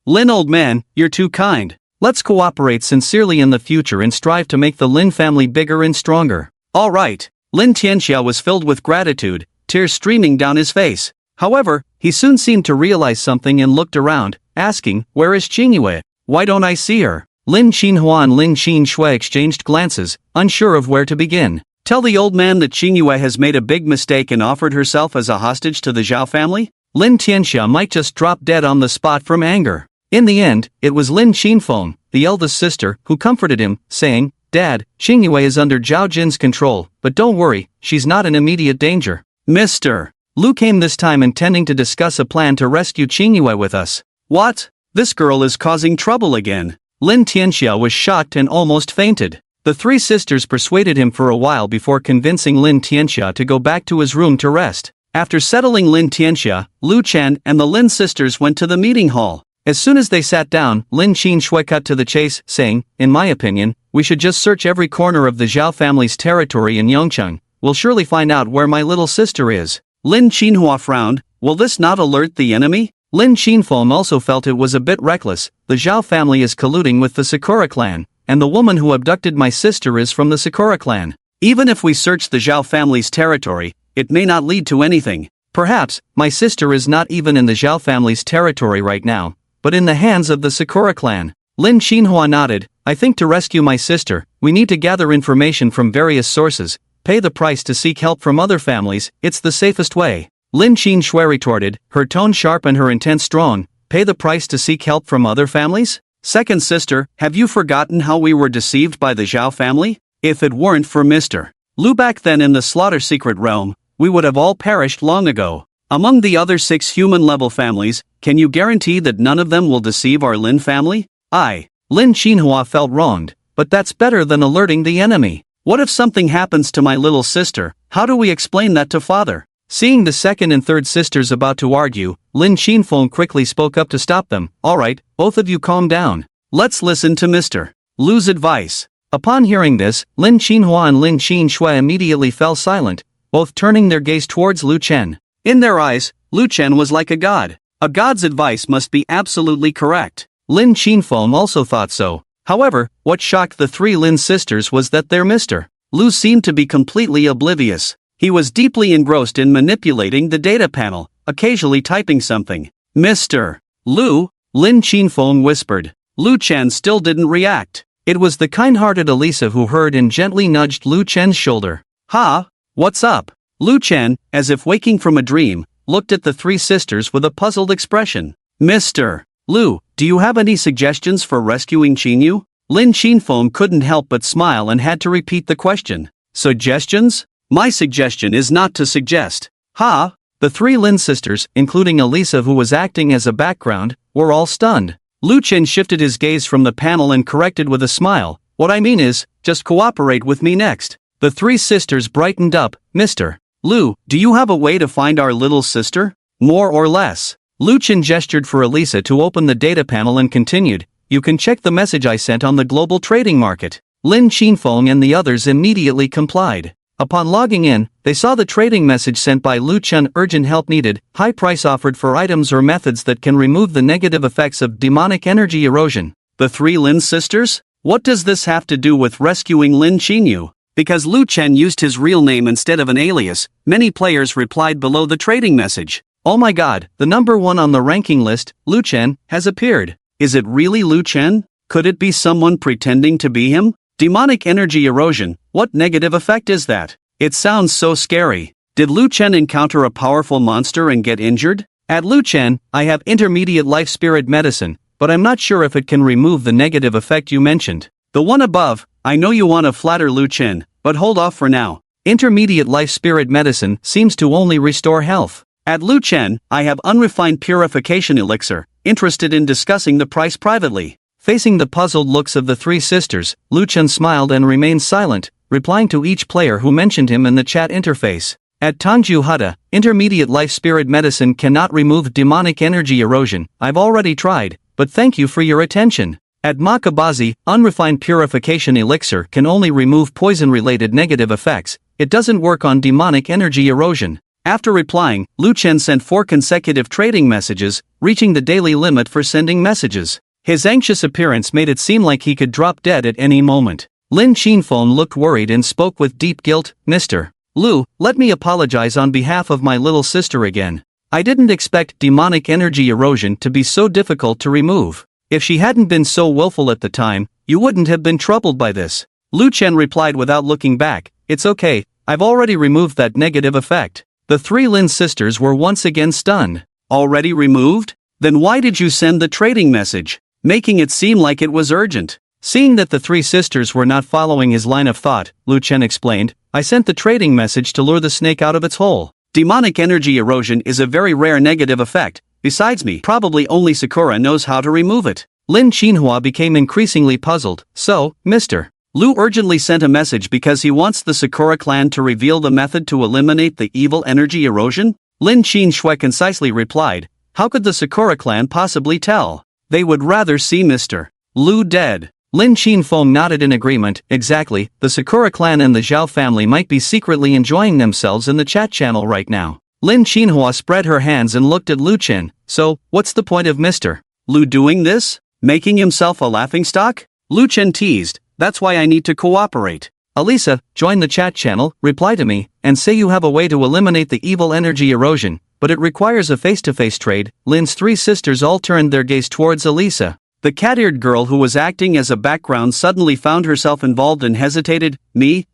Lin, old man, you're too kind. Let's cooperate sincerely in the future and strive to make the Lin family bigger and stronger. All right. Lin Tianxia was filled with gratitude, tears streaming down his face. However, he soon seemed to realize something and looked around, asking, where is Qingyue? Why don't I see her? Lin Qinhua and Lin Qinshui exchanged glances, unsure of where to begin. Tell the old man that Qingyue has made a big mistake and offered herself as a hostage to the Zhao family? Lin Tianxia might just drop dead on the spot from anger. In the end, it was Lin Qinfeng, the eldest sister, who comforted him, saying, Dad, Qingyue is under Zhao Jin's control, but don't worry, she's not in immediate danger. Mr. Lu came this time intending to discuss a plan to rescue Qingyue with us. What? This girl is causing trouble again. Lin Tianxia was shocked and almost fainted. The three sisters persuaded him for a while before convincing Lin Tianxia to go back to his room to rest. After settling Lin Tianxia, Lu Chen and the Lin sisters went to the meeting hall. As soon as they sat down, Lin Qinshui cut to the chase, saying, in my opinion, we should just search every corner of the Zhao family's territory in Yongcheng. We'll surely find out where my little sister is. Lin Qinhua frowned. Will this not alert the enemy? Lin Qinfeng also felt it was a bit reckless. The Zhao family is colluding with the Sakura clan, and the woman who abducted my sister is from the Sakura clan. Even if we search the Zhao family's territory, it may not lead to anything. Perhaps, my sister is not even in the Zhao family's territory right now, but in the hands of the Sakura clan. Lin Qinhua nodded. I think to rescue my sister, we need to gather information from various sources, pay the price to seek help from other families, it's the safest way. Lin Qinshui retorted, her tone sharp and her intent strong. Pay the price to seek help from other families? Second sister, have you forgotten how we were deceived by the Zhao family? If it weren't for Mr. Lu back then in the slaughter secret realm, we would have all perished long ago. Among the other 6 human-level families, can you guarantee that none of them will deceive our Lin family? Lin Qinhua felt wronged, but that's better than alerting the enemy. What if something happens to my little sister? How do we explain that to father? Seeing the second and third sisters about to argue, Lin Qinfeng quickly spoke up to stop them. Alright, both of you calm down. Let's listen to Mr. Lu's advice. Upon hearing this, Lin Qinhua and Lin Qinshui immediately fell silent, both turning their gaze towards Lu Chen. In their eyes, Lu Chen was like a god. A god's advice must be absolutely correct. Lin Qinfeng also thought so. However, what shocked the 3 Lin sisters was that their Mr. Lu seemed to be completely oblivious. He was deeply engrossed in manipulating the data panel, occasionally typing something. Mr. Lu, Lin Qinfeng whispered. Lu Chen still didn't react. It was the kind-hearted Elisa who heard and gently nudged Lu Chen's shoulder. Ha? What's up? Lu Chen, as if waking from a dream, looked at the 3 sisters with a puzzled expression. Mr. Lu, do you have any suggestions for rescuing Qinyu? Lin Qinfeng couldn't help but smile and had to repeat the question. Suggestions? My suggestion is not to suggest. Ha? The 3 Lin sisters, including Elisa who was acting as a background, were all stunned. Lu Chen shifted his gaze from the panel and corrected with a smile. What I mean is, just cooperate with me next. The 3 sisters brightened up. Mr. Lu, do you have a way to find our little sister? More or less. Lu Chen gestured for Elisa to open the data panel and continued. You can check the message I sent on the global trading market. Lin Qinfeng and the others immediately complied. Upon logging in, they saw the trading message sent by Lu Chen: urgent help needed, high price offered for items or methods that can remove the negative effects of demonic energy erosion. The 3 Lin sisters? What does this have to do with rescuing Lin Qinyu? Because Lu Chen used his real name instead of an alias, many players replied below the trading message. Oh my god, the number 1 on the ranking list, Lu Chen, has appeared. Is it really Lu Chen? Could it be someone pretending to be him? Demonic energy erosion, what negative effect is that? It sounds so scary. Did Lu Chen encounter a powerful monster and get injured? At Lu Chen, I have intermediate life spirit medicine, but I'm not sure if it can remove the negative effect you mentioned. The one above, I know you want to flatter Lu Chen, but hold off for now. Intermediate life spirit medicine seems to only restore health. At Lu Chen, I have unrefined purification elixir, interested in discussing the price privately. Facing the puzzled looks of the 3 sisters, Lu Chen smiled and remained silent, replying to each player who mentioned him in the chat interface. At Tangju Hutta, intermediate life spirit medicine cannot remove demonic energy erosion. I've already tried, but thank you for your attention. At Makabazi, unrefined purification elixir can only remove poison-related negative effects. It doesn't work on demonic energy erosion. After replying, Lu Chen sent 4 consecutive trading messages, reaching the daily limit for sending messages. His anxious appearance made it seem like he could drop dead at any moment. Lin Qinfeng looked worried and spoke with deep guilt. Mr. Lu, let me apologize on behalf of my little sister again. I didn't expect demonic energy erosion to be so difficult to remove. If she hadn't been so willful at the time, you wouldn't have been troubled by this. Lu Chen replied without looking back. It's okay, I've already removed that negative effect. The 3 Lin sisters were once again stunned. Already removed? Then why did you send the trading message, making it seem like it was urgent? Seeing that the 3 sisters were not following his line of thought, Lu Chen explained, I sent the trading message to lure the snake out of its hole. Demonic energy erosion is a very rare negative effect. Besides me, probably only Sakura knows how to remove it. Lin Qinhua became increasingly puzzled. So, Mr. Lu urgently sent a message because he wants the Sakura clan to reveal the method to eliminate the evil energy erosion? Lin Qinshui concisely replied, how could the Sakura clan possibly tell? They would rather see Mr. Lu dead. Lin Qinfeng nodded in agreement. Exactly, the Sakura clan and the Zhao family might be secretly enjoying themselves in the chat channel right now. Lin Qinhua spread her hands and looked at Lu Chen. So, what's the point of Mr. Lu doing this? Making himself a laughingstock? Lu Chen teased, that's why I need to cooperate. Alisa, join the chat channel, reply to me, and say you have a way to eliminate the evil energy erosion, but it requires a face-to-face trade. Lin's 3 sisters all turned their gaze towards Alisa. The cat-eared girl who was acting as a background suddenly found herself involved and hesitated. Me?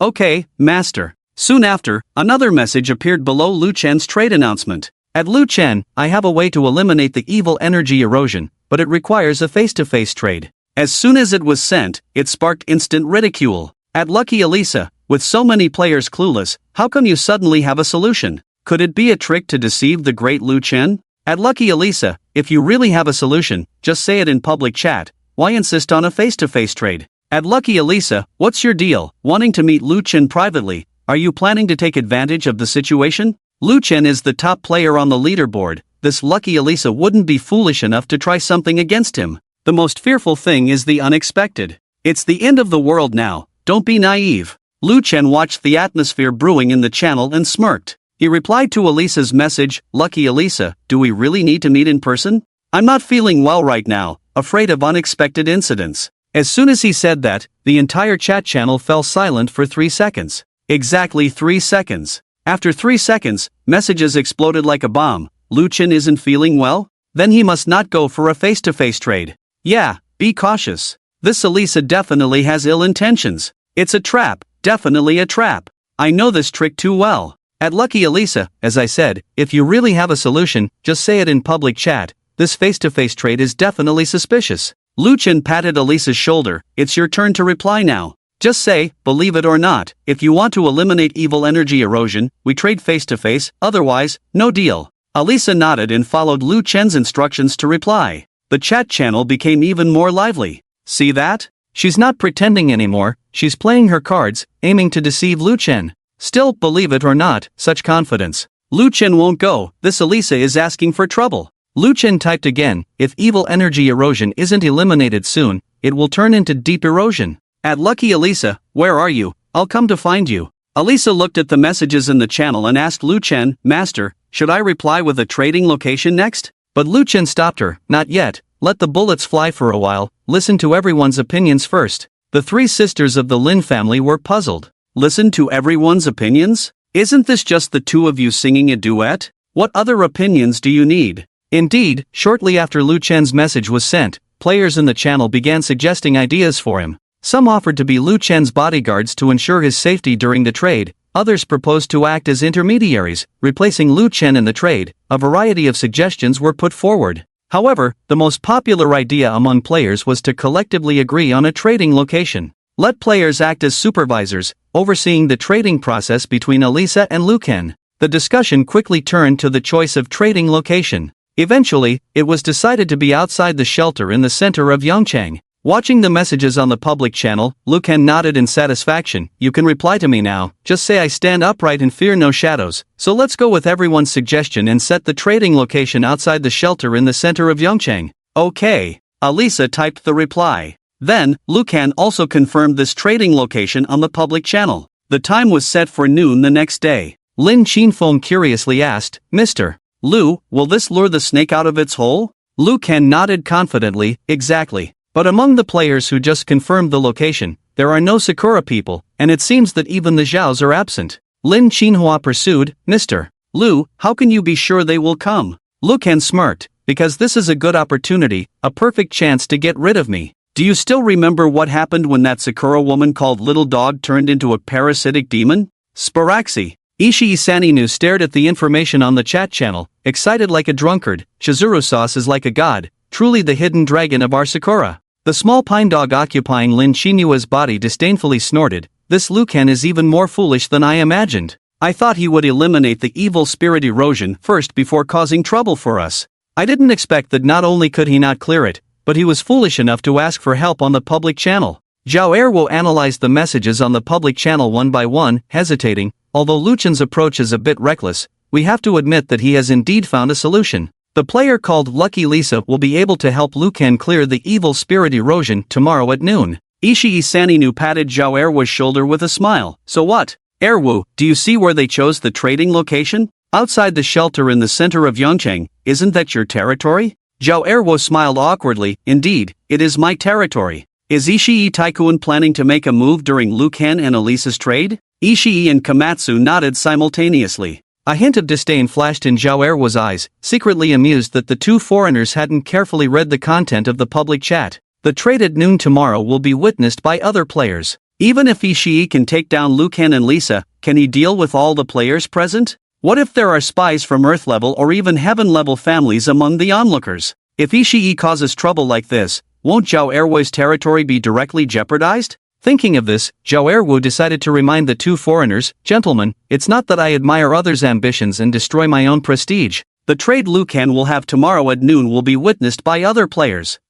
Okay, master. Soon after, another message appeared below Lu Chen's trade announcement. At Lu Chen, I have a way to eliminate the evil energy erosion, but it requires a face-to-face trade. As soon as it was sent, it sparked instant ridicule. At Lucky Alisa, with so many players clueless, how come you suddenly have a solution? Could it be a trick to deceive the great Lu Chen? At Lucky Alisa, if you really have a solution, just say it in public chat. Why insist on a face-to-face trade? At Lucky Alisa, what's your deal? Wanting to meet Lu Chen privately? Are you planning to take advantage of the situation? Lu Chen is the top player on the leaderboard. This Lucky Alisa wouldn't be foolish enough to try something against him. The most fearful thing is the unexpected. It's the end of the world now, don't be naive. Lu Chen watched the atmosphere brewing in the channel and smirked. He replied to Alisa's message, Lucky Alisa, do we really need to meet in person? I'm not feeling well right now, afraid of unexpected incidents. As soon as he said that, the entire chat channel fell silent for 3 seconds. Exactly 3 seconds. After 3 seconds, messages exploded like a bomb. Lu Chen isn't feeling well? Then he must not go for a face-to-face trade. Yeah, be cautious. This Alisa definitely has ill intentions. It's a trap, definitely a trap. I know this trick too well. At Lucky Alisa, as I said, if you really have a solution, just say it in public chat. This face-to-face trade is definitely suspicious. Lu Chen patted Alisa's shoulder. It's your turn to reply now. Just say, believe it or not, if you want to eliminate evil energy erosion, we trade face-to-face, otherwise, no deal. Alisa nodded and followed Lu Chen's instructions to reply. The chat channel became even more lively. See that? She's not pretending anymore, she's playing her cards, aiming to deceive Lu Chen. Still, believe it or not, such confidence. Lu Chen won't go, this Alisa is asking for trouble. Lu Chen typed again, if evil energy erosion isn't eliminated soon, it will turn into deep erosion. At Lucky Alisa, where are you? I'll come to find you. Alisa looked at the messages in the channel and asked Lu Chen, Master, should I reply with a trading location next? But Lu Chen stopped her, not yet, let the bullets fly for a while, listen to everyone's opinions first. The three sisters of the Lynn family were puzzled. Listen to everyone's opinions? Isn't this just the two of you singing a duet? What other opinions do you need? Indeed, shortly after Lu Chen's message was sent, players in the channel began suggesting ideas for him. Some offered to be Lu Chen's bodyguards to ensure his safety during the trade, others proposed to act as intermediaries, replacing Lu Chen in the trade. A variety of suggestions were put forward. However, the most popular idea among players was to collectively agree on a trading location. Let players act as supervisors, overseeing the trading process between Elisa and Lu Ken. The discussion quickly turned to the choice of trading location. Eventually, it was decided to be outside the shelter in the center of Yongchang. Watching the messages on the public channel, Lu Ken nodded in satisfaction. You can reply to me now, just say I stand upright and fear no shadows. So let's go with everyone's suggestion and set the trading location outside the shelter in the center of Yongchang. Okay. Elisa typed the reply. Then, Lu Ken also confirmed this trading location on the public channel. The time was set for noon the next day. Lin Qinfeng curiously asked, Mr. Lu, will this lure the snake out of its hole? Lu Ken nodded confidently, exactly. But among the players who just confirmed the location, there are no Sakura people, and it seems that even the Zhaos are absent. Lin Qinhua pursued, Mr. Lu, how can you be sure they will come? Lu Ken smirked, because this is a good opportunity, a perfect chance to get rid of me. Do you still remember what happened when that Sakura woman called Little Dog turned into a parasitic demon? Sparaxi. Ishii Saninu stared at the information on the chat channel, excited like a drunkard. Chizuru Sauce is like a god, truly the hidden dragon of our Sakura. The small pine dog occupying Lin Qinua's body disdainfully snorted, this Lu Ken is even more foolish than I imagined. I thought he would eliminate the evil spirit erosion first before causing trouble for us. I didn't expect that not only could he not clear it, but he was foolish enough to ask for help on the public channel. Zhao Erwo analyzed the messages on the public channel one by one, hesitating. Although Lu Chen's approach is a bit reckless, we have to admit that he has indeed found a solution. The player called Lucky Lisa will be able to help Lu Ken clear the evil spirit erosion tomorrow at noon. Ishii Saninu patted Zhao Erwo's shoulder with a smile. So what? Erwo, do you see where they chose the trading location? Outside the shelter in the center of Yongchang, isn't that your territory? Zhao Erwo smiled awkwardly. Indeed, it is my territory. Is Ishii Taikun planning to make a move during Lu Ken and Elisa's trade? Ishii and Komatsu nodded simultaneously. A hint of disdain flashed in Zhao Erwo's eyes, secretly amused that the two foreigners hadn't carefully read the content of the public chat. The trade at noon tomorrow will be witnessed by other players. Even if Ishii can take down Lu Ken and Lisa, can he deal with all the players present? What if there are spies from Earth-level or even Heaven-level families among the onlookers? If Ishii causes trouble like this, won't Zhao Erwo's territory be directly jeopardized? Thinking of this, Zhao Erwo decided to remind the two foreigners, gentlemen, it's not that I admire others' ambitions and destroy my own prestige. The trade Lu Ken will have tomorrow at noon will be witnessed by other players.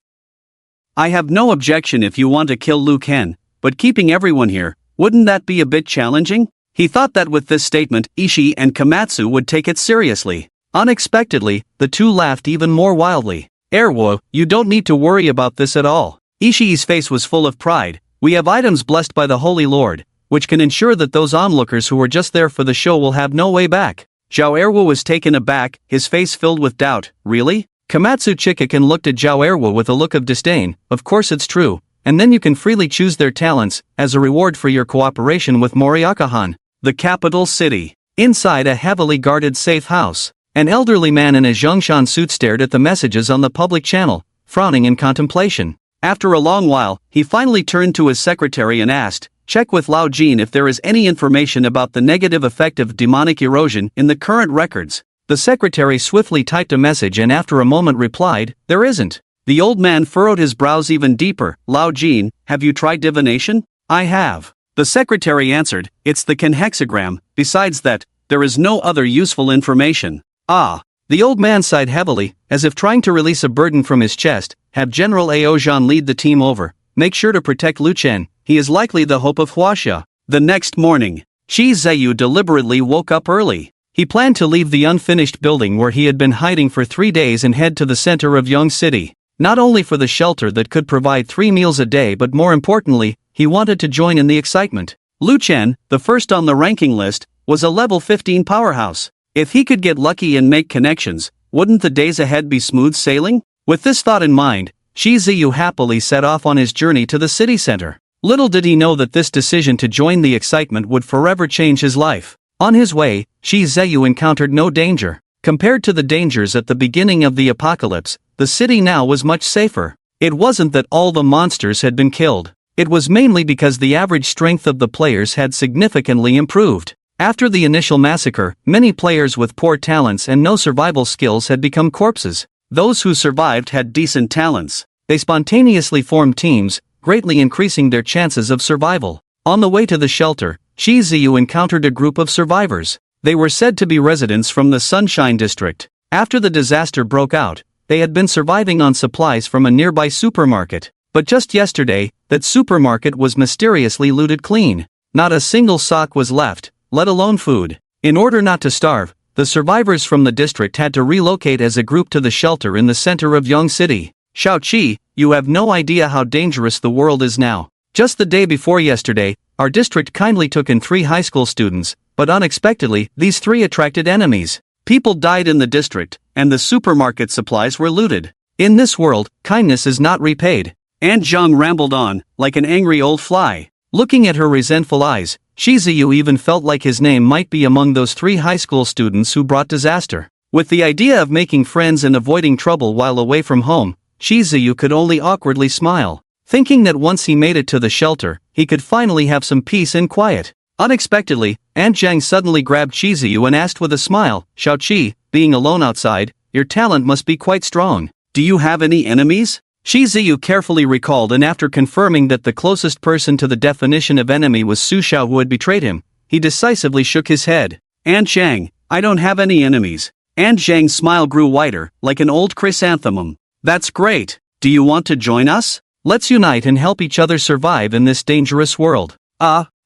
I have no objection if you want to kill Lu Ken, but keeping everyone here, wouldn't that be a bit challenging? He thought that with this statement, Ishii and Komatsu would take it seriously. Unexpectedly, the two laughed even more wildly. Erwo, you don't need to worry about this at all. Ishii's face was full of pride. We have items blessed by the Holy Lord, which can ensure that those onlookers who were just there for the show will have no way back. Zhao Erwo was taken aback, his face filled with doubt. Really? Komatsu Chikakan looked at Zhao Erwo with a look of disdain. Of course it's true, and then you can freely choose their talents, as a reward for your cooperation with Moriakahan, the capital city. Inside a heavily guarded safe house, an elderly man in a Zhongshan suit stared at the messages on the public channel, frowning in contemplation. After a long while, he finally turned to his secretary and asked, check with Lao Jin if there is any information about the negative effect of demonic erosion in the current records. The secretary swiftly typed a message and after a moment replied, there isn't. The old man furrowed his brows even deeper. Lao Jin, have you tried divination? I have. The secretary answered, it's the Ken hexagram, besides that, there is no other useful information. Ah. The old man sighed heavily, as if trying to release a burden from his chest. Have General Ao Zhan lead the team over. Make sure to protect Lu Chen, he is likely the hope of Huaxia. The next morning, Shi Zheyu deliberately woke up early. He planned to leave the unfinished building where he had been hiding for 3 days and head to the center of Yong City. Not only for the shelter that could provide 3 meals a day but more importantly, he wanted to join in the excitement. Lu Chen, the first on the ranking list, was a level 15 powerhouse. If he could get lucky and make connections, wouldn't the days ahead be smooth sailing? With this thought in mind, Shi Ziyu happily set off on his journey to the city center. Little did he know that this decision to join the excitement would forever change his life. On his way, Shi Ziyu encountered no danger. Compared to the dangers at the beginning of the apocalypse, the city now was much safer. It wasn't that all the monsters had been killed. It was mainly because the average strength of the players had significantly improved. After the initial massacre, many players with poor talents and no survival skills had become corpses. Those who survived had decent talents. They spontaneously formed teams, greatly increasing their chances of survival. On the way to the shelter, Shi Ziyu encountered a group of survivors. They were said to be residents from the Sunshine District. After the disaster broke out, they had been surviving on supplies from a nearby supermarket. But just yesterday, that supermarket was mysteriously looted clean. Not a single sock was left, let alone food. In order not to starve, the survivors from the district had to relocate as a group to the shelter in the center of Yong City. Xiao, you have no idea how dangerous the world is now. Just the day before yesterday, our district kindly took in 3 high school students, but unexpectedly, these 3 attracted enemies. People died in the district, and the supermarket supplies were looted. In this world, kindness is not repaid. Aunt Zhang rambled on, like an angry old fly. Looking at her resentful eyes, Shi Ziyu even felt like his name might be among those 3 high school students who brought disaster. With the idea of making friends and avoiding trouble while away from home, Shi Ziyu could only awkwardly smile, thinking that once he made it to the shelter, he could finally have some peace and quiet. Unexpectedly, Aunt Zhang suddenly grabbed Shi Ziyu and asked with a smile, Xiao, being alone outside, your talent must be quite strong. Do you have any enemies? Shi Ziyu carefully recalled, and after confirming that the closest person to the definition of enemy was Sushia who had betrayed him, he decisively shook his head. Aunt Zhang, I don't have any enemies. Aunt Zhang's smile grew wider, like an old chrysanthemum. That's great. Do you want to join us? Let's unite and help each other survive in this dangerous world.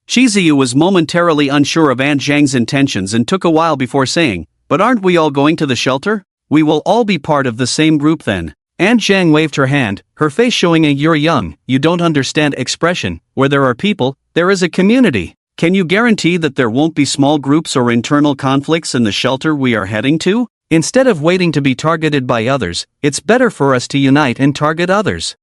Shi Ziyu was momentarily unsure of Aunt Zhang's intentions and took a while before saying, but aren't we all going to the shelter? We will all be part of the same group then. Aunt Zhang waved her hand, her face showing a "you're young, you don't understand" expression. Where there are people, there is a community. Can you guarantee that there won't be small groups or internal conflicts in the shelter we are heading to? Instead of waiting to be targeted by others, it's better for us to unite and target others.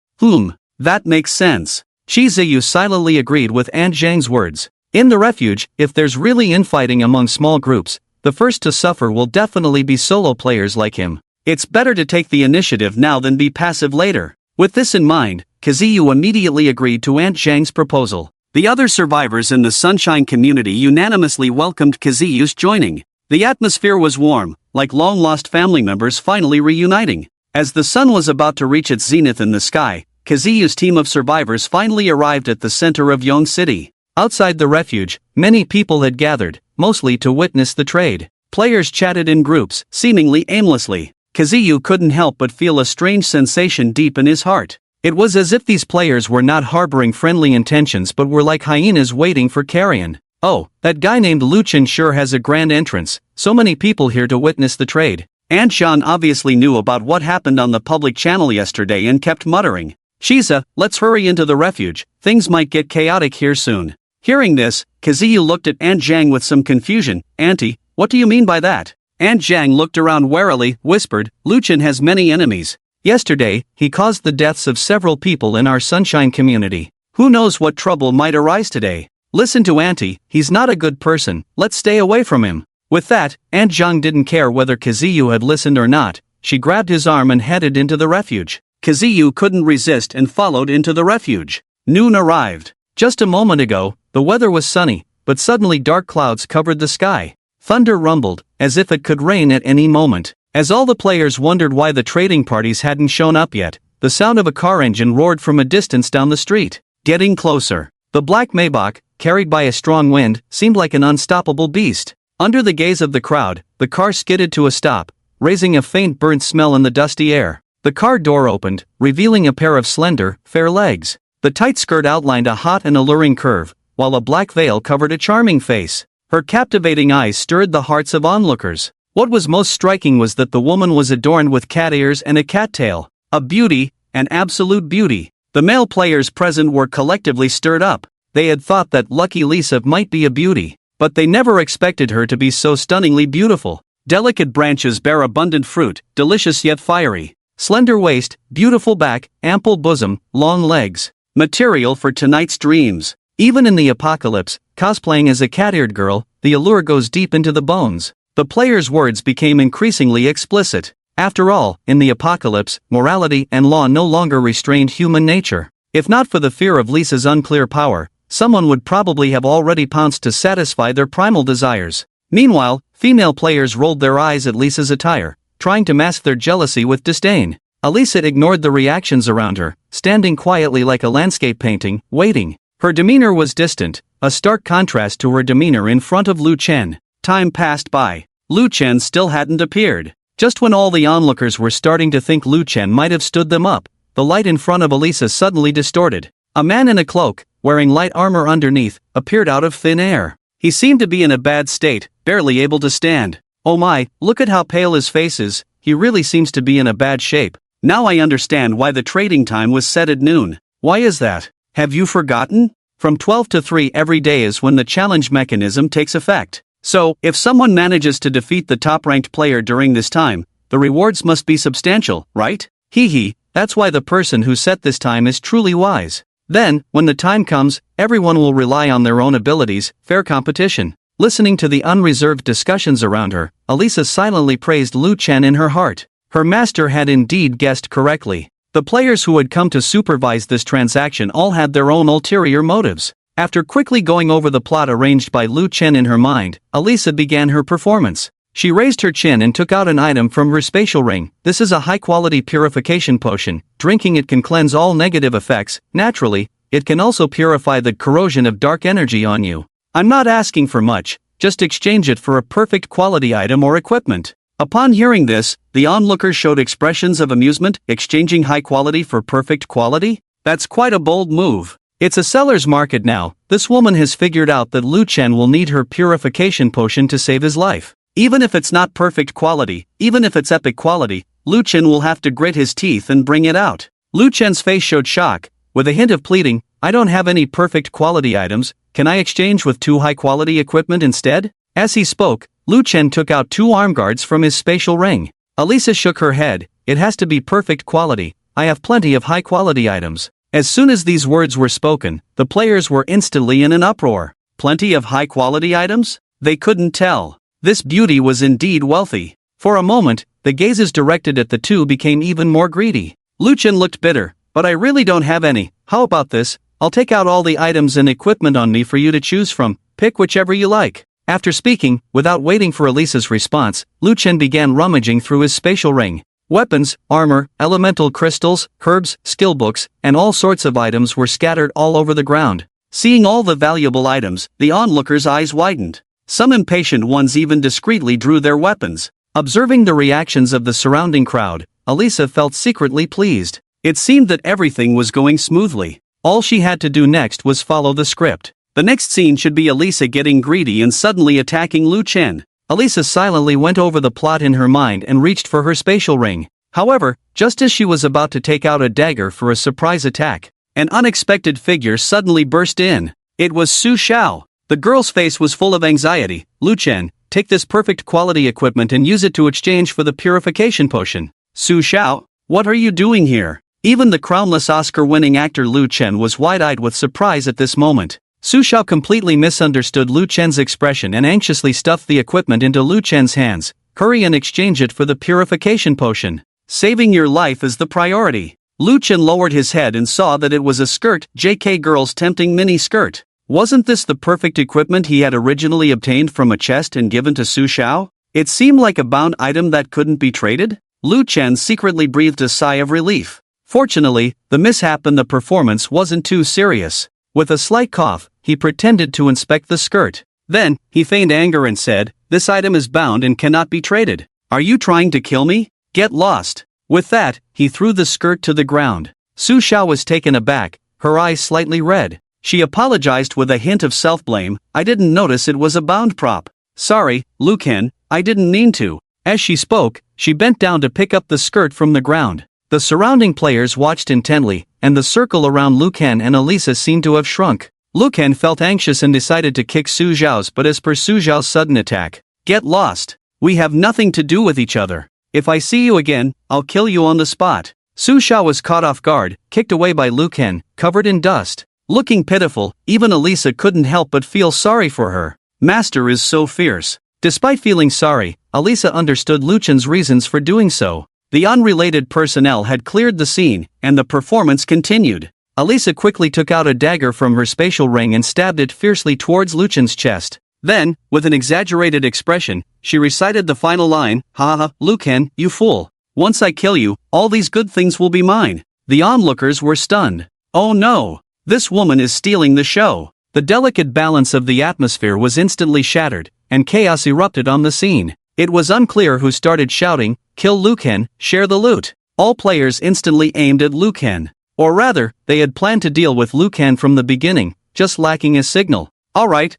That makes sense. Shi Ziyu silently agreed with Aunt Zhang's words. In the refuge, if there's really infighting among small groups, the first to suffer will definitely be solo players like him. It's better to take the initiative now than be passive later. With this in mind, Kaziyu immediately agreed to Aunt Zhang's proposal. The other survivors in the Sunshine community unanimously welcomed Kaziyu's joining. The atmosphere was warm, like long-lost family members finally reuniting. As the sun was about to reach its zenith in the sky, Kaziyu's team of survivors finally arrived at the center of Yong City. Outside the refuge, many people had gathered, mostly to witness the trade. Players chatted in groups, seemingly aimlessly. Kaziyu couldn't help but feel a strange sensation deep in his heart. It was as if these players were not harboring friendly intentions but were like hyenas waiting for carrion. Oh, that guy named Luchin sure has a grand entrance, so many people here to witness the trade. Aunt Shan obviously knew about what happened on the public channel yesterday and kept muttering, Shiza, let's hurry into the refuge, things might get chaotic here soon. Hearing this, Kaziyu looked at Aunt Zhang with some confusion. Auntie, what do you mean by that? Aunt Zhang looked around warily, whispered, Luchin has many enemies. Yesterday, he caused the deaths of several people in our Sunshine community. Who knows what trouble might arise today? Listen to Auntie, he's not a good person, let's stay away from him. With that, Aunt Zhang didn't care whether Kaziyu had listened or not. She grabbed his arm and headed into the refuge. Kaziyu couldn't resist and followed into the refuge. Noon arrived. Just a moment ago, the weather was sunny, but suddenly dark clouds covered the sky. Thunder rumbled, as if it could rain at any moment. As all the players wondered why the trading parties hadn't shown up yet, the sound of a car engine roared from a distance down the street. Getting closer. The black Maybach, carried by a strong wind, seemed like an unstoppable beast. Under the gaze of the crowd, the car skidded to a stop, raising a faint burnt smell in the dusty air. The car door opened, revealing a pair of slender, fair legs. The tight skirt outlined a hot and alluring curve, while a black veil covered a charming face. Her captivating eyes stirred the hearts of onlookers. What was most striking was that the woman was adorned with cat ears and a cat tail. A beauty, an absolute beauty. The male players present were collectively stirred up. They had thought that Lucky Lisa might be a beauty, but they never expected her to be so stunningly beautiful. Delicate branches bear abundant fruit, delicious yet fiery. Slender waist, beautiful back, ample bosom, long legs. Material for tonight's dreams. Even in the apocalypse, cosplaying as a cat-eared girl, the allure goes deep into the bones. The player's words became increasingly explicit. After all, in the apocalypse, morality and law no longer restrained human nature. If not for the fear of Lisa's unclear power, someone would probably have already pounced to satisfy their primal desires. Meanwhile, female players rolled their eyes at Lisa's attire, trying to mask their jealousy with disdain. Elisa ignored the reactions around her, standing quietly like a landscape painting, waiting. Her demeanor was distant, a stark contrast to her demeanor in front of Lu Chen. Time passed by. Lu Chen still hadn't appeared. Just when all the onlookers were starting to think Lu Chen might have stood them up, the light in front of Elisa suddenly distorted. A man in a cloak, wearing light armor underneath, appeared out of thin air. He seemed to be in a bad state, barely able to stand. Oh my, look at how pale his face is, he really seems to be in a bad shape. Now I understand why the trading time was set at noon. Why is that? Have you forgotten? From 12 to 3 every day is when the challenge mechanism takes effect. So, if someone manages to defeat the top-ranked player during this time, the rewards must be substantial, right? Hee, that's why the person who set this time is truly wise. Then, when the time comes, everyone will rely on their own abilities, fair competition. Listening to the unreserved discussions around her, Elisa silently praised Lu Chen in her heart. Her master had indeed guessed correctly. The players who had come to supervise this transaction all had their own ulterior motives. After quickly going over the plot arranged by Lu Chen in her mind, Elisa began her performance. She raised her chin and took out an item from her spatial ring. This is a high-quality purification potion. Drinking it can cleanse all negative effects. Naturally, it can also purify the corrosion of dark energy on you. I'm not asking for much, just exchange it for a perfect quality item or equipment. Upon hearing this, the onlookers showed expressions of amusement. Exchanging high quality for perfect quality? That's quite a bold move. It's a seller's market now. This woman has figured out that Lu Chen will need her purification potion to save his life. Even if it's not perfect quality, even if it's epic quality, Lu Chen will have to grit his teeth and bring it out. Lu Chen's face showed shock, with a hint of pleading. I don't have any perfect quality items, can I exchange with 2 high quality equipment instead? As he spoke, Lu Chen took out 2 arm guards from his spatial ring. Elisa shook her head. It has to be perfect quality. I have plenty of high quality items. As soon as these words were spoken, the players were instantly in an uproar. Plenty of high quality items? They couldn't tell. This beauty was indeed wealthy. For a moment, the gazes directed at the two became even more greedy. Lu Chen looked bitter. But I really don't have any. How about this? I'll take out all the items and equipment on me for you to choose from. Pick whichever you like. After speaking, without waiting for Elisa's response, Lu Chen began rummaging through his spatial ring. Weapons, armor, elemental crystals, herbs, skill books, and all sorts of items were scattered all over the ground. Seeing all the valuable items, the onlookers' eyes widened. Some impatient ones even discreetly drew their weapons. Observing the reactions of the surrounding crowd, Elisa felt secretly pleased. It seemed that everything was going smoothly. All she had to do next was follow the script. The next scene should be Elisa getting greedy and suddenly attacking Lu Chen. Elisa silently went over the plot in her mind and reached for her spatial ring. However, just as she was about to take out a dagger for a surprise attack, an unexpected figure suddenly burst in. It was Sushia. The girl's face was full of anxiety. Lu Chen, take this perfect quality equipment and use it to exchange for the purification potion. Sushia, what are you doing here? Even the crownless Oscar-winning actor Lu Chen was wide-eyed with surprise at this moment. Sushia completely misunderstood Lu Chen's expression and anxiously stuffed the equipment into Lu Chen's hands. Hurry and exchange it for the purification potion. Saving your life is the priority. Lu Chen lowered his head and saw that it was a skirt, JK girl's tempting mini skirt. Wasn't this the perfect equipment he had originally obtained from a chest and given to Sushia? It seemed like a bound item that couldn't be traded. Lu Chen secretly breathed a sigh of relief. Fortunately, the mishap in the performance wasn't too serious. With a slight cough, he pretended to inspect the skirt. Then, he feigned anger and said, "This item is bound and cannot be traded. Are you trying to kill me? Get lost." With that, he threw the skirt to the ground. Sushia was taken aback, her eyes slightly red. She apologized with a hint of self-blame. "I didn't notice it was a bound prop. Sorry, Lu Chen, I didn't mean to." As she spoke, she bent down to pick up the skirt from the ground. The surrounding players watched intently, and the circle around Lu Chen and Elisa seemed to have shrunk. Lu Chen felt anxious and decided to kick Sujiao's, but as per Sujiao's sudden attack, "Get lost. We have nothing to do with each other." If I see you again, I'll kill you on the spot. Sushia was caught off guard, kicked away by Lucan, covered in dust. Looking pitiful, even Elisa couldn't help but feel sorry for her. Master is so fierce. Despite feeling sorry, Elisa understood Lucian's reasons for doing so. The unrelated personnel had cleared the scene, and the performance continued. Elisa quickly took out a dagger from her spatial ring and stabbed it fiercely towards Lucian's chest. Then, with an exaggerated expression, she recited the final line, "Ha ha, Lucan, you fool. Once I kill you, all these good things will be mine." The onlookers were stunned. Oh no! This woman is stealing the show. The delicate balance of the atmosphere was instantly shattered, and chaos erupted on the scene. It was unclear who started shouting, "Kill Lucan, share the loot." All players instantly aimed at Lucan. Or rather, they had planned to deal with Lucan from the beginning, just lacking a signal. Alright.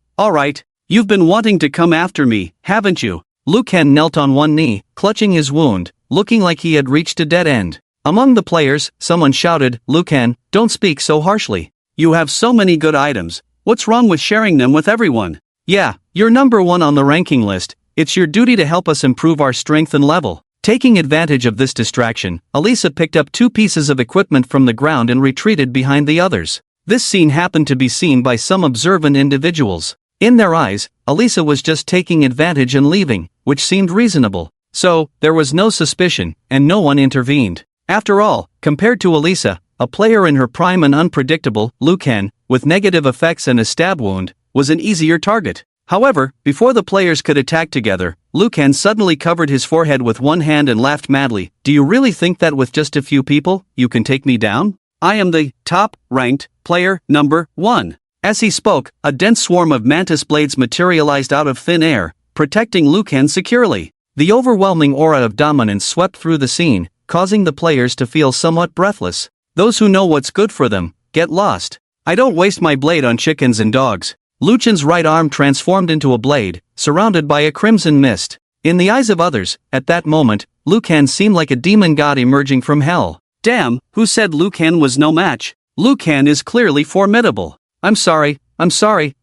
You've been wanting to come after me, haven't you? Lucan knelt on one knee, clutching his wound, looking like he had reached a dead end. Among the players, someone shouted, "Lucan, don't speak so harshly. You have so many good items, what's wrong with sharing them with everyone? Yeah, you're number one on the ranking list, it's your duty to help us improve our strength and level." Taking advantage of this distraction, Elisa picked up 2 pieces of equipment from the ground and retreated behind the others. This scene happened to be seen by some observant individuals. In their eyes, Elisa was just taking advantage and leaving, which seemed reasonable. So, there was no suspicion, and no one intervened. After all, compared to Elisa, a player in her prime and unpredictable, Lucan, with negative effects and a stab wound, was an easier target. However, before the players could attack together, Lucan suddenly covered his forehead with one hand and laughed madly. "Do you really think that with just a few people, you can take me down? I am the top-ranked player number 1. As he spoke, a dense swarm of mantis blades materialized out of thin air, protecting Lucan securely. The overwhelming aura of dominance swept through the scene, causing the players to feel somewhat breathless. Those who know what's good for them, get lost. I don't waste my blade on chickens and dogs. Lucian's right arm transformed into a blade, surrounded by a crimson mist. In the eyes of others, at that moment, Lucan seemed like a demon god emerging from hell. Damn, who said Lucan was no match? Lucan is clearly formidable. I'm sorry,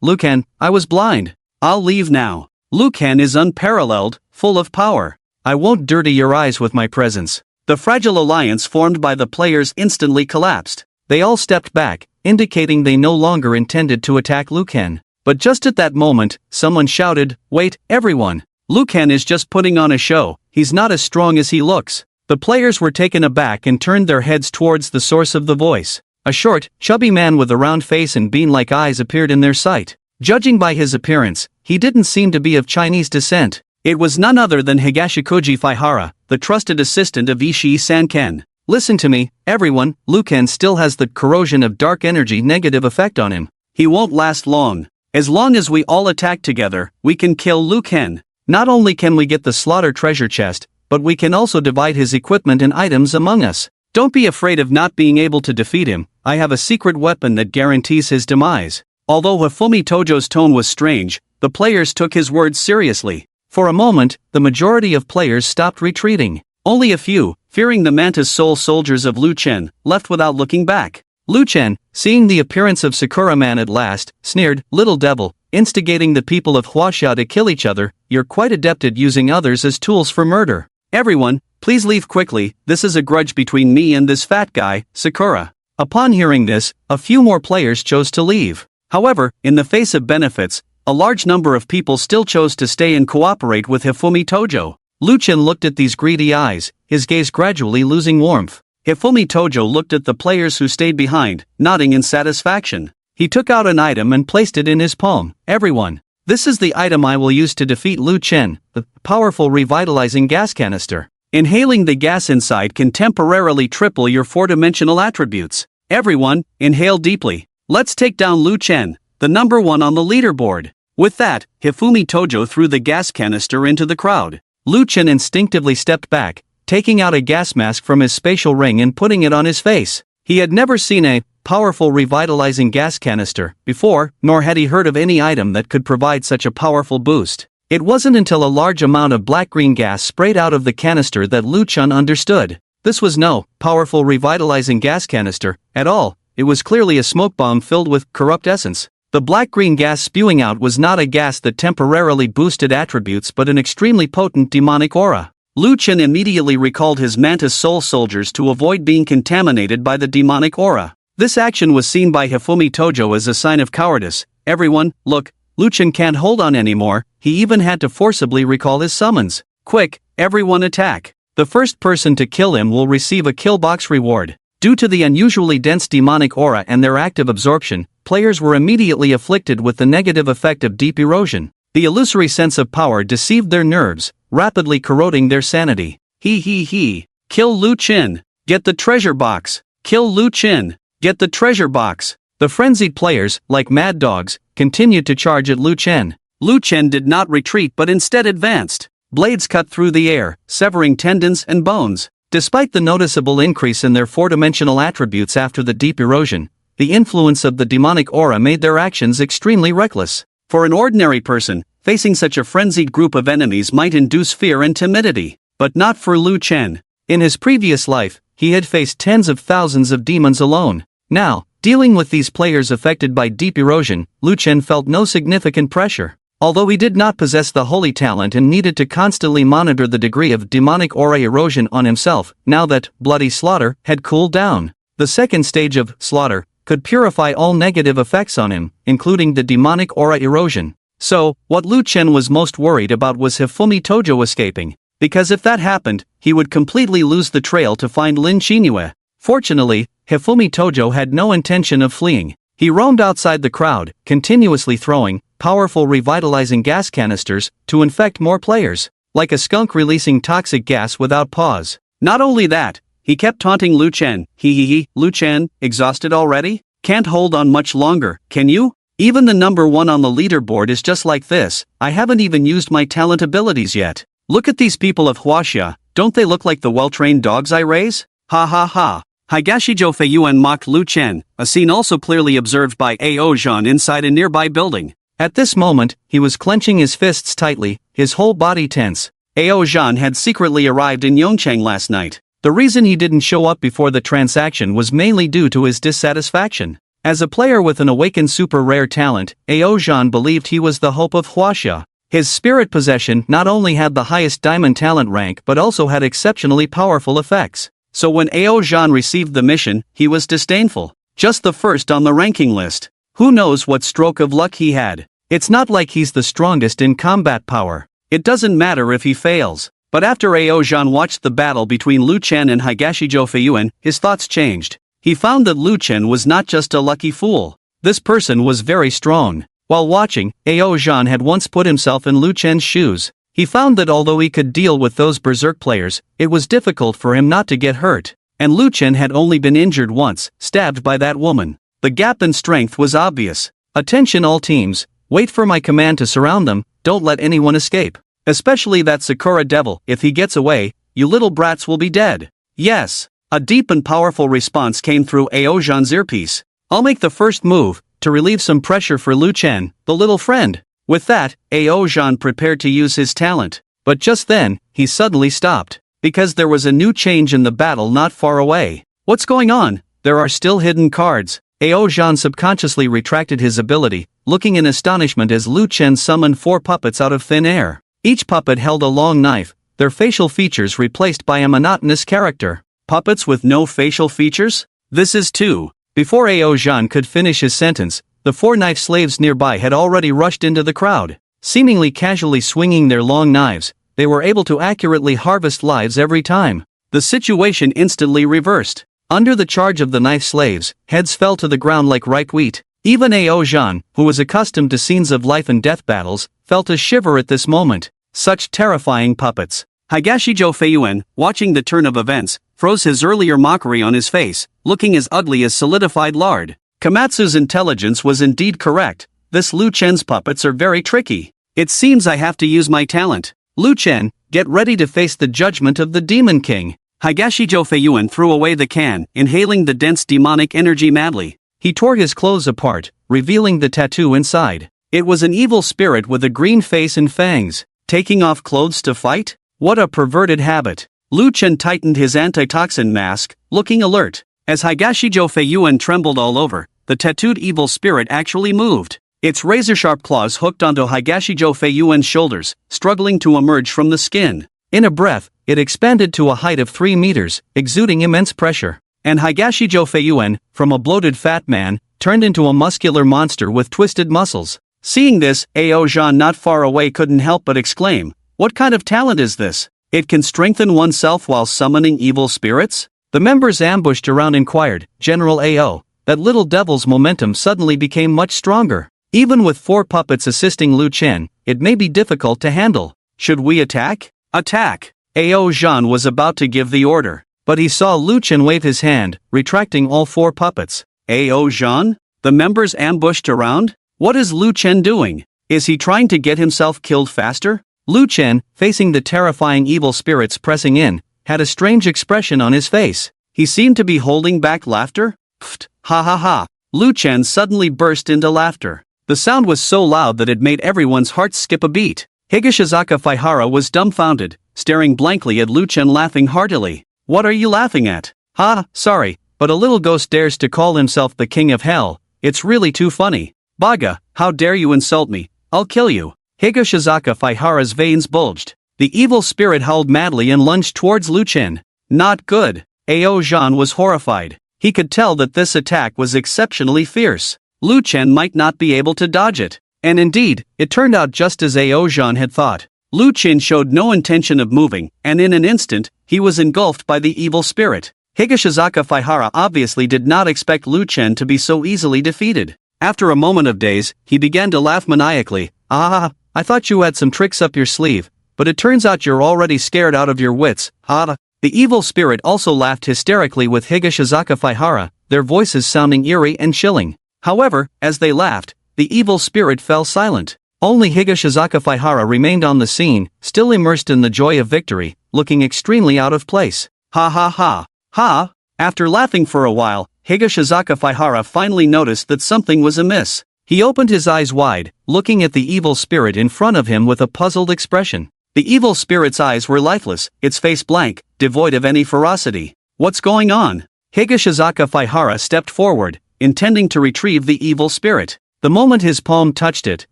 Lucan, I was blind. I'll leave now. Lucan is unparalleled, full of power. I won't dirty your eyes with my presence. The fragile alliance formed by the players instantly collapsed. They all stepped back, indicating they no longer intended to attack Lucan. But just at that moment, someone shouted, "Wait, everyone. Lucan is just putting on a show, he's not as strong as he looks." The players were taken aback and turned their heads towards the source of the voice. A short, chubby man with a round face and bean-like eyes appeared in their sight. Judging by his appearance, he didn't seem to be of Chinese descent. It was none other than Higashikoji Faihara, the trusted assistant of Ishii Sanken. "Listen to me, everyone, Lucan still has the corrosion of dark energy negative effect on him. He won't last long. As long as we all attack together, we can kill Lucan. Not only can we get the slaughter treasure chest, but we can also divide his equipment and items among us. Don't be afraid of not being able to defeat him, I have a secret weapon that guarantees his demise." Although Hifumi Tojo's tone was strange, the players took his words seriously. For a moment, the majority of players stopped retreating. Only a few, fearing the mantis soul soldiers of Lu Chen, left without looking back. Lu Chen, seeing the appearance of Sakura Man at last, sneered, "Little devil, instigating the people of Huaxia to kill each other, you're quite adept at using others as tools for murder. Everyone, please leave quickly, this is a grudge between me and this fat guy, Sakura." Upon hearing this, a few more players chose to leave. However, in the face of benefits, a large number of people still chose to stay and cooperate with Hifumi Tojo. Lu Chen looked at these greedy eyes, his gaze gradually losing warmth. Hifumi Tojo looked at the players who stayed behind, nodding in satisfaction. He took out an item and placed it in his palm. "Everyone, this is the item I will use to defeat Lu Chen, the powerful revitalizing gas canister. Inhaling the gas inside can temporarily triple your 4-dimensional attributes. Everyone, inhale deeply. Let's take down Lu Chen, the number 1 on the leaderboard." With that, Hifumi Tojo threw the gas canister into the crowd. Lu Chen instinctively stepped back, taking out a gas mask from his spatial ring and putting it on his face. He had never seen a powerful revitalizing gas canister before, nor had he heard of any item that could provide such a powerful boost. It wasn't until a large amount of black-green gas sprayed out of the canister that Lu Chen understood. This was no powerful revitalizing gas canister at all, it was clearly a smoke bomb filled with corrupt essence. The black-green gas spewing out was not a gas that temporarily boosted attributes but an extremely potent demonic aura. Lu Chen immediately recalled his mantis soul soldiers to avoid being contaminated by the demonic aura. This action was seen by Hifumi Tojo as a sign of cowardice. Everyone, look, Lu Chen can't hold on anymore. He even had to forcibly recall his summons. Quick, everyone attack. The first person to kill him will receive a kill box reward. Due to the unusually dense demonic aura and their active absorption, players were immediately afflicted with the negative effect of deep erosion. The illusory sense of power deceived their nerves, rapidly corroding their sanity. Kill Lu Chen. Get the treasure box. Kill Lu Chen. Get the treasure box. The frenzied players, like mad dogs, continued to charge at Lu Chen. Lu Chen did not retreat but instead advanced. Blades cut through the air, severing tendons and bones. Despite the noticeable increase in their four-dimensional attributes after the deep erosion, the influence of the demonic aura made their actions extremely reckless. For an ordinary person, facing such a frenzied group of enemies might induce fear and timidity, but not for Lu Chen. In his previous life, he had faced tens of thousands of demons alone. Now, dealing with these players affected by deep erosion, Lu Chen felt no significant pressure. Although he did not possess the holy talent and needed to constantly monitor the degree of demonic aura erosion on himself, now that bloody slaughter had cooled down, the second stage of slaughter could purify all negative effects on him, including the demonic aura erosion. So, what Lu Chen was most worried about was Hifumi Tojo escaping, because if that happened, he would completely lose the trail to find Lin Xinyue. Fortunately, Hifumi Tojo had no intention of fleeing. He roamed outside the crowd, continuously throwing powerful revitalizing gas canisters to infect more players, like a skunk releasing toxic gas without pause. Not only that, he kept taunting Lu Chen. Lu Chen, exhausted already? Can't hold on much longer, can you? Even the number one on the leaderboard is just like this. I haven't even used my talent abilities yet. Look at these people of Huaxia, don't they look like the well-trained dogs I raise? Ha ha ha. Higashijo Feiyuan mocked Lu Chen, a scene also clearly observed by Ao Zhan inside a nearby building. At this moment, he was clenching his fists tightly, his whole body tense. Ao Zhan had secretly arrived in Yongchang last night. The reason he didn't show up before the transaction was mainly due to his dissatisfaction. As a player with an awakened super rare talent, Ao Zhan believed he was the hope of Huaxia. His spirit possession not only had the highest diamond talent rank but also had exceptionally powerful effects. So when Ao Zhan received the mission, he was disdainful. Just the first on the ranking list. Who knows what stroke of luck he had? It's not like he's the strongest in combat power. It doesn't matter if he fails. But after Ao Zhan watched the battle between Lu Chen and Higashijo Feiyuan, his thoughts changed. He found that Lu Chen was not just a lucky fool. This person was very strong. While watching, Ao Zhan had once put himself in Lu Chen's shoes. He found that although he could deal with those berserk players, it was difficult for him not to get hurt. And Lu Chen had only been injured once, stabbed by that woman. The gap in strength was obvious. Attention all teams, wait for my command to surround them, don't let anyone escape. Especially that Sakura devil, if he gets away, you little brats will be dead. Yes. A deep and powerful response came through Ao Zhan's earpiece. I'll make the first move, to relieve some pressure for Lu Chen, the little friend. With that, Ao Zhan prepared to use his talent. But just then, he suddenly stopped. Because there was a new change in the battle not far away. What's going on? There are still hidden cards. Ao Zhan subconsciously retracted his ability, looking in astonishment as Lu Chen summoned 4 puppets out of thin air. Each puppet held a long knife, their facial features replaced by a monotonous character. Puppets with no facial features? This is too. Before Ao Zhan could finish his sentence, the 4 knife slaves nearby had already rushed into the crowd. Seemingly casually swinging their long knives, they were able to accurately harvest lives every time. The situation instantly reversed. Under the charge of the knife slaves, heads fell to the ground like ripe wheat. Even Ao Zhan, who was accustomed to scenes of life and death battles, felt a shiver at this moment. Such terrifying puppets. Higashijo Feiyuan, watching the turn of events, froze his earlier mockery on his face, looking as ugly as solidified lard. Komatsu's intelligence was indeed correct. This Lu Chen's puppets are very tricky. It seems I have to use my talent. Lu Chen, get ready to face the judgment of the Demon King. Higashijo Feiyuan threw away the can, inhaling the dense demonic energy madly. He tore his clothes apart, revealing the tattoo inside. It was an evil spirit with a green face and fangs. Taking off clothes to fight? What a perverted habit. Lu Chen tightened his antitoxin mask, looking alert. As Higashijo Feiyuan trembled all over, the tattooed evil spirit actually moved. Its razor-sharp claws hooked onto Higashijo Feiyuan's shoulders, struggling to emerge from the skin. In a breath, it expanded to a height of 3 meters, exuding immense pressure. And Higashijo Feiyuan, from a bloated fat man, turned into a muscular monster with twisted muscles. Seeing this, Ao Zhan not far away couldn't help but exclaim, "What kind of talent is this? It can strengthen oneself while summoning evil spirits?" The members ambushed around inquired, "General Ao, that little devil's momentum suddenly became much stronger. Even with 4 puppets assisting Lu Chen, it may be difficult to handle. Should we attack?" "Attack!" Ao Zhan was about to give the order, but he saw Lu Chen wave his hand, retracting all 4 puppets. "Ao Zhan? The members ambushed around? What is Lu Chen doing? Is he trying to get himself killed faster?" Lu Chen, facing the terrifying evil spirits pressing in, had a strange expression on his face. He seemed to be holding back laughter. "Pfft, ha ha ha." Lu Chen suddenly burst into laughter. The sound was so loud that it made everyone's hearts skip a beat. Higashizaka Faihara was dumbfounded, staring blankly at Lu Chen laughing heartily. "What are you laughing at?" "Ha, sorry, but a little ghost dares to call himself the king of hell. It's really too funny. Baga, how dare you insult me? I'll kill you." Higashizaka Faihara's veins bulged. The evil spirit howled madly and lunged towards Lu Chen. Not good. Ao Zhan was horrified. He could tell that this attack was exceptionally fierce. Lu Chen might not be able to dodge it. And indeed, it turned out just as Ao Zhan had thought. Lu Chen showed no intention of moving, and in an instant, he was engulfed by the evil spirit. Higashizaka Faihara obviously did not expect Lu Chen to be so easily defeated. After a moment of daze, he began to laugh maniacally. "Ah, I thought you had some tricks up your sleeve, but it turns out you're already scared out of your wits, ha." The evil spirit also laughed hysterically with Higashizaka Faihara, their voices sounding eerie and chilling. However, as they laughed, the evil spirit fell silent. Only Higashizaka Faihara remained on the scene, still immersed in the joy of victory, looking extremely out of place. "Ha ha ha. Ha!" After laughing for a while, Higashizaka Faihara finally noticed that something was amiss. He opened his eyes wide, looking at the evil spirit in front of him with a puzzled expression. The evil spirit's eyes were lifeless, its face blank, devoid of any ferocity. "What's going on?" Higashizaka Faihara stepped forward, intending to retrieve the evil spirit. The moment his palm touched it,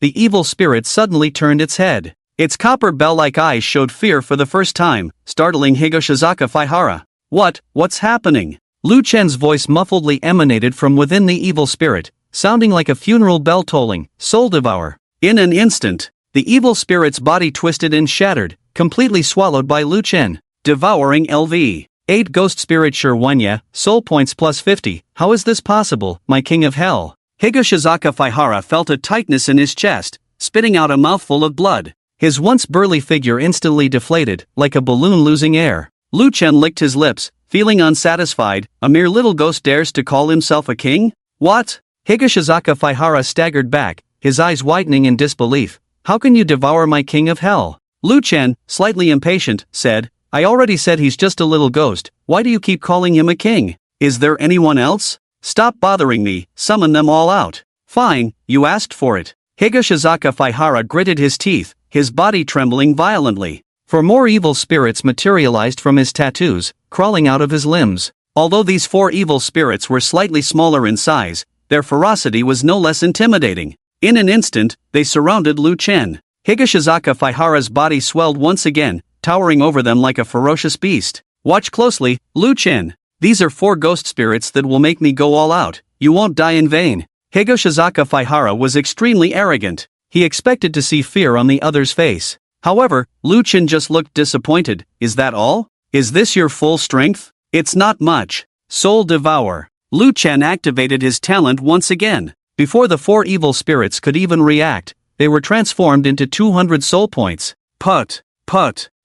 the evil spirit suddenly turned its head. Its copper bell-like eyes showed fear for the first time, startling Higashizaka Faihara. What's happening?" Lu Chen's voice muffledly emanated from within the evil spirit, sounding like a funeral bell tolling, "Soul devour." In an instant, the evil spirit's body twisted and shattered, completely swallowed by Lu Chen. Devouring LV. 8 Ghost Spirit Shirwanya, Soul Points plus 50, how is this possible, my king of hell? Higashizaka Faihara felt a tightness in his chest, spitting out a mouthful of blood. His once burly figure instantly deflated, like a balloon losing air. Lu Chen licked his lips, feeling unsatisfied. A mere little ghost dares to call himself a king? What? Higashizaka Faihara staggered back, his eyes widening in disbelief. How can you devour my king of hell? Lu Chen, slightly impatient, said, I already said he's just a little ghost, why do you keep calling him a king? Is there anyone else? Stop bothering me, summon them all out. Fine, you asked for it. Higashizaka Faihara gritted his teeth, his body trembling violently. For more evil spirits materialized from his tattoos, crawling out of his limbs. Although these 4 evil spirits were slightly smaller in size, their ferocity was no less intimidating. In an instant, they surrounded Lu Chen. Higashizaka Faihara's body swelled once again, towering over them like a ferocious beast. Watch closely, Lu Chen. These are 4 ghost spirits that will make me go all out. You won't die in vain. Higashizaka Faihara was extremely arrogant. He expected to see fear on the other's face. However, Lu Chen just looked disappointed. Is that all? Is this your full strength? It's not much. Soul Devour. Lu Chen activated his talent once again. Before the 4 evil spirits could even react, they were transformed into 200 soul points. Put.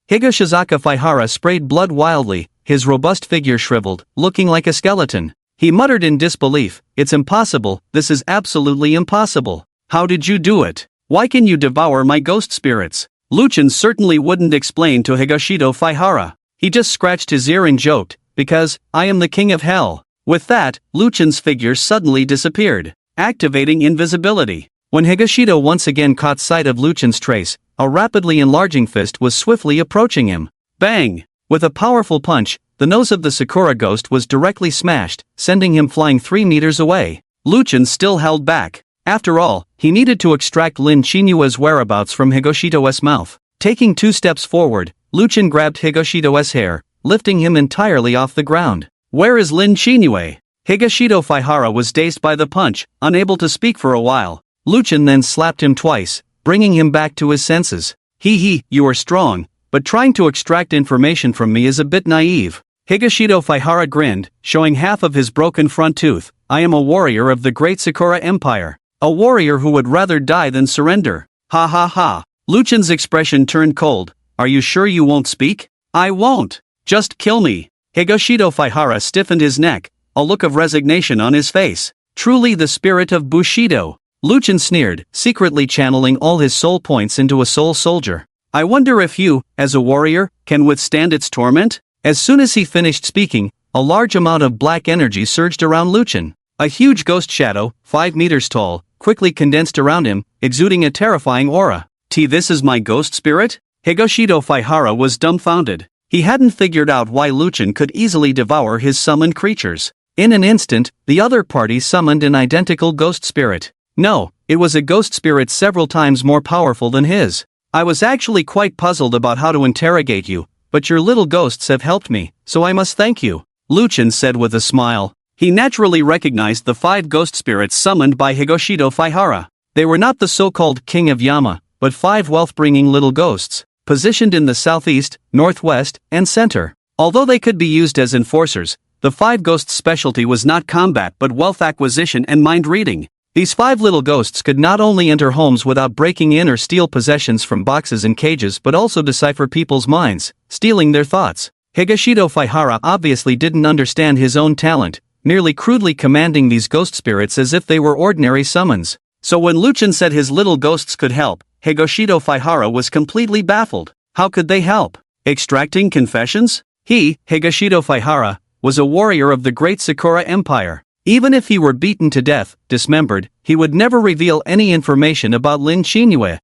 Higashizaka Faihara sprayed blood wildly, his robust figure shriveled, looking like a skeleton. He muttered in disbelief, it's impossible, this is absolutely impossible. How did you do it? Why can you devour my ghost spirits? Lu Chen certainly wouldn't explain to Higashido Faihara. He just scratched his ear and joked, because, I am the king of hell. With that, Lu Chen's figure suddenly disappeared, activating invisibility. When Higashido once again caught sight of Lu Chen's trace, a rapidly enlarging fist was swiftly approaching him. Bang! With a powerful punch, the nose of the Sakura ghost was directly smashed, sending him flying 3 meters away. Lu Chen still held back. After all, he needed to extract Lin Qinyua's whereabouts from Higashito's mouth. Taking 2 steps forward, Luchan grabbed Higashito's hair, lifting him entirely off the ground. "Where is Lynn Shinue?" Higashito Faihara was dazed by the punch, unable to speak for a while. Luchan then slapped him twice, bringing him back to his senses. You are strong, but trying to extract information from me is a bit naive." Higashito Faihara grinned, showing half of his broken front tooth. "I am a warrior of the great Sakura Empire. A warrior who would rather die than surrender." "Ha ha ha." Luchan's expression turned cold. "Are you sure you won't speak?" "I won't. Just kill me." Higashito Faihara stiffened his neck, a look of resignation on his face. "Truly the spirit of Bushido." Luchan sneered, secretly channeling all his soul points into a soul soldier. "I wonder if you, as a warrior, can withstand its torment?" As soon as he finished speaking, a large amount of black energy surged around Luchan. A huge ghost shadow, 5 meters tall, quickly condensed around him, exuding a terrifying aura. This is my ghost spirit?" Higashito Faihara was dumbfounded. He hadn't figured out why Luchan could easily devour his summoned creatures. In an instant, the other party summoned an identical ghost spirit. No, it was a ghost spirit several times more powerful than his. "I was actually quite puzzled about how to interrogate you, but your little ghosts have helped me, so I must thank you," Luchan said with a smile. He naturally recognized the 5 ghost spirits summoned by Higashito Faihara. They were not the so-called King of Yama, but 5 wealth-bringing little ghosts, positioned in the southeast, northwest, and center. Although they could be used as enforcers, the 5 ghosts' specialty was not combat but wealth acquisition and mind reading. These 5 little ghosts could not only enter homes without breaking in or steal possessions from boxes and cages but also decipher people's minds, stealing their thoughts. Higashito Faihara obviously didn't understand his own talent, merely crudely commanding these ghost spirits as if they were ordinary summons. So when Luchan said his little ghosts could help, Higashito Faihara was completely baffled. How could they help? Extracting confessions? He, Higashito Faihara, was a warrior of the great Sakura Empire. Even if he were beaten to death, dismembered, he would never reveal any information about Lin Shinue.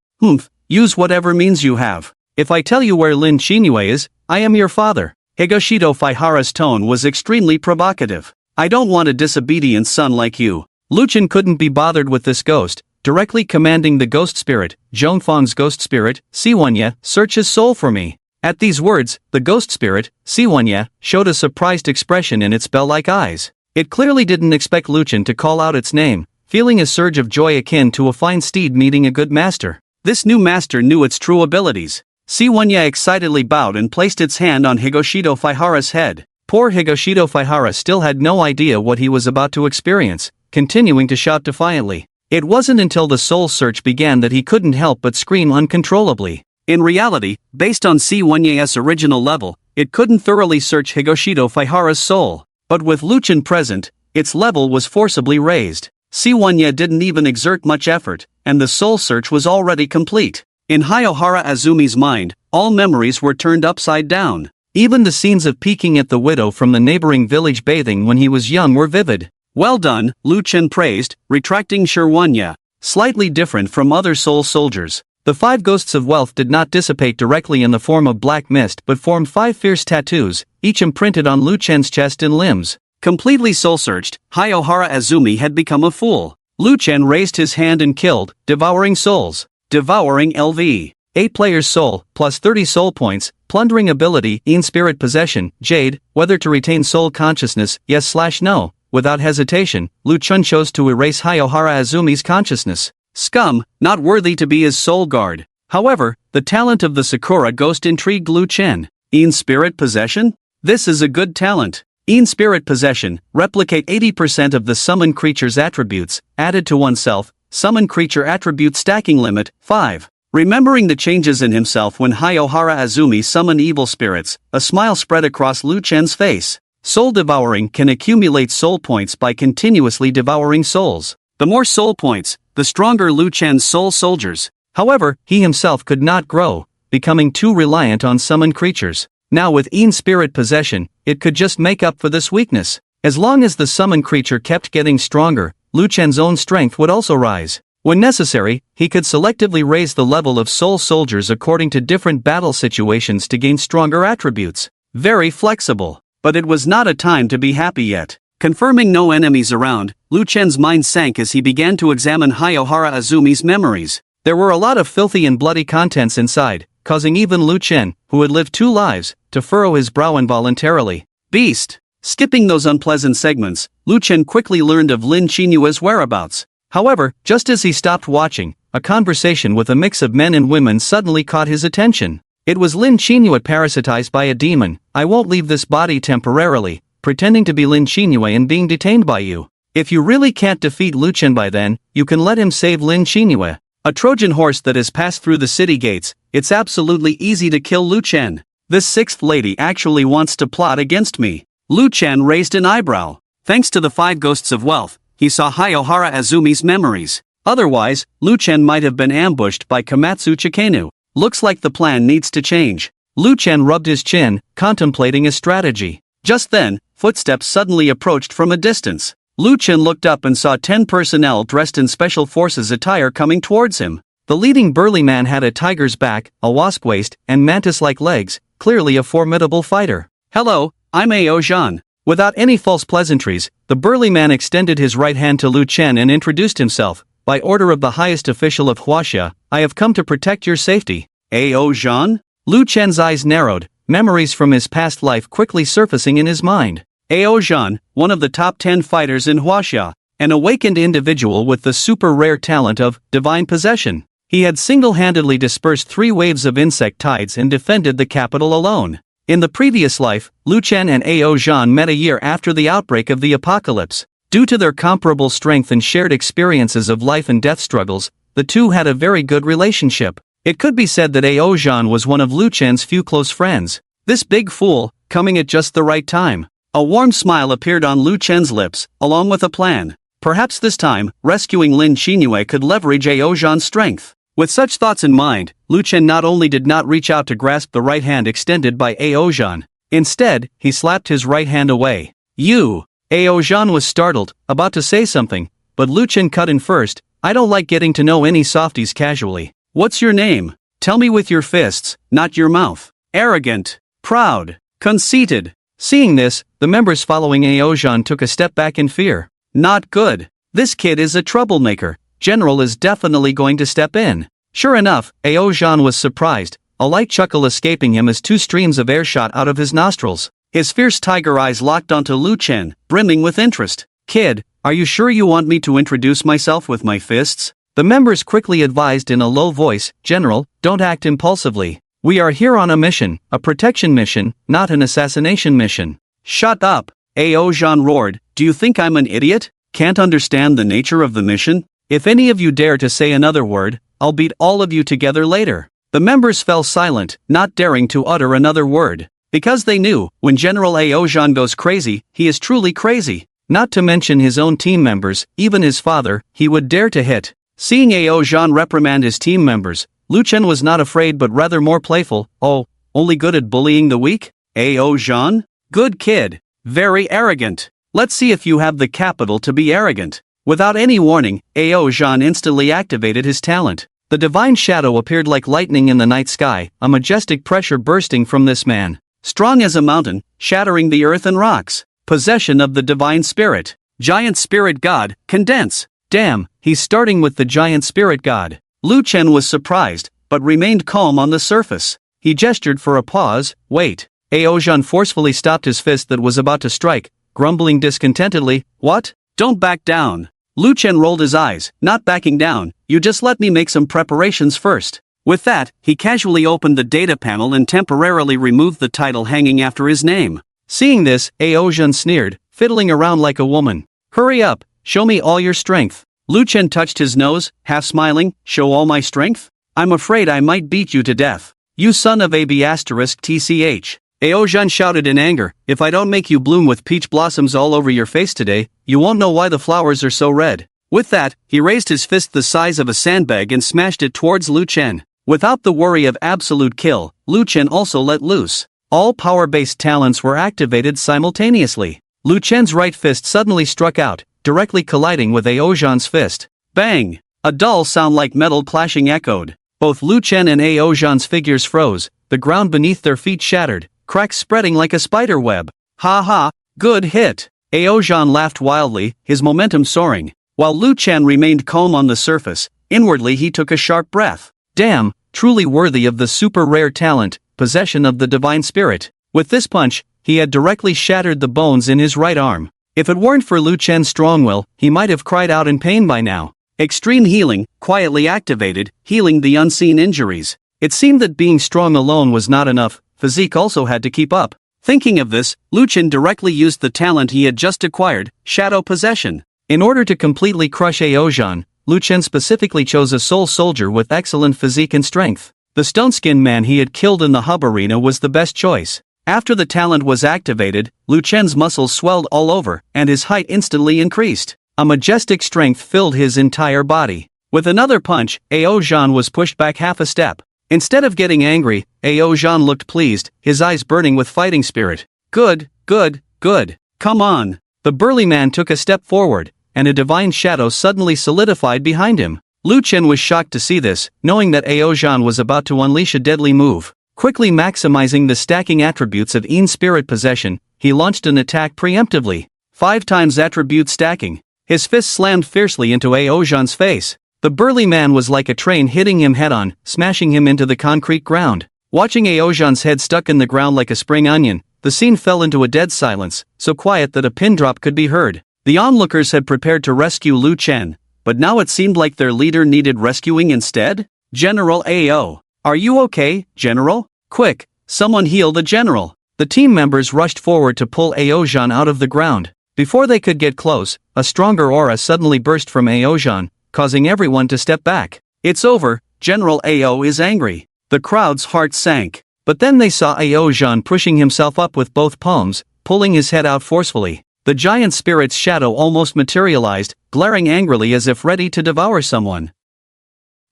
Use whatever means you have. If I tell you where Lin Shinue is, I am your father. Higashito Faihara's tone was extremely provocative. I don't want a disobedient son like you. Luchan couldn't be bothered with this ghost, directly commanding the ghost spirit, Zhongfang's ghost spirit, Siwanya, search his soul for me. At these words, the ghost spirit, Siwanya, showed a surprised expression in its bell-like eyes. It clearly didn't expect Luchan to call out its name, feeling a surge of joy akin to a fine steed meeting a good master. This new master knew its true abilities. Siwanya excitedly bowed and placed its hand on Higashito Faihara's head. Poor Higashito Faihara still had no idea what he was about to experience, continuing to shout defiantly. It wasn't until the soul search began that he couldn't help but scream uncontrollably. In reality, based on Siwanya's original level, it couldn't thoroughly search Higashito Faihara's soul. But with Luchan present, its level was forcibly raised. Siwanya didn't even exert much effort, and the soul search was already complete. In Hayohara Azumi's mind, all memories were turned upside down. Even the scenes of peeking at the widow from the neighboring village bathing when he was young were vivid. Well done, Luchan praised, retracting Shirwanya. Slightly different from other soul soldiers, the 5 ghosts of wealth did not dissipate directly in the form of black mist but formed 5 fierce tattoos, each imprinted on Luchan's chest and limbs. Completely soul-searched, Hayohara Azumi had become a fool. Luchan raised his hand and killed, devouring souls. Devouring LV. 8 players soul, plus 30 soul points, plundering ability, in-spirit possession, Jade, whether to retain soul consciousness, yes/no. Without hesitation, Luchan chose to erase Hayohara Azumi's consciousness. Scum, not worthy to be his soul guard. However, the talent of the Sakura ghost intrigued Luchan. In-spirit possession? This is a good talent. In-spirit possession, replicate 80% of the summoned creature's attributes, added to oneself, summon creature attribute stacking limit, 5. Remembering the changes in himself when Hayohara Azumi summoned evil spirits, a smile spread across Luchan's face. Soul devouring can accumulate soul points by continuously devouring souls. The more soul points, the stronger Luchan's soul soldiers. However, he himself could not grow, becoming too reliant on summoned creatures. Now with in-spirit possession, it could just make up for this weakness. As long as the summoned creature kept getting stronger, Luchan's own strength would also rise. When necessary, he could selectively raise the level of soul soldiers according to different battle situations to gain stronger attributes. Very flexible. But it was not a time to be happy yet. Confirming no enemies around, Luchan's mind sank as he began to examine Hayohara Azumi's memories. There were a lot of filthy and bloody contents inside, causing even Lu Chen, who had lived 2 lives, to furrow his brow involuntarily. Beast! Skipping those unpleasant segments, Lu Chen quickly learned of Lin Qinyue's whereabouts. However, just as he stopped watching, a conversation with a mix of men and women suddenly caught his attention. It was Lin Qinyue parasitized by a demon. I won't leave this body temporarily, pretending to be Lin Qinyue and being detained by you. If you really can't defeat Lu Chen by then, you can let him save Lin Qinyue. A Trojan horse that has passed through the city gates, it's absolutely easy to kill Lu Chen. This 6th lady actually wants to plot against me. Lu Chen raised an eyebrow. Thanks to the 5 ghosts of wealth, he saw Hayohara Azumi's memories. Otherwise, Lu Chen might have been ambushed by Komatsu Chikenu. Looks like the plan needs to change. Lu Chen rubbed his chin, contemplating a strategy. Just then, footsteps suddenly approached from a distance. Lu Chen looked up and saw 10 personnel dressed in special forces attire coming towards him. The leading burly man had a tiger's back, a wasp waist, and mantis-like legs, clearly a formidable fighter. Hello, I'm Ao Zhan. Without any false pleasantries, the burly man extended his right hand to Lu Chen and introduced himself. By order of the highest official of Huaxia, I have come to protect your safety. Ao Zhan? Lu Chen's eyes narrowed, memories from his past life quickly surfacing in his mind. Ao Zhan, one of the top 10 fighters in Huaxia, an awakened individual with the super rare talent of divine possession. He had single-handedly dispersed 3 waves of insect tides and defended the capital alone. In the previous life, Lu Chen and Ao Zhan met a year after the outbreak of the apocalypse. Due to their comparable strength and shared experiences of life and death struggles, the two had a very good relationship. It could be said that Ao Zhan was one of Lu Chen's few close friends. This big fool, coming at just the right time. A warm smile appeared on Lu Chen's lips, along with a plan. Perhaps this time, rescuing Lin Qinyue could leverage Ao Zhan's strength. With such thoughts in mind, Lu Chen not only did not reach out to grasp the right hand extended by Ao Zhan. Instead, he slapped his right hand away. You! Ao Zhan was startled, about to say something, but Lu Chen cut in first. I don't like getting to know any softies casually. What's your name? Tell me with your fists, not your mouth. Arrogant. Proud. Conceited. Seeing this, the members following Ao Zhan took a step back in fear. Not good. This kid is a troublemaker. General is definitely going to step in. Sure enough, Ao Zhan was surprised, a light chuckle escaping him as 2 streams of air shot out of his nostrils. His fierce tiger eyes locked onto Lu Chen, brimming with interest. Kid, are you sure you want me to introduce myself with my fists? The members quickly advised in a low voice, General, don't act impulsively. We are here on a mission, a protection mission, not an assassination mission. Shut up, Ao Zhan roared. Do you think I'm an idiot? Can't understand the nature of the mission? If any of you dare to say another word, I'll beat all of you together later. The members fell silent, not daring to utter another word. Because they knew, when General Ao Zhan goes crazy, he is truly crazy. Not to mention his own team members, even his father, he would dare to hit. Seeing Ao Zhan reprimand his team members, Lu Chen was not afraid but rather more playful. Oh, only good at bullying the weak? Ao Zhan? Good kid. Very arrogant. Let's see if you have the capital to be arrogant. Without any warning, Ao Zhan instantly activated his talent. The divine shadow appeared like lightning in the night sky, a majestic pressure bursting from this man. Strong as a mountain, shattering the earth and rocks. Possession of the divine spirit. Giant spirit god, condense. Damn, he's starting with the giant spirit god. Lu Chen was surprised, but remained calm on the surface. He gestured for a pause. Wait. Ao Zhan forcefully stopped his fist that was about to strike, grumbling discontentedly. What? Don't back down. Lu Chen rolled his eyes. Not backing down, you just let me make some preparations first. With that, he casually opened the data panel and temporarily removed the title hanging after his name. Seeing this, Ao Zhan sneered, fiddling around like a woman. Hurry up, show me all your strength. Lu Chen touched his nose, half smiling. Show all my strength? I'm afraid I might beat you to death. You son of a b***tch. Ao Zhan shouted in anger. If I don't make you bloom with peach blossoms all over your face today, you won't know why the flowers are so red. With that, he raised his fist the size of a sandbag and smashed it towards Lu Chen. Without the worry of absolute kill, Lu Chen also let loose. All power-based talents were activated simultaneously. Lu Chen's right fist suddenly struck out, directly colliding with Ao Zhan's fist. Bang! A dull sound like metal clashing echoed. Both Lu Chen and Ao Zhan's figures froze, the ground beneath their feet shattered, cracks spreading like a spider web. Ha ha, good hit! Ao Zhan laughed wildly, his momentum soaring. While Lu Chen remained calm on the surface, inwardly he took a sharp breath. Damn, truly worthy of the super rare talent, possession of the divine spirit. With this punch, he had directly shattered the bones in his right arm. If it weren't for Lu Chen's strong will, he might have cried out in pain by now. Extreme healing, quietly activated, healing the unseen injuries. It seemed that being strong alone was not enough, physique also had to keep up. Thinking of this, Lu Chen directly used the talent he had just acquired, Shadow Possession. In order to completely crush Aozhan, Lu Chen specifically chose a soul soldier with excellent physique and strength. The stone-skinned man he had killed in the hub arena was the best choice. After the talent was activated, Lu Chen's muscles swelled all over, and his height instantly increased. A majestic strength filled his entire body. With another punch, Aozhan was pushed back half a step. Instead of getting angry, Aozhan looked pleased, his eyes burning with fighting spirit. Good, good, good. Come on. The burly man took a step forward, and a divine shadow suddenly solidified behind him. Lu Chen was shocked to see this, knowing that Aozhan was about to unleash a deadly move. Quickly maximizing the stacking attributes of Yin Spirit Possession, he launched an attack preemptively. 5 times attribute stacking. His fist slammed fiercely into Aozhan's face. The burly man was like a train hitting him head-on, smashing him into the concrete ground. Watching Aozhan's head stuck in the ground like a spring onion, the scene fell into a dead silence, so quiet that a pin drop could be heard. The onlookers had prepared to rescue Lu Chen, but now it seemed like their leader needed rescuing instead? General AO. Are you okay, General? Quick, someone heal the General. The team members rushed forward to pull Aozhan out of the ground. Before they could get close, a stronger aura suddenly burst from Aozhan, causing everyone to step back. It's over, General AO is angry. The crowd's heart sank. But then they saw Aozhan pushing himself up with both palms, pulling his head out forcefully. The giant spirit's shadow almost materialized, glaring angrily as if ready to devour someone.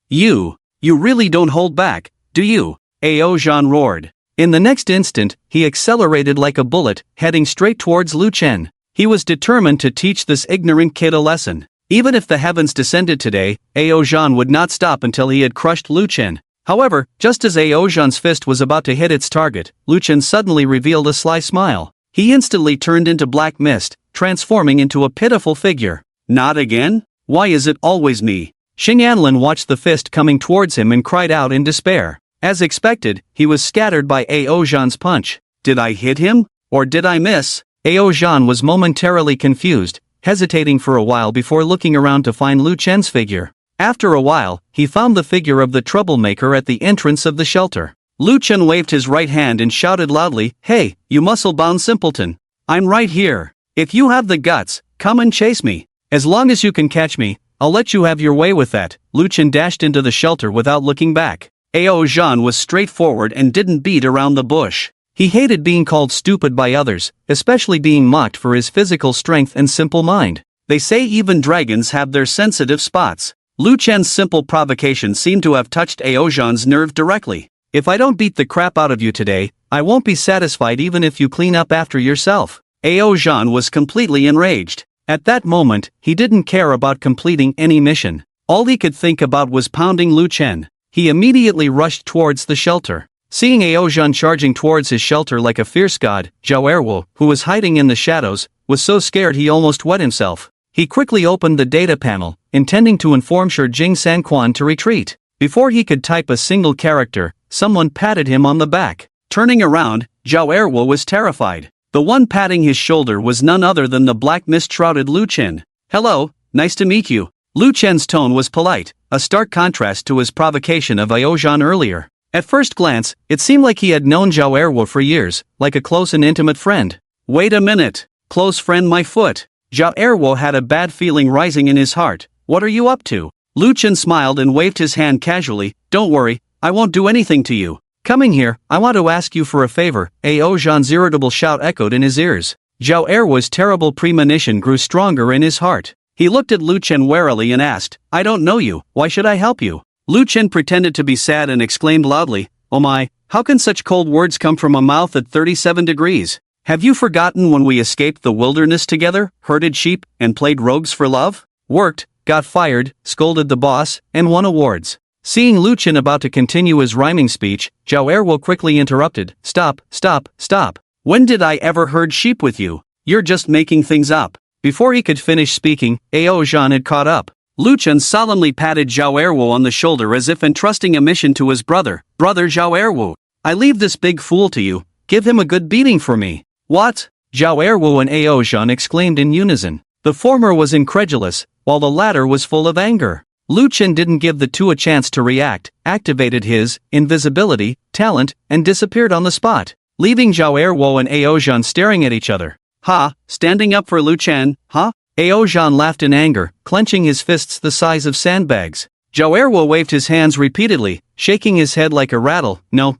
You really don't hold back, do you? Aozhan roared. In the next instant, he accelerated like a bullet, heading straight towards Lu Chen. He was determined to teach this ignorant kid a lesson. Even if the heavens descended today, Aozhan would not stop until he had crushed Lu Chen. However, just as Aozhan's fist was about to hit its target, Lu Chen suddenly revealed a sly smile. He instantly turned into black mist, transforming into a pitiful figure. Not again? Why is it always me? Xing'anlin watched the fist coming towards him and cried out in despair. As expected, he was scattered by Aozhan's punch. Did I hit him? Or did I miss? Aozhan was momentarily confused, hesitating for a while before looking around to find Lu Chen's figure. After a while, he found the figure of the troublemaker at the entrance of the shelter. Lu Chen waved his right hand and shouted loudly, "Hey, you muscle-bound simpleton! I'm right here. If you have the guts, come and chase me. As long as you can catch me, I'll let you have your way with that." Lu Chen dashed into the shelter without looking back. Aozhan was straightforward and didn't beat around the bush. He hated being called stupid by others, especially being mocked for his physical strength and simple mind. They say even dragons have their sensitive spots. Lu Chen's simple provocation seemed to have touched Aozhan's nerve directly. If I don't beat the crap out of you today, I won't be satisfied even if you clean up after yourself. Aozhan was completely enraged. At that moment, he didn't care about completing any mission. All he could think about was pounding Lu Chen. He immediately rushed towards the shelter. Seeing Aozhan charging towards his shelter like a fierce god, Xiao Wei, who was hiding in the shadows, was so scared he almost wet himself. He quickly opened the data panel, intending to inform Shi Jing Sanquan to retreat. Before he could type a single character, someone patted him on the back. Turning around, Xiao Wei was terrified. The one patting his shoulder was none other than the black mist-shrouded Lu Chen. "Hello, nice to meet you." Lu Chen's tone was polite, a stark contrast to his provocation of Aozhan earlier. At first glance, it seemed like he had known Xiao Wei for years, like a close and intimate friend. Wait a minute, close friend my foot. Xiao Wei had a bad feeling rising in his heart. What are you up to? Lu Chen smiled and waved his hand casually. Don't worry, I won't do anything to you. Coming here, I want to ask you for a favor. Aozhan's irritable shout echoed in his ears. Xiao Wei's terrible premonition grew stronger in his heart. He looked at Lu Chen warily and asked, "I don't know you, why should I help you?" Lu Chen pretended to be sad and exclaimed loudly, "Oh my, how can such cold words come from a mouth at 37 degrees? Have you forgotten when we escaped the wilderness together, herded sheep, and played rogues for love? Worked, got fired, scolded the boss, and won awards." Seeing Lu Chen about to continue his rhyming speech, Xiao Wei quickly interrupted, Stop, stop, stop. When did I ever herd sheep with you? You're just making things up." Before he could finish speaking, Aozhan had caught up. Lu Chen solemnly patted Xiao Wei on the shoulder as if entrusting a mission to his brother. Brother Xiao Wei, I leave this big fool to you, give him a good beating for me. What? Xiao Wei and Aozhan exclaimed in unison. The former was incredulous, while the latter was full of anger. Lu Chen didn't give the two a chance to react, activated his invisibility talent, and disappeared on the spot, leaving Xiao Wei and Aozhan staring at each other. Ha, standing up for Lu Chen, huh? Aozhan laughed in anger, clenching his fists the size of sandbags. Xiao Wei waved his hands repeatedly, shaking his head like a rattle. No,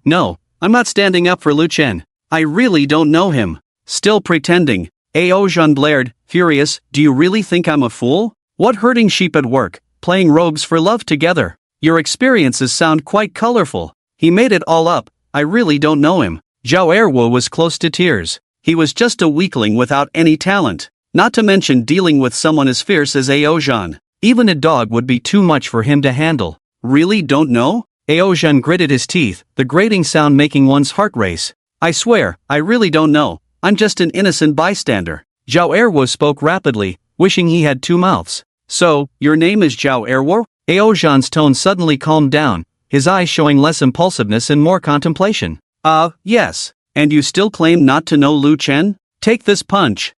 I'm not standing up for Lu Chen. I really don't know him. Still pretending. Aozhan blared, furious, do you really think I'm a fool? What herding sheep at work, playing rogues for love together? Your experiences sound quite colorful. He made it all up, I really don't know him. Xiao Wei was close to tears. He was just a weakling without any talent. Not to mention dealing with someone as fierce as Aozhan. Even a dog would be too much for him to handle. Really don't know? Aozhan gritted his teeth, the grating sound making one's heart race. I swear, I really don't know. I'm just an innocent bystander. Xiao Wei spoke rapidly, wishing he had two mouths. So, your name is Xiao Wei? Aozhan's tone suddenly calmed down, his eyes showing less impulsiveness and more contemplation. Yes. And you still claim not to know Lu Chen? Take this punch.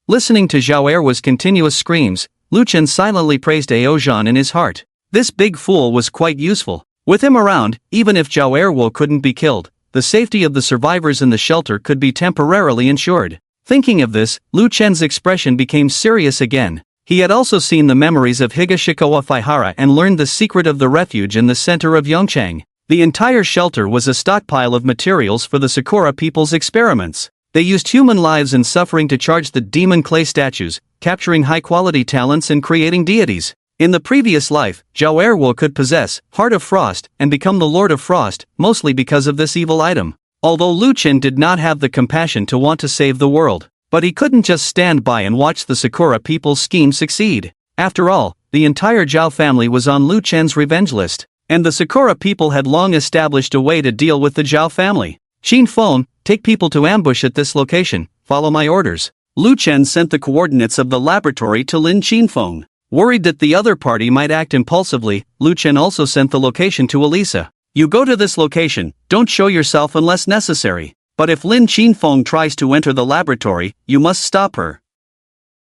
Listening to Xiao Wei's continuous screams, Lu Chen silently praised Aozhan in his heart. This big fool was quite useful. With him around, even if Xiao Wei couldn't be killed, the safety of the survivors in the shelter could be temporarily ensured. Thinking of this, Lu Chen's expression became serious again. He had also seen the memories of Higashikawa Faihara and learned the secret of the refuge in the center of Yongchang. The entire shelter was a stockpile of materials for the Sakura people's experiments. They used human lives and suffering to charge the demon clay statues, capturing high-quality talents and creating deities. In the previous life, Xiao Wei could possess Heart of Frost and become the Lord of Frost, mostly because of this evil item. Although Lu Chen did not have the compassion to want to save the world, but he couldn't just stand by and watch the Sakura people's scheme succeed. After all, the entire Zhao family was on Lu Chen's revenge list, and the Sakura people had long established a way to deal with the Zhao family. Qin Feng, take people to ambush at this location, follow my orders. Lu Chen sent the coordinates of the laboratory to Lin Qinfeng. Worried that the other party might act impulsively, Lu Chen also sent the location to Elisa. You go to this location, don't show yourself unless necessary. But if Lin Qinfeng tries to enter the laboratory, you must stop her.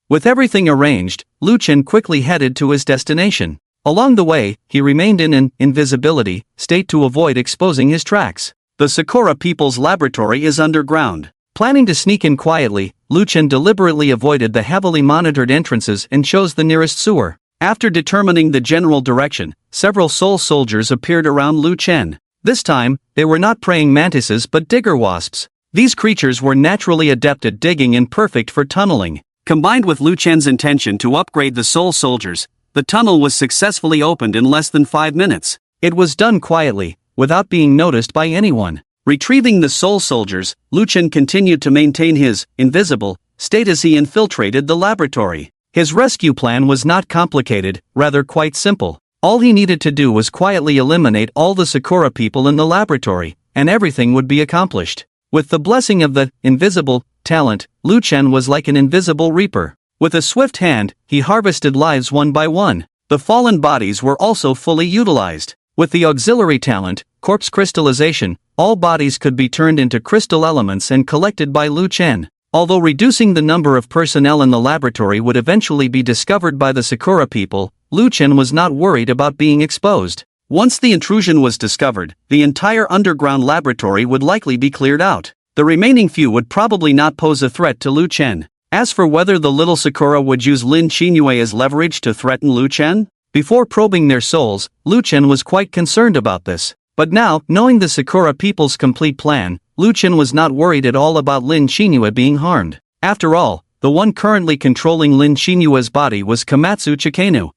With everything arranged, Lu Chen quickly headed to his destination. Along the way, he remained in an invisibility state to avoid exposing his tracks. The Sakura people's laboratory is underground. Planning to sneak in quietly, Lu Chen deliberately avoided the heavily monitored entrances and chose the nearest sewer. After determining the general direction, several soul soldiers appeared around Lu Chen. This time, they were not praying mantises but digger wasps. These creatures were naturally adept at digging and perfect for tunneling. Combined with Lu Chen's intention to upgrade the soul soldiers, the tunnel was successfully opened in less than 5 minutes. It was done quietly, without being noticed by anyone. Retrieving the soul soldiers, Lu Chen continued to maintain his invisible state as he infiltrated the laboratory. His rescue plan was not complicated, rather quite simple. All he needed to do was quietly eliminate all the Sakura people in the laboratory, and everything would be accomplished. With the blessing of the invisible talent, Lu Chen was like an invisible reaper. With a swift hand, he harvested lives one by one. The fallen bodies were also fully utilized. With the auxiliary talent, corpse crystallization, all bodies could be turned into crystal elements and collected by Lu Chen. Although reducing the number of personnel in the laboratory would eventually be discovered by the Sakura people, Lu Chen was not worried about being exposed. Once the intrusion was discovered, the entire underground laboratory would likely be cleared out. The remaining few would probably not pose a threat to Lu Chen. As for whether the little Sakura would use Lin Qinyue as leverage to threaten Lu Chen, before probing their souls, Lu Chen was quite concerned about this. But now, knowing the Sakura people's complete plan, Lu Chen was not worried at all about Lin Qinyue being harmed. After all, the one currently controlling Lin Qinyue's body was Komatsu Chikenu.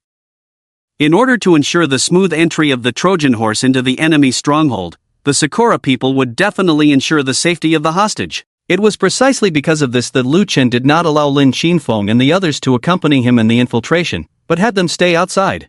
In order to ensure the smooth entry of the Trojan horse into the enemy stronghold, the Sakura people would definitely ensure the safety of the hostage. It was precisely because of this that Lu Chen did not allow Lin Qinfeng and the others to accompany him in the infiltration, but had them stay outside.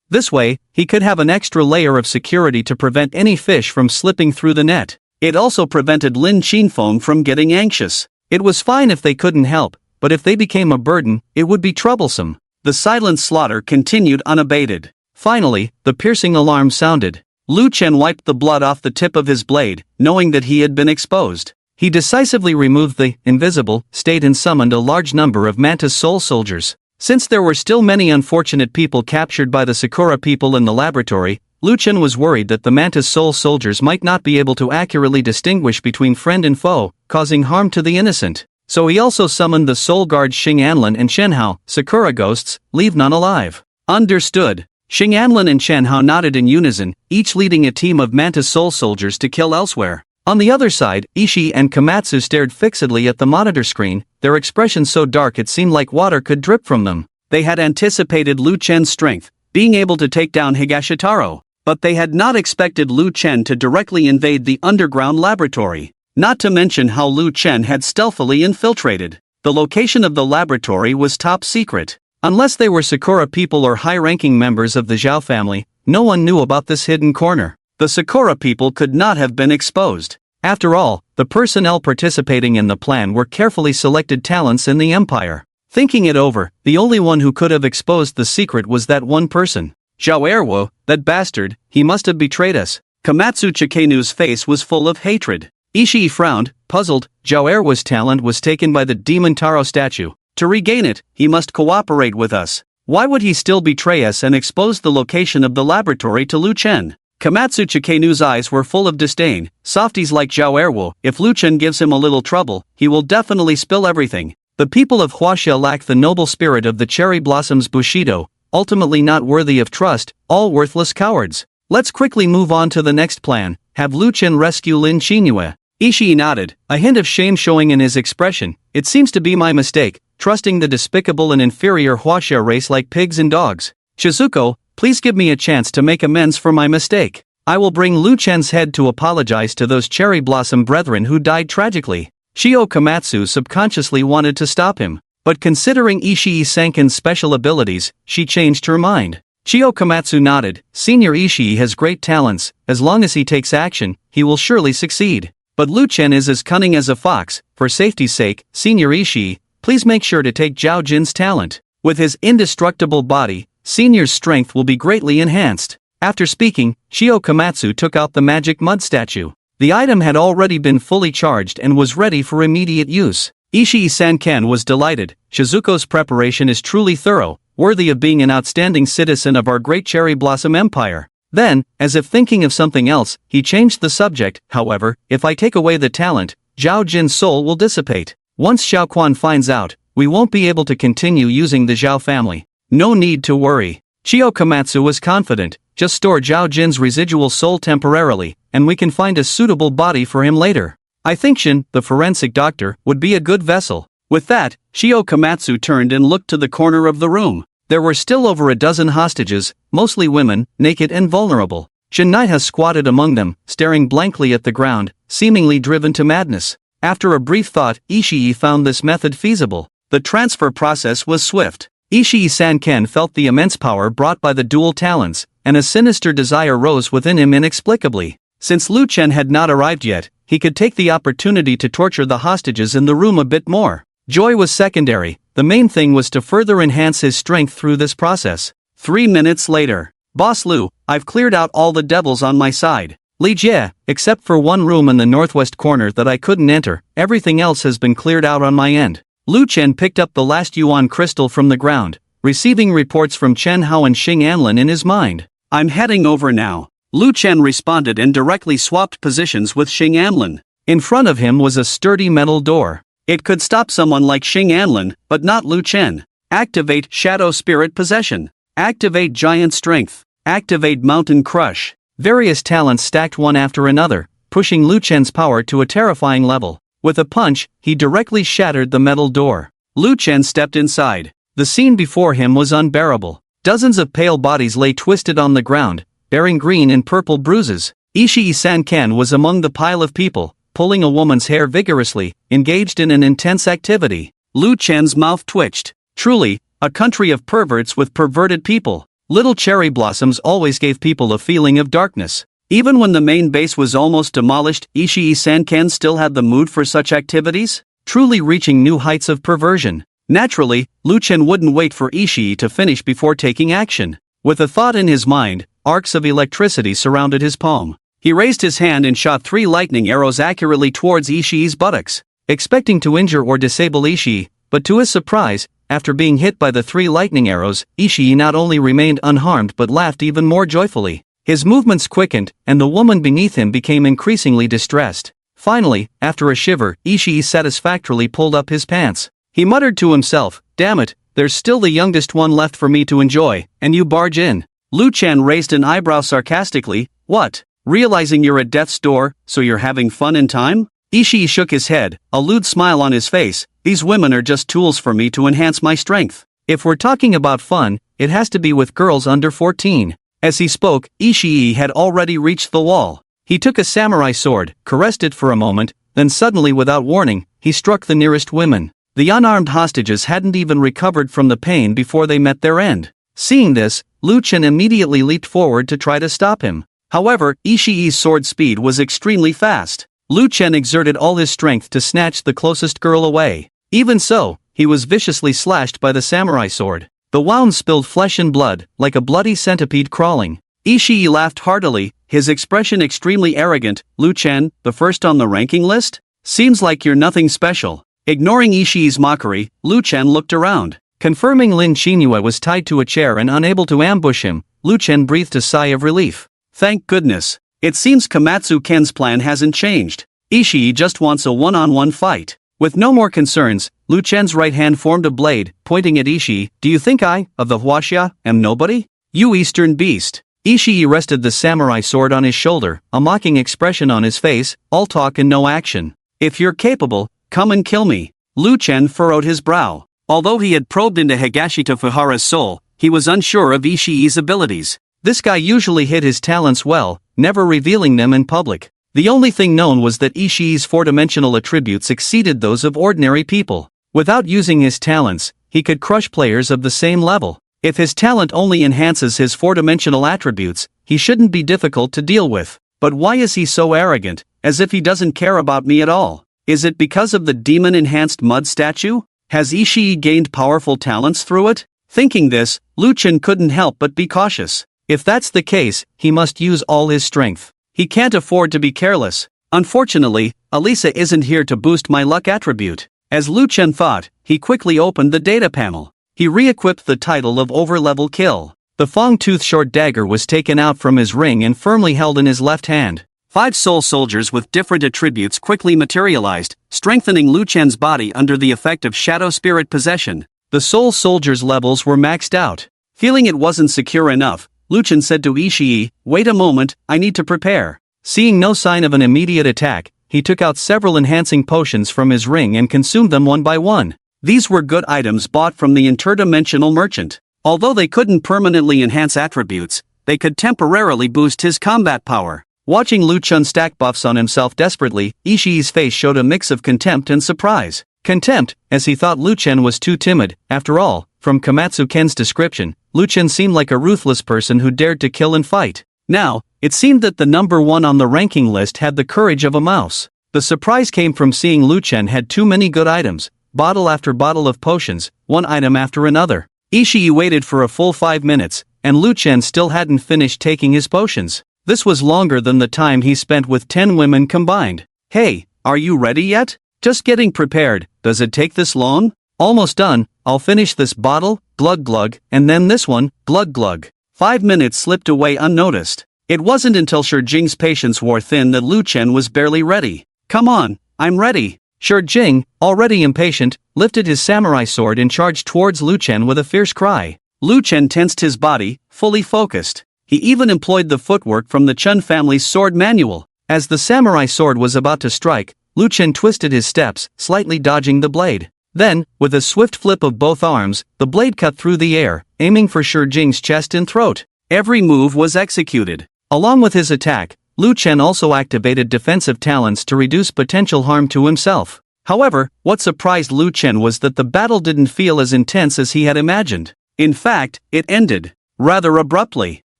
This way, he could have an extra layer of security to prevent any fish from slipping through the net. It also prevented Lin Qinfeng from getting anxious. It was fine if they couldn't help, but if they became a burden, it would be troublesome. The silent slaughter continued unabated. Finally, the piercing alarm sounded. Lu Chen wiped the blood off the tip of his blade, knowing that he had been exposed. He decisively removed the invisible state and summoned a large number of Mantis soul soldiers. Since there were still many unfortunate people captured by the Sakura people in the laboratory, Lu Chen was worried that the Mantis soul soldiers might not be able to accurately distinguish between friend and foe, causing harm to the innocent. So he also summoned the soul guards Xing Anlin and Shenhao, Sakura ghosts, leave none alive. Understood. Xing Anlin and Shenhao nodded in unison, each leading a team of Mantis soul soldiers to kill elsewhere. On the other side, Ishii and Komatsu stared fixedly at the monitor screen, their expressions so dark it seemed like water could drip from them. They had anticipated Lu Chen's strength, being able to take down Higashitaro, but they had not expected Lu Chen to directly invade the underground laboratory. Not to mention how Lu Chen had stealthily infiltrated. The location of the laboratory was top secret. Unless they were Sakura people or high-ranking members of the Xiao family, no one knew about this hidden corner. The Sakura people could not have been exposed. After all, the personnel participating in the plan were carefully selected talents in the empire. Thinking it over, the only one who could have exposed the secret was that one person. Xiao Wei, that bastard, he must have betrayed us. Komatsu Chikanu's face was full of hatred. Ishii frowned, puzzled. Xiao Wei's talent was taken by the Demon Taro statue. To regain it, he must cooperate with us. Why would he still betray us and expose the location of the laboratory to Lu Chen? Komatsu Chikanu's eyes were full of disdain. Softies like Xiao Wei, if Lu Chen gives him a little trouble, he will definitely spill everything. The people of Huaxia lack the noble spirit of the cherry blossoms Bushido, ultimately not worthy of trust, all worthless cowards. Let's quickly move on to the next plan, have Lu Chen rescue Lin Qinyue. Ishii nodded, a hint of shame showing in his expression. It seems to be my mistake, trusting the despicable and inferior Huaxia race like pigs and dogs. Shizuko, please give me a chance to make amends for my mistake. I will bring Lu Chen's head to apologize to those cherry blossom brethren who died tragically. Shio Komatsu subconsciously wanted to stop him, but considering Ishii Sanken's special abilities, she changed her mind. Shio Komatsu nodded, Senior Ishii has great talents, as long as he takes action, he will surely succeed. But Lu Chen is as cunning as a fox, for safety's sake, Senior Ishii, please make sure to take Zhao Jin's talent. With his indestructible body, Senior's strength will be greatly enhanced. After speaking, Shio Komatsu took out the magic mud statue. The item had already been fully charged and was ready for immediate use. Ishii Sanken was delighted. Shizuko's preparation is truly thorough, worthy of being an outstanding citizen of our great cherry blossom empire. Then, as if thinking of something else, he changed the subject. However, if I take away the talent, Zhao Jin's soul will dissipate. Once Xiao Quan finds out, we won't be able to continue using the Xiao family. No need to worry. Shio Komatsu was confident, just store Zhao Jin's residual soul temporarily, and we can find a suitable body for him later. I think Shin, the forensic doctor, would be a good vessel. With that, Shio Komatsu turned and looked to the corner of the room. There were still over a dozen hostages, mostly women, naked and vulnerable. Shin Naiha squatted among them, staring blankly at the ground, seemingly driven to madness. After a brief thought, Ishii found this method feasible. The transfer process was swift. Ishii Sanken felt the immense power brought by the dual talents, and a sinister desire rose within him inexplicably. Since Lu Chen had not arrived yet, he could take the opportunity to torture the hostages in the room a bit more. Joy was secondary, the main thing was to further enhance his strength through this process. 3 minutes later. Boss Lu, I've cleared out all the devils on my side. Li Jie, except for one room in the northwest corner that I couldn't enter, everything else has been cleared out on my end. Lu Chen picked up the last yuan crystal from the ground, receiving reports from Chen Hao and Xing Anlin in his mind. I'm heading over now. Lu Chen responded and directly swapped positions with Xing Anlin. In front of him was a sturdy metal door. It could stop someone like Xing Anlin, but not Lu Chen. Activate Shadow Spirit Possession. Activate Giant Strength. Activate Mountain Crush. Various talents stacked one after another, pushing Lu Chen's power to a terrifying level. With a punch, he directly shattered the metal door. Lu Chen stepped inside. The scene before him was unbearable. Dozens of pale bodies lay twisted on the ground, bearing green and purple bruises. Ishii Sanken was among the pile of people, pulling a woman's hair vigorously, engaged in an intense activity. Lu Chen's mouth twitched. Truly, a country of perverts with perverted people. Little cherry blossoms always gave people a feeling of darkness. Even when the main base was almost demolished, Ishii Sanken still had the mood for such activities, truly reaching new heights of perversion. Naturally, Lu Chen wouldn't wait for Ishii to finish before taking action. With a thought in his mind, arcs of electricity surrounded his palm. He raised his hand and shot 3 lightning arrows accurately towards Ishii's buttocks, expecting to injure or disable Ishii, but to his surprise, after being hit by the 3 lightning arrows, Ishii not only remained unharmed but laughed even more joyfully. His movements quickened, and the woman beneath him became increasingly distressed. Finally, after a shiver, Ishii satisfactorily pulled up his pants. He muttered to himself, "Damn it, there's still the youngest one left for me to enjoy, and you barge in." Lu Chen raised an eyebrow sarcastically, "What? Realizing you're at death's door, so you're having fun in time?" Ishii shook his head, a lewd smile on his face. "These women are just tools for me to enhance my strength. If we're talking about fun, it has to be with girls under 14. As he spoke, Ishii had already reached the wall. He took a samurai sword, caressed it for a moment, then suddenly without warning, he struck the nearest women. The unarmed hostages hadn't even recovered from the pain before they met their end. Seeing this, Lu Chen immediately leaped forward to try to stop him. However, Ishii's sword speed was extremely fast. Lu Chen exerted all his strength to snatch the closest girl away. Even so, he was viciously slashed by the samurai sword. The wound spilled flesh and blood, like a bloody centipede crawling. Ishii laughed heartily, his expression extremely arrogant. "Lu Chen, the first on the ranking list? Seems like you're nothing special." Ignoring Ishii's mockery, Lu Chen looked around. Confirming Lin Qinyue was tied to a chair and unable to ambush him, Lu Chen breathed a sigh of relief. Thank goodness. It seems Komatsu Ken's plan hasn't changed. Ishii just wants a one-on-one fight. With no more concerns, Lu Chen's right hand formed a blade, pointing at Ishii. "Do you think I, of the Huaxia, am nobody? You eastern beast." Ishii rested the samurai sword on his shoulder, a mocking expression on his face, all talk and no action. "If you're capable, come and kill me." Lu Chen furrowed his brow. Although he had probed into Higashito Fuhara's soul, he was unsure of Ishii's abilities. This guy usually hid his talents well, never revealing them in public. The only thing known was that Ishii's 4-dimensional attributes exceeded those of ordinary people. Without using his talents, he could crush players of the same level. If his talent only enhances his 4-dimensional attributes, he shouldn't be difficult to deal with. But why is he so arrogant, as if he doesn't care about me at all? Is it because of the demon-enhanced mud statue? Has Ishii gained powerful talents through it? Thinking this, Lu Chen couldn't help but be cautious. If that's the case, he must use all his strength. He can't afford to be careless. Unfortunately, Elisa isn't here to boost my luck attribute. As Lu Chen thought, he quickly opened the data panel. He re-equipped the title of Overlevel Kill. The Fong-Tooth short dagger was taken out from his ring and firmly held in his left hand. 5 soul soldiers with different attributes quickly materialized, strengthening Lu Chen's body under the effect of shadow spirit possession. The soul soldiers' levels were maxed out. Feeling it wasn't secure enough, Lu Chen said to Ishii, "Wait a moment, I need to prepare." Seeing no sign of an immediate attack, he took out several enhancing potions from his ring and consumed them one by one. These were good items bought from the interdimensional merchant. Although they couldn't permanently enhance attributes, they could temporarily boost his combat power. Watching Lu Chen stack buffs on himself desperately, Ishii's face showed a mix of contempt and surprise. Contempt, as he thought Lu Chen was too timid. After all, from Komatsu Ken's description, Lu Chen seemed like a ruthless person who dared to kill and fight. Now, it seemed that the number 1 on the ranking list had the courage of a mouse. The surprise came from seeing Lu Chen had too many good items, bottle after bottle of potions, one item after another. Ishii waited for a full 5 minutes, and Lu Chen still hadn't finished taking his potions. This was longer than the time he spent with 10 women combined. "Hey, are you ready yet?" "Just getting prepared. Does it take this long?" "Almost done. I'll finish this bottle, glug glug, and then this one, glug glug." 5 minutes slipped away unnoticed. It wasn't until Jing's patience wore thin that Lu Chen was barely ready. "Come on, I'm ready." Jing, already impatient, lifted his samurai sword and charged towards Lu Chen with a fierce cry. Lu Chen tensed his body, fully focused. He even employed the footwork from the Chun family's sword manual. As the samurai sword was about to strike, Lu Chen twisted his steps, slightly dodging the blade. Then, with a swift flip of both arms, the blade cut through the air, aiming for Jing's chest and throat. Every move was executed. Along with his attack, Lu Chen also activated defensive talents to reduce potential harm to himself. However, what surprised Lu Chen was that the battle didn't feel as intense as he had imagined. In fact, it ended rather abruptly.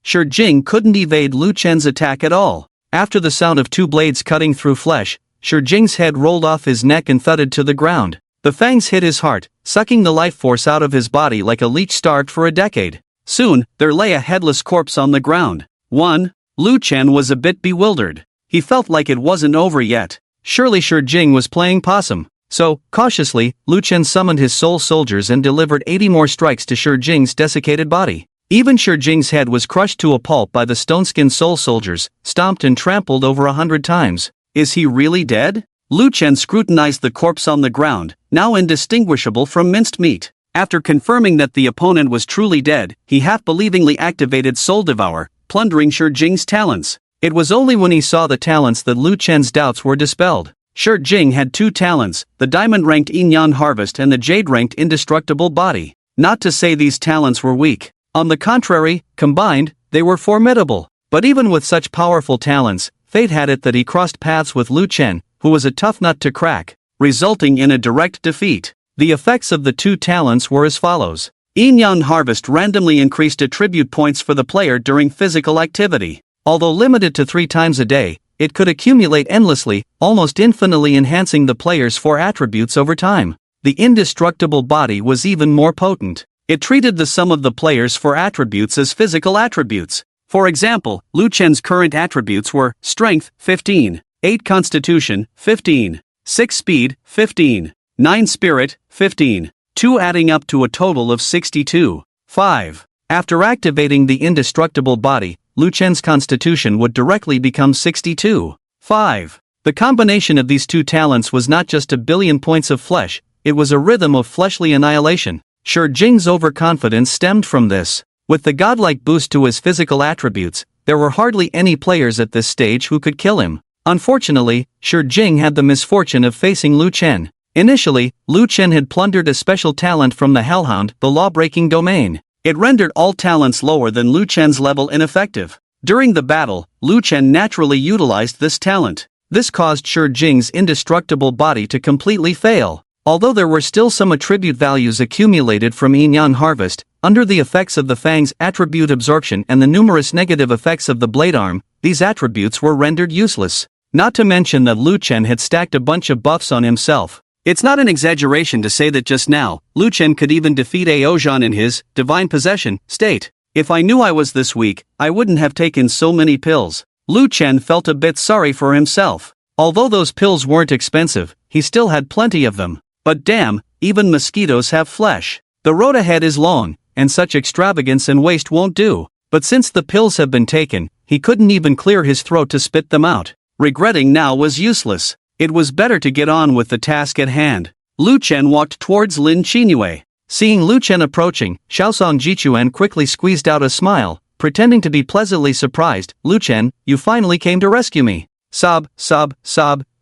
Jing couldn't evade Lu Chen's attack at all. After the sound of 2 blades cutting through flesh, Jing's head rolled off his neck and thudded to the ground. The fangs hit his heart, sucking the life force out of his body like a leech starved for a decade. Soon, there lay a headless corpse on the ground. Lu Chen was a bit bewildered. He felt like it wasn't over yet. Surely Shi Jing was playing possum. So, cautiously, Lu Chen summoned his soul soldiers and delivered 80 more strikes to Shi Jing's desiccated body. Even Shi Jing's head was crushed to a pulp by the stone-skinned soul soldiers, stomped and trampled over 100 times. Is he really dead? Lu Chen scrutinized the corpse on the ground, now indistinguishable from minced meat. After confirming that the opponent was truly dead, he half-believingly activated Soul Devour, plundering Shi Jing's talents. It was only when he saw the talents that Lu Chen's doubts were dispelled. Shi Jing had 2 talents, the diamond-ranked Yin Harvest and the jade-ranked Indestructible Body. Not to say these talents were weak. On the contrary, combined, they were formidable. But even with such powerful talents, fate had it that he crossed paths with Lu Chen, who was a tough nut to crack, resulting in a direct defeat. The effects of the 2 talents were as follows. Yin Harvest randomly increased attribute points for the player during physical activity. Although limited to 3 times a day, it could accumulate endlessly, almost infinitely enhancing the player's 4 attributes over time. The Indestructible Body was even more potent. It treated the sum of the player's 4 attributes as physical attributes. For example, Lu Chen's current attributes were Strength, 15, 8 Constitution, 15, 6 Speed, 15, 9 Spirit, 15, 2 adding up to a total of 62. 5. After activating the Indestructible Body, Lu Chen's constitution would directly become 62. 5. The combination of these 2 talents was not just a billion points of flesh, it was a rhythm of fleshly annihilation. Shi Jing's overconfidence stemmed from this. With the godlike boost to his physical attributes, there were hardly any players at this stage who could kill him. Unfortunately, Shi Jing had the misfortune of facing Lu Chen. Initially, Lu Chen had plundered a special talent from the Hellhound, the law-breaking domain. It rendered all talents lower than Lu Chen's level ineffective. During the battle, Lu Chen naturally utilized this talent. This caused Shi Jing's Indestructible Body to completely fail. Although there were still some attribute values accumulated from Yin Harvest, under the effects of the Fang's attribute absorption and the numerous negative effects of the Blade Arm, these attributes were rendered useless. Not to mention that Lu Chen had stacked a bunch of buffs on himself. It's not an exaggeration to say that just now, Lu Chen could even defeat Aozhan in his divine possession state. If I knew I was this weak, I wouldn't have taken so many pills. Lu Chen felt a bit sorry for himself. Although those pills weren't expensive, he still had plenty of them. But damn, even mosquitoes have flesh. The road ahead is long, and such extravagance and waste won't do. But since the pills have been taken, he couldn't even clear his throat to spit them out. Regretting now was useless. It was better to get on with the task at hand. Lu Chen walked towards Lin Qinyue. Seeing Lu Chen approaching, Xiaosong Jichuan quickly squeezed out a smile, pretending to be pleasantly surprised. Lu Chen, you finally came to rescue me. Sob,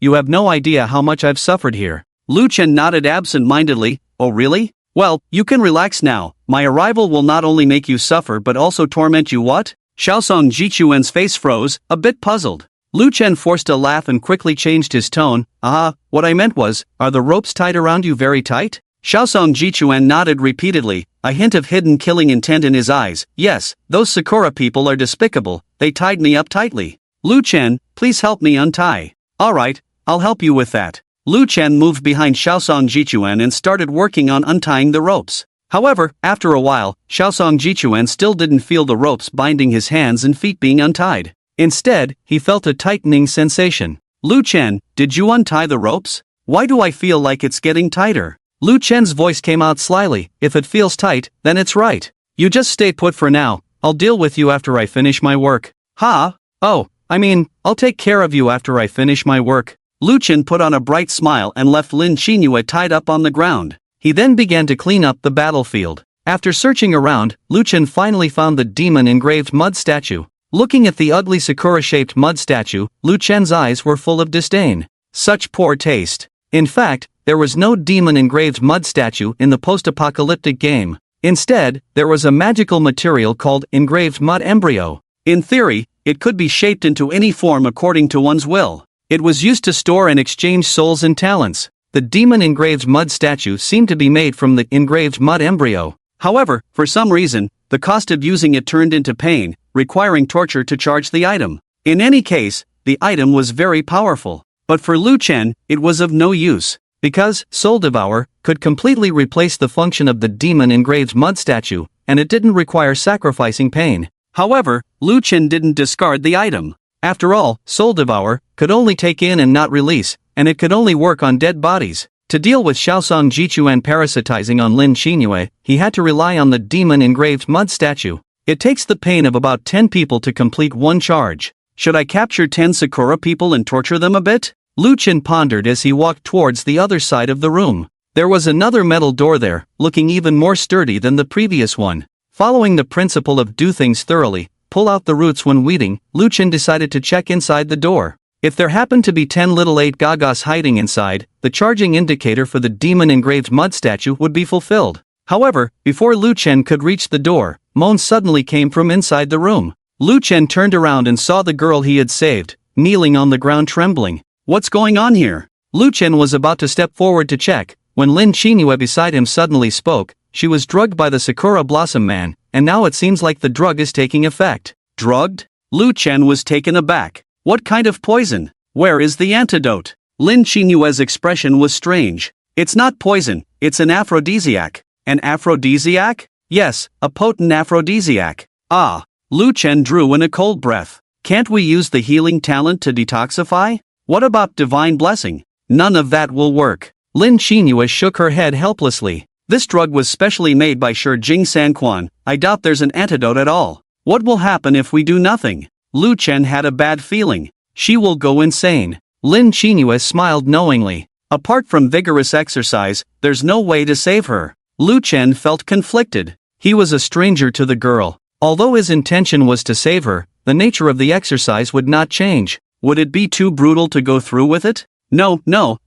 you have no idea how much I've suffered here. Lu Chen nodded absent-mindedly. Oh really? Well, you can relax now. My arrival will not only make you suffer but also torment you. What? Xiaosong Jichuan's face froze, a bit puzzled. Lu Chen forced a laugh and quickly changed his tone. What I meant was, are the ropes tied around you very tight? Xiaosong Jichuan nodded repeatedly, a hint of hidden killing intent in his eyes. Yes, those Sakura people are despicable, they tied me up tightly. Lu Chen, please help me untie. Alright, I'll help you with that. Lu Chen moved behind Xiaosong Jichuan and started working on untying the ropes. However, after a while, Xiaosong Jichuan still didn't feel the ropes binding his hands and feet being untied. Instead, he felt a tightening sensation. Lu Chen, did you untie the ropes? Why do I feel like it's getting tighter? Lu Chen's voice came out slyly. If it feels tight, then it's right. You just stay put for now. I'll deal with you after I finish my work. Oh, I'll take care of you after I finish my work. Lu Chen put on a bright smile and left Lin Qinyue tied up on the ground. He then began to clean up the battlefield. After searching around, Lu Chen finally found the demon-engraved mud statue. Looking at the ugly Sakura-shaped mud statue, Lu Chen's eyes were full of disdain. Such poor taste. In fact, there was no demon-engraved mud statue in the post-apocalyptic game. Instead, there was a magical material called engraved mud embryo. In theory, it could be shaped into any form according to one's will. It was used to store and exchange souls and talents. The demon-engraved mud statue seemed to be made from the engraved mud embryo. However, for some reason, the cost of using it turned into pain, requiring torture to charge the item. In any case, the item was very powerful. But for Lu Chen, it was of no use. because Soul Devour could completely replace the function of the demon-engraved mud statue, and it didn't require sacrificing pain. However, Lu Chen didn't discard the item. After all, Soul Devour could only take in and not release, and it could only work on dead bodies. To deal with Xiaosong Jichuan parasitizing on Lin Xinyue, he had to rely on the demon-engraved mud statue. It takes the pain of about 10 people to complete one charge. Should I capture 10 Sakura people and torture them a bit? Lu Chen pondered as he walked towards the other side of the room. There was another metal door there, looking even more sturdy than the previous one. Following the principle of do things thoroughly, pull out the roots when weeding, Lu Chen decided to check inside the door. If there happened to be 10 little 8 gagas hiding inside, the charging indicator for the demon-engraved mud statue would be fulfilled. However, before Lu Chen could reach the door, moans suddenly came from inside the room. Lu Chen turned around and saw the girl he had saved, kneeling on the ground trembling. What's going on here? Lu Chen was about to step forward to check, when Lin Xinyue beside him suddenly spoke. She was drugged by the Sakura Blossom Man, and now it seems like the drug is taking effect. Drugged? Lu Chen was taken aback. What kind of poison? Where is the antidote? Lin Xinyue's expression was strange. It's not poison, it's an aphrodisiac. An aphrodisiac? Yes, a potent aphrodisiac. Ah. Lu Chen drew in a cold breath. Can't we use the healing talent to detoxify? What about divine blessing? None of that will work. Lin Xinyue shook her head helplessly. This drug was specially made by Shi Jing Sanquan. I doubt there's an antidote at all. What will happen if we do nothing? Lu Chen had a bad feeling. She will go insane. Lin Xinyue smiled knowingly. Apart from vigorous exercise, there's no way to save her. Lu Chen felt conflicted. He was a stranger to the girl. Although his intention was to save her, the nature of the exercise would not change. Would it be too brutal to go through with it? No,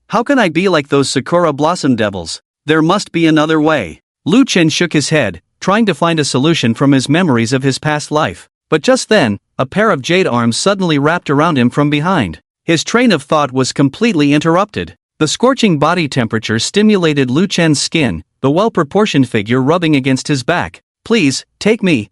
how can I be like those Sakura Blossom devils? There must be another way. Lu Chen shook his head, trying to find a solution from his memories of his past life. But just then, a pair of jade arms suddenly wrapped around him from behind. His train of thought was completely interrupted. The scorching body temperature stimulated Lu Chen's skin, the well-proportioned figure rubbing against his back. Please, take me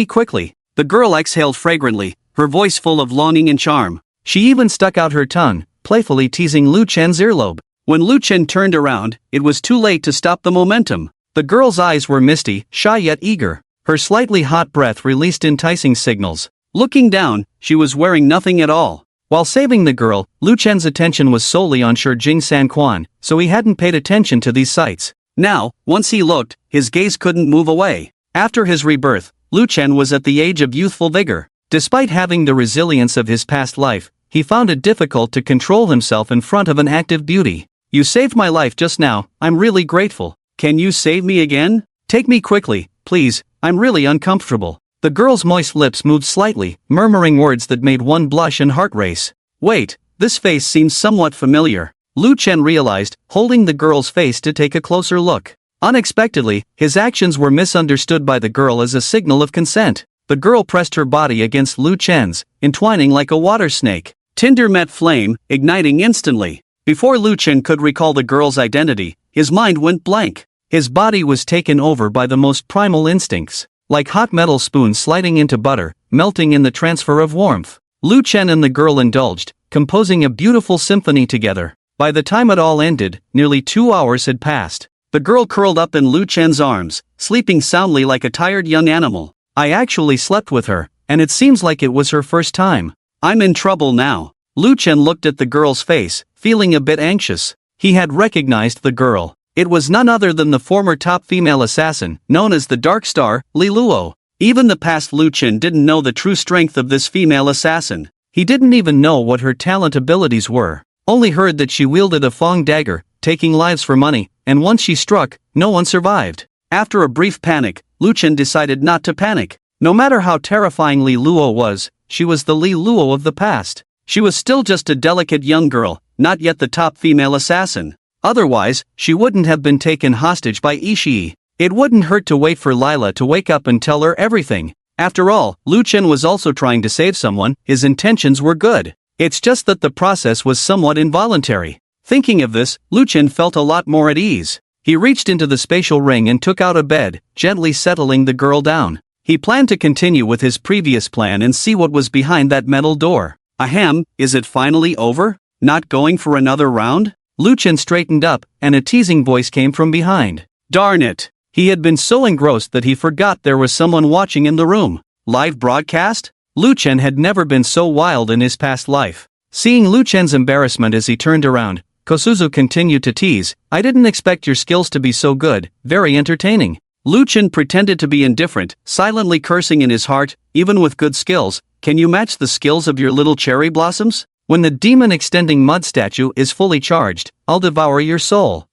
quickly. The girl exhaled fragrantly, her voice full of longing and charm. She even stuck out her tongue, playfully teasing Lu Chen's earlobe. When Lu Chen turned around, it was too late to stop the momentum. The girl's eyes were misty, shy yet eager. Her slightly hot breath released enticing signals. Looking down, she was wearing nothing at all. While saving the girl, Lu Chen's attention was solely on Shi Jing Sanquan, so he hadn't paid attention to these sights. Now, once he looked, his gaze couldn't move away. After his rebirth, Lu Chen was at the age of youthful vigor. Despite having the resilience of his past life, he found it difficult to control himself in front of an active beauty. You saved my life just now, I'm really grateful. Can you save me again? Take me quickly, please, I'm really uncomfortable. The girl's moist lips moved slightly, murmuring words that made one blush and heart race. Wait, this face seems somewhat familiar. Lu Chen realized, holding the girl's face to take a closer look. Unexpectedly, his actions were misunderstood by the girl as a signal of consent. The girl pressed her body against Lu Chen's, entwining like a water snake. Tinder met flame, igniting instantly. Before Lu Chen could recall the girl's identity, his mind went blank. His body was taken over by the most primal instincts, like hot metal spoons sliding into butter, melting in the transfer of warmth. Lu Chen and the girl indulged, composing a beautiful symphony together. By the time it all ended, nearly 2 hours had passed. The girl curled up in Lu Chen's arms, sleeping soundly like a tired young animal. I actually slept with her, and it seems like it was her first time. I'm in trouble now. Lu Chen looked at the girl's face, feeling a bit anxious. He had recognized the girl. It was none other than the former top female assassin, known as the Dark Star, Li Luo. Even the past Lu Chen didn't know the true strength of this female assassin. He didn't even know what her talent abilities were. Only heard that she wielded a Fong dagger, taking lives for money, and once she struck, no one survived. After a brief panic, Lu Chen decided not to panic. No matter how terrifying Li Luo was, she was the Li Luo of the past. She was still just a delicate young girl, not yet the top female assassin. Otherwise, she wouldn't have been taken hostage by Ishii. It wouldn't hurt to wait for Lila to wake up and tell her everything. After all, Lu Chen was also trying to save someone. His intentions were good. It's just that the process was somewhat involuntary. Thinking of this, Lu Chen felt a lot more at ease. He reached into the spatial ring and took out a bed, gently settling the girl down. He planned to continue with his previous plan and see what was behind that metal door. Ahem, is it finally over? Not going for another round? Lu Chen straightened up, and a teasing voice came from behind. Darn it! He had been so engrossed that he forgot there was someone watching in the room. Live broadcast? Lu Chen had never been so wild in his past life. Seeing Lu Chen's embarrassment as he turned around, Kosuzu continued to tease, I didn't expect your skills to be so good, very entertaining. Lu Chen pretended to be indifferent, silently cursing in his heart, even with good skills, can you match the skills of your little cherry blossoms? When the demon extending mud statue is fully charged, I'll devour your soul.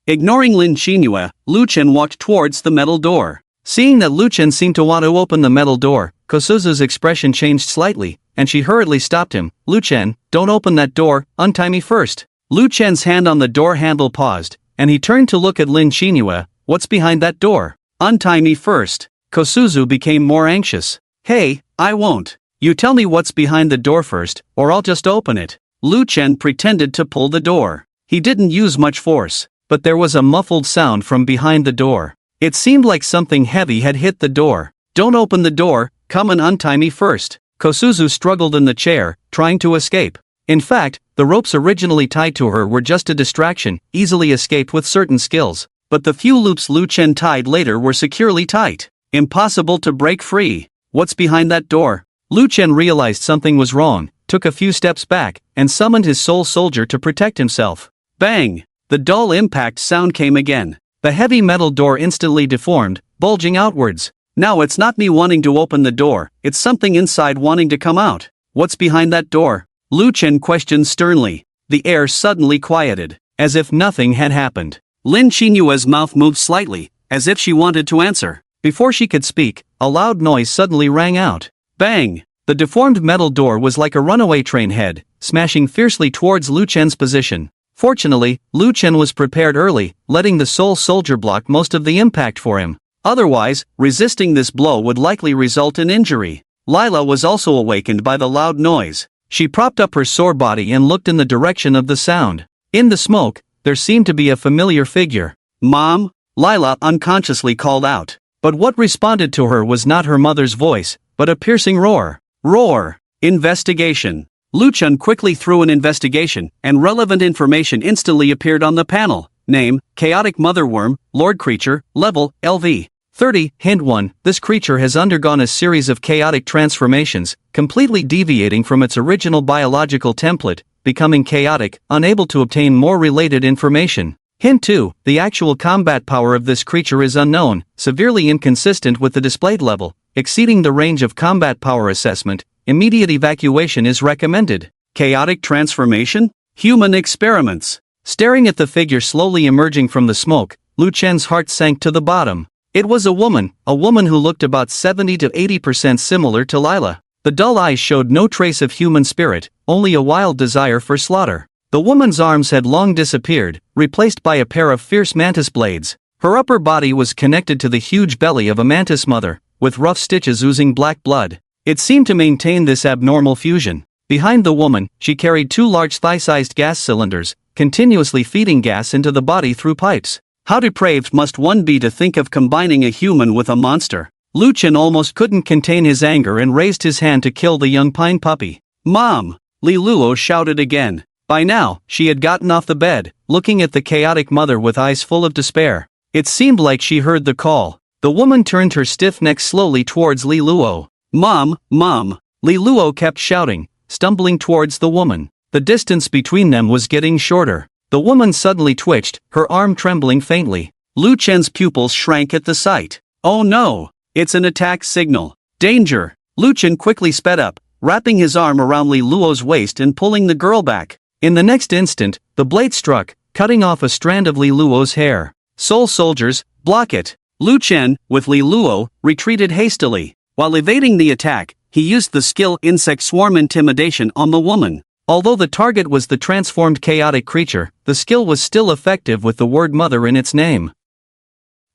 Ignoring Lin Xinhua, Lu Chen walked towards the metal door. Seeing that Lu Chen seemed to want to open the metal door, Kosuzu's expression changed slightly, and she hurriedly stopped him. Lu Chen, don't open that door, untie me first. Lu Chen's hand on the door handle paused, and he turned to look at Lin Xinhua. What's behind that door? Untie me first. Kosuzu became more anxious. Hey, I won't. You tell me what's behind the door first, or I'll just open it. Lu Chen pretended to pull the door. He didn't use much force, but there was a muffled sound from behind the door. It seemed like something heavy had hit the door. Don't open the door, come and untie me first. Kosuzu struggled in the chair, trying to escape. In fact, the ropes originally tied to her were just a distraction, easily escaped with certain skills. But the few loops Lu Chen tied later were securely tight. Impossible to break free. What's behind that door? Lu Chen realized something was wrong, took a few steps back, and summoned his soul soldier to protect himself. Bang! The dull impact sound came again. The heavy metal door instantly deformed, bulging outwards. Now it's not me wanting to open the door, it's something inside wanting to come out. What's behind that door? Lu Chen questioned sternly. The air suddenly quieted, as if nothing had happened. Lin Xinua's mouth moved slightly, as if she wanted to answer. Before she could speak, a loud noise suddenly rang out. Bang! The deformed metal door was like a runaway train head, smashing fiercely towards Lu Chen's position. Fortunately, Lu Chen was prepared early, letting the soul soldier block most of the impact for him. Otherwise, resisting this blow would likely result in injury. Lila was also awakened by the loud noise. She propped up her sore body and looked in the direction of the sound. In the smoke, there seemed to be a familiar figure. Mom? Lila unconsciously called out. But what responded to her was not her mother's voice, but a piercing roar. Roar! Investigation. Lu Chen quickly threw an investigation, and relevant information instantly appeared on the panel. Name, Chaotic Motherworm, Lord Creature, Level, LV. 30, Hint 1, this creature has undergone a series of chaotic transformations, completely deviating from its original biological template, becoming chaotic, unable to obtain more related information. Hint 2, the actual combat power of this creature is unknown, severely inconsistent with the displayed level, exceeding the range of combat power assessment. Immediate evacuation is recommended. Chaotic transformation? Human experiments. Staring at the figure slowly emerging from the smoke, Lu Chen's heart sank to the bottom. It was a woman who looked about 70 to 80% similar to Lila. The dull eyes showed no trace of human spirit, only a wild desire for slaughter. The woman's arms had long disappeared, replaced by a pair of fierce mantis blades. Her upper body was connected to the huge belly of a mantis mother, with rough stitches oozing black blood. It seemed to maintain this abnormal fusion. Behind the woman, she carried two large thigh-sized gas cylinders, continuously feeding gas into the body through pipes. How depraved must one be to think of combining a human with a monster? Lu Chen almost couldn't contain his anger and raised his hand to kill the young pine puppy. Mom! Li Luo shouted again. By now, she had gotten off the bed, looking at the chaotic mother with eyes full of despair. It seemed like she heard the call. The woman turned her stiff neck slowly towards Li Luo. Mom, Mom! Li Luo kept shouting, stumbling towards the woman. The distance between them was getting shorter. The woman suddenly twitched, her arm trembling faintly. Lu Chen's pupils shrank at the sight. Oh no! It's an attack signal. Danger! Lu Chen quickly sped up, wrapping his arm around Li Luo's waist and pulling the girl back. In the next instant, the blade struck, cutting off a strand of Li Luo's hair. Soul soldiers, block it! Lu Chen, with Li Luo, retreated hastily. While evading the attack, he used the skill Insect Swarm Intimidation on the woman. Although the target was the transformed chaotic creature, the skill was still effective with the word mother in its name.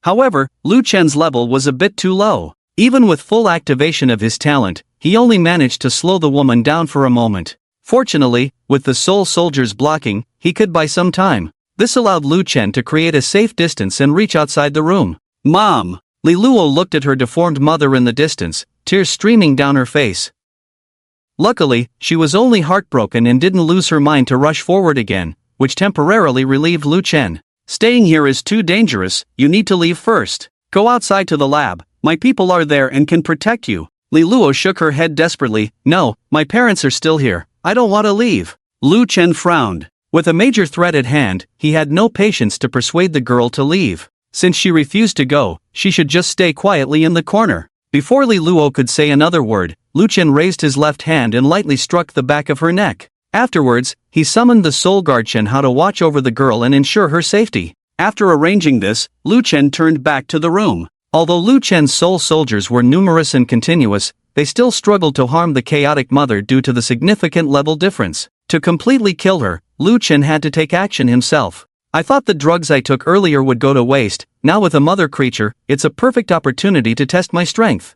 However, Lu Chen's level was a bit too low. Even with full activation of his talent, he only managed to slow the woman down for a moment. Fortunately, with the soul soldiers blocking, he could buy some time. This allowed Lu Chen to create a safe distance and reach outside the room. Mom! Li Luo looked at her deformed mother in the distance, tears streaming down her face. Luckily, she was only heartbroken and didn't lose her mind to rush forward again, which temporarily relieved Lu Chen. Staying here is too dangerous, you need to leave first. Go outside to the lab, my people are there and can protect you. Li Luo shook her head desperately. No, my parents are still here, I don't want to leave. Lu Chen frowned. With a major threat at hand, he had no patience to persuade the girl to leave. Since she refused to go, she should just stay quietly in the corner. Before Li Luo could say another word, Lu Chen raised his left hand and lightly struck the back of her neck. Afterwards, he summoned the soul guard Chen-Hao to watch over the girl and ensure her safety. After arranging this, Lu Chen turned back to the room. Although Lu Chen's soul soldiers were numerous and continuous, they still struggled to harm the chaotic mother due to the significant level difference. To completely kill her, Lu Chen had to take action himself. I thought the drugs I took earlier would go to waste, now with a mother creature, it's a perfect opportunity to test my strength.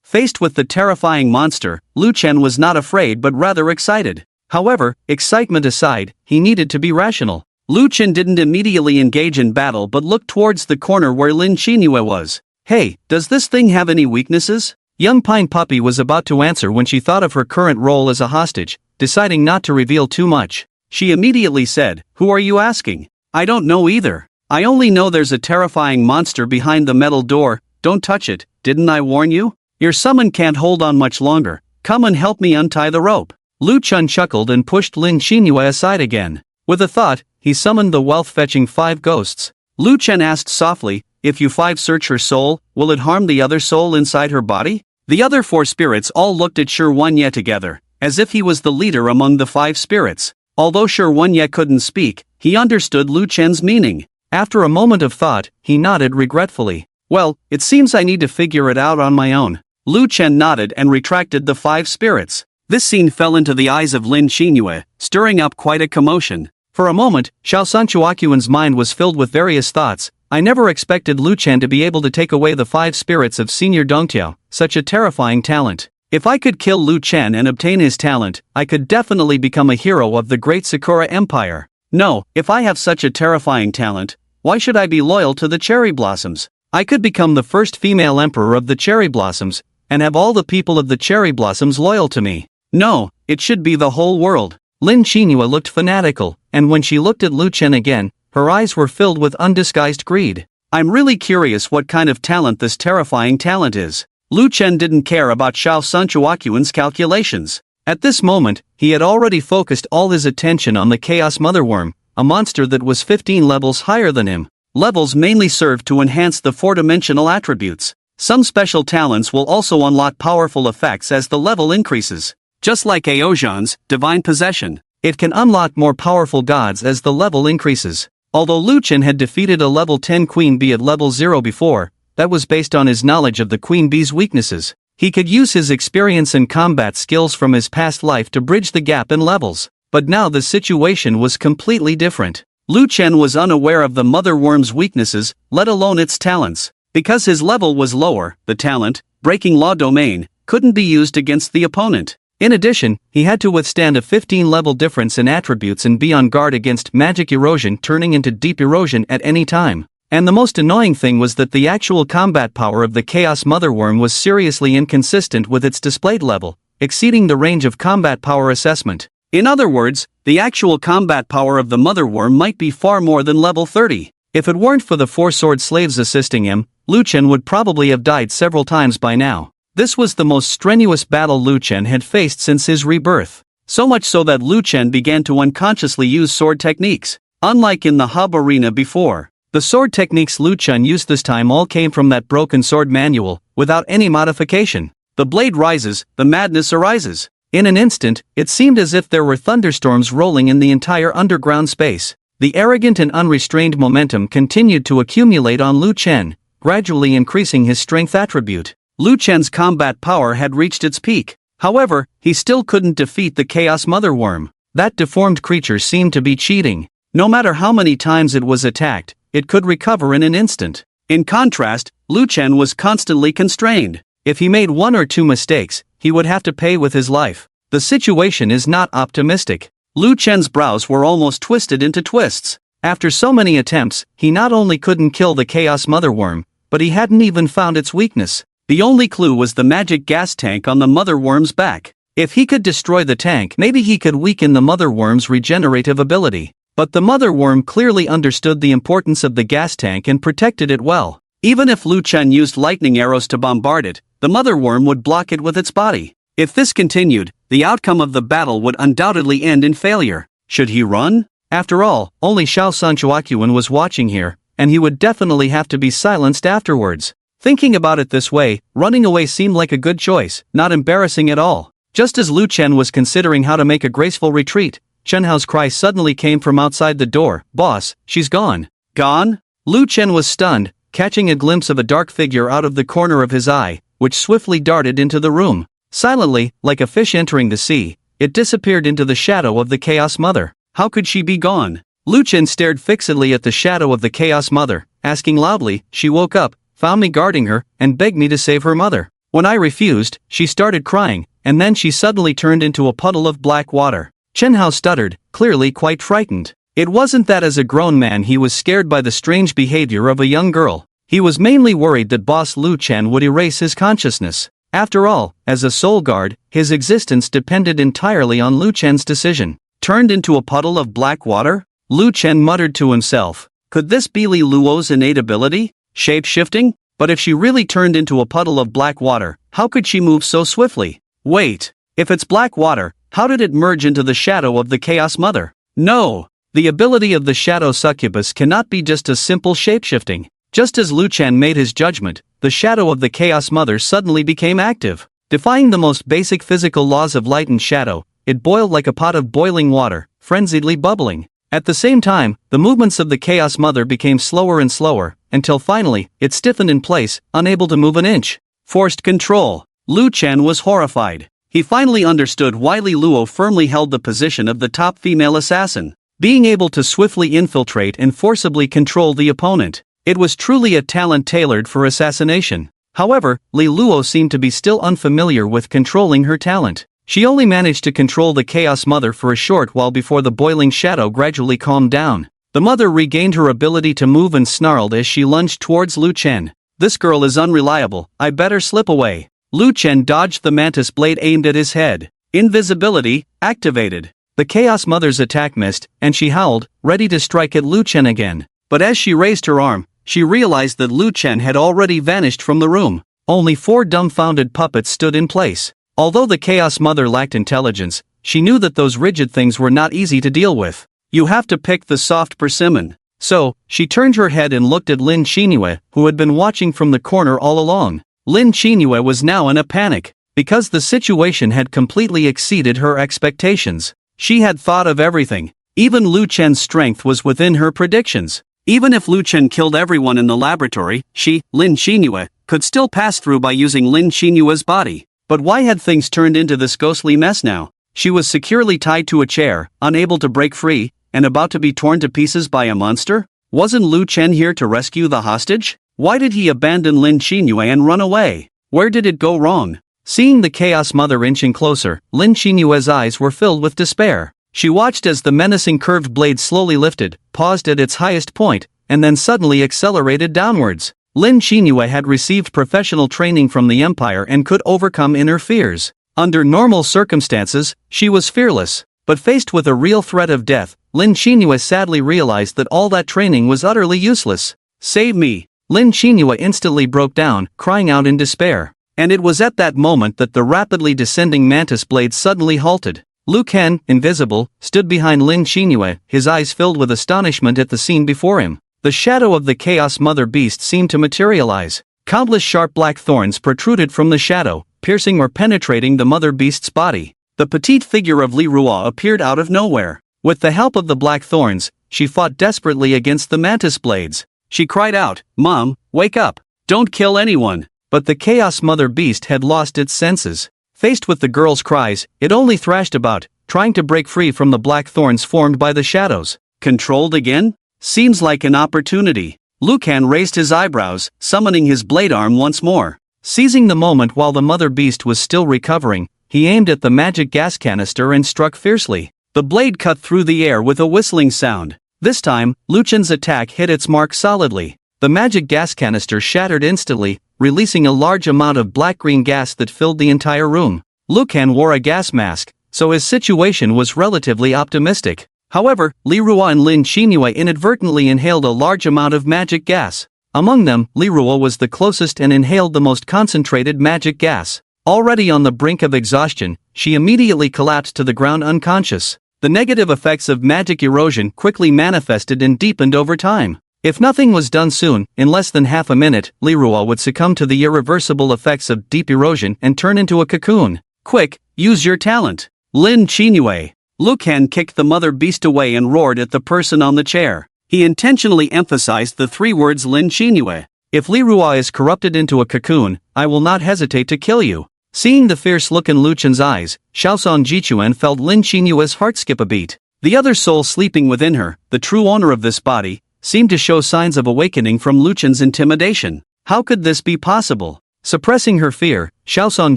Faced with the terrifying monster, Lu Chen was not afraid but rather excited. However, excitement aside, he needed to be rational. Lu Chen didn't immediately engage in battle but looked towards the corner where Lin Qinyue was. Hey, does this thing have any weaknesses? Young Pine Puppy was about to answer when she thought of her current role as a hostage, deciding not to reveal too much. She immediately said, "Who are you asking? I don't know either. I only know there's a terrifying monster behind the metal door, don't touch it, didn't I warn you? Your summon can't hold on much longer, come and help me untie the rope." Lu Chen chuckled and pushed Lin Qinyue aside again. With a thought, he summoned the wealth-fetching 5 ghosts. Lu Chen asked softly, "If you 5 search her soul, will it harm the other soul inside her body?" The other 4 spirits all looked at Shi Wenye together, as if he was the leader among the 5 spirits. Although Shi Wenye couldn't speak, he understood Lu Chen's meaning. After a moment of thought, he nodded regretfully. "Well, it seems I need to figure it out on my own." Lu Chen nodded and retracted the 5 spirits. This scene fell into the eyes of Lin Qinyue, stirring up quite a commotion. For a moment, Xiao Sanchuakuan's mind was filled with various thoughts. I never expected Lu Chen to be able to take away the 5 spirits of Senior Dongtiao, such a terrifying talent. If I could kill Lu Chen and obtain his talent, I could definitely become a hero of the great Sakura Empire. No, if I have such a terrifying talent, why should I be loyal to the Cherry Blossoms? I could become the first female emperor of the Cherry Blossoms, and have all the people of the Cherry Blossoms loyal to me. No, it should be the whole world. Lin Qinyue looked fanatical, and when she looked at Lu Chen again, her eyes were filled with undisguised greed. I'm really curious what kind of talent this terrifying talent is. Lu Chen didn't care about Xiao Sanchuakuan's calculations. At this moment, he had already focused all his attention on the Chaos Motherworm, a monster that was 15 levels higher than him. Levels mainly serve to enhance the 4-dimensional attributes. Some special talents will also unlock powerful effects as the level increases. Just like Aozhan's Divine Possession, it can unlock more powerful gods as the level increases. Although Lu Chen had defeated a level 10 Queen Bee at level 0 before, that was based on his knowledge of the Queen Bee's weaknesses. He could use his experience and combat skills from his past life to bridge the gap in levels. But now the situation was completely different. Lu Chen was unaware of the Mother Worm's weaknesses, let alone its talents. Because his level was lower, the talent, Breaking Law Domain, couldn't be used against the opponent. In addition, he had to withstand a 15-level difference in attributes and be on guard against magic erosion turning into deep erosion at any time. And the most annoying thing was that the actual combat power of the Chaos Motherworm was seriously inconsistent with its displayed level, exceeding the range of combat power assessment. In other words, the actual combat power of the Motherworm might be far more than level 30. If it weren't for the 4 sword slaves assisting him, Lu Chen would probably have died several times by now. This was the most strenuous battle Lu Chen had faced since his rebirth. So much so that Lu Chen began to unconsciously use sword techniques. Unlike in the hub arena before, the sword techniques Lu Chen used this time all came from that broken sword manual, without any modification. The blade rises, the madness arises. In an instant, it seemed as if there were thunderstorms rolling in the entire underground space. The arrogant and unrestrained momentum continued to accumulate on Lu Chen, gradually increasing his strength attribute. Lu Chen's combat power had reached its peak. However, he still couldn't defeat the Chaos Motherworm. That deformed creature seemed to be cheating. No matter how many times it was attacked, it could recover in an instant. In contrast, Lu Chen was constantly constrained. If he made 1 or 2 mistakes, he would have to pay with his life. The situation is not optimistic. Lu Chen's brows were almost twisted into twists. After so many attempts, he not only couldn't kill the Chaos Motherworm, but he hadn't even found its weakness. The only clue was the magic gas tank on the Motherworm's back. If he could destroy the tank, maybe he could weaken the mother worm's regenerative ability. But the mother worm clearly understood the importance of the gas tank and protected it well. Even if Lu Chen used lightning arrows to bombard it, the mother worm would block it with its body. If this continued, the outcome of the battle would undoubtedly end in failure. Should he run? After all, only Xiao Sanchuakuan was watching here, and he would definitely have to be silenced afterwards. Thinking about it this way, running away seemed like a good choice, not embarrassing at all. Just as Lu Chen was considering how to make a graceful retreat, Chen Hao's cry suddenly came from outside the door. "Boss, she's gone." Gone? Lu Chen was stunned, catching a glimpse of a dark figure out of the corner of his eye, which swiftly darted into the room. Silently, like a fish entering the sea, it disappeared into the shadow of the Chaos Mother. How could she be gone? Lu Chen stared fixedly at the shadow of the Chaos Mother, asking loudly. She woke up, found me guarding her, and begged me to save her mother. When I refused, she started crying, and then she suddenly turned into a puddle of black water. Chen Hao stuttered, clearly quite frightened. It wasn't that as a grown man he was scared by the strange behavior of a young girl. He was mainly worried that boss Lu Chen would erase his consciousness. After all, as a soul guard, his existence depended entirely on Lu Chen's decision. Turned into a puddle of black water? Lu Chen muttered to himself. Could this be Li Luo's innate ability? Shape-shifting? But if she really turned into a puddle of black water, how could she move so swiftly? Wait, if it's black water, how did it merge into the shadow of the Chaos Mother? No! The ability of the Shadow Succubus cannot be just a simple shape-shifting. Just as Lu Chen made his judgment, the shadow of the Chaos Mother suddenly became active. Defying the most basic physical laws of light and shadow, it boiled like a pot of boiling water, frenziedly bubbling. At the same time, the movements of the Chaos Mother became slower and slower, until finally, it stiffened in place, unable to move an inch. Forced control. Lu Chen was horrified. He finally understood why Li Luo firmly held the position of the top female assassin. Being able to swiftly infiltrate and forcibly control the opponent. It was truly a talent tailored for assassination. However, Li Luo seemed to be still unfamiliar with controlling her talent. She only managed to control the Chaos Mother for a short while before the boiling shadow gradually calmed down. The mother regained her ability to move and snarled as she lunged towards Lu Chen. This girl is unreliable, I better slip away. Lu Chen dodged the mantis blade aimed at his head. Invisibility, activated. The Chaos Mother's attack missed, and she howled, ready to strike at Lu Chen again. But as she raised her arm, she realized that Lu Chen had already vanished from the room. Only 4 dumbfounded puppets stood in place. Although the Chaos Mother lacked intelligence, she knew that those rigid things were not easy to deal with. You have to pick the soft persimmon. So, she turned her head and looked at Lin Qinyue, who had been watching from the corner all along. Lin Qinyue was now in a panic, because the situation had completely exceeded her expectations. She had thought of everything. Even Lu Chen's strength was within her predictions. Even if Lu Chen killed everyone in the laboratory, she, Lin Qinyue, could still pass through by using Lin Qinyue's body. But why had things turned into this ghostly mess now? She was securely tied to a chair, unable to break free, and about to be torn to pieces by a monster? Wasn't Lu Chen here to rescue the hostage? Why did he abandon Lin Qinyue and run away? Where did it go wrong? Seeing the Chaos Mother inching closer, Lin Qinyue's eyes were filled with despair. She watched as the menacing curved blade slowly lifted, paused at its highest point, and then suddenly accelerated downwards. Lin Qinyue had received professional training from the Empire and could overcome inner fears. Under normal circumstances, she was fearless. But faced with a real threat of death, Lin Qinyue sadly realized that all that training was utterly useless. Save me! Lin Qinyue instantly broke down, crying out in despair. And it was at that moment that the rapidly descending mantis blade suddenly halted. Lu Ken, invisible, stood behind Lin Qinyue, his eyes filled with astonishment at the scene before him. The shadow of the Chaos Mother Beast seemed to materialize. Countless sharp black thorns protruded from the shadow, piercing or penetrating the Mother Beast's body. The petite figure of Li Ruo appeared out of nowhere. With the help of the black thorns, she fought desperately against the mantis blades. She cried out, "Mom, wake up! Don't kill anyone!" But the Chaos Mother Beast had lost its senses. Faced with the girl's cries, it only thrashed about, trying to break free from the black thorns formed by the shadows. Controlled again? Seems like an opportunity. Lu Kan raised his eyebrows, summoning his blade arm once more. Seizing the moment while the Mother Beast was still recovering, he aimed at the magic gas canister and struck fiercely. The blade cut through the air with a whistling sound. This time, Lu Chen's attack hit its mark solidly. The magic gas canister shattered instantly, releasing a large amount of black-green gas that filled the entire room. Lu Kan wore a gas mask, so his situation was relatively optimistic. However, Li Ruo and Lin Qinyue inadvertently inhaled a large amount of magic gas. Among them, Li Ruo was the closest and inhaled the most concentrated magic gas. Already on the brink of exhaustion, she immediately collapsed to the ground unconscious. The negative effects of magic erosion quickly manifested and deepened over time. If nothing was done soon, in less than half a minute, Li Ruo would succumb to the irreversible effects of deep erosion and turn into a cocoon. Quick, use your talent. Lin Qinyue. Lu Kan kicked the mother beast away and roared at the person on the chair. He intentionally emphasized the three words Lin Qinyue. If Li Ruo is corrupted into a cocoon, I will not hesitate to kill you. Seeing the fierce look in Lu Chen's eyes, Xiaosong Jichuan felt Lin Qinyue's heart skip a beat. The other soul sleeping within her, the true owner of this body, seemed to show signs of awakening from Lu Chen's intimidation. How could this be possible? Suppressing her fear, Xiaosong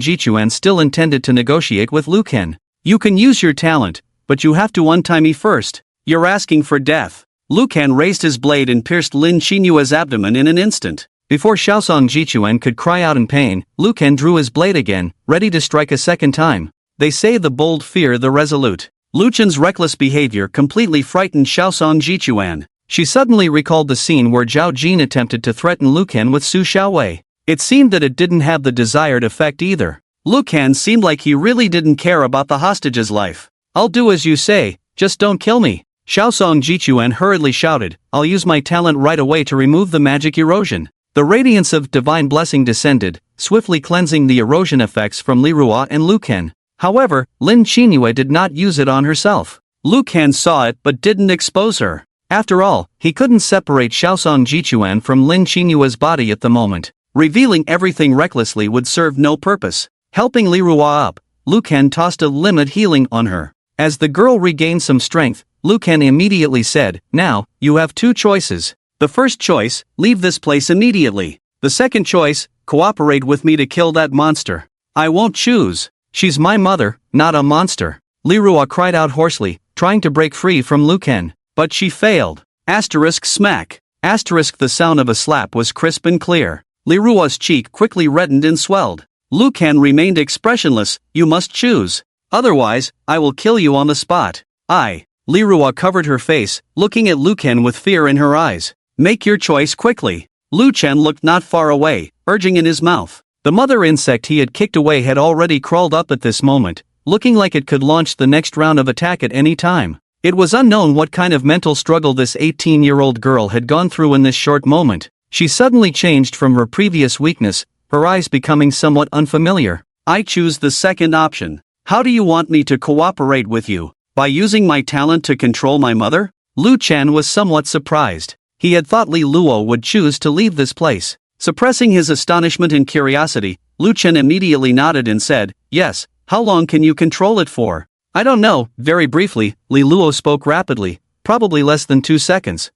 Jichuan still intended to negotiate with Lu Kan. You can use your talent, but you have to untie me first. You're asking for death. Lu Kan raised his blade and pierced Lin Qinyue's abdomen in an instant. Before Xiaosong Jichuan could cry out in pain, Lu Kan drew his blade again, ready to strike a second time. They say the bold fear the resolute. Lu Chen's reckless behavior completely frightened Xiaosong Jichuan. She suddenly recalled the scene where Zhao Jin attempted to threaten Lu Kan with Xiao Wei. It seemed that it didn't have the desired effect either. Lu Kan seemed like he really didn't care about the hostage's life. I'll do as you say, just don't kill me. Xiaosong Jichuan hurriedly shouted, I'll use my talent right away to remove the magic erosion. The radiance of divine blessing descended, swiftly cleansing the erosion effects from Li Ruo and Lu Kan. However, Lin Qinyue did not use it on herself. Lu Kan saw it but didn't expose her. After all, he couldn't separate Xiaosong Jichuan from Lin Qinyue's body at the moment. Revealing everything recklessly would serve no purpose. Helping Li Ruo up, Lu Kan tossed a limit healing on her. As the girl regained some strength, Lu Kan immediately said, Now, you have two choices. The first choice, leave this place immediately. The second choice, cooperate with me to kill that monster. I won't choose. She's my mother, not a monster. Li Ruo cried out hoarsely, trying to break free from Lu Kan. But she failed. Asterisk smack. Asterisk the sound of a slap was crisp and clear. Li Ruo's cheek quickly reddened and swelled. Lu Kan remained expressionless, you must choose. Otherwise, I will kill you on the spot. Li Ruo covered her face, looking at Lu Kan with fear in her eyes. Make your choice quickly. Lu Chen looked not far away, urging in his mouth. The mother insect he had kicked away had already crawled up at this moment, looking like it could launch the next round of attack at any time. It was unknown what kind of mental struggle this 18-year-old girl had gone through in this short moment. She suddenly changed from her previous weakness, her eyes becoming somewhat unfamiliar. I choose the second option. How do you want me to cooperate with you? By using my talent to control my mother? Lu Chen was somewhat surprised. He had thought Li Luo would choose to leave this place. Suppressing his astonishment and curiosity, Lu Chen immediately nodded and said, Yes, how long can you control it for? I don't know, very briefly, Li Luo spoke rapidly, probably less than 2 seconds.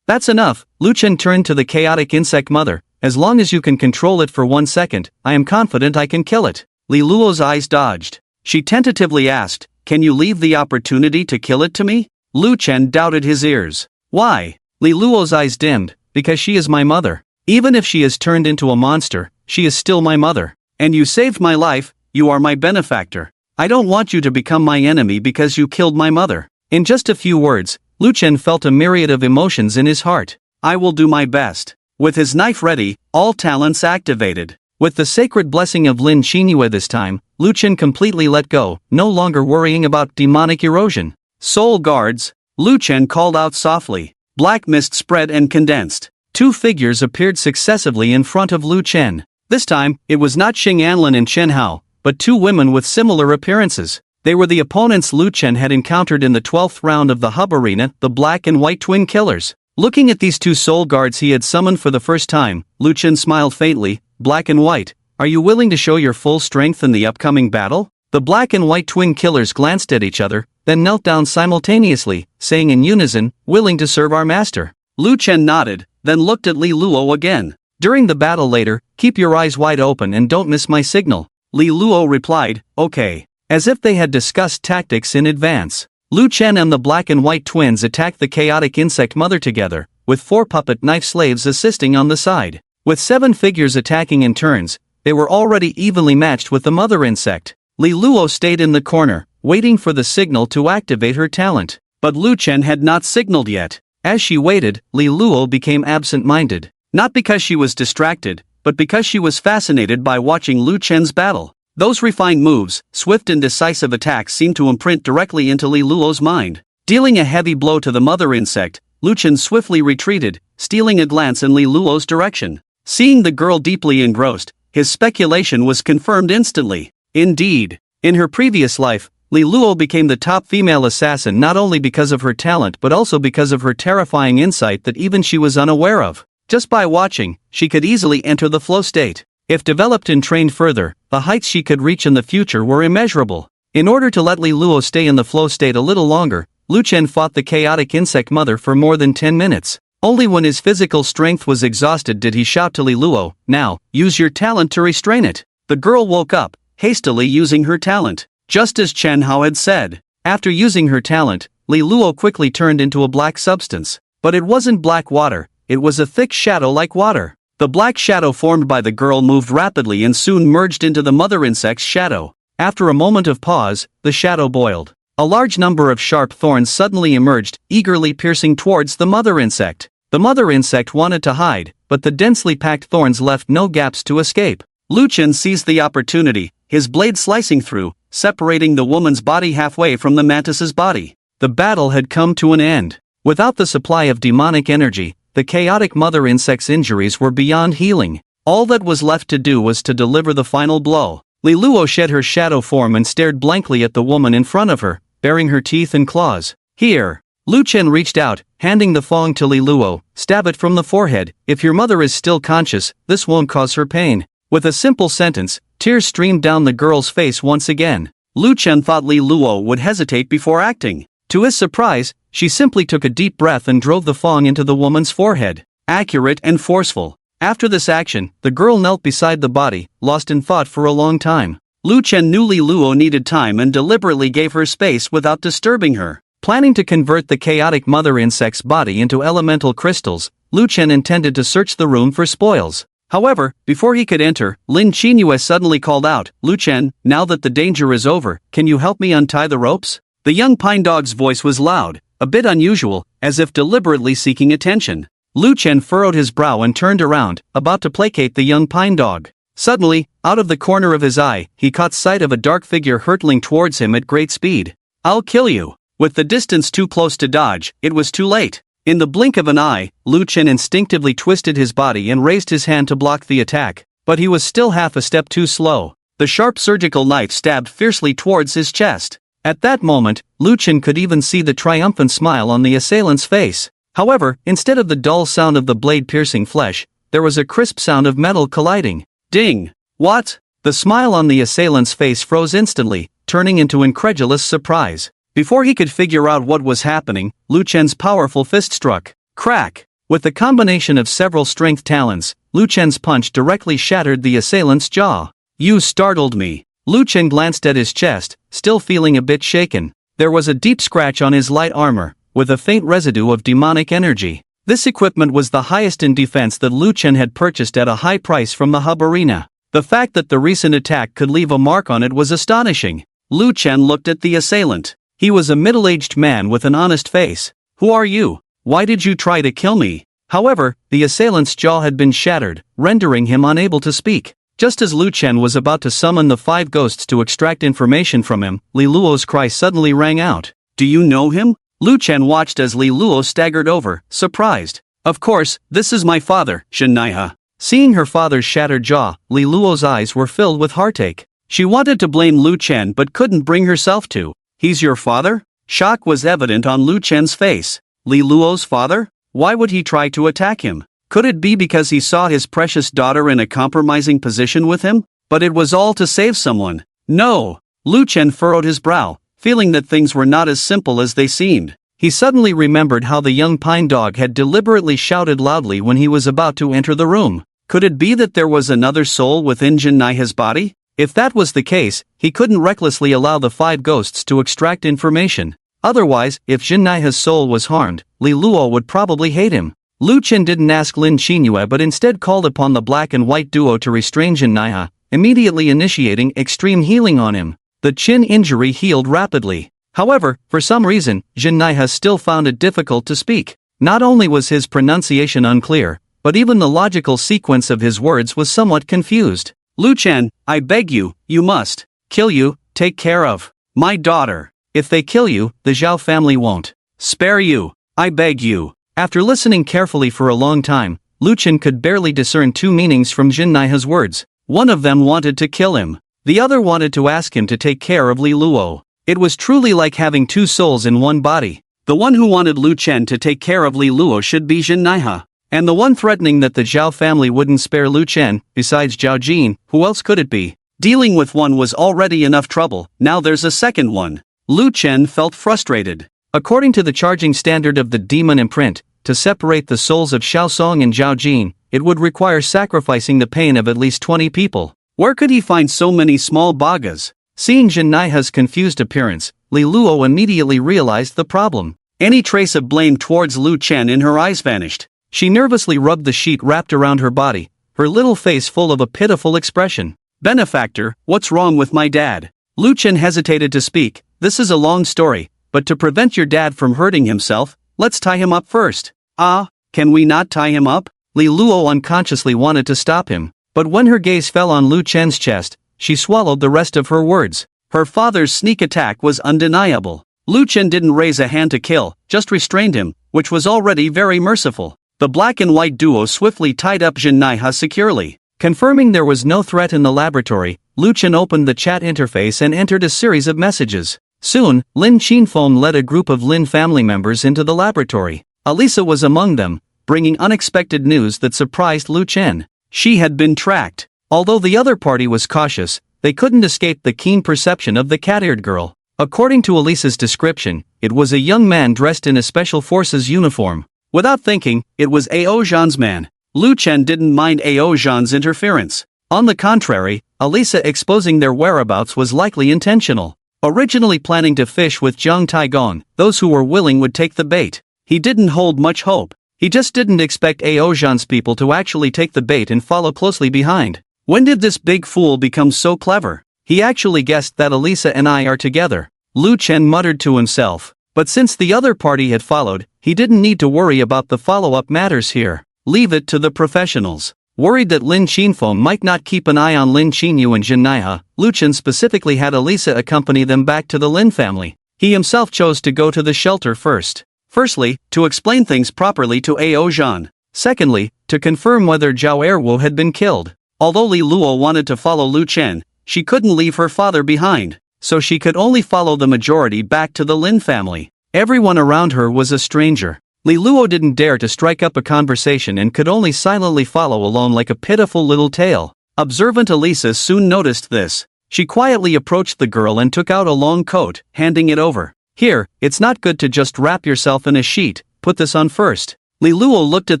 That's enough, Lu Chen turned to the chaotic insect mother. As long as you can control it for 1 second, I am confident I can kill it. Li Luo's eyes dodged. She tentatively asked, Can you leave the opportunity to kill it to me? Lu Chen doubted his ears. Why? Li Luo's eyes dimmed, because she is my mother. Even if she is turned into a monster, she is still my mother. And you saved my life, you are my benefactor. I don't want you to become my enemy because you killed my mother. In just a few words, Lu Chen felt a myriad of emotions in his heart. I will do my best. With his knife ready, all talents activated. With the sacred blessing of Lin Qinyue this time, Lu Chen completely let go, no longer worrying about demonic erosion. Soul guards, Lu Chen called out softly. Black mist spread and condensed. 2 figures appeared successively in front of Lu Chen. This time, it was not Xing Anlin and Chen Hao, but 2 women with similar appearances. They were the opponents Lu Chen had encountered in the 12th round of the Hub Arena, the Black and White Twin Killers. Looking at these 2 soul guards he had summoned for the first time, Lu Chen smiled faintly. Black and White, are you willing to show your full strength in the upcoming battle? The Black and White Twin Killers glanced at each other, then knelt down simultaneously, saying in unison, willing to serve our master. Lu Chen nodded, then looked at Li Luo again. During the battle later, keep your eyes wide open and don't miss my signal. Li Luo replied, okay. As if they had discussed tactics in advance. Lu Chen and the Black and White twins attacked the chaotic insect mother together, with 4 puppet knife slaves assisting on the side. With 7 figures attacking in turns, they were already evenly matched with the mother insect. Li Luo stayed in the corner, waiting for the signal to activate her talent. But Lu Chen had not signaled yet. As she waited, Li Luo became absent-minded. Not because she was distracted, but because she was fascinated by watching Lu Chen's battle. Those refined moves, swift and decisive attacks seemed to imprint directly into Li Luo's mind. Dealing a heavy blow to the mother insect, Lu Chen swiftly retreated, stealing a glance in Li Luo's direction. Seeing the girl deeply engrossed, his speculation was confirmed instantly. Indeed, in her previous life, Li Luo became the top female assassin not only because of her talent but also because of her terrifying insight that even she was unaware of. Just by watching, she could easily enter the flow state. If developed and trained further, the heights she could reach in the future were immeasurable. In order to let Li Luo stay in the flow state a little longer, Lu Chen fought the chaotic insect mother for more than 10 minutes. Only when his physical strength was exhausted did he shout to Li Luo, "Now, use your talent to restrain it." The girl woke up, hastily using her talent. Just as Chen Hao had said. After using her talent, Li Luo quickly turned into a black substance. But it wasn't black water, it was a thick shadow like water. The black shadow formed by the girl moved rapidly and soon merged into the mother insect's shadow. After a moment of pause, the shadow boiled. A large number of sharp thorns suddenly emerged, eagerly piercing towards the mother insect. The mother insect wanted to hide, but the densely packed thorns left no gaps to escape. Lu Chen seized the opportunity, his blade slicing through, separating the woman's body halfway from the mantis's body. The battle had come to an end. Without the supply of demonic energy, the chaotic mother insect's injuries were beyond healing. All that was left to do was to deliver the final blow. Li Luo shed her shadow form and stared blankly at the woman in front of her, baring her teeth and claws. "Here." Lu Chen reached out, handing the fong to Li Luo. "Stab it from the forehead. If your mother is still conscious, this won't cause her pain." With a simple sentence, tears streamed down the girl's face once again. Lu Chen thought Li Luo would hesitate before acting. To his surprise, she simply took a deep breath and drove the fong into the woman's forehead. Accurate and forceful. After this action, the girl knelt beside the body, lost in thought for a long time. Lu Chen knew Li Luo needed time and deliberately gave her space without disturbing her. Planning to convert the chaotic mother insect's body into elemental crystals, Lu Chen intended to search the room for spoils. However, before he could enter, Lin Qingyue suddenly called out, "Lu Chen, now that the danger is over, can you help me untie the ropes?" The young pine dog's voice was loud, a bit unusual, as if deliberately seeking attention. Lu Chen furrowed his brow and turned around, about to placate the young pine dog. Suddenly, out of the corner of his eye, he caught sight of a dark figure hurtling towards him at great speed. "I'll kill you." With the distance too close to dodge, it was too late. In the blink of an eye, Lu Chen instinctively twisted his body and raised his hand to block the attack, but he was still half a step too slow. The sharp surgical knife stabbed fiercely towards his chest. At that moment, Lu Chen could even see the triumphant smile on the assailant's face. However, instead of the dull sound of the blade piercing flesh, there was a crisp sound of metal colliding. Ding! What? The smile on the assailant's face froze instantly, turning into incredulous surprise. Before he could figure out what was happening, Lu Chen's powerful fist struck. Crack! With the combination of several strength talents, Lu Chen's punch directly shattered the assailant's jaw. "You startled me." Lu Chen glanced at his chest, still feeling a bit shaken. There was a deep scratch on his light armor, with a faint residue of demonic energy. This equipment was the highest in defense that Lu Chen had purchased at a high price from the hub arena. The fact that the recent attack could leave a mark on it was astonishing. Lu Chen looked at the assailant. He was a middle-aged man with an honest face. "Who are you? Why did you try to kill me?" However, the assailant's jaw had been shattered, rendering him unable to speak. Just as Lu Chen was about to summon the 5 ghosts to extract information from him, Li Luo's cry suddenly rang out. "Do you know him?" Lu Chen watched as Li Luo staggered over, surprised. "Of course, this is my father, Shenaiha." Seeing her father's shattered jaw, Li Luo's eyes were filled with heartache. She wanted to blame Lu Chen but couldn't bring herself to. "He's your father?" Shock was evident on Lu Chen's face. Li Luo's father? Why would he try to attack him? Could it be because he saw his precious daughter in a compromising position with him? But it was all to save someone. No! Lu Chen furrowed his brow, feeling that things were not as simple as they seemed. He suddenly remembered how the young pine dog had deliberately shouted loudly when he was about to enter the room. Could it be that there was another soul within Jin Naiha's body? If that was the case, he couldn't recklessly allow the 5 ghosts to extract information. Otherwise, if Jin Naiha's soul was harmed, Li Luo would probably hate him. Lu Chen didn't ask Lin Qinyue but instead called upon the black and white duo to restrain Jin Naiha, immediately initiating extreme healing on him. The chin injury healed rapidly. However, for some reason, Jin Naiha still found it difficult to speak. Not only was his pronunciation unclear, but even the logical sequence of his words was somewhat confused. Lu Chen, I beg you, you must. Kill you, take care of my daughter. If they kill you, the Zhao family won't spare you. I beg you. After listening carefully for a long time, Lu Chen could barely discern two meanings from Jin Naiha's words. One of them wanted to kill him. The other wanted to ask him to take care of Li Luo. It was truly like having two souls in one body. The one who wanted Lu Chen to take care of Li Luo should be Jin Naiha. And the one threatening that the Zhao family wouldn't spare Lu Chen, besides Zhao Jin, who else could it be? Dealing with one was already enough trouble, now there's a second one. Lu Chen felt frustrated. According to the charging standard of the demon imprint, to separate the souls of Xiao Song and Zhao Jin, it would require sacrificing the pain of at least 20 people. Where could he find so many small bagas? Seeing Jin Naiha's confused appearance, Li Luo immediately realized the problem. Any trace of blame towards Lu Chen in her eyes vanished. She nervously rubbed the sheet wrapped around her body, her little face full of a pitiful expression. Benefactor, what's wrong with my dad? Lu Chen hesitated to speak. This is a long story, but to prevent your dad from hurting himself, let's tie him up first. Ah, can we not tie him up? Li Luo unconsciously wanted to stop him, but when her gaze fell on Lu Chen's chest, she swallowed the rest of her words. Her father's sneak attack was undeniable. Lu Chen didn't raise a hand to kill, just restrained him, which was already very merciful. The black and white duo swiftly tied up Jin Naiha securely. Confirming there was no threat in the laboratory, Lu Chen opened the chat interface and entered a series of messages. Soon, Lin Qinfeng led a group of Lin family members into the laboratory. Alisa was among them, bringing unexpected news that surprised Lu Chen. She had been tracked. Although the other party was cautious, they couldn't escape the keen perception of the cat-eared girl. According to Alisa's description, it was a young man dressed in a special forces uniform. Without thinking, it was Ao Zhan's man. Lu Chen didn't mind Ao Zhan's interference. On the contrary, Alisa exposing their whereabouts was likely intentional. Originally planning to fish with Zhang Taigong, those who were willing would take the bait. He didn't hold much hope. He just didn't expect Ao Zhan's people to actually take the bait and follow closely behind. When did this big fool become so clever? He actually guessed that Alisa and I are together. Lu Chen muttered to himself. But since the other party had followed, he didn't need to worry about the follow-up matters here. Leave it to the professionals. Worried that Lin Qinfeng might not keep an eye on Lin Qinyu and Jin Naiha, Lu Chen specifically had Alisa accompany them back to the Lin family. He himself chose to go to the shelter first. Firstly, to explain things properly to Ao Zhan. Secondly, to confirm whether Zhao Erwo had been killed. Although Li Luo wanted to follow Lu Chen, she couldn't leave her father behind, so she could only follow the majority back to the Lin family. Everyone around her was a stranger. Li Luo didn't dare to strike up a conversation and could only silently follow alone like a pitiful little tail. Observant Alisa soon noticed this. She quietly approached the girl and took out a long coat, handing it over. Here, it's not good to just wrap yourself in a sheet, put this on first. Li Luo looked at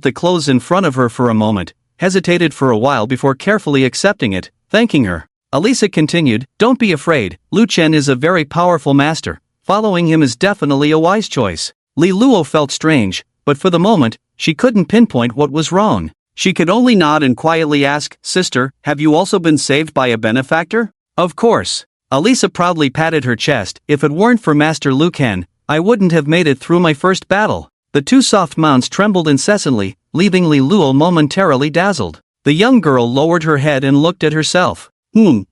the clothes in front of her for a moment, hesitated for a while before carefully accepting it, thanking her. Alisa continued, don't be afraid, Lu Chen is a very powerful master. Following him is definitely a wise choice. Li Luo felt strange, but for the moment, she couldn't pinpoint what was wrong. She could only nod and quietly ask, Sister, have you also been saved by a benefactor? Of course. Alisa proudly patted her chest. If it weren't for Master Lu Ken, I wouldn't have made it through my first battle. The two soft mounts trembled incessantly, leaving Li Luo momentarily dazzled. The young girl lowered her head and looked at herself.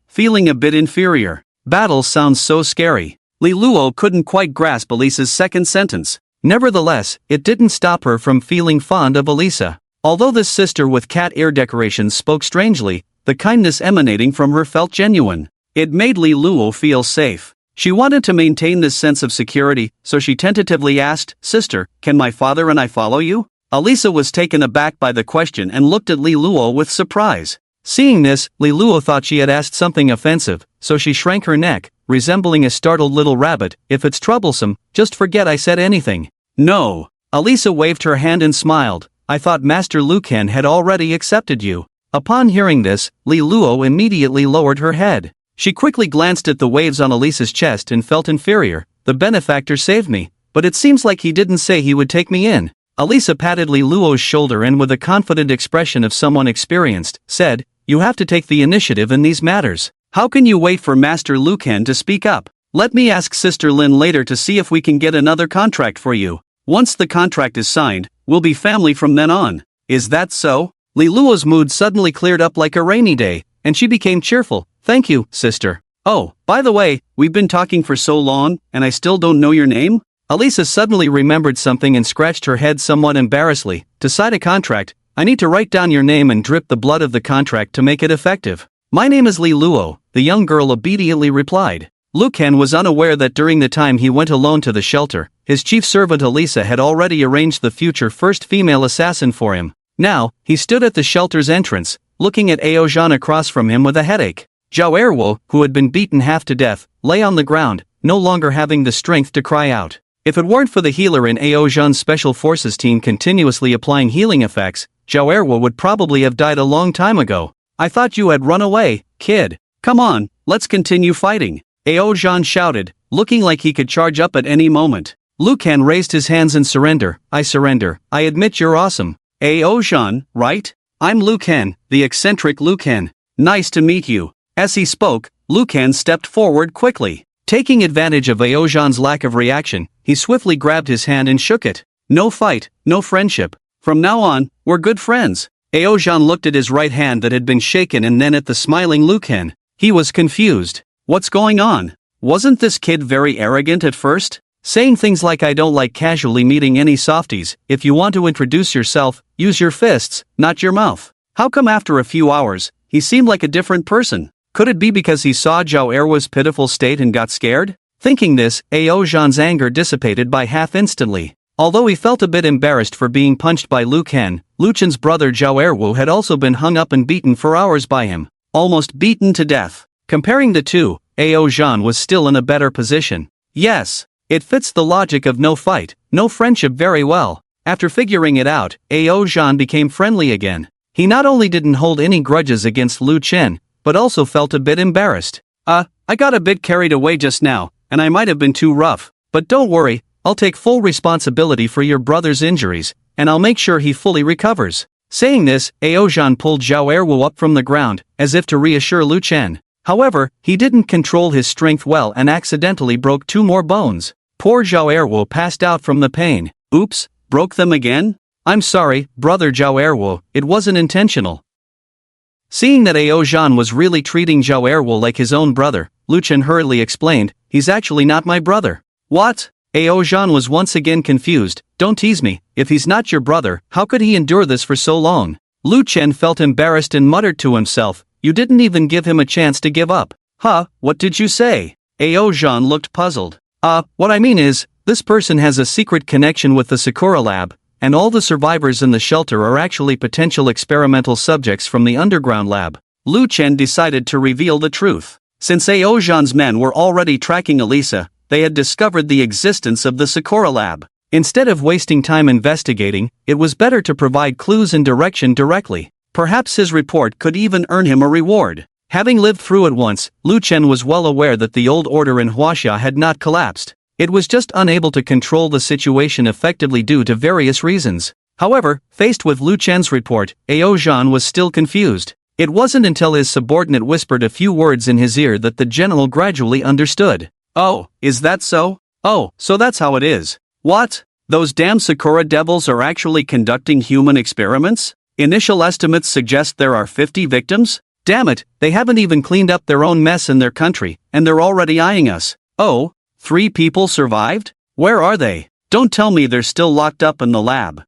Feeling a bit inferior. Battle sounds so scary. Li Luo couldn't quite grasp Alisa's second sentence. Nevertheless, it didn't stop her from feeling fond of Alisa. Although this sister with cat ear decorations spoke strangely, the kindness emanating from her felt genuine. It made Li Luo feel safe. She wanted to maintain this sense of security, so she tentatively asked, Sister, can my father and I follow you? Alisa was taken aback by the question and looked at Li Luo with surprise. Seeing this, Li Luo thought she had asked something offensive, so she shrank her neck, resembling a startled little rabbit. If it's troublesome, just forget I said anything. No. Alisa waved her hand and smiled. I thought Master Lu Ken had already accepted you. Upon hearing this, Li Luo immediately lowered her head. She quickly glanced at the waves on Alisa's chest and felt inferior. The benefactor saved me, but it seems like he didn't say he would take me in. Elisa patted Li Luo's shoulder and with a confident expression of someone experienced, said, "You have to take the initiative in these matters. How can you wait for Master Lu Ken to speak up? Let me ask Sister Lynn later to see if we can get another contract for you. Once the contract is signed, we'll be family from then on." "Is that so?" Li Luo's mood suddenly cleared up like a rainy day, and she became cheerful. "Thank you, sister. Oh, by the way, we've been talking for so long, and I still don't know your name?" Elisa suddenly remembered something and scratched her head somewhat embarrassedly. "To sign a contract, I need to write down your name and drip the blood of the contract to make it effective." "My name is Li Luo," the young girl obediently replied. Lu Ken was unaware that during the time he went alone to the shelter, his chief servant Elisa had already arranged the future first female assassin for him. Now, he stood at the shelter's entrance, looking at Aozhan across from him with a headache. Xiao Wei, who had been beaten half to death, lay on the ground, no longer having the strength to cry out. If it weren't for the healer in Aozhan's special forces team continuously applying healing effects, Xiao Wei would probably have died a long time ago. "I thought you had run away, kid. Come on, let's continue fighting," Aozhan shouted, looking like he could charge up at any moment. Lu Ken raised his hands in surrender. "I surrender. I admit you're awesome." "Aozhan, right? I'm Lu Ken, the eccentric Lu Ken. Nice to meet you." As he spoke, Lu Ken stepped forward quickly. Taking advantage of Aozhan's lack of reaction, he swiftly grabbed his hand and shook it. "No fight, no friendship. From now on, we're good friends." Aozhan looked at his right hand that had been shaken and then at the smiling Lu Ken. He was confused. What's going on? Wasn't this kid very arrogant at first? Saying things like "I don't like casually meeting any softies, if you want to introduce yourself, use your fists, not your mouth." How come after a few hours, he seemed like a different person? Could it be because he saw Xiao Wei's pitiful state and got scared? Thinking this, Aozhan's anger dissipated by half instantly. Although he felt a bit embarrassed for being punched by Lu Ken, Lu Chen's brother Xiao Wei had also been hung up and beaten for hours by him. Almost beaten to death. Comparing the two, Aozhan was still in a better position. Yes, it fits the logic of no fight, no friendship very well. After figuring it out, Aozhan became friendly again. He not only didn't hold any grudges against Lu Chen, but also felt a bit embarrassed. I got a bit carried away just now, and I might have been too rough, but don't worry, I'll take full responsibility for your brother's injuries, and I'll make sure he fully recovers." Saying this, Aozhan pulled Xiao Wei up from the ground, as if to reassure Lu Chen. However, he didn't control his strength well and accidentally broke 2 more bones. Poor Xiao Wei passed out from the pain. "Oops, broke them again? I'm sorry, brother Xiao Wei, it wasn't intentional." Seeing that Aozhan was really treating Xiao Wei like his own brother, Lu Chen hurriedly explained, "He's actually not my brother." "What?" Aozhan was once again confused. "Don't tease me, if he's not your brother, how could he endure this for so long?" Lu Chen felt embarrassed and muttered to himself, "You didn't even give him a chance to give up." "Huh, what did you say?" Aozhan looked puzzled. What I mean is, this person has a secret connection with the Sakura lab, and all the survivors in the shelter are actually potential experimental subjects from the underground lab." Lu Chen decided to reveal the truth. Since Aozhan's men were already tracking Elisa, they had discovered the existence of the Sakura lab. Instead of wasting time investigating, it was better to provide clues and direction directly. Perhaps his report could even earn him a reward. Having lived through it once, Lu Chen was well aware that the old order in Huaxia had not collapsed. It was just unable to control the situation effectively due to various reasons. However, faced with Lu Chen's report, Aozhan was still confused. It wasn't until his subordinate whispered a few words in his ear that the general gradually understood. "Oh, is that so? Oh, so that's how it is. What? Those damn Sakura devils are actually conducting human experiments? Initial estimates suggest there are 50 victims? Damn it, they haven't even cleaned up their own mess in their country, and they're already eyeing us. Oh, 3 people survived? Where are they? Don't tell me they're still locked up in the lab.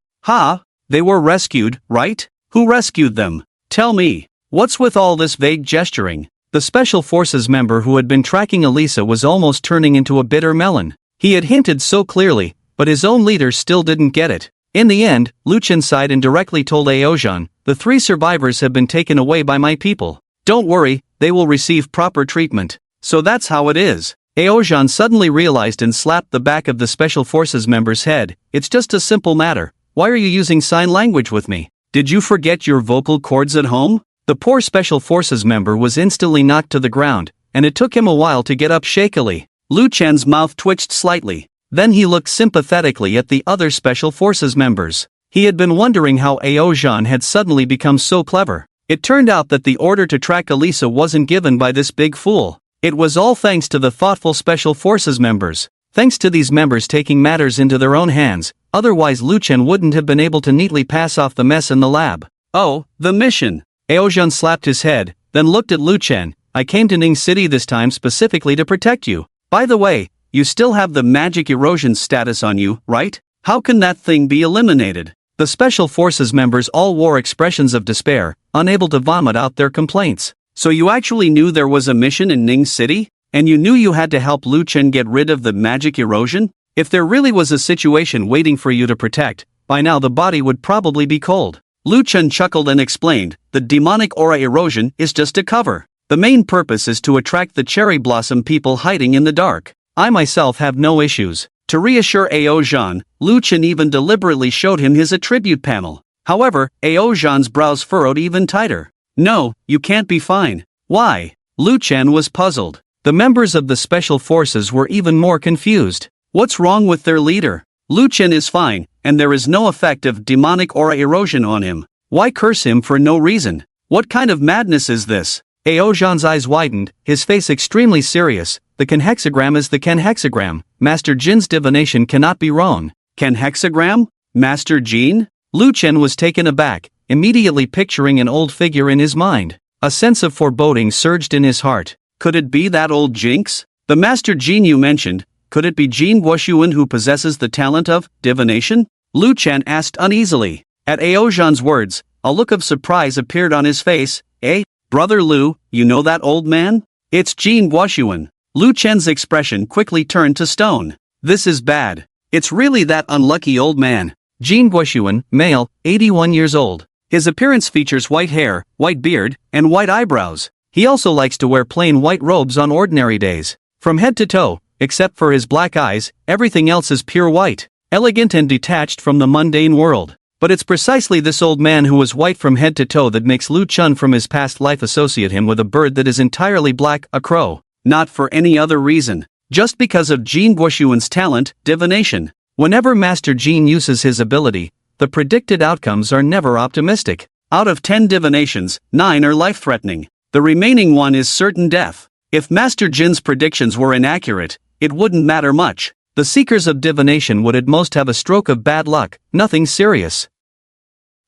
They were rescued, right? Who rescued them? Tell me. What's with all this vague gesturing?" The Special Forces member who had been tracking Elisa was almost turning into a bitter melon. He had hinted so clearly, but his own leader still didn't get it. In the end, Lu Chen sighed and directly told Aozhan, "The 3 survivors have been taken away by my people. Don't worry, they will receive proper treatment." "So that's how it is." Aozhan suddenly realized and slapped the back of the Special Forces member's head. "It's just a simple matter. Why are you using sign language with me? Did you forget your vocal cords at home?" The poor Special Forces member was instantly knocked to the ground, and it took him a while to get up shakily. Lu Chen's mouth twitched slightly. Then he looked sympathetically at the other Special Forces members. He had been wondering how Aozhan had suddenly become so clever. It turned out that the order to track Elisa wasn't given by this big fool. It was all thanks to the thoughtful Special Forces members. Thanks to these members taking matters into their own hands, otherwise Lu Chen wouldn't have been able to neatly pass off the mess in the lab. Oh, the mission. Aozhan slapped his head, then looked at Lu Chen. I came to Ning City this time specifically to protect you. By the way, you still have the magic erosion status on you, right? How can that thing be eliminated? The Special Forces members all wore expressions of despair, unable to vomit out their complaints. So you actually knew there was a mission in Ning City? And you knew you had to help Lu Chen get rid of the magic erosion? If there really was a situation waiting for you to protect, by now the body would probably be cold. Lu Chen chuckled and explained, the demonic aura erosion is just a cover. The main purpose is to attract the cherry blossom people hiding in the dark. I myself have no issues. To reassure Aozhan, Lu Chen even deliberately showed him his attribute panel. However, Aozhan's brows furrowed even tighter. No, you can't be fine. Why? Lu Chen was puzzled. The members of the Special Forces were even more confused. What's wrong with their leader? Lu Chen is fine, and there is no effect of demonic aura erosion on him. Why curse him for no reason? What kind of madness is this? Aozhan's eyes widened, his face extremely serious. The Kenhexagram is the Kenhexagram. Master Jin's divination cannot be wrong. Kenhexagram? Master Jin? Lu Chen was taken aback, immediately picturing an old figure in his mind. A sense of foreboding surged in his heart. Could it be that old jinx? The Master Jin you mentioned, could it be Jin Guoshuan who possesses the talent of divination? Lu Chen asked uneasily. At Aozhan's words, a look of surprise appeared on his face. Eh? Brother Lu, you know that old man? It's Jin Guoshuan. Lu Chen's expression quickly turned to stone. This is bad. It's really that unlucky old man. Jin Guoshuan, male, 81 years old. His appearance features white hair, white beard, and white eyebrows. He also likes to wear plain white robes on ordinary days. From head to toe, except for his black eyes, everything else is pure white, elegant and detached from the mundane world. But it's precisely this old man who was white from head to toe that makes Lu Chen from his past life associate him with a bird that is entirely black, a crow. Not for any other reason. Just because of Jin Guoshuan's talent, divination. Whenever Master Jin uses his ability, the predicted outcomes are never optimistic. Out of 10 divinations, 9 are life-threatening. The remaining one is certain death. If Master Jin's predictions were inaccurate, it wouldn't matter much. The seekers of divination would at most have a stroke of bad luck, nothing serious.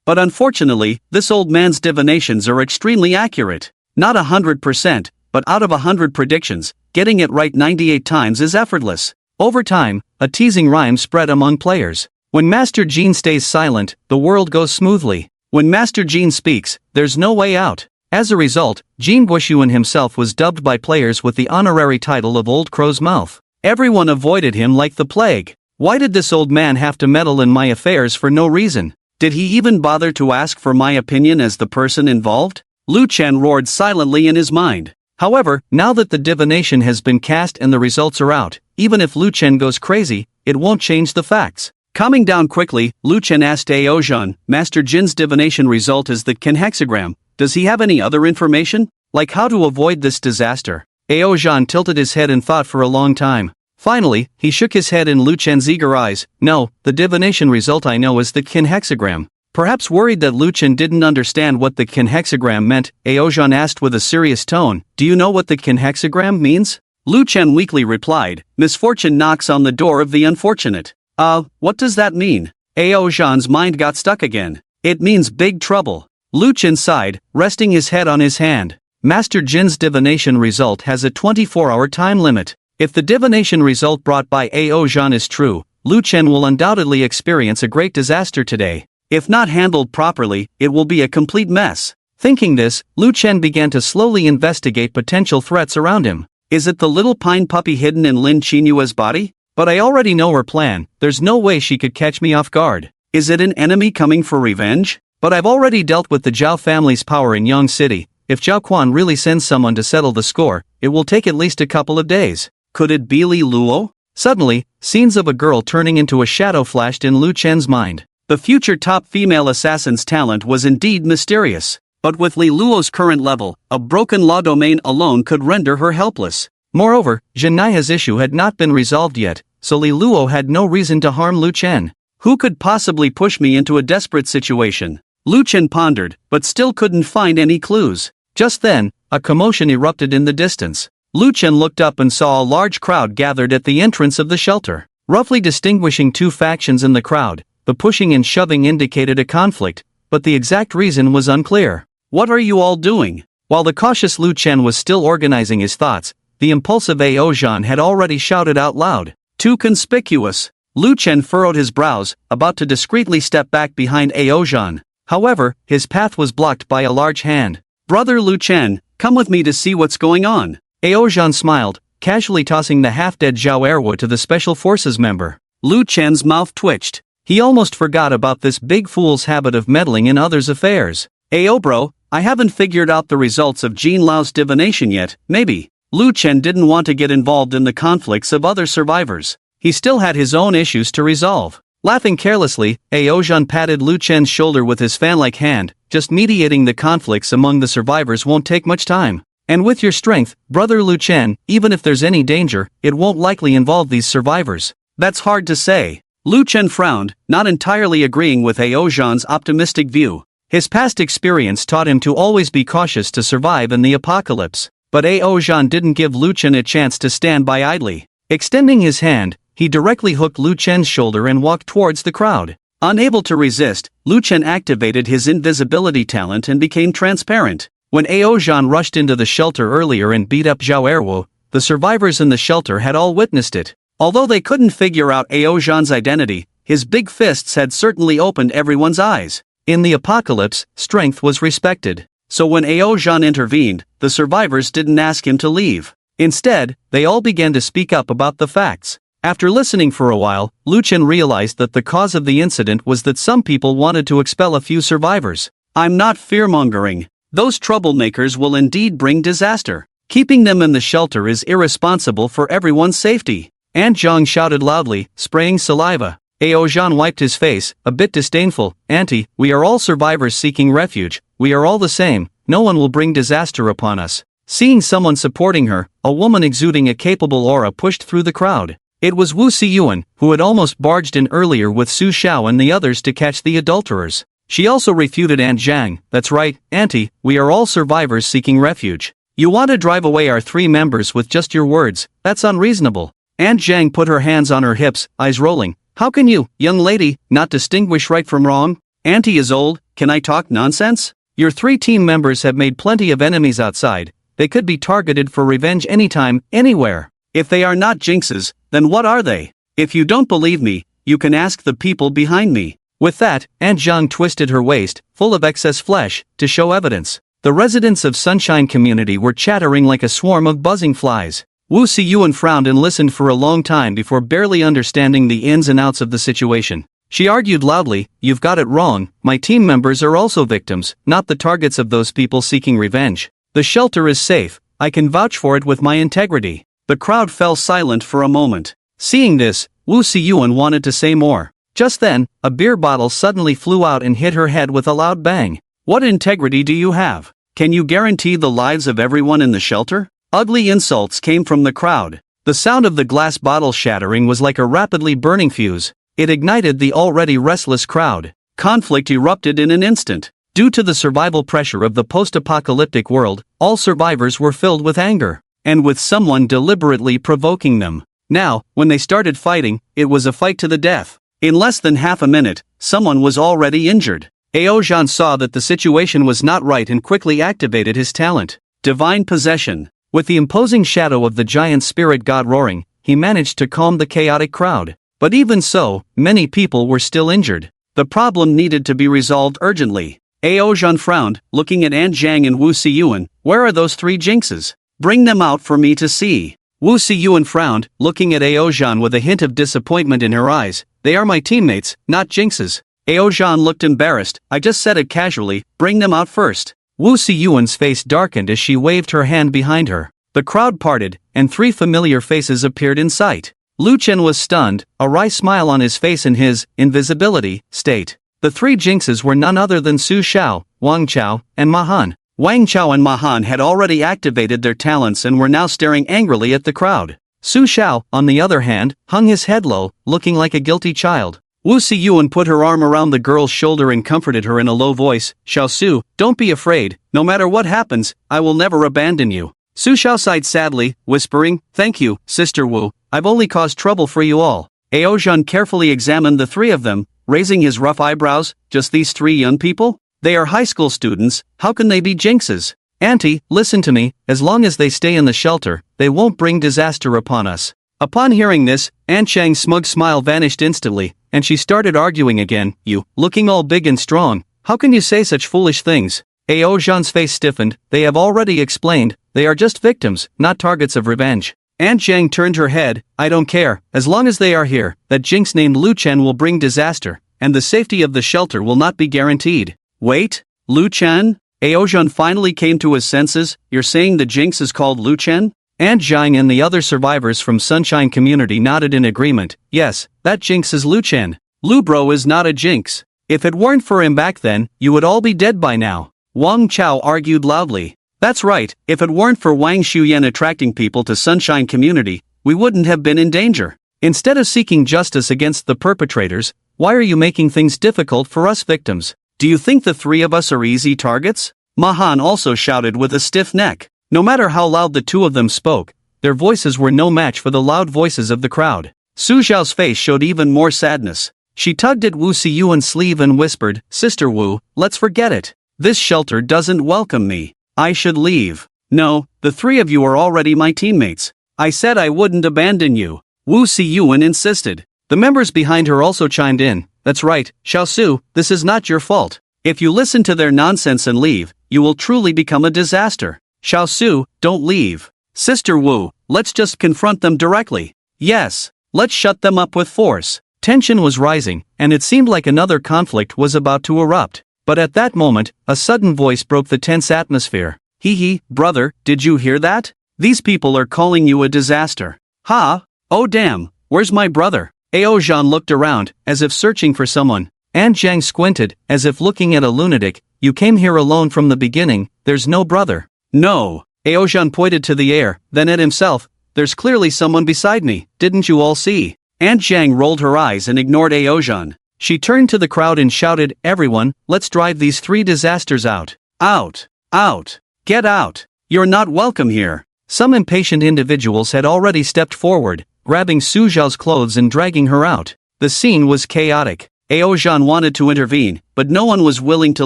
But unfortunately, this old man's divinations are extremely accurate. Not 100%, but out of 100 predictions, getting it right 98 times is effortless. Over time, a teasing rhyme spread among players. When Master Jin stays silent, the world goes smoothly. When Master Jin speaks, there's no way out. As a result, Jin Guoshuan himself was dubbed by players with the honorary title of Old Crow's Mouth. Everyone avoided him like the plague. Why did this old man have to meddle in my affairs for no reason? Did he even bother to ask for my opinion as the person involved? Lu Chen roared silently in his mind. However, now that the divination has been cast and the results are out, even if Lu Chen goes crazy, it won't change the facts. Calming down quickly, Lu Chen asked Aozhan, Master Jin's divination result is the Kenhexagram. Does he have any other information? Like how to avoid this disaster? Aozhan tilted his head and thought for a long time. Finally, he shook his head in Lu Chen's eager eyes. No, the divination result I know is the Kenhexagram. Perhaps worried that Lu Chen didn't understand what the Kenhexagram meant, Aozhan asked with a serious tone, do you know what the Kenhexagram means? Lu Chen weakly replied, misfortune knocks on the door of the unfortunate. What does that mean? Aozhan's mind got stuck again. It means big trouble. Lu Chen sighed, resting his head on his hand. Master Jin's divination result has a 24-hour time limit. If the divination result brought by Aozhan is true, Lu Chen will undoubtedly experience a great disaster today. If not handled properly, it will be a complete mess. Thinking this, Lu Chen began to slowly investigate potential threats around him. Is it the little pine puppy hidden in Lynn Qinyue's body? But I already know her plan, there's no way she could catch me off guard. Is it an enemy coming for revenge? But I've already dealt with the Zhao family's power in Yang City. If Zhao Quan really sends someone to settle the score, it will take at least a couple of days. Could it be Li Luo? Suddenly, scenes of a girl turning into a shadow flashed in Lu Chen's mind. The future top female assassin's talent was indeed mysterious. But with Li Luo's current level, a broken law domain alone could render her helpless. Moreover, Zhenai's issue had not been resolved yet, so Li Luo had no reason to harm Lu Chen. Who could possibly push me into a desperate situation? Lu Chen pondered, but still couldn't find any clues. Just then, a commotion erupted in the distance. Lu Chen looked up and saw a large crowd gathered at the entrance of the shelter. Roughly distinguishing two factions in the crowd, the pushing and shoving indicated a conflict, but the exact reason was unclear. What are you all doing? While the cautious Lu Chen was still organizing his thoughts, the impulsive Aozhan had already shouted out loud. Too conspicuous. Lu Chen furrowed his brows, about to discreetly step back behind Aozhan. However, his path was blocked by a large hand. Brother Lu Chen, come with me to see what's going on. Aozhan smiled, casually tossing the half-dead Xiao Wei to the Special Forces member. Lu Chen's mouth twitched. He almost forgot about this big fool's habit of meddling in others' affairs. Ayo bro, I haven't figured out the results of Jean Lao's divination yet, maybe. Lu Chen didn't want to get involved in the conflicts of other survivors. He still had his own issues to resolve. Laughing carelessly, Aozhan patted Lu Chen's shoulder with his fan-like hand. Just mediating the conflicts among the survivors won't take much time. And with your strength, brother Lu Chen, even if there's any danger, it won't likely involve these survivors. That's hard to say. Lu Chen frowned, not entirely agreeing with Aozhan's optimistic view. His past experience taught him to always be cautious to survive in the apocalypse. But Aozhan didn't give Lu Chen a chance to stand by idly. Extending his hand, he directly hooked Lu Chen's shoulder and walked towards the crowd. Unable to resist, Lu Chen activated his invisibility talent and became transparent. When Aozhan rushed into the shelter earlier and beat up Xiao Wei, the survivors in the shelter had all witnessed it. Although they couldn't figure out Aozhan's identity, his big fists had certainly opened everyone's eyes. In the apocalypse, strength was respected. So when Aozhan intervened, the survivors didn't ask him to leave. Instead, they all began to speak up about the facts. After listening for a while, Lu Chen realized that the cause of the incident was that some people wanted to expel a few survivors. I'm not fearmongering. Those troublemakers will indeed bring disaster. Keeping them in the shelter is irresponsible for everyone's safety. Aunt Zhang shouted loudly, spraying saliva. Aozhan wiped his face, a bit disdainful. Auntie, we are all survivors seeking refuge. We are all the same. No one will bring disaster upon us. Seeing someone supporting her, a woman exuding a capable aura pushed through the crowd. It was Wu Siyuan, who had almost barged in earlier with Su Xiao and the others to catch the adulterers. She also refuted Aunt Zhang. That's right, Auntie, we are all survivors seeking refuge. You want to drive away our 3 members with just your words? That's unreasonable. Aunt Zhang put her hands on her hips, eyes rolling. How can you, young lady, not distinguish right from wrong? Auntie is old, can I talk nonsense? Your 3 team members have made plenty of enemies outside. They could be targeted for revenge anytime, anywhere. If they are not jinxes, then what are they? If you don't believe me, you can ask the people behind me. With that, Aunt Zhang twisted her waist, full of excess flesh, to show evidence. The residents of Sunshine Community were chattering like a swarm of buzzing flies. Wu Siyuan frowned and listened for a long time before barely understanding the ins and outs of the situation. She argued loudly, you've got it wrong, my team members are also victims, not the targets of those people seeking revenge. The shelter is safe, I can vouch for it with my integrity. The crowd fell silent for a moment. Seeing this, Wu Siyuan wanted to say more. Just then, a beer bottle suddenly flew out and hit her head with a loud bang. What integrity do you have? Can you guarantee the lives of everyone in the shelter? Ugly insults came from the crowd. The sound of the glass bottle shattering was like a rapidly burning fuse. It ignited the already restless crowd. Conflict erupted in an instant. Due to the survival pressure of the post-apocalyptic world, all survivors were filled with anger, and with someone deliberately provoking them. Now, when they started fighting, it was a fight to the death. In less than half a minute, someone was already injured. Aozhan saw that the situation was not right and quickly activated his talent, Divine Possession. With the imposing shadow of the giant spirit god roaring, he managed to calm the chaotic crowd. But even so, many people were still injured. The problem needed to be resolved urgently. Aozhan frowned, looking at Aunt Zhang and Wu Siyuan. Where are those 3 jinxes? Bring them out for me to see. Wu Siyuan frowned, looking at Aozhan with a hint of disappointment in her eyes. They are my teammates, not jinxes. Aozhan looked embarrassed. I just said it casually, bring them out first. Wu Siyuan's face darkened as she waved her hand behind her. The crowd parted, and 3 familiar faces appeared in sight. Lu Chen was stunned, a wry smile on his face in his invisibility state. The 3 jinxes were none other than Su Xiao, Wang Chao, and Mahan. Wang Chao and Mahan had already activated their talents and were now staring angrily at the crowd. Su Xiao, on the other hand, hung his head low, looking like a guilty child. Wu Siyuan put her arm around the girl's shoulder and comforted her in a low voice. Xiao Su, don't be afraid, no matter what happens, I will never abandon you. Su Xiao sighed sadly, whispering, thank you, Sister Wu, I've only caused trouble for you all. Aozhan carefully examined the three of them, raising his rough eyebrows. Just these three young people? They are high school students, how can they be jinxes? Auntie, listen to me, as long as they stay in the shelter, they won't bring disaster upon us. Upon hearing this, Aunt Chang's smug smile vanished instantly, and she started arguing again. You, looking all big and strong, how can you say such foolish things? Ao Zhan's face stiffened. They have already explained, they are just victims, not targets of revenge. Aunt Zhang turned her head. I don't care, as long as they are here, that jinx named Lu Chen will bring disaster, and the safety of the shelter will not be guaranteed. Wait, Lu Chen? Ao Zhan finally came to his senses. You're saying the jinx is called Lu Chen? Aunt Zhang and the other survivors from Sunshine Community nodded in agreement. Yes, that jinx is Lu Chen. Lu Bro is not a jinx. If it weren't for him back then, you would all be dead by now. Wang Chao argued loudly. That's right, if it weren't for Wang Shuyan attracting people to Sunshine Community, we wouldn't have been in danger. Instead of seeking justice against the perpetrators, why are you making things difficult for us victims? Do you think the three of us are easy targets? Mahan also shouted with a stiff neck. No matter how loud the two of them spoke, their voices were no match for the loud voices of the crowd. Su Xiao's face showed even more sadness. She tugged at Wu Siyuan's sleeve and whispered, Sister Wu, let's forget it. This shelter doesn't welcome me. I should leave. No, the three of you are already my teammates. I said I wouldn't abandon you. Wu Siyuan insisted. The members behind her also chimed in. That's right, Xiao Su, this is not your fault. If you listen to their nonsense and leave, you will truly become a disaster. Xiao Su, don't leave. Sister Wu, let's just confront them directly. Yes, let's shut them up with force. Tension was rising, and it seemed like another conflict was about to erupt. But at that moment, a sudden voice broke the tense atmosphere. Hee, brother, did you hear that? These people are calling you a disaster. Ha? Oh damn, where's my brother? Ao Zhan looked around, as if searching for someone. Aunt Zhang squinted, as if looking at a lunatic. You came here alone from the beginning, there's no brother. No. Ao Zhan pointed to the air, then at himself. There's clearly someone beside me, didn't you all see? Aunt Zhang rolled her eyes and ignored Ao Zhan. She turned to the crowd and shouted, everyone, let's drive these three disasters out. Out. Out. Get out. You're not welcome here. Some impatient individuals had already stepped forward, grabbing Su Xiao's clothes and dragging her out. The scene was chaotic. Ao Zhan wanted to intervene, but no one was willing to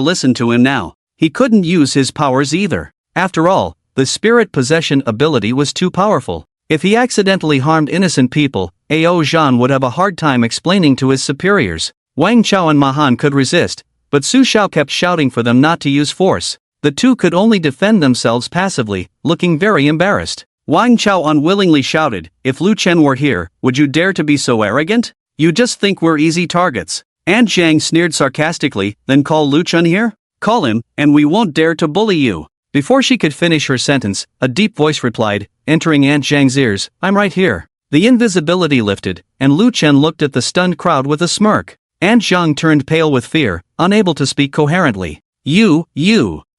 listen to him now. He couldn't use his powers either. After all, the spirit possession ability was too powerful. If he accidentally harmed innocent people, Ao Zhan would have a hard time explaining to his superiors. Wang Chao and Mahan could resist, but Su Xiao kept shouting for them not to use force. The two could only defend themselves passively, looking very embarrassed. Wang Chao unwillingly shouted, if Lu Chen were here, would you dare to be so arrogant? You just think we're easy targets. Aunt Zhang sneered sarcastically, then call Lu Chen here? Call him, and we won't dare to bully you. Before she could finish her sentence, a deep voice replied, entering Aunt Zhang's ears, I'm right here. The invisibility lifted, and Lu Chen looked at the stunned crowd with a smirk. Aunt Zhang turned pale with fear, unable to speak coherently. You.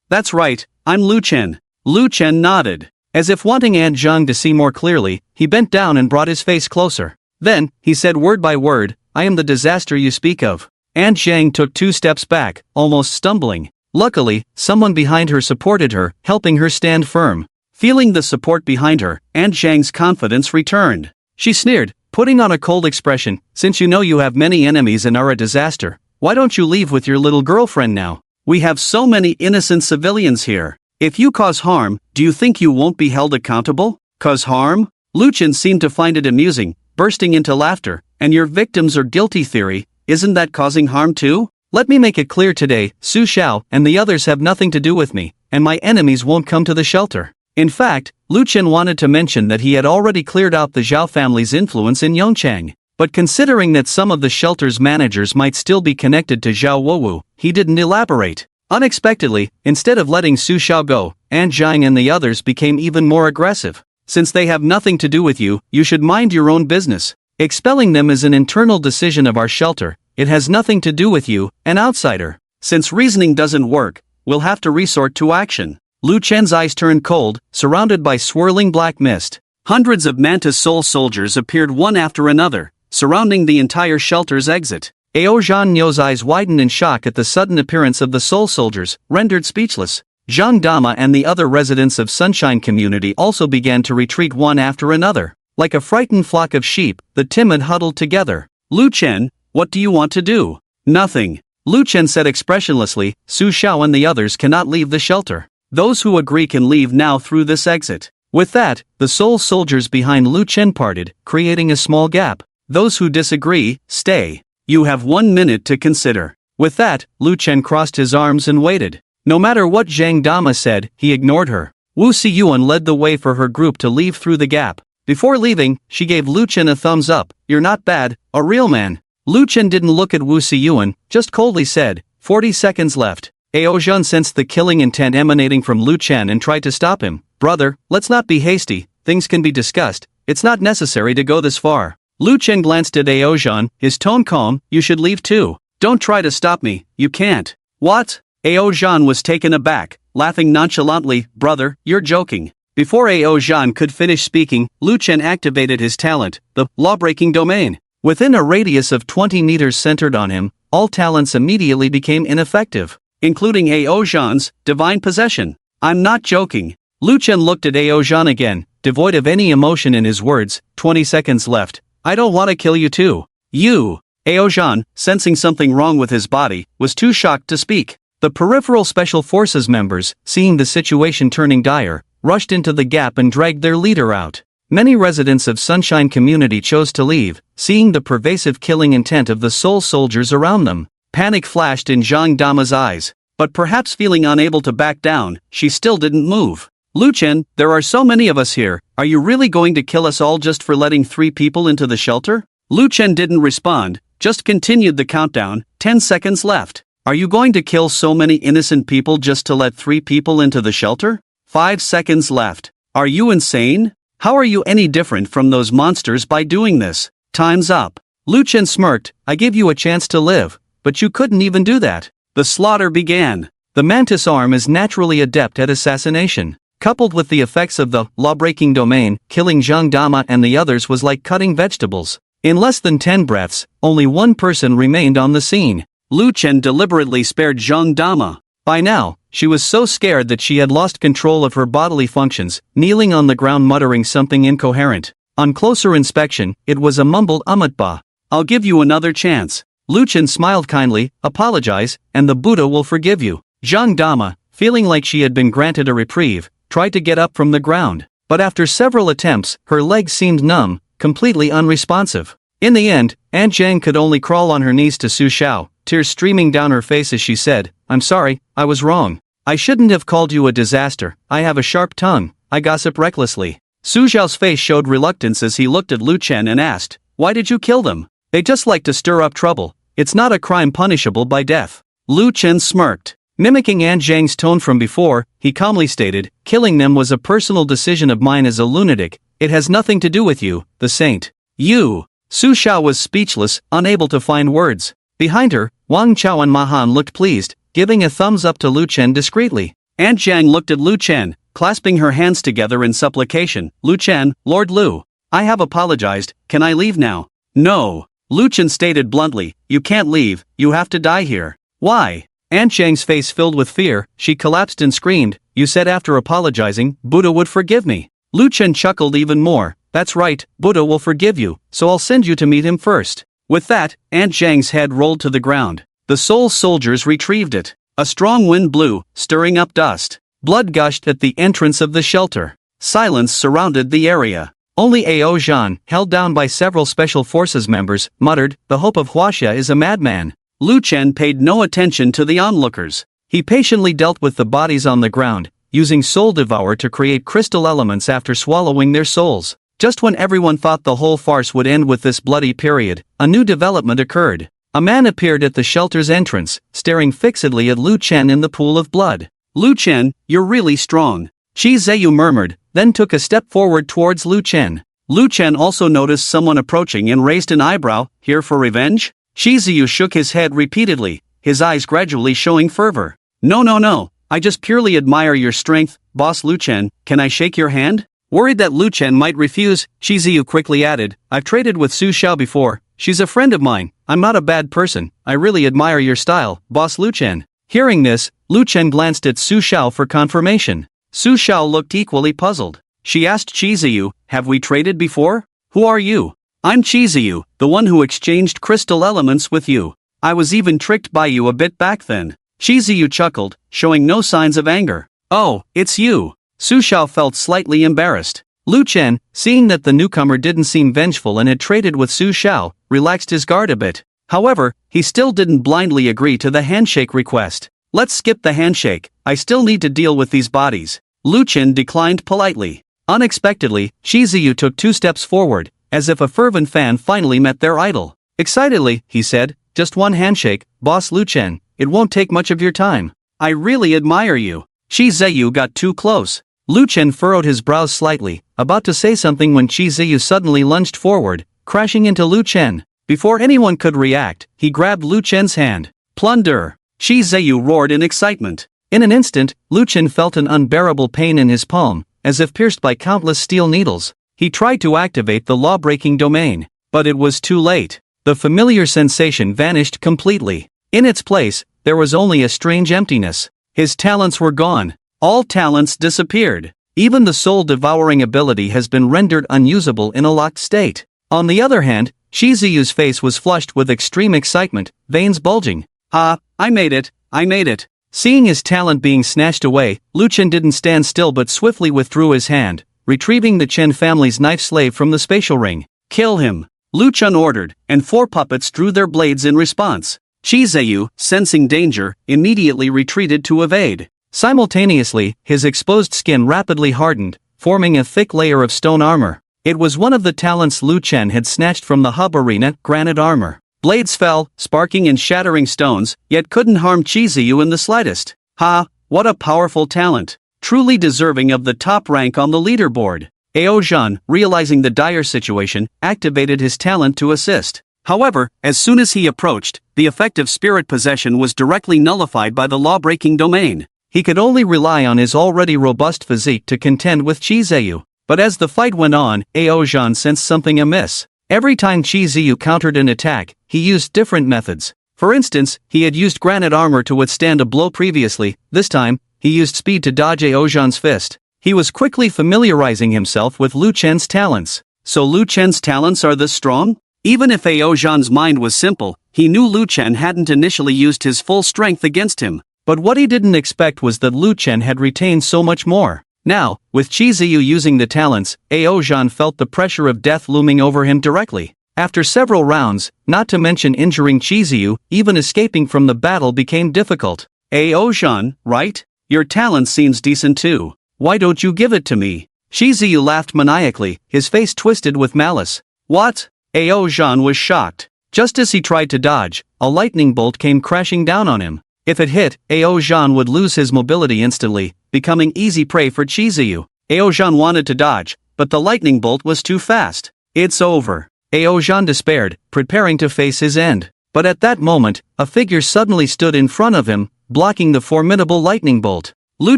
That's right, I'm Lu Chen. Lu Chen nodded. As if wanting Aunt Zhang to see more clearly, he bent down and brought his face closer. Then, he said word by word, I am the disaster you speak of. Aunt Zhang took 2 steps back, almost stumbling. Luckily, someone behind her supported her, helping her stand firm. Feeling the support behind her, Aunt Zhang's confidence returned. She sneered, putting on a cold expression, since you know you have many enemies and are a disaster, why don't you leave with your little girlfriend now? We have so many innocent civilians here. If you cause harm, do you think you won't be held accountable? Cause harm? Lu Chen seemed to find it amusing, bursting into laughter. And your victims are guilty theory, isn't that causing harm too? Let me make it clear today, Su Xiao and the others have nothing to do with me, and my enemies won't come to the shelter. In fact, Lu Chen wanted to mention that he had already cleared out the Zhao family's influence in Yongchang. But considering that some of the shelter's managers might still be connected to Xiao Wowu, he didn't elaborate. Unexpectedly, instead of letting Su Xiao go, Aunt Zhang and the others became even more aggressive. Since they have nothing to do with you, you should mind your own business. Expelling them is an internal decision of our shelter, it has nothing to do with you, an outsider. Since reasoning doesn't work, we'll have to resort to action. Lu Chen's eyes turned cold, surrounded by swirling black mist. Hundreds of Mantis Soul soldiers appeared one after another, surrounding the entire shelter's exit. Ao Zhan's eyes widened in shock at the sudden appearance of the soul soldiers, rendered speechless. Zhang Dama and the other residents of Sunshine Community also began to retreat one after another. Like a frightened flock of sheep, the timid huddled together. Lu Chen, what do you want to do? Nothing. Lu Chen said expressionlessly. Sushia and the others cannot leave the shelter. Those who agree can leave now through this exit. With that, the soul soldiers behind Lu Chen parted, creating a small gap. Those who disagree, stay. You have 1 minute to consider. With that, Lu Chen crossed his arms and waited. No matter what Zhang Dama said, he ignored her. Wu Xiyuan led the way for her group to leave through the gap. Before leaving, she gave Lu Chen a thumbs up. You're not bad, a real man. Lu Chen didn't look at Wu Xiyuan, just coldly said, 40 seconds left. Ao Zhan sensed the killing intent emanating from Lu Chen and tried to stop him. Brother, let's not be hasty, things can be discussed, it's not necessary to go this far. Lu Chen glanced at Ao Zhan, his tone calm, you should leave too. Don't try to stop me, you can't. What? Ao Zhan was taken aback, laughing nonchalantly, brother, you're joking. Before Ao Zhan could finish speaking, Lu Chen activated his talent, the law-breaking domain. Within a radius of 20 meters centered on him, all talents immediately became ineffective, including Ao Zhan's divine possession. I'm not joking. Lu Chen looked at Ao Zhan again, devoid of any emotion in his words. 20 seconds left. I don't want to kill you too. You. Ao Zhan, sensing something wrong with his body, was too shocked to speak. The peripheral special forces members, seeing the situation turning dire, rushed into the gap and dragged their leader out. Many residents of Sunshine Community chose to leave, seeing the pervasive killing intent of the soul soldiers around them. Panic flashed in Zhang Dama's eyes, but perhaps feeling unable to back down, she still didn't move. Lu Chen, there are so many of us here, are you really going to kill us all just for letting 3 people into the shelter? Lu Chen didn't respond, just continued the countdown. 10 seconds left. Are you going to kill so many innocent people just to let 3 people into the shelter? 5 seconds left. Are you insane? How are you any different from those monsters by doing this? Time's up. Lu Chen smirked, I give you a chance to live, but you couldn't even do that. The slaughter began. The mantis arm is naturally adept at assassination. Coupled with the effects of the law-breaking domain, killing Zhang Dama and the others was like cutting vegetables. In less than 10 breaths, only one person remained on the scene. Lu Chen deliberately spared Zhang Dama. By now, she was so scared that she had lost control of her bodily functions, kneeling on the ground muttering something incoherent. On closer inspection, it was a mumbled Amatba. I'll give you another chance. Lu Chen smiled kindly, apologize, and the Buddha will forgive you. Zhang Dama, feeling like she had been granted a reprieve, tried to get up from the ground. But after several attempts, her legs seemed numb, completely unresponsive. In the end, Aunt Zhang could only crawl on her knees to Sushia, tears streaming down her face as she said, I'm sorry, I was wrong. I shouldn't have called you a disaster, I have a sharp tongue, I gossip recklessly. Suxiao's face showed reluctance as he looked at Lu Chen and asked, why did you kill them? They just like to stir up trouble, it's not a crime punishable by death. Lu Chen smirked. Mimicking Aunt Zhang's tone from before, he calmly stated, killing them was a personal decision of mine as a lunatic, it has nothing to do with you, the saint. You. Sushia was speechless, unable to find words. Behind her, Wang Chao and Mahan looked pleased, giving a thumbs up to Lu Chen discreetly. Aunt Zhang looked at Lu Chen, clasping her hands together in supplication. Lu Chen, Lord Lu. I have apologized, can I leave now? No. Lu Chen stated bluntly, you can't leave, you have to die here. Why? Aunt Zhang's face filled with fear, she collapsed and screamed, you said after apologizing, Buddha would forgive me. Lu Chen chuckled even more, that's right, Buddha will forgive you, so I'll send you to meet him first. With that, Aunt Zhang's head rolled to the ground. The soul soldiers retrieved it. A strong wind blew, stirring up dust. Blood gushed at the entrance of the shelter. Silence surrounded the area. Only Ao Zhan, held down by several special forces members, muttered, the hope of Huaxia is a madman. Lu Chen paid no attention to the onlookers. He patiently dealt with the bodies on the ground, using Soul Devour to create crystal elements after swallowing their souls. Just when everyone thought the whole farce would end with this bloody period, a new development occurred. A man appeared at the shelter's entrance, staring fixedly at Lu Chen in the pool of blood. Lu Chen, you're really strong. Chi Zheyu murmured, then took a step forward towards Lu Chen. Lu Chen also noticed someone approaching and raised an eyebrow, here for revenge? Chi Zheyu shook his head repeatedly, his eyes gradually showing fervor. No, I just purely admire your strength, boss Lu Chen, can I shake your hand? Worried that Lu Chen might refuse, Chi Zheyu quickly added, I've traded with Sushia before, She's a friend of mine. I'm not a bad person. I really admire your style, Boss Lu Chen. Hearing this, Lu Chen glanced at Su Xiao for confirmation. Su Xiao looked equally puzzled. She asked Qi Ziyu, have we traded before? Who are you? I'm Qi Ziyu, the one who exchanged crystal elements with you. I was even tricked by you a bit back then. Qi Ziyu chuckled, showing no signs of anger. Oh, it's you. Su Xiao felt slightly embarrassed. Lu Chen, seeing that the newcomer didn't seem vengeful and had traded with Su Xiao, relaxed his guard a bit. However, he still didn't blindly agree to the handshake request. Let's skip the handshake, I still need to deal with these bodies. Lu Chen declined politely. Unexpectedly, Qi Ziyu took 2 steps forward, as if a fervent fan finally met their idol. Excitedly, he said, just one handshake, Boss Lu Chen, it won't take much of your time. I really admire you. Qi Ziyu got too close. Lu Chen furrowed his brows slightly, about to say something when Qi Ziyu suddenly lunged forward, crashing into Lu Chen. Before anyone could react, he grabbed Lu Chen's hand. Plunder! Qi Ziyu roared in excitement. In an instant, Lu Chen felt an unbearable pain in his palm, as if pierced by countless steel needles. He tried to activate the law-breaking domain, but it was too late. The familiar sensation vanished completely. In its place, there was only a strange emptiness. His talents were gone. All talents disappeared. Even the soul devouring ability has been rendered unusable in a locked state. On the other hand, Qi Ziyu's face was flushed with extreme excitement, veins bulging. Ah, I made it, I made it. Seeing his talent being snatched away, Lu Chen didn't stand still but swiftly withdrew his hand, retrieving the Chen family's knife slave from the spatial ring. Kill him, Lu Chen ordered, and 4 puppets drew their blades in response. Qi Ziyu, sensing danger, immediately retreated to evade. Simultaneously, his exposed skin rapidly hardened, forming a thick layer of stone armor. It was one of the talents Lu Chen had snatched from the hub arena, granite armor. Blades fell, sparking and shattering stones, yet couldn't harm Qi Ziyu in the slightest. Ha, what a powerful talent. Truly deserving of the top rank on the leaderboard. Ao Zhan, realizing the dire situation, activated his talent to assist. However, as soon as he approached, the effect of spirit possession was directly nullified by the law-breaking domain. He could only rely on his already robust physique to contend with Qi Ziyu. But as the fight went on, Ao Zhan sensed something amiss. Every time Qi Ziyu countered an attack, he used different methods. For instance, he had used granite armor to withstand a blow previously. This time, he used speed to dodge Ao Zhan's fist. He was quickly familiarizing himself with Lu Chen's talents. So Lu Chen's talents are this strong? Even if Ao Zhan's mind was simple, he knew Lu Chen hadn't initially used his full strength against him. But what he didn't expect was that Lu Chen had retained so much more. Now, with Qi Ziyu using the talents, Ao Zhan felt the pressure of death looming over him directly. After several rounds, not to mention injuring Qi Ziyu, even escaping from the battle became difficult. Ao Zhan, right? Your talent seems decent too. Why don't you give it to me? Qi Ziyu laughed maniacally, his face twisted with malice. What? Ao Zhan was shocked. Just as he tried to dodge, a lightning bolt came crashing down on him. If it hit, Ao Zhan would lose his mobility instantly, becoming easy prey for Qi Ziyu. Ao Zhan wanted to dodge, but the lightning bolt was too fast. It's over. Ao Zhan despaired, preparing to face his end. But at that moment, a figure suddenly stood in front of him, blocking the formidable lightning bolt. Lu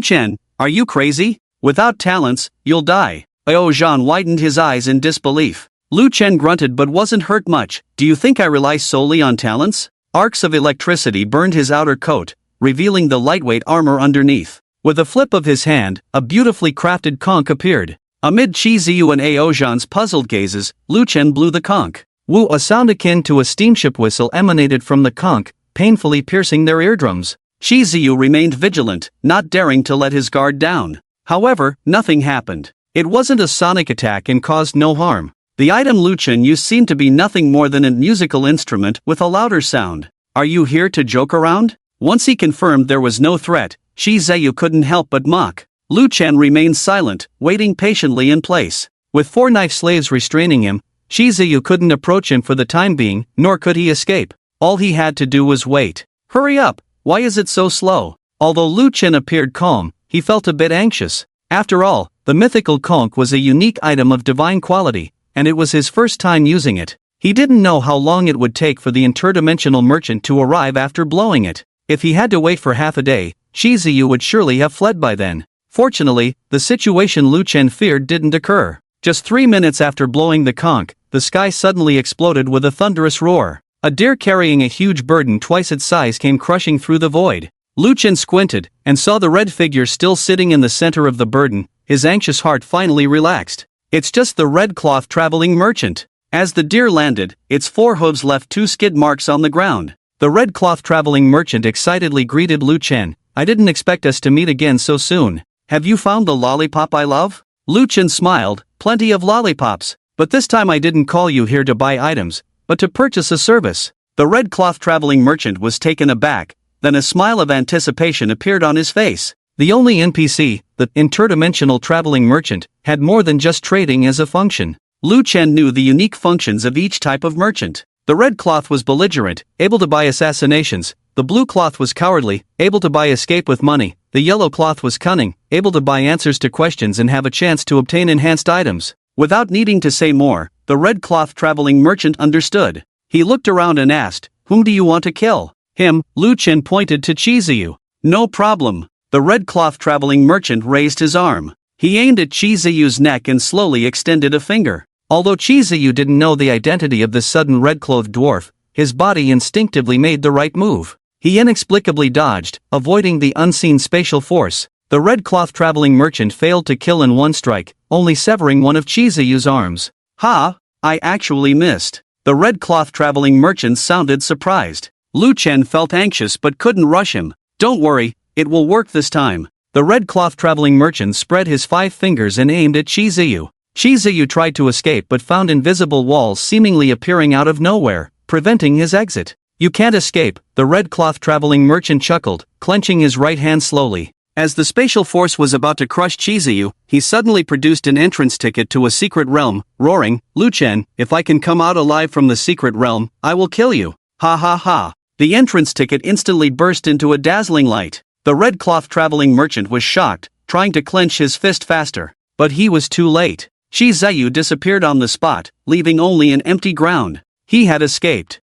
Chen, are you crazy? Without talents, you'll die. Ao Zhan widened his eyes in disbelief. Lu Chen grunted but wasn't hurt much. Do you think I rely solely on talents? Arcs of electricity burned his outer coat, revealing the lightweight armor underneath. With a flip of his hand, a beautifully crafted conch appeared. Amid Qi Ziyu and Ao Zhan's puzzled gazes, Lu Chen blew the conch. Woo! A sound akin to a steamship whistle emanated from the conch, painfully piercing their eardrums. Qi Ziyu remained vigilant, not daring to let his guard down. However, nothing happened. It wasn't a sonic attack and caused no harm. The item Lu Chen used seemed to be nothing more than a musical instrument with a louder sound. Are you here to joke around? Once he confirmed there was no threat, Qi Ziyu couldn't help but mock. Lu Chen remained silent, waiting patiently in place. With 4 knife slaves restraining him, Qi Ziyu couldn't approach him for the time being, nor could he escape. All he had to do was wait. Hurry up! Why is it so slow? Although Lu Chen appeared calm, he felt a bit anxious. After all, the mythical conch was a unique item of divine quality, and it was his first time using it. He didn't know how long it would take for the interdimensional merchant to arrive after blowing it. If he had to wait for half a day, Qi Ziyu would surely have fled by then. Fortunately, the situation Lu Chen feared didn't occur. Just 3 minutes after blowing the conch, the sky suddenly exploded with a thunderous roar. A deer carrying a huge burden twice its size came crushing through the void. Lu Chen squinted, and saw the red figure still sitting in the center of the burden. His anxious heart finally relaxed. It's just the red cloth traveling merchant. As the deer landed, its forehooves left 2 skid marks on the ground. The red cloth traveling merchant excitedly greeted Lu Chen. I didn't expect us to meet again so soon. Have you found the lollipop I love? Lu Chen smiled, plenty of lollipops. But this time I didn't call you here to buy items, but to purchase a service. The red cloth traveling merchant was taken aback, then a smile of anticipation appeared on his face. The only NPC, the interdimensional traveling merchant, had more than just trading as a function. Lu Chen knew the unique functions of each type of merchant. The red cloth was belligerent, able to buy assassinations. The blue cloth was cowardly, able to buy escape with money. The yellow cloth was cunning, able to buy answers to questions and have a chance to obtain enhanced items. Without needing to say more, the red cloth traveling merchant understood. He looked around and asked, "Whom do you want to kill?" Him. Lu Chen pointed to Chiziyu. "No problem." The red cloth traveling merchant raised his arm. He aimed at Chiziyu's neck and slowly extended a finger. Although Chiziyu didn't know the identity of this sudden red-clothed dwarf, his body instinctively made the right move. He inexplicably dodged, avoiding the unseen spatial force. The red cloth traveling merchant failed to kill in one strike, only severing one of Chiziyu's arms. "Ha! I actually missed." The red cloth traveling merchant sounded surprised. Lu Chen felt anxious but couldn't rush him. "Don't worry, it will work this time." The red cloth traveling merchant spread his 5 fingers and aimed at Chiziyu. Chiziyu tried to escape but found invisible walls seemingly appearing out of nowhere, preventing his exit. "You can't escape," the red cloth traveling merchant chuckled, clenching his right hand slowly. As the spatial force was about to crush Chiziyu, he suddenly produced an entrance ticket to a secret realm, roaring, "Lu Chen, if I can come out alive from the secret realm, I will kill you." Ha ha ha. The entrance ticket instantly burst into a dazzling light. The red cloth traveling merchant was shocked, trying to clench his fist faster. But he was too late. Chiziyu disappeared on the spot, leaving only an empty ground. He had escaped.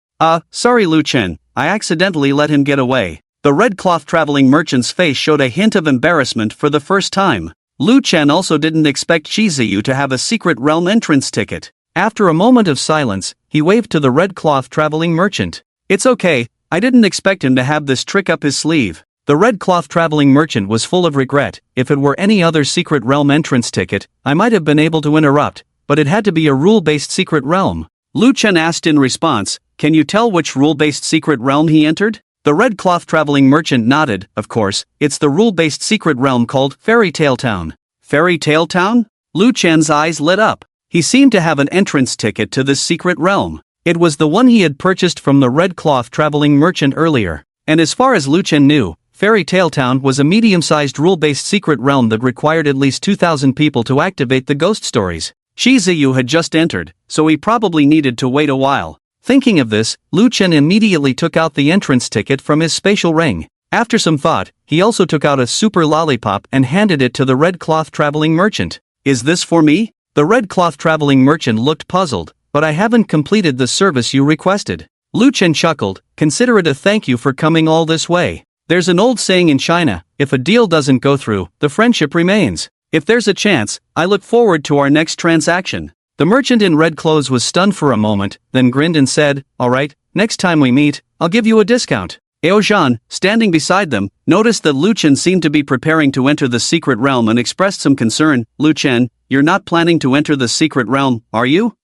Sorry Lu Chen, I accidentally let him get away." The red cloth traveling merchant's face showed a hint of embarrassment for the first time. Lu Chen also didn't expect Chiziyu to have a secret realm entrance ticket. After a moment of silence, he waved to the red cloth traveling merchant. "It's okay, I didn't expect him to have this trick up his sleeve." The red cloth traveling merchant was full of regret. If it were any other secret realm entrance ticket, I might have been able to interrupt, but it had to be a rule-based secret realm. Lu Chen asked in response, "Can you tell which rule-based secret realm he entered?" The red cloth traveling merchant nodded. "Of course, it's the rule-based secret realm called Fairy Tale Town." Fairy Tale Town? Lu Chen's eyes lit up. He seemed to have an entrance ticket to this secret realm. It was the one he had purchased from the red cloth traveling merchant earlier. And as far as Lu Chen knew, Fairy Tale Town was a medium-sized rule-based secret realm that required at least 2,000 people to activate the ghost stories. Chiziyu had just entered, so he probably needed to wait a while. Thinking of this, Lu Chen immediately took out the entrance ticket from his spatial ring. After some thought, he also took out a super lollipop and handed it to the red cloth traveling merchant. "Is this for me?" The red cloth traveling merchant looked puzzled. "But I haven't completed the service you requested." Lu Chen chuckled, "Consider it a thank you for coming all this way. There's an old saying in China, if a deal doesn't go through, the friendship remains. If there's a chance, I look forward to our next transaction." The merchant in red clothes was stunned for a moment, then grinned and said, "All right, next time we meet, I'll give you a discount." Eozhan, standing beside them, noticed that Lu Chen seemed to be preparing to enter the secret realm and expressed some concern. "Lu Chen, you're not planning to enter the secret realm, are you?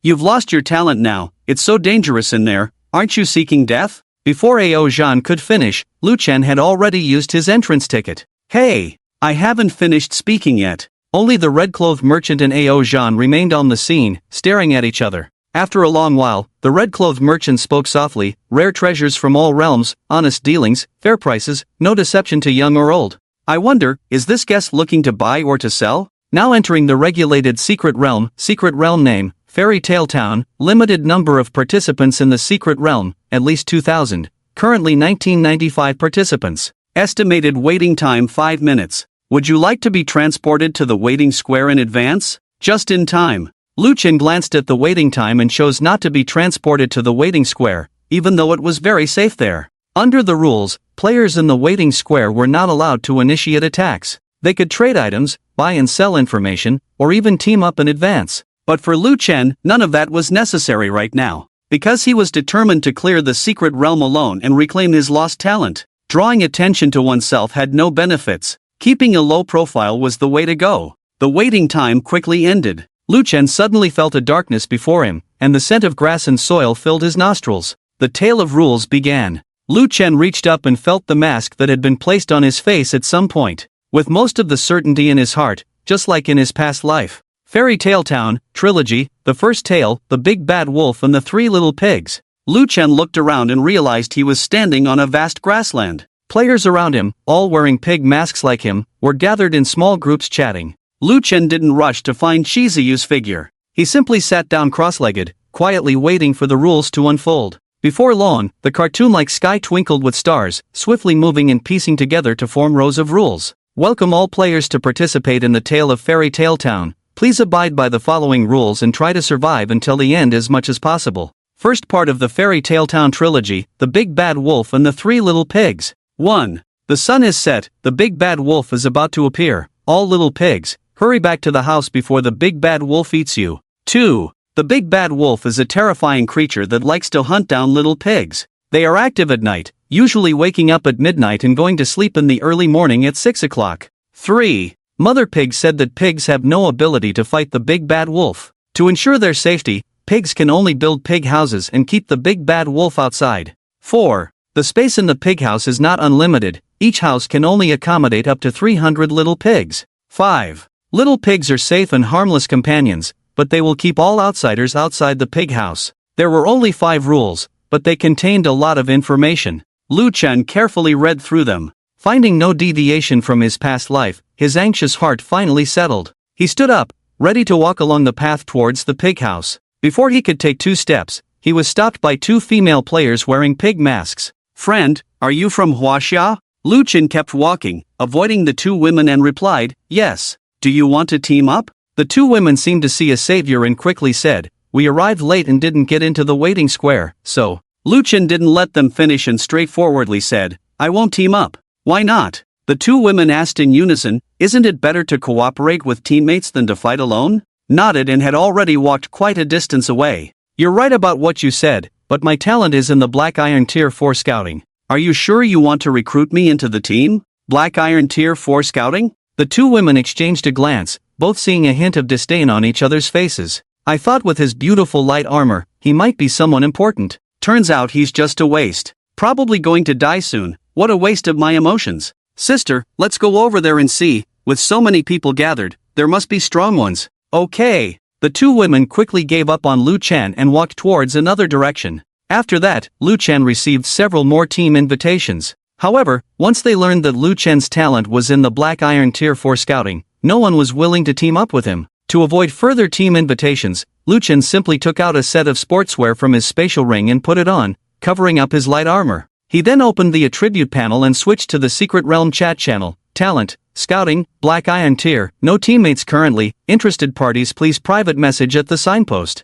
You've lost your talent now, it's so dangerous in there, aren't you seeking death?" Before Eozhan could finish, Lu Chen had already used his entrance ticket. "Hey, I haven't finished speaking yet." Only the red-clothed merchant and Eozhan remained on the scene, staring at each other. After a long while, the red-clothed merchant spoke softly, "Rare treasures from all realms, honest dealings, fair prices, no deception to young or old. I wonder, is this guest looking to buy or to sell?" Now entering the regulated secret realm name, Fairy Tale Town, limited number of participants in the secret realm, at least 2,000, currently 1995 participants. Estimated waiting time 5 minutes. Would you like to be transported to the waiting square in advance? Just in time. Lu Chen glanced at the waiting time and chose not to be transported to the waiting square, even though it was very safe there. Under the rules, players in the waiting square were not allowed to initiate attacks. They could trade items, buy and sell information, or even team up in advance. But for Lu Chen, none of that was necessary right now, because he was determined to clear the secret realm alone and reclaim his lost talent. Drawing attention to oneself had no benefits. Keeping a low profile was the way to go. The waiting time quickly ended. Lu Chen suddenly felt a darkness before him, and the scent of grass and soil filled his nostrils. The tale of rules began. Lu Chen reached up and felt the mask that had been placed on his face at some point. With most of the certainty in his heart, just like in his past life. Fairy Tale Town, Trilogy, The First Tale, The Big Bad Wolf and the Three Little Pigs. Lu Chen looked around and realized he was standing on a vast grassland. Players around him, all wearing pig masks like him, were gathered in small groups chatting. Lu Chen didn't rush to find Shizuyu's figure. He simply sat down cross-legged, quietly waiting for the rules to unfold. Before long, the cartoon-like sky twinkled with stars, swiftly moving and piecing together to form rows of rules. Welcome all players to participate in the tale of Fairy Tale Town. Please abide by the following rules and try to survive until the end as much as possible. First part of the Fairy Tale Town trilogy, The Big Bad Wolf and the Three Little Pigs. 1. The sun is set, the Big Bad Wolf is about to appear. All little pigs, hurry back to the house before the Big Bad Wolf eats you. 2. The Big Bad Wolf is a terrifying creature that likes to hunt down little pigs. They are active at night, usually waking up at midnight and going to sleep in the early morning at 6 o'clock. 3. Mother Pig said that pigs have no ability to fight the Big Bad Wolf. To ensure their safety, pigs can only build pig houses and keep the Big Bad Wolf outside. 4. The space in the pig house is not unlimited, each house can only accommodate up to 300 little pigs. 5. Little pigs are safe and harmless companions, but they will keep all outsiders outside the pig house. There were only 5 rules, but they contained a lot of information. Lu Chen carefully read through them. Finding no deviation from his past life, his anxious heart finally settled. He stood up, ready to walk along the path towards the pig house. Before he could take 2 steps, he was stopped by 2 female players wearing pig masks. Friend, are you from Huaxia? Lu Chen kept walking, avoiding the 2 women and replied, yes. Do you want to team up? The 2 women seemed to see a savior and quickly said, we arrived late and didn't get into the waiting square, so. Lu Chen didn't let them finish and straightforwardly said, I won't team up. Why not? The 2 women asked in unison, isn't it better to cooperate with teammates than to fight alone? Nodded and had already walked quite a distance away. You're right about what you said, but my talent is in the Black Iron Tier 4 scouting. Are you sure you want to recruit me into the team? Black Iron Tier 4 scouting? The 2 women exchanged a glance, both seeing a hint of disdain on each other's faces. I thought with his beautiful light armor, he might be someone important. Turns out he's just a waste. Probably going to die soon. What a waste of my emotions. Sister, let's go over there and see. With so many people gathered, there must be strong ones. Okay. The 2 women quickly gave up on Lu Chen and walked towards another direction. After that, Lu Chen received several more team invitations. However, once they learned that Lu Chen's talent was in the Black Iron Tier 4 scouting, no one was willing to team up with him. To avoid further team invitations, Lu Chen simply took out a set of sportswear from his spatial ring and put it on, covering up his light armor. He then opened the attribute panel and switched to the Secret Realm chat channel. Talent, Scouting, Black Iron Tier, no teammates currently, interested parties please private message at the signpost.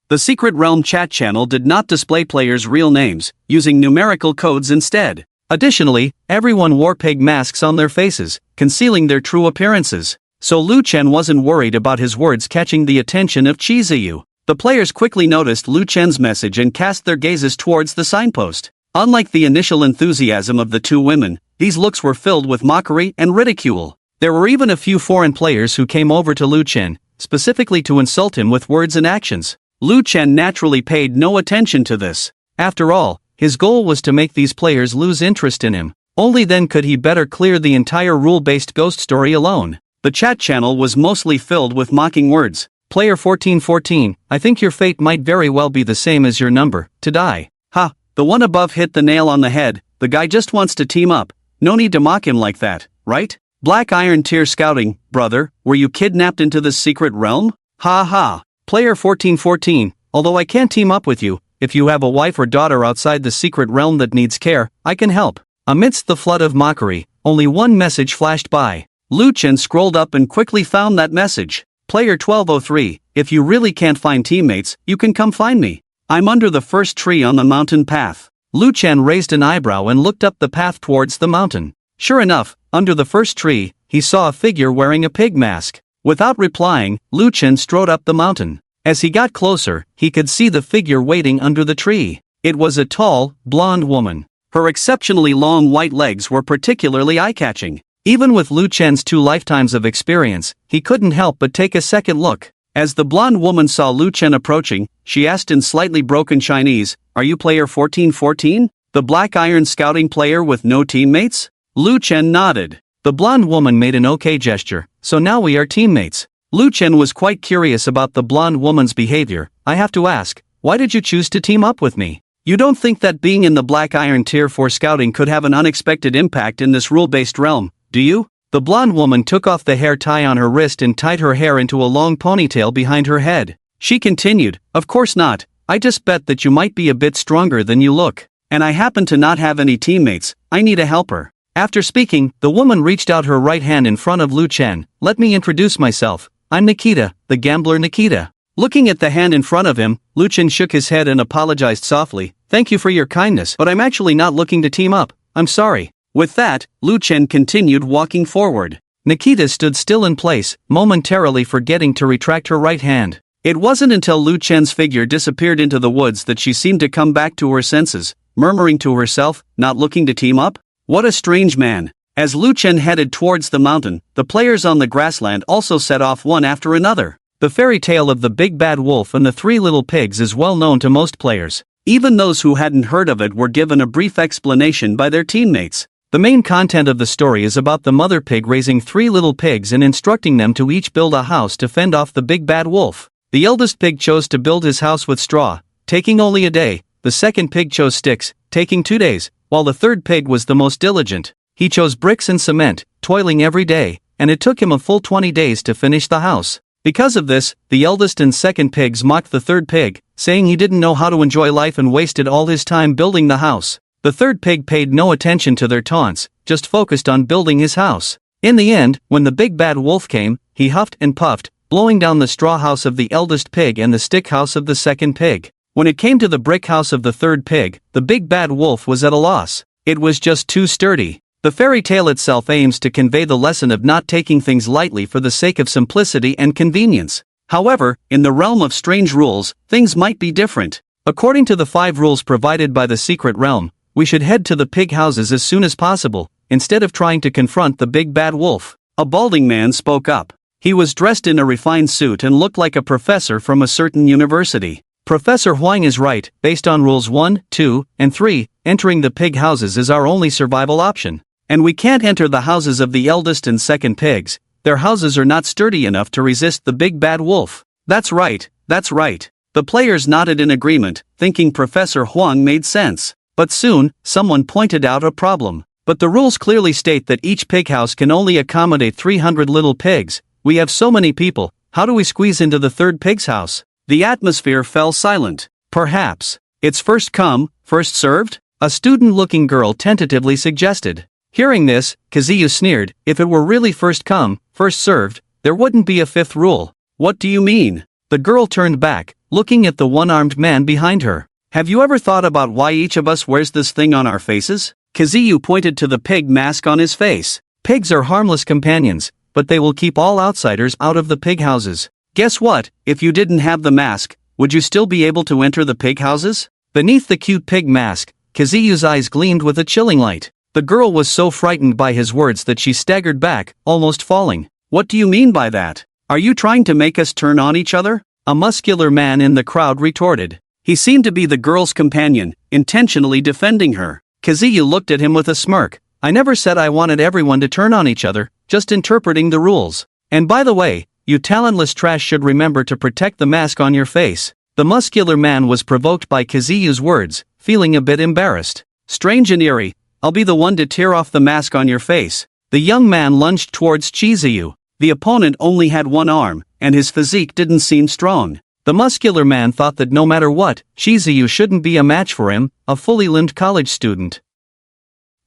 The Secret Realm chat channel did not display players' real names, using numerical codes instead. Additionally, everyone wore pig masks on their faces, concealing their true appearances. So Lu Chen wasn't worried about his words catching the attention of Chizuyu. The players quickly noticed Lu Chen's message and cast their gazes towards the signpost. Unlike the initial enthusiasm of the 2 women, these looks were filled with mockery and ridicule. There were even a few foreign players who came over to Lu Chen, specifically to insult him with words and actions. Lu Chen naturally paid no attention to this. After all, his goal was to make these players lose interest in him. Only then could he better clear the entire rule-based ghost story alone. The chat channel was mostly filled with mocking words. Player 1414, I think your fate might very well be the same as your number, to die. Ha, the one above hit the nail on the head, the guy just wants to team up. No need to mock him like that, right? Black Iron Tier scouting, brother, were you kidnapped into the secret realm? Ha ha. Player 1414, although I can't team up with you, if you have a wife or daughter outside the secret realm that needs care, I can help. Amidst the flood of mockery, only one message flashed by. Lu Chen scrolled up and quickly found that message. Player 1203, if you really can't find teammates, you can come find me. I'm under the first tree on the mountain path. Lu Chen raised an eyebrow and looked up the path towards the mountain. Sure enough, under the first tree, he saw a figure wearing a pig mask. Without replying, Lu Chen strode up the mountain. As he got closer, he could see the figure waiting under the tree. It was a tall, blonde woman. Her exceptionally long white legs were particularly eye-catching. Even with Lu Chen's 2 lifetimes of experience, he couldn't help but take a second look. As the blonde woman saw Lu Chen approaching, she asked in slightly broken Chinese, "Are you player 1414? The Black Iron scouting player with no teammates?" Lu Chen nodded. The blonde woman made an okay gesture, "So now we are teammates." Lu Chen was quite curious about the blonde woman's behavior. "I have to ask, why did you choose to team up with me? You don't think that being in the Black Iron Tier 4 scouting could have an unexpected impact in this rule-based realm, do you?" The blonde woman took off the hair tie on her wrist and tied her hair into a long ponytail behind her head. She continued, "Of course not, I just bet that you might be a bit stronger than you look. And I happen to not have any teammates, I need a helper." After speaking, the woman reached out her right hand in front of Lu Chen. "Let me introduce myself. I'm Nikita, the gambler Nikita." Looking at the hand in front of him, Lu Chen shook his head and apologized softly. "Thank you for your kindness, but I'm actually not looking to team up. I'm sorry." With that, Lu Chen continued walking forward. Nikita stood still in place, momentarily forgetting to retract her right hand. It wasn't until Lu Chen's figure disappeared into the woods that she seemed to come back to her senses, murmuring to herself, "Not looking to team up? What a strange man." As Lu Chen headed towards the mountain, the players on the grassland also set off one after another. The fairy tale of the Big Bad Wolf and the 3 Little Pigs is well known to most players. Even those who hadn't heard of it were given a brief explanation by their teammates. The main content of the story is about the mother pig raising 3 little pigs and instructing them to each build a house to fend off the big bad wolf. The eldest pig chose to build his house with straw, taking only a day. The second pig chose sticks, taking 2 days, while the third pig was the most diligent. He chose bricks and cement, toiling every day, and it took him a full 20 days to finish the house. Because of this, the eldest and second pigs mocked the third pig, saying he didn't know how to enjoy life and wasted all his time building the house. The third pig paid no attention to their taunts, just focused on building his house. In the end, when the big bad wolf came, he huffed and puffed, blowing down the straw house of the eldest pig and the stick house of the second pig. When it came to the brick house of the third pig, the big bad wolf was at a loss. It was just too sturdy. The fairy tale itself aims to convey the lesson of not taking things lightly for the sake of simplicity and convenience. However, in the realm of strange rules, things might be different. According to the 5 rules provided by the secret realm, we should head to the pig houses as soon as possible, instead of trying to confront the big bad wolf. A balding man spoke up. He was dressed in a refined suit and looked like a professor from a certain university. "Professor Huang is right. Based on rules 1, 2, and 3, entering the pig houses is our only survival option. And we can't enter the houses of the eldest and second pigs. Their houses are not sturdy enough to resist the big bad wolf." That's right, that's right. The players nodded in agreement, thinking Professor Huang made sense. But soon, someone pointed out a problem. "But the rules clearly state that each pig house can only accommodate 300 little pigs. We have so many people, how do we squeeze into the third pig's house?" The atmosphere fell silent. "Perhaps it's first come, first served?" a student-looking girl tentatively suggested. Hearing this, Kazuyu sneered. "If it were really first come, first served, there wouldn't be a 5th rule." "What do you mean?" The girl turned back, looking at the one-armed man behind her. "Have you ever thought about why each of us wears this thing on our faces?" Kazuyu pointed to the pig mask on his face. "Pigs are harmless companions, but they will keep all outsiders out of the pig houses. Guess what, if you didn't have the mask, would you still be able to enter the pig houses?" Beneath the cute pig mask, Kazuyu's eyes gleamed with a chilling light. The girl was so frightened by his words that she staggered back, almost falling. "What do you mean by that? Are you trying to make us turn on each other?" a muscular man in the crowd retorted. He seemed to be the girl's companion, intentionally defending her. Kazuyu looked at him with a smirk. "I never said I wanted everyone to turn on each other, just interpreting the rules. And by the way, you talentless trash should remember to protect the mask on your face." The muscular man was provoked by Kazuyu's words, feeling a bit embarrassed. "Strange and eerie, I'll be the one to tear off the mask on your face." The young man lunged towards Chizuyu. The opponent only had one arm, and his physique didn't seem strong. The muscular man thought that no matter what, Chizuyu shouldn't be a match for him, a fully limbed college student.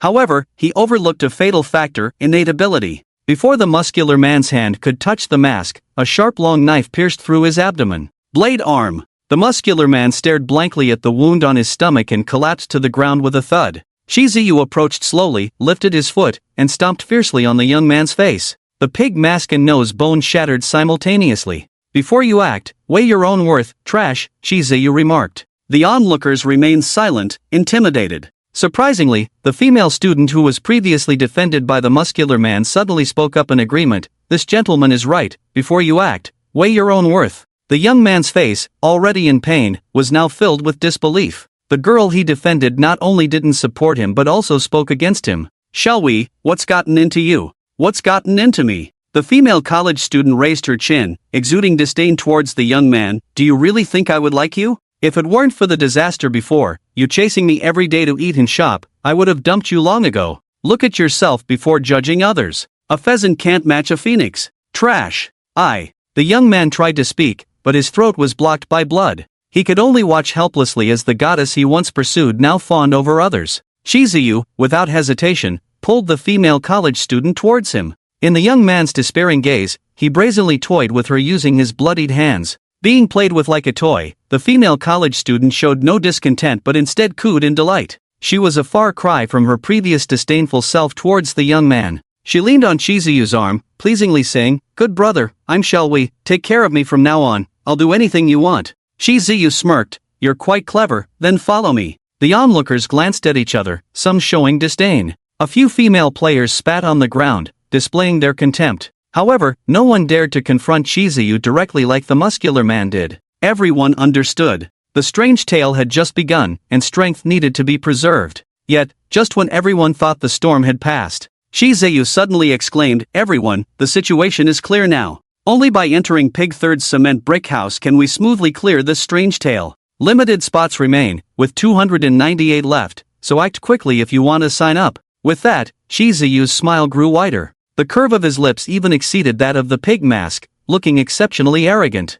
However, he overlooked a fatal factor: innate ability. Before the muscular man's hand could touch the mask, a sharp long knife pierced through his abdomen. Blade arm. The muscular man stared blankly at the wound on his stomach and collapsed to the ground with a thud. Chizuyu approached slowly, lifted his foot, and stomped fiercely on the young man's face. The pig mask and nose bone shattered simultaneously. Before you act, weigh your own worth, trash, Shizuyu remarked. The onlookers remained silent, intimidated. Surprisingly, the female student who was previously defended by the muscular man suddenly spoke up in agreement. This gentleman is right. Before you act, weigh your own worth. The young man's face, already in pain, was now filled with disbelief. The girl he defended not only didn't support him but also spoke against him. Xiao Wei, what's gotten into you? What's gotten into me? The female college student raised her chin, exuding disdain towards the young man. Do you really think I would like you? If it weren't for the disaster before, you chasing me every day to eat and shop, I would have dumped you long ago. Look at yourself before judging others. A pheasant can't match a phoenix. Trash. The young man tried to speak, but his throat was blocked by blood. He could only watch helplessly as the goddess he once pursued now fawned over others. Shizuyu, without hesitation, pulled the female college student towards him. In the young man's despairing gaze, he brazenly toyed with her using his bloodied hands. Being played with like a toy, the female college student showed no discontent but instead cooed in delight. She was a far cry from her previous disdainful self towards the young man. She leaned on Shizuyu's arm, pleasingly saying, "Good brother, I'm Xiao Wei, take care of me from now on, I'll do anything you want." Shizuyu smirked, "You're quite clever, then follow me." The onlookers glanced at each other, some showing disdain. A few female players spat on the ground, displaying their contempt. However, no one dared to confront Shizuyu directly like the muscular man did. Everyone understood. The strange tale had just begun, and strength needed to be preserved. Yet, just when everyone thought the storm had passed, Shizuyu suddenly exclaimed, "Everyone, the situation is clear now. Only by entering Pig Third's cement brick house can we smoothly clear this strange tale. Limited spots remain, with 298 left, so act quickly if you want to sign up." With that, Shizuyu's smile grew wider. The curve of his lips even exceeded that of the pig mask, looking exceptionally arrogant.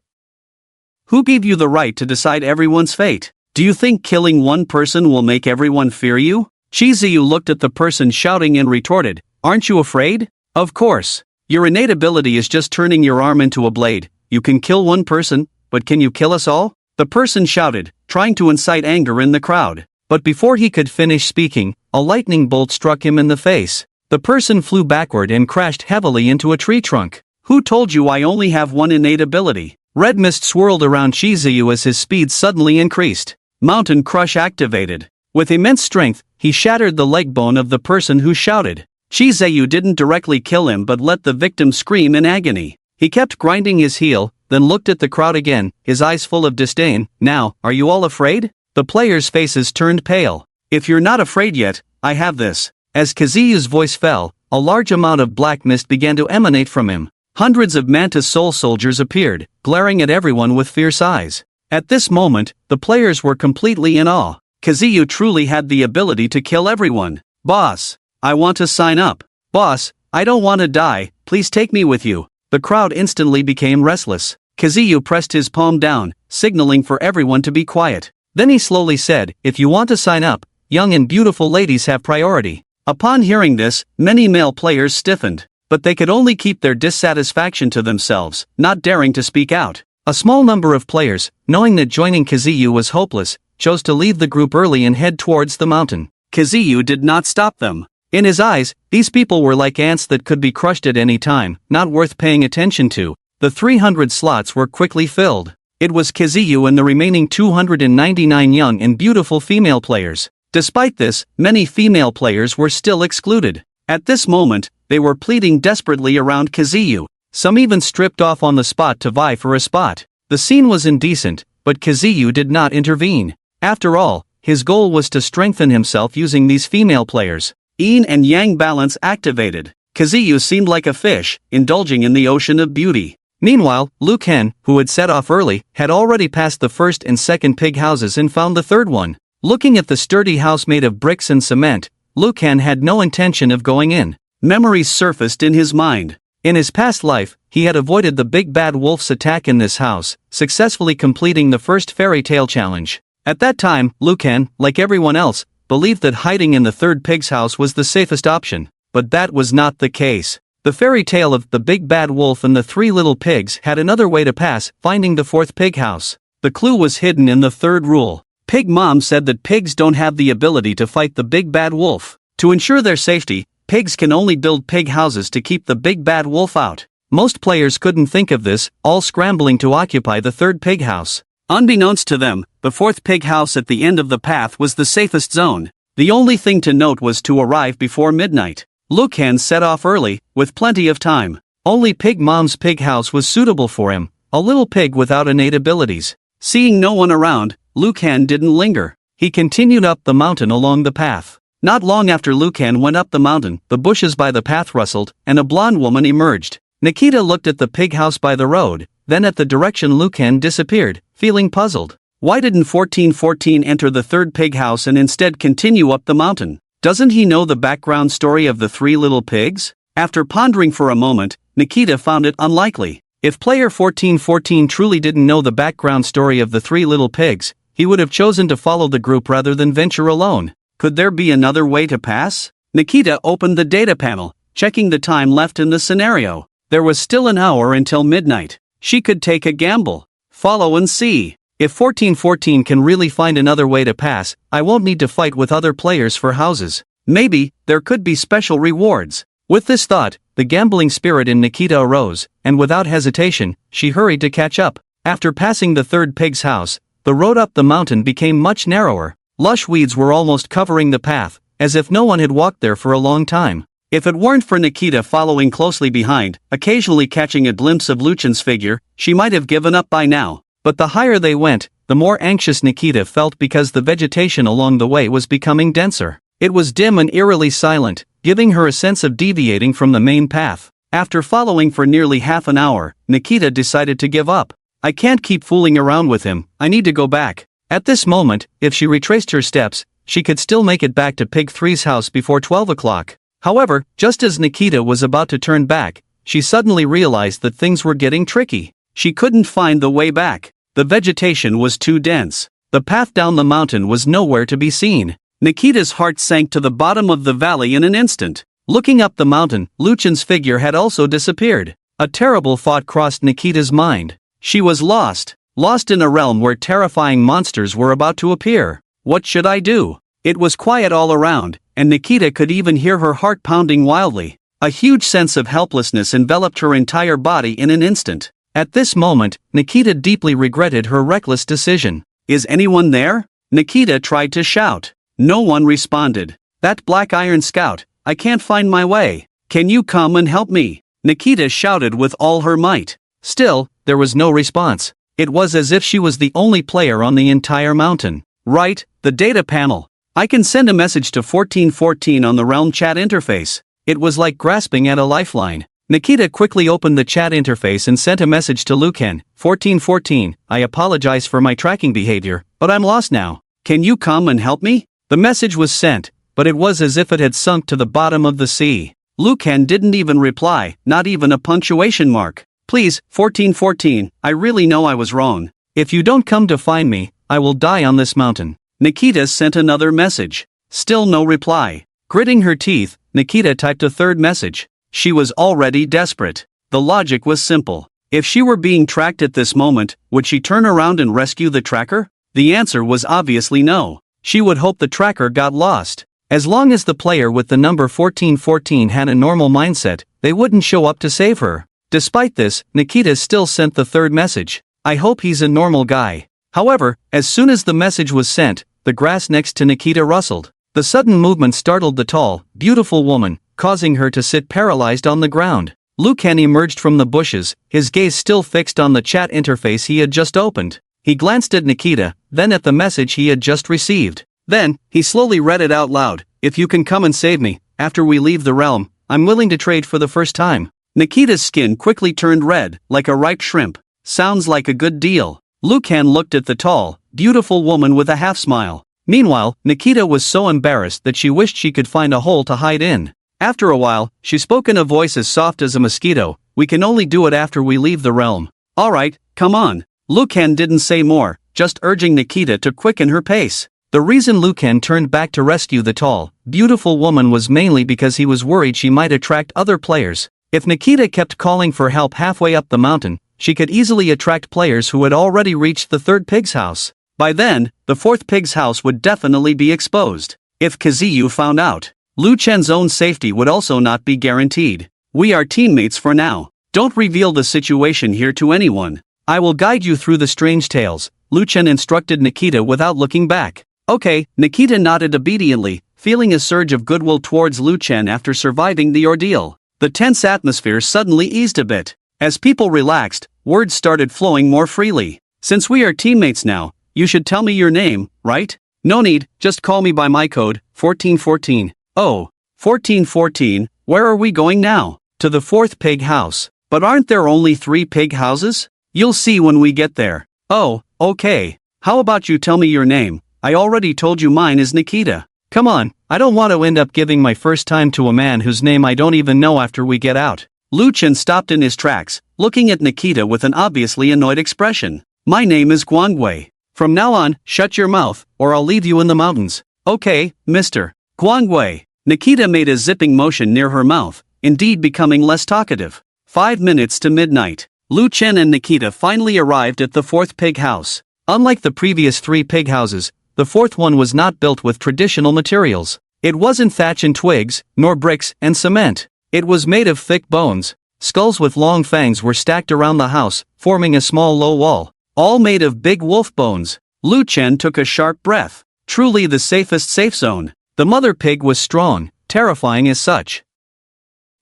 "Who gave you the right to decide everyone's fate? Do you think killing one person will make everyone fear you?" Shizuyu looked at the person shouting and retorted, "Aren't you afraid? Of course. Your innate ability is just turning your arm into a blade. You can kill one person, but can you kill us all?" The person shouted, trying to incite anger in the crowd. But before he could finish speaking, a lightning bolt struck him in the face. The person flew backward and crashed heavily into a tree trunk. "Who told you I only have one innate ability?" Red mist swirled around Shizuyu as his speed suddenly increased. Mountain Crush activated. With immense strength, he shattered the leg bone of the person who shouted. Shizuyu didn't directly kill him but let the victim scream in agony. He kept grinding his heel, then looked at the crowd again, his eyes full of disdain. "Now, are you all afraid?" The players' faces turned pale. "If you're not afraid yet, I have this." As Kazuyu's voice fell, a large amount of black mist began to emanate from him. Hundreds of mantis soul soldiers appeared, glaring at everyone with fierce eyes. At this moment, the players were completely in awe. Kazuyu truly had the ability to kill everyone. "Boss, I want to sign up. Boss, I don't want to die, please take me with you." The crowd instantly became restless. Kazuyu pressed his palm down, signaling for everyone to be quiet. Then he slowly said, "If you want to sign up, young and beautiful ladies have priority." Upon hearing this, many male players stiffened, but they could only keep their dissatisfaction to themselves, not daring to speak out. A small number of players, knowing that joining Kazuyu was hopeless, chose to leave the group early and head towards the mountain. Kazuyu did not stop them. In his eyes, these people were like ants that could be crushed at any time, not worth paying attention to. The 300 slots were quickly filled. It was Kazuyu and the remaining 299 young and beautiful female players. Despite this, many female players were still excluded. At this moment, they were pleading desperately around Kazuyu. Some even stripped off on the spot to vie for a spot. The scene was indecent, but Kazuyu did not intervene. After all, his goal was to strengthen himself using these female players. Yin and Yang balance activated. Kazuyu seemed like a fish, indulging in the ocean of beauty. Meanwhile, Liu Ken, who had set off early, had already passed the first and second pig houses and found the third one. Looking at the sturdy house made of bricks and cement, Liu Ken had no intention of going in. Memories surfaced in his mind. In his past life, he had avoided the big bad wolf's attack in this house, successfully completing the first fairy tale challenge. At that time, Liu Ken, like everyone else, believed that hiding in the third pig's house was the safest option. But that was not the case. The fairy tale of the big bad wolf and the three little pigs had another way to pass, finding the fourth pig house. The clue was hidden in the third rule. Pig Mom said that pigs don't have the ability to fight the big bad wolf. To ensure their safety, Pigs can only build pig houses to keep the big bad wolf out. Most players couldn't think of this, all scrambling to occupy the third pig house. Unbeknownst to them, the fourth pig house at the end of the path was the safest zone. The only thing to note was to arrive before midnight. Lucan set off early, with plenty of time. Only Pig Mom's pig house was suitable for him, a little pig without innate abilities. Seeing no one around, Lucan didn't linger. He continued up the mountain along the path. Not long after Lucan went up the mountain, the bushes by the path rustled, and a blonde woman emerged. Nikita looked at the pig house by the road, then at the direction Lucan disappeared, feeling puzzled. Why didn't 1414 enter the third pig house and instead continue up the mountain? Doesn't he know the background story of the three little pigs? After pondering for a moment, Nikita found it unlikely. If player 1414 truly didn't know the background story of the three little pigs, he would have chosen to follow the group rather than venture alone. Could there be another way to pass? Nikita opened the data panel, checking the time left in the scenario. There was still an hour until midnight. She could take a gamble. Follow and see. If 1414 can really find another way to pass, I won't need to fight with other players for houses. Maybe there could be special rewards. With this thought, the gambling spirit in Nikita arose, and without hesitation, she hurried to catch up. After passing the third pig's house, the road up the mountain became much narrower. Lush weeds were almost covering the path, as if no one had walked there for a long time. If it weren't for Nikita following closely behind, occasionally catching a glimpse of Luchan's figure, she might have given up by now. But the higher they went, the more anxious Nikita felt because the vegetation along the way was becoming denser. It was dim and eerily silent, giving her a sense of deviating from the main path. After following for nearly half an hour, Nikita decided to give up. I can't keep fooling around with him, I need to go back. At this moment, if she retraced her steps, she could still make it back to Pig 3's house before 12 o'clock. However, just as Nikita was about to turn back, she suddenly realized that things were getting tricky. She couldn't find the way back. The vegetation was too dense. The path down the mountain was nowhere to be seen. Nikita's heart sank to the bottom of the valley in an instant. Looking up the mountain, Luchan's figure had also disappeared. A terrible thought crossed Nikita's mind. She was lost. Lost in a realm where terrifying monsters were about to appear. What should I do? It was quiet all around, and Nikita could even hear her heart pounding wildly. A huge sense of helplessness enveloped her entire body in an instant. At this moment, Nikita deeply regretted her reckless decision. Is anyone there? Nikita tried to shout. No one responded. That black iron scout, I can't find my way. Can you come and help me? Nikita shouted with all her might. Still, there was no response. It was as if she was the only player on the entire mountain. Right, the data panel. I can send a message to 1414 on the Realm chat interface. It was like grasping at a lifeline. Nikita quickly opened the chat interface and sent a message to Lucan. 1414, I apologize for my tracking behavior, but I'm lost now. Can you come and help me? The message was sent, but it was as if it had sunk to the bottom of the sea. Lucan didn't even reply, not even a punctuation mark. Please, 1414, I really know I was wrong. If you don't come to find me, I will die on this mountain. Nikita sent another message. Still no reply. Gritting her teeth, Nikita typed a third message. She was already desperate. The logic was simple. If she were being tracked at this moment, would she turn around and rescue the tracker? The answer was obviously no. She would hope the tracker got lost. As long as the player with the number 1414 had a normal mindset, they wouldn't show up to save her. Despite this, Nikita still sent the third message. I hope he's a normal guy. However, as soon as the message was sent, the grass next to Nikita rustled. The sudden movement startled the tall, beautiful woman, causing her to sit paralyzed on the ground. Lucan emerged from the bushes, his gaze still fixed on the chat interface he had just opened. He glanced at Nikita, then at the message he had just received. Then, he slowly read it out loud. If you can come and save me, after we leave the realm, I'm willing to trade for the first time. Nikita's skin quickly turned red, like a ripe shrimp. Sounds like a good deal. Lucan looked at the tall, beautiful woman with a half-smile. Meanwhile, Nikita was so embarrassed that she wished she could find a hole to hide in. After a while, she spoke in a voice as soft as a mosquito. We can only do it after we leave the realm. Alright, come on. Lucan didn't say more, just urging Nikita to quicken her pace. The reason Lucan turned back to rescue the tall, beautiful woman was mainly because he was worried she might attract other players. If Nikita kept calling for help halfway up the mountain, she could easily attract players who had already reached the third pig's house. By then, the fourth pig's house would definitely be exposed. If Kazuyu found out, Lu Chen's own safety would also not be guaranteed. We are teammates for now. Don't reveal the situation here to anyone. I will guide you through the strange tales, Lu Chen instructed Nikita without looking back. Okay, Nikita nodded obediently, feeling a surge of goodwill towards Lu Chen after surviving the ordeal. The tense atmosphere suddenly eased a bit. As people relaxed, words started flowing more freely. Since we are teammates now, you should tell me your name, right? No need, just call me by my code, 1414. Oh, 1414, where are we going now? To the 4th pig house. But aren't there only 3 pig houses? You'll see when we get there. Oh, okay. How about you tell me your name? I already told you mine is Nikita. Come on, I don't want to end up giving my first time to a man whose name I don't even know after we get out. Lu Chen stopped in his tracks, looking at Nikita with an obviously annoyed expression. My name is Wei. From now on, shut your mouth, or I'll leave you in the mountains. Okay, Mr. Wei. Nikita made a zipping motion near her mouth, indeed becoming less talkative. 5 minutes to midnight. Lu Chen and Nikita finally arrived at the 4th pig house. Unlike the previous 3 pig houses, the 4th one was not built with traditional materials. It wasn't thatch and twigs, nor bricks and cement. It was made of thick bones. Skulls with long fangs were stacked around the house, forming a small low wall. All made of big wolf bones. Lu Chen took a sharp breath. Truly the safest safe zone. The mother pig was strong, terrifying as such.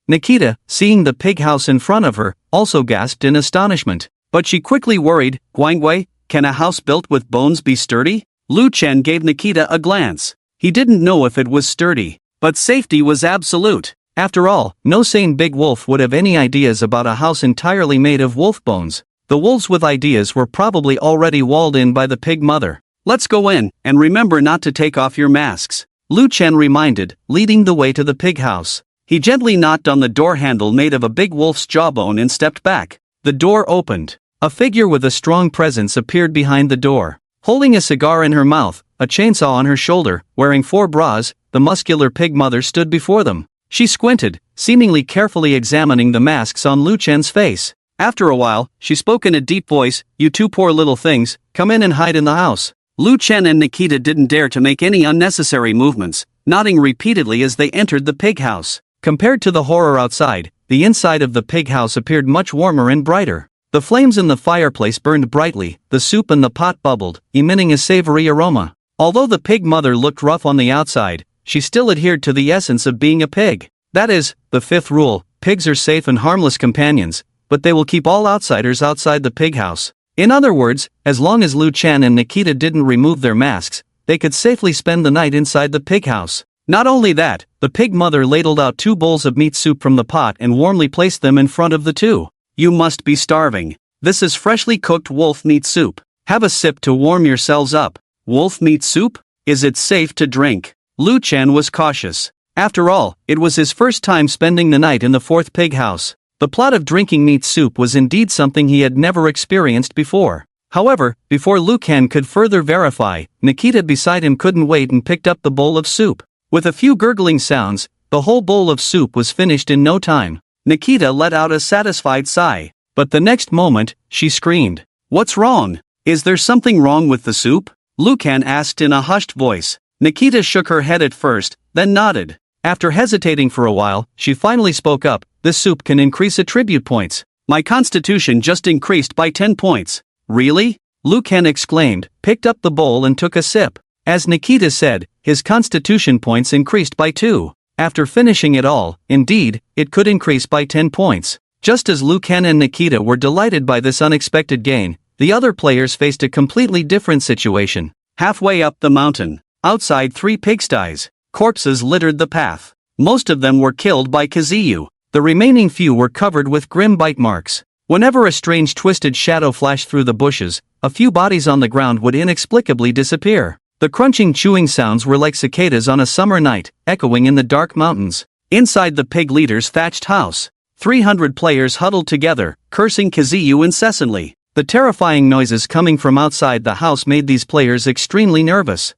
Nikita, seeing the pig house in front of her, also gasped in astonishment. But she quickly worried, Wei, can a house built with bones be sturdy? Lu Chen gave Nikita a glance. He didn't know if it was sturdy, but safety was absolute. After all, no sane big wolf would have any ideas about a house entirely made of wolf bones. The wolves with ideas were probably already walled in by the pig mother. Let's go in, and remember not to take off your masks, Lu Chen reminded, leading the way to the pig house. He gently knocked on the door handle made of a big wolf's jawbone and stepped back. The door opened. A figure with a strong presence appeared behind the door. Holding a cigar in her mouth, a chainsaw on her shoulder, wearing 4 bras, the muscular pig mother stood before them. She squinted, seemingly carefully examining the masks on Lu Chen's face. After a while, she spoke in a deep voice, "You 2 poor little things, come in and hide in the house." Lu Chen and Nikita didn't dare to make any unnecessary movements, nodding repeatedly as they entered the pig house. Compared to the horror outside, the inside of the pig house appeared much warmer and brighter. The flames in the fireplace burned brightly, the soup in the pot bubbled, emitting a savory aroma. Although the pig mother looked rough on the outside, she still adhered to the essence of being a pig. That is, the 5th rule, pigs are safe and harmless companions, but they will keep all outsiders outside the pig house. In other words, as long as Lu Chen and Nikita didn't remove their masks, they could safely spend the night inside the pig house. Not only that, the pig mother ladled out 2 bowls of meat soup from the pot and warmly placed them in front of the 2. You must be starving. This is freshly cooked wolf meat soup. Have a sip to warm yourselves up. Wolf meat soup? Is it safe to drink? Lu Chen was cautious. After all, it was his first time spending the night in the 4th pig house. The plot of drinking meat soup was indeed something he had never experienced before. However, before Lu Chen could further verify, Nikita beside him couldn't wait and picked up the bowl of soup. With a few gurgling sounds, the whole bowl of soup was finished in no time. Nikita let out a satisfied sigh. But the next moment, she screamed. What's wrong? Is there something wrong with the soup? Lu Chen asked in a hushed voice. Nikita shook her head at first, then nodded. After hesitating for a while, she finally spoke up. This soup can increase attribute points. My constitution just increased by 10 points. Really? Lu Chen exclaimed, picked up the bowl and took a sip. As Nikita said, his constitution points increased by 2. After finishing it all, indeed, it could increase by 10 points. Just as Lu Chen and Nikita were delighted by this unexpected gain, the other players faced a completely different situation. Halfway up the mountain, outside 3 pigsties, corpses littered the path. Most of them were killed by Kazuyu. The remaining few were covered with grim bite marks. Whenever a strange twisted shadow flashed through the bushes, a few bodies on the ground would inexplicably disappear. The crunching chewing sounds were like cicadas on a summer night, echoing in the dark mountains. Inside the pig leader's thatched house, 300 players huddled together, cursing Kazuyu incessantly. The terrifying noises coming from outside the house made these players extremely nervous.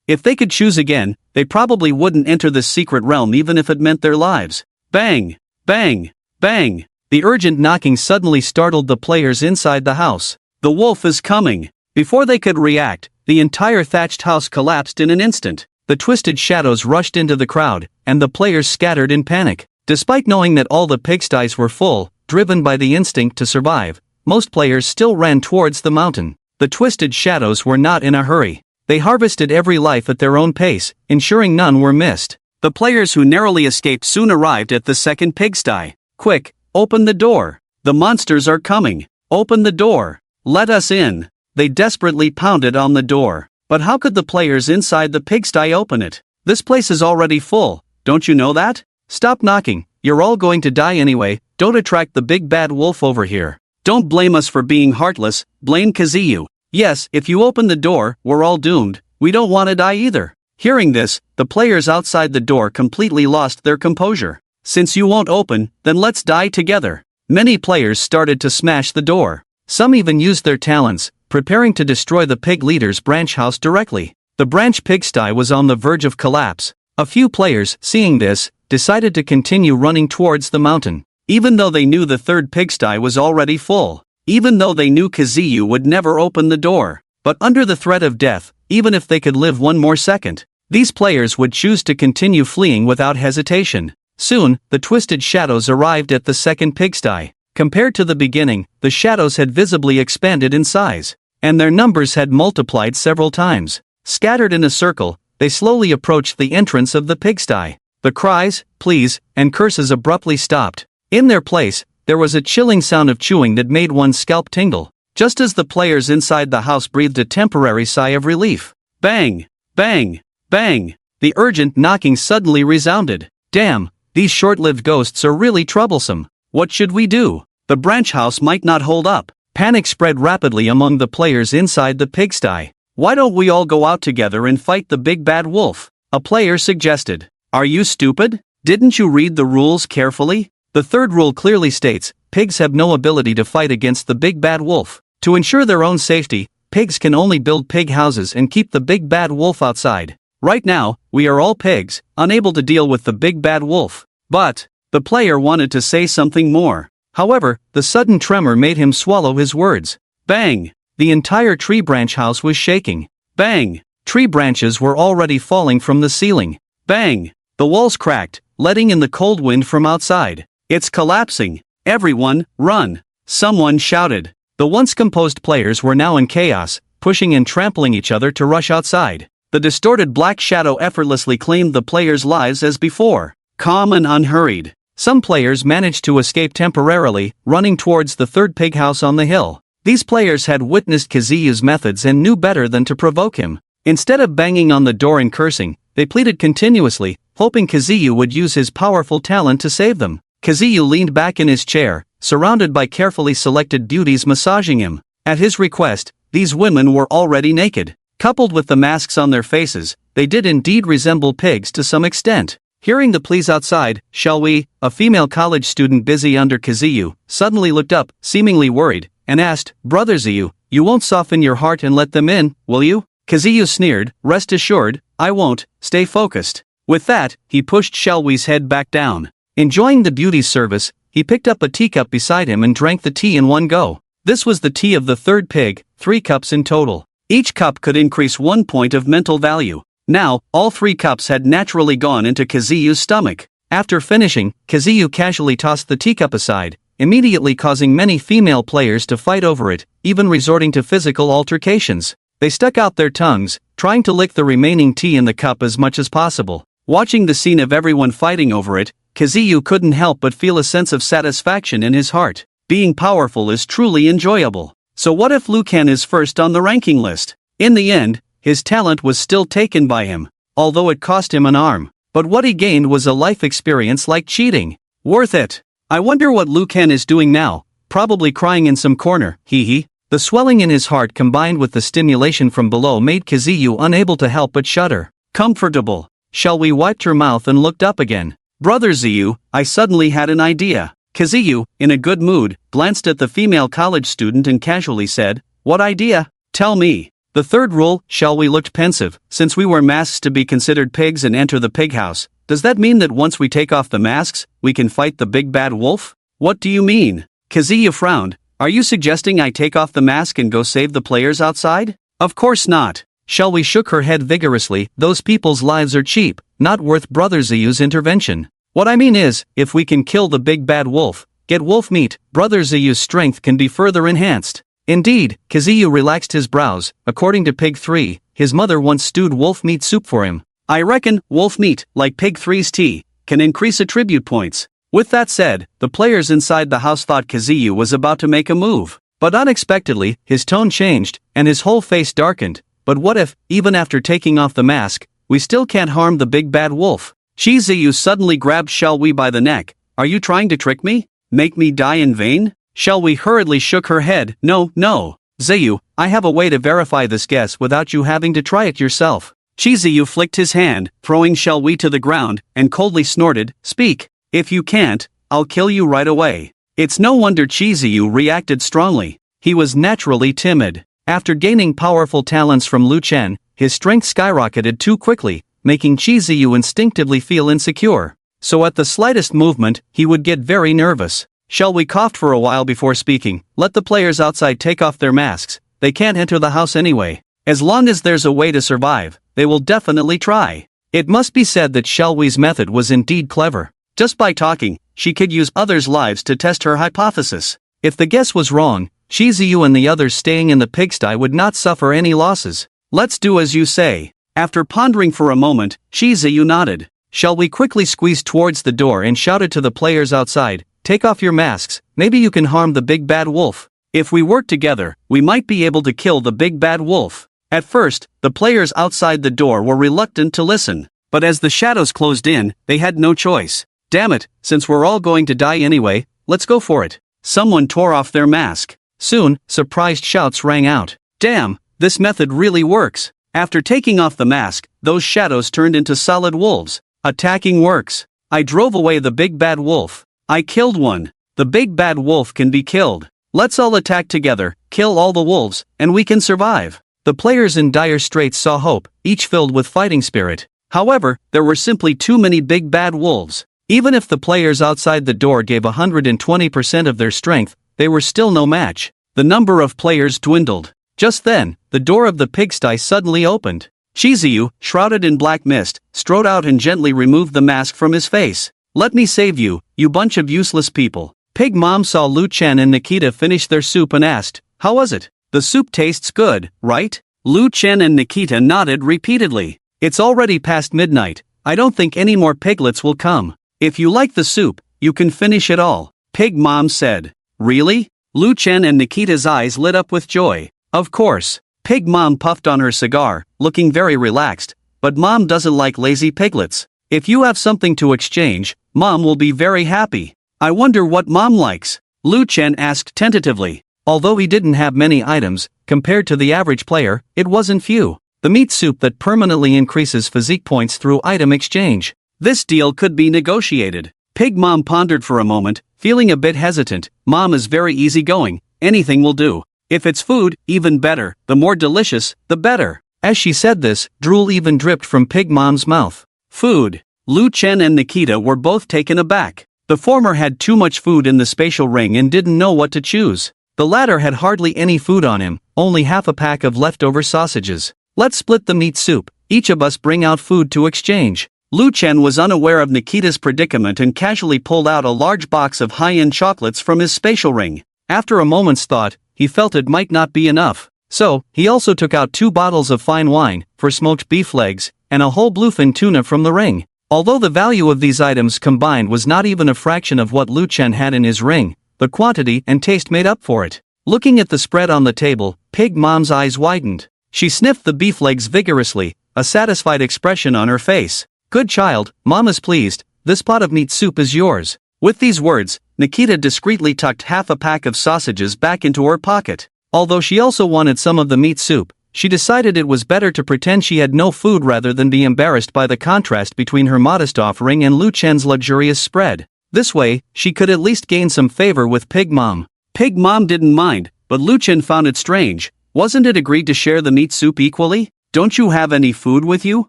If they could choose again, they probably wouldn't enter this secret realm even if it meant their lives. Bang! Bang! Bang! The urgent knocking suddenly startled the players inside the house. The wolf is coming! Before they could react, the entire thatched house collapsed in an instant. The twisted shadows rushed into the crowd, and the players scattered in panic. Despite knowing that all the pigsties were full, driven by the instinct to survive, most players still ran towards the mountain. The twisted shadows were not in a hurry. They harvested every life at their own pace, ensuring none were missed. The players who narrowly escaped soon arrived at the second pigsty. Quick, open the door. The monsters are coming. Open the door. Let us in. They desperately pounded on the door. But how could the players inside the pigsty open it? This place is already full, don't you know that? Stop knocking, you're all going to die anyway, don't attract the big bad wolf over here. Don't blame us for being heartless, blame Kazuyu. Yes, if you open the door, we're all doomed, we don't want to die either. Hearing this, the players outside the door completely lost their composure. Since you won't open, then let's die together. Many players started to smash the door. Some even used their talents, preparing to destroy the pig leader's branch house directly. The branch pigsty was on the verge of collapse. A few players, seeing this, decided to continue running towards the mountain, even though they knew the third pigsty was already full. Even though they knew Kazuyu would never open the door. But under the threat of death, even if they could live one more second, these players would choose to continue fleeing without hesitation. Soon, the twisted shadows arrived at the second pigsty. Compared to the beginning, the shadows had visibly expanded in size, and their numbers had multiplied several times. Scattered in a circle, they slowly approached the entrance of the pigsty. The cries, pleas, and curses abruptly stopped. In their place, there was a chilling sound of chewing that made one's scalp tingle, just as the players inside the house breathed a temporary sigh of relief. Bang! Bang! Bang! The urgent knocking suddenly resounded. Damn, these short-lived ghosts are really troublesome. What should we do? The branch house might not hold up. Panic spread rapidly among the players inside the pigsty. Why don't we all go out together and fight the big bad wolf? A player suggested. Are you stupid? Didn't you read the rules carefully? The third rule clearly states, pigs have no ability to fight against the big bad wolf. To ensure their own safety, pigs can only build pig houses and keep the big bad wolf outside. Right now, we are all pigs, unable to deal with the big bad wolf. But the player wanted to say something more. However, the sudden tremor made him swallow his words. Bang! The entire tree branch house was shaking. Bang! Tree branches were already falling from the ceiling. Bang! The walls cracked, letting in the cold wind from outside. It's collapsing. Everyone, run! Someone shouted. The once composed players were now in chaos, pushing and trampling each other to rush outside. The distorted black shadow effortlessly claimed the players' lives as before. Calm and unhurried. Some players managed to escape temporarily, running towards the third pig house on the hill. These players had witnessed Kazuyu's methods and knew better than to provoke him. Instead of banging on the door and cursing, they pleaded continuously, hoping Kazuyu would use his powerful talent to save them. Kazuyu leaned back in his chair, surrounded by carefully selected beauties massaging him. At his request, these women were already naked. Coupled with the masks on their faces, they did indeed resemble pigs to some extent. Hearing the pleas outside, Xiao Wei, a female college student busy under Kazuyu, suddenly looked up, seemingly worried, and asked, Brother Ziyu, you won't soften your heart and let them in, will you? Kazuyu sneered, rest assured, I won't, stay focused. With that, he pushed Xiao Wei's head back down. Enjoying the beauty's service, he picked up a teacup beside him and drank the tea in one go. This was the tea of the third pig, 3 cups in total. Each cup could increase 1 point of mental value. Now, all 3 cups had naturally gone into Kazuyu's stomach. After finishing, Kazuyu casually tossed the teacup aside, immediately causing many female players to fight over it, even resorting to physical altercations. They stuck out their tongues, trying to lick the remaining tea in the cup as much as possible. Watching the scene of everyone fighting over it, Kazuyu couldn't help but feel a sense of satisfaction in his heart. Being powerful is truly enjoyable. So what if Liu Kan is first on the ranking list? In the end, his talent was still taken by him, although it cost him an arm. But what he gained was a life experience like cheating. Worth it. I wonder what Liu Kan is doing now, probably crying in some corner, hee. The swelling in his heart combined with the stimulation from below made Kazuyu unable to help but shudder. Comfortable. Xiao Wei wiped her mouth and looked up again. Brother Ziyu, I suddenly had an idea. Kazuyu, in a good mood, glanced at the female college student and casually said, What idea? Tell me. The third rule, Xiao Wei looked pensive. Since we wear masks to be considered pigs and enter the pig house, does that mean that once we take off the masks, we can fight the big bad wolf? What do you mean? Kazuyu frowned. Are you suggesting I take off the mask and go save the players outside? Of course not. Xiao Wei shook her head vigorously. Those people's lives are cheap, not worth Brother Ziyu's intervention. What I mean is, if we can kill the big bad wolf, get wolf meat, Brother Ziyu's strength can be further enhanced. Indeed, Kaziyu relaxed his brows. According to Pig 3, his mother once stewed wolf meat soup for him. I reckon, wolf meat, like Pig 3's tea, can increase attribute points. With that said, the players inside the house thought Kaziyu was about to make a move. But unexpectedly, his tone changed, and his whole face darkened. But what if, even after taking off the mask, we still can't harm the big bad wolf? Ziyu suddenly grabbed Xiao Wei by the neck. Are you trying to trick me? Make me die in vain? Xiao Wei hurriedly shook her head. No, no. Ziyu, I have a way to verify this guess without you having to try it yourself. Ziyu flicked his hand, throwing Xiao Wei to the ground, and coldly snorted, Speak. If you can't, I'll kill you right away. It's no wonder Ziyu reacted strongly. He was naturally timid. After gaining powerful talents from Lu Chen, his strength skyrocketed too quickly, making Ziyu instinctively feel insecure. So at the slightest movement, he would get very nervous. Xiao Wei coughed for a while before speaking. Let the players outside take off their masks. They can't enter the house anyway. As long as there's a way to survive, they will definitely try. It must be said that Xiao Wei's method was indeed clever. Just by talking, she could use others' lives to test her hypothesis. If the guess was wrong, Ziyu and the others staying in the pigsty would not suffer any losses. Let's do as you say. After pondering for a moment, Ziyu nodded. Xiao Wei quickly squeezed towards the door and shouted to the players outside, Take off your masks, maybe you can harm the big bad wolf. If we work together, we might be able to kill the big bad wolf. At first, the players outside the door were reluctant to listen. But as the shadows closed in, they had no choice. Damn it, since we're all going to die anyway, let's go for it. Someone tore off their mask. Soon, surprised shouts rang out. Damn, this method really works. After taking off the mask, those shadows turned into solid wolves. Attacking works. I drove away the big bad wolf. I killed one. The big bad wolf can be killed. Let's all attack together, kill all the wolves, and we can survive. The players in dire straits saw hope, each filled with fighting spirit. However, there were simply too many big bad wolves. Even if the players outside the door gave 120% of their strength, they were still no match. The number of players dwindled. Just then, the door of the pigsty suddenly opened. Ziyu, shrouded in black mist, strode out and gently removed the mask from his face. Let me save you, you bunch of useless people. Pig Mom saw Lu Chen and Nikita finish their soup and asked, How was it? The soup tastes good, right? Lu Chen and Nikita nodded repeatedly. It's already past midnight. I don't think any more piglets will come. If you like the soup, you can finish it all, Pig Mom said. Really? Lu Chen and Nikita's eyes lit up with joy. Of course. Pig Mom puffed on her cigar, looking very relaxed. But Mom doesn't like lazy piglets. If you have something to exchange, Mom will be very happy. I wonder what Mom likes? Lu Chen asked tentatively. Although he didn't have many items, compared to the average player, it wasn't few. The meat soup that permanently increases physique points through item exchange. This deal could be negotiated. Pig Mom pondered for a moment, feeling a bit hesitant. Mom is very easygoing, anything will do. If it's food, even better, the more delicious, the better. As she said this, drool even dripped from Pig Mom's mouth. Food. Lu Chen and Nikita were both taken aback. The former had too much food in the spatial ring and didn't know what to choose. The latter had hardly any food on him, only half a pack of leftover sausages. Let's split the meat soup, each of us bring out food to exchange. Lu Chen was unaware of Nikita's predicament and casually pulled out a large box of high-end chocolates from his spatial ring. After a moment's thought, he felt it might not be enough. So, he also took out 2 bottles of fine wine, for smoked beef legs, and a whole bluefin tuna from the ring. Although the value of these items combined was not even a fraction of what Lu Chen had in his ring, the quantity and taste made up for it. Looking at the spread on the table, Pig Mom's eyes widened. She sniffed the beef legs vigorously, a satisfied expression on her face. Good child, Mom is pleased, this pot of meat soup is yours. With these words, Nikita discreetly tucked half a pack of sausages back into her pocket. Although she also wanted some of the meat soup, she decided it was better to pretend she had no food rather than be embarrassed by the contrast between her modest offering and Lu Chen's luxurious spread. This way, she could at least gain some favor with Pig Mom. Pig Mom didn't mind, but Lu Chen found it strange. Wasn't it agreed to share the meat soup equally? Don't you have any food with you?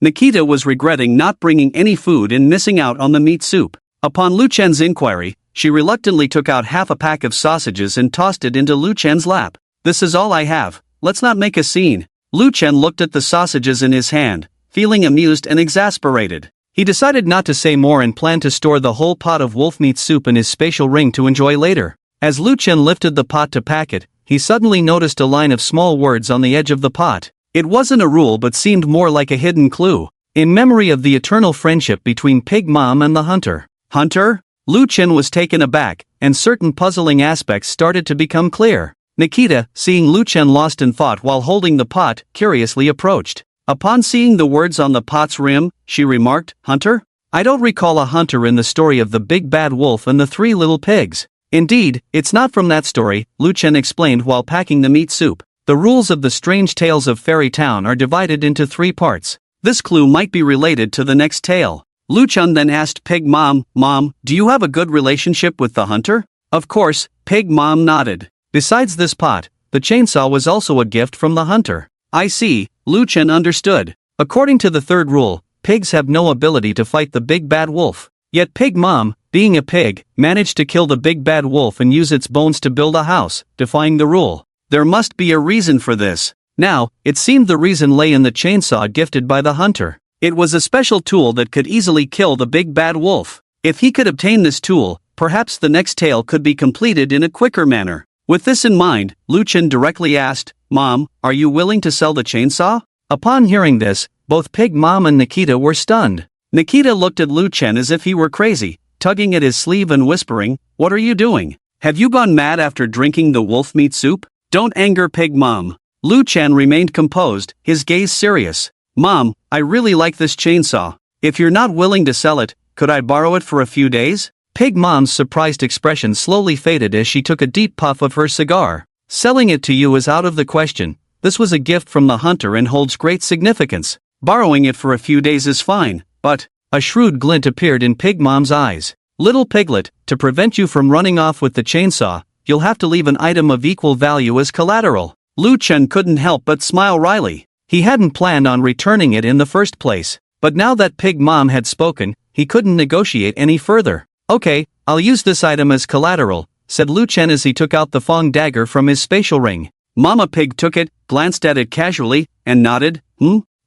Nikita was regretting not bringing any food and missing out on the meat soup. Upon Lu Chen's inquiry, she reluctantly took out half a pack of sausages and tossed it into Lu Chen's lap. This is all I have, let's not make a scene. Lu Chen looked at the sausages in his hand, feeling amused and exasperated. He decided not to say more and planned to store the whole pot of wolf meat soup in his spatial ring to enjoy later. As Lu Chen lifted the pot to pack it, he suddenly noticed a line of small words on the edge of the pot. It wasn't a rule but seemed more like a hidden clue. In memory of the eternal friendship between Pig Mom and the hunter. Hunter? Lu Chen was taken aback, and certain puzzling aspects started to become clear. Nikita, seeing Lu Chen lost in thought while holding the pot, curiously approached. Upon seeing the words on the pot's rim, she remarked, "Hunter? I don't recall a hunter in the story of the big bad wolf and the three little pigs." "Indeed, it's not from that story," Lu Chen explained while packing the meat soup. "The rules of the Strange Tales of Fairy Town are divided into 3 parts. This clue might be related to the next tale." Lu Chen then asked Pig Mom, "Mom, do you have a good relationship with the hunter?" "Of course," Pig Mom nodded. "Besides this pot, the chainsaw was also a gift from the hunter." "I see," Lu Chen understood. According to the 3rd rule, pigs have no ability to fight the big bad wolf. Yet Pig Mom, being a pig, managed to kill the big bad wolf and use its bones to build a house, defying the rule. There must be a reason for this. Now, it seemed the reason lay in the chainsaw gifted by the hunter. It was a special tool that could easily kill the big bad wolf. If he could obtain this tool, perhaps the next tale could be completed in a quicker manner. With this in mind, Lu Chen directly asked, "Mom, are you willing to sell the chainsaw?" Upon hearing this, both Pig Mom and Nikita were stunned. Nikita looked at Lu Chen as if he were crazy, tugging at his sleeve and whispering, "What are you doing? Have you gone mad after drinking the wolf meat soup?" "Don't anger Pig Mom." Lu Chen remained composed, his gaze serious. "Mom, I really like this chainsaw. If you're not willing to sell it, could I borrow it for a few days?" Pig Mom's surprised expression slowly faded as she took a deep puff of her cigar. "Selling it to you is out of the question. This was a gift from the hunter and holds great significance. Borrowing it for a few days is fine, but..." A shrewd glint appeared in Pig Mom's eyes. "Little piglet, to prevent you from running off with the chainsaw, you'll have to leave an item of equal value as collateral." Lu Chen couldn't help but smile wryly. He hadn't planned on returning it in the first place, but now that Pig Mom had spoken, he couldn't negotiate any further. "Okay, I'll use this item as collateral," said Lu Chen as he took out the Fong dagger from his spatial ring. Mama Pig took it, glanced at it casually, and nodded.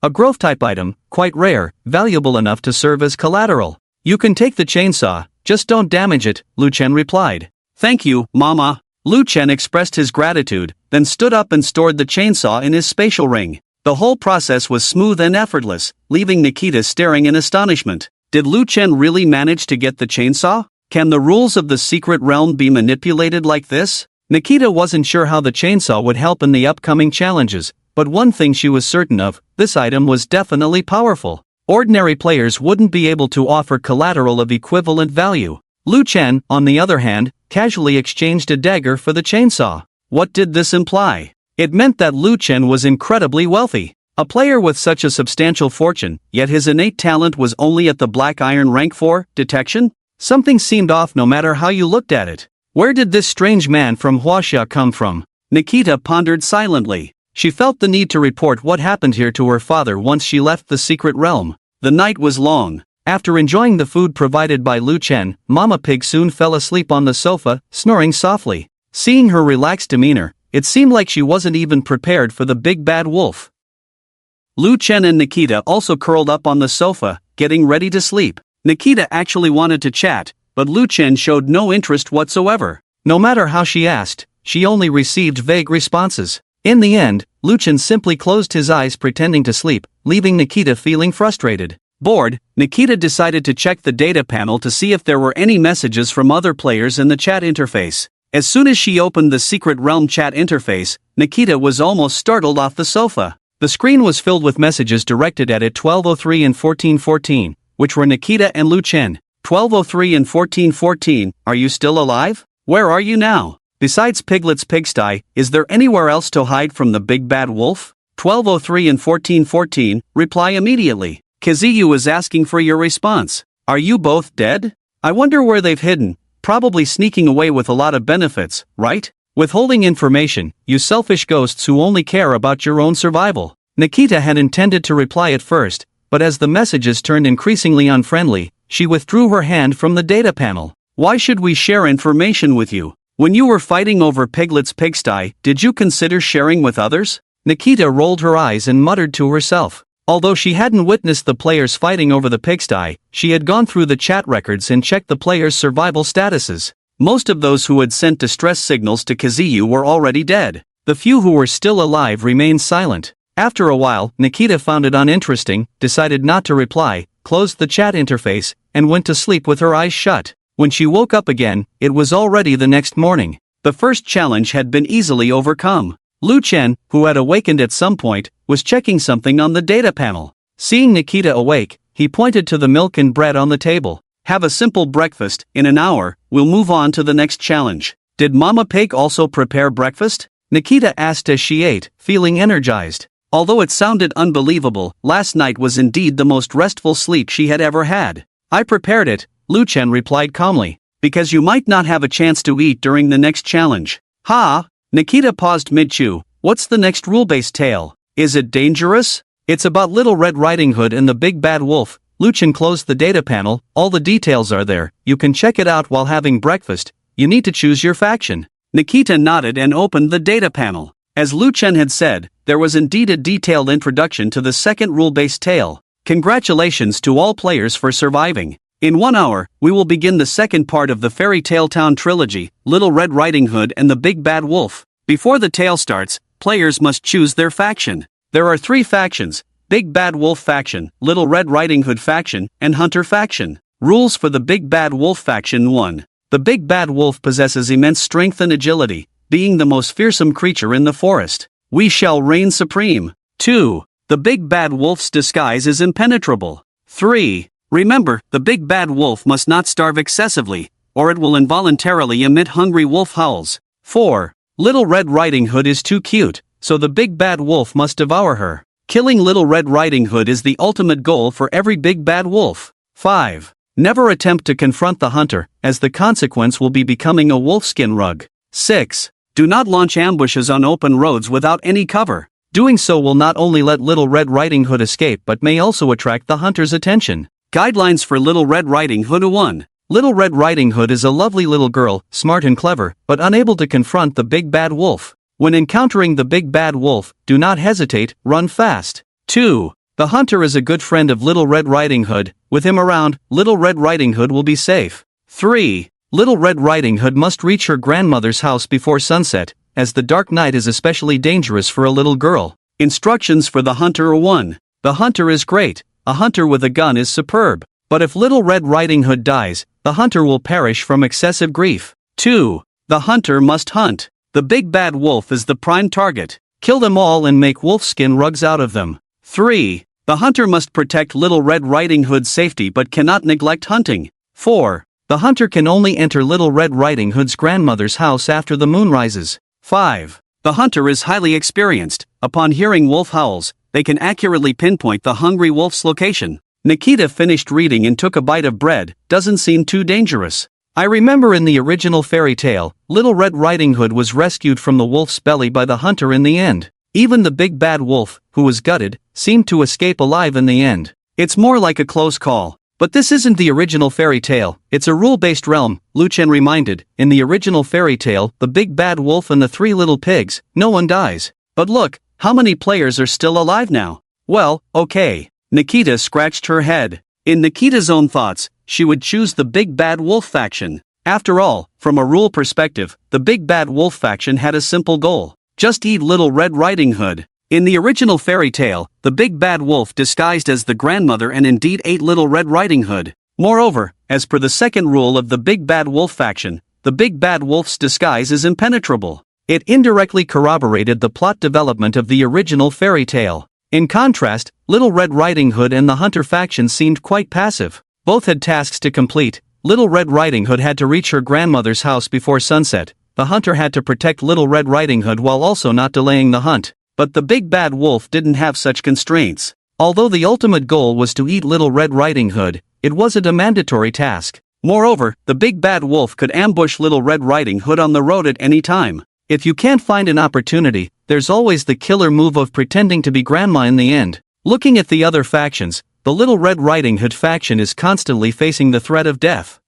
A growth-type item, quite rare, valuable enough to serve as collateral. "You can take the chainsaw, just don't damage it," Lu Chen replied. "Thank you, Mama." Lu Chen expressed his gratitude, then stood up and stored the chainsaw in his spatial ring. The whole process was smooth and effortless, leaving Nikita staring in astonishment. Did Lu Chen really manage to get the chainsaw? Can the rules of the secret realm be manipulated like this? Nikita wasn't sure how the chainsaw would help in the upcoming challenges, but one thing she was certain of, this item was definitely powerful. Ordinary players wouldn't be able to offer collateral of equivalent value. Lu Chen, on the other hand, casually exchanged a dagger for the chainsaw. What did this imply? It meant that Lu Chen was incredibly wealthy. A player with such a substantial fortune, yet his innate talent was only at the Black Iron rank 4, detection? Something seemed off no matter how you looked at it. Where did this strange man from Sushia come from? Nikita pondered silently. She felt the need to report what happened here to her father once she left the secret realm. The night was long. After enjoying the food provided by Lu Chen, Mama Pig soon fell asleep on the sofa, snoring softly. Seeing her relaxed demeanor, it seemed like she wasn't even prepared for the big bad wolf. Lu Chen and Nikita also curled up on the sofa, getting ready to sleep. Nikita actually wanted to chat, but Lu Chen showed no interest whatsoever. No matter how she asked, she only received vague responses. In the end, Lu Chen simply closed his eyes pretending to sleep, leaving Nikita feeling frustrated. Bored, Nikita decided to check the data panel to see if there were any messages from other players in the chat interface. As soon as she opened the Secret Realm chat interface, Nikita was almost startled off the sofa. The screen was filled with messages directed at it 12:03 and 14:14, which were Nikita and Lu Chen. 12:03 and 14:14, are you still alive? Where are you now? Besides Piglet's pigsty, is there anywhere else to hide from the big bad wolf? 12:03 and 14:14, reply immediately. Kazuyu is asking for your response. Are you both dead? I wonder where they've hidden, probably sneaking away with a lot of benefits, right? Withholding information, you selfish ghosts who only care about your own survival. Nikita had intended to reply at first, but as the messages turned increasingly unfriendly, she withdrew her hand from the data panel. Why should we share information with you? When you were fighting over Piglet's pigsty, did you consider sharing with others? Nikita rolled her eyes and muttered to herself. Although she hadn't witnessed the players fighting over the pigsty, she had gone through the chat records and checked the players' survival statuses. Most of those who had sent distress signals to Kazuyu were already dead. The few who were still alive remained silent. After a while, Nikita found it uninteresting, decided not to reply, closed the chat interface, and went to sleep with her eyes shut. When she woke up again, it was already the next morning. The first challenge had been easily overcome. Lu Chen, who had awakened at some point, was checking something on the data panel. Seeing Nikita awake, he pointed to the milk and bread on the table. Have a simple breakfast, in an hour, we'll move on to the next challenge. Did Mama Pig also prepare breakfast? Nikita asked as she ate, feeling energized. Although it sounded unbelievable, last night was indeed the most restful sleep she had ever had. I prepared it, Lu Chen replied calmly. Because you might not have a chance to eat during the next challenge. Ha! Nikita paused mid-chew. What's the next rule-based tale? Is it dangerous? It's about Little Red Riding Hood and the Big Bad Wolf. Lu Chen closed the data panel, all the details are there, you can check it out while having breakfast, you need to choose your faction. Nikita nodded and opened the data panel. As Lu Chen had said, there was indeed a detailed introduction to the second rule-based tale. Congratulations to all players for surviving. In 1 hour, we will begin the second part of the Fairy Tale Town trilogy, Little Red Riding Hood and the Big Bad Wolf. Before the tale starts, players must choose their faction. There are 3 factions: Big Bad Wolf faction, Little Red Riding Hood faction, and Hunter faction. Rules for the Big Bad Wolf faction. 1. The Big Bad Wolf possesses immense strength and agility, being the most fearsome creature in the forest. We shall reign supreme. 2. The Big Bad Wolf's disguise is impenetrable. 3. Remember, the Big Bad Wolf must not starve excessively, or it will involuntarily emit hungry wolf howls. 4. Little Red Riding Hood is too cute, so the Big Bad Wolf must devour her. Killing Little Red Riding Hood is the ultimate goal for every Big Bad Wolf. 5. Never attempt to confront the hunter, as the consequence will be becoming a wolfskin rug. 6. Do not launch ambushes on open roads without any cover. Doing so will not only let Little Red Riding Hood escape but may also attract the hunter's attention. Guidelines for Little Red Riding Hood. 1. Little Red Riding Hood is a lovely little girl, smart and clever, but unable to confront the Big Bad Wolf. When encountering the Big Bad Wolf, do not hesitate, run fast. 2. The hunter is a good friend of Little Red Riding Hood. With him around, Little Red Riding Hood will be safe. 3. Little Red Riding Hood must reach her grandmother's house before sunset, as the dark night is especially dangerous for a little girl. Instructions for the hunter. 1. The hunter is great. A hunter with a gun is superb. But if Little Red Riding Hood dies, the hunter will perish from excessive grief. 2. The hunter must hunt. The Big Bad Wolf is the prime target. Kill them all and make wolfskin rugs out of them. 3. The hunter must protect Little Red Riding Hood's safety but cannot neglect hunting. 4. The hunter can only enter Little Red Riding Hood's grandmother's house after the moon rises. 5. The hunter is highly experienced. Upon hearing wolf howls, they can accurately pinpoint the hungry wolf's location. Nikita finished reading and took a bite of bread. Doesn't seem too dangerous. I remember in the original fairy tale, Little Red Riding Hood was rescued from the wolf's belly by the hunter in the end. Even the Big Bad Wolf, who was gutted, seemed to escape alive in the end. It's more like a close call. But this isn't the original fairy tale, it's a rule-based realm, Lu Chen reminded. In the original fairy tale, the Big Bad Wolf and the 3 little pigs, no one dies. But look, how many players are still alive now? Well, okay. Nikita scratched her head. In Nikita's own thoughts, she would choose the Big Bad Wolf faction. After all, from a rule perspective, the Big Bad Wolf faction had a simple goal. Just eat Little Red Riding Hood. In the original fairy tale, the Big Bad Wolf disguised as the grandmother and indeed ate Little Red Riding Hood. Moreover, as per the second rule of the Big Bad Wolf faction, the Big Bad Wolf's disguise is impenetrable. It indirectly corroborated the plot development of the original fairy tale. In contrast, Little Red Riding Hood and the Hunter faction seemed quite passive. Both had tasks to complete. Little Red Riding Hood had to reach her grandmother's house before sunset. The hunter had to protect Little Red Riding Hood while also not delaying the hunt. But the Big Bad Wolf didn't have such constraints. Although the ultimate goal was to eat Little Red Riding Hood, it wasn't a mandatory task. Moreover, the Big Bad Wolf could ambush Little Red Riding Hood on the road at any time. If you can't find an opportunity, there's always the killer move of pretending to be grandma in the end. Looking at the other factions, the Little Red Riding Hood faction is constantly facing the threat of death.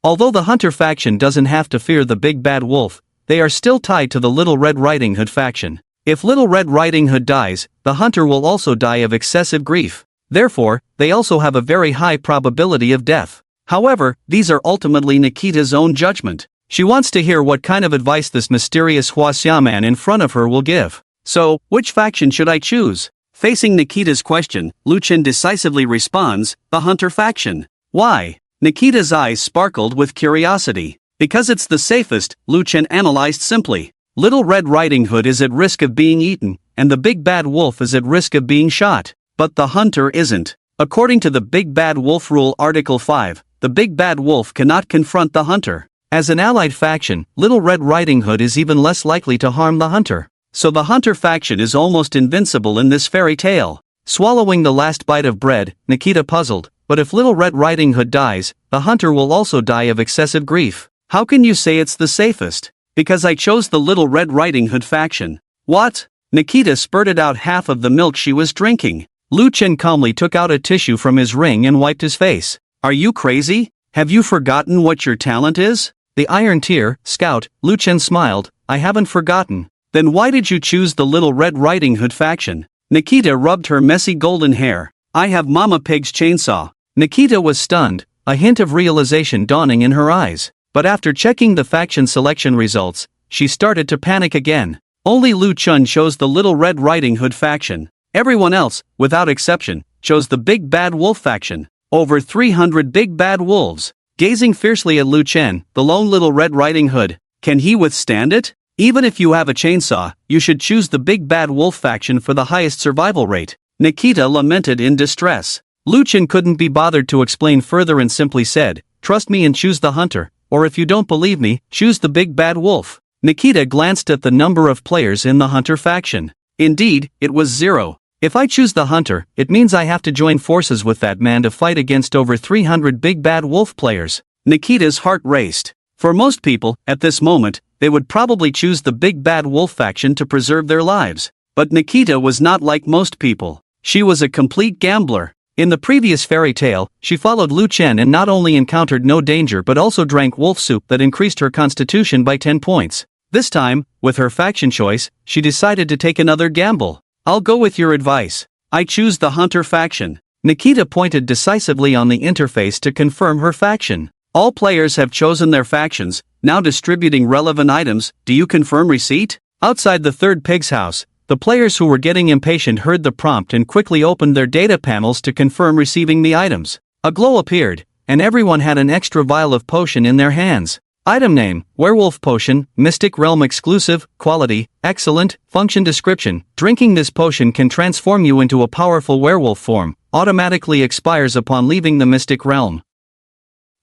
Although the Hunter faction doesn't have to fear the Big Bad Wolf, they are still tied to the Little Red Riding Hood faction. If Little Red Riding Hood dies, the hunter will also die of excessive grief. Therefore, they also have a very high probability of death. However, these are ultimately Nikita's own judgment. She wants to hear what kind of advice this mysterious Huaxia man in front of her will give. So, which faction should I choose? Facing Nikita's question, Lu Chen decisively responds, the hunter faction. Why? Nikita's eyes sparkled with curiosity. Because it's the safest, Lu Chen analyzed simply. Little Red Riding Hood is at risk of being eaten, and the Big Bad Wolf is at risk of being shot. But the hunter isn't. According to the Big Bad Wolf Rule Article 5, the Big Bad Wolf cannot confront the hunter. As an allied faction, Little Red Riding Hood is even less likely to harm the hunter. So the hunter faction is almost invincible in this fairy tale. Swallowing the last bite of bread, Nikita puzzled, but if Little Red Riding Hood dies, the hunter will also die of excessive grief. How can you say it's the safest? Because I chose the Little Red Riding Hood faction. What? Nikita spurted out half of the milk she was drinking. Lu Chen calmly took out a tissue from his ring and wiped his face. Are you crazy? Have you forgotten what your talent is? The Iron Tier, Scout, Lu Chen smiled. I haven't forgotten. Then why did you choose the Little Red Riding Hood faction? Nikita rubbed her messy golden hair. I have Mama Pig's chainsaw. Nikita was stunned, a hint of realization dawning in her eyes. But after checking the faction selection results, she started to panic again. Only Lu Chen chose the Little Red Riding Hood faction. Everyone else, without exception, chose the Big Bad Wolf faction. Over 300 Big Bad Wolves. Gazing fiercely at Lu Chen, the lone Little Red Riding Hood. Can he withstand it? Even if you have a chainsaw, you should choose the Big Bad Wolf faction for the highest survival rate. Nikita lamented in distress. Lu Chen couldn't be bothered to explain further and simply said, trust me and choose the hunter, or if you don't believe me, choose the Big Bad Wolf. Nikita glanced at the number of players in the hunter faction. Indeed, it was 0. If I choose the hunter, it means I have to join forces with that man to fight against over 300 Big Bad Wolf players. Nikita's heart raced. For most people, at this moment, they would probably choose the Big Bad Wolf faction to preserve their lives. But Nikita was not like most people. She was a complete gambler. In the previous fairy tale, she followed Lu Chen and not only encountered no danger but also drank wolf soup that increased her constitution by 10 points. This time, with her faction choice, she decided to take another gamble. I'll go with your advice. I choose the hunter faction. Nikita pointed decisively on the interface to confirm her faction. All players have chosen their factions, now distributing relevant items. Do you confirm receipt? Outside the third pig's house, the players who were getting impatient heard the prompt and quickly opened their data panels to confirm receiving the items. A glow appeared, and everyone had an extra vial of potion in their hands. Item name, Werewolf Potion, Mystic Realm Exclusive, Quality, Excellent, Function Description. Drinking this potion can transform you into a powerful werewolf form, automatically expires upon leaving the Mystic Realm.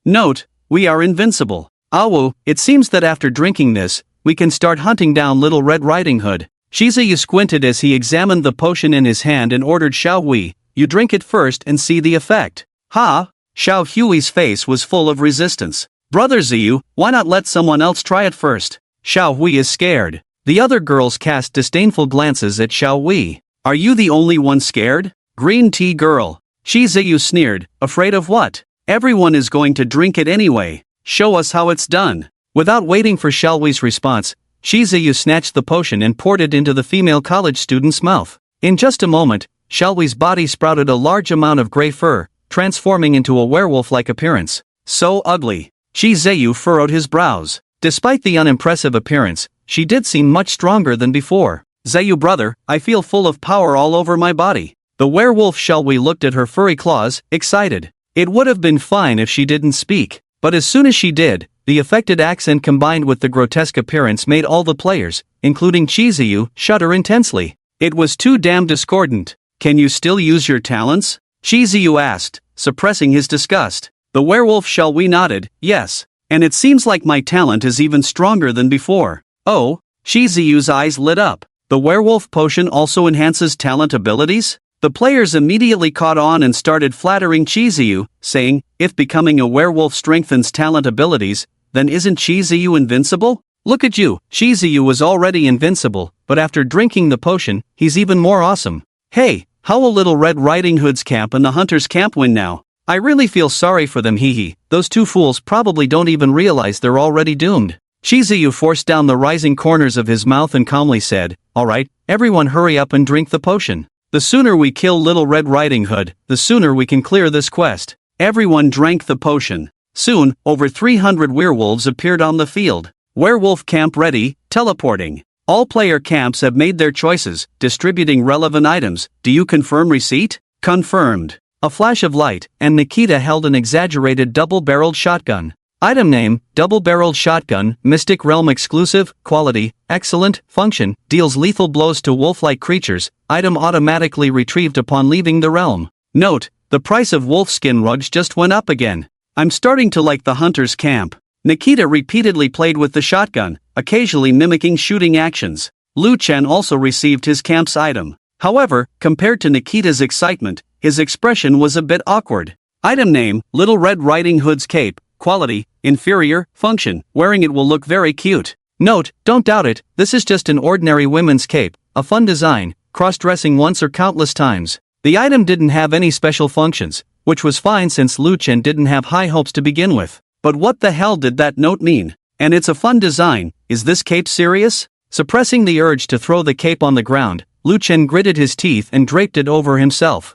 Note, we are invincible. Awu, it seems that after drinking this, we can start hunting down Little Red Riding Hood. Shizuyu squinted as he examined the potion in his hand and ordered Xiao Wei, you drink it first and see the effect. Ha! Xiao Hui's face was full of resistance. Brother Ziyu, why not let someone else try it first? Xiao Wei is scared. The other girls cast disdainful glances at Xiao Wei. Are you the only one scared? Green tea girl. Shizuyu sneered, afraid of what? Everyone is going to drink it anyway. Show us how it's done. Without waiting for Xiao Wei's response, Shizuyu snatched the potion and poured it into the female college student's mouth. In just a moment, Xiao Wei's body sprouted a large amount of gray fur, transforming into a werewolf-like appearance. So ugly. Shizuyu furrowed his brows. Despite the unimpressive appearance, she did seem much stronger than before. Zayu brother, I feel full of power all over my body. The werewolf Xiao Wei looked at her furry claws, excited. It would have been fine if she didn't speak, but as soon as she did, the affected accent combined with the grotesque appearance made all the players, including Shizuyu, shudder intensely. It was too damn discordant. Can you still use your talents? Shizuyu asked, suppressing his disgust. The werewolf Xiao Wei nodded, yes, and it seems like my talent is even stronger than before. Oh, Shizuyu's eyes lit up. The werewolf potion also enhances talent abilities? The players immediately caught on and started flattering Shizuyu, saying, if becoming a werewolf strengthens talent abilities, then isn't Shizuyu invincible? Look at you, Shizuyu was already invincible, but after drinking the potion, he's even more awesome. Hey, how will Little Red Riding Hood's camp and the Hunter's camp win now? I really feel sorry for them, hee hee. Those two fools probably don't even realize they're already doomed. Shizuyu forced down the rising corners of his mouth and calmly said, "Alright, everyone hurry up and drink the potion. The sooner we kill Little Red Riding Hood, the sooner we can clear this quest." Everyone drank the potion. Soon, over 300 werewolves appeared on the field. Werewolf camp ready, teleporting. All player camps have made their choices, distributing relevant items. Do you confirm receipt? Confirmed. A flash of light, and Nikita held an exaggerated double-barreled shotgun. Item name, double-barreled shotgun, Mystic Realm exclusive, quality, excellent, function, deals lethal blows to wolf-like creatures, item automatically retrieved upon leaving the realm. Note, the price of wolf skin rugs just went up again. I'm starting to like the hunter's camp. Nikita repeatedly played with the shotgun, occasionally mimicking shooting actions. Lu Chen also received his camp's item. However, compared to Nikita's excitement, his expression was a bit awkward. Item name, Little Red Riding Hood's cape, quality, inferior, function, wearing it will look very cute. Note, don't doubt it, this is just an ordinary women's cape, a fun design, cross-dressing once or countless times. The item didn't have any special functions, which was fine since Lu Chen didn't have high hopes to begin with. But what the hell did that note mean? And it's a fun design, is this cape serious? Suppressing the urge to throw the cape on the ground, Lu Chen gritted his teeth and draped it over himself.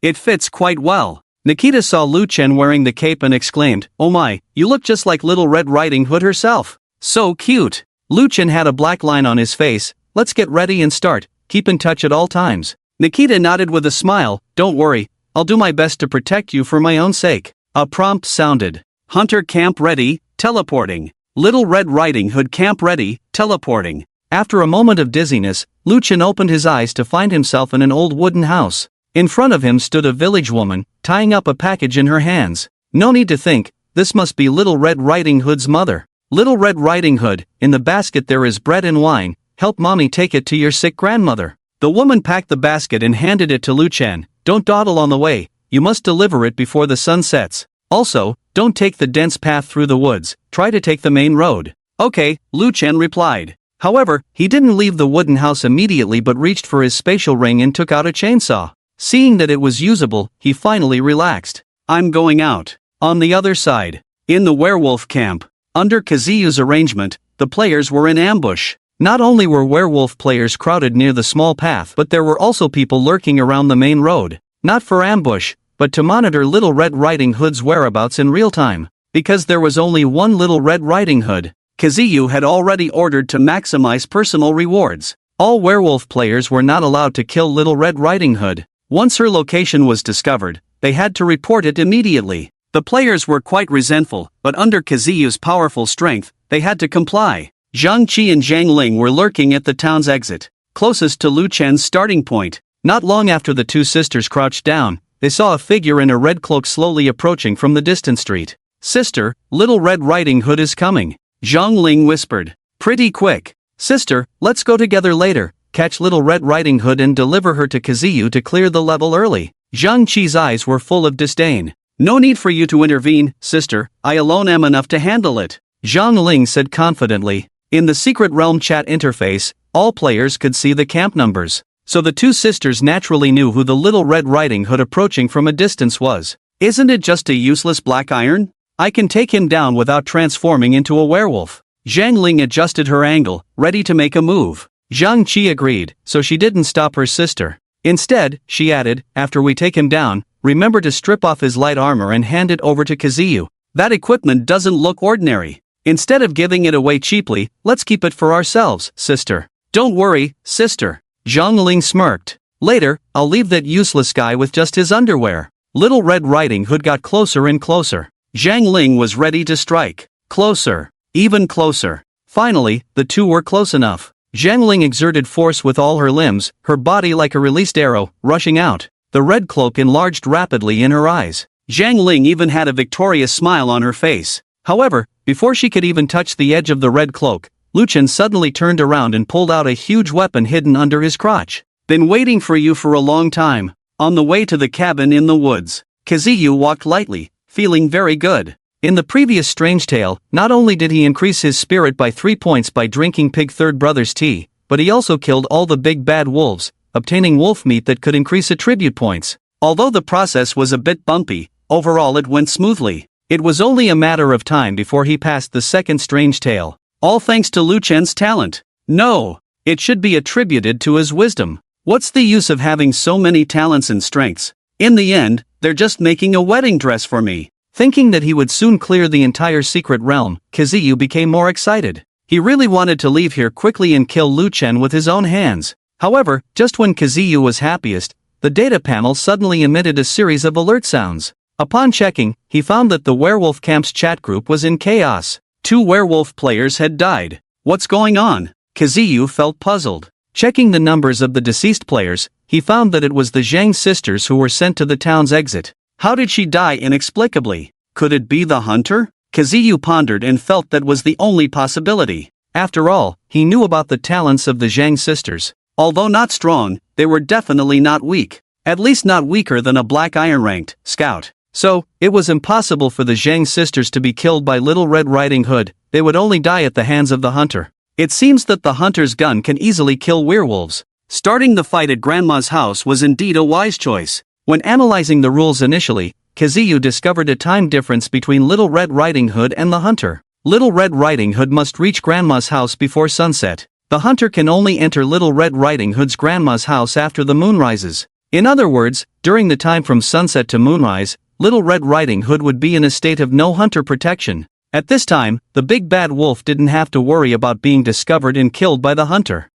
It fits quite well. Nikita saw Lu Chen wearing the cape and exclaimed, "Oh my, you look just like Little Red Riding Hood herself. So cute." Lu Chen had a black line on his face. "Let's get ready and start, keep in touch at all times." Nikita nodded with a smile, "Don't worry, I'll do my best to protect you for my own sake." A prompt sounded. Hunter camp ready, teleporting. Little Red Riding Hood camp ready, teleporting. After a moment of dizziness, Lu Chen opened his eyes to find himself in an old wooden house. In front of him stood a village woman, tying up a package in her hands. No need to think, this must be Little Red Riding Hood's mother. Little Red Riding Hood, in the basket there is bread and wine, help mommy take it to your sick grandmother. The woman packed the basket and handed it to Lu Chen. Don't dawdle on the way, you must deliver it before the sun sets. Also, don't take the dense path through the woods, try to take the main road. Okay, Lu Chen replied. However, he didn't leave the wooden house immediately but reached for his spatial ring and took out a chainsaw. Seeing that it was usable, he finally relaxed. I'm going out. On the other side. In the werewolf camp. Under Kazuyu's arrangement, the players were in ambush. Not only were werewolf players crowded near the small path, but there were also people lurking around the main road. Not for ambush, but to monitor Little Red Riding Hood's whereabouts in real time. Because there was only one Little Red Riding Hood, Kazuyu had already ordered to maximize personal rewards. All werewolf players were not allowed to kill Little Red Riding Hood. Once her location was discovered, they had to report it immediately. The players were quite resentful, but under Kazuyu's powerful strength, they had to comply. Zhang Qi and Zhang Ling were lurking at the town's exit, closest to Lu Chen's starting point. Not long after the two sisters crouched down, they saw a figure in a red cloak slowly approaching from the distant street. "Sister, Little Red Riding Hood is coming," Zhang Ling whispered. "Pretty quick. Sister, let's go together later, catch Little Red Riding Hood and deliver her to Kazuyu to clear the level early." Zhang Qi's eyes were full of disdain. "No need for you to intervene, sister, I alone am enough to handle it," Zhang Ling said confidently. In the Secret Realm chat interface, all players could see the camp numbers. So the two sisters naturally knew who the Little Red Riding Hood approaching from a distance was. Isn't it just a useless black iron? I can take him down without transforming into a werewolf. Zhang Ling adjusted her angle, ready to make a move. Zhang Qi agreed, so she didn't stop her sister. Instead, she added, after we take him down, remember to strip off his light armor and hand it over to Kazuyu. That equipment doesn't look ordinary. Instead of giving it away cheaply, let's keep it for ourselves, sister. Don't worry, sister. Zhang Ling smirked. Later, I'll leave that useless guy with just his underwear. Little Red Riding Hood got closer and closer. Zhang Ling was ready to strike. Closer. Even closer. Finally, the two were close enough. Zhang Ling exerted force with all her limbs, her body like a released arrow, rushing out. The red cloak enlarged rapidly in her eyes. Zhang Ling even had a victorious smile on her face. However, before she could even touch the edge of the red cloak, Lu Chen suddenly turned around and pulled out a huge weapon hidden under his crotch. "Been waiting for you for a long time." On the way to the cabin in the woods, Kazuyu walked lightly, feeling very good. In the previous strange tale, not only did he increase his spirit by 3 points by drinking Pig Third Brother's tea, but he also killed all the big bad wolves, obtaining wolf meat that could increase attribute points. Although the process was a bit bumpy, overall it went smoothly. It was only a matter of time before he passed the second strange tale. All thanks to Lu Chen's talent. No, it should be attributed to his wisdom. What's the use of having so many talents and strengths? In the end, they're just making a wedding dress for me. Thinking that he would soon clear the entire secret realm, Kazuyu became more excited. He really wanted to leave here quickly and kill Lu Chen with his own hands. However, just when Kazuyu was happiest, the data panel suddenly emitted a series of alert sounds. Upon checking, he found that the werewolf camp's chat group was in chaos. 2 werewolf players had died. What's going on? Kazuyu felt puzzled. Checking the numbers of the deceased players, he found that it was the Zhang sisters who were sent to the town's exit. How did she die inexplicably? Could it be the hunter? Kazuyu pondered and felt that was the only possibility. After all, he knew about the talents of the Zhang sisters. Although not strong, they were definitely not weak. At least not weaker than a Black Iron-ranked scout. So, it was impossible for the Zhang sisters to be killed by Little Red Riding Hood. They would only die at the hands of the hunter. It seems that the hunter's gun can easily kill werewolves. Starting the fight at Grandma's house was indeed a wise choice. When analyzing the rules initially, Kazuyu discovered a time difference between Little Red Riding Hood and the hunter. Little Red Riding Hood must reach Grandma's house before sunset. The hunter can only enter Little Red Riding Hood's grandma's house after the moon rises. In other words, during the time from sunset to moonrise, Little Red Riding Hood would be in a state of no hunter protection. At this time, the big bad wolf didn't have to worry about being discovered and killed by the hunter.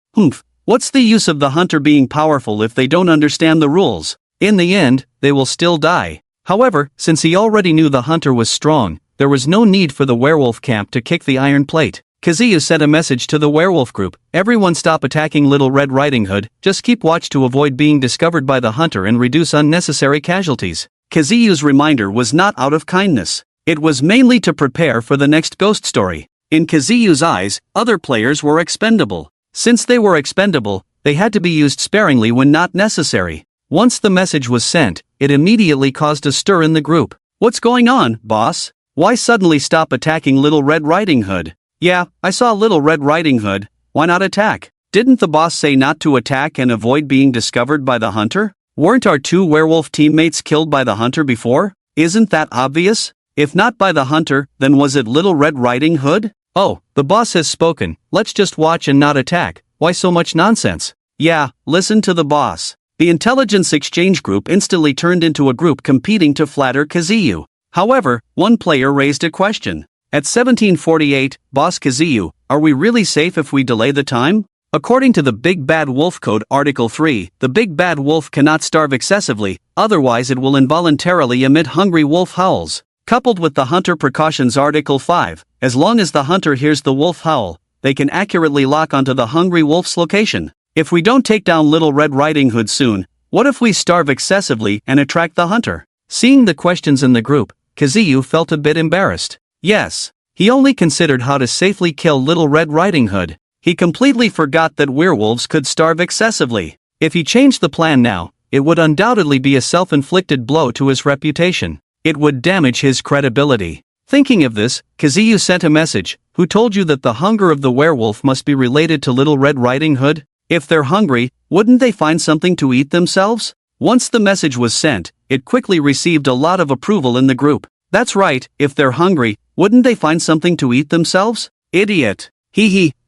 What's the use of the hunter being powerful if they don't understand the rules? In the end, they will still die. However, since he already knew the hunter was strong, there was no need for the werewolf camp to kick the iron plate. Kazuyu sent a message to the werewolf group. Everyone stop attacking Little Red Riding Hood, just keep watch to avoid being discovered by the hunter and reduce unnecessary casualties. Kazuyu's reminder was not out of kindness. It was mainly to prepare for the next ghost story. In Kazuyu's eyes, other players were expendable. Since they were expendable, they had to be used sparingly when not necessary. Once the message was sent, it immediately caused a stir in the group. What's going on, boss? Why suddenly stop attacking Little Red Riding Hood? Yeah, I saw Little Red Riding Hood. Why not attack? Didn't the boss say not to attack and avoid being discovered by the hunter? Weren't our 2 werewolf teammates killed by the hunter before? Isn't that obvious? If not by the hunter, then was it Little Red Riding Hood? Oh, the boss has spoken. Let's just watch and not attack. Why so much nonsense? Yeah, listen to the boss. The intelligence exchange group instantly turned into a group competing to flatter Kazuyu. However, one player raised a question. At 1748, Boss Kazuyu, are we really safe if we delay the time? According to the Big Bad Wolf Code Article 3, the Big Bad Wolf cannot starve excessively, otherwise it will involuntarily emit hungry wolf howls. Coupled with the Hunter Precautions Article 5, as long as the hunter hears the wolf howl, they can accurately lock onto the hungry wolf's location. If we don't take down Little Red Riding Hood soon, what if we starve excessively and attract the hunter? Seeing the questions in the group, Kazuyu felt a bit embarrassed. Yes, he only considered how to safely kill Little Red Riding Hood. He completely forgot that werewolves could starve excessively. If he changed the plan now, it would undoubtedly be a self-inflicted blow to his reputation. It would damage his credibility. Thinking of this, Kazuyu sent a message. Who told you that the hunger of the werewolf must be related to Little Red Riding Hood? If they're hungry, wouldn't they find something to eat themselves? Once the message was sent, it quickly received a lot of approval in the group. That's right, if they're hungry, wouldn't they find something to eat themselves? Idiot.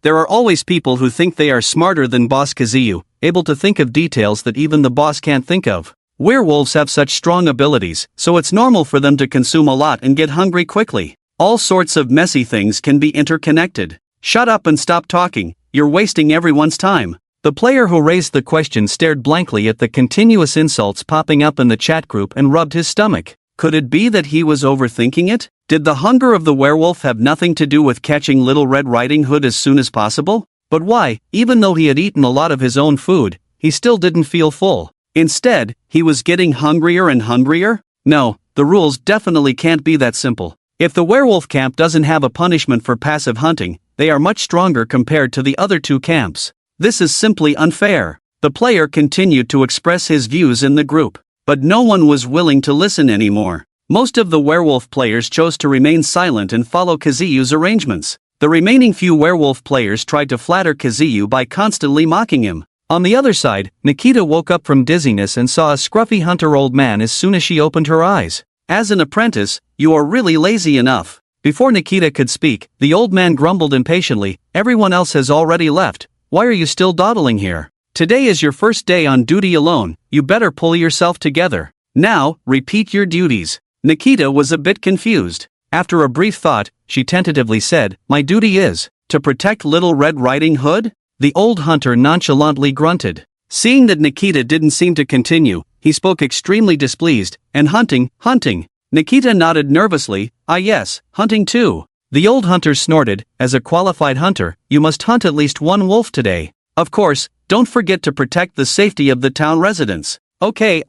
There are always people who think they are smarter than Boss Kazuyu, able to think of details that even the boss can't think of. Werewolves have such strong abilities, so it's normal for them to consume a lot and get hungry quickly. All sorts of messy things can be interconnected. Shut up and stop talking, you're wasting everyone's time. The player who raised the question stared blankly at the continuous insults popping up in the chat group and rubbed his stomach. Could it be that he was overthinking it? Did the hunger of the werewolf have nothing to do with catching Little Red Riding Hood as soon as possible? But why, even though he had eaten a lot of his own food, he still didn't feel full. Instead, he was getting hungrier and hungrier? No, the rules definitely can't be that simple. If the werewolf camp doesn't have a punishment for passive hunting, they are much stronger compared to the other 2 camps. This is simply unfair. The player continued to express his views in the group, but no one was willing to listen anymore. Most of the werewolf players chose to remain silent and follow Kazuyu's arrangements. The remaining few werewolf players tried to flatter Kazuyu by constantly mocking him. On the other side, Nikita woke up from dizziness and saw a scruffy hunter old man as soon as she opened her eyes. As an apprentice, you are really lazy enough. Before Nikita could speak, the old man grumbled impatiently, everyone else has already left, why are you still dawdling here? Today is your first day on duty alone, you better pull yourself together. Now, repeat your duties. Nikita was a bit confused. After a brief thought, she tentatively said, my duty is to protect Little Red Riding Hood? The old hunter nonchalantly grunted. Seeing that Nikita didn't seem to continue, he spoke extremely displeased, and hunting. Nikita nodded nervously, ah yes, hunting too. The old hunter snorted, as a qualified hunter, you must hunt at least one wolf today. Of course, don't forget to protect the safety of the town residents. Okay.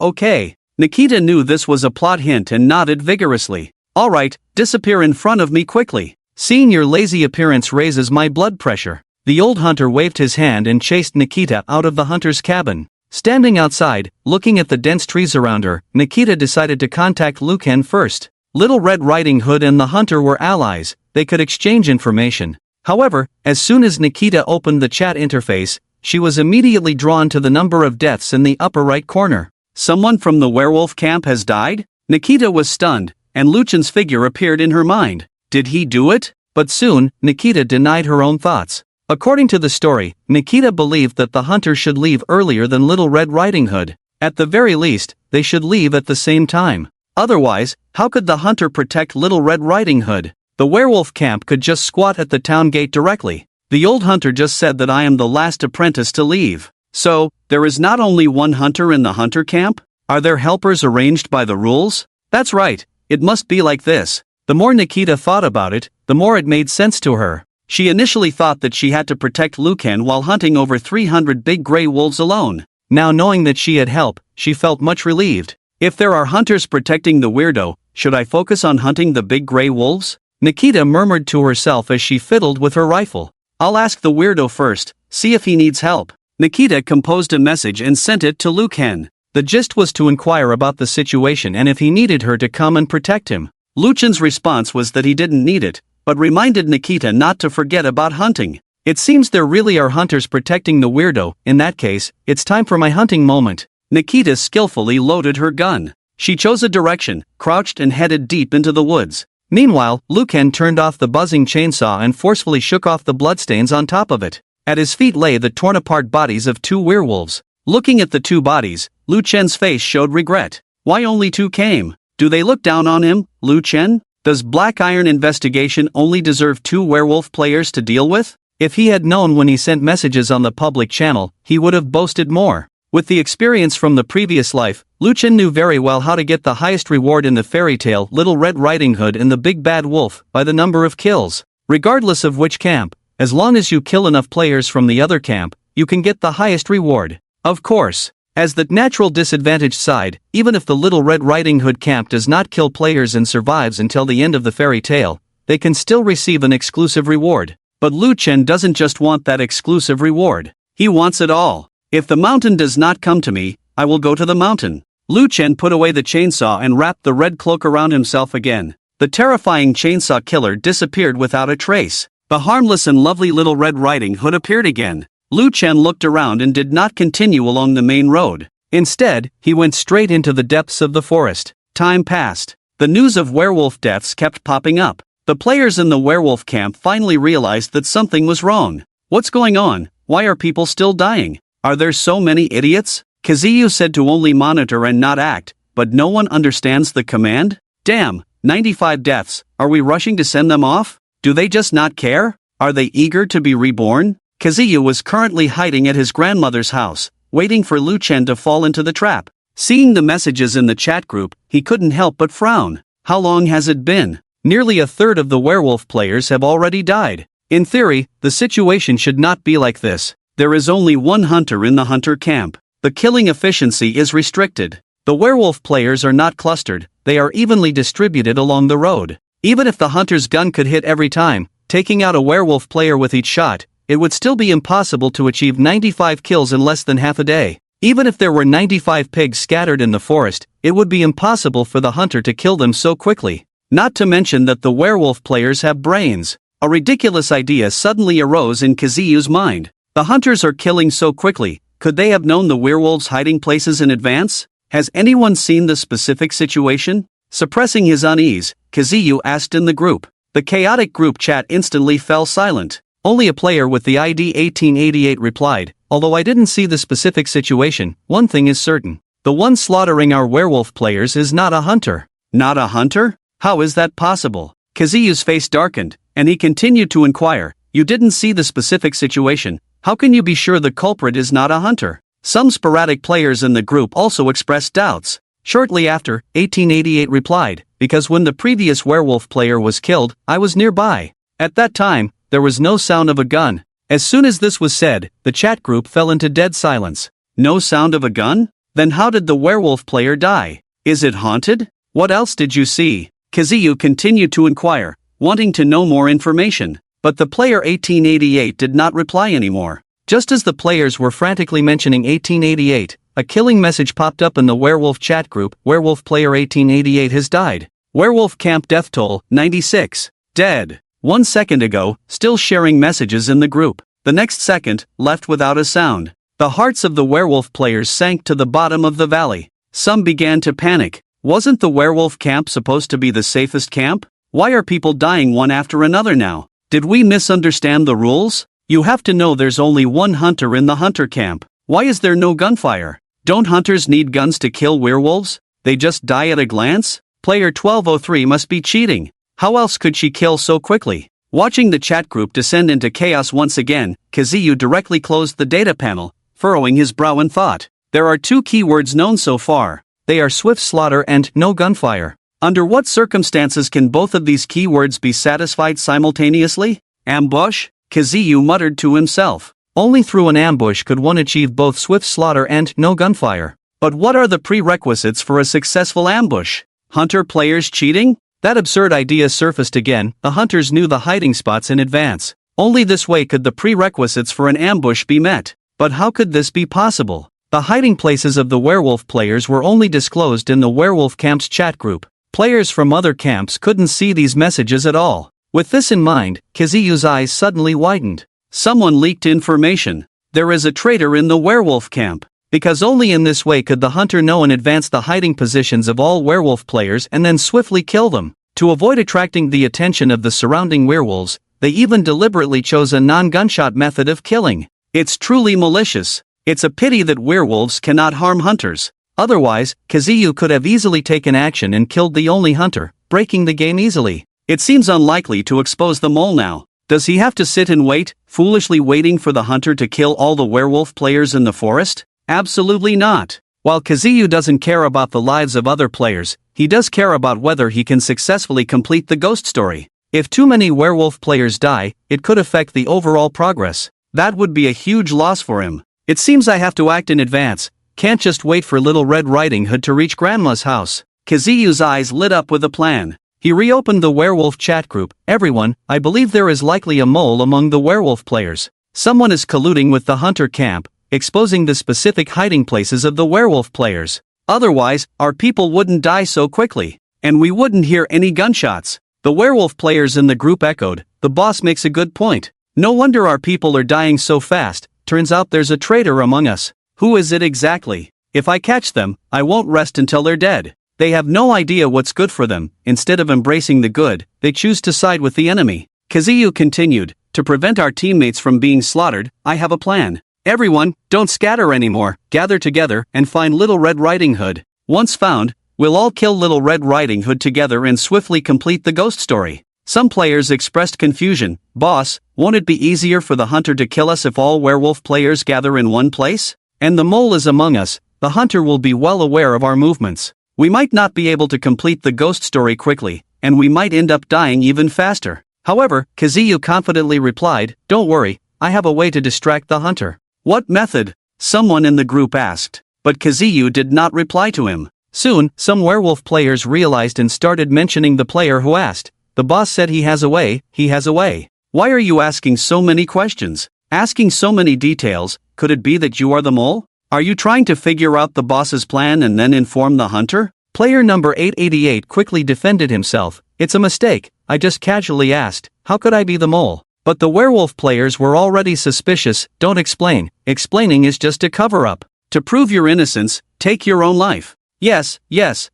Nikita knew this was a plot hint and nodded vigorously. Alright, disappear in front of me quickly. Seeing your lazy appearance raises my blood pressure. The old hunter waved his hand and chased Nikita out of the hunter's cabin. Standing outside, looking at the dense trees around her, Nikita decided to contact Lucan first. Little Red Riding Hood and the hunter were allies, they could exchange information. However, as soon as Nikita opened the chat interface, she was immediately drawn to the number of deaths in the upper right corner. Someone from the werewolf camp has died? Nikita was stunned, and Luchan's figure appeared in her mind. Did he do it? But soon, Nikita denied her own thoughts. According to the story, Nikita believed that the hunter should leave earlier than Little Red Riding Hood. At the very least, they should leave at the same time. Otherwise, how could the hunter protect Little Red Riding Hood? The werewolf camp could just squat at the town gate directly. The old hunter just said that I am the last apprentice to leave. So, there is not only one hunter in the hunter camp? Are there helpers arranged by the rules? That's right, it must be like this. The more Nikita thought about it, the more it made sense to her. She initially thought that she had to protect Lucan while hunting over 300 big gray wolves alone. Now knowing that she had help, she felt much relieved. If there are hunters protecting the weirdo, should I focus on hunting the big gray wolves? Nikita murmured to herself as she fiddled with her rifle. I'll ask the weirdo first, see if he needs help. Nikita composed a message and sent it to Lucan. The gist was to inquire about the situation and if he needed her to come and protect him. Luchan's response was that he didn't need it, but reminded Nikita not to forget about hunting. It seems there really are hunters protecting the weirdo. In that case, it's time for my hunting moment. Nikita skillfully loaded her gun. She chose a direction, crouched and headed deep into the woods. Meanwhile, Lucan turned off the buzzing chainsaw and forcefully shook off the bloodstains on top of it. At his feet lay the torn-apart bodies of two werewolves. Looking at the two bodies, Luchan's face showed regret. Why only two came? Do they look down on him, Luchan? Does Black Iron Investigation only deserve two werewolf players to deal with? If he had known when he sent messages on the public channel, he would have boasted more. With the experience from the previous life, Luchan knew very well how to get the highest reward in the fairy tale Little Red Riding Hood and the Big Bad Wolf by the number of kills. Regardless of which camp, as long as you kill enough players from the other camp, you can get the highest reward. Of course. As the natural disadvantaged side, even if the Little Red Riding Hood camp does not kill players and survives until the end of the fairy tale, they can still receive an exclusive reward. But Luchan doesn't just want that exclusive reward. He wants it all. If the mountain does not come to me, I will go to the mountain. Luchan put away the chainsaw and wrapped the red cloak around himself again. The terrifying chainsaw killer disappeared without a trace. The harmless and lovely Little Red Riding Hood appeared again. Luchan looked around and did not continue along the main road. Instead, he went straight into the depths of the forest. Time passed. The news of werewolf deaths kept popping up. The players in the werewolf camp finally realized that something was wrong. What's going on? Why are people still dying? Are there so many idiots? Kazuyu said to only monitor and not act, but no one understands the command? Damn, 95 deaths, are we rushing to send them off? Do they just not care? Are they eager to be reborn? Kazuyu was currently hiding at his grandmother's house, waiting for Luchan to fall into the trap. Seeing the messages in the chat group, he couldn't help but frown. How long has it been? Nearly a third of the werewolf players have already died. In theory, the situation should not be like this. There is only one hunter in the hunter camp. The killing efficiency is restricted. The werewolf players are not clustered, they are evenly distributed along the road. Even if the hunter's gun could hit every time, taking out a werewolf player with each shot, it would still be impossible to achieve 95 kills in less than half a day. Even if there were 95 pigs scattered in the forest, it would be impossible for the hunter to kill them so quickly. Not to mention that the werewolf players have brains. A ridiculous idea suddenly arose in Kazuyu's mind. The hunters are killing so quickly, could they have known the werewolves' hiding places in advance? Has anyone seen the specific situation? Suppressing his unease, Kazuyu asked in the group. The chaotic group chat instantly fell silent. Only a player with the ID 1888 replied, although I didn't see the specific situation, one thing is certain. The one slaughtering our werewolf players is not a hunter. Not a hunter? How is that possible? Kazuyu's face darkened, and he continued to inquire, you didn't see the specific situation, how can you be sure the culprit is not a hunter? Some sporadic players in the group also expressed doubts. Shortly after, 1888 replied, because when the previous werewolf player was killed, I was nearby. At that time, there was no sound of a gun. As soon as this was said, the chat group fell into dead silence. No sound of a gun? Then how did the werewolf player die? Is it haunted? What else did you see? Kazuyu continued to inquire, wanting to know more information. But the player 1888 did not reply anymore. Just as the players were frantically mentioning 1888, a killing message popped up in the werewolf chat group, werewolf player 1888 has died. Werewolf camp death toll, 96. Dead. 1 second ago, still sharing messages in the group. The next second, left without a sound. The hearts of the werewolf players sank to the bottom of the valley. Some began to panic. Wasn't the werewolf camp supposed to be the safest camp? Why are people dying one after another now? Did we misunderstand the rules? You have to know there's only one hunter in the hunter camp. Why is there no gunfire? Don't hunters need guns to kill werewolves? They just die at a glance? Player 1203 must be cheating. How else could she kill so quickly? Watching the chat group descend into chaos once again, Kazuyu directly closed the data panel, furrowing his brow in thought. There are two keywords known so far. They are swift slaughter and no gunfire. Under what circumstances can both of these keywords be satisfied simultaneously? Ambush? Kazuyu muttered to himself. Only through an ambush could one achieve both swift slaughter and no gunfire. But what are the prerequisites for a successful ambush? Hunter players cheating? That absurd idea surfaced again. The hunters knew the hiding spots in advance. Only this way could the prerequisites for an ambush be met. But how could this be possible? The hiding places of the werewolf players were only disclosed in the werewolf camp's chat group. Players from other camps couldn't see these messages at all. With this in mind, Kazuyu's eyes suddenly widened. Someone leaked information. There is a traitor in the werewolf camp. Because only in this way could the hunter know in advance the hiding positions of all werewolf players and then swiftly kill them. To avoid attracting the attention of the surrounding werewolves, they even deliberately chose a non-gunshot method of killing. It's truly malicious. It's a pity that werewolves cannot harm hunters. Otherwise, Kazuyu could have easily taken action and killed the only hunter, breaking the game easily. It seems unlikely to expose the mole now. Does he have to sit and wait, foolishly waiting for the hunter to kill all the werewolf players in the forest? Absolutely not. While Kazuyu doesn't care about the lives of other players, he does care about whether he can successfully complete the ghost story. If too many werewolf players die, it could affect the overall progress. That would be a huge loss for him. It seems I have to act in advance. Can't just wait for Little Red Riding Hood to reach Grandma's house. Kazuyu's eyes lit up with a plan. He reopened the werewolf chat group. Everyone, I believe there is likely a mole among the werewolf players. Someone is colluding with the hunter camp, exposing the specific hiding places of the werewolf players. Otherwise, our people wouldn't die so quickly. And we wouldn't hear any gunshots. The werewolf players in the group echoed, the boss makes a good point. No wonder our people are dying so fast. Turns out there's a traitor among us. Who is it exactly? If I catch them, I won't rest until they're dead. They have no idea what's good for them. Instead of embracing the good, they choose to side with the enemy. Kazuyu continued, to prevent our teammates from being slaughtered, I have a plan. Everyone, don't scatter anymore, gather together and find Little Red Riding Hood. Once found, we'll all kill Little Red Riding Hood together and swiftly complete the ghost story. Some players expressed confusion. Boss, won't it be easier for the hunter to kill us if all werewolf players gather in one place? And the mole is among us, the hunter will be well aware of our movements. We might not be able to complete the ghost story quickly, and we might end up dying even faster. However, Kazuyu confidently replied, don't worry, I have a way to distract the hunter. What method? Someone in the group asked. But Kazuyu did not reply to him. Soon, some werewolf players realized and started mentioning the player who asked. The boss said he has a way, he has a way. Why are you asking so many questions? Asking so many details, could it be that you are the mole? Are you trying to figure out the boss's plan and then inform the hunter? Player number 888 quickly defended himself. It's a mistake, I just casually asked, how could I be the mole? But the werewolf players were already suspicious. Don't explain, explaining is just a cover-up. To prove your innocence, take your own life. Yes,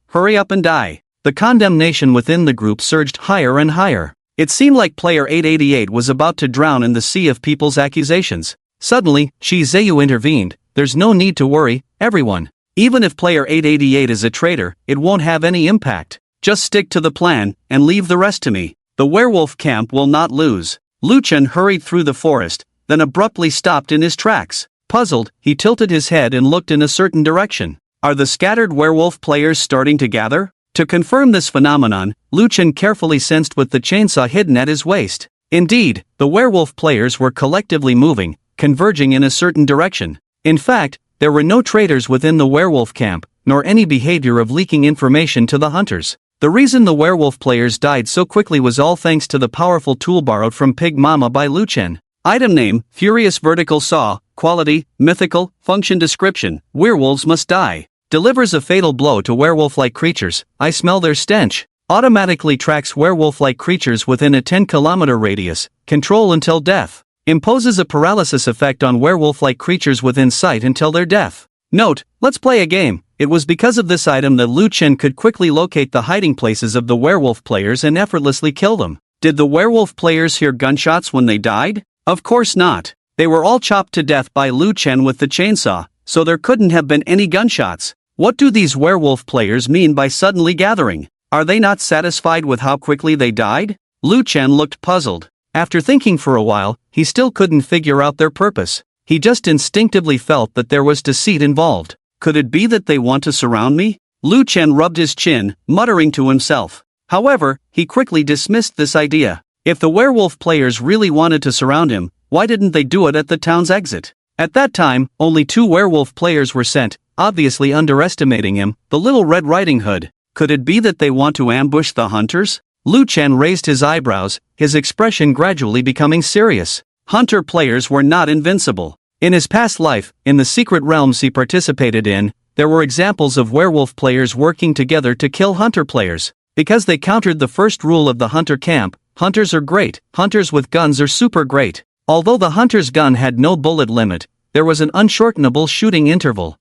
hurry up and die. the condemnation within the group surged higher and higher. It seemed like player 888 was about to drown in the sea of people's accusations. Suddenly, Shi Zheyu intervened. There's no need to worry, everyone. Even if player 888 is a traitor, it won't have any impact. Just stick to the plan, and leave the rest to me. The werewolf camp will not lose. Lu Chen hurried through the forest, then abruptly stopped in his tracks. Puzzled, he tilted his head and looked in a certain direction. Are the scattered werewolf players starting to gather? To confirm this phenomenon, Lu Chen carefully sensed with the chainsaw hidden at his waist. Indeed, the werewolf players were collectively moving, converging in a certain direction. In fact, there were no traitors within the werewolf camp, nor any behavior of leaking information to the hunters. The reason the werewolf players died so quickly was all thanks to the powerful tool borrowed from Pig Mama by Lu Chen. Item name, Furious Vertical Saw, Quality, Mythical, Function Description, Werewolves Must Die. Delivers a fatal blow to werewolf-like creatures, I smell their stench. Automatically tracks werewolf-like creatures within a 10-kilometer radius, control until death. Imposes a paralysis effect on werewolf-like creatures within sight until their death. Note, let's play a game. It was because of this item that Lu Chen could quickly locate the hiding places of the werewolf players and effortlessly kill them. Did the werewolf players hear gunshots when they died? Of course not. They were all chopped to death by Lu Chen with the chainsaw, so there couldn't have been any gunshots. What do these werewolf players mean by suddenly gathering? Are they not satisfied with how quickly they died? Lu Chen looked puzzled. After thinking for a while, he still couldn't figure out their purpose. He just instinctively felt that there was deceit involved. Could it be that they want to surround me? Lu Chen rubbed his chin, muttering to himself. However, he quickly dismissed this idea. If the werewolf players really wanted to surround him, why didn't they do it at the town's exit? At that time, only 2 werewolf players were sent, obviously underestimating him, the Little Red Riding Hood. Could it be that they want to ambush the hunters? Lu Chen raised his eyebrows, his expression gradually becoming serious. Hunter players were not invincible. In his past life, in the secret realms he participated in, there were examples of werewolf players working together to kill hunter players. Because they countered the first rule of the hunter camp, hunters are great, hunters with guns are super great. Although the hunter's gun had no bullet limit, there was an unshortenable shooting interval.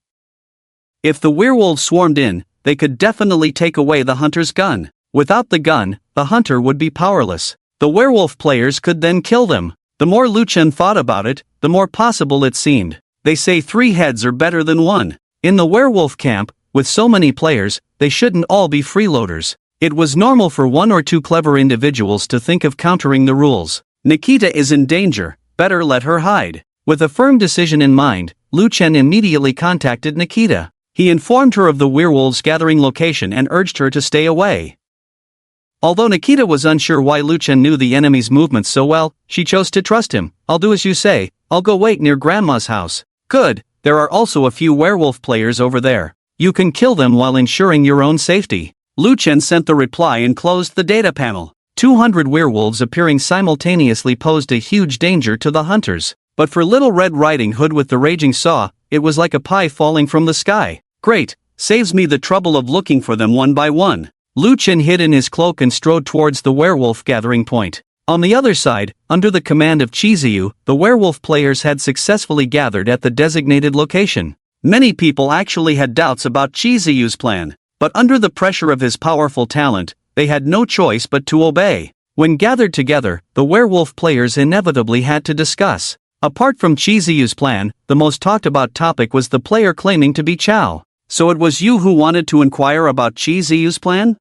If the werewolves swarmed in, they could definitely take away the hunter's gun. Without the gun, the hunter would be powerless. The werewolf players could then kill them. The more Lu Chen thought about it, the more possible it seemed. They say 3 heads are better than 1. In the werewolf camp, with so many players, they shouldn't all be freeloaders. It was normal for 1 or 2 clever individuals to think of countering the rules. Nikita is in danger, better let her hide. With a firm decision in mind, Lu Chen immediately contacted Nikita. He informed her of the werewolves' gathering location and urged her to stay away. Although Nikita was unsure why Lu Chen knew the enemy's movements so well, she chose to trust him. I'll do as you say, I'll go wait near Grandma's house. Good, there are also a few werewolf players over there. You can kill them while ensuring your own safety. Lu Chen sent the reply and closed the data panel. 200 werewolves appearing simultaneously posed a huge danger to the hunters. But for Little Red Riding Hood with the raging saw, it was like a pie falling from the sky. Great, saves me the trouble of looking for them one by one. Lu Chen hid in his cloak and strode towards the werewolf gathering point. On the other side, under the command of Chiziyu, the werewolf players had successfully gathered at the designated location. Many people actually had doubts about Chiziyu's plan, but under the pressure of his powerful talent, they had no choice but to obey. When gathered together, the werewolf players inevitably had to discuss. Apart from Chiziyu's plan, the most talked about topic was the player claiming to be Chao. So it was you who wanted to inquire about Chiziyu's plan?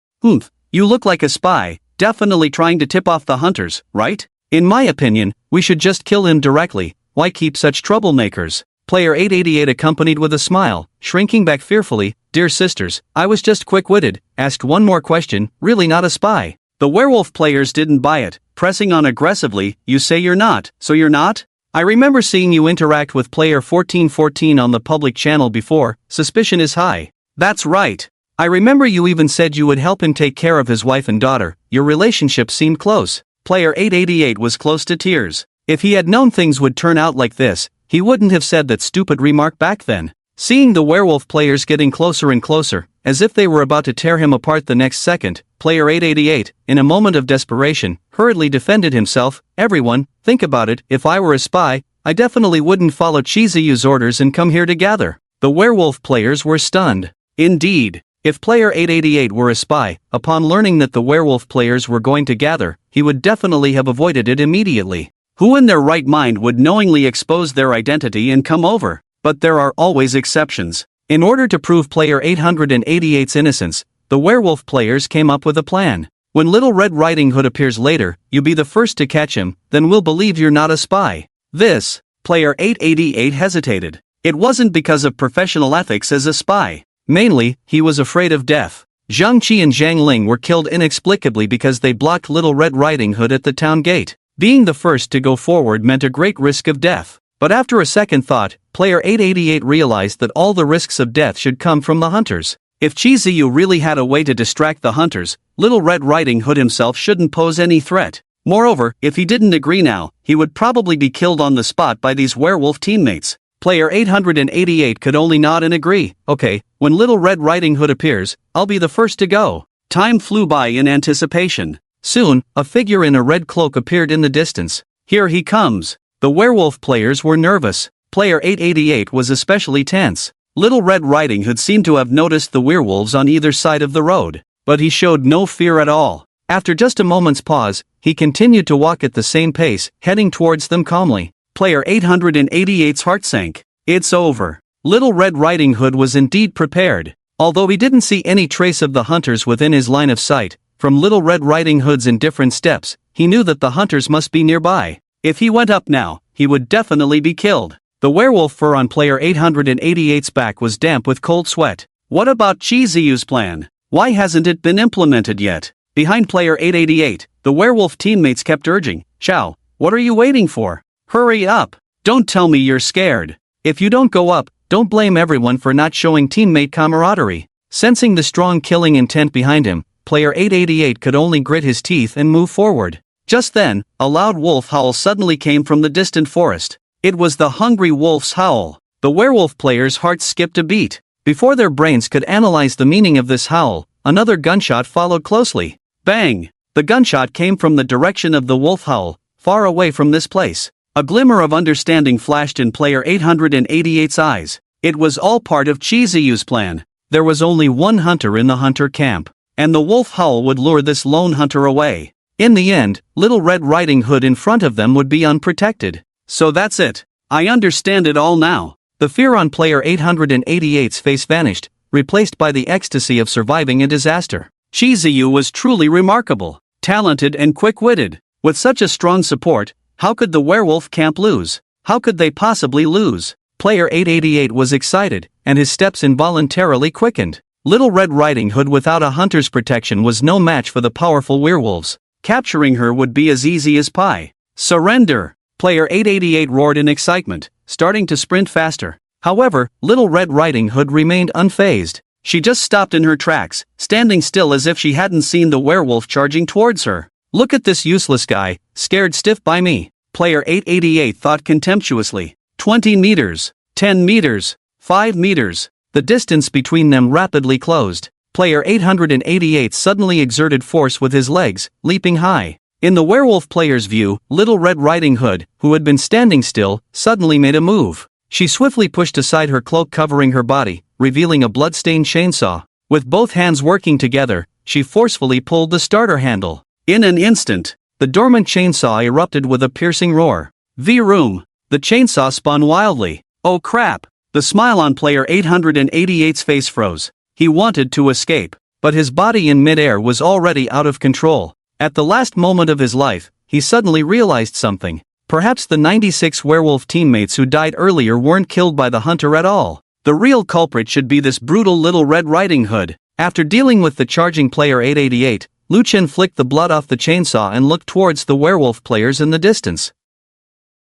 You look like a spy, definitely trying to tip off the hunters, right? In my opinion, we should just kill him directly. Why keep such troublemakers? Player 888 accompanied with a smile, shrinking back fearfully. Dear sisters, I was just quick-witted, asked one more question, really not a spy. The werewolf players didn't buy it, pressing on aggressively. You say you're not, so you're not? I remember seeing you interact with player 1414 on the public channel before. Suspicion is high. That's right. I remember you even said you would help him take care of his wife and daughter. Your relationship seemed close. Player 888 was close to tears. If he had known things would turn out like this, he wouldn't have said that stupid remark back then. Seeing the werewolf players getting closer and closer, as if they were about to tear him apart the next second, player 888, in a moment of desperation, hurriedly defended himself. Everyone, think about it, if I were a spy, I definitely wouldn't follow Chiziyu's orders and come here to gather. The werewolf players were stunned. Indeed. If player 888 were a spy, upon learning that the werewolf players were going to gather, he would definitely have avoided it immediately. Who in their right mind would knowingly expose their identity and come over? But there are always exceptions. In order to prove player 888's innocence, the werewolf players came up with a plan. When Little Red Riding Hood appears later, you be the first to catch him, then we'll believe you're not a spy. This, player 888 hesitated. It wasn't because of professional ethics as a spy. Mainly, he was afraid of death. Zhang Qi and Zhang Ling were killed inexplicably because they blocked Little Red Riding Hood at the town gate. Being the first to go forward meant a great risk of death. But after a second thought, player 888 realized that all the risks of death should come from the hunters. If Qi Ziyu really had a way to distract the hunters, Little Red Riding Hood himself shouldn't pose any threat. Moreover, if he didn't agree now, he would probably be killed on the spot by these werewolf teammates. Player 888 could only nod and agree. Okay, when Little Red Riding Hood appears, I'll be the first to go. Time flew by in anticipation. Soon, a figure in a red cloak appeared in the distance. Here he comes. The werewolf players were nervous. Player 888 was especially tense. Little Red Riding Hood seemed to have noticed the werewolves on either side of the road, but he showed no fear at all. After just a moment's pause, he continued to walk at the same pace, heading towards them calmly. Player 888's heart sank. It's over. Little Red Riding Hood was indeed prepared. Although he didn't see any trace of the hunters within his line of sight, from Little Red Riding Hood's indifferent steps, he knew that the hunters must be nearby. If he went up now, he would definitely be killed. The werewolf fur on player 888's back was damp with cold sweat. What about Qi Ziyu's plan? Why hasn't it been implemented yet? Behind player 888, the werewolf teammates kept urging, Xiao, what are you waiting for? Hurry up! Don't tell me you're scared. If you don't go up, don't blame everyone for not showing teammate camaraderie. Sensing the strong killing intent behind him, player 888 could only grit his teeth and move forward. Just then, a loud wolf howl suddenly came from the distant forest. It was the hungry wolf's howl. The werewolf players' hearts skipped a beat. Before their brains could analyze the meaning of this howl, another gunshot followed closely. Bang! The gunshot came from the direction of the wolf howl, far away from this place. A glimmer of understanding flashed in player 888's eyes. It was all part of Qi Ziyu's plan. There was only one hunter in the hunter camp, and the wolf howl would lure this lone hunter away. In the end, Little Red Riding Hood in front of them would be unprotected. So that's it. I understand it all now. The fear on player 888's face vanished, replaced by the ecstasy of surviving a disaster. Qi Ziyu was truly remarkable, talented and quick-witted. With such a strong support, how could the werewolf camp lose? How could they possibly lose? Player 888 was excited, and his steps involuntarily quickened. Little Red Riding Hood without a hunter's protection was no match for the powerful werewolves. Capturing her would be as easy as pie. Surrender! Player 888 roared in excitement, starting to sprint faster. However, Little Red Riding Hood remained unfazed. She just stopped in her tracks, standing still as if she hadn't seen the werewolf charging towards her. Look at this useless guy, scared stiff by me. Player 888 thought contemptuously. 20 meters, 10 meters, 5 meters. The distance between them rapidly closed. Player 888 suddenly exerted force with his legs, leaping high. In the werewolf player's view, Little Red Riding Hood, who had been standing still, suddenly made a move. She swiftly pushed aside her cloak covering her body, revealing a blood-stained chainsaw. With both hands working together, she forcefully pulled the starter handle. In an instant, the dormant chainsaw erupted with a piercing roar. V-room! The chainsaw spun wildly. Oh crap! The smile on player 888's face froze. He wanted to escape, but his body in midair was already out of control. At the last moment of his life, he suddenly realized something. Perhaps the 96 werewolf teammates who died earlier weren't killed by the hunter at all. The real culprit should be this brutal Little Red Riding Hood. After dealing with the charging player 888, Lu Chen flicked the blood off the chainsaw and looked towards the werewolf players in the distance.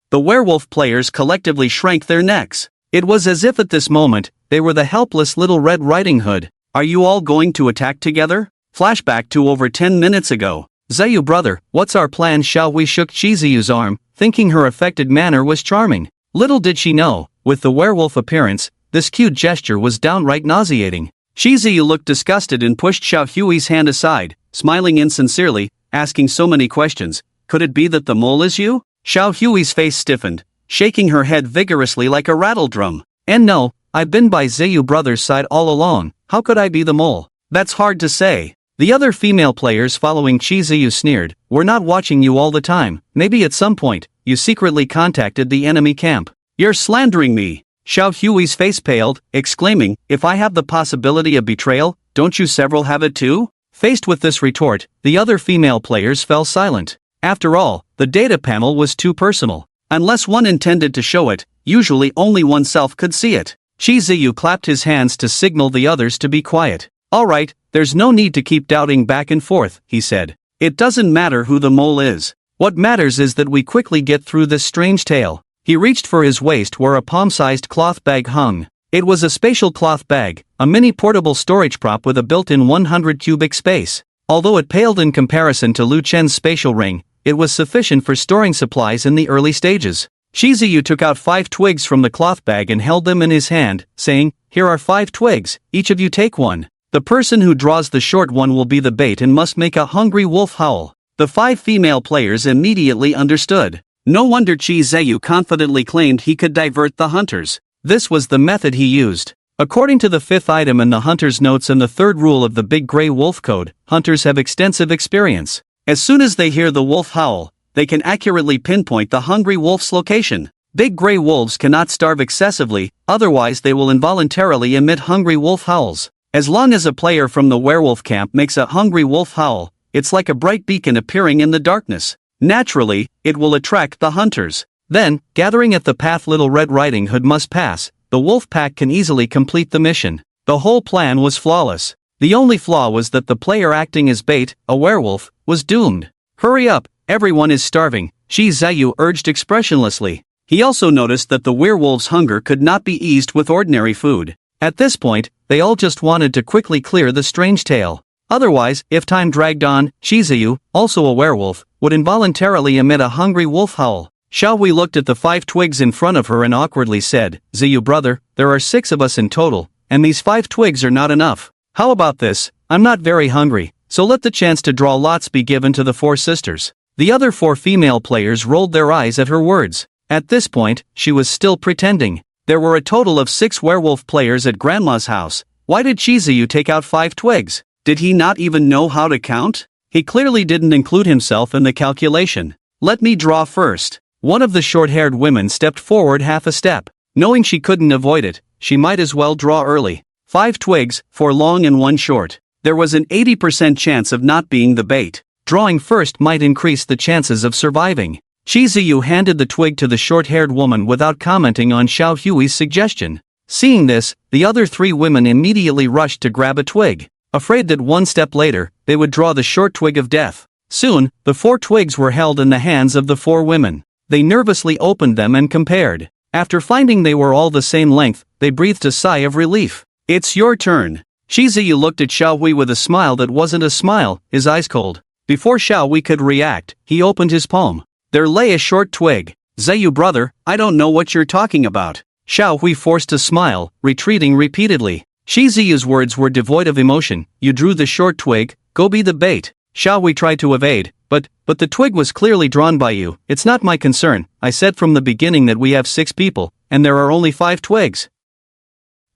The werewolf players collectively shrank their necks. It was as if at this moment, they were the helpless Little Red Riding Hood. Are you all going to attack together? Flashback to over 10 minutes ago. Ziyu brother, what's our plan? Xiao Wei shook Qi Ziyu's arm, thinking her affected manner was charming. Little did she know, with the werewolf appearance, this cute gesture was downright nauseating. Qi Ziyu looked disgusted and pushed Xiao Hui's hand aside, smiling insincerely, asking so many questions. Could it be that the mole is you? Xiao Hui's face stiffened, shaking her head vigorously like a rattle drum. And no, I've been by Ziyu brother's side all along. How could I be the mole? That's hard to say. The other female players following Chi Ziyu sneered, we're not watching you all the time, maybe at some point, you secretly contacted the enemy camp. You're slandering me. Xiao Hui's face paled, exclaiming, if I have the possibility of betrayal, don't you several have it too? Faced with this retort, the other female players fell silent. After all, the data panel was too personal. Unless one intended to show it, usually only oneself could see it. Chi Ziyu clapped his hands to signal the others to be quiet. Alright, there's no need to keep doubting back and forth, he said. It doesn't matter who the mole is. What matters is that we quickly get through this strange tale. He reached for his waist where a palm-sized cloth bag hung. It was a spatial cloth bag, a mini portable storage prop with a built-in 100 cubic space. Although it paled in comparison to Lu Chen's spatial ring, it was sufficient for storing supplies in the early stages. Chi Ziyu took out 5 twigs from the cloth bag and held them in his hand, saying, here are 5 twigs, each of you take one. The person who draws the short one will be the bait and must make a hungry wolf howl. The 5 female players immediately understood. No wonder Chi Ziyu confidently claimed he could divert the hunters. This was the method he used. According to the 5th item in the hunter's notes and the 3rd rule of the Big Grey Wolf Code, hunters have extensive experience. As soon as they hear the wolf howl, they can accurately pinpoint the hungry wolf's location. Big grey wolves cannot starve excessively, otherwise they will involuntarily emit hungry wolf howls. As long as a player from the werewolf camp makes a hungry wolf howl, it's like a bright beacon appearing in the darkness. Naturally, it will attract the hunters. Then, gathering at the path Little Red Riding Hood must pass, the wolf pack can easily complete the mission. The whole plan was flawless. The only flaw was that the player acting as bait, a werewolf, was doomed. Hurry up, everyone is starving, Chi Ziyu urged expressionlessly. He also noticed that the werewolf's hunger could not be eased with ordinary food. At this point, they all just wanted to quickly clear the strange tale. Otherwise, if time dragged on, Chi Ziyu, also a werewolf, would involuntarily emit a hungry wolf howl. Xiao Wei looked at the 5 twigs in front of her and awkwardly said, Ziyu brother, there are 6 of us in total, and these 5 twigs are not enough. How about this? I'm not very hungry, so let the chance to draw lots be given to the 4 sisters. The other 4 female players rolled their eyes at her words. At this point, she was still pretending. There were a total of 6 werewolf players at Grandma's house. Why did Chi Ziyu take out 5 twigs? Did he not even know how to count? He clearly didn't include himself in the calculation. Let me draw first. One of the short-haired women stepped forward half a step. Knowing she couldn't avoid it, she might as well draw early. 5 twigs, 4 long and 1 short. There was an 80% chance of not being the bait. Drawing first might increase the chances of surviving. Chi Ziyu handed the twig to the short-haired woman without commenting on Xiao Hui's suggestion. Seeing this, the other 3 women immediately rushed to grab a twig, afraid that one step later, they would draw the short twig of death. Soon, the 4 twigs were held in the hands of the 4 women. They nervously opened them and compared. After finding they were all the same length, they breathed a sigh of relief. It's your turn. Chi Ziyu looked at Xiao Wei with a smile that wasn't a smile, his eyes cold. Before Xiao Wei could react, he opened his palm. There lay a short twig. Ziyu brother, I don't know what you're talking about. Xiao Wei forced a smile, retreating repeatedly. Chi Ziyu's words were devoid of emotion. You drew the short twig, go be the bait. Xiao Wei tried to evade, but the twig was clearly drawn by you. It's not my concern. I said from the beginning that we have 6 people, and there are only 5 twigs.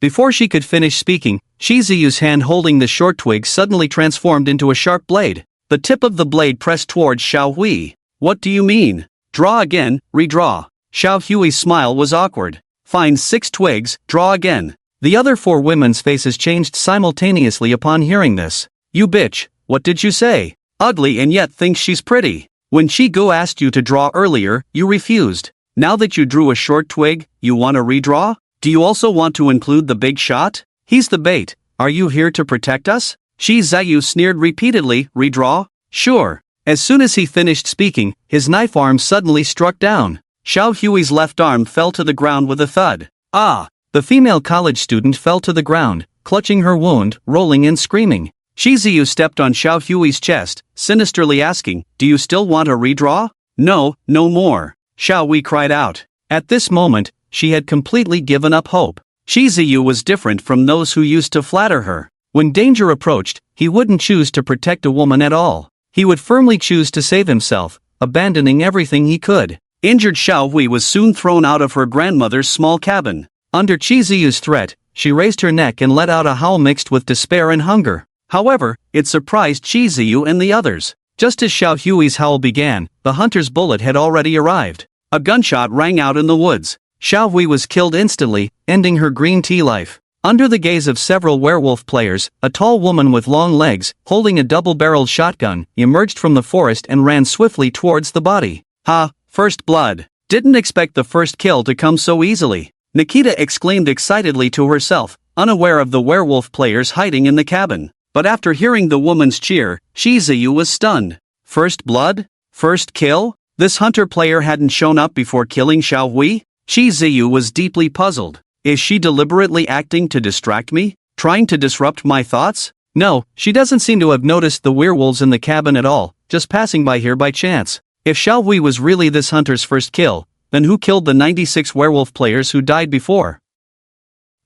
Before she could finish speaking, Chi Ziyu's hand holding the short twig suddenly transformed into a sharp blade. The tip of the blade pressed towards Xiao Wei. What do you mean? Draw again, redraw. Xiao Hui's smile was awkward. Find 6 twigs, draw again. The other 4 women's faces changed simultaneously upon hearing this. You bitch, what did you say? Ugly and yet thinks she's pretty. When Chi-Gu asked you to draw earlier, you refused. Now that you drew a short twig, you want to redraw? Do you also want to include the big shot? He's the bait. Are you here to protect us? Chi Ziyu sneered repeatedly, redraw? Sure. As soon as he finished speaking, his knife arm suddenly struck down. Xiao Hui's left arm fell to the ground with a thud. Ah! The female college student fell to the ground, clutching her wound, rolling and screaming. Chi Ziyu stepped on Xiao Hui's chest, sinisterly asking, do you still want a redraw? No, no more. Xiao Wei cried out. At this moment, she had completely given up hope. Chi Ziyu was different from those who used to flatter her. When danger approached, he wouldn't choose to protect a woman at all. He would firmly choose to save himself, abandoning everything he could. Injured Xiao Wei was soon thrown out of her grandmother's small cabin. Under Chi Ziyu's threat, she raised her neck and let out a howl mixed with despair and hunger. However, it surprised Chiziyu and the others. Just as Xiao Wei's howl began, the hunter's bullet had already arrived. A gunshot rang out in the woods. Xiao Wei was killed instantly, ending her green tea life. Under the gaze of several werewolf players, a tall woman with long legs, holding a double-barreled shotgun, emerged from the forest and ran swiftly towards the body. Ha, first blood. Didn't expect the first kill to come so easily. Nikita exclaimed excitedly to herself, unaware of the werewolf players hiding in the cabin. But after hearing the woman's cheer, Shizuyu was stunned. First blood? First kill? This hunter player hadn't shown up before killing Xiao Wei? Shizuyu was deeply puzzled. Is she deliberately acting to distract me? Trying to disrupt my thoughts? No, she doesn't seem to have noticed the werewolves in the cabin at all, just passing by here by chance. If Xiao Wei was really this hunter's first kill, then who killed the 96 werewolf players who died before?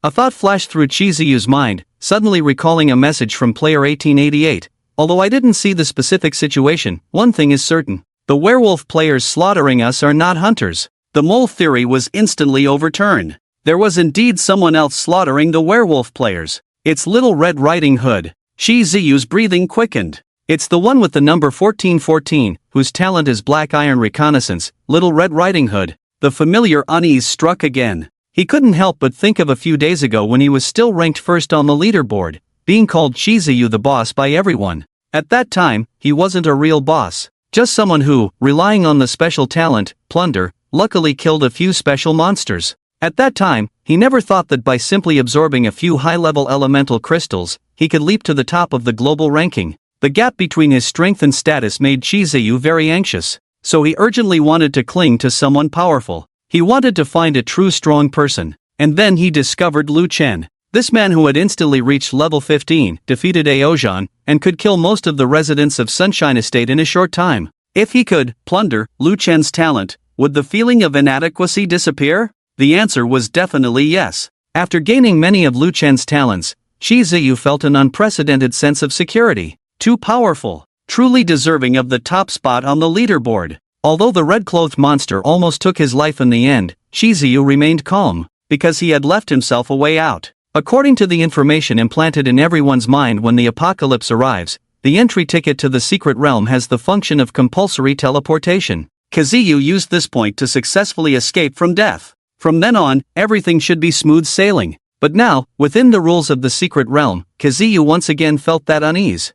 A thought flashed through Chizuyu's mind, suddenly recalling a message from player 1888. Although I didn't see the specific situation, one thing is certain. The werewolf players slaughtering us are not hunters. The mole theory was instantly overturned. There was indeed someone else slaughtering the werewolf players. It's Little Red Riding Hood. Shizuyu's breathing quickened. It's the one with the number 1414, whose talent is Black Iron Reconnaissance, Little Red Riding Hood. The familiar unease struck again. He couldn't help but think of a few days ago when he was still ranked first on the leaderboard, being called Chizuyu the boss by everyone. At that time, he wasn't a real boss, just someone who, relying on the special talent, plunder, luckily killed a few special monsters. At that time, he never thought that by simply absorbing a few high-level elemental crystals, he could leap to the top of the global ranking. The gap between his strength and status made Chizuyu very anxious, so he urgently wanted to cling to someone powerful. He wanted to find a true strong person, and then he discovered Lu Chen. This man who had instantly reached level 15, defeated Aozhan, and could kill most of the residents of Sunshine Estate in a short time. If he could plunder Lu Chen's talent, would the feeling of inadequacy disappear? The answer was definitely yes. After gaining many of Lu Chen's talents, Chizuyu felt an unprecedented sense of security. Too powerful, truly deserving of the top spot on the leaderboard. Although the red-clothed monster almost took his life in the end, Chizuyu remained calm, because he had left himself a way out. According to the information implanted in everyone's mind when the apocalypse arrives, the entry ticket to the secret realm has the function of compulsory teleportation. Kazuyu used this point to successfully escape from death. From then on, everything should be smooth sailing. But now, within the rules of the secret realm, Kazuyu once again felt that unease.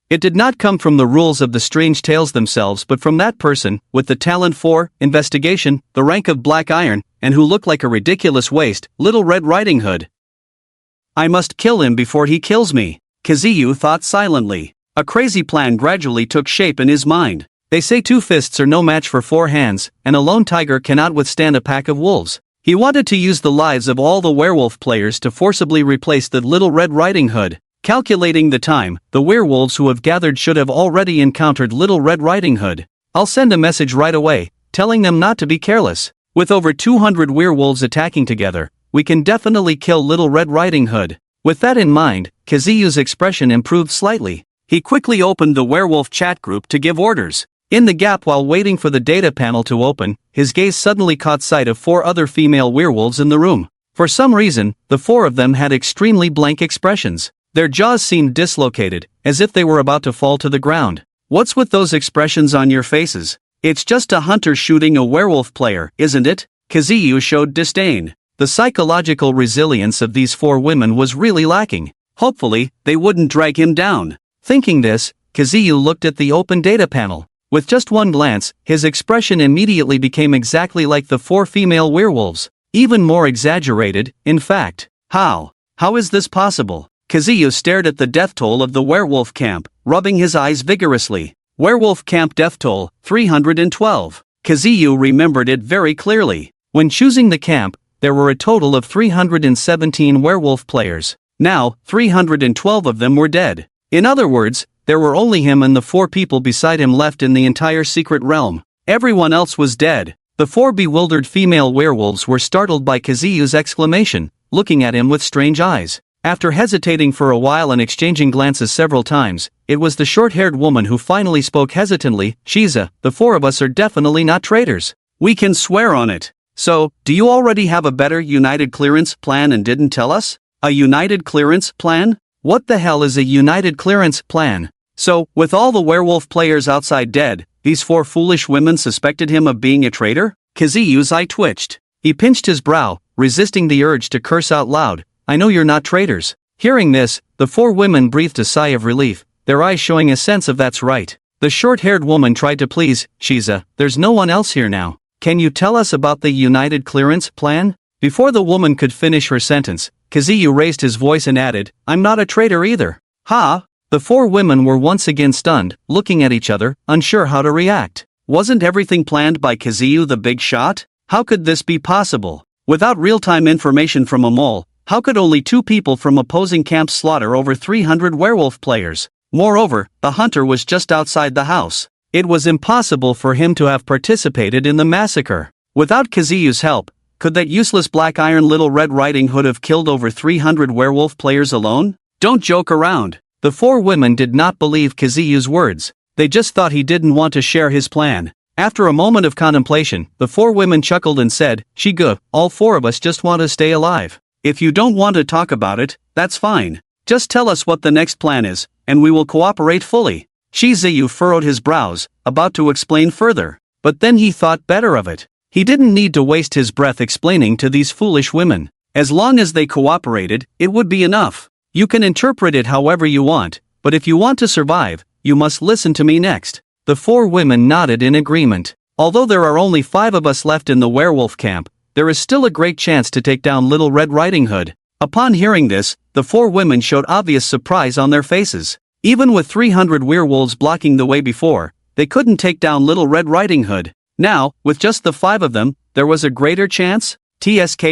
It did not come from the rules of the strange tales themselves but from that person, with the talent for investigation, the rank of Black Iron, and who looked like a ridiculous waste, Little Red Riding Hood. I must kill him before he kills me, Kazuyu thought silently. A crazy plan gradually took shape in his mind. They say 2 fists are no match for 4 hands, and a lone tiger cannot withstand a pack of wolves. He wanted to use the lives of all the werewolf players to forcibly replace the Little Red Riding Hood. Calculating the time, the werewolves who have gathered should have already encountered Little Red Riding Hood. I'll send a message right away, telling them not to be careless. With over 200 werewolves attacking together, we can definitely kill Little Red Riding Hood. With that in mind, Kazuyu's expression improved slightly. He quickly opened the werewolf chat group to give orders. In the gap while waiting for the data panel to open, his gaze suddenly caught sight of 4 other female werewolves in the room. For some reason, the 4 of them had extremely blank expressions. Their jaws seemed dislocated, as if they were about to fall to the ground. What's with those expressions on your faces? It's just a hunter shooting a werewolf player, isn't it? Kazuyu showed disdain. The psychological resilience of these 4 women was really lacking. Hopefully, they wouldn't drag him down. Thinking this, Kazuyu looked at the open data panel. With just one glance, his expression immediately became exactly like the 4 female werewolves. Even more exaggerated, in fact. How is this possible? Kazuyu stared at the death toll of the werewolf camp, rubbing his eyes vigorously. Werewolf camp death toll, 312. Kazuyu remembered it very clearly. When choosing the camp, there were a total of 317 werewolf players. Now, 312 of them were dead. In other words, there were only him and the 4 people beside him left in the entire secret realm. Everyone else was dead. The 4 bewildered female werewolves were startled by Kazuyu's exclamation, looking at him with strange eyes. After hesitating for a while and exchanging glances several times, it was the short-haired woman who finally spoke hesitantly. Shiza, the 4 of us are definitely not traitors. We can swear on it. So, do you already have a better united clearance plan and didn't tell us? A united clearance plan? What the hell is a united clearance plan? So, with all the werewolf players outside dead, these 4 foolish women suspected him of being a traitor? Kazuyu's eye twitched. He pinched his brow, resisting the urge to curse out loud. I know you're not traitors. Hearing this, the 4 women breathed a sigh of relief, their eyes showing a sense of that's right. The short-haired woman tried to please. Shiza, there's no one else here now. Can you tell us about the united clearance plan? Before the woman could finish her sentence, Kazuyu raised his voice and added, I'm not a traitor either. Ha! The 4 women were once again stunned, looking at each other, unsure how to react. Wasn't everything planned by Kazuyu the big shot? How could this be possible? Without real-time information from a mole, how could only 2 people from opposing camps slaughter over 300 werewolf players? Moreover, the hunter was just outside the house. It was impossible for him to have participated in the massacre. Without Kazuyu's help, could that useless Black Iron Little Red Riding Hood have killed over 300 werewolf players alone? Don't joke around. The 4 women did not believe Kazuyu's words. They just thought he didn't want to share his plan. After a moment of contemplation, the 4 women chuckled and said, Shiga, all 4 of us just want to stay alive. If you don't want to talk about it, that's fine. Just tell us what the next plan is, and we will cooperate fully. Shizuyu furrowed his brows, about to explain further. But then he thought better of it. He didn't need to waste his breath explaining to these foolish women. As long as they cooperated, it would be enough. You can interpret it however you want, but if you want to survive, you must listen to me next. The 4 women nodded in agreement. Although there are only 5 of us left in the werewolf camp, there is still a great chance to take down Little Red Riding Hood. Upon hearing this, the 4 women showed obvious surprise on their faces. Even with 300 werewolves blocking the way before, they couldn't take down Little Red Riding Hood. Now, with just the 5 of them, there was a greater chance? TSK.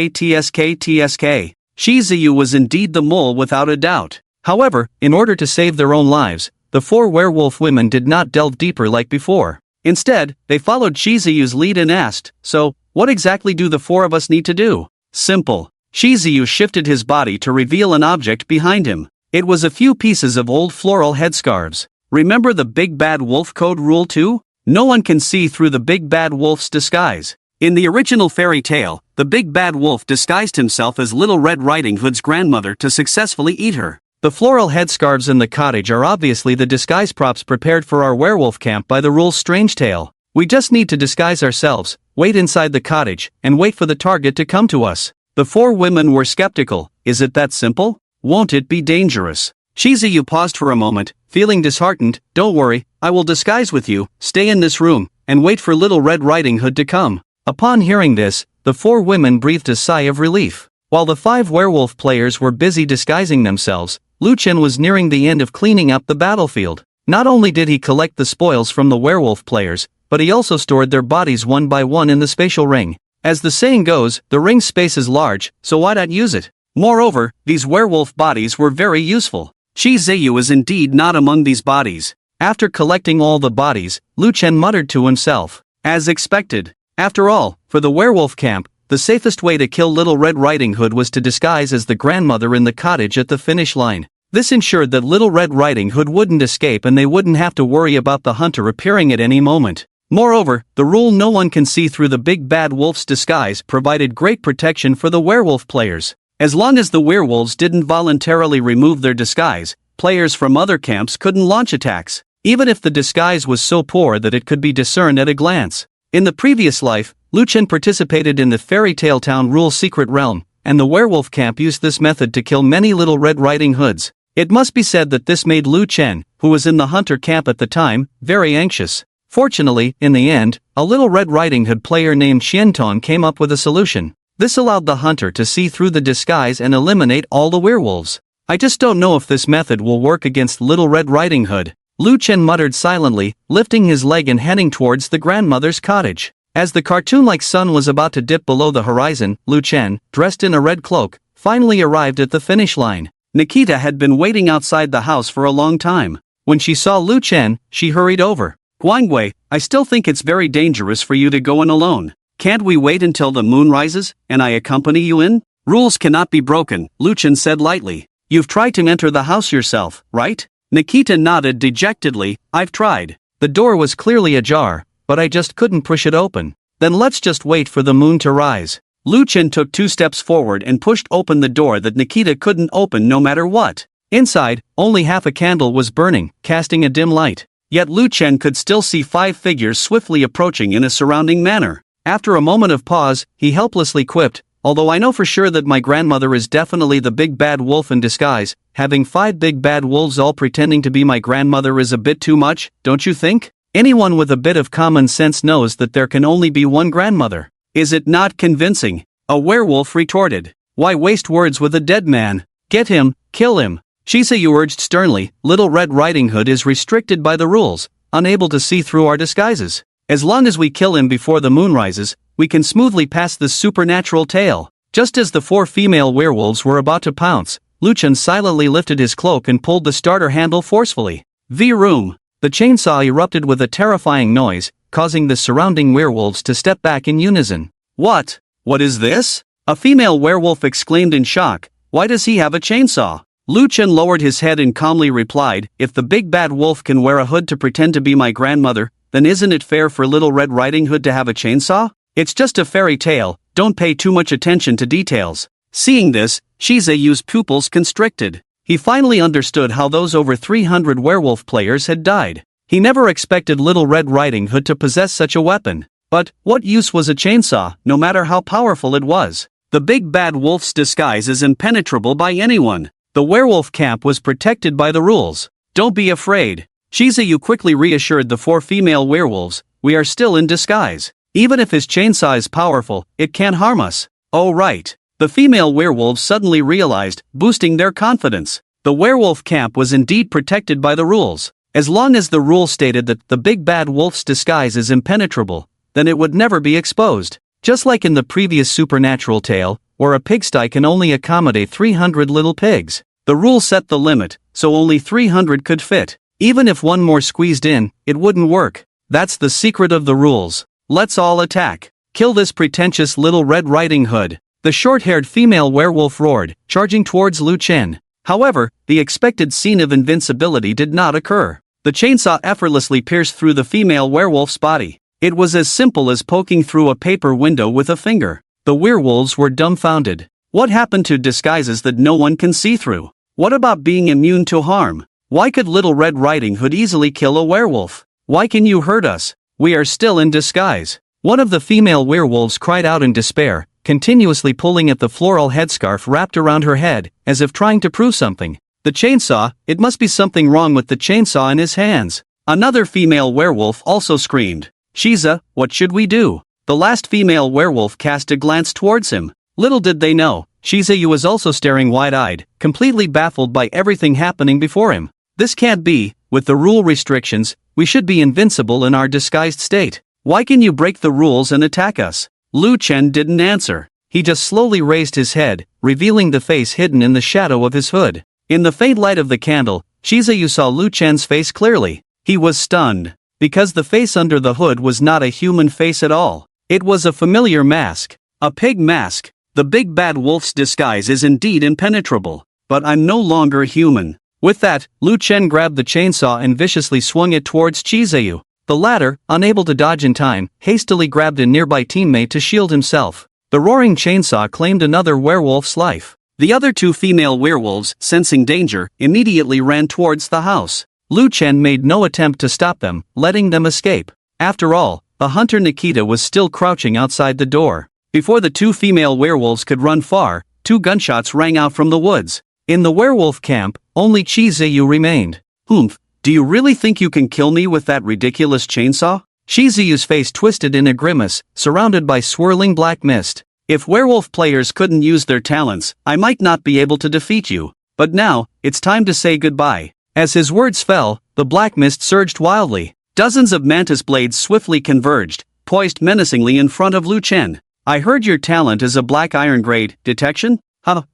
Shizuyu was indeed the mole without a doubt. However, in order to save their own lives, the 4 werewolf women did not delve deeper like before. Instead, they followed Shizuyu's lead and asked, so, what exactly do the 4 of us need to do? Simple. Shizuyu shifted his body to reveal an object behind him. It was a few pieces of old floral headscarves. Remember the Big Bad Wolf Code Rule 2? No one can see through the Big Bad Wolf's disguise. In the original fairy tale, the Big Bad Wolf disguised himself as Little Red Riding Hood's grandmother to successfully eat her. The floral headscarves in the cottage are obviously the disguise props prepared for our werewolf camp by the rule's strange tale. We just need to disguise ourselves, wait inside the cottage, and wait for the target to come to us. The 4 women were skeptical. Is it that simple? Won't it be dangerous? Shizuyu paused for a moment, feeling disheartened. Don't worry, I will disguise with you, stay in this room, and wait for Little Red Riding Hood to come. Upon hearing this, the 4 women breathed a sigh of relief. While the 5 werewolf players were busy disguising themselves, Lu Chen was nearing the end of cleaning up the battlefield. Not only did he collect the spoils from the werewolf players, but he also stored their bodies one by one in the spatial ring. As the saying goes, the ring space is large, so why not use it? Moreover, these werewolf bodies were very useful. Shizuyu is indeed not among these bodies. After collecting all the bodies, Lu Chen muttered to himself. As expected. After all, for the werewolf camp, the safest way to kill Little Red Riding Hood was to disguise as the grandmother in the cottage at the finish line. This ensured that Little Red Riding Hood wouldn't escape and they wouldn't have to worry about the hunter appearing at any moment. Moreover, the rule no one can see through the Big Bad Wolf's disguise provided great protection for the werewolf players. As long as the werewolves didn't voluntarily remove their disguise, players from other camps couldn't launch attacks, even if the disguise was so poor that it could be discerned at a glance. In the previous life, Lu Chen participated in the Fairy Tale Town Rule's secret realm, and the werewolf camp used this method to kill many Little Red Riding Hoods. It must be said that this made Lu Chen, who was in the hunter camp at the time, very anxious. Fortunately, in the end, a Little Red Riding Hood player named Xiantong came up with a solution. This allowed the hunter to see through the disguise and eliminate all the werewolves. I just don't know if this method will work against Little Red Riding Hood. Lu Chen muttered silently, lifting his leg and heading towards the grandmother's cottage. As the cartoon-like sun was about to dip below the horizon, Lu Chen, dressed in a red cloak, finally arrived at the finish line. Nikita had been waiting outside the house for a long time. When she saw Lu Chen, she hurried over. Guangwei, I still think it's very dangerous for you to go in alone. Can't we wait until the moon rises, and I accompany you in? Rules cannot be broken, Lu Chen said lightly. You've tried to enter the house yourself, right? Nikita nodded dejectedly. I've tried. The door was clearly ajar, but I just couldn't push it open. Then let's just wait for the moon to rise. Lu Chen took 2 steps forward and pushed open the door that Nikita couldn't open no matter what. Inside, only half a candle was burning, casting a dim light. Yet Lu Chen could still see 5 figures swiftly approaching in a surrounding manner. After a moment of pause, he helplessly quipped, "Although I know for sure that my grandmother is definitely the big bad wolf in disguise, having 5 big bad wolves all pretending to be my grandmother is a bit too much, don't you think? Anyone with a bit of common sense knows that there can only be one grandmother. Is it not convincing?" A werewolf retorted. "Why waste words with a dead man? Get him, kill him." Shizuyu urged sternly. "Little Red Riding Hood is restricted by the rules, unable to see through our disguises. As long as we kill him before the moon rises, we can smoothly pass this supernatural tale." Just as the 4 female werewolves were about to pounce, Lu Chen silently lifted his cloak and pulled the starter handle forcefully. V-room! The chainsaw erupted with a terrifying noise, causing the surrounding werewolves to step back in unison. What is this?" A female werewolf exclaimed in shock. "Why does he have a chainsaw?" Lu Chen lowered his head and calmly replied, "If the big bad wolf can wear a hood to pretend to be my grandmother, then isn't it fair for Little Red Riding Hood to have a chainsaw? It's just a fairy tale, don't pay too much attention to details." Seeing this, Shizayu's pupils constricted. He finally understood how those over 300 werewolf players had died. He never expected Little Red Riding Hood to possess such a weapon. But what use was a chainsaw, no matter how powerful it was? The big bad wolf's disguise is impenetrable by anyone. The werewolf camp was protected by the rules. "Don't be afraid." Shizuyu quickly reassured the 4 female werewolves, "We are still in disguise. Even if his chainsaw is powerful, it can't harm us." "Oh right." The female werewolves suddenly realized, boosting their confidence. The werewolf camp was indeed protected by the rules. As long as the rule stated that the big bad wolf's disguise is impenetrable, then it would never be exposed. Just like in the previous supernatural tale, where a pigsty can only accommodate 300 little pigs. The rule set the limit, so only 300 could fit. Even if one more squeezed in, it wouldn't work. That's the secret of the rules. Let's all attack. Kill this pretentious Little Red Riding Hood. The short-haired female werewolf roared, charging towards Lu Chen. However, the expected scene of invincibility did not occur. The chainsaw effortlessly pierced through the female werewolf's body. It was as simple as poking through a paper window with a finger. The werewolves were dumbfounded. What happened to disguises that no one can see through? What about being immune to harm? Why could Little Red Riding Hood easily kill a werewolf? Why can you hurt us? We are still in disguise. One of the female werewolves cried out in despair, continuously pulling at the floral headscarf wrapped around her head, as if trying to prove something. The chainsaw, it must be something wrong with the chainsaw in his hands. Another female werewolf also screamed. "Shiza, what should we do?" The last female werewolf cast a glance towards him. Little did they know, Shizuyu was also staring wide-eyed, completely baffled by everything happening before him. This can't be. With the rule restrictions, we should be invincible in our disguised state. Why can you break the rules and attack us? Lu Chen didn't answer. He just slowly raised his head, revealing the face hidden in the shadow of his hood. In the faint light of the candle, Shizuyu saw Lu Chen's face clearly. He was stunned, because the face under the hood was not a human face at all. It was a familiar mask. A pig mask. The big bad wolf's disguise is indeed impenetrable. But I'm no longer human. With that, Lu Chen grabbed the chainsaw and viciously swung it towards Shizuyu. The latter, unable to dodge in time, hastily grabbed a nearby teammate to shield himself. The roaring chainsaw claimed another werewolf's life. The other 2 female werewolves, sensing danger, immediately ran towards the house. Lu Chen made no attempt to stop them, letting them escape. After all, the hunter Nikita was still crouching outside the door. Before the 2 female werewolves could run far, 2 gunshots rang out from the woods. In the werewolf camp, only Shizuyu remained. "Humph, do you really think you can kill me with that ridiculous chainsaw?" Shizuyu's face twisted in a grimace, surrounded by swirling black mist. "If werewolf players couldn't use their talents, I might not be able to defeat you. But now, it's time to say goodbye." As his words fell, the black mist surged wildly. Dozens of mantis blades swiftly converged, poised menacingly in front of Lu Chen. "I heard your talent is a black iron grade detection?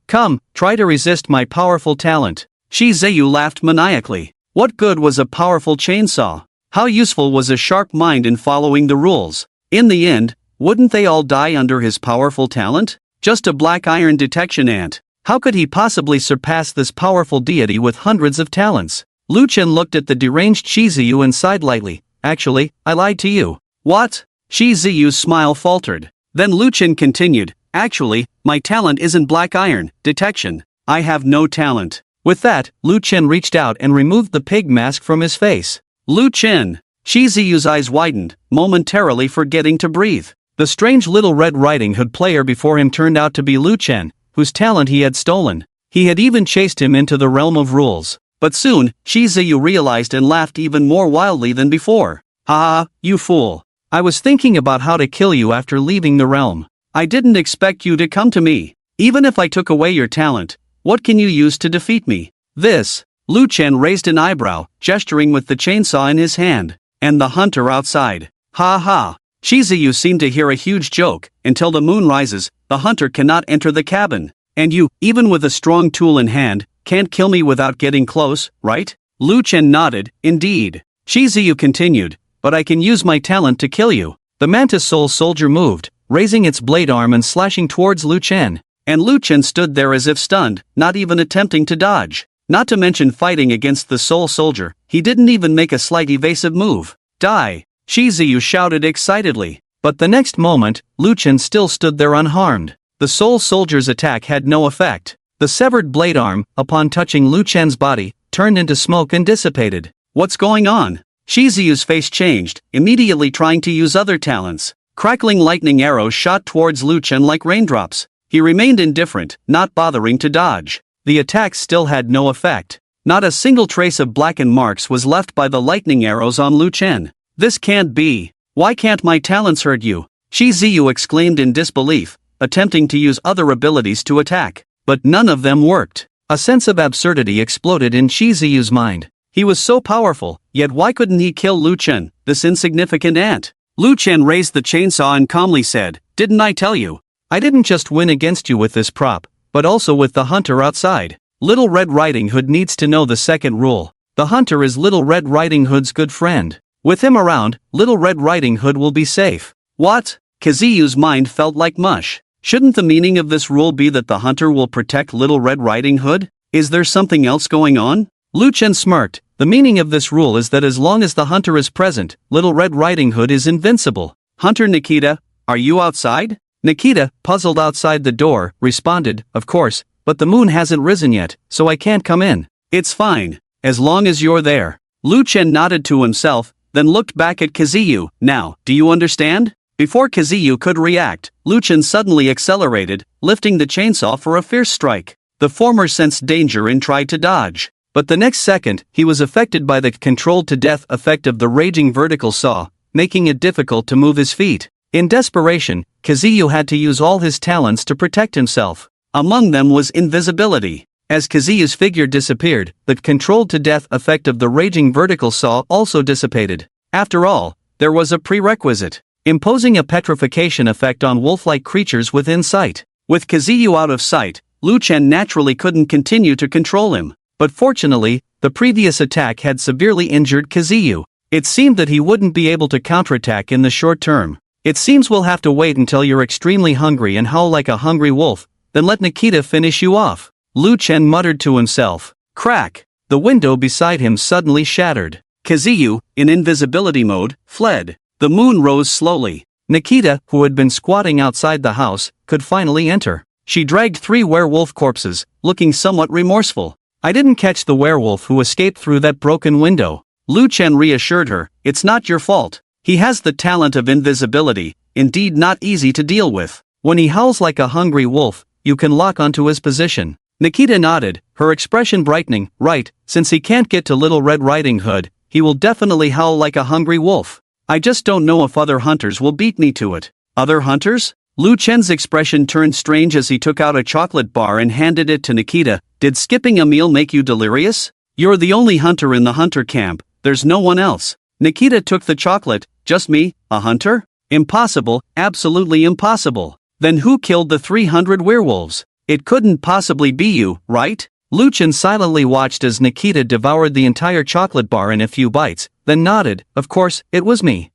Come, try to resist my powerful talent." Shizuyu laughed maniacally. What good was a powerful chainsaw? How useful was a sharp mind in following the rules? In the end, wouldn't they all die under his powerful talent? Just a black iron detection ant. How could he possibly surpass this powerful deity with hundreds of talents? Lu Chen looked at the deranged Shizuyu and sighed lightly. "Actually, I lied to you." "What?" Shizuyu's smile faltered. Then Lu Chen continued, "Actually, my talent isn't black iron detection. I have no talent. With that, Lu Chen reached out and removed the pig mask from his face. Lu Chen! Shi Ziyu's eyes widened, momentarily forgetting to breathe. The strange Little Red Riding Hood player before him turned out to be Lu Chen, whose talent he had stolen. He had even chased him into the realm of rules. But soon, Shi Ziyu realized and laughed even more wildly than before. Ha ha, you fool. I was thinking about how to kill you after leaving the realm. I didn't expect you to come to me. Even if I took away your talent, what can you use to defeat me? This. Lu Chen raised an eyebrow, gesturing with the chainsaw in his hand. And the hunter outside. Ha ha. Shi Ziyu seemed to hear a huge joke. Until the moon rises, the hunter cannot enter the cabin. And you, even with a strong tool in hand, can't kill me without getting close, right? Lu Chen nodded, indeed. Shi Ziyu continued, but I can use my talent to kill you. The mantis soul soldier moved, raising its blade arm and slashing towards Lu Chen. And Lu Chen stood there as if stunned, not even attempting to dodge. Not to mention fighting against the soul soldier, he didn't even make a slight evasive move. Die! Shi Ziyu shouted excitedly. But the next moment, Lu Chen still stood there unharmed. The soul soldier's attack had no effect. The severed blade arm, upon touching Lu Chen's body, turned into smoke and dissipated. What's going on? Shi Ziyu's face changed, immediately trying to use other talents. Crackling lightning arrows shot towards Lu Chen like raindrops. He remained indifferent, not bothering to dodge. The attacks still had no effect. Not a single trace of blackened marks was left by the lightning arrows on Lu Chen. This can't be. Why can't my talents hurt you? Shi Ziyu exclaimed in disbelief, attempting to use other abilities to attack. But none of them worked. A sense of absurdity exploded in Shi Ziyu's mind. He was so powerful, yet why couldn't he kill Lu Chen, this insignificant ant? Lu Chen raised the chainsaw and calmly said, "Didn't I tell you? I didn't just win against you with this prop, but also with the hunter outside. Little Red Riding Hood needs to know the second rule. The hunter is Little Red Riding Hood's good friend. With him around, Little Red Riding Hood will be safe." What? Kaziyu's mind felt like mush. Shouldn't the meaning of this rule be that the hunter will protect Little Red Riding Hood? Is there something else going on? Lu Chen smirked. The meaning of this rule is that as long as the hunter is present, Little Red Riding Hood is invincible. Hunter Nikita, are you outside? Nikita, puzzled outside the door, responded, "Of course, but the moon hasn't risen yet, so I can't come in." "It's fine, as long as you're there." Lu Chen nodded to himself, then looked back at Kaziyu. "Now, do you understand?" Before Kaziyu could react, Lu Chen suddenly accelerated, lifting the chainsaw for a fierce strike. The former sensed danger and tried to dodge. But the next second, he was affected by the controlled-to-death effect of the raging vertical saw, making it difficult to move his feet. In desperation, Kaziyu had to use all his talents to protect himself. Among them was invisibility. As Kaziyu's figure disappeared, the controlled-to-death effect of the raging vertical saw also dissipated. After all, there was a prerequisite. Imposing a petrification effect on wolf-like creatures within sight. With Kaziyu out of sight, Lu Chen naturally couldn't continue to control him. But fortunately, the previous attack had severely injured Kaziyu. It seemed that he wouldn't be able to counterattack in the short term. "It seems we'll have to wait until you're extremely hungry and howl like a hungry wolf, then let Nikita finish you off," Lu Chen muttered to himself. Crack! The window beside him suddenly shattered. Kaziyu, in invisibility mode, fled. The moon rose slowly. Nikita, who had been squatting outside the house, could finally enter. She dragged 3 werewolf corpses, looking somewhat remorseful. "I didn't catch the werewolf who escaped through that broken window." Lu Chen reassured her, "It's not your fault. He has the talent of invisibility, indeed not easy to deal with. When he howls like a hungry wolf, you can lock onto his position." Nikita nodded, her expression brightening. "Right, since he can't get to Little Red Riding Hood, he will definitely howl like a hungry wolf. I just don't know if other hunters will beat me to it." "Other hunters?" Lu Chen's expression turned strange as he took out a chocolate bar and handed it to Nikita. "Did skipping a meal make you delirious? You're the only hunter in the hunter camp, there's no one else." Nikita took the chocolate. "Just me, a hunter? Impossible, absolutely impossible. Then who killed the 300 werewolves? It couldn't possibly be you, right?" Lu Chen silently watched as Nikita devoured the entire chocolate bar in a few bites, then nodded. "Of course, it was me."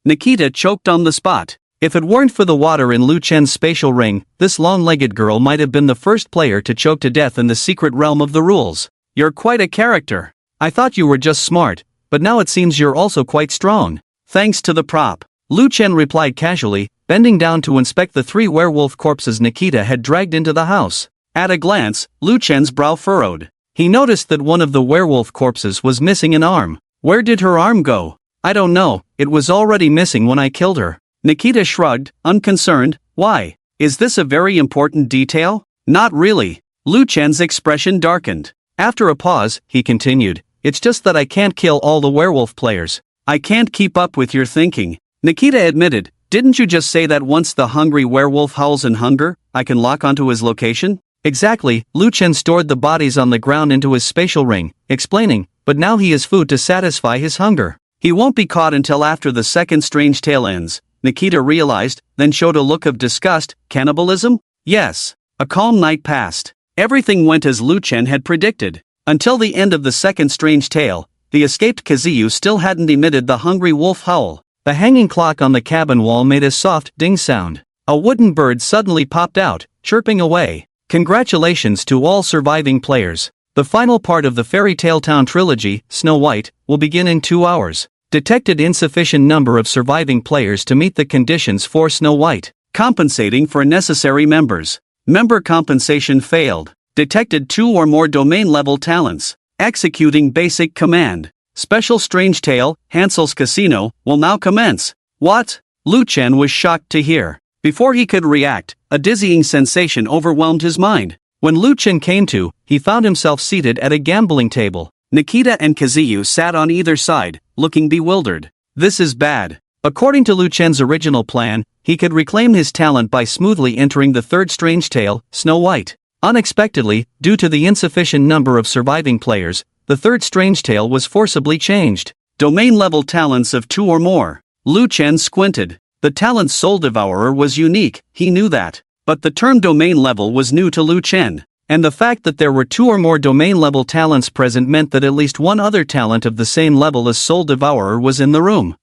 Nikita choked on the spot. If it weren't for the water in Lu Chen's spatial ring, this long-legged girl might have been the first player to choke to death in the secret realm of the rules. "You're quite a character. I thought you were just smart, but now it seems you're also quite strong." "Thanks to the prop," Lu Chen replied casually, bending down to inspect the 3 werewolf corpses Nikita had dragged into the house. At a glance, Lu Chen's brow furrowed. He noticed that one of the werewolf corpses was missing an arm. Where did her arm go? I don't know, it was already missing when I killed her. Nikita shrugged, unconcerned. Why? Is this a very important detail? Not really. Lu Chen's expression darkened. After a pause, he continued, it's just that I can't kill all the werewolf players. I can't keep up with your thinking. Nikita admitted, didn't you just say that once the hungry werewolf howls in hunger, I can lock onto his location? Exactly, Lu Chen stored the bodies on the ground into his spatial ring, explaining, but now he has food to satisfy his hunger. He won't be caught until after the second strange tale ends, Nikita realized, then showed a look of disgust. Cannibalism? Yes. A calm night passed. Everything went as Lu Chen had predicted. Until the end of the second strange tale, the escaped Kazuyu still hadn't emitted the hungry wolf howl. The hanging clock on the cabin wall made a soft ding sound. A wooden bird suddenly popped out, chirping away. Congratulations to all surviving players. The final part of the Fairy Tale Town trilogy, Snow White, will begin in 2 hours. Detected insufficient number of surviving players to meet the conditions for Snow White. Compensating for necessary members. Member compensation failed. Detected 2 or more domain-level talents. Executing basic command. Special Strange Tale, Hansel's Casino, will now commence. What? Lu Chen was shocked to hear. Before he could react, a dizzying sensation overwhelmed his mind. When Lu Chen came to, he found himself seated at a gambling table. Nikita and Kazuyu sat on either side, looking bewildered. This is bad. According to Lu Chen's original plan, he could reclaim his talent by smoothly entering the third strange tale, Snow White. Unexpectedly, due to the insufficient number of surviving players, the third strange tale was forcibly changed. Domain-level talents of 2 or more. Lu Chen squinted. The talent Soul Devourer was unique, he knew that. But the term domain level was new to Lu Chen. And the fact that there were 2 or more domain-level talents present meant that at least one other talent of the same level as Soul Devourer was in the room.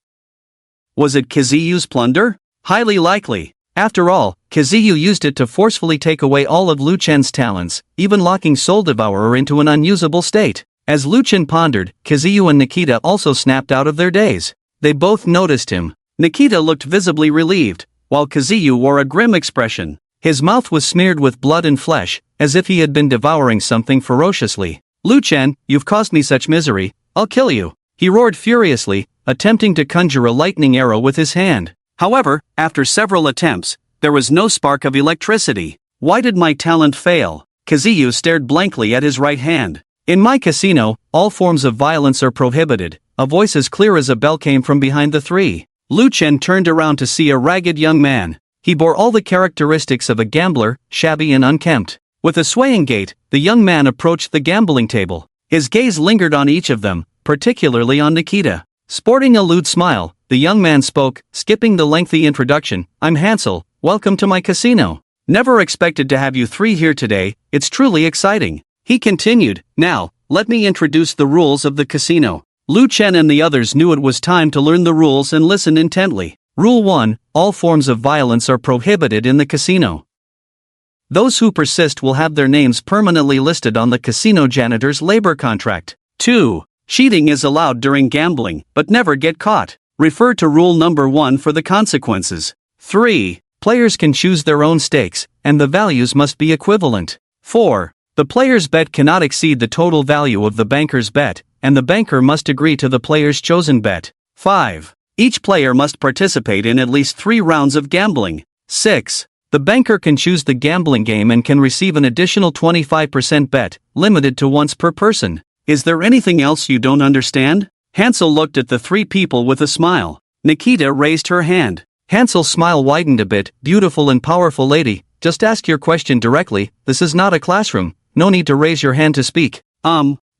Was it Kazuyu's plunder? Highly likely. After all, Kazuyu used it to forcefully take away all of Lu Chen's talents, even locking Soul Devourer into an unusable state. As Lu Chen pondered, Kazuyu and Nikita also snapped out of their daze. They both noticed him. Nikita looked visibly relieved, while Kazuyu wore a grim expression. His mouth was smeared with blood and flesh, as if he had been devouring something ferociously. Lu Chen, you've caused me such misery, I'll kill you. He roared furiously, attempting to conjure a lightning arrow with his hand. However, after several attempts, there was no spark of electricity. Why did my talent fail? Kazuyu stared blankly at his right hand. In my casino, all forms of violence are prohibited. A voice as clear as a bell came from behind the three. Lu Chen turned around to see a ragged young man. He bore all the characteristics of a gambler, shabby and unkempt. With a swaying gait, the young man approached the gambling table. His gaze lingered on each of them, particularly on Nikita. Sporting a lewd smile, the young man spoke, skipping the lengthy introduction. I'm Hansel, welcome to my casino. Never expected to have you 3 here today, it's truly exciting. He continued, now, let me introduce the rules of the casino. Lu Chen and the others knew it was time to learn the rules and listen intently. Rule 1, all forms of violence are prohibited in the casino. Those who persist will have their names permanently listed on the casino janitor's labor contract. 2. Cheating is allowed during gambling, but never get caught. Refer to rule number 1 for the consequences. 3. Players can choose their own stakes, and the values must be equivalent. 4. The player's bet cannot exceed the total value of the banker's bet, and the banker must agree to the player's chosen bet. 5. Each player must participate in at least 3 rounds of gambling. 6. The banker can choose the gambling game and can receive an additional 25% bet, limited to once per person. Is there anything else you don't understand? Hansel looked at the 3 people with a smile. Nikita raised her hand. Hansel's smile widened a bit. Beautiful and powerful lady, just ask your question directly, this is not a classroom, no need to raise your hand to speak.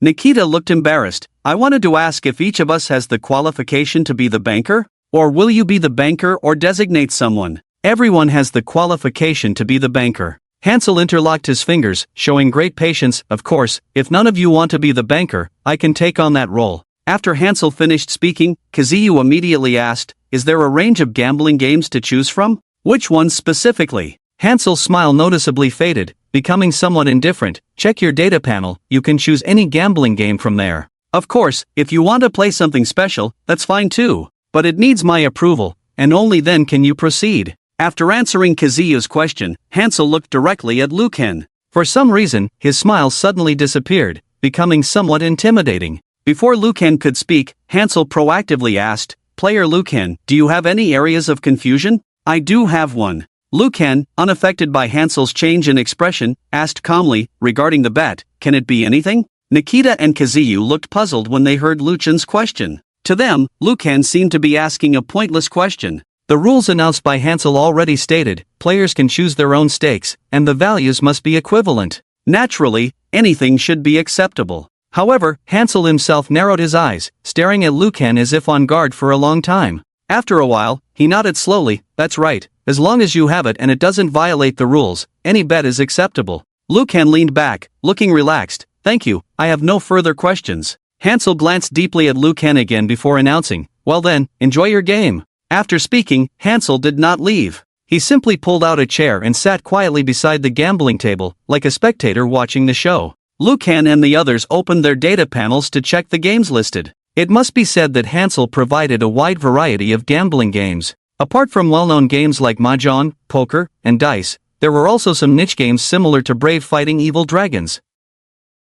Nikita looked embarrassed. I wanted to ask if each of us has the qualification to be the banker? Or will you be the banker or designate someone? Everyone has the qualification to be the banker. Hansel interlocked his fingers, showing great patience. Of course, if none of you want to be the banker, I can take on that role. After Hansel finished speaking, Kazuyu immediately asked, is there a range of gambling games to choose from? Which ones specifically? Hansel's smile noticeably faded, becoming somewhat indifferent. Check your data panel, you can choose any gambling game from there. Of course, if you want to play something special, that's fine too. But it needs my approval, and only then can you proceed. After answering Kazuyu's question, Hansel looked directly at Lu Chen. For some reason, his smile suddenly disappeared, becoming somewhat intimidating. Before Lucan could speak, Hansel proactively asked, "Player Lucan, do you have any areas of confusion?" "I do have one." Lucan, unaffected by Hansel's change in expression, asked calmly, "Regarding the bet, can it be anything?" Nikita and Kazuyu looked puzzled when they heard Lucan's question. To them, Lucan seemed to be asking a pointless question. The rules announced by Hansel already stated, players can choose their own stakes, and the values must be equivalent. Naturally, anything should be acceptable. However, Hansel himself narrowed his eyes, staring at Lucan as if on guard for a long time. After a while, he nodded slowly, "That's right, as long as you have it and it doesn't violate the rules, any bet is acceptable." Lucan leaned back, looking relaxed. "Thank you, I have no further questions." Hansel glanced deeply at Lucan again before announcing, "Well then, enjoy your game." After speaking, Hansel did not leave. He simply pulled out a chair and sat quietly beside the gambling table, like a spectator watching the show. Lucan and the others opened their data panels to check the games listed. It must be said that Hansel provided a wide variety of gambling games. Apart from well-known games like mahjong, poker, and dice, there were also some niche games similar to Brave Fighting Evil Dragons.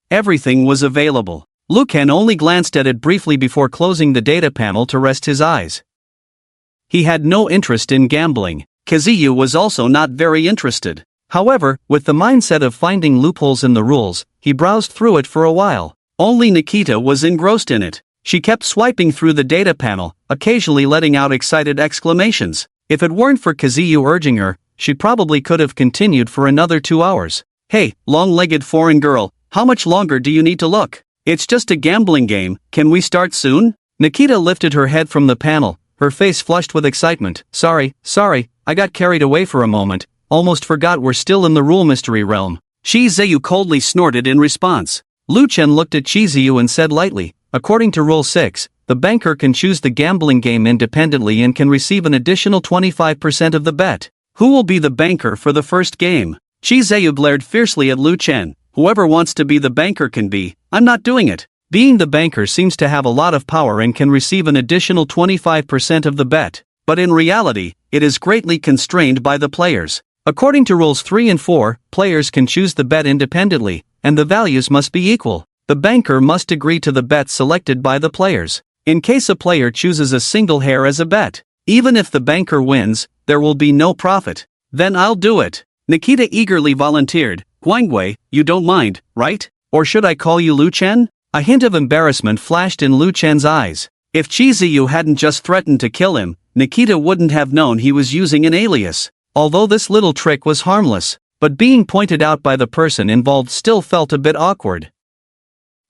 Everything was available. Lucan only glanced at it briefly before closing the data panel to rest his eyes. He had no interest in gambling. Kazuyu was also not very interested. However, with the mindset of finding loopholes in the rules, he browsed through it for a while. Only Nikita was engrossed in it. She kept swiping through the data panel, occasionally letting out excited exclamations. If it weren't for Kazuyu urging her, she probably could have continued for another 2 hours. "Hey, long-legged foreign girl, how much longer do you need to look? It's just a gambling game, can we start soon?" Nikita lifted her head from the panel, her face flushed with excitement. Sorry, I got carried away for a moment, almost forgot we're still in the rule mystery realm." Chiziyu coldly snorted in response. Lu Chen looked at Chiziyu and said lightly, "According to Rule 6, the banker can choose the gambling game independently and can receive an additional 25% of the bet. Who will be the banker for the first game?" Chiziyu glared fiercely at Lu Chen. "Whoever wants to be the banker can be, I'm not doing it." Being the banker seems to have a lot of power and can receive an additional 25% of the bet, but in reality, it is greatly constrained by the players. According to Rules 3 and 4, players can choose the bet independently, and the values must be equal. The banker must agree to the bet selected by the players. In case a player chooses a single hair as a bet, even if the banker wins, there will be no profit. "Then I'll do it." Nikita eagerly volunteered. "Guangwei, you don't mind, right? Or should I call you Lu Chen?" A hint of embarrassment flashed in Lu Chen's eyes. If Chiziyu hadn't just threatened to kill him, Nikita wouldn't have known he was using an alias. Although this little trick was harmless, but being pointed out by the person involved still felt a bit awkward.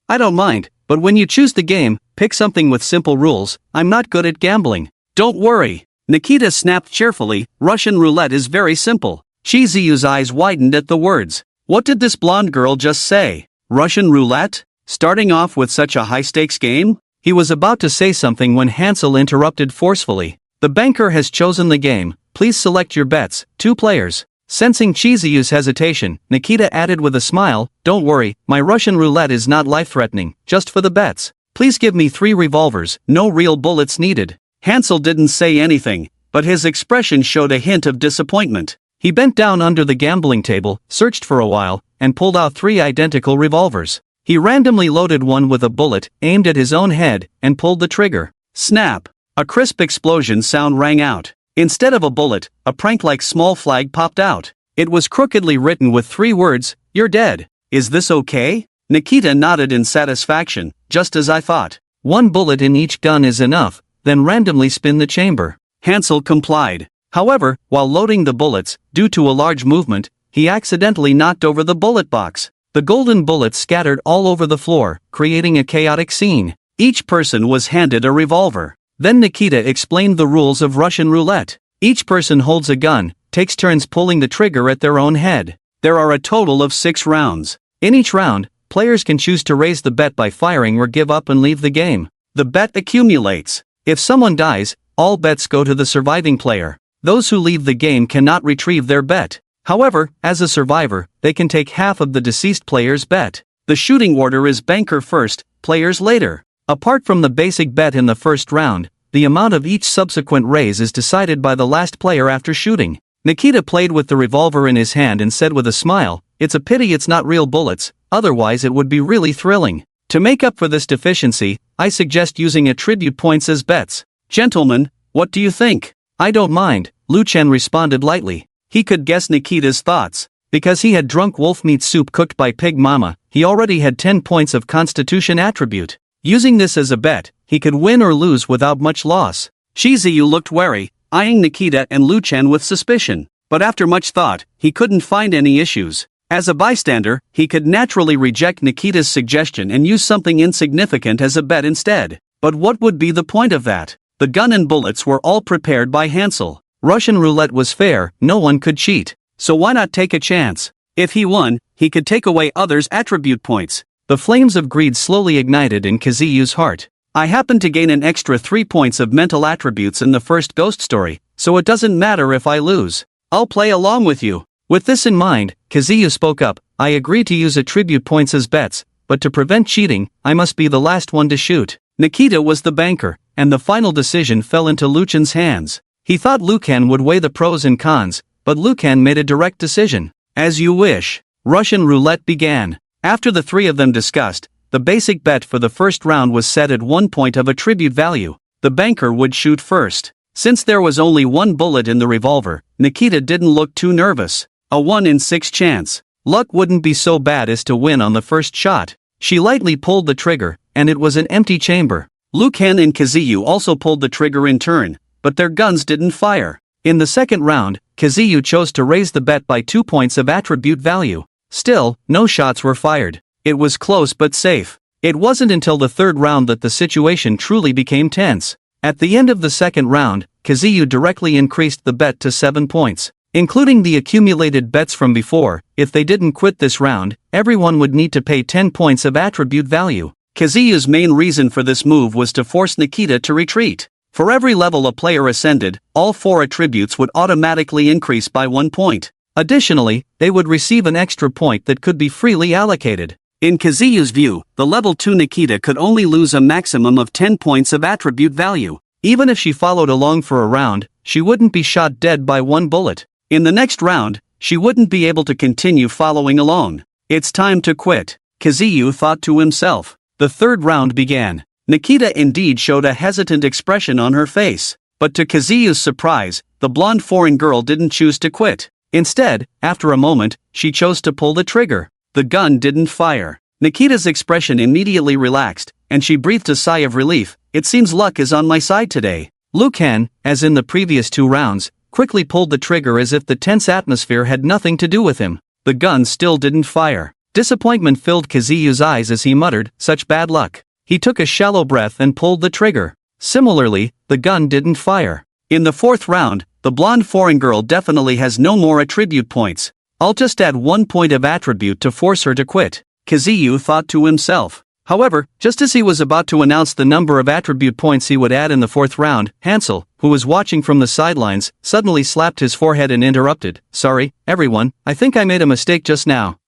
"I don't mind, but when you choose the game, pick something with simple rules. I'm not good at gambling." "Don't worry," Nikita snapped cheerfully, "Russian roulette is very simple." Chiziyu's eyes widened at the words. What did this blonde girl just say? Russian roulette? Starting off with such a high-stakes game? He was about to say something when Hansel interrupted forcefully. "The banker has chosen the game, please select your bets, 2 players. Sensing Chiziyu's hesitation, Nikita added with a smile, "Don't worry, my Russian roulette is not life-threatening, just for the bets. Please give me 3 revolvers, no real bullets needed." Hansel didn't say anything, but his expression showed a hint of disappointment. He bent down under the gambling table, searched for a while, and pulled out 3 identical revolvers. He randomly loaded one with a bullet, aimed at his own head, and pulled the trigger. Snap! A crisp explosion sound rang out. Instead of a bullet, a prank-like small flag popped out. It was crookedly written with 3 words, "You're dead. Is this okay?" Nikita nodded in satisfaction, just as I thought. 1 bullet in each gun is enough, then randomly spin the chamber. Hansel complied. However, while loading the bullets, due to a large movement, he accidentally knocked over the bullet box. The golden bullets scattered all over the floor, creating a chaotic scene. Each person was handed a revolver. Then Nikita explained the rules of Russian roulette. Each person holds a gun, takes turns pulling the trigger at their own head. There are a total of 6 rounds. In each round, players can choose to raise the bet by firing or give up and leave the game. The bet accumulates. If someone dies, all bets go to the surviving player. Those who leave the game cannot retrieve their bet. However, as a survivor, they can take half of the deceased player's bet. The shooting order is banker first, players later. Apart from the basic bet in the first round, the amount of each subsequent raise is decided by the last player after shooting. Nikita played with the revolver in his hand and said with a smile, It's a pity it's not real bullets, otherwise it would be really thrilling. To make up for this deficiency, I suggest using attribute points as bets. Gentlemen, what do you think? I don't mind, Lu Chen responded lightly. He could guess Nikita's thoughts. Because he had drunk wolf meat soup cooked by Pig Mama, he already had 10 points of Constitution attribute. Using this as a bet, he could win or lose without much loss. Shizuyu looked wary, eyeing Nikita and Lu Chen with suspicion. But after much thought, he couldn't find any issues. As a bystander, he could naturally reject Nikita's suggestion and use something insignificant as a bet instead. But what would be the point of that? The gun and bullets were all prepared by Hansel. Russian roulette was fair, no one could cheat. So why not take a chance? If he won, he could take away others' attribute points. The flames of greed slowly ignited in Kazuyu's heart. I happen to gain an extra 3 points of mental attributes in the first ghost story, so it doesn't matter if I lose. I'll play along with you. With this in mind, Kazuyu spoke up. I agree to use attribute points as bets, but to prevent cheating, I must be the last one to shoot. Nikita was the banker, and the final decision fell into Lu Chen's hands. He thought Lu Chen would weigh the pros and cons, but Lu Chen made a direct decision. As you wish. Russian roulette began. After the three of them discussed, the basic bet for the first round was set at 1 point of attribute value. The banker would shoot first. Since there was only one bullet in the revolver, Nikita didn't look too nervous. A 1 in 6 chance. Luck wouldn't be so bad as to win on the first shot. She lightly pulled the trigger, and it was an empty chamber. Lu Chen and Kazuyu also pulled the trigger in turn, but their guns didn't fire. In the second round, Kazuyu chose to raise the bet by 2 points of attribute value. Still, no shots were fired. It was close but safe. It wasn't until the third round that the situation truly became tense. At the end of the second round, Kazuyu directly increased the bet to 7 points. Including the accumulated bets from before, if they didn't quit this round, everyone would need to pay 10 points of attribute value. Kazuyu's main reason for this move was to force Nikita to retreat. For every level a player ascended, all 4 attributes would automatically increase by 1 point. Additionally, they would receive an extra point that could be freely allocated. In Kazuyu's view, the level 2 Nikita could only lose a maximum of 10 points of attribute value. Even if she followed along for a round, she wouldn't be shot dead by 1 bullet. In the next round, she wouldn't be able to continue following along. It's time to quit, Kazuyu thought to himself. The third round began. Nikita indeed showed a hesitant expression on her face. But to Kazuyu's surprise, the blonde foreign girl didn't choose to quit. Instead, after a moment, she chose to pull the trigger. The gun didn't fire. Nikita's expression immediately relaxed, and she breathed a sigh of relief. It seems luck is on my side today. Lu Chen, as in the previous 2 rounds, quickly pulled the trigger as if the tense atmosphere had nothing to do with him. The gun still didn't fire. Disappointment filled Kazuyu's eyes as he muttered, "Such bad luck." He took a shallow breath and pulled the trigger. Similarly, the gun didn't fire. In the fourth round, the blonde foreign girl definitely has no more attribute points. I'll just add 1 point of attribute to force her to quit, Kazuyu thought to himself. However, just as he was about to announce the number of attribute points he would add in the fourth round, Hansel, who was watching from the sidelines, suddenly slapped his forehead and interrupted. "Sorry, everyone, I think I made a mistake just now.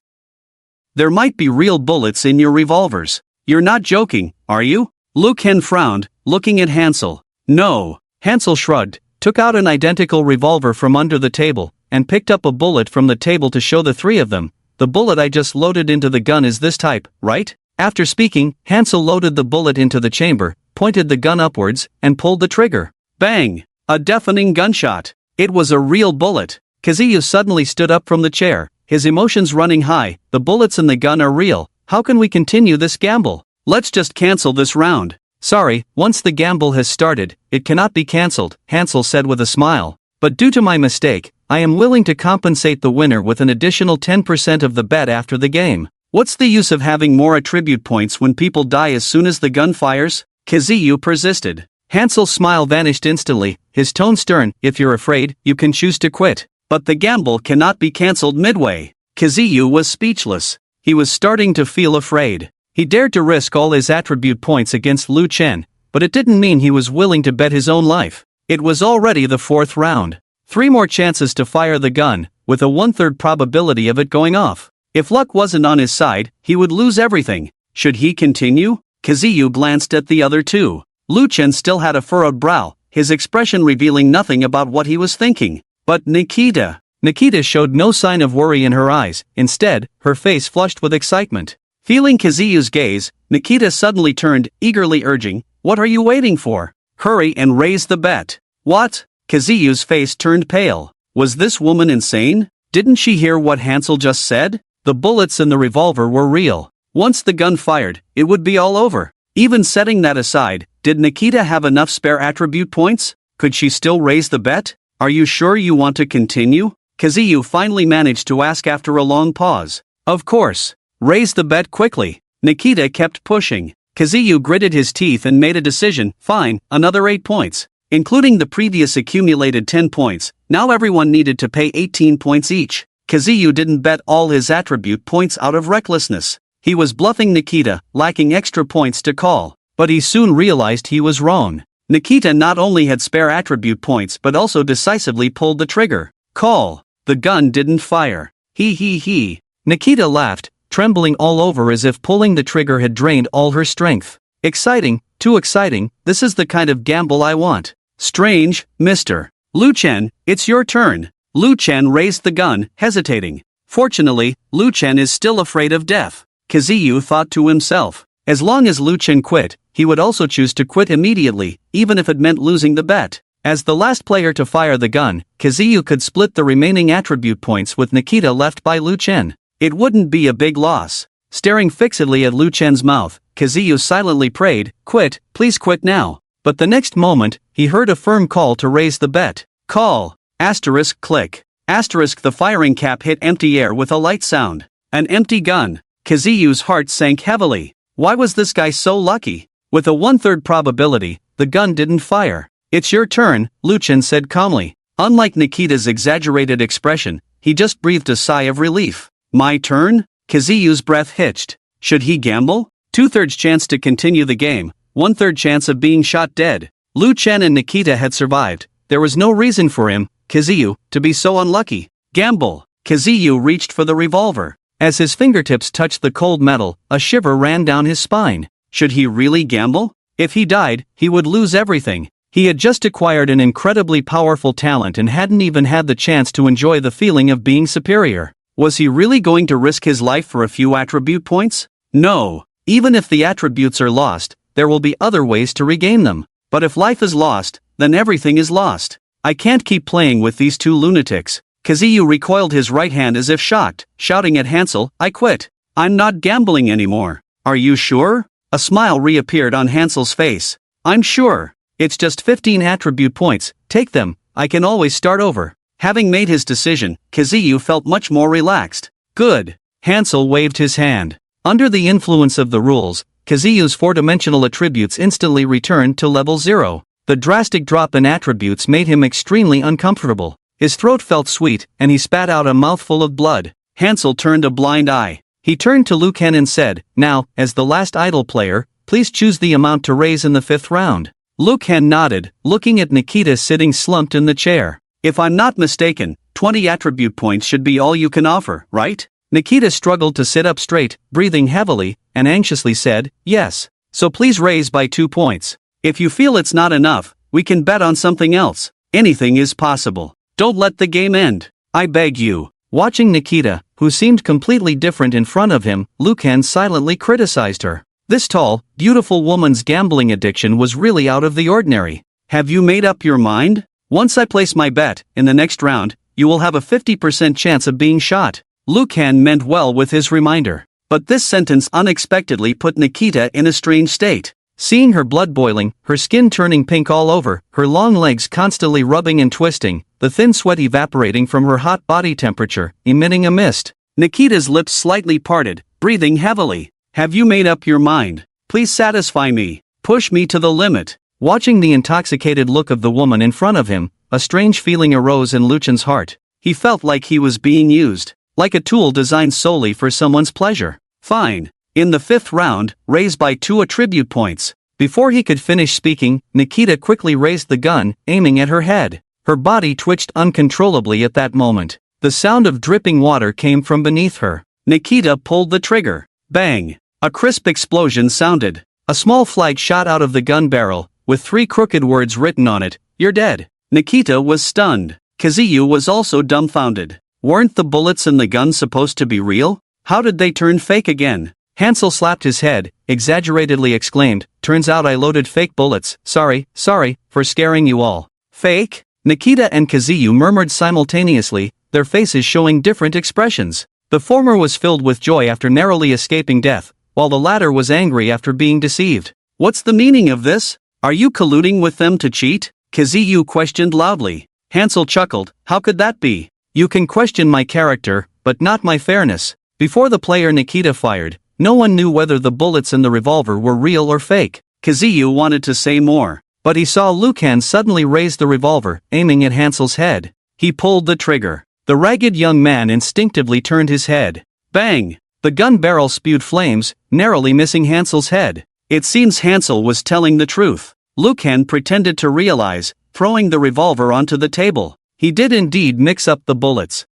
There might be real bullets in your revolvers. You're not joking, are you?" Lu Chen frowned, looking at Hansel. "No." Hansel shrugged, took out an identical revolver from under the table, and picked up a bullet from the table to show the three of them. "The bullet I just loaded into the gun is this type, right?" After speaking, Hansel loaded the bullet into the chamber, pointed the gun upwards, and pulled the trigger. Bang! A deafening gunshot. It was a real bullet. Kazuyu suddenly stood up from the chair, his emotions running high. "The bullets in the gun are real. How can we continue this gamble? Let's just cancel this round." "Sorry, once the gamble has started, it cannot be cancelled," Hansel said with a smile. "But due to my mistake, I am willing to compensate the winner with an additional 10% of the bet after the game. What's the use of having more attribute points when people die as soon as the gun fires?" Kazuyu persisted. Hansel's smile vanished instantly, his tone stern. "If you're afraid, you can choose to quit. But the gamble cannot be cancelled midway." Kazuyu was speechless. He was starting to feel afraid. He dared to risk all his attribute points against Lu Chen, but it didn't mean he was willing to bet his own life. It was already the fourth round. 3 more chances to fire the gun, with a 1/3 probability of it going off. If luck wasn't on his side, he would lose everything. Should he continue? Kazuyu glanced at the other two. Lu Chen still had a furrowed brow, his expression revealing nothing about what he was thinking. But Nikita. Nikita showed no sign of worry in her eyes, instead, her face flushed with excitement. Feeling Kazuyu's gaze, Nikita suddenly turned, eagerly urging, "What are you waiting for? Hurry and raise the bet." "What?" Kazuyu's face turned pale. Was this woman insane? Didn't she hear what Hansel just said? The bullets in the revolver were real. Once the gun fired, it would be all over. Even setting that aside, did Nikita have enough spare attribute points? Could she still raise the bet? "Are you sure you want to continue?" Kazuyu finally managed to ask after a long pause. "Of course. Raise the bet quickly." Nikita kept pushing. Kazuyu gritted his teeth and made a decision. Fine, another 8 points. Including the previous accumulated 10 points, now everyone needed to pay 18 points each. Kazuyu didn't bet all his attribute points out of recklessness. He was bluffing Nikita, lacking extra points to call. But he soon realized he was wrong. Nikita not only had spare attribute points but also decisively pulled the trigger. Call. The gun didn't fire. He. Nikita laughed, trembling all over as if pulling the trigger had drained all her strength. Exciting, too exciting, this is the kind of gamble I want. Strange, Mr. Lu Chen, it's your turn. Lu Chen raised the gun, hesitating. Fortunately, Lu Chen is still afraid of death. Kazuyu thought to himself. As long as Lu Chen quit, he would also choose to quit immediately, even if it meant losing the bet. As the last player to fire the gun, Kazuyu could split the remaining attribute points with Nikita left by Lu Chen. It wouldn't be a big loss. Staring fixedly at Lu Chen's mouth, Kazuyu silently prayed, "Quit, please quit now." But the next moment, he heard a firm call to raise the bet. Call. Asterisk click. Asterisk the firing cap hit empty air with a light sound. An empty gun. Kazuyu's heart sank heavily. Why was this guy so lucky? With a 1/3 probability, the gun didn't fire. "It's your turn," Lu Chen said calmly. Unlike Nikita's exaggerated expression, he just breathed a sigh of relief. "My turn?" Kazuyu's breath hitched. Should he gamble? 2/3 chance to continue the game, 1/3 chance of being shot dead. Lu Chen and Nikita had survived. There was no reason for him, Kazuyu, to be so unlucky. Gamble. Kazuyu reached for the revolver. As his fingertips touched the cold metal, a shiver ran down his spine. Should he really gamble? If he died, he would lose everything. He had just acquired an incredibly powerful talent and hadn't even had the chance to enjoy the feeling of being superior. Was he really going to risk his life for a few attribute points? No. Even if the attributes are lost, there will be other ways to regain them. But if life is lost, then everything is lost. I can't keep playing with these two lunatics. Kazuyu recoiled his right hand as if shocked, shouting at Hansel, "I quit. I'm not gambling anymore." "Are you sure?" A smile reappeared on Hansel's face. "I'm sure. It's just 15 attribute points, take them, I can always start over." Having made his decision, Kazuyu felt much more relaxed. Good. Hansel waved his hand. Under the influence of the rules, Kazuyu's 4-dimensional attributes instantly returned to level 0. The drastic drop in attributes made him extremely uncomfortable. His throat felt sweet, and he spat out a mouthful of blood. Hansel turned a blind eye. He turned to Lu Ken and said, "Now, as the last idle player, please choose the amount to raise in the 5th round." Lu Ken nodded, looking at Nikita sitting slumped in the chair. "If I'm not mistaken, 20 attribute points should be all you can offer, right?" Nikita struggled to sit up straight, breathing heavily, and anxiously said, "Yes. So please raise by 2 points. If you feel it's not enough, we can bet on something else. Anything is possible. Don't let the game end. I beg you." Watching Nikita, who seemed completely different in front of him, Lu Ken silently criticized her. This tall, beautiful woman's gambling addiction was really out of the ordinary. "Have you made up your mind? Once I place my bet, in the next round, you will have a 50% chance of being shot." Lu Ken meant well with his reminder. But this sentence unexpectedly put Nikita in a strange state. Seeing her blood boiling, her skin turning pink all over, her long legs constantly rubbing and twisting, the thin sweat evaporating from her hot body temperature, emitting a mist. Nikita's lips slightly parted, breathing heavily. "Have you made up your mind? Please satisfy me. Push me to the limit." Watching the intoxicated look of the woman in front of him, a strange feeling arose in Lu Chen's heart. He felt like he was being used. Like a tool designed solely for someone's pleasure. Fine. In the 5th round, raise by 2 attribute points. Before he could finish speaking, Nikita quickly raised the gun, aiming at her head. Her body twitched uncontrollably at that moment. The sound of dripping water came from beneath her. Nikita pulled the trigger. Bang! A crisp explosion sounded. A small flag shot out of the gun barrel, with 3 crooked words written on it, "You're dead." Nikita was stunned. Kazuyu was also dumbfounded. Weren't the bullets in the gun supposed to be real? How did they turn fake again? Hansel slapped his head, exaggeratedly exclaimed, "Turns out I loaded fake bullets, sorry for scaring you all." Fake? Nikita and Kazuyu murmured simultaneously, their faces showing different expressions. The former was filled with joy after narrowly escaping death, while the latter was angry after being deceived. "What's the meaning of this? Are you colluding with them to cheat?" Kazuyu questioned loudly. Hansel chuckled, "How could that be? You can question my character, but not my fairness." Before the player Nikita fired, no one knew whether the bullets in the revolver were real or fake. Kazuyu wanted to say more, but he saw Lucan suddenly raise the revolver, aiming at Hansel's head. He pulled the trigger. The ragged young man instinctively turned his head. Bang! The gun barrel spewed flames, narrowly missing Hansel's head. It seems Hansel was telling the truth. Lucan pretended to realize, throwing the revolver onto the table. He did indeed mix up the bullets.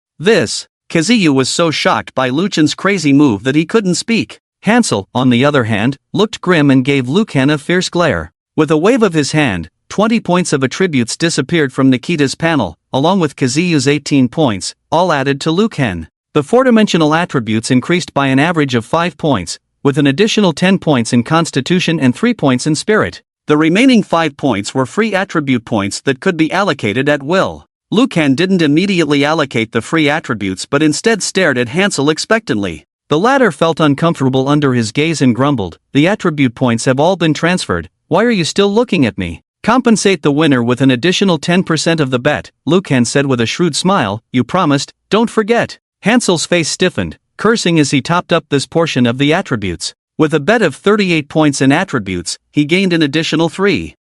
Kazuyu was so shocked by Lucan's crazy move that he couldn't speak. Hansel, on the other hand, looked grim and gave Lucan a fierce glare. With a wave of his hand, 20 points of attributes disappeared from Nikita's panel, along with Kazuyu's 18 points, all added to Lucan. The four-dimensional attributes increased by an average of 5 points, with an additional 10 points in Constitution and 3 points in Spirit. The remaining 5 points were free attribute points that could be allocated at will. Lucan didn't immediately allocate the free attributes but instead stared at Hansel expectantly. The latter felt uncomfortable under his gaze and grumbled, "The attribute points have all been transferred, why are you still looking at me? Compensate the winner with an additional 10% of the bet," Lucan said with a shrewd smile, "You promised, don't forget." Hansel's face stiffened, cursing as he topped up this portion of the attributes. With a bet of 38 points in attributes, he gained an additional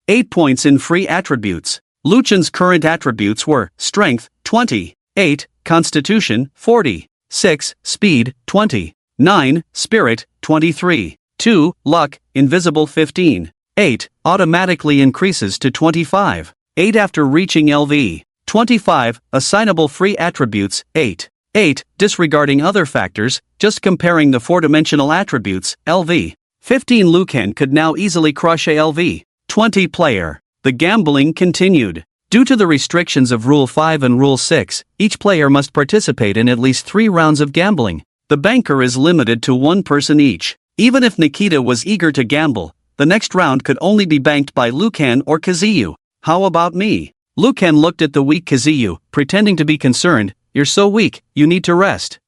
8 points in free attributes. Lucan's current attributes were Strength, 28, Constitution, 46, Speed, 29, Spirit, 23, 2, Luck, Invisible 15, 8, automatically increases to 25, 8 after reaching LV, 25, assignable free attributes, 8, disregarding other factors, just comparing the four-dimensional attributes, LV, 15. Lucan could now easily crush a LV, 20 player. The gambling continued. Due to the restrictions of Rule 5 and Rule 6, each player must participate in at least 3 rounds of gambling. The banker is limited to 1 person each. Even if Nikita was eager to gamble, the next round could only be banked by Lucan or Kazuyu. "How about me?" Lucan looked at the weak Kazuyu, pretending to be concerned. "You're so weak, you need to rest."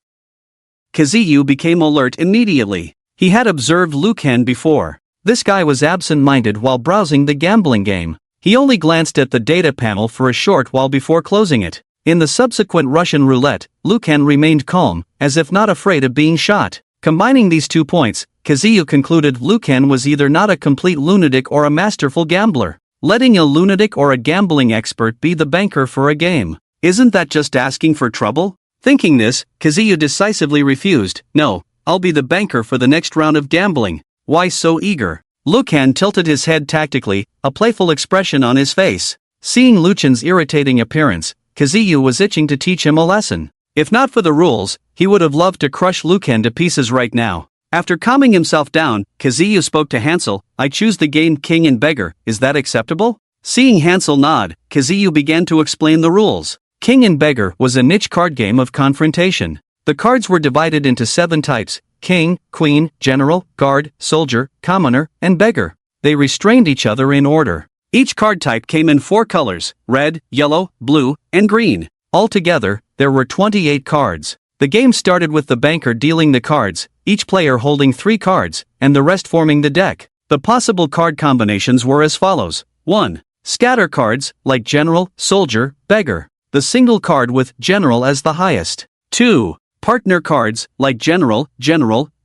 Kazuyu became alert immediately. He had observed Lucan before. This guy was absent-minded while browsing the gambling game. He only glanced at the data panel for a short while before closing it. In the subsequent Russian roulette, Lucan remained calm, as if not afraid of being shot. Combining these 2 points, Kazuyu concluded Lucan was either not a complete lunatic or a masterful gambler. Letting a lunatic or a gambling expert be the banker for a game. Isn't that just asking for trouble? Thinking this, Kazuyu decisively refused. "No, I'll be the banker for the next round of gambling." "Why so eager?" Lucan tilted his head tactically, a playful expression on his face. Seeing Lucan's irritating appearance, Kazuyu was itching to teach him a lesson. If not for the rules, he would have loved to crush Lucan to pieces right now. After calming himself down, Kazuyu spoke to Hansel. "I choose the game King and Beggar, is that acceptable?" Seeing Hansel nod, Kazuyu began to explain the rules. King and Beggar was a niche card game of confrontation. The cards were divided into 7 types: King, Queen, General, Guard, Soldier, Commoner, and Beggar. They restrained each other in order. Each card type came in 4 colors: red, yellow, blue, and green. Altogether, there were 28 cards. The game started with the banker dealing the cards, each player holding 3 cards, and the rest forming the deck. The possible card combinations were as follows. 1. Scatter cards, like General, Soldier, Beggar. The single card with General as the highest. 2. Partner cards, like General,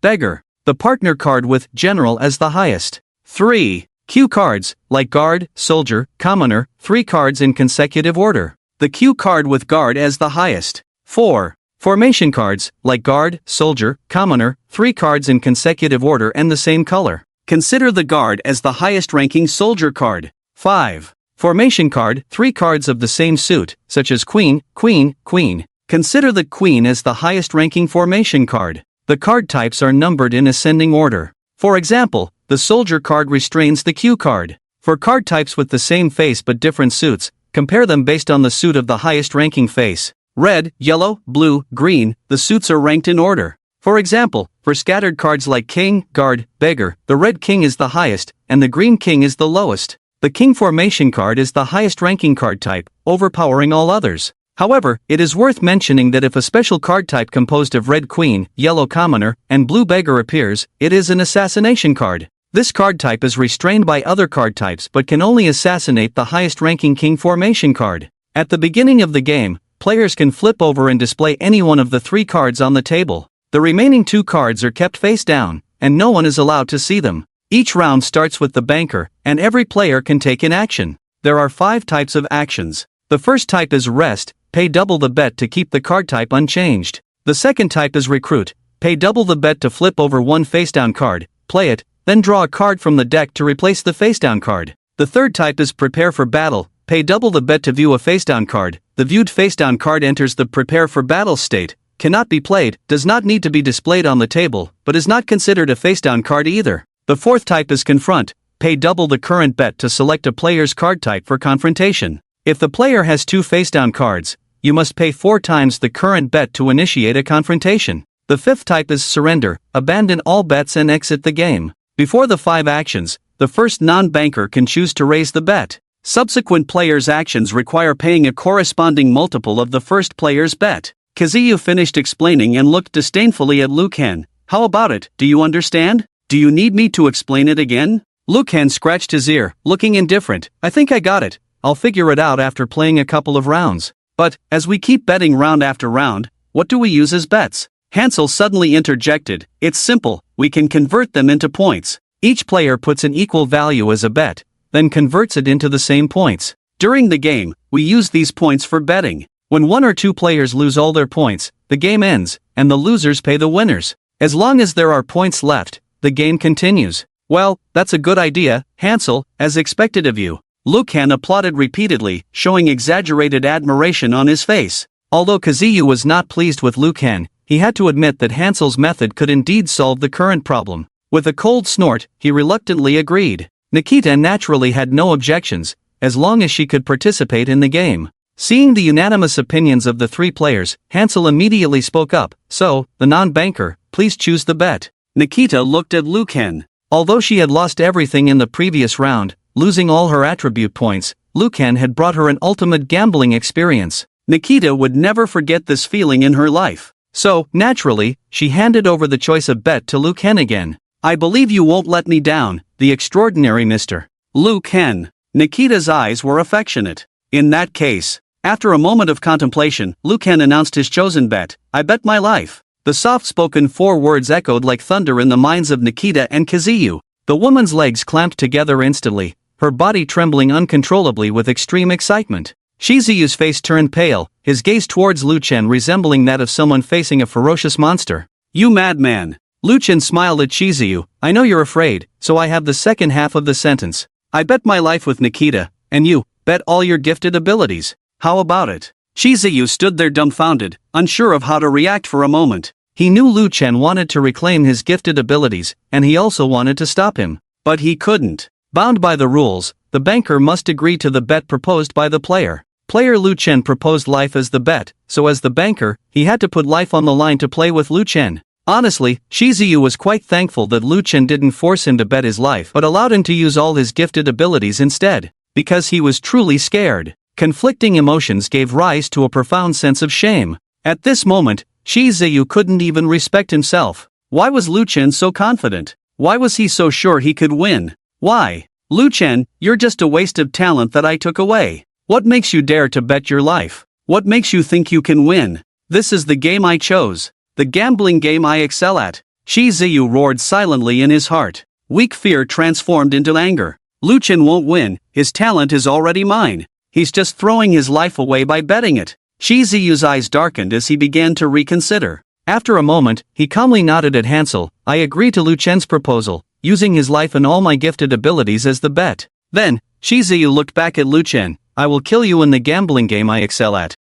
Beggar. The partner card with General as the highest. 3. Cue cards, like Guard, Soldier, Commoner, 3 cards in consecutive order. The cue card with Guard as the highest. 4. Formation cards, like Guard, Soldier, Commoner, 3 cards in consecutive order and the same color. Consider the Guard as the highest ranking Soldier card. 5. Formation card, 3 cards of the same suit, such as Queen, Queen, Queen. Consider the Queen as the highest ranking formation card. The card types are numbered in ascending order. For example, the Soldier card restrains the Q card. For card types with the same face but different suits, compare them based on the suit of the highest ranking face. Red, yellow, blue, green, the suits are ranked in order. For example, for scattered cards like king, guard, beggar, the red king is the highest, and the green king is the lowest. The king formation card is the highest ranking card type, overpowering all others. However, it is worth mentioning that if a special card type composed of red queen, yellow commoner, and blue beggar appears, it is an assassination card. This card type is restrained by other card types but can only assassinate the highest ranking king formation card. At the beginning of the game, players can flip over and display any one of the 3 cards on the table. The remaining 2 cards are kept face down, and no one is allowed to see them. Each round starts with the banker, and every player can take an action. There are 5 types of actions. The first type is rest, pay double the bet to keep the card type unchanged. The second type is recruit, pay double the bet to flip over 1 face-down card, play it, then draw a card from the deck to replace the face-down card. The third type is prepare for battle, pay double the bet to view a face-down card. The viewed face-down card enters the prepare for battle state, cannot be played, does not need to be displayed on the table, but is not considered a face-down card either. The fourth type is confront, pay double the current bet to select a player's card type for confrontation. If the player has 2 face-down cards, you must pay 4 times the current bet to initiate a confrontation. The fifth type is surrender, abandon all bets and exit the game. Before the 5 actions, the first non-banker can choose to raise the bet. Subsequent players' actions require paying a corresponding multiple of the first player's bet. Kazuyu finished explaining and looked disdainfully at Liu Kang. How about it, do you understand? Do you need me to explain it again? Liu Kang scratched his ear, looking indifferent. I think I got it. I'll figure it out after playing a couple of rounds. But, as we keep betting round after round, what do we use as bets? Hansel suddenly interjected. It's simple, we can convert them into points. Each player puts an equal value as a bet, then converts it into the same points. During the game, we use these points for betting. When 1 or 2 players lose all their points, the game ends, and the losers pay the winners. As long as there are points left, the game continues. Well, that's a good idea, Hansel, as expected of you. Liu Kang applauded repeatedly, showing exaggerated admiration on his face. Although Kazuyu was not pleased with Liu Kang, he had to admit that Hansel's method could indeed solve the current problem. With a cold snort, he reluctantly agreed. Nikita naturally had no objections, as long as she could participate in the game. Seeing the unanimous opinions of the 3 players, Hansel immediately spoke up. So, the non-banker, please choose the bet. Nikita looked at Liu Kang. Although she had lost everything in the previous round, losing all her attribute points, Liu Kang had brought her an ultimate gambling experience. Nikita would never forget this feeling in her life. So, naturally, she handed over the choice of bet to Liu Kang again. I believe you won't let me down, the extraordinary Mr. Liu Kang. Nikita's eyes were affectionate. In that case, after a moment of contemplation, Liu Kang announced his chosen bet. I bet my life. The soft-spoken 4 words echoed like thunder in the minds of Nikita and Kazuyu. The woman's legs clamped together instantly, her body trembling uncontrollably with extreme excitement. Shizuyu's face turned pale, his gaze towards Liu Chen resembling that of someone facing a ferocious monster. You madman! Liu Chen smiled at Shizuyu. I know you're afraid, so I have the second half of the sentence. I bet my life with Nikita, and you, bet all your gifted abilities. How about it? Shizuyu stood there dumbfounded, unsure of how to react for a moment. He knew Liu Chen wanted to reclaim his gifted abilities, and he also wanted to stop him. But he couldn't. Bound by the rules, the banker must agree to the bet proposed by the player. Player Liu Chen proposed life as the bet, so as the banker, he had to put life on the line to play with Liu Chen. Honestly, Shizuyu was quite thankful that Liu Chen didn't force him to bet his life but allowed him to use all his gifted abilities instead. Because he was truly scared. Conflicting emotions gave rise to a profound sense of shame. At this moment, Shizuyu couldn't even respect himself. Why was Liu Chen so confident? Why was he so sure he could win? Why? Liu Chen, you're just a waste of talent that I took away. What makes you dare to bet your life? What makes you think you can win? This is the game I chose. The gambling game I excel at. Shizuyu roared silently in his heart. Weak fear transformed into anger. Liu Chen won't win, his talent is already mine. He's just throwing his life away by betting it. Shizuyu's eyes darkened as he began to reconsider. After a moment, he calmly nodded at Hansel. I agree to Liu Chen's proposal, using his life and all my gifted abilities as the bet. Then, Shizuyu looked back at Liu Chen. I will kill you in the gambling game I excel at.